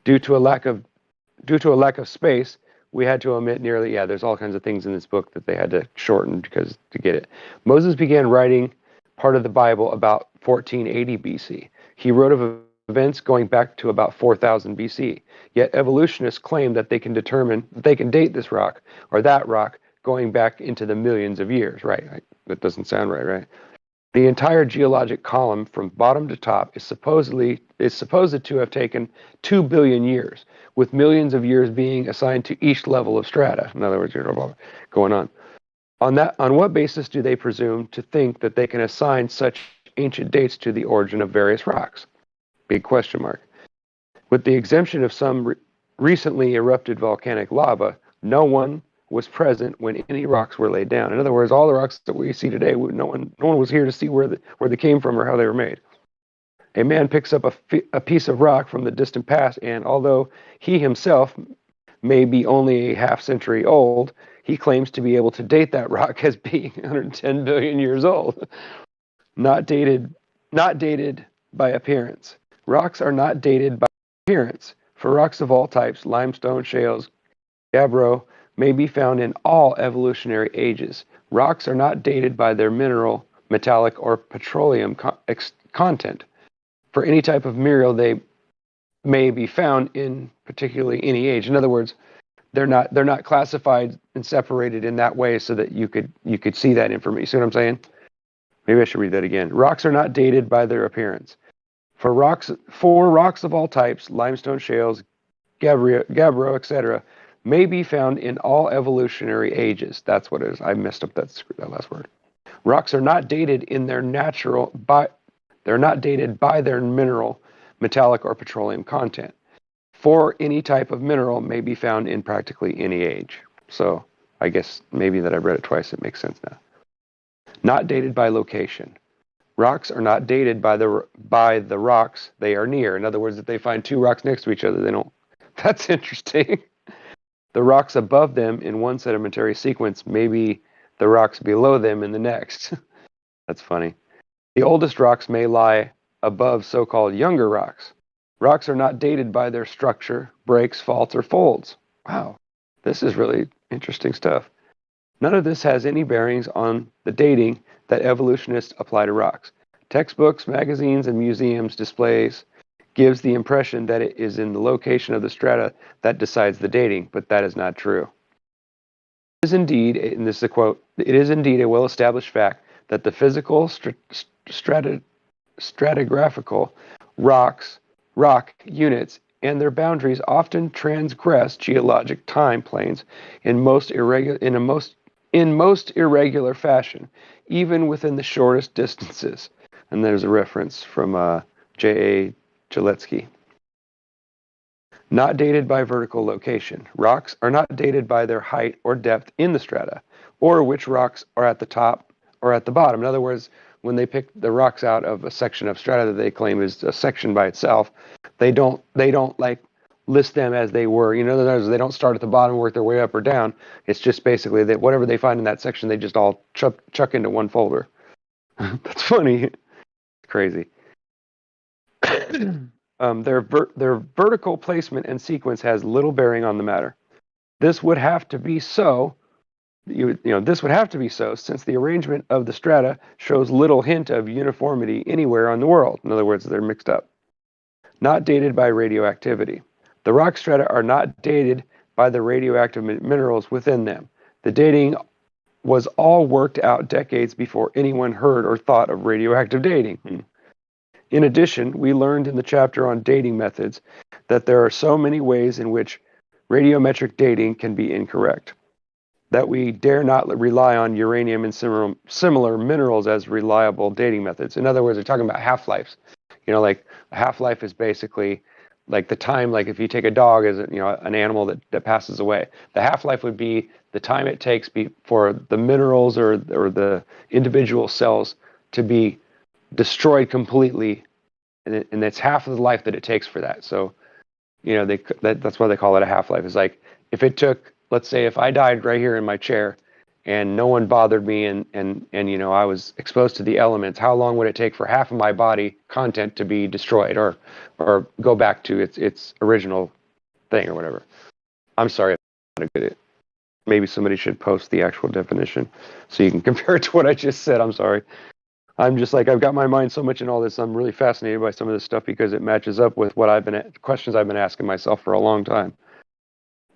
Due to a lack of space, we had to omit nearly, there's all kinds of things in this book that they had to shorten to get it. Moses began writing part of the Bible about 1480 BC. He wrote of events going back to about 4000 BC. Yet evolutionists claim that they can date this rock or that rock going back into the millions of years. Right? That doesn't sound right? The entire geologic column from bottom to top is supposed to have taken 2 billion years, with millions of years being assigned to each level of strata. In other words, going on. On what basis do they presume to think that they can assign such ancient dates to the origin of various rocks? Big question mark. With the exemption of some recently erupted volcanic lava, no one was present when any rocks were laid down. In other words, all the rocks that we see today, no one was here to see where they came from or how they were made. A man picks up a piece of rock from the distant past, and although he himself may be only a half century old, he claims to be able to date that rock as being 110 billion years old. Not dated by appearance. Rocks are not dated by appearance. For rocks of all types, limestone, shales, gabbro, may be found in all evolutionary ages. Rocks are not dated by their mineral, metallic, or petroleum content. For any type of mineral, they may be found in particularly any age. In other words, they're not classified and separated in that way so that you could see that information. See what I'm saying? Maybe I should read that again. Rocks are not dated by their appearance. For rocks of all types, limestone, shales, gabbro, etc., may be found in all evolutionary ages. That's what it is. I messed up that last word. Rocks are not dated they're not dated by their mineral, metallic, or petroleum content. For any type of mineral may be found in practically any age. So I guess maybe that I've read it twice, it makes sense now. Not dated by location. Rocks are not dated by the rocks they are near. In other words, if they find two rocks next to each other, they don't. That's interesting. The rocks above them in one sedimentary sequence may be the rocks below them in the next. That's funny. The oldest rocks may lie above so-called younger rocks. Rocks are not dated by their structure, breaks, faults, or folds. Wow, this is really interesting stuff. None of this has any bearings on the dating that evolutionists apply to rocks. Textbooks, magazines, and museums displays gives the impression that it is in the location of the strata that decides the dating, but that is not true. It is indeed, and this is a quote, it is indeed a well-established fact that the physical stratigraphical rock units and their boundaries often transgress geologic time planes in most irregular fashion, even within the shortest distances. And there's a reference from J.A. Gillespie. Not dated by vertical location. Rocks are not dated by their height or depth in the strata, or which rocks are at the top or at the bottom. In other words, when they pick the rocks out of a section of strata that they claim is a section by itself, they don't like list them as they were. You know, in other words, they don't start at the bottom and work their way up or down. It's just basically that whatever they find in that section, they just all chuck into one folder. That's funny. Crazy. Their vertical placement and sequence has little bearing on the matter. This would have to be so. This would have to be so since the arrangement of the strata shows little hint of uniformity anywhere on the world. In other words, they're mixed up. Not dated by radioactivity. The rock strata are not dated by the radioactive minerals within them. The dating was all worked out decades before anyone heard or thought of radioactive dating. In addition, we learned in the chapter on dating methods that there are so many ways in which radiometric dating can be incorrect that we dare not rely on uranium and similar minerals as reliable dating methods. In other words, they're talking about half-lives. You know, like a half-life is basically like the time, like if you take a dog as an animal that passes away, the half-life would be the time it takes for the minerals or the individual cells to be destroyed completely, and it's half of the life that it takes for that. So, that's why they call it a half-life. It's like if it took, let's say, if I died right here in my chair, and no one bothered me, and I was exposed to the elements, how long would it take for half of my body content to be destroyed or go back to its original thing or whatever? I'm sorry, I'm not good at it. Maybe somebody should post the actual definition so you can compare it to what I just said. I'm sorry. I'm just like, I've got my mind so much in all this. I'm really fascinated by some of this stuff because it matches up with what questions I've been asking myself for a long time.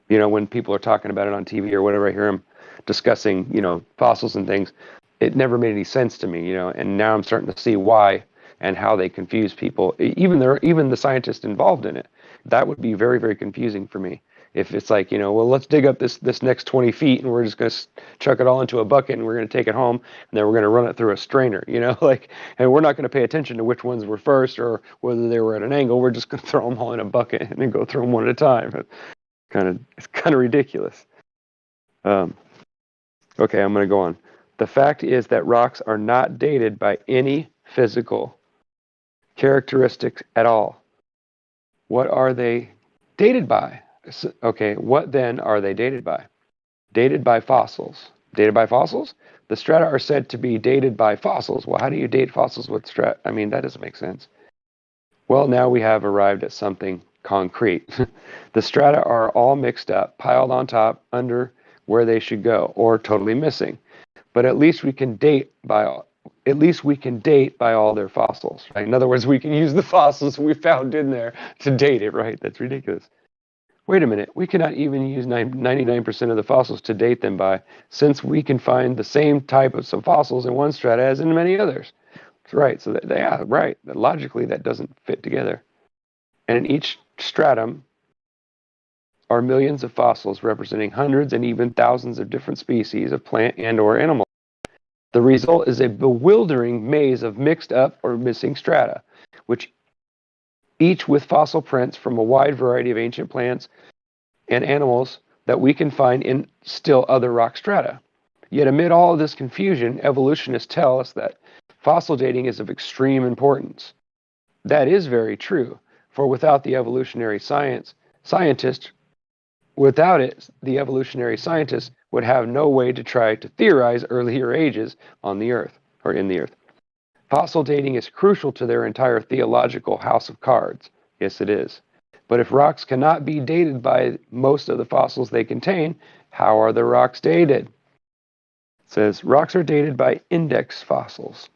When people are talking about it on TV or whatever, I hear them discussing, fossils and things. It never made any sense to me, and now I'm starting to see why and how they confuse people, even the scientists involved in it. That would be very, very confusing for me. If it's like, well, let's dig up this next 20 feet and we're just going to chuck it all into a bucket and we're going to take it home and then we're going to run it through a strainer, and we're not going to pay attention to which ones were first or whether they were at an angle. We're just going to throw them all in a bucket and then go through them one at a time. It's kind of ridiculous. Okay, I'm going to go on. The fact is that rocks are not dated by any physical characteristics at all. What are they dated by? Okay, what then are they dated by? Dated by fossils. Dated by fossils? The strata are said to be dated by fossils. Well, how do you date fossils with strata? I mean, that doesn't make sense. Well, now we have arrived at something concrete. The strata are all mixed up, piled on top, under where they should go, or totally missing. But at least we can date by all their fossils. Right? In other words, we can use the fossils we found in there to date it, right? That's ridiculous. Wait a minute, we cannot even use 99% of the fossils to date them by, since we can find the same type of some fossils in one strata as in many others. That's right, so right. Logically, that doesn't fit together. And in each stratum are millions of fossils representing hundreds and even thousands of different species of plant and or animal. The result is a bewildering maze of mixed up or missing strata, which each with fossil prints from a wide variety of ancient plants and animals that we can find in still other rock strata. Yet amid all of this confusion, evolutionists tell us that fossil dating is of extreme importance. That is very true, for without the evolutionary scientists would have no way to try to theorize earlier ages on the Earth, or in the Earth. Fossil dating is crucial to their entire theological house of cards. Yes, it is. But if rocks cannot be dated by most of the fossils they contain, how are the rocks dated? It says rocks are dated by index fossils.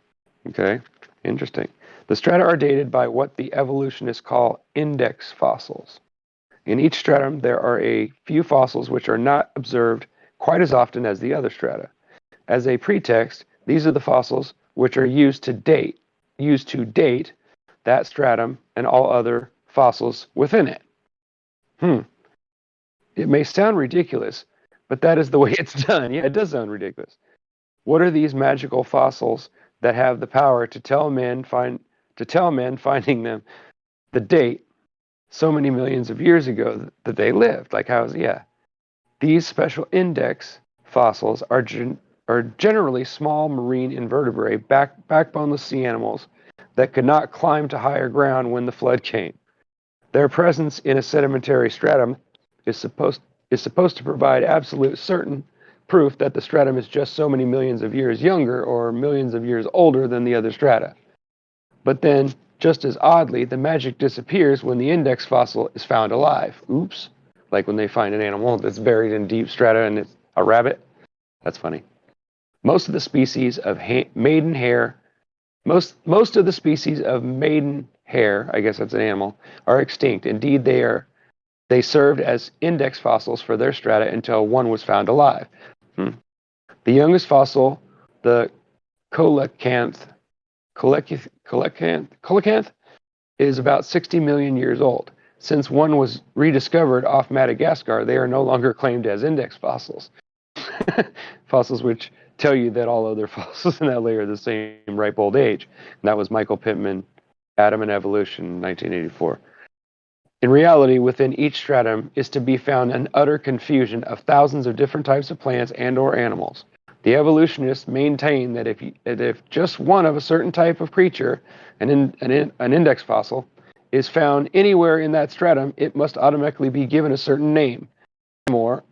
Okay, interesting. The strata are dated by what the evolutionists call index fossils. In each stratum, there are a few fossils which are not observed quite as often as the other strata. As a pretext, these are the fossils which are used to date that stratum and all other fossils within it. It may sound ridiculous, but that is the way it's done. Yeah, it does sound ridiculous. What are these magical fossils that have the power to tell men finding them the date so many millions of years ago that they lived? Like these special index fossils are generally small marine invertebrate, backboneless sea animals that could not climb to higher ground when the flood came. Their presence in a sedimentary stratum is supposed to provide absolute certain proof that the stratum is just so many millions of years younger or millions of years older than the other strata. But then, just as oddly, the magic disappears when the index fossil is found alive. Oops. Like when they find an animal that's buried in deep strata and it's a rabbit. That's funny. Most of the species of maiden hair, I guess that's an animal, are extinct. Indeed, they served as index fossils for their strata until one was found alive. The youngest fossil, the coelacanth, is about 60 million years old. Since one was rediscovered off Madagascar, they are no longer claimed as index fossils. Fossils which tell you that all other fossils in that layer are the same ripe old age. And that was Michael Pittman, Atom and Evolution, 1984. In reality, within each stratum is to be found an utter confusion of thousands of different types of plants and or animals. The evolutionists maintain that if just one of a certain type of creature, an index fossil, is found anywhere in that stratum, it must automatically be given a certain name. More,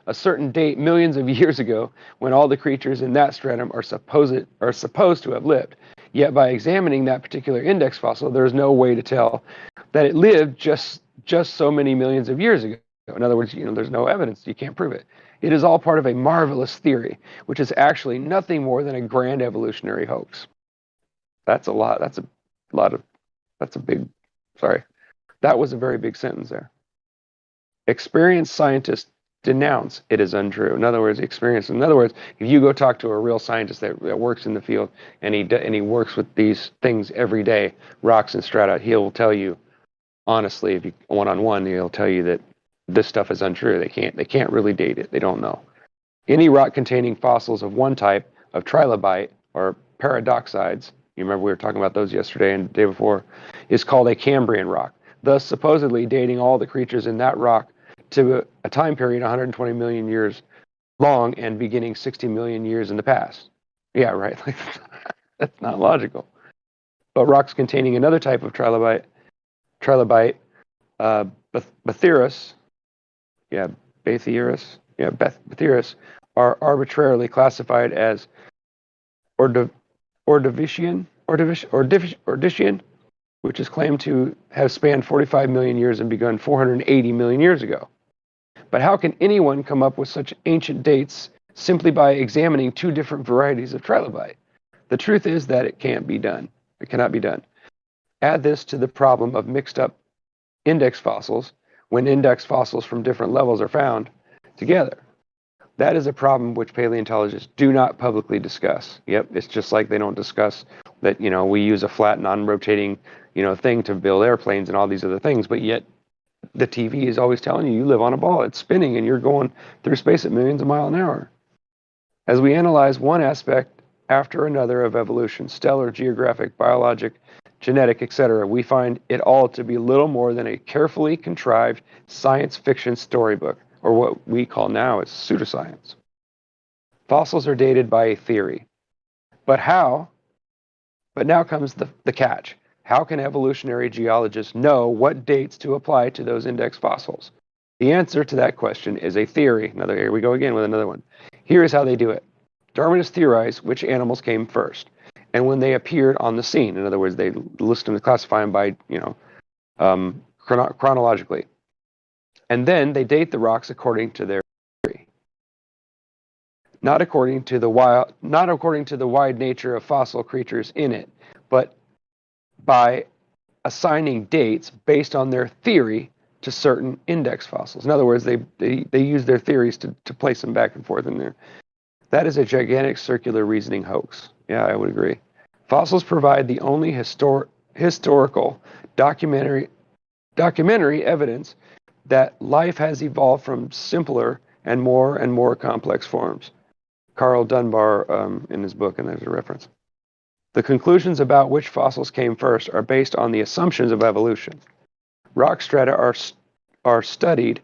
a certain date millions of years ago when all the creatures in that stratum are supposed to have lived. Yet by examining that particular index fossil, there is no way to tell that it lived just so many millions of years ago. In other words, there's no evidence. You can't prove it. It is all part of a marvelous theory, which is actually nothing more than a grand evolutionary hoax. That was a very big sentence there. Experienced scientists denounce it as untrue. In other words, if you go talk to a real scientist that works in the field and he works with these things every day, rocks and strata, he'll tell you honestly, if you one-on-one, he'll tell you that this stuff is untrue. They can't really date it. They don't know. Any rock containing fossils of one type of trilobite or paradoxides, you remember we were talking about those yesterday and the day before, is called a Cambrian rock, thus supposedly dating all the creatures in that rock to a time period 120 million years long and beginning 60 million years in the past. Yeah, right. That's not logical. But rocks containing another type of trilobite, Bathyerus, Bathyerus, are arbitrarily classified as Ordovician, which is claimed to have spanned 45 million years and begun 480 million years ago. But how can anyone come up with such ancient dates simply by examining two different varieties of trilobite? The truth is that it can't be done. It cannot be done. Add this to the problem of mixed up index fossils when index fossils from different levels are found together. That is a problem which paleontologists do not publicly discuss. Yep, it's just like they don't discuss that, we use a flat, non-rotating, thing to build airplanes and all these other things, but yet the TV is always telling you live on a ball, it's spinning, and you're going through space at millions of miles an hour. As we analyze one aspect after another of evolution, stellar, geographic, biologic, genetic, etc., we find it all to be little more than a carefully contrived science fiction storybook, or what we call now is pseudoscience. Fossils are dated by a theory. But how? But now comes the catch. How can evolutionary geologists know what dates to apply to those index fossils? The answer to that question is a theory. Here we go again with another one. Here is how they do it. Darwinists theorize which animals came first, and when they appeared on the scene. In other words, they list them and classify them by, chronologically. And then they date the rocks according to their theory. Not according to the wide nature of fossil creatures in it, but by assigning dates based on their theory to certain index fossils. In other words, they use their theories to place them back and forth in there. That is a gigantic circular reasoning hoax. Yeah, I would agree. Fossils provide the only historical documentary evidence that life has evolved from simpler and more complex forms. Carl Dunbar in his book, and there's a reference. The conclusions about which fossils came first are based on the assumptions of evolution. Rock strata are studied.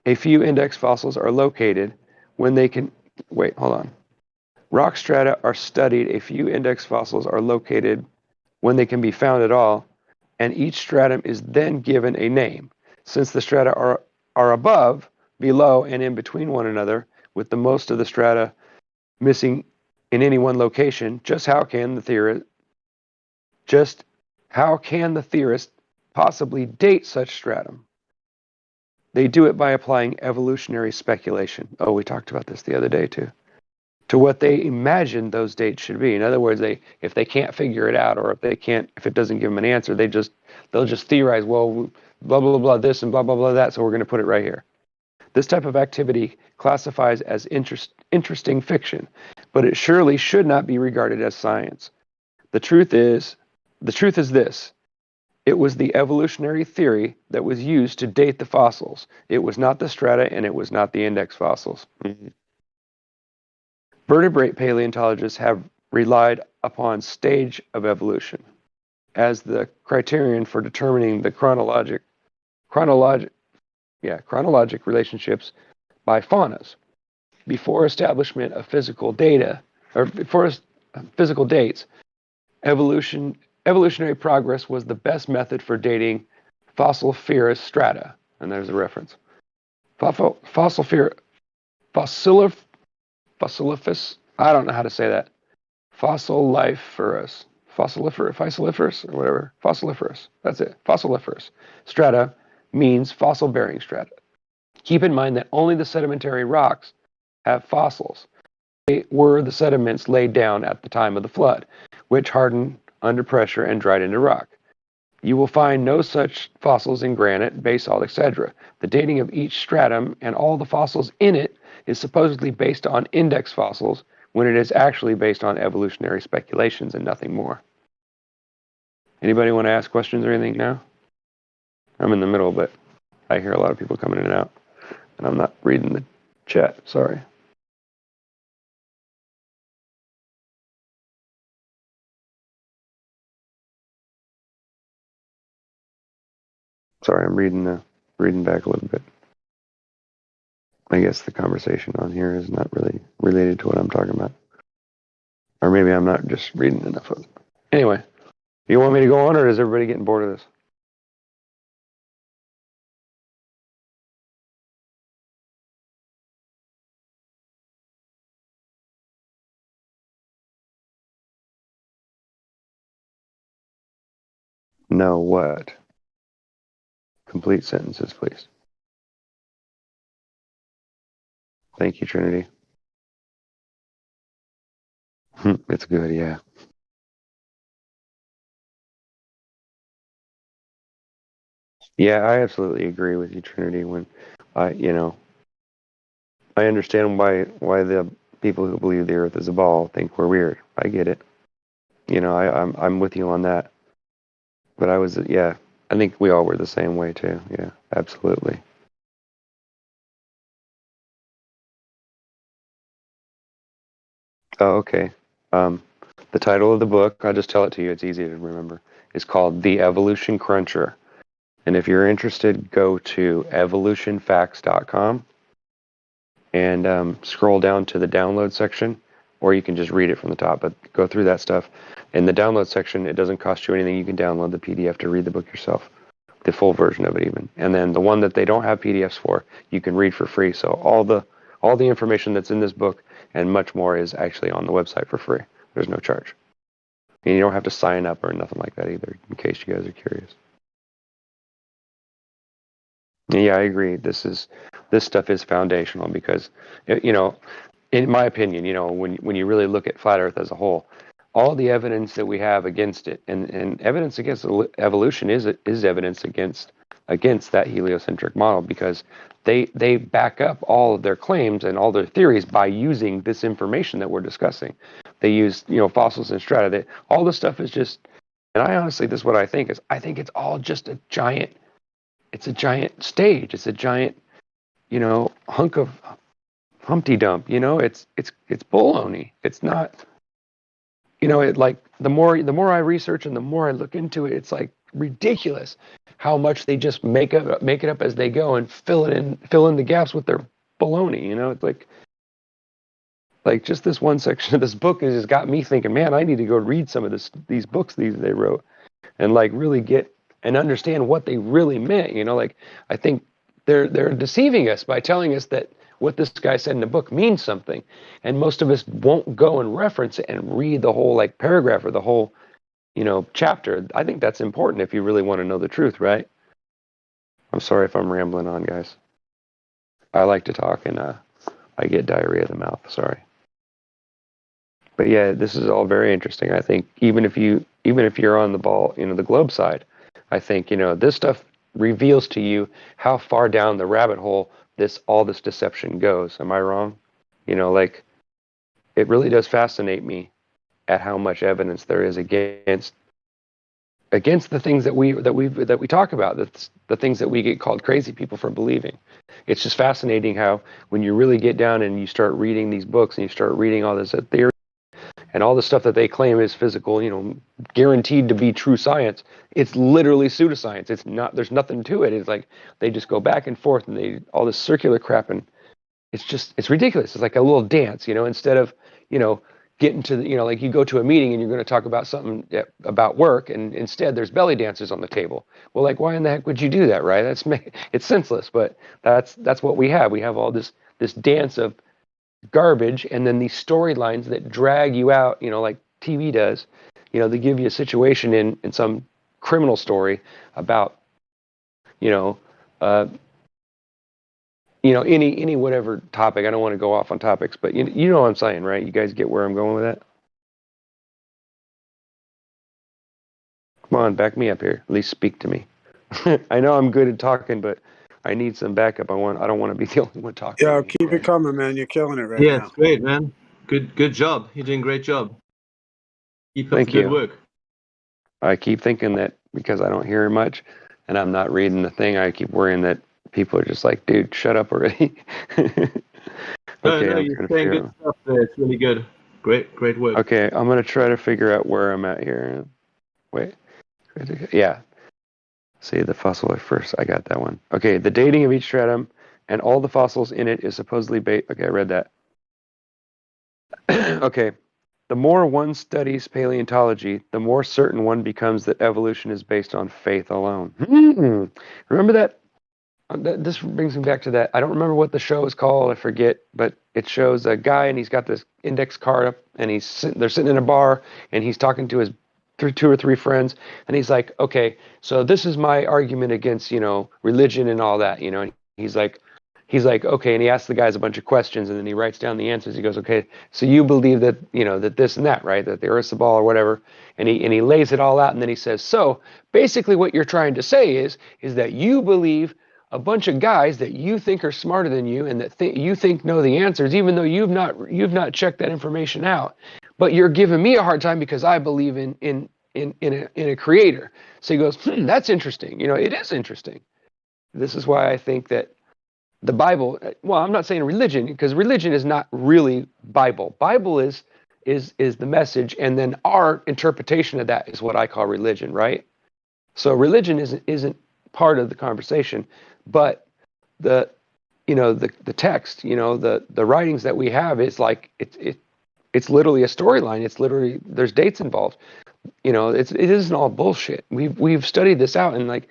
A few index fossils are located when they can... Wait, hold on. Rock strata are studied. A few index fossils are located when they can be found at all, and each stratum is then given a name. Since the strata are above, below, and in between one another, with the most of the strata missing in any one location, just how can the theorist possibly date such stratum? They do it by applying evolutionary speculation. Oh, we talked about this the other day too. To what they imagine those dates should be. In other words, if they can't figure it out, or if it doesn't give them an answer, they'll just theorize, well, blah blah blah this and blah blah blah that, so we're going to put it right here. This type of activity classifies as interesting fiction, but it surely should not be regarded as science. The truth is this. It was the evolutionary theory that was used to date the fossils. It was not the strata, and it was not the index fossils. Mm-hmm. Vertebrate paleontologists have relied upon stage of evolution as the criterion for determining the chronologic relationships by faunas. Before establishment of physical dates, evolutionary progress was the best method for dating fossiliferous strata. And there's a reference. Fossiliferous, I don't know how to say that. Fossiliferous, or whatever. Fossiliferous, that's it. Fossiliferous strata means fossil-bearing strata. Keep in mind that only the sedimentary rocks have fossils. They were the sediments laid down at the time of the flood, which hardened under pressure and dried into rock. You will find no such fossils in granite, basalt, etc. The dating of each stratum and all the fossils in it is supposedly based on index fossils, when it is actually based on evolutionary speculations and nothing more. Anybody want to ask questions or anything now? I'm in the middle, but I hear a lot of people coming in and out, and I'm not reading the chat. Sorry. Sorry, I'm reading back a little bit. I guess the conversation on here is not really related to what I'm talking about. Or maybe I'm not just reading enough of it. Anyway, you want me to go on, or is everybody getting bored of this? No, what? Complete sentences, please. Thank you, Trinity. It's good, yeah. Yeah, I absolutely agree with you, Trinity. When I understand why the people who believe the Earth is a ball think we're weird. I get it. I'm with you on that. But I think we all were the same way too. Yeah, absolutely. Oh, okay. The title of the book, I'll just tell it to you, it's easy to remember, is called The Evolution Cruncher. And if you're interested, go to evolutionfacts.com and scroll down to the download section, or you can just read it from the top, but go through that stuff. In the download section, it doesn't cost you anything. You can download the PDF to read the book yourself, the full version of it even. And then the one that they don't have PDFs for, you can read for free. So all the information that's in this book and much more is actually on the website for free. There's no charge. And you don't have to sign up or nothing like that either, in case you guys are curious. Yeah, I agree. This stuff is foundational because, in my opinion, when you really look at flat Earth as a whole, all the evidence that we have against it, and evidence against evolution is evidence against that heliocentric model, because they back up all of their claims and all their theories by using this information that we're discussing. They use, fossils and strata. All this stuff is just, and I honestly, this is what I think it's all just a giant stage. It's a giant, hunk of Humpty Dump. It's baloney. It's not. It, like, the more I research and the more I look into it, it's like ridiculous how much they just make it up as they go and fill in the gaps with their baloney. It's like just this one section of this book has just got me thinking, man, I need to go read some of these books they wrote and like really get and understand what they really meant. Like, I think they're deceiving us by telling us that what this guy said in the book means something, and most of us won't go and reference it and read the whole like paragraph or the whole chapter. I think that's important if you really want to know the truth, right? I'm sorry if I'm rambling on, guys. I like to talk and I get diarrhea of the mouth. Sorry. But yeah, this is all very interesting. I think even if you're on the ball, the globe side, I think this stuff reveals to you how far down the rabbit hole all this deception goes. Am I wrong? Like, it really does fascinate me at how much evidence there is against the things that we talk about, the things that we get called crazy people for believing. It's just fascinating how when you really get down and you start reading these books and you start reading all this theory and all the stuff that they claim is physical, guaranteed to be true science, it's literally pseudoscience. It's not. There's nothing to it. It's like they just go back and forth and all this circular crap, and it's ridiculous. It's like a little dance, instead of getting to the, like you go to a meeting and you're going to talk about something about work, and instead there's belly dancers on the table. Well, like, why in the heck would you do that, right? It's senseless, but that's what we have. We have all this dance of garbage, and then these storylines that drag you out, like TV does. They give you a situation in some criminal story about, any whatever topic. I don't want to go off on topics, but you know what I'm saying, right? You guys get where I'm going with that? Come on, back me up here. At least speak to me. I know I'm good at talking, but I need some backup. I don't want to be the only one talking. Yeah, keep it coming, man. You're killing it right now. Yeah, it's great, man. Good job. You're doing a great job. Keep up the good work. I keep thinking that because I don't hear much and I'm not reading the thing, I keep worrying that people are just like, dude, shut up already. No, you're saying good stuff there. It's really good. Great work. Okay, I'm going to try to figure out where I'm at here. Wait. Yeah. See, the fossil at first. I got that one. Okay, the dating of each stratum and all the fossils in it is supposedly based. Okay, I read that. Okay. The more one studies paleontology, the more certain one becomes that evolution is based on faith alone. Remember that? This brings me back to that. I don't remember what the show is called. I forget, but it shows a guy and he's got this index card up, and they're sitting in a bar and he's talking to his two or three friends, and he's like, okay, so this is my argument against, religion and all that, and he's like, okay, and he asks the guys a bunch of questions, and then he writes down the answers. He goes, okay, so you believe that, that this and that, right? That the Earth's a ball or whatever. And he lays it all out, and then he says, so basically what you're trying to say is that you believe a bunch of guys that you think are smarter than you and that you think know the answers, even though you've not checked that information out. But you're giving me a hard time because I believe in a creator. So he goes, that's interesting. It is interesting. This is why I think that the Bible, well, I'm not saying religion, because religion is not really Bible. Bible is the message, and then our interpretation of that is what I call religion, right? So religion isn't part of the conversation, but the text, the writings that we have is like it's literally a storyline. It's literally, there's dates involved. It isn't all bullshit. We've studied this out, and like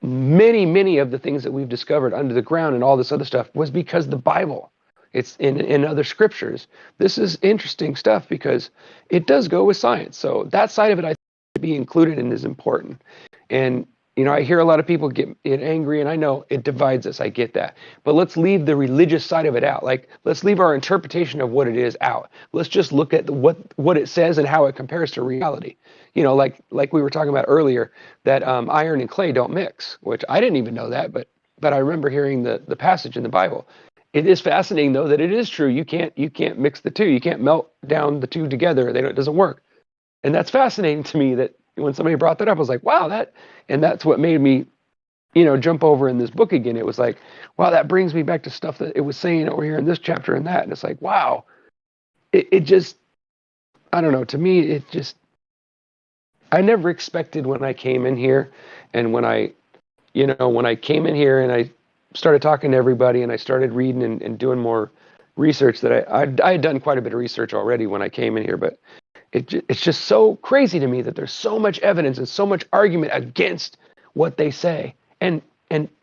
many of the things that we've discovered under the ground and all this other stuff was because the Bible. It's in other scriptures. This is interesting stuff because it does go with science. So that side of it, I think, to be included in is important. And I hear a lot of people get angry, and I know it divides us. I get that. But let's leave the religious side of it out. Like, let's leave our interpretation of what it is out. Let's just look at what it says and how it compares to reality. Like we were talking about earlier, that iron and clay don't mix, which I didn't even know that, but I remember hearing the passage in the Bible. It is fascinating, though, that it is true. You can't mix the two. You can't melt down the two together. It doesn't work. And that's fascinating to me, that when somebody brought that up, I was like, wow, and that's what made me, jump over in this book again. It was like, wow, that brings me back to stuff that it was saying over here in this chapter and that. And it's like, wow, it just, I don't know, to me, it just, I never expected when I came in here, and when I came in here and I started talking to everybody and I started reading and doing more research, that I had done quite a bit of research already when I came in here, but it's just so crazy to me that there's so much evidence and so much argument against what they say. And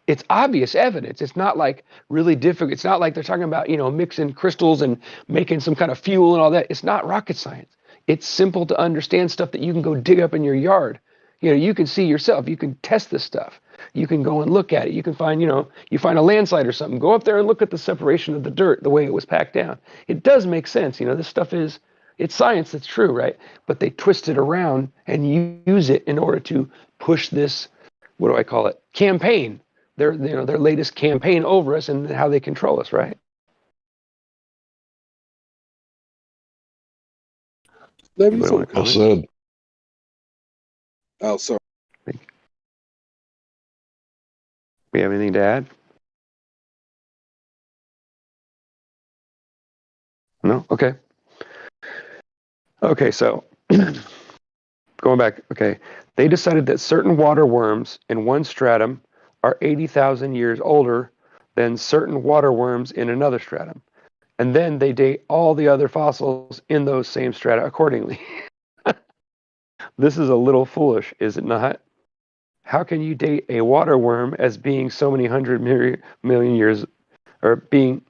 it's obvious evidence. It's not like really difficult. It's not like they're talking about, mixing crystals and making some kind of fuel and all that. It's not rocket science. It's simple to understand stuff that you can go dig up in your yard. You can see yourself. You can test this stuff. You can go and look at it. You can find, you find a landslide or something. Go up there and look at the separation of the dirt, the way it was packed down. It does make sense. This stuff it's science that's true, right? But they twist it around and use it in order to push this, what do I call it, campaign, their latest campaign over us and how they control us, right? Well said. Oh, sorry. We have anything to add? No? Okay. Okay, so going back, okay. They decided that certain water worms in one stratum are 80,000 years older than certain water worms in another stratum. And then they date all the other fossils in those same strata accordingly. This is a little foolish, is it not? How can you date a water worm as being so many million years, or being,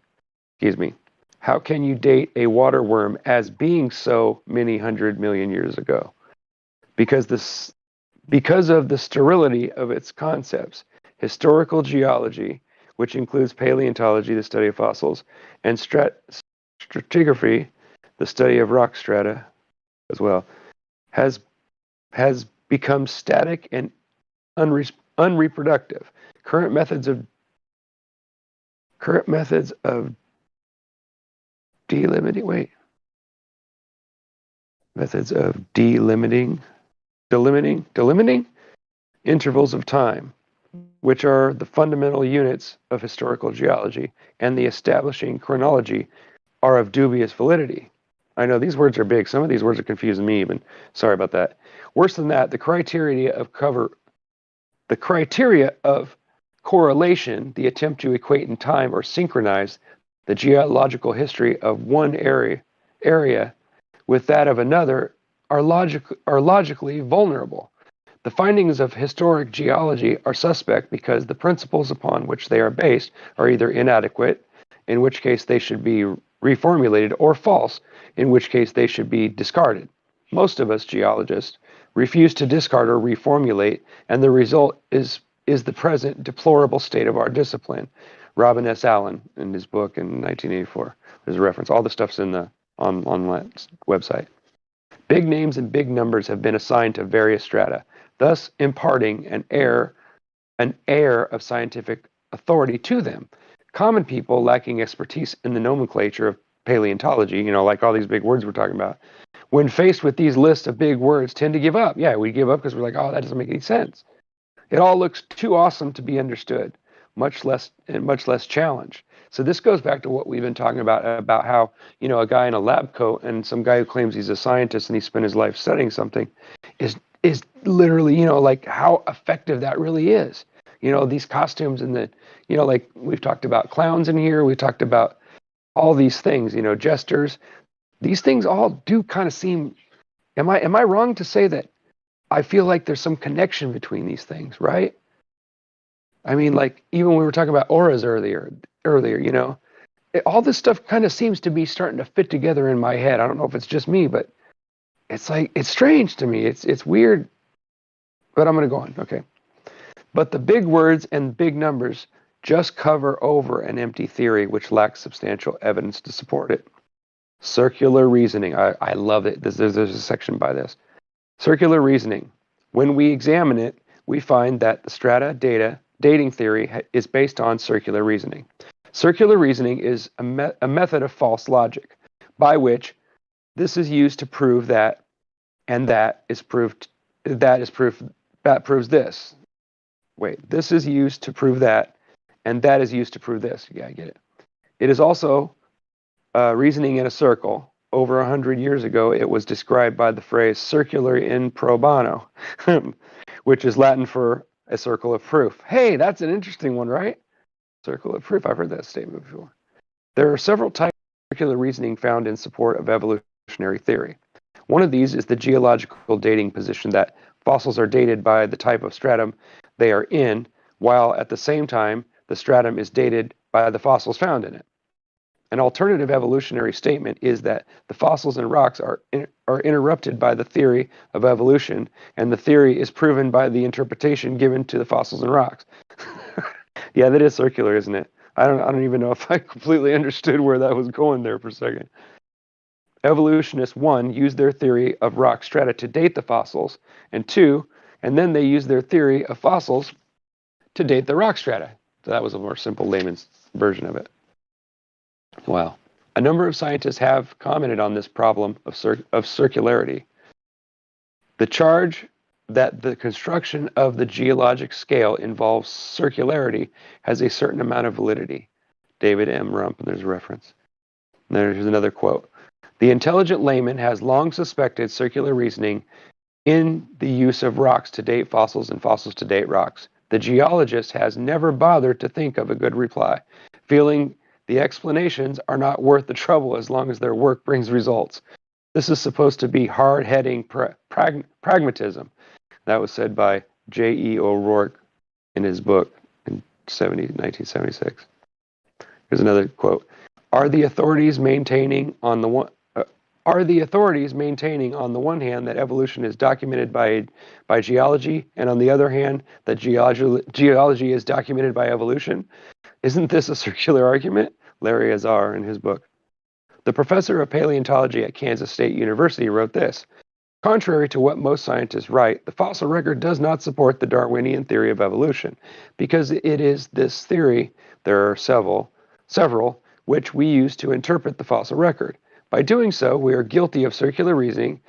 excuse me, how can you date a water worm as being so many 100 million years ago? Because of the sterility of its concepts, historical geology, which includes paleontology, the study of fossils, and stratigraphy, the study of rock strata as well, has become static and unreproductive. Current methods of delimiting intervals of time, which are the fundamental units of historical geology, and the establishing chronology, are of dubious validity. I know these words are big. Some of these words are confusing me even. Sorry about that. Worse than that, the criteria of correlation, the attempt to equate in time or synchronize the geological history of one area with that of another, are logically vulnerable. The findings of historic geology are suspect because the principles upon which they are based are either inadequate, in which case they should be reformulated, or false, in which case they should be discarded. Most of us geologists refuse to discard or reformulate, and the result is the present deplorable state of our discipline. Robin S. Allen, in his book in 1984, there's a reference. All the stuff's in the on that website. Big names and big numbers have been assigned to various strata, thus imparting an air of scientific authority to them. Common people lacking expertise in the nomenclature of paleontology, like all these big words we're talking about, when faced with these lists of big words, tend to give up. Yeah, we give up because we're like, oh, that doesn't make any sense. It all looks too awesome to be understood, much less challenged. So this goes back to what we've been talking about how, a guy in a lab coat and some guy who claims he's a scientist and he spent his life studying something is literally, like how effective that really is. These costumes and like we've talked about clowns in here, we've talked about all these things, jesters. These things all do kind of seem, am I wrong to say that I feel like there's some connection between these things, right? I mean, like even when we were talking about auras earlier, all this stuff kind of seems to be starting to fit together in my head. I don't know if it's just me, but it's like, it's strange to me. It's weird, but I'm going to go on. Okay. But the big words and big numbers just cover over an empty theory which lacks substantial evidence to support it. Circular reasoning. I love it. There's a section by this. Circular reasoning. When we examine it, we find that the strata data dating theory is based on circular reasoning. Circular reasoning is a method of false logic by which this is used to prove that, and that proves this. Wait, this is used to prove that, and that is used to prove this. Yeah, I get it. It is also reasoning in a circle. Over 100 years ago, it was described by the phrase circular in pro bono, which is Latin for a circle of proof. Hey, that's an interesting one, right? Circle of proof. I've heard that statement before. There are several types of circular reasoning found in support of evolutionary theory. One of these is the geological dating position that fossils are dated by the type of stratum they are in, while at the same time, the stratum is dated by the fossils found in it. An alternative evolutionary statement is that the fossils and rocks are interrupted by the theory of evolution, and the theory is proven by the interpretation given to the fossils and rocks. Yeah, that is circular, isn't it? I don't even know if I completely understood where that was going there for a second. Evolutionists, 1, used their theory of rock strata to date the fossils, and 2, and then they used their theory of fossils to date the rock strata. So that was a more simple layman's version of it. Wow. A number of scientists have commented on this problem of circularity. The charge that the construction of the geologic scale involves circularity has a certain amount of validity. David M. Rump, and there's a reference. And there's another quote. The intelligent layman has long suspected circular reasoning in the use of rocks to date fossils and fossils to date rocks. The geologist has never bothered to think of a good reply, feeling the explanations are not worth the trouble as long as their work brings results. This is supposed to be hard-heading pragmatism. That was said by J.E. O'Rourke in his book in 1976. Here's another quote. Are the authorities maintaining on the one hand that evolution is documented by geology, and on the other hand that geology is documented by evolution? Isn't this a circular argument? Larry Azar in his book. The professor of paleontology at Kansas State University wrote this. Contrary to what most scientists write, the fossil record does not support the Darwinian theory of evolution, because it is this theory, there are several, which we use to interpret the fossil record. By doing so, we are guilty of circular reasoning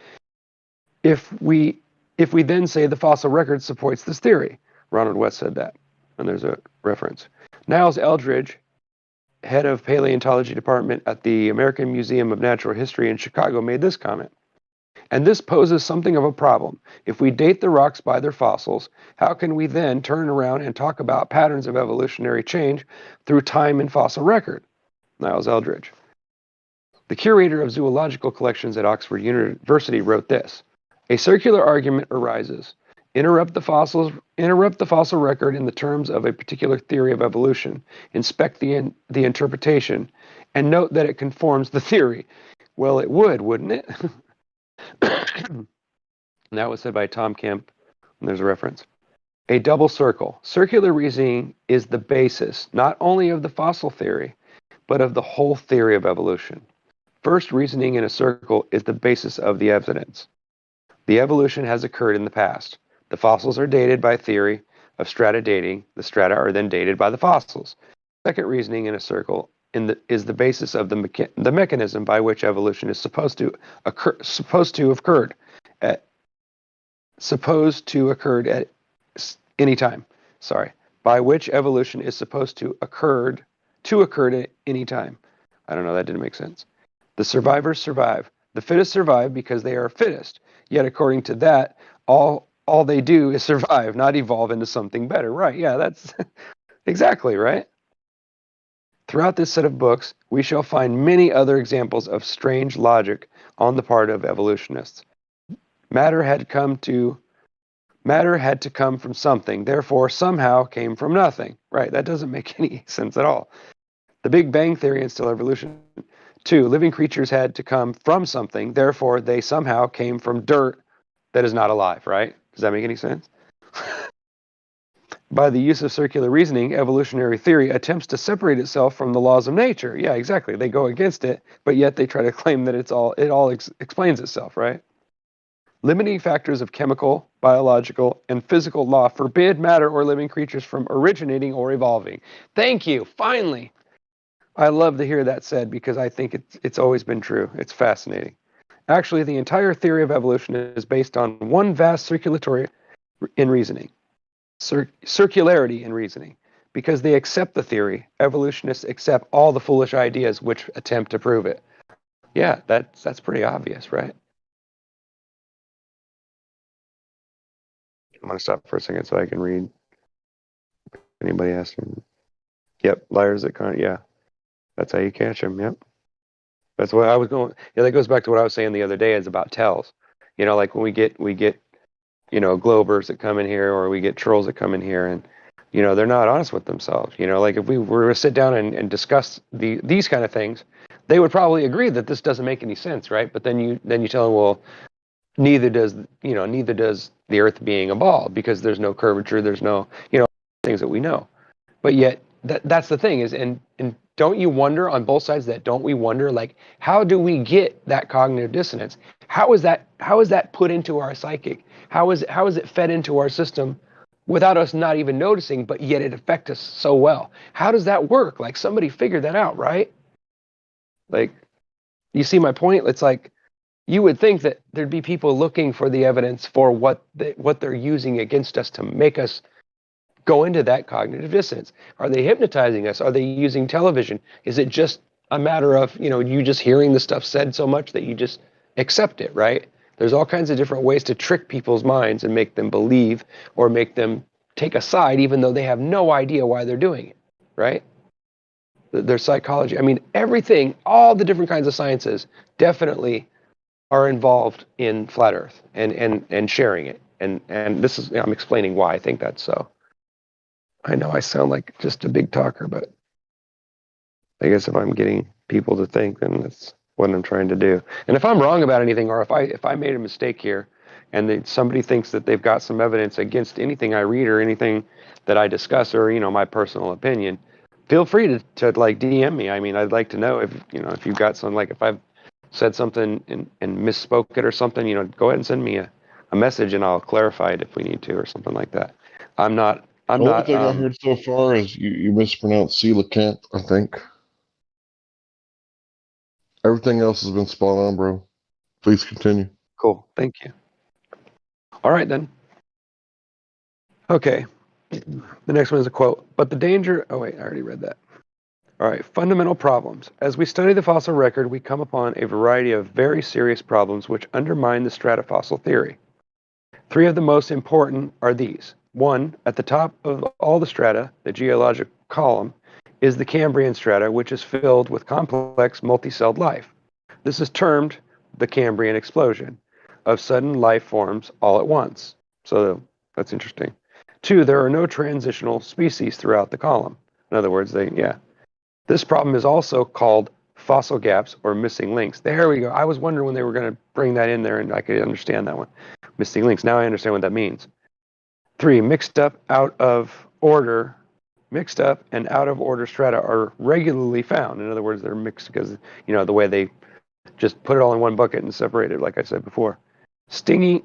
if we then say the fossil record supports this theory. Ronald West said that, and there's a reference. Niles Eldridge, head of paleontology department at the American Museum of Natural History in Chicago, made this comment. And this poses something of a problem. If we date the rocks by their fossils, how can we then turn around and talk about patterns of evolutionary change through time and fossil record? Niles Eldridge. The curator of zoological collections at Oxford University wrote this. A circular argument arises. Interrupt the fossil record in the terms of a particular theory of evolution. Inspect the interpretation, and note that it conforms the theory. Well, it would, wouldn't it? And that was said by Tom Kemp, and there's a reference. A double circle. Circular reasoning is the basis not only of the fossil theory, but of the whole theory of evolution. First, reasoning in a circle is the basis of the evidence. The evolution has occurred in the past. The fossils are dated by theory of strata dating. The strata are then dated by the fossils. Second, reasoning in a circle is the basis of the mechanism by which evolution is supposed to have occurred at any time. By which evolution is supposed to occur at any time. I don't know, that didn't make sense. The survivors survive. The fittest survive because they are fittest. Yet according to that, all they do is survive, not evolve into something better. Right, yeah, that's exactly right. Throughout this set of books, we shall find many other examples of strange logic on the part of evolutionists. Matter had to come from something, therefore somehow came from nothing. Right, that doesn't make any sense at all. The Big Bang Theory and still evolution. 2, living creatures had to come from something, therefore they somehow came from dirt that is not alive, right? Does that make any sense? By the use of circular reasoning, evolutionary theory attempts to separate itself from the laws of nature. Yeah, exactly. They go against it, but yet they try to claim that it all explains itself, right? Limiting factors of chemical, biological, and physical law forbid matter or living creatures from originating or evolving. Thank you. Finally. I love to hear that said because I think it's always been true. It's fascinating. Actually, the entire theory of evolution is based on one vast circularity in reasoning. Circularity in reasoning. Because they accept the theory, evolutionists accept all the foolish ideas which attempt to prove it. Yeah, that's pretty obvious, right? I'm going to stop for a second so I can read. Anybody asking? Yep, liars that can't. Yeah, that's how you catch them. Yep. That's what I was going. Yeah, that goes back to what I was saying the other day. Is about tells. Like when we get Globers that come in here, or we get trolls that come in here, and they're not honest with themselves. Like if we were to sit down and discuss these kind of things, they would probably agree that this doesn't make any sense, right? But then you tell them, well, neither does the Earth being a ball, because there's no curvature, there's no things that we know. But yet that's the thing is, and don't you wonder on both sides that don't we wonder, like, how do we get that cognitive dissonance? How is that put into our psychic? How is it fed into our system without us not even noticing, but yet it affects us so well? How does that work? Like, somebody figured that out, right? Like, you see my point? It's like, you would think that there'd be people looking for the evidence for what they're using against us to make us go into that cognitive dissonance. Are they hypnotizing us? Are they using television? Is it just a matter of, you just hearing the stuff said so much that you just accept it, right? There's all kinds of different ways to trick people's minds and make them believe or make them take a side, even though they have no idea why they're doing it, right? Their psychology. I mean, everything, all the different kinds of sciences definitely are involved in flat Earth and sharing it. And this is, I'm explaining why I think that's so. I know I sound like just a big talker, but I guess if I'm getting people to think, then that's what I'm trying to do. And if I'm wrong about anything, or if I made a mistake here, and somebody thinks that they've got some evidence against anything I read or anything that I discuss, or my personal opinion, feel free to like DM me. I mean, I'd like to know if you've got some, like if I've said something and misspoke it or something, go ahead and send me a message and I'll clarify it if we need to, or something like that. The only thing I heard so far is you mispronounced coelacanth, I think. Everything else has been spot on, bro. Please continue. Cool. Thank you. All right, then. Okay. The next one is a quote. But the danger... Oh, wait. I already read that. All right. Fundamental problems. As we study the fossil record, we come upon a variety of very serious problems which undermine the stratofossil theory. 3 of the most important are these. 1, at the top of all the strata, the geologic column, is the Cambrian strata, which is filled with complex multicelled life. This is termed the Cambrian explosion of sudden life forms all at once. So that's interesting. 2, there are no transitional species throughout the column. In other words, this problem is also called fossil gaps or missing links. There we go. I was wondering when they were going to bring that in there, and I could understand that one. Missing links. Now I understand what that means. 3, mixed up and out of order strata are regularly found. In other words, they're mixed because, the way they just put it all in one bucket and separate it, like I said before. Singly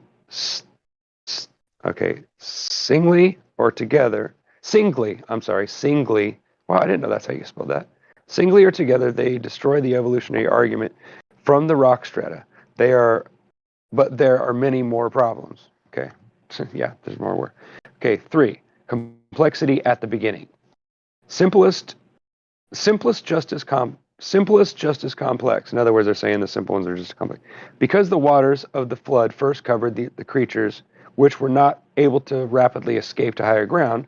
or together. Singly. Wow, I didn't know that's how you spelled that. Singly or together, they destroy the evolutionary argument from the rock strata. But there are many more problems. Okay. Yeah, there's more work. Okay, 3, complexity at the beginning. Simplest just as complex. In other words, they're saying the simple ones are just complex. Because the waters of the flood first covered the creatures which were not able to rapidly escape to higher ground,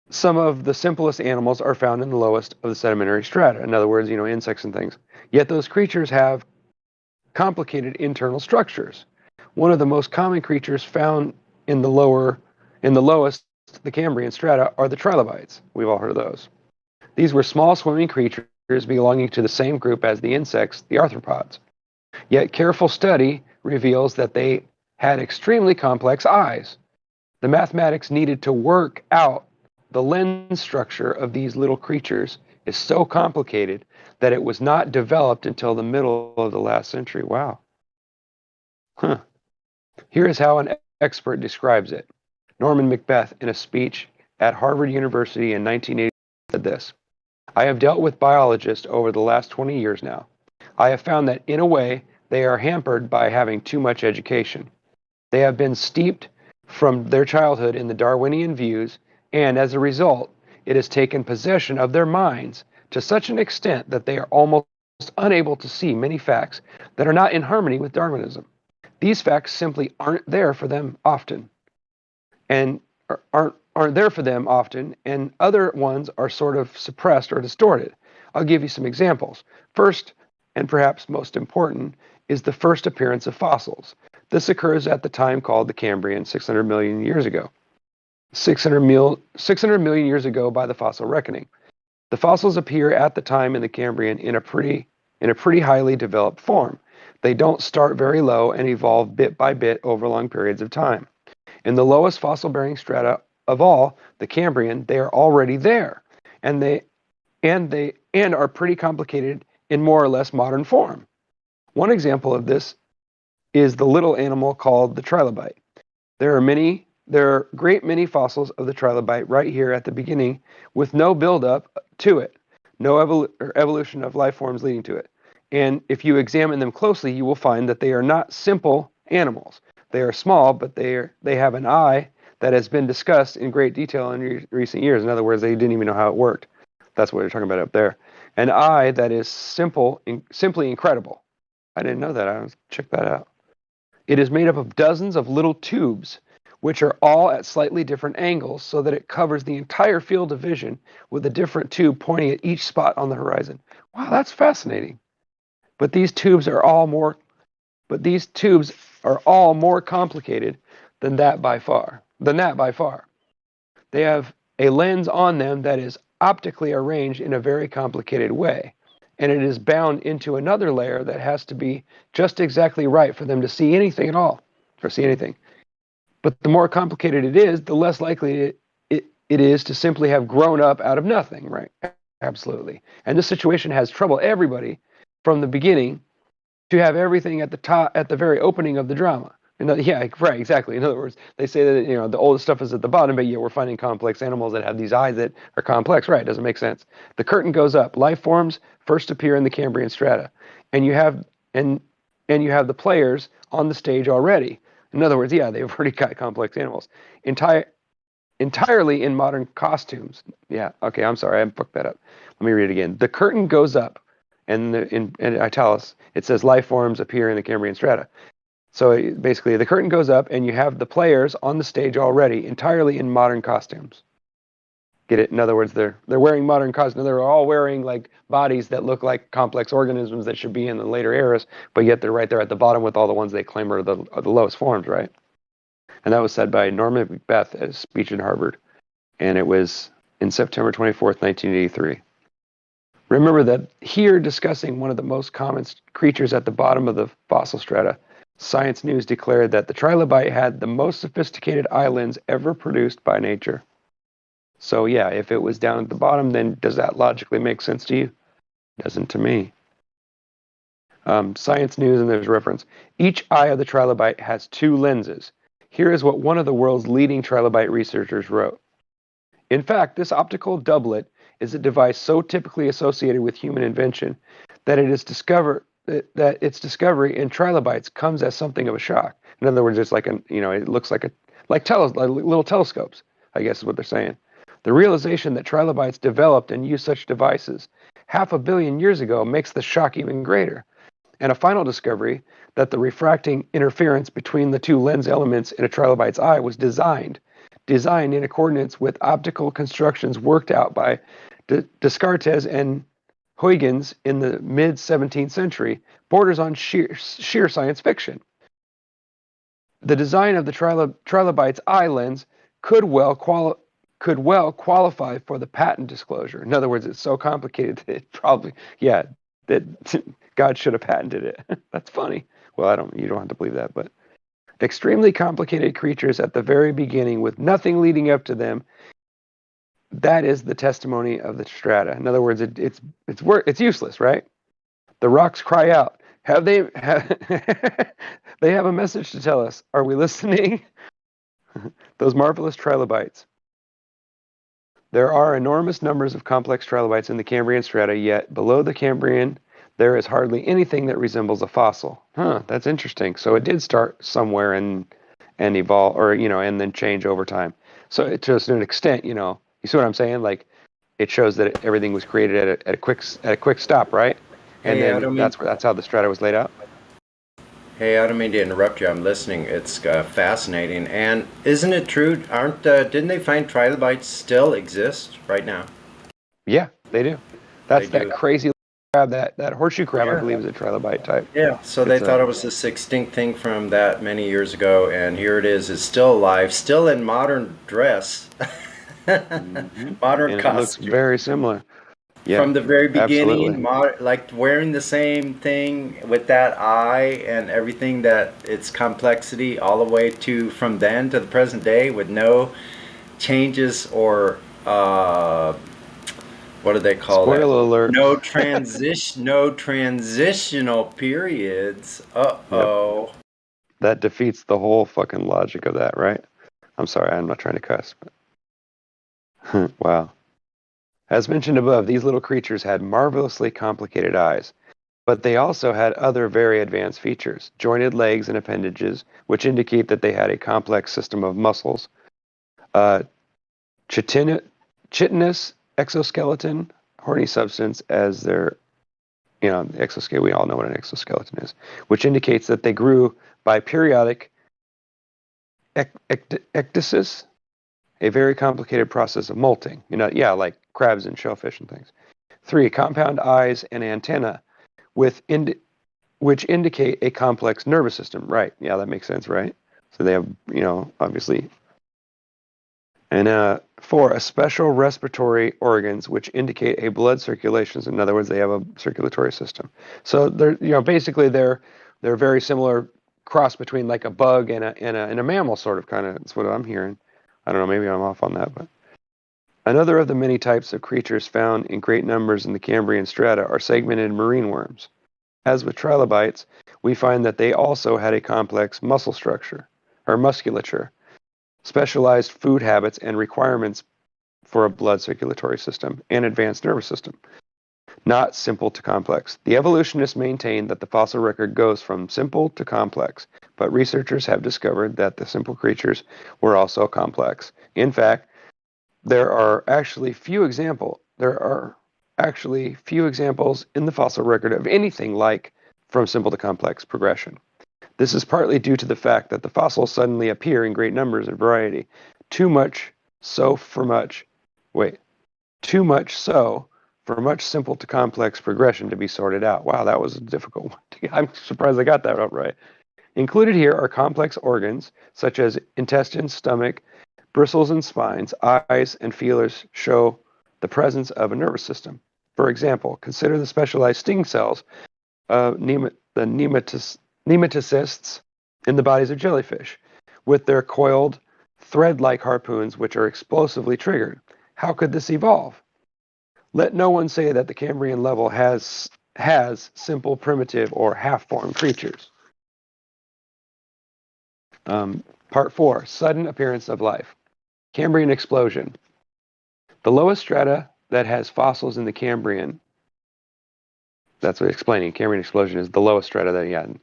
some of the simplest animals are found in the lowest of the sedimentary strata. In other words, insects and things. Yet those creatures have complicated internal structures. One of the most common creatures found in the lowest, the Cambrian strata, are the trilobites. We've all heard of those. These were small swimming creatures belonging to the same group as the insects, the arthropods. Yet careful study reveals that they had extremely complex eyes. The mathematics needed to work out the lens structure of these little creatures is so complicated that it was not developed until the middle of the last century. Wow. Huh. Here is how an expert describes it. Norman Macbeth, in a speech at Harvard University in 1980, said this: I have dealt with biologists over the last 20 years now. I have found that, in a way, they are hampered by having too much education. They have been steeped from their childhood in the Darwinian views, and as a result, it has taken possession of their minds to such an extent that they are almost unable to see many facts that are not in harmony with Darwinism. These facts simply aren't there for them often, and aren't there for them often, and other ones are sort of suppressed or distorted. I'll give you some examples. First, and perhaps most important, is the first appearance of fossils. This occurs at the time called the Cambrian, 600 million years ago. 600 million years ago by the fossil reckoning. The fossils appear at the time in the Cambrian in a pretty highly developed form. They don't start very low and evolve bit by bit over long periods of time. In the lowest fossil-bearing strata of all, the Cambrian, they are already there, and are pretty complicated in more or less modern form. One example of this is the little animal called the trilobite. There are a great many fossils of the trilobite right here at the beginning, with no buildup to it, no evolution of life forms leading to it. And if you examine them closely, you will find that they are not simple animals. They are small, but they have an eye that has been discussed in great detail in recent years. In other words, they didn't even know how it worked. That's what they're talking about up there. An eye that is simply incredible. I didn't know that. I was check that out. It is made up of dozens of little tubes, which are all at slightly different angles, so that it covers the entire field of vision with a different tube pointing at each spot on the horizon. Wow, that's fascinating. But these tubes are all more complicated than that by far. They have a lens on them that is optically arranged in a very complicated way, and it is bound into another layer that has to be just exactly right for them to see anything at all, or see anything. But the more complicated it is, the less likely it is to simply have grown up out of nothing, right? Absolutely. And this situation has troubled everybody from the beginning to have everything at the top, at the very opening of the drama. Yeah, right, exactly. In other words, they say that the oldest stuff is at the bottom, but yet we're finding complex animals that have these eyes that are complex. Right? Doesn't make sense. The curtain goes up. Life forms first appear in the Cambrian strata, and you have the players on the stage already. In other words, yeah, they've already got complex animals, entirely in modern costumes. Yeah, okay, I'm sorry, I fucked that up. Let me read it again. The curtain goes up, and in italics it says life forms appear in the Cambrian strata. So basically, the curtain goes up, and you have the players on the stage already, entirely in modern costumes. Get it? In other words, they're wearing modern costumes. They're all wearing like bodies that look like complex organisms that should be in the later eras, but yet they're right there at the bottom with all the ones they claim are the lowest forms, right? And that was said by Norman Macbeth at a speech in Harvard, and it was in September 24th, 1983. Remember that here, discussing one of the most common creatures at the bottom of the fossil strata, Science News declared that the trilobite had the most sophisticated eye lens ever produced by nature. So yeah, if it was down at the bottom, then does that logically make sense to you? Doesn't to me. Science News, and there's reference. Each eye of the trilobite has two lenses. Here is what one of the world's leading trilobite researchers wrote. In fact, this optical doublet is a device so typically associated with human invention that its discovery in trilobites comes as something of a shock. In other words, it's like it looks like little telescopes, I guess is what they're saying. The realization that trilobites developed and used such devices 500 million years ago makes the shock even greater. And a final discovery that the refracting interference between the two lens elements in a trilobite's eye was designed in accordance with optical constructions worked out by Descartes and Huygens in the mid-17th century, borders on sheer science fiction. The design of the trilobite's eye lens could well qualify for the patent disclosure. In other words, it's so complicated that it probably, that God should have patented it. That's funny. Well, you don't have to believe that, but extremely complicated creatures at the very beginning with nothing leading up to them. That is the testimony of the strata. In other words, it's useless, right? The rocks cry out. They have a message to tell us. Are we listening? Those marvelous trilobites. There are enormous numbers of complex trilobites in the Cambrian strata, yet below the Cambrian, there is hardly anything that resembles a fossil. That's interesting. So it did start somewhere and evolve, or and then change over time. So it to an extent, you see what I'm saying? Like, it shows that everything was created at a quick stop, right? And Hey, then that's how the strata was laid out. Hey, I don't mean to interrupt you. I'm listening. It's fascinating. And isn't it true? Didn't they find trilobites still exist right now? Yeah, they do. That's that crazy crab, that horseshoe crab, I believe, is a trilobite type. Yeah, so they thought it was this extinct thing from that many years ago, and here it is. It's still alive, still in modern dress, modern and costume. It looks very similar. Yeah, from the very beginning, absolutely. like wearing the same thing with that eye and everything, that its complexity all the way to from then to the present day with no changes or what do they call it? Spoiler alert. No transitional periods. Uh-oh. Yep. That defeats the whole fucking logic of that, right? I'm sorry, I'm not trying to cuss. But wow. As mentioned above, these little creatures had marvelously complicated eyes, but they also had other very advanced features, jointed legs and appendages, which indicate that they had a complex system of muscles, chitinous exoskeleton, horny substance as their, the exoskeleton, we all know what an exoskeleton is, which indicates that they grew by periodic ecdysis, a very complicated process of molting, like crabs and shellfish and things. 3, compound eyes and antenna which indicate a complex nervous system. Right. Yeah, that makes sense, right? So they have, obviously. And 4, a special respiratory organs which indicate a blood circulation. In other words, they have a circulatory system. So they're, basically they're very similar, cross between like a bug and a mammal, sort of, kind of. That's what I'm hearing. I don't know, maybe I'm off on that, but another of the many types of creatures found in great numbers in the Cambrian strata are segmented marine worms. As with trilobites, we find that they also had a complex muscle structure, or musculature, specialized food habits and requirements for a blood circulatory system and advanced nervous system. Not simple to complex. The evolutionists maintain that the fossil record goes from simple to complex, but researchers have discovered that the simple creatures were also complex. In fact, there are actually few examples in the fossil record of anything like from simple to complex progression. This is partly due to the fact that the fossils suddenly appear in great numbers and variety, too much so for much simple to complex progression to be sorted out. Wow, that was a difficult one. I'm surprised I got that out right. Included here are complex organs such as intestines, stomach, bristles and spines, eyes, and feelers show the presence of a nervous system. For example, consider the specialized sting cells of the nematocysts in the bodies of jellyfish, with their coiled, thread-like harpoons which are explosively triggered. How could this evolve? Let no one say that the Cambrian level has simple, primitive, or half-formed creatures. Part 4, sudden appearance of life. Cambrian explosion. The lowest strata that has fossils in the Cambrian, that's what explaining. Cambrian explosion is the lowest strata that you had.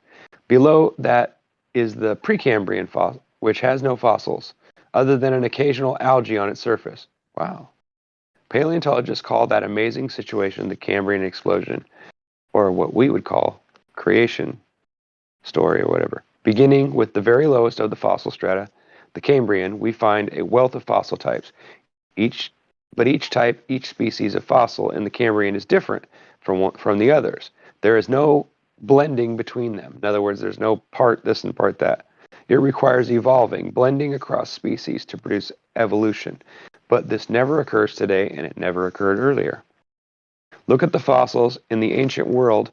Below that is the Precambrian fossil, which has no fossils, other than an occasional algae on its surface. Wow. Paleontologists call that amazing situation the Cambrian explosion, or what we would call creation story or whatever. Beginning with the very lowest of the fossil strata, the Cambrian, we find a wealth of fossil types. Each species of fossil in the Cambrian is different from the others. There is no blending between them. In other words, there's no part this and part that. It requires evolving, blending across species to produce evolution. But this never occurs today, and it never occurred earlier. Look at the fossils in the ancient world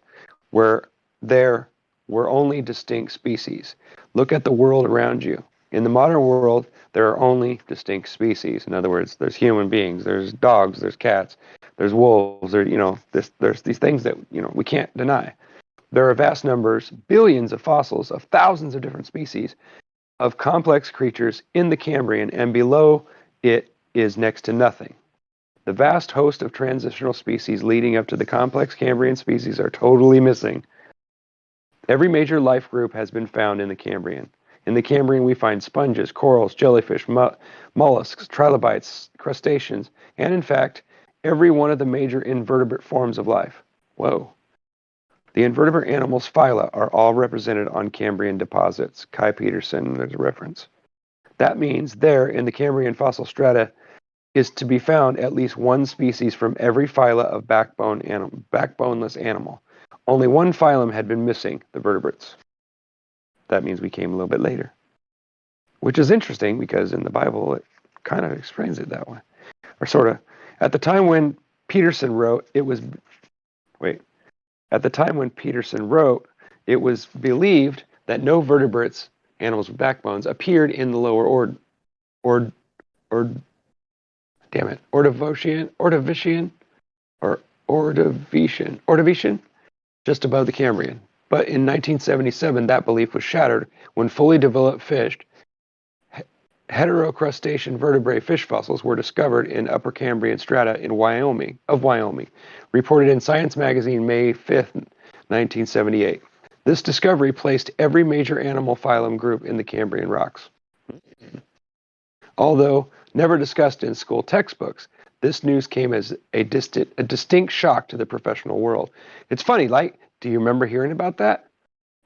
where there were only distinct species. Look at the world around you. In the modern world, there are only distinct species. In other words, there's human beings, there's dogs, there's cats, there's wolves, there's these things that we can't deny. There are vast numbers, billions of fossils of thousands of different species of complex creatures in the Cambrian, and below it is next to nothing. The vast host of transitional species leading up to the complex Cambrian species are totally missing. Every major life group has been found in the Cambrian. In the Cambrian, we find sponges, corals, jellyfish, mollusks, trilobites, crustaceans, and in fact, every one of the major invertebrate forms of life. Whoa. The invertebrate animals' phyla are all represented on Cambrian deposits. Kai Peterson, there's a reference. That means there, in the Cambrian fossil strata, is to be found at least one species from every phyla of backboneless animal. Only one phylum had been missing, the vertebrates. That means we came a little bit later. Which is interesting because in the Bible it kind of explains it that way. Or sort of. At the time when Peterson wrote, it was believed that no vertebrates, animals with backbones, appeared in the lower Ordovician, just above the Cambrian. But in 1977, that belief was shattered when fully developed fish, heterocrustacean vertebrate fish fossils were discovered in Upper Cambrian strata in Wyoming, reported in Science magazine May 5th, 1978. This discovery placed every major animal phylum group in the Cambrian rocks. Although never discussed in school textbooks, this news came as a distinct shock to the professional world. It's funny, do you remember hearing about that?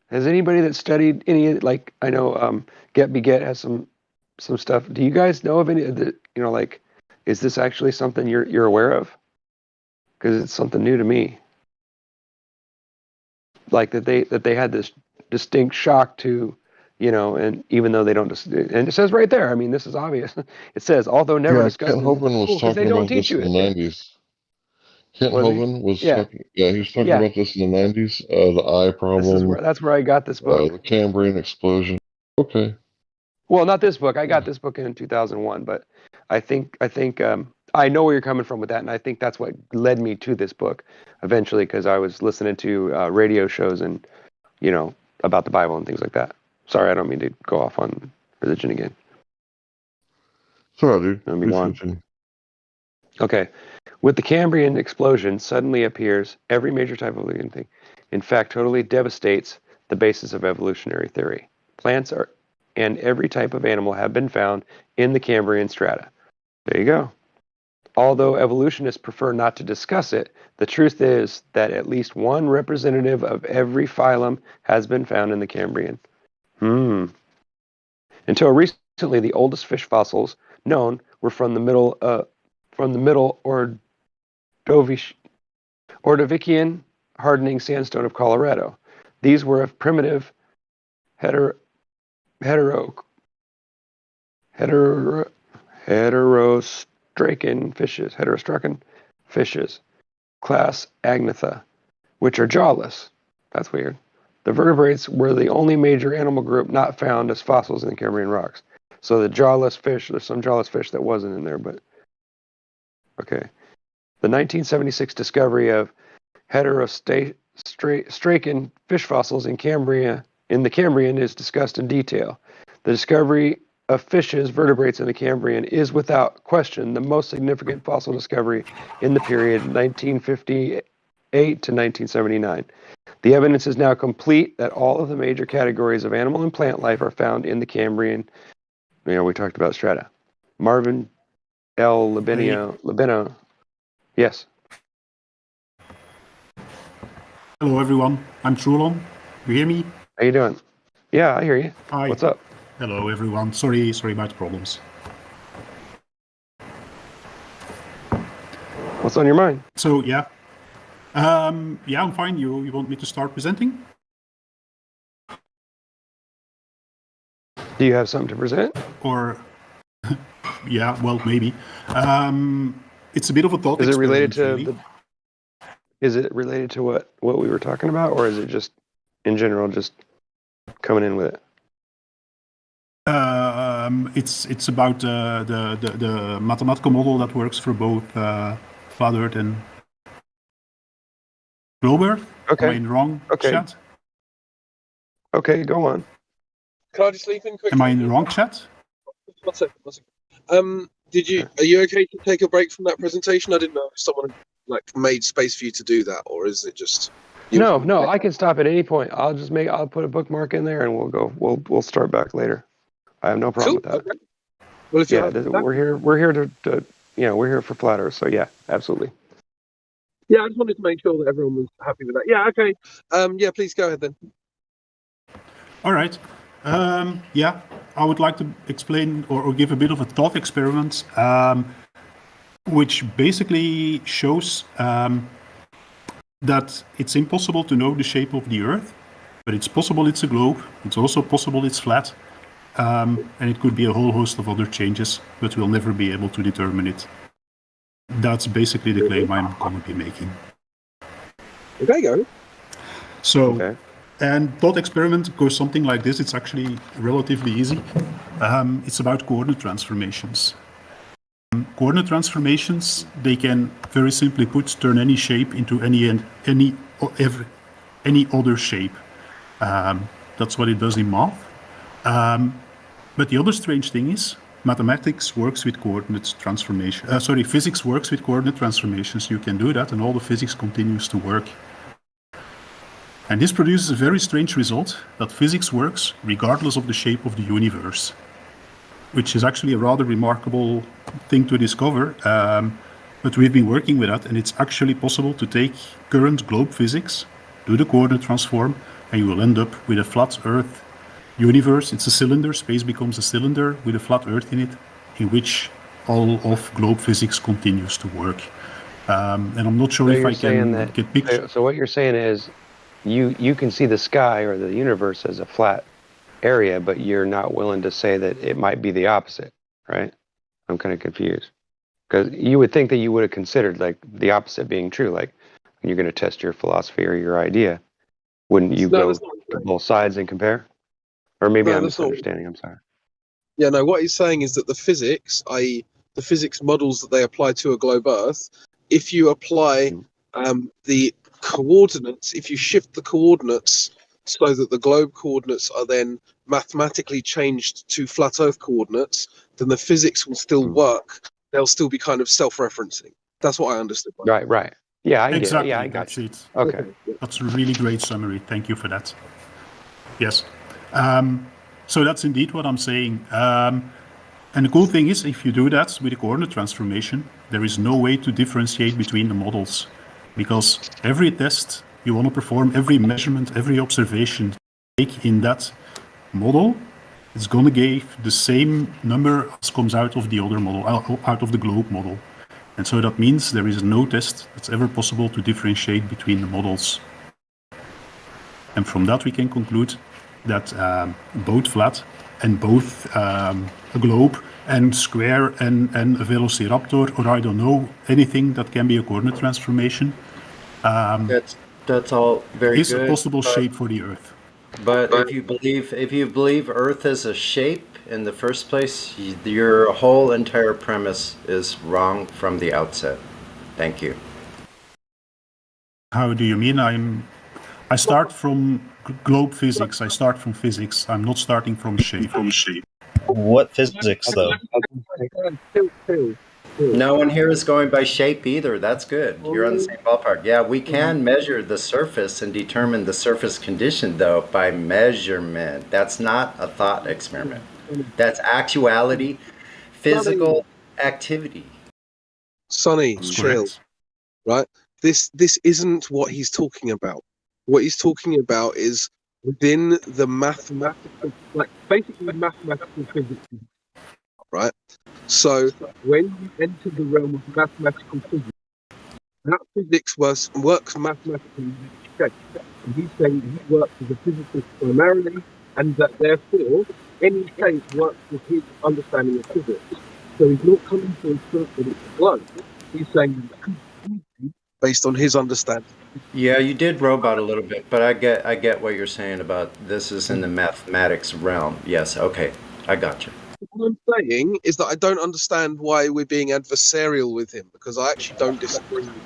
Has anybody that studied any, I know Get Beget has some stuff. Do you guys know of any of the, is this actually something you're aware of? Because it's something new to me. That they had this distinct shock to, and even though they don't, and it says right there, this is obvious. It says, although never discussed Kent Hovind was talking about this in the 90s. Kent Hovind was talking, he was talking about this in the 90s, the eye problem. That's where I got this book. The Cambrian explosion. Okay. Well, not this book. I got this book in 2001, but I think I know where you're coming from with that, and I think that's what led me to this book eventually, because I was listening to radio shows and, about the Bible and things like that. Sorry, I don't mean to go off on religion again. Sorry, dude. Okay. With the Cambrian explosion, suddenly appears every major type of living thing. In fact, totally devastates the basis of evolutionary theory. Plants and every type of animal have been found in the Cambrian strata. There you go. Although evolutionists prefer not to discuss it, the truth is that at least one representative of every phylum has been found in the Cambrian. Until recently, the oldest fish fossils known were from the middle Ordovician hardening sandstone of Colorado. These were of primitive heterostracan fishes, class Agnatha, which are jawless. That's weird. The vertebrates were the only major animal group not found as fossils in the Cambrian rocks. So the jawless fish, there's some jawless fish that wasn't in there, but okay. The 1976 discovery of heterostracan fish fossils in the Cambrian is discussed in detail. The discovery of fishes, vertebrates in the Cambrian is without question the most significant fossil discovery in the period 1958 to 1979. The evidence is now complete that all of the major categories of animal and plant life are found in the Cambrian. We talked about strata. Marvin L. Labino. Yes. Hello, everyone. I'm Trulon. You hear me? How you doing? Yeah, I hear you. Hi. What's up? Hello, everyone. Sorry about the problems. What's on your mind? So, yeah. I'm fine. You want me to start presenting? Do you have something to present? Or, yeah, well, maybe. It's a bit of a thought. Is it related to Is it related to what we were talking about, or is it just in general, just coming in with it? It's about the mathematical model that works for both flat Earth and globe Earth. Okay. Am I in the wrong chat? Okay, go on. Can I just leave in quickly? Am I in the wrong chat? One second. Are you okay to take a break from that presentation? I didn't know if someone made space for you to do that, or is it just No, I can stop at any point. I'll put a bookmark in there and we'll start back later. I have no problem with that. Okay. Well, if we're here to we're here for flat Earth, so yeah, absolutely. Yeah, I just wanted to make sure that everyone was happy with that. Yeah, okay. Yeah, please go ahead then. All right. I would like to explain or give a bit of a thought experiment, which basically shows that it's impossible to know the shape of the Earth, but it's possible it's a globe. It's also possible it's flat. And it could be a whole host of other changes, but we'll never be able to determine it. That's basically the claim I'm going to be making. Okay, go. So, and thought experiment goes something like this. It's actually relatively easy. It's about coordinate transformations. Coordinate transformations, they can very simply put turn any shape into any other shape. That's what it does in math. But the other strange thing is, mathematics works with coordinate transformation. Physics works with coordinate transformations. You can do that, and all the physics continues to work. And this produces a very strange result that physics works regardless of the shape of the universe, which is actually a rather remarkable thing to discover. But we've been working with that, and it's actually possible to take current globe physics, do the coordinate transform, and you will end up with a flat Earth universe. It's a cylinder. Space becomes a cylinder with a flat Earth in it, in which all of globe physics continues to work. And I'm not sure if I can get pictures. So what you're saying is, you can see the sky or the universe as a flat area, but you're not willing to say that it might be the opposite, right? I'm kind of confused, because you would think that you would have considered the opposite being true. Like when you're going to test your philosophy or your idea, wouldn't you go to both sides and compare? Or maybe I'm misunderstanding. I'm sorry. Yeah, no, what he's saying is that the physics, i.e. the physics models that they apply to a globe Earth, if you apply the coordinates, if you shift the coordinates so that the globe coordinates are then mathematically changed to flat Earth coordinates, then the physics will still work. They'll still be kind of self-referencing. That's what I understood. Right. Yeah, I exactly. get it. Yeah, I got you. It. Okay. That's a really great summary. Thank you for that. Yes. So that's indeed what I'm saying. And the cool thing is, if you do that with a coordinate transformation, there is no way to differentiate between the models, because every test you want to perform, every measurement, every observation take in that model, it's going to give the same number as comes out of the other model, out of the globe model. And so that means there is no test that's ever possible to differentiate between the models. And from that we can conclude that both flat and both a globe and square and a velociraptor, or I don't know, anything that can be a coordinate transformation, that's all very is good, a possible shape for the Earth. But if you believe Earth is a shape in the first place, your whole entire premise is wrong from the outset. Thank you. How do you mean? I start from globe physics. I start from physics. I'm not starting from shape. What physics, though? No one here is going by shape either. That's good. You're on the same ballpark. Yeah, we can measure the surface and determine the surface condition, though, by measurement. That's not a thought experiment. That's actuality, physical activity. Sonny, chill. Right? This isn't what he's talking about. What he's talking about is within the mathematical, basically mathematical physics. Right? So when you enter the realm of mathematical physics, that physics works mathematically in each shape. And he's saying he works as a physicist primarily, and that therefore any shape works with his understanding of physics. So he's not coming to assert that it's a globe. He's saying that based on his understanding. Yeah, you did robot a little bit, but I get what you're saying about this is in the mathematics realm. Yes, okay, I got you. What I'm saying is that I don't understand why we're being adversarial with him, because I actually don't disagree with him.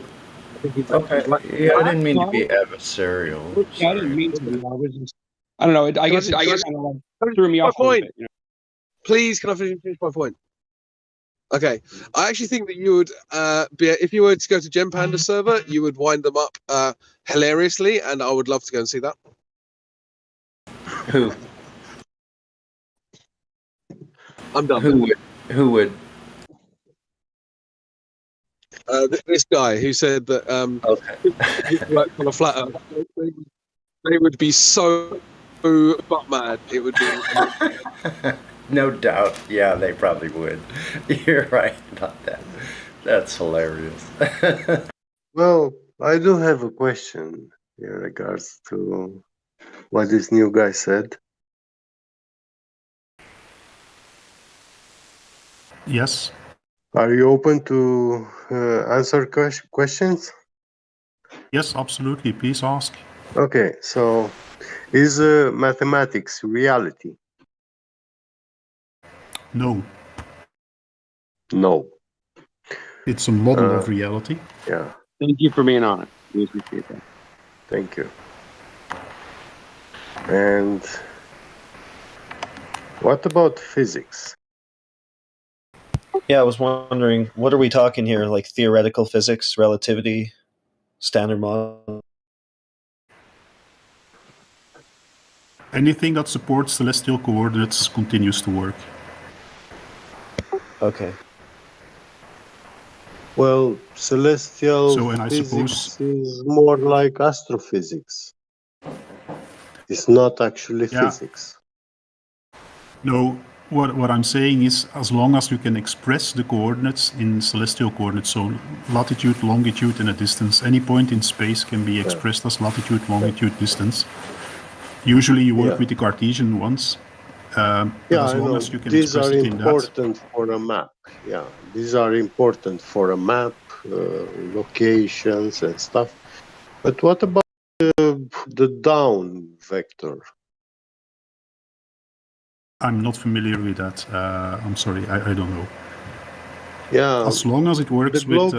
I think he's Okay, right. yeah, I didn't mean to be adversarial. Yeah, I didn't mean to. I was just, I don't know. I guess kind of like threw me off a little bit. You know? Please, can I finish my point? Okay, I actually think that you would be, if you were to go to Gem Panda server, you would wind them up hilariously, and I would love to go and see that. Who? I'm done. Who would? This guy who said that he worked on a flat Earth, they would be so butt mad. It would be. No doubt. Yeah, they probably would. You're right about that. That's hilarious. Well, I do have a question in regards to what this new guy said. Yes. Are you open to answer questions? Yes, absolutely. Please ask. Okay, so is mathematics reality? No. No. It's a model of reality. Yeah. Thank you for being honest. We appreciate that. Thank you. And what about physics? Yeah, I was wondering, what are we talking here? Like theoretical physics, relativity, standard model? Anything that supports celestial coordinates continues to work. Okay. Well, celestial physics is more like astrophysics. It's not actually physics. No, what I'm saying is, as long as you can express the coordinates in celestial coordinates, so latitude, longitude, and a distance, any point in space can be expressed as latitude, longitude, distance. Usually you work with the Cartesian ones. As long as you can these express are it in that. important for a map. Yeah, these are important for a map, locations and stuff. But what about the down vector? I'm not familiar with that. I'm sorry, I don't know. Yeah. As long as it works with.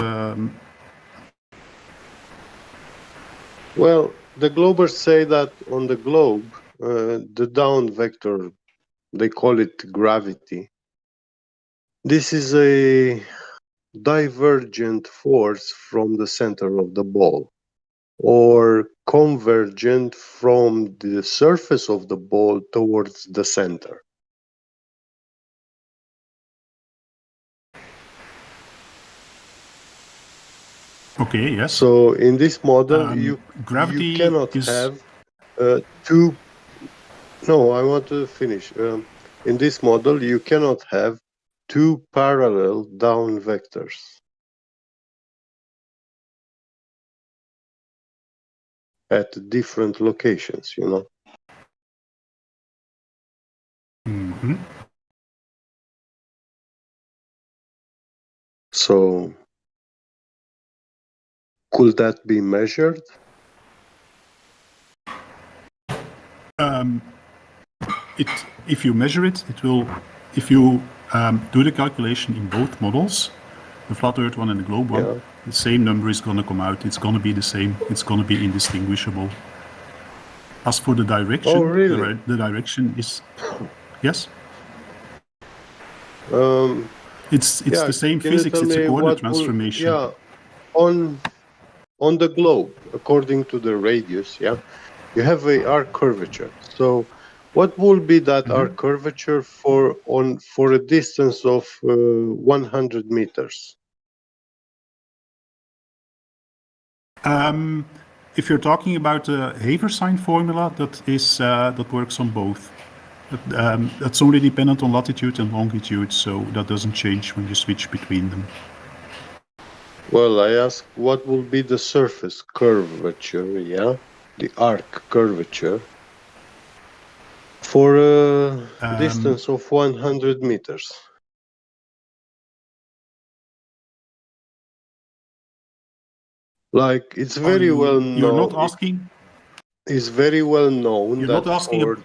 Well, the globers say that on the globe, the down vector, they call it gravity. This is a divergent force from the center of the ball, or convergent from the surface of the ball towards the center. Okay, yes. So in this model, you gravity cannot have two. No, I want to finish. In this model, you cannot have two parallel down vectors. At different locations, you know. Mm-hmm. So, could that be measured? If you measure it, it will. If you do the calculation in both models, the flat Earth one and the globe one, the same number is going to come out. It's going to be the same. It's going to be indistinguishable. As for the direction, the direction is yes. It's the same physics. It's a coordinate transformation. Yeah, on the globe, according to the radius, you have a arc curvature. So, what will be that arc curvature for a distance of 100 meters? If you're talking about the Haversine formula, that works on both. That's only dependent on latitude and longitude, so that doesn't change when you switch between them. Well, I ask, what will be the surface curvature, the arc curvature, for a distance of 100 meters? Like, it's very well known. You're not asking. It's very well known You're that not asking.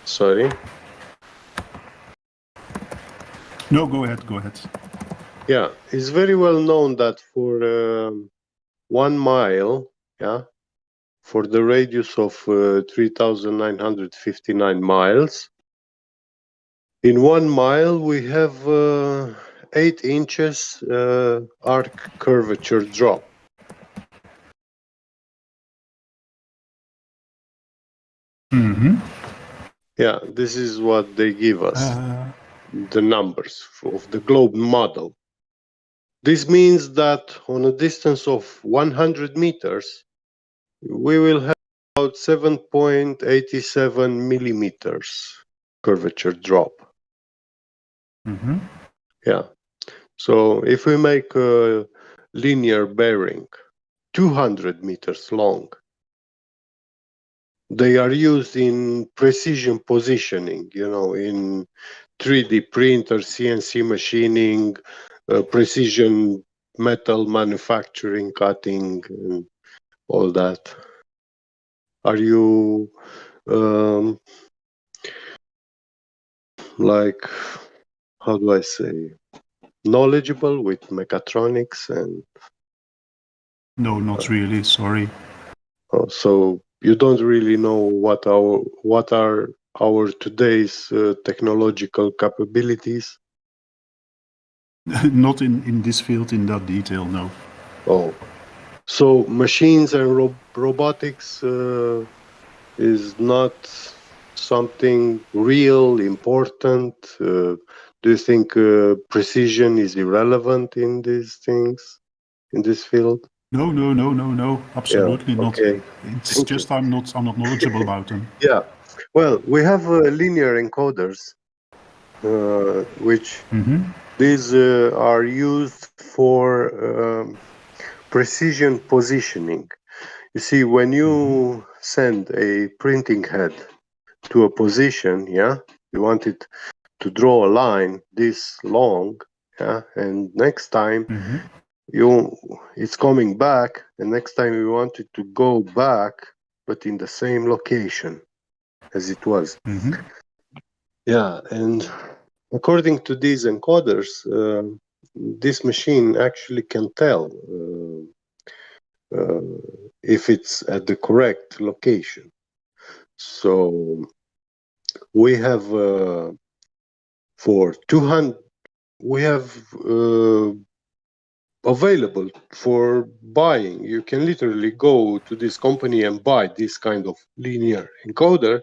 Sorry. No, go ahead. Go ahead. Yeah, it's very well known that for 1 mile, yeah, for the radius of 3,959 miles, in 1 mile we have 8 inches arc curvature drop. Mm-hmm. Yeah, this is what they give us, the numbers of the globe model. This means that on a distance of 100 meters, we will have about 7.87 millimeters curvature drop. Mm-hmm. Yeah. So if we make a linear bearing 200 meters long, they are used in precision positioning, in 3D printer, CNC machining, precision metal manufacturing, cutting, and all that. Are you like, how do I say, knowledgeable with mechatronics and? No, not really. Sorry. So you don't really know what are our today's technological capabilities? Not in this field in that detail, no. Oh, so machines and robotics is not something real, important? Do you think precision is irrelevant in these things, in this field? No. Absolutely not. Okay. It's just I'm not knowledgeable about them. Yeah. Well, we have linear encoders, which these are used for precision positioning. You see, when you send a printing head to a position, yeah, you want it to draw a line this long, yeah, and next time it's coming back, and next time you want it to go back, but in the same location as it was. Yeah, and according to these encoders, this machine actually can tell if it's at the correct location. So we have for 200, we have available for buying. You can literally go to this company and buy this kind of linear encoder.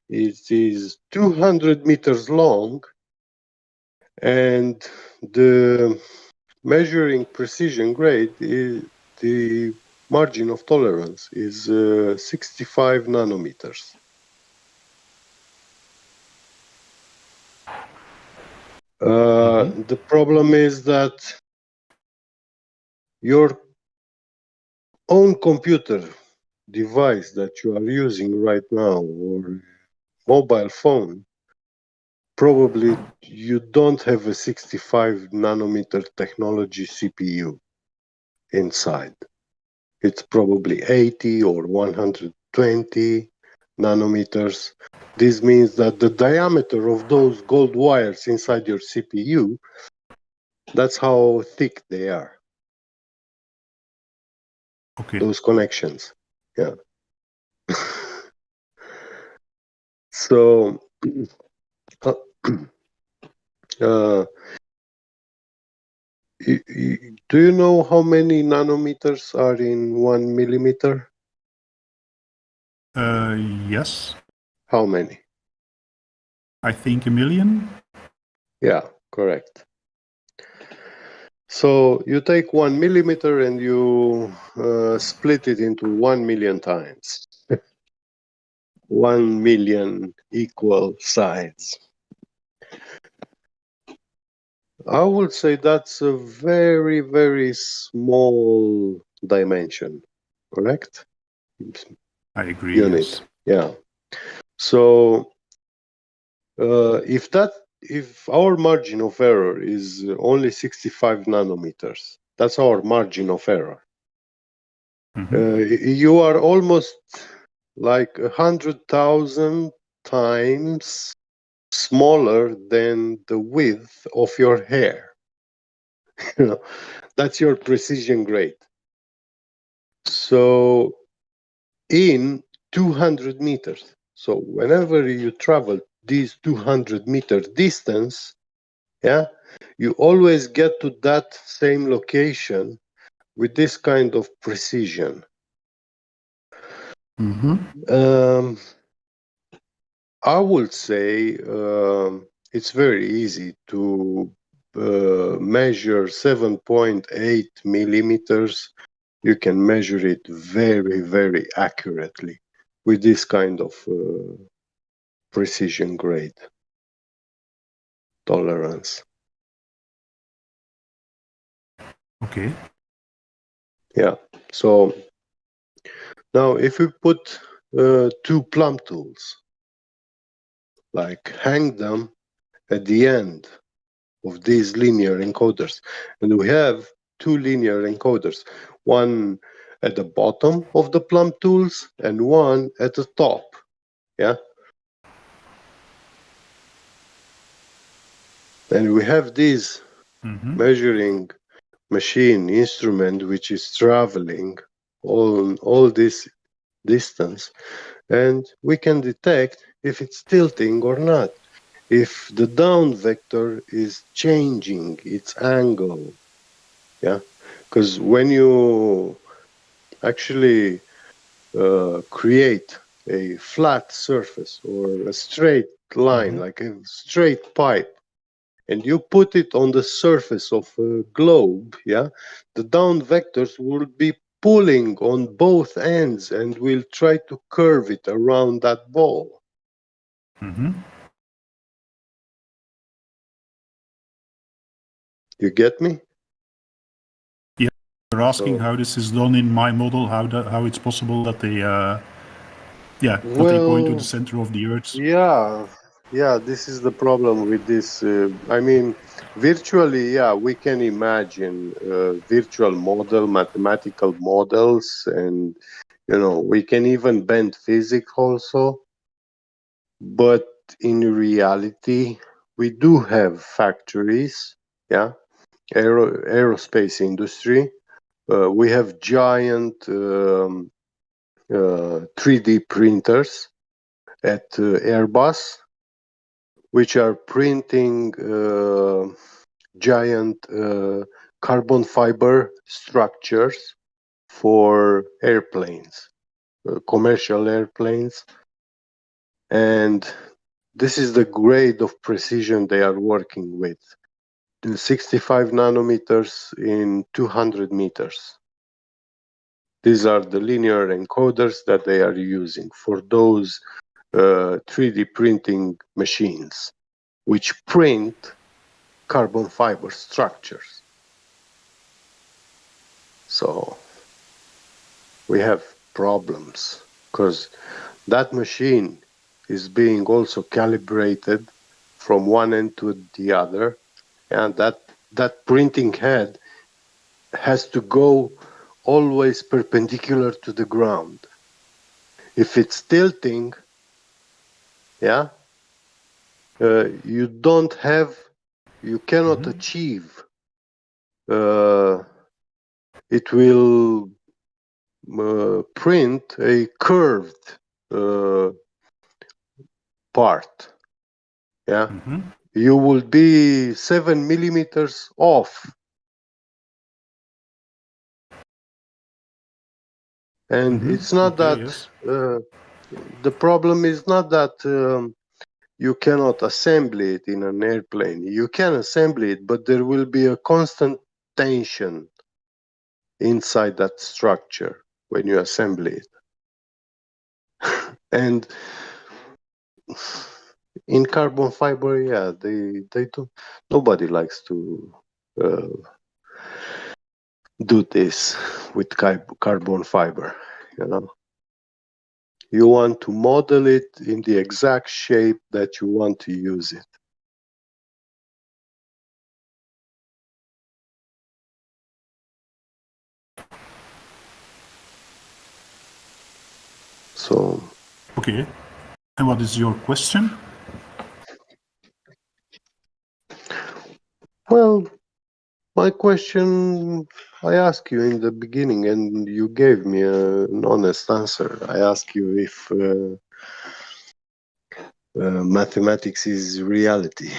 It is 200 meters long, and the measuring precision grade is the margin of tolerance is 65 nanometers. The problem is that your own computer device that you are using right now, or mobile phone, probably you don't have a 65 nanometer technology CPU inside. It's probably 80 or 120 nanometers. This means that the diameter of those gold wires inside your CPU, that's how thick they are. Okay. Those connections. Yeah. So, do you know how many nanometers are in 1 millimeter? Yes. How many? I think 1 million. Yeah, correct. So you take 1 millimeter and you split it into 1 million times. 1 million equal sides. I would say that's a very, very small dimension, correct? I agree. Unit. Yes. Yeah. So if our margin of error is only 65 nanometers, That's our margin of error. You are almost like 100,000 times smaller than the width of your hair. You know, that's your precision grade. So in 200 meters. So whenever you travel this 200-meter distance, yeah, you always get to that same location with this kind of precision. I would say it's very easy to measure 7.8 millimeters. You can measure it very, very accurately with this kind of precision grade tolerance. Okay. Yeah. So now if we put two plumb tools, like hang them at the end of these linear encoders, and we have two linear encoders, one at the bottom of the plumb tools and one at the top. Yeah. And we have this measuring machine instrument which is traveling all this distance, and we can detect if it's tilting or not, if the down vector is changing its angle. Yeah, because when you actually create a flat surface or a straight line, like a straight pipe, and you put it on the surface of a globe, yeah, the down vectors will be pulling on both ends and will try to curve it around that ball. You get me? Yeah, you're asking how this is done in my model, how it's possible that they, that they point to the center of the Earth. Yeah, this is the problem with this. I mean, virtually, yeah, we can imagine virtual model, mathematical models, and we can even bend physics also. But in reality, we do have factories, yeah, aerospace industry. We have giant 3D printers at Airbus, which are printing giant carbon fiber structures for airplanes, commercial airplanes. And this is the grade of precision they are working with. 65 nanometers in 200 meters. These are the linear encoders that they are using for those 3D printing machines, which print carbon fiber structures. So we have problems because that machine is being also calibrated from one end to the other, and that printing head has to go always perpendicular to the ground. If it's tilting, yeah, you cannot achieve. It will print a curved part. Yeah, you will be 7 millimeters off. And it's not that the problem is not that you cannot assemble it in an airplane. You can assemble it, but there will be a constant tension inside that structure when you assemble it. And in carbon fiber, yeah, they don't. Nobody likes to do this with carbon fiber. You want to model it in the exact shape that you want to use it. So. Okay. And what is your question? Well, my question I asked you in the beginning, and you gave me an honest answer. I asked you if mathematics is reality,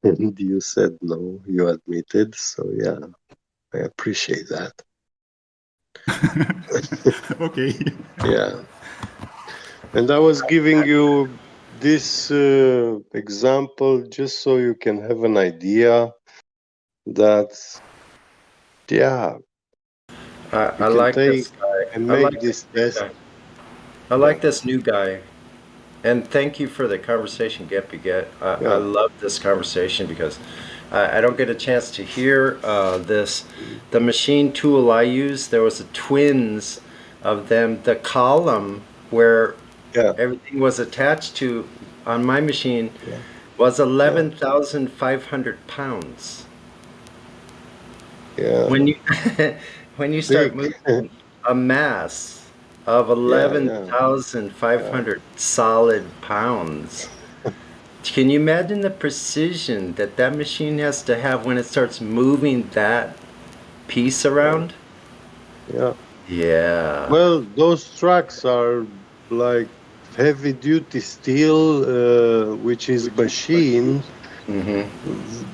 and you said no. You admitted. So yeah, I appreciate that. Okay. Yeah. And I was giving you this example just so you can have an idea that, yeah, I like this guy. and I make like this this new test. guy. I like this new guy. And thank you for the conversation, Get Beget. I love this conversation because I don't get a chance to hear this. The machine tool I used, there was a twins of them. The column where everything was attached to on my machine was 11,500 pounds. Yeah. When you when you start moving a mass of 11,500 solid pounds, can you imagine the precision that that machine has to have when it starts moving that piece around? Yeah. Yeah. Well, those trucks are like heavy duty steel, which is machined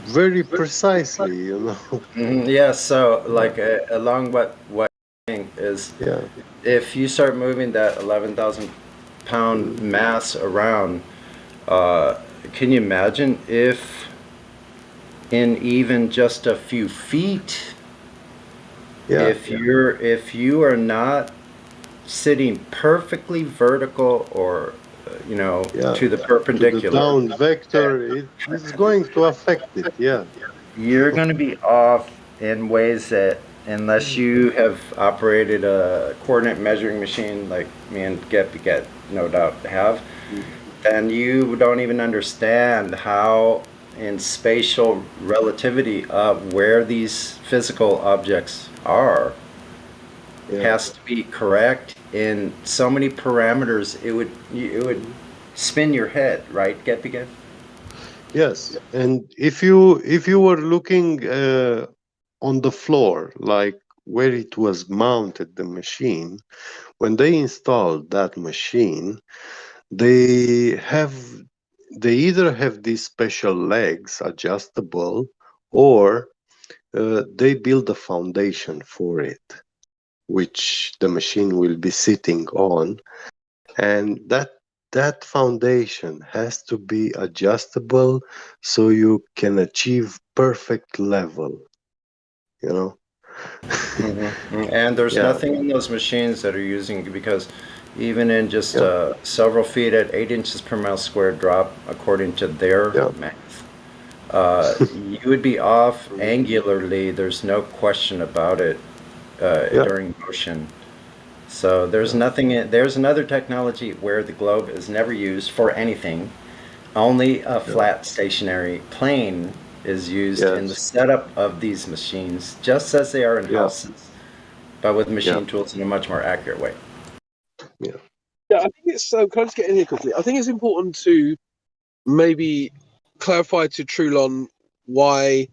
very precisely, you know. Yeah, so like along what I'm saying is if you start moving that 11,000 pound mass around, can you imagine if in even just a few feet, if you are not sitting perfectly vertical or to the perpendicular, to the down vector, it's going to affect it. You're going to be off in ways that, unless you have operated a coordinate measuring machine like me and Get no doubt have, then you don't even understand how in spatial relativity of where these physical objects are has to be correct in so many parameters. It would spin your head, right? Get. Yes, and if you were looking on the floor, like where it was mounted, the machine, when they installed that machine, they either have these special legs adjustable, or they build a foundation for it, which the machine will be sitting on, and that foundation has to be adjustable so you can achieve perfect level, you know. And there's nothing in those machines that are using, because even in just several feet at 8 inches per mile squared drop, according to their math, you would be off angularly. There's no question about it during motion. So there's nothing. There's another technology where the globe is never used for anything. Only a flat stationary plane is used in the setup of these machines, just as they are in houses, but with machine tools in a much more accurate way. Yeah, I think it's. Can I just get in here quickly? I think it's important to maybe clarify to Trulon why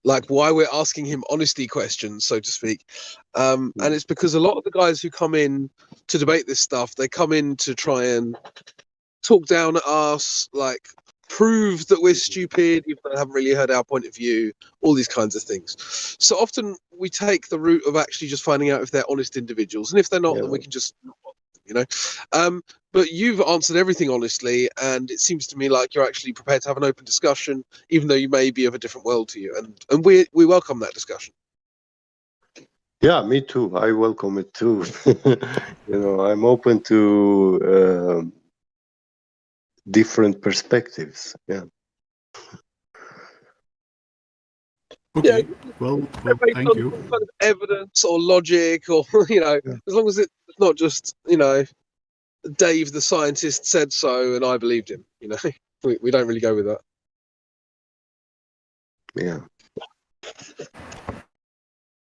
we're asking him honesty questions, so to speak. And it's because a lot of the guys who come in to debate this stuff, they come in to try and talk down at us, like prove that we're stupid, even though they haven't really heard our point of view, all these kinds of things. So often we take the route of actually just finding out if they're honest individuals, and if they're not, then we can just, But you've answered everything honestly, and it seems to me like you're actually prepared to have an open discussion, even though you may be of a different world to you, and we welcome that discussion. Yeah, me too. I welcome it too. I'm open to different perspectives. Yeah. Okay. Well, thank you. Some kind of evidence or logic, or as long as it's not just Dave the scientist said so and I believed him. We don't really go with that. Yeah.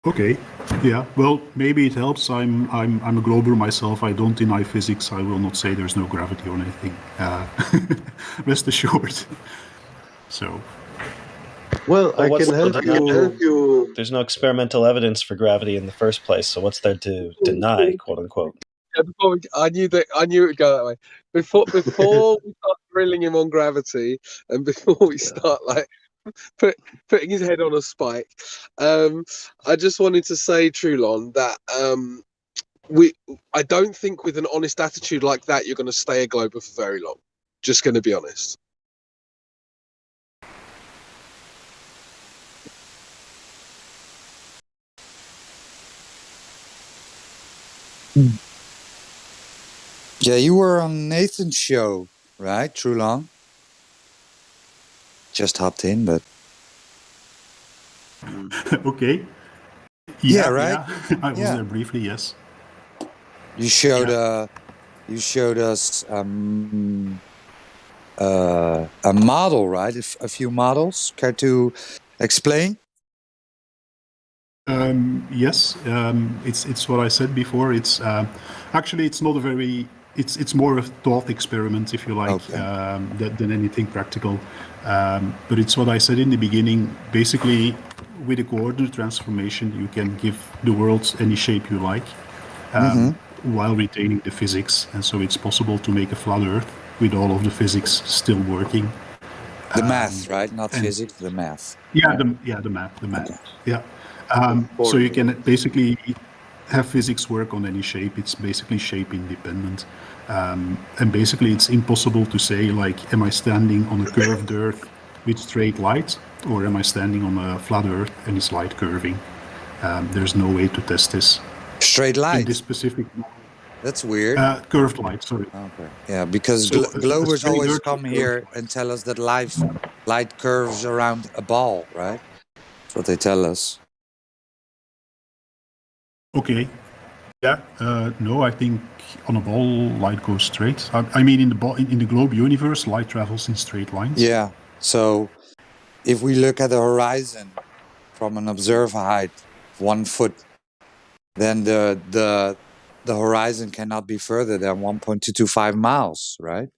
Okay. Yeah. Well, maybe it helps. I'm a glober myself. I don't deny physics. I will not say there's no gravity or anything. Rest assured. So. Well, I can help you. There's no experimental evidence for gravity in the first place, so what's there to deny, quote unquote? Yeah, I knew it would go that way. Before we start drilling him on gravity, and before we start like putting his head on a spike, I just wanted to say, Trulon, that I don't think with an honest attitude like that you're going to stay a glober for very long. Just going to be honest. Yeah, you were on Nathan's show, right, Trulon? Just hopped in, but Okay. Yeah, right. Yeah. I was there briefly. Yes. You showed us a model, right? A few models. Care to explain? Yes. It's what I said before. It's actually it's not a very. It's more a thought experiment, if you like, than anything practical. But it's what I said in the beginning. Basically, with a coordinate transformation, you can give the world any shape you like, while retaining the physics. And so it's possible to make a flat Earth with all of the physics still working. The math, right? Not physics, the math. Yeah, the math. Okay. Yeah. So you can basically have physics work on any shape. It's basically shape independent. And basically it's impossible to say, like, am I standing on a curved Earth with straight light, or am I standing on a flat Earth and it's light curving? There's no way to test this. Straight light? In this specific model. That's weird. Curved light, sorry. Okay. Yeah, because globers always come here and tell us that light curves around a ball, right? That's what they tell us. Okay. Yeah. No, I think on a ball, light goes straight. I mean, in the globe universe, light travels in straight lines. Yeah. So, if we look at the horizon from an observer height of 1 foot, then the horizon cannot be further than 1.225 miles, right?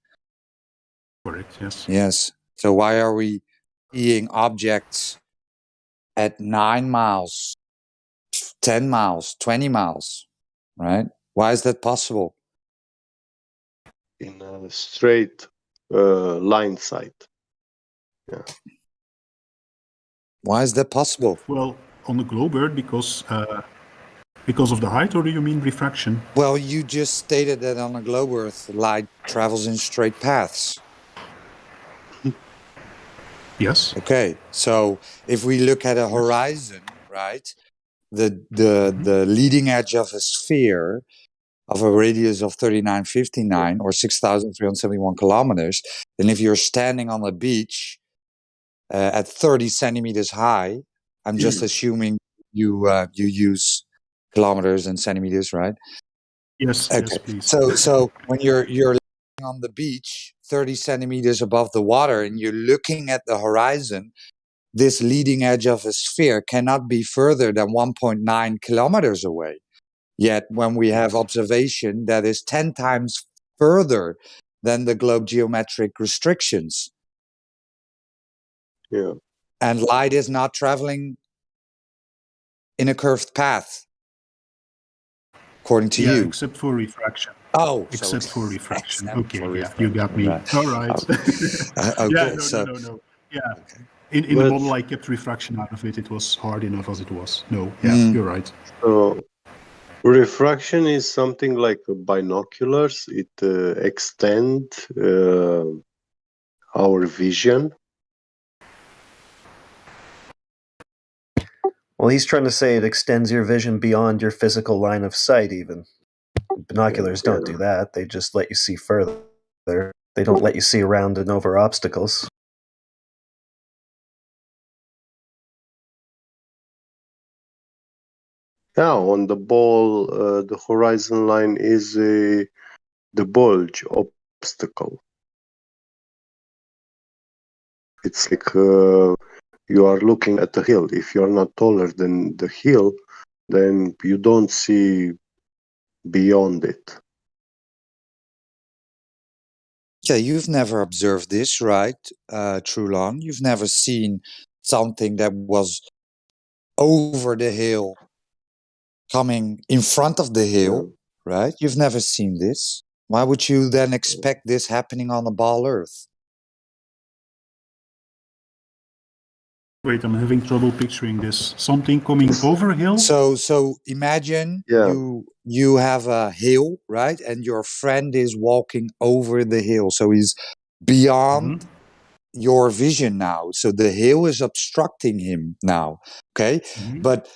Correct. Yes. Yes. So why are we seeing objects at 9 miles, 10 miles, 20 miles, right? Why is that possible? In a straight line sight. Yeah. Why is that possible? Well, on the globe Earth, because of the height, or do you mean refraction? Well, you just stated that on a globe Earth, light travels in straight paths. Yes. Okay, so if we look at a horizon, right, the leading edge of a sphere of a radius of 3959 or 6,371 kilometers, then if you're standing on a beach at 30 centimeters high, I'm just assuming you use kilometers and centimeters, right? Yes. Okay. Yes, please. So when you're on the beach 30 centimeters above the water and you're looking at the horizon, this leading edge of a sphere cannot be further than 1.9 kilometers away. Yet when we have observation that is 10 times further than the globe geometric restrictions. Yeah. And light is not traveling in a curved path, according to you. Except for refraction. Oh, except for refraction. Okay, for yeah, you got me. Right. All right. Okay, no. Yeah. In the model, I kept refraction out of it. It was hard enough as it was. No, you're right. So, refraction is something like binoculars. It extends our vision. Well, he's trying to say it extends your vision beyond your physical line of sight, even. Binoculars don't do that. They just let you see further. They don't let you see around and over obstacles. Yeah, on the ball, the horizon line is the bulge obstacle. It's like you are looking at the hill. If you are not taller than the hill, then you don't see beyond it. Yeah, you've never observed this, right, Trulon? You've never seen something that was over the hill coming in front of the hill, right? You've never seen this. Why would you then expect this happening on a ball Earth? Wait, I'm having trouble picturing this. Something coming over a hill? So imagine you have a hill, right? And your friend is walking over the hill. So he's beyond your vision now. So the hill is obstructing him now. Okay. But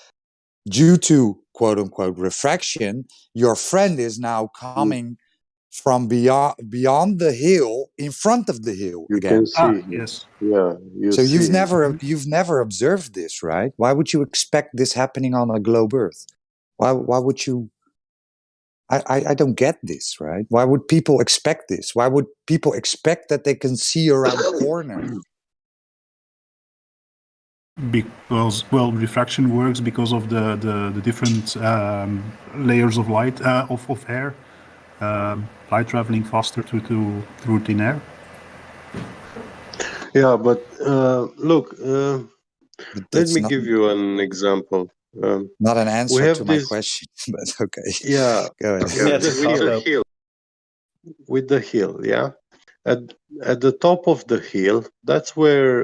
due to quote unquote refraction, your friend is now coming from beyond the hill in front of the hill You again. can see. Yes. Yeah. So you've never observed this, right? Why would you expect this happening on a globe Earth? Why would you? I don't get this, right? Why would people expect this? Why would people expect that they can see around the corner? Because, well, refraction works because of the different layers of light, of air, light traveling faster through thin air. Yeah, but look, let me give you an example. Not an answer we have to this, my question, but okay. Yeah, Go ahead. with the hill, yeah. At the top of the hill, that's where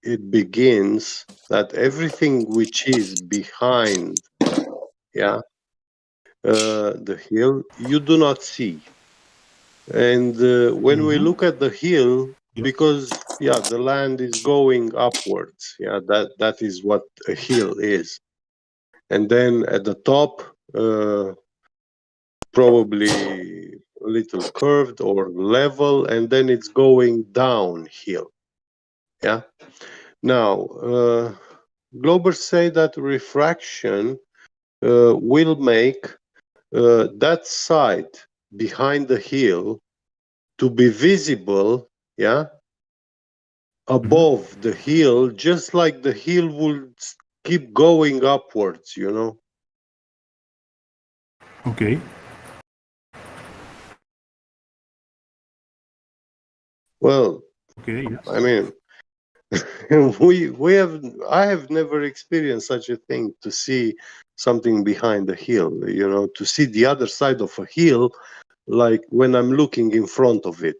it begins. That everything which is behind, yeah, the hill, you do not see. And when we look at the hill, because the land is going upwards, that is what a hill is. And then at the top, probably a little curved or level, and then it's going downhill. Yeah. Now, Globers say that refraction will make that side behind the hill to be visible, above the hill, just like the hill will keep going upwards, Okay. Well, okay, yes. I mean, I have never experienced such a thing, to see something behind the hill, to see the other side of a hill, like when I'm looking in front of it.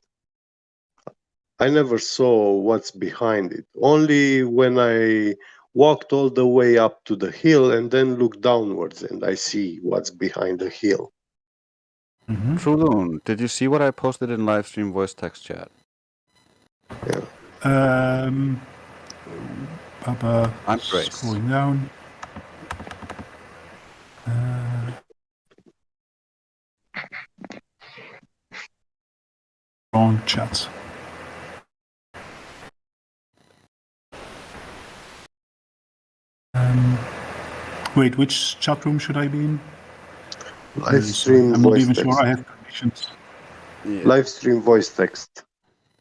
I never saw what's behind it. Only when I walked all the way up to the hill and then look downwards and I see what's behind the hill. Trulun, did you see what I posted in Livestream voice text chat? Yeah. I'm scrolling down. Wrong chat. Wait, which chat room should I be in? Livestream I'm not voice even text. sure I have permissions. Yeah. Livestream voice text.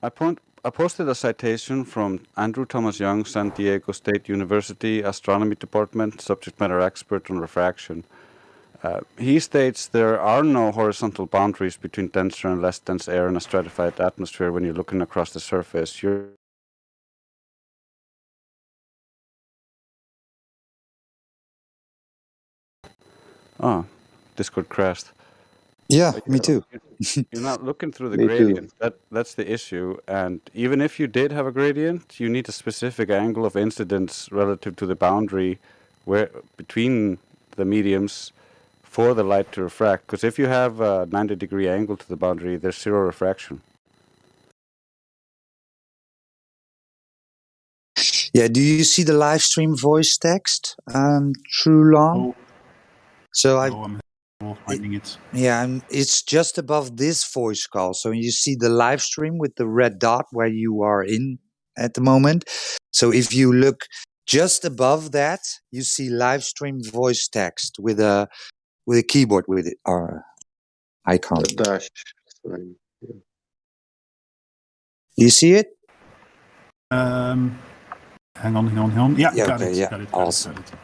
I posted a citation from Andrew Thomas Young, San Diego State University Astronomy Department, subject matter expert on refraction. He states there are no horizontal boundaries between denser and less dense air in a stratified atmosphere when you're looking across the surface. Discord crashed. Yeah, me too. You're not looking through the Me too. gradient. That's the issue. And even if you did have a gradient, you need a specific angle of incidence relative to the boundary where between the mediums for the light to refract. Because if you have a 90-degree angle to the boundary, there's zero refraction. Yeah, do you see the live stream voice text, Trulon? So I'm finding it. Yeah, and it's just above this voice call. So you see the live stream with the red dot where you are in at the moment. So if you look just above that, you see live stream voice text with a keyboard with it icon. A dash sign. Yeah. You see it? Hang on. Yeah, got okay, it. yeah, Got it. awesome. Got it.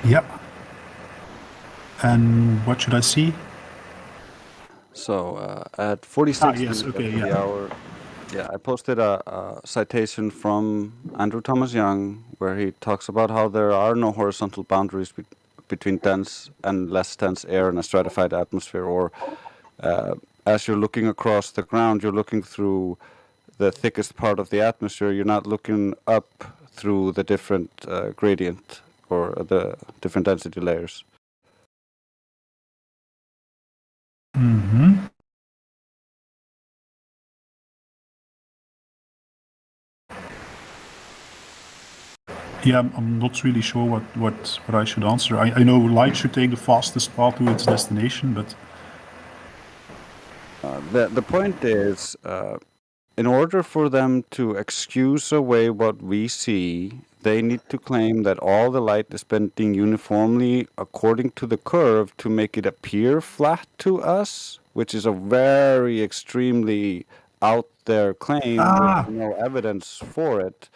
Yep. And what should I see? So at 46 yes, minutes okay, after the hour, I posted a citation from Andrew Thomas Young where he talks about how there are no horizontal boundaries between dense and less dense air in a stratified atmosphere, or as you're looking across the ground, you're looking through the thickest part of the atmosphere. You're not looking up through the different gradient or the different density layers. Mm-hmm. Yeah, I'm not really sure what I should answer. I know light should take the fastest path to its destination, but the point is, in order for them to excuse away what we see, they need to claim that all the light is bending uniformly according to the curve to make it appear flat to us, which is a very extremely out there claim with no evidence for it.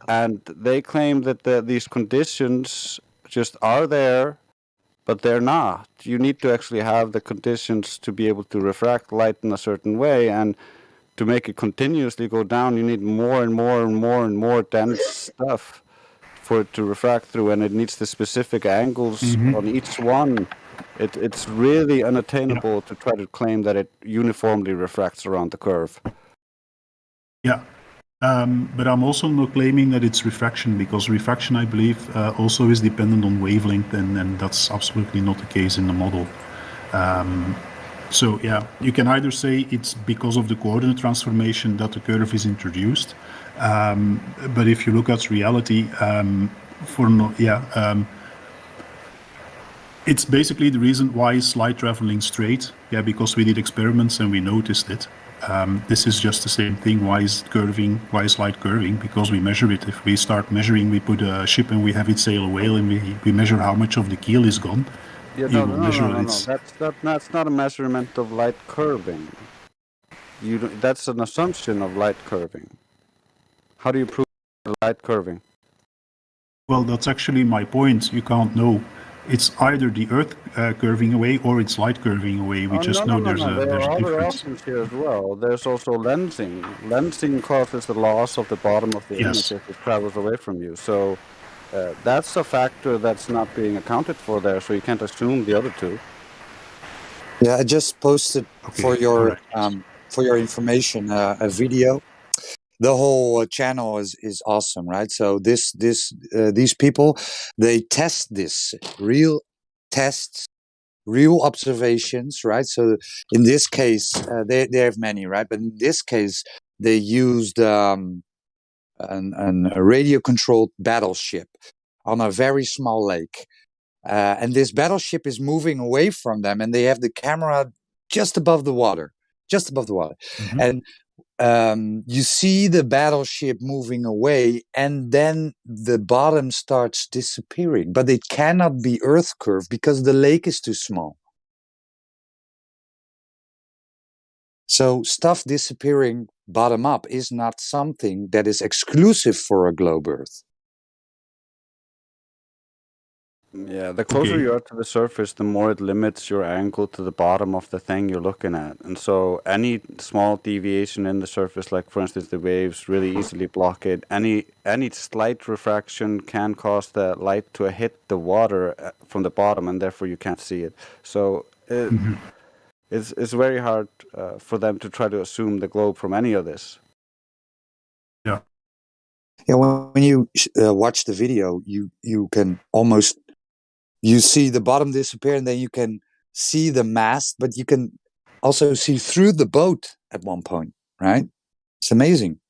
And they claim that these conditions just are there, but they're not. You need to actually have the conditions to be able to refract light in a certain way, and to make it continuously go down, you need more and more and more and more dense stuff for it to refract through, and it needs the specific angles on each one. It's really unattainable to try to claim that it uniformly refracts around the curve. Yeah. But I'm also not claiming that it's refraction, because refraction, I believe, also is dependent on wavelength, and that's absolutely not the case in the model. So yeah, you can either say it's because of the coordinate transformation that the curve is introduced, but if you look at reality, it's basically the reason why is light traveling straight. Yeah, because we did experiments and we noticed it. This is just the same thing. Why is light curving? Because we measure it. If we start measuring, we put a ship and we have it sail away, and we measure how much of the keel is gone. Yeah, no. That's not a measurement of light curving. That's an assumption of light curving. How do you prove light curving? Well, that's actually my point. You can't know. It's either the Earth curving away or it's light curving away. We just know there's a There are other difference. options here as well. There's also lensing. Lensing causes the loss of the bottom of the image if it travels away from you. So that's a factor that's not being accounted for there. So you can't assume the other two. Yeah, I just posted for your information a video. The whole channel is awesome, right? So these people, they test this real tests, real observations, right? So in this case, they have many, right? But in this case, they used a radio-controlled battleship on a very small lake. And this battleship is moving away from them, and they have the camera just above the water. And you see the battleship moving away, and then the bottom starts disappearing. But it cannot be Earth curve because the lake is too small. So stuff disappearing bottom up is not something that is exclusive for a globe Earth. Yeah, the closer you are to the surface, the more it limits your angle to the bottom of the thing you're looking at. And so any small deviation in the surface, like for instance the waves, really easily block it. Any slight refraction can cause the light to hit the water from the bottom, and therefore you can't see it. So it's very hard for them to try to assume the globe from any of this. Yeah. Yeah, when you watch the video, you can almost... You see the bottom disappear, and then you can see the mast, but you can also see through the boat at one point, right? It's amazing.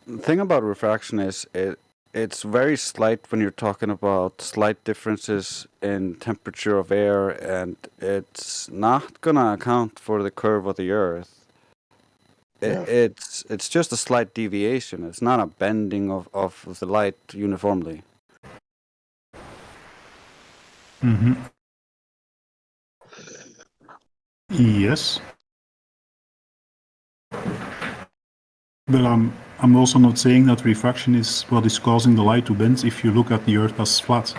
The thing about refraction is it's very slight when you're talking about slight differences in temperature of air, and it's not going to account for the curve of the Earth. It's just a slight deviation. It's not a bending of the light uniformly. Yes. But I'm also not saying that refraction is what is causing the light to bend if you look at the Earth as flat.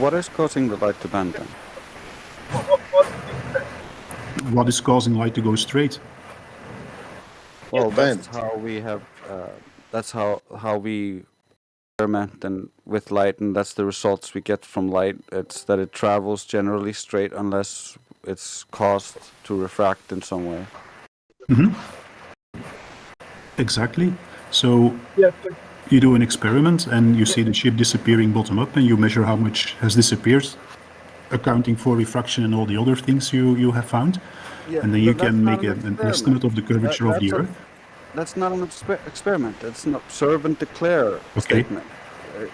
What is causing the light to bend then? What is causing light to go straight? Well, that's how we have. That's how we experiment and with light, and that's the results we get from light. It's that it travels generally straight unless it's caused to refract in some way. Mm-hmm. Exactly. So you do an experiment and you see the ship disappearing bottom up, and you measure how much has disappeared, accounting for refraction and all the other things you have found. Yeah, and then you but that's can not make an an experiment. estimate of the curvature of the Earth. That's not an experiment. It's an observe and declare statement.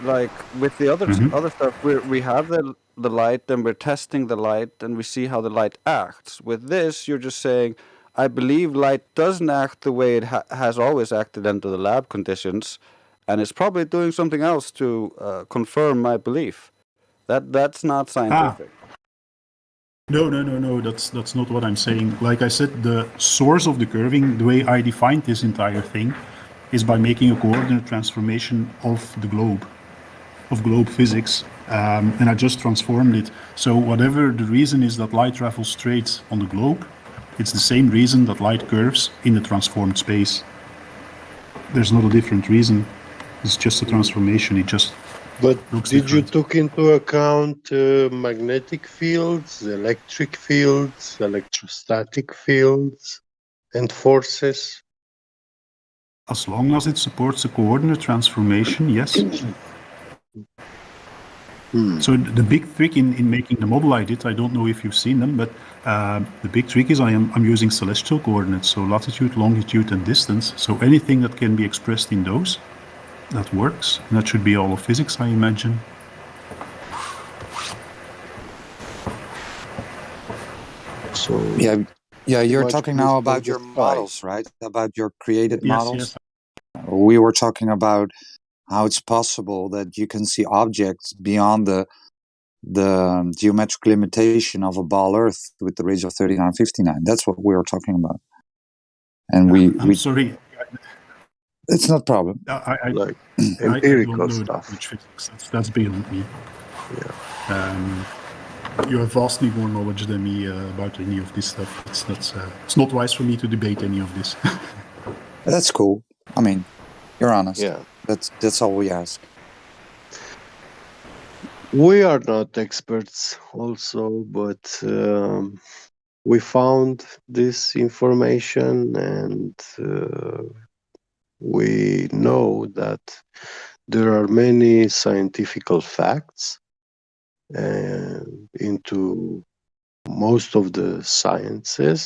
Like with the other other stuff, we have the light, and we're testing the light, and we see how the light acts. With this, you're just saying, I believe light doesn't act the way it has always acted under the lab conditions, and it's probably doing something else to confirm my belief. That's not scientific. No, that's not what I'm saying. Like I said, the source of the curving, the way I defined this entire thing, is by making a coordinate transformation of the globe, of globe physics, and I just transformed it. So whatever the reason is that light travels straight on the globe, it's the same reason that light curves in the transformed space. There's not a different reason. It's just a transformation. It just But looks did different. you took into account magnetic fields, electric fields, electrostatic fields, and forces? As long as it supports a coordinate transformation, yes. So the big trick in making the model I did, I don't know if you've seen them, but the big trick is I'm using celestial coordinates, so latitude, longitude, and distance. So anything that can be expressed in those, that works. And that should be all of physics, I imagine. So you're talking now about your models, right? About your created models. Yes. We were talking about how it's possible that you can see objects beyond the geometric limitation of a ball Earth with the radius of 3959. That's what we were talking about. And I'm sorry. It's not a problem. Like I empirical don't know stuff. much physics. That's beyond me. Yeah. You have vastly more knowledge than me about any of this stuff. It's not wise for me to debate any of this. That's cool. I mean, you're honest. Yeah. That's all we ask. We are not experts also, but we found this information, and we know that there are many scientific facts into most of the sciences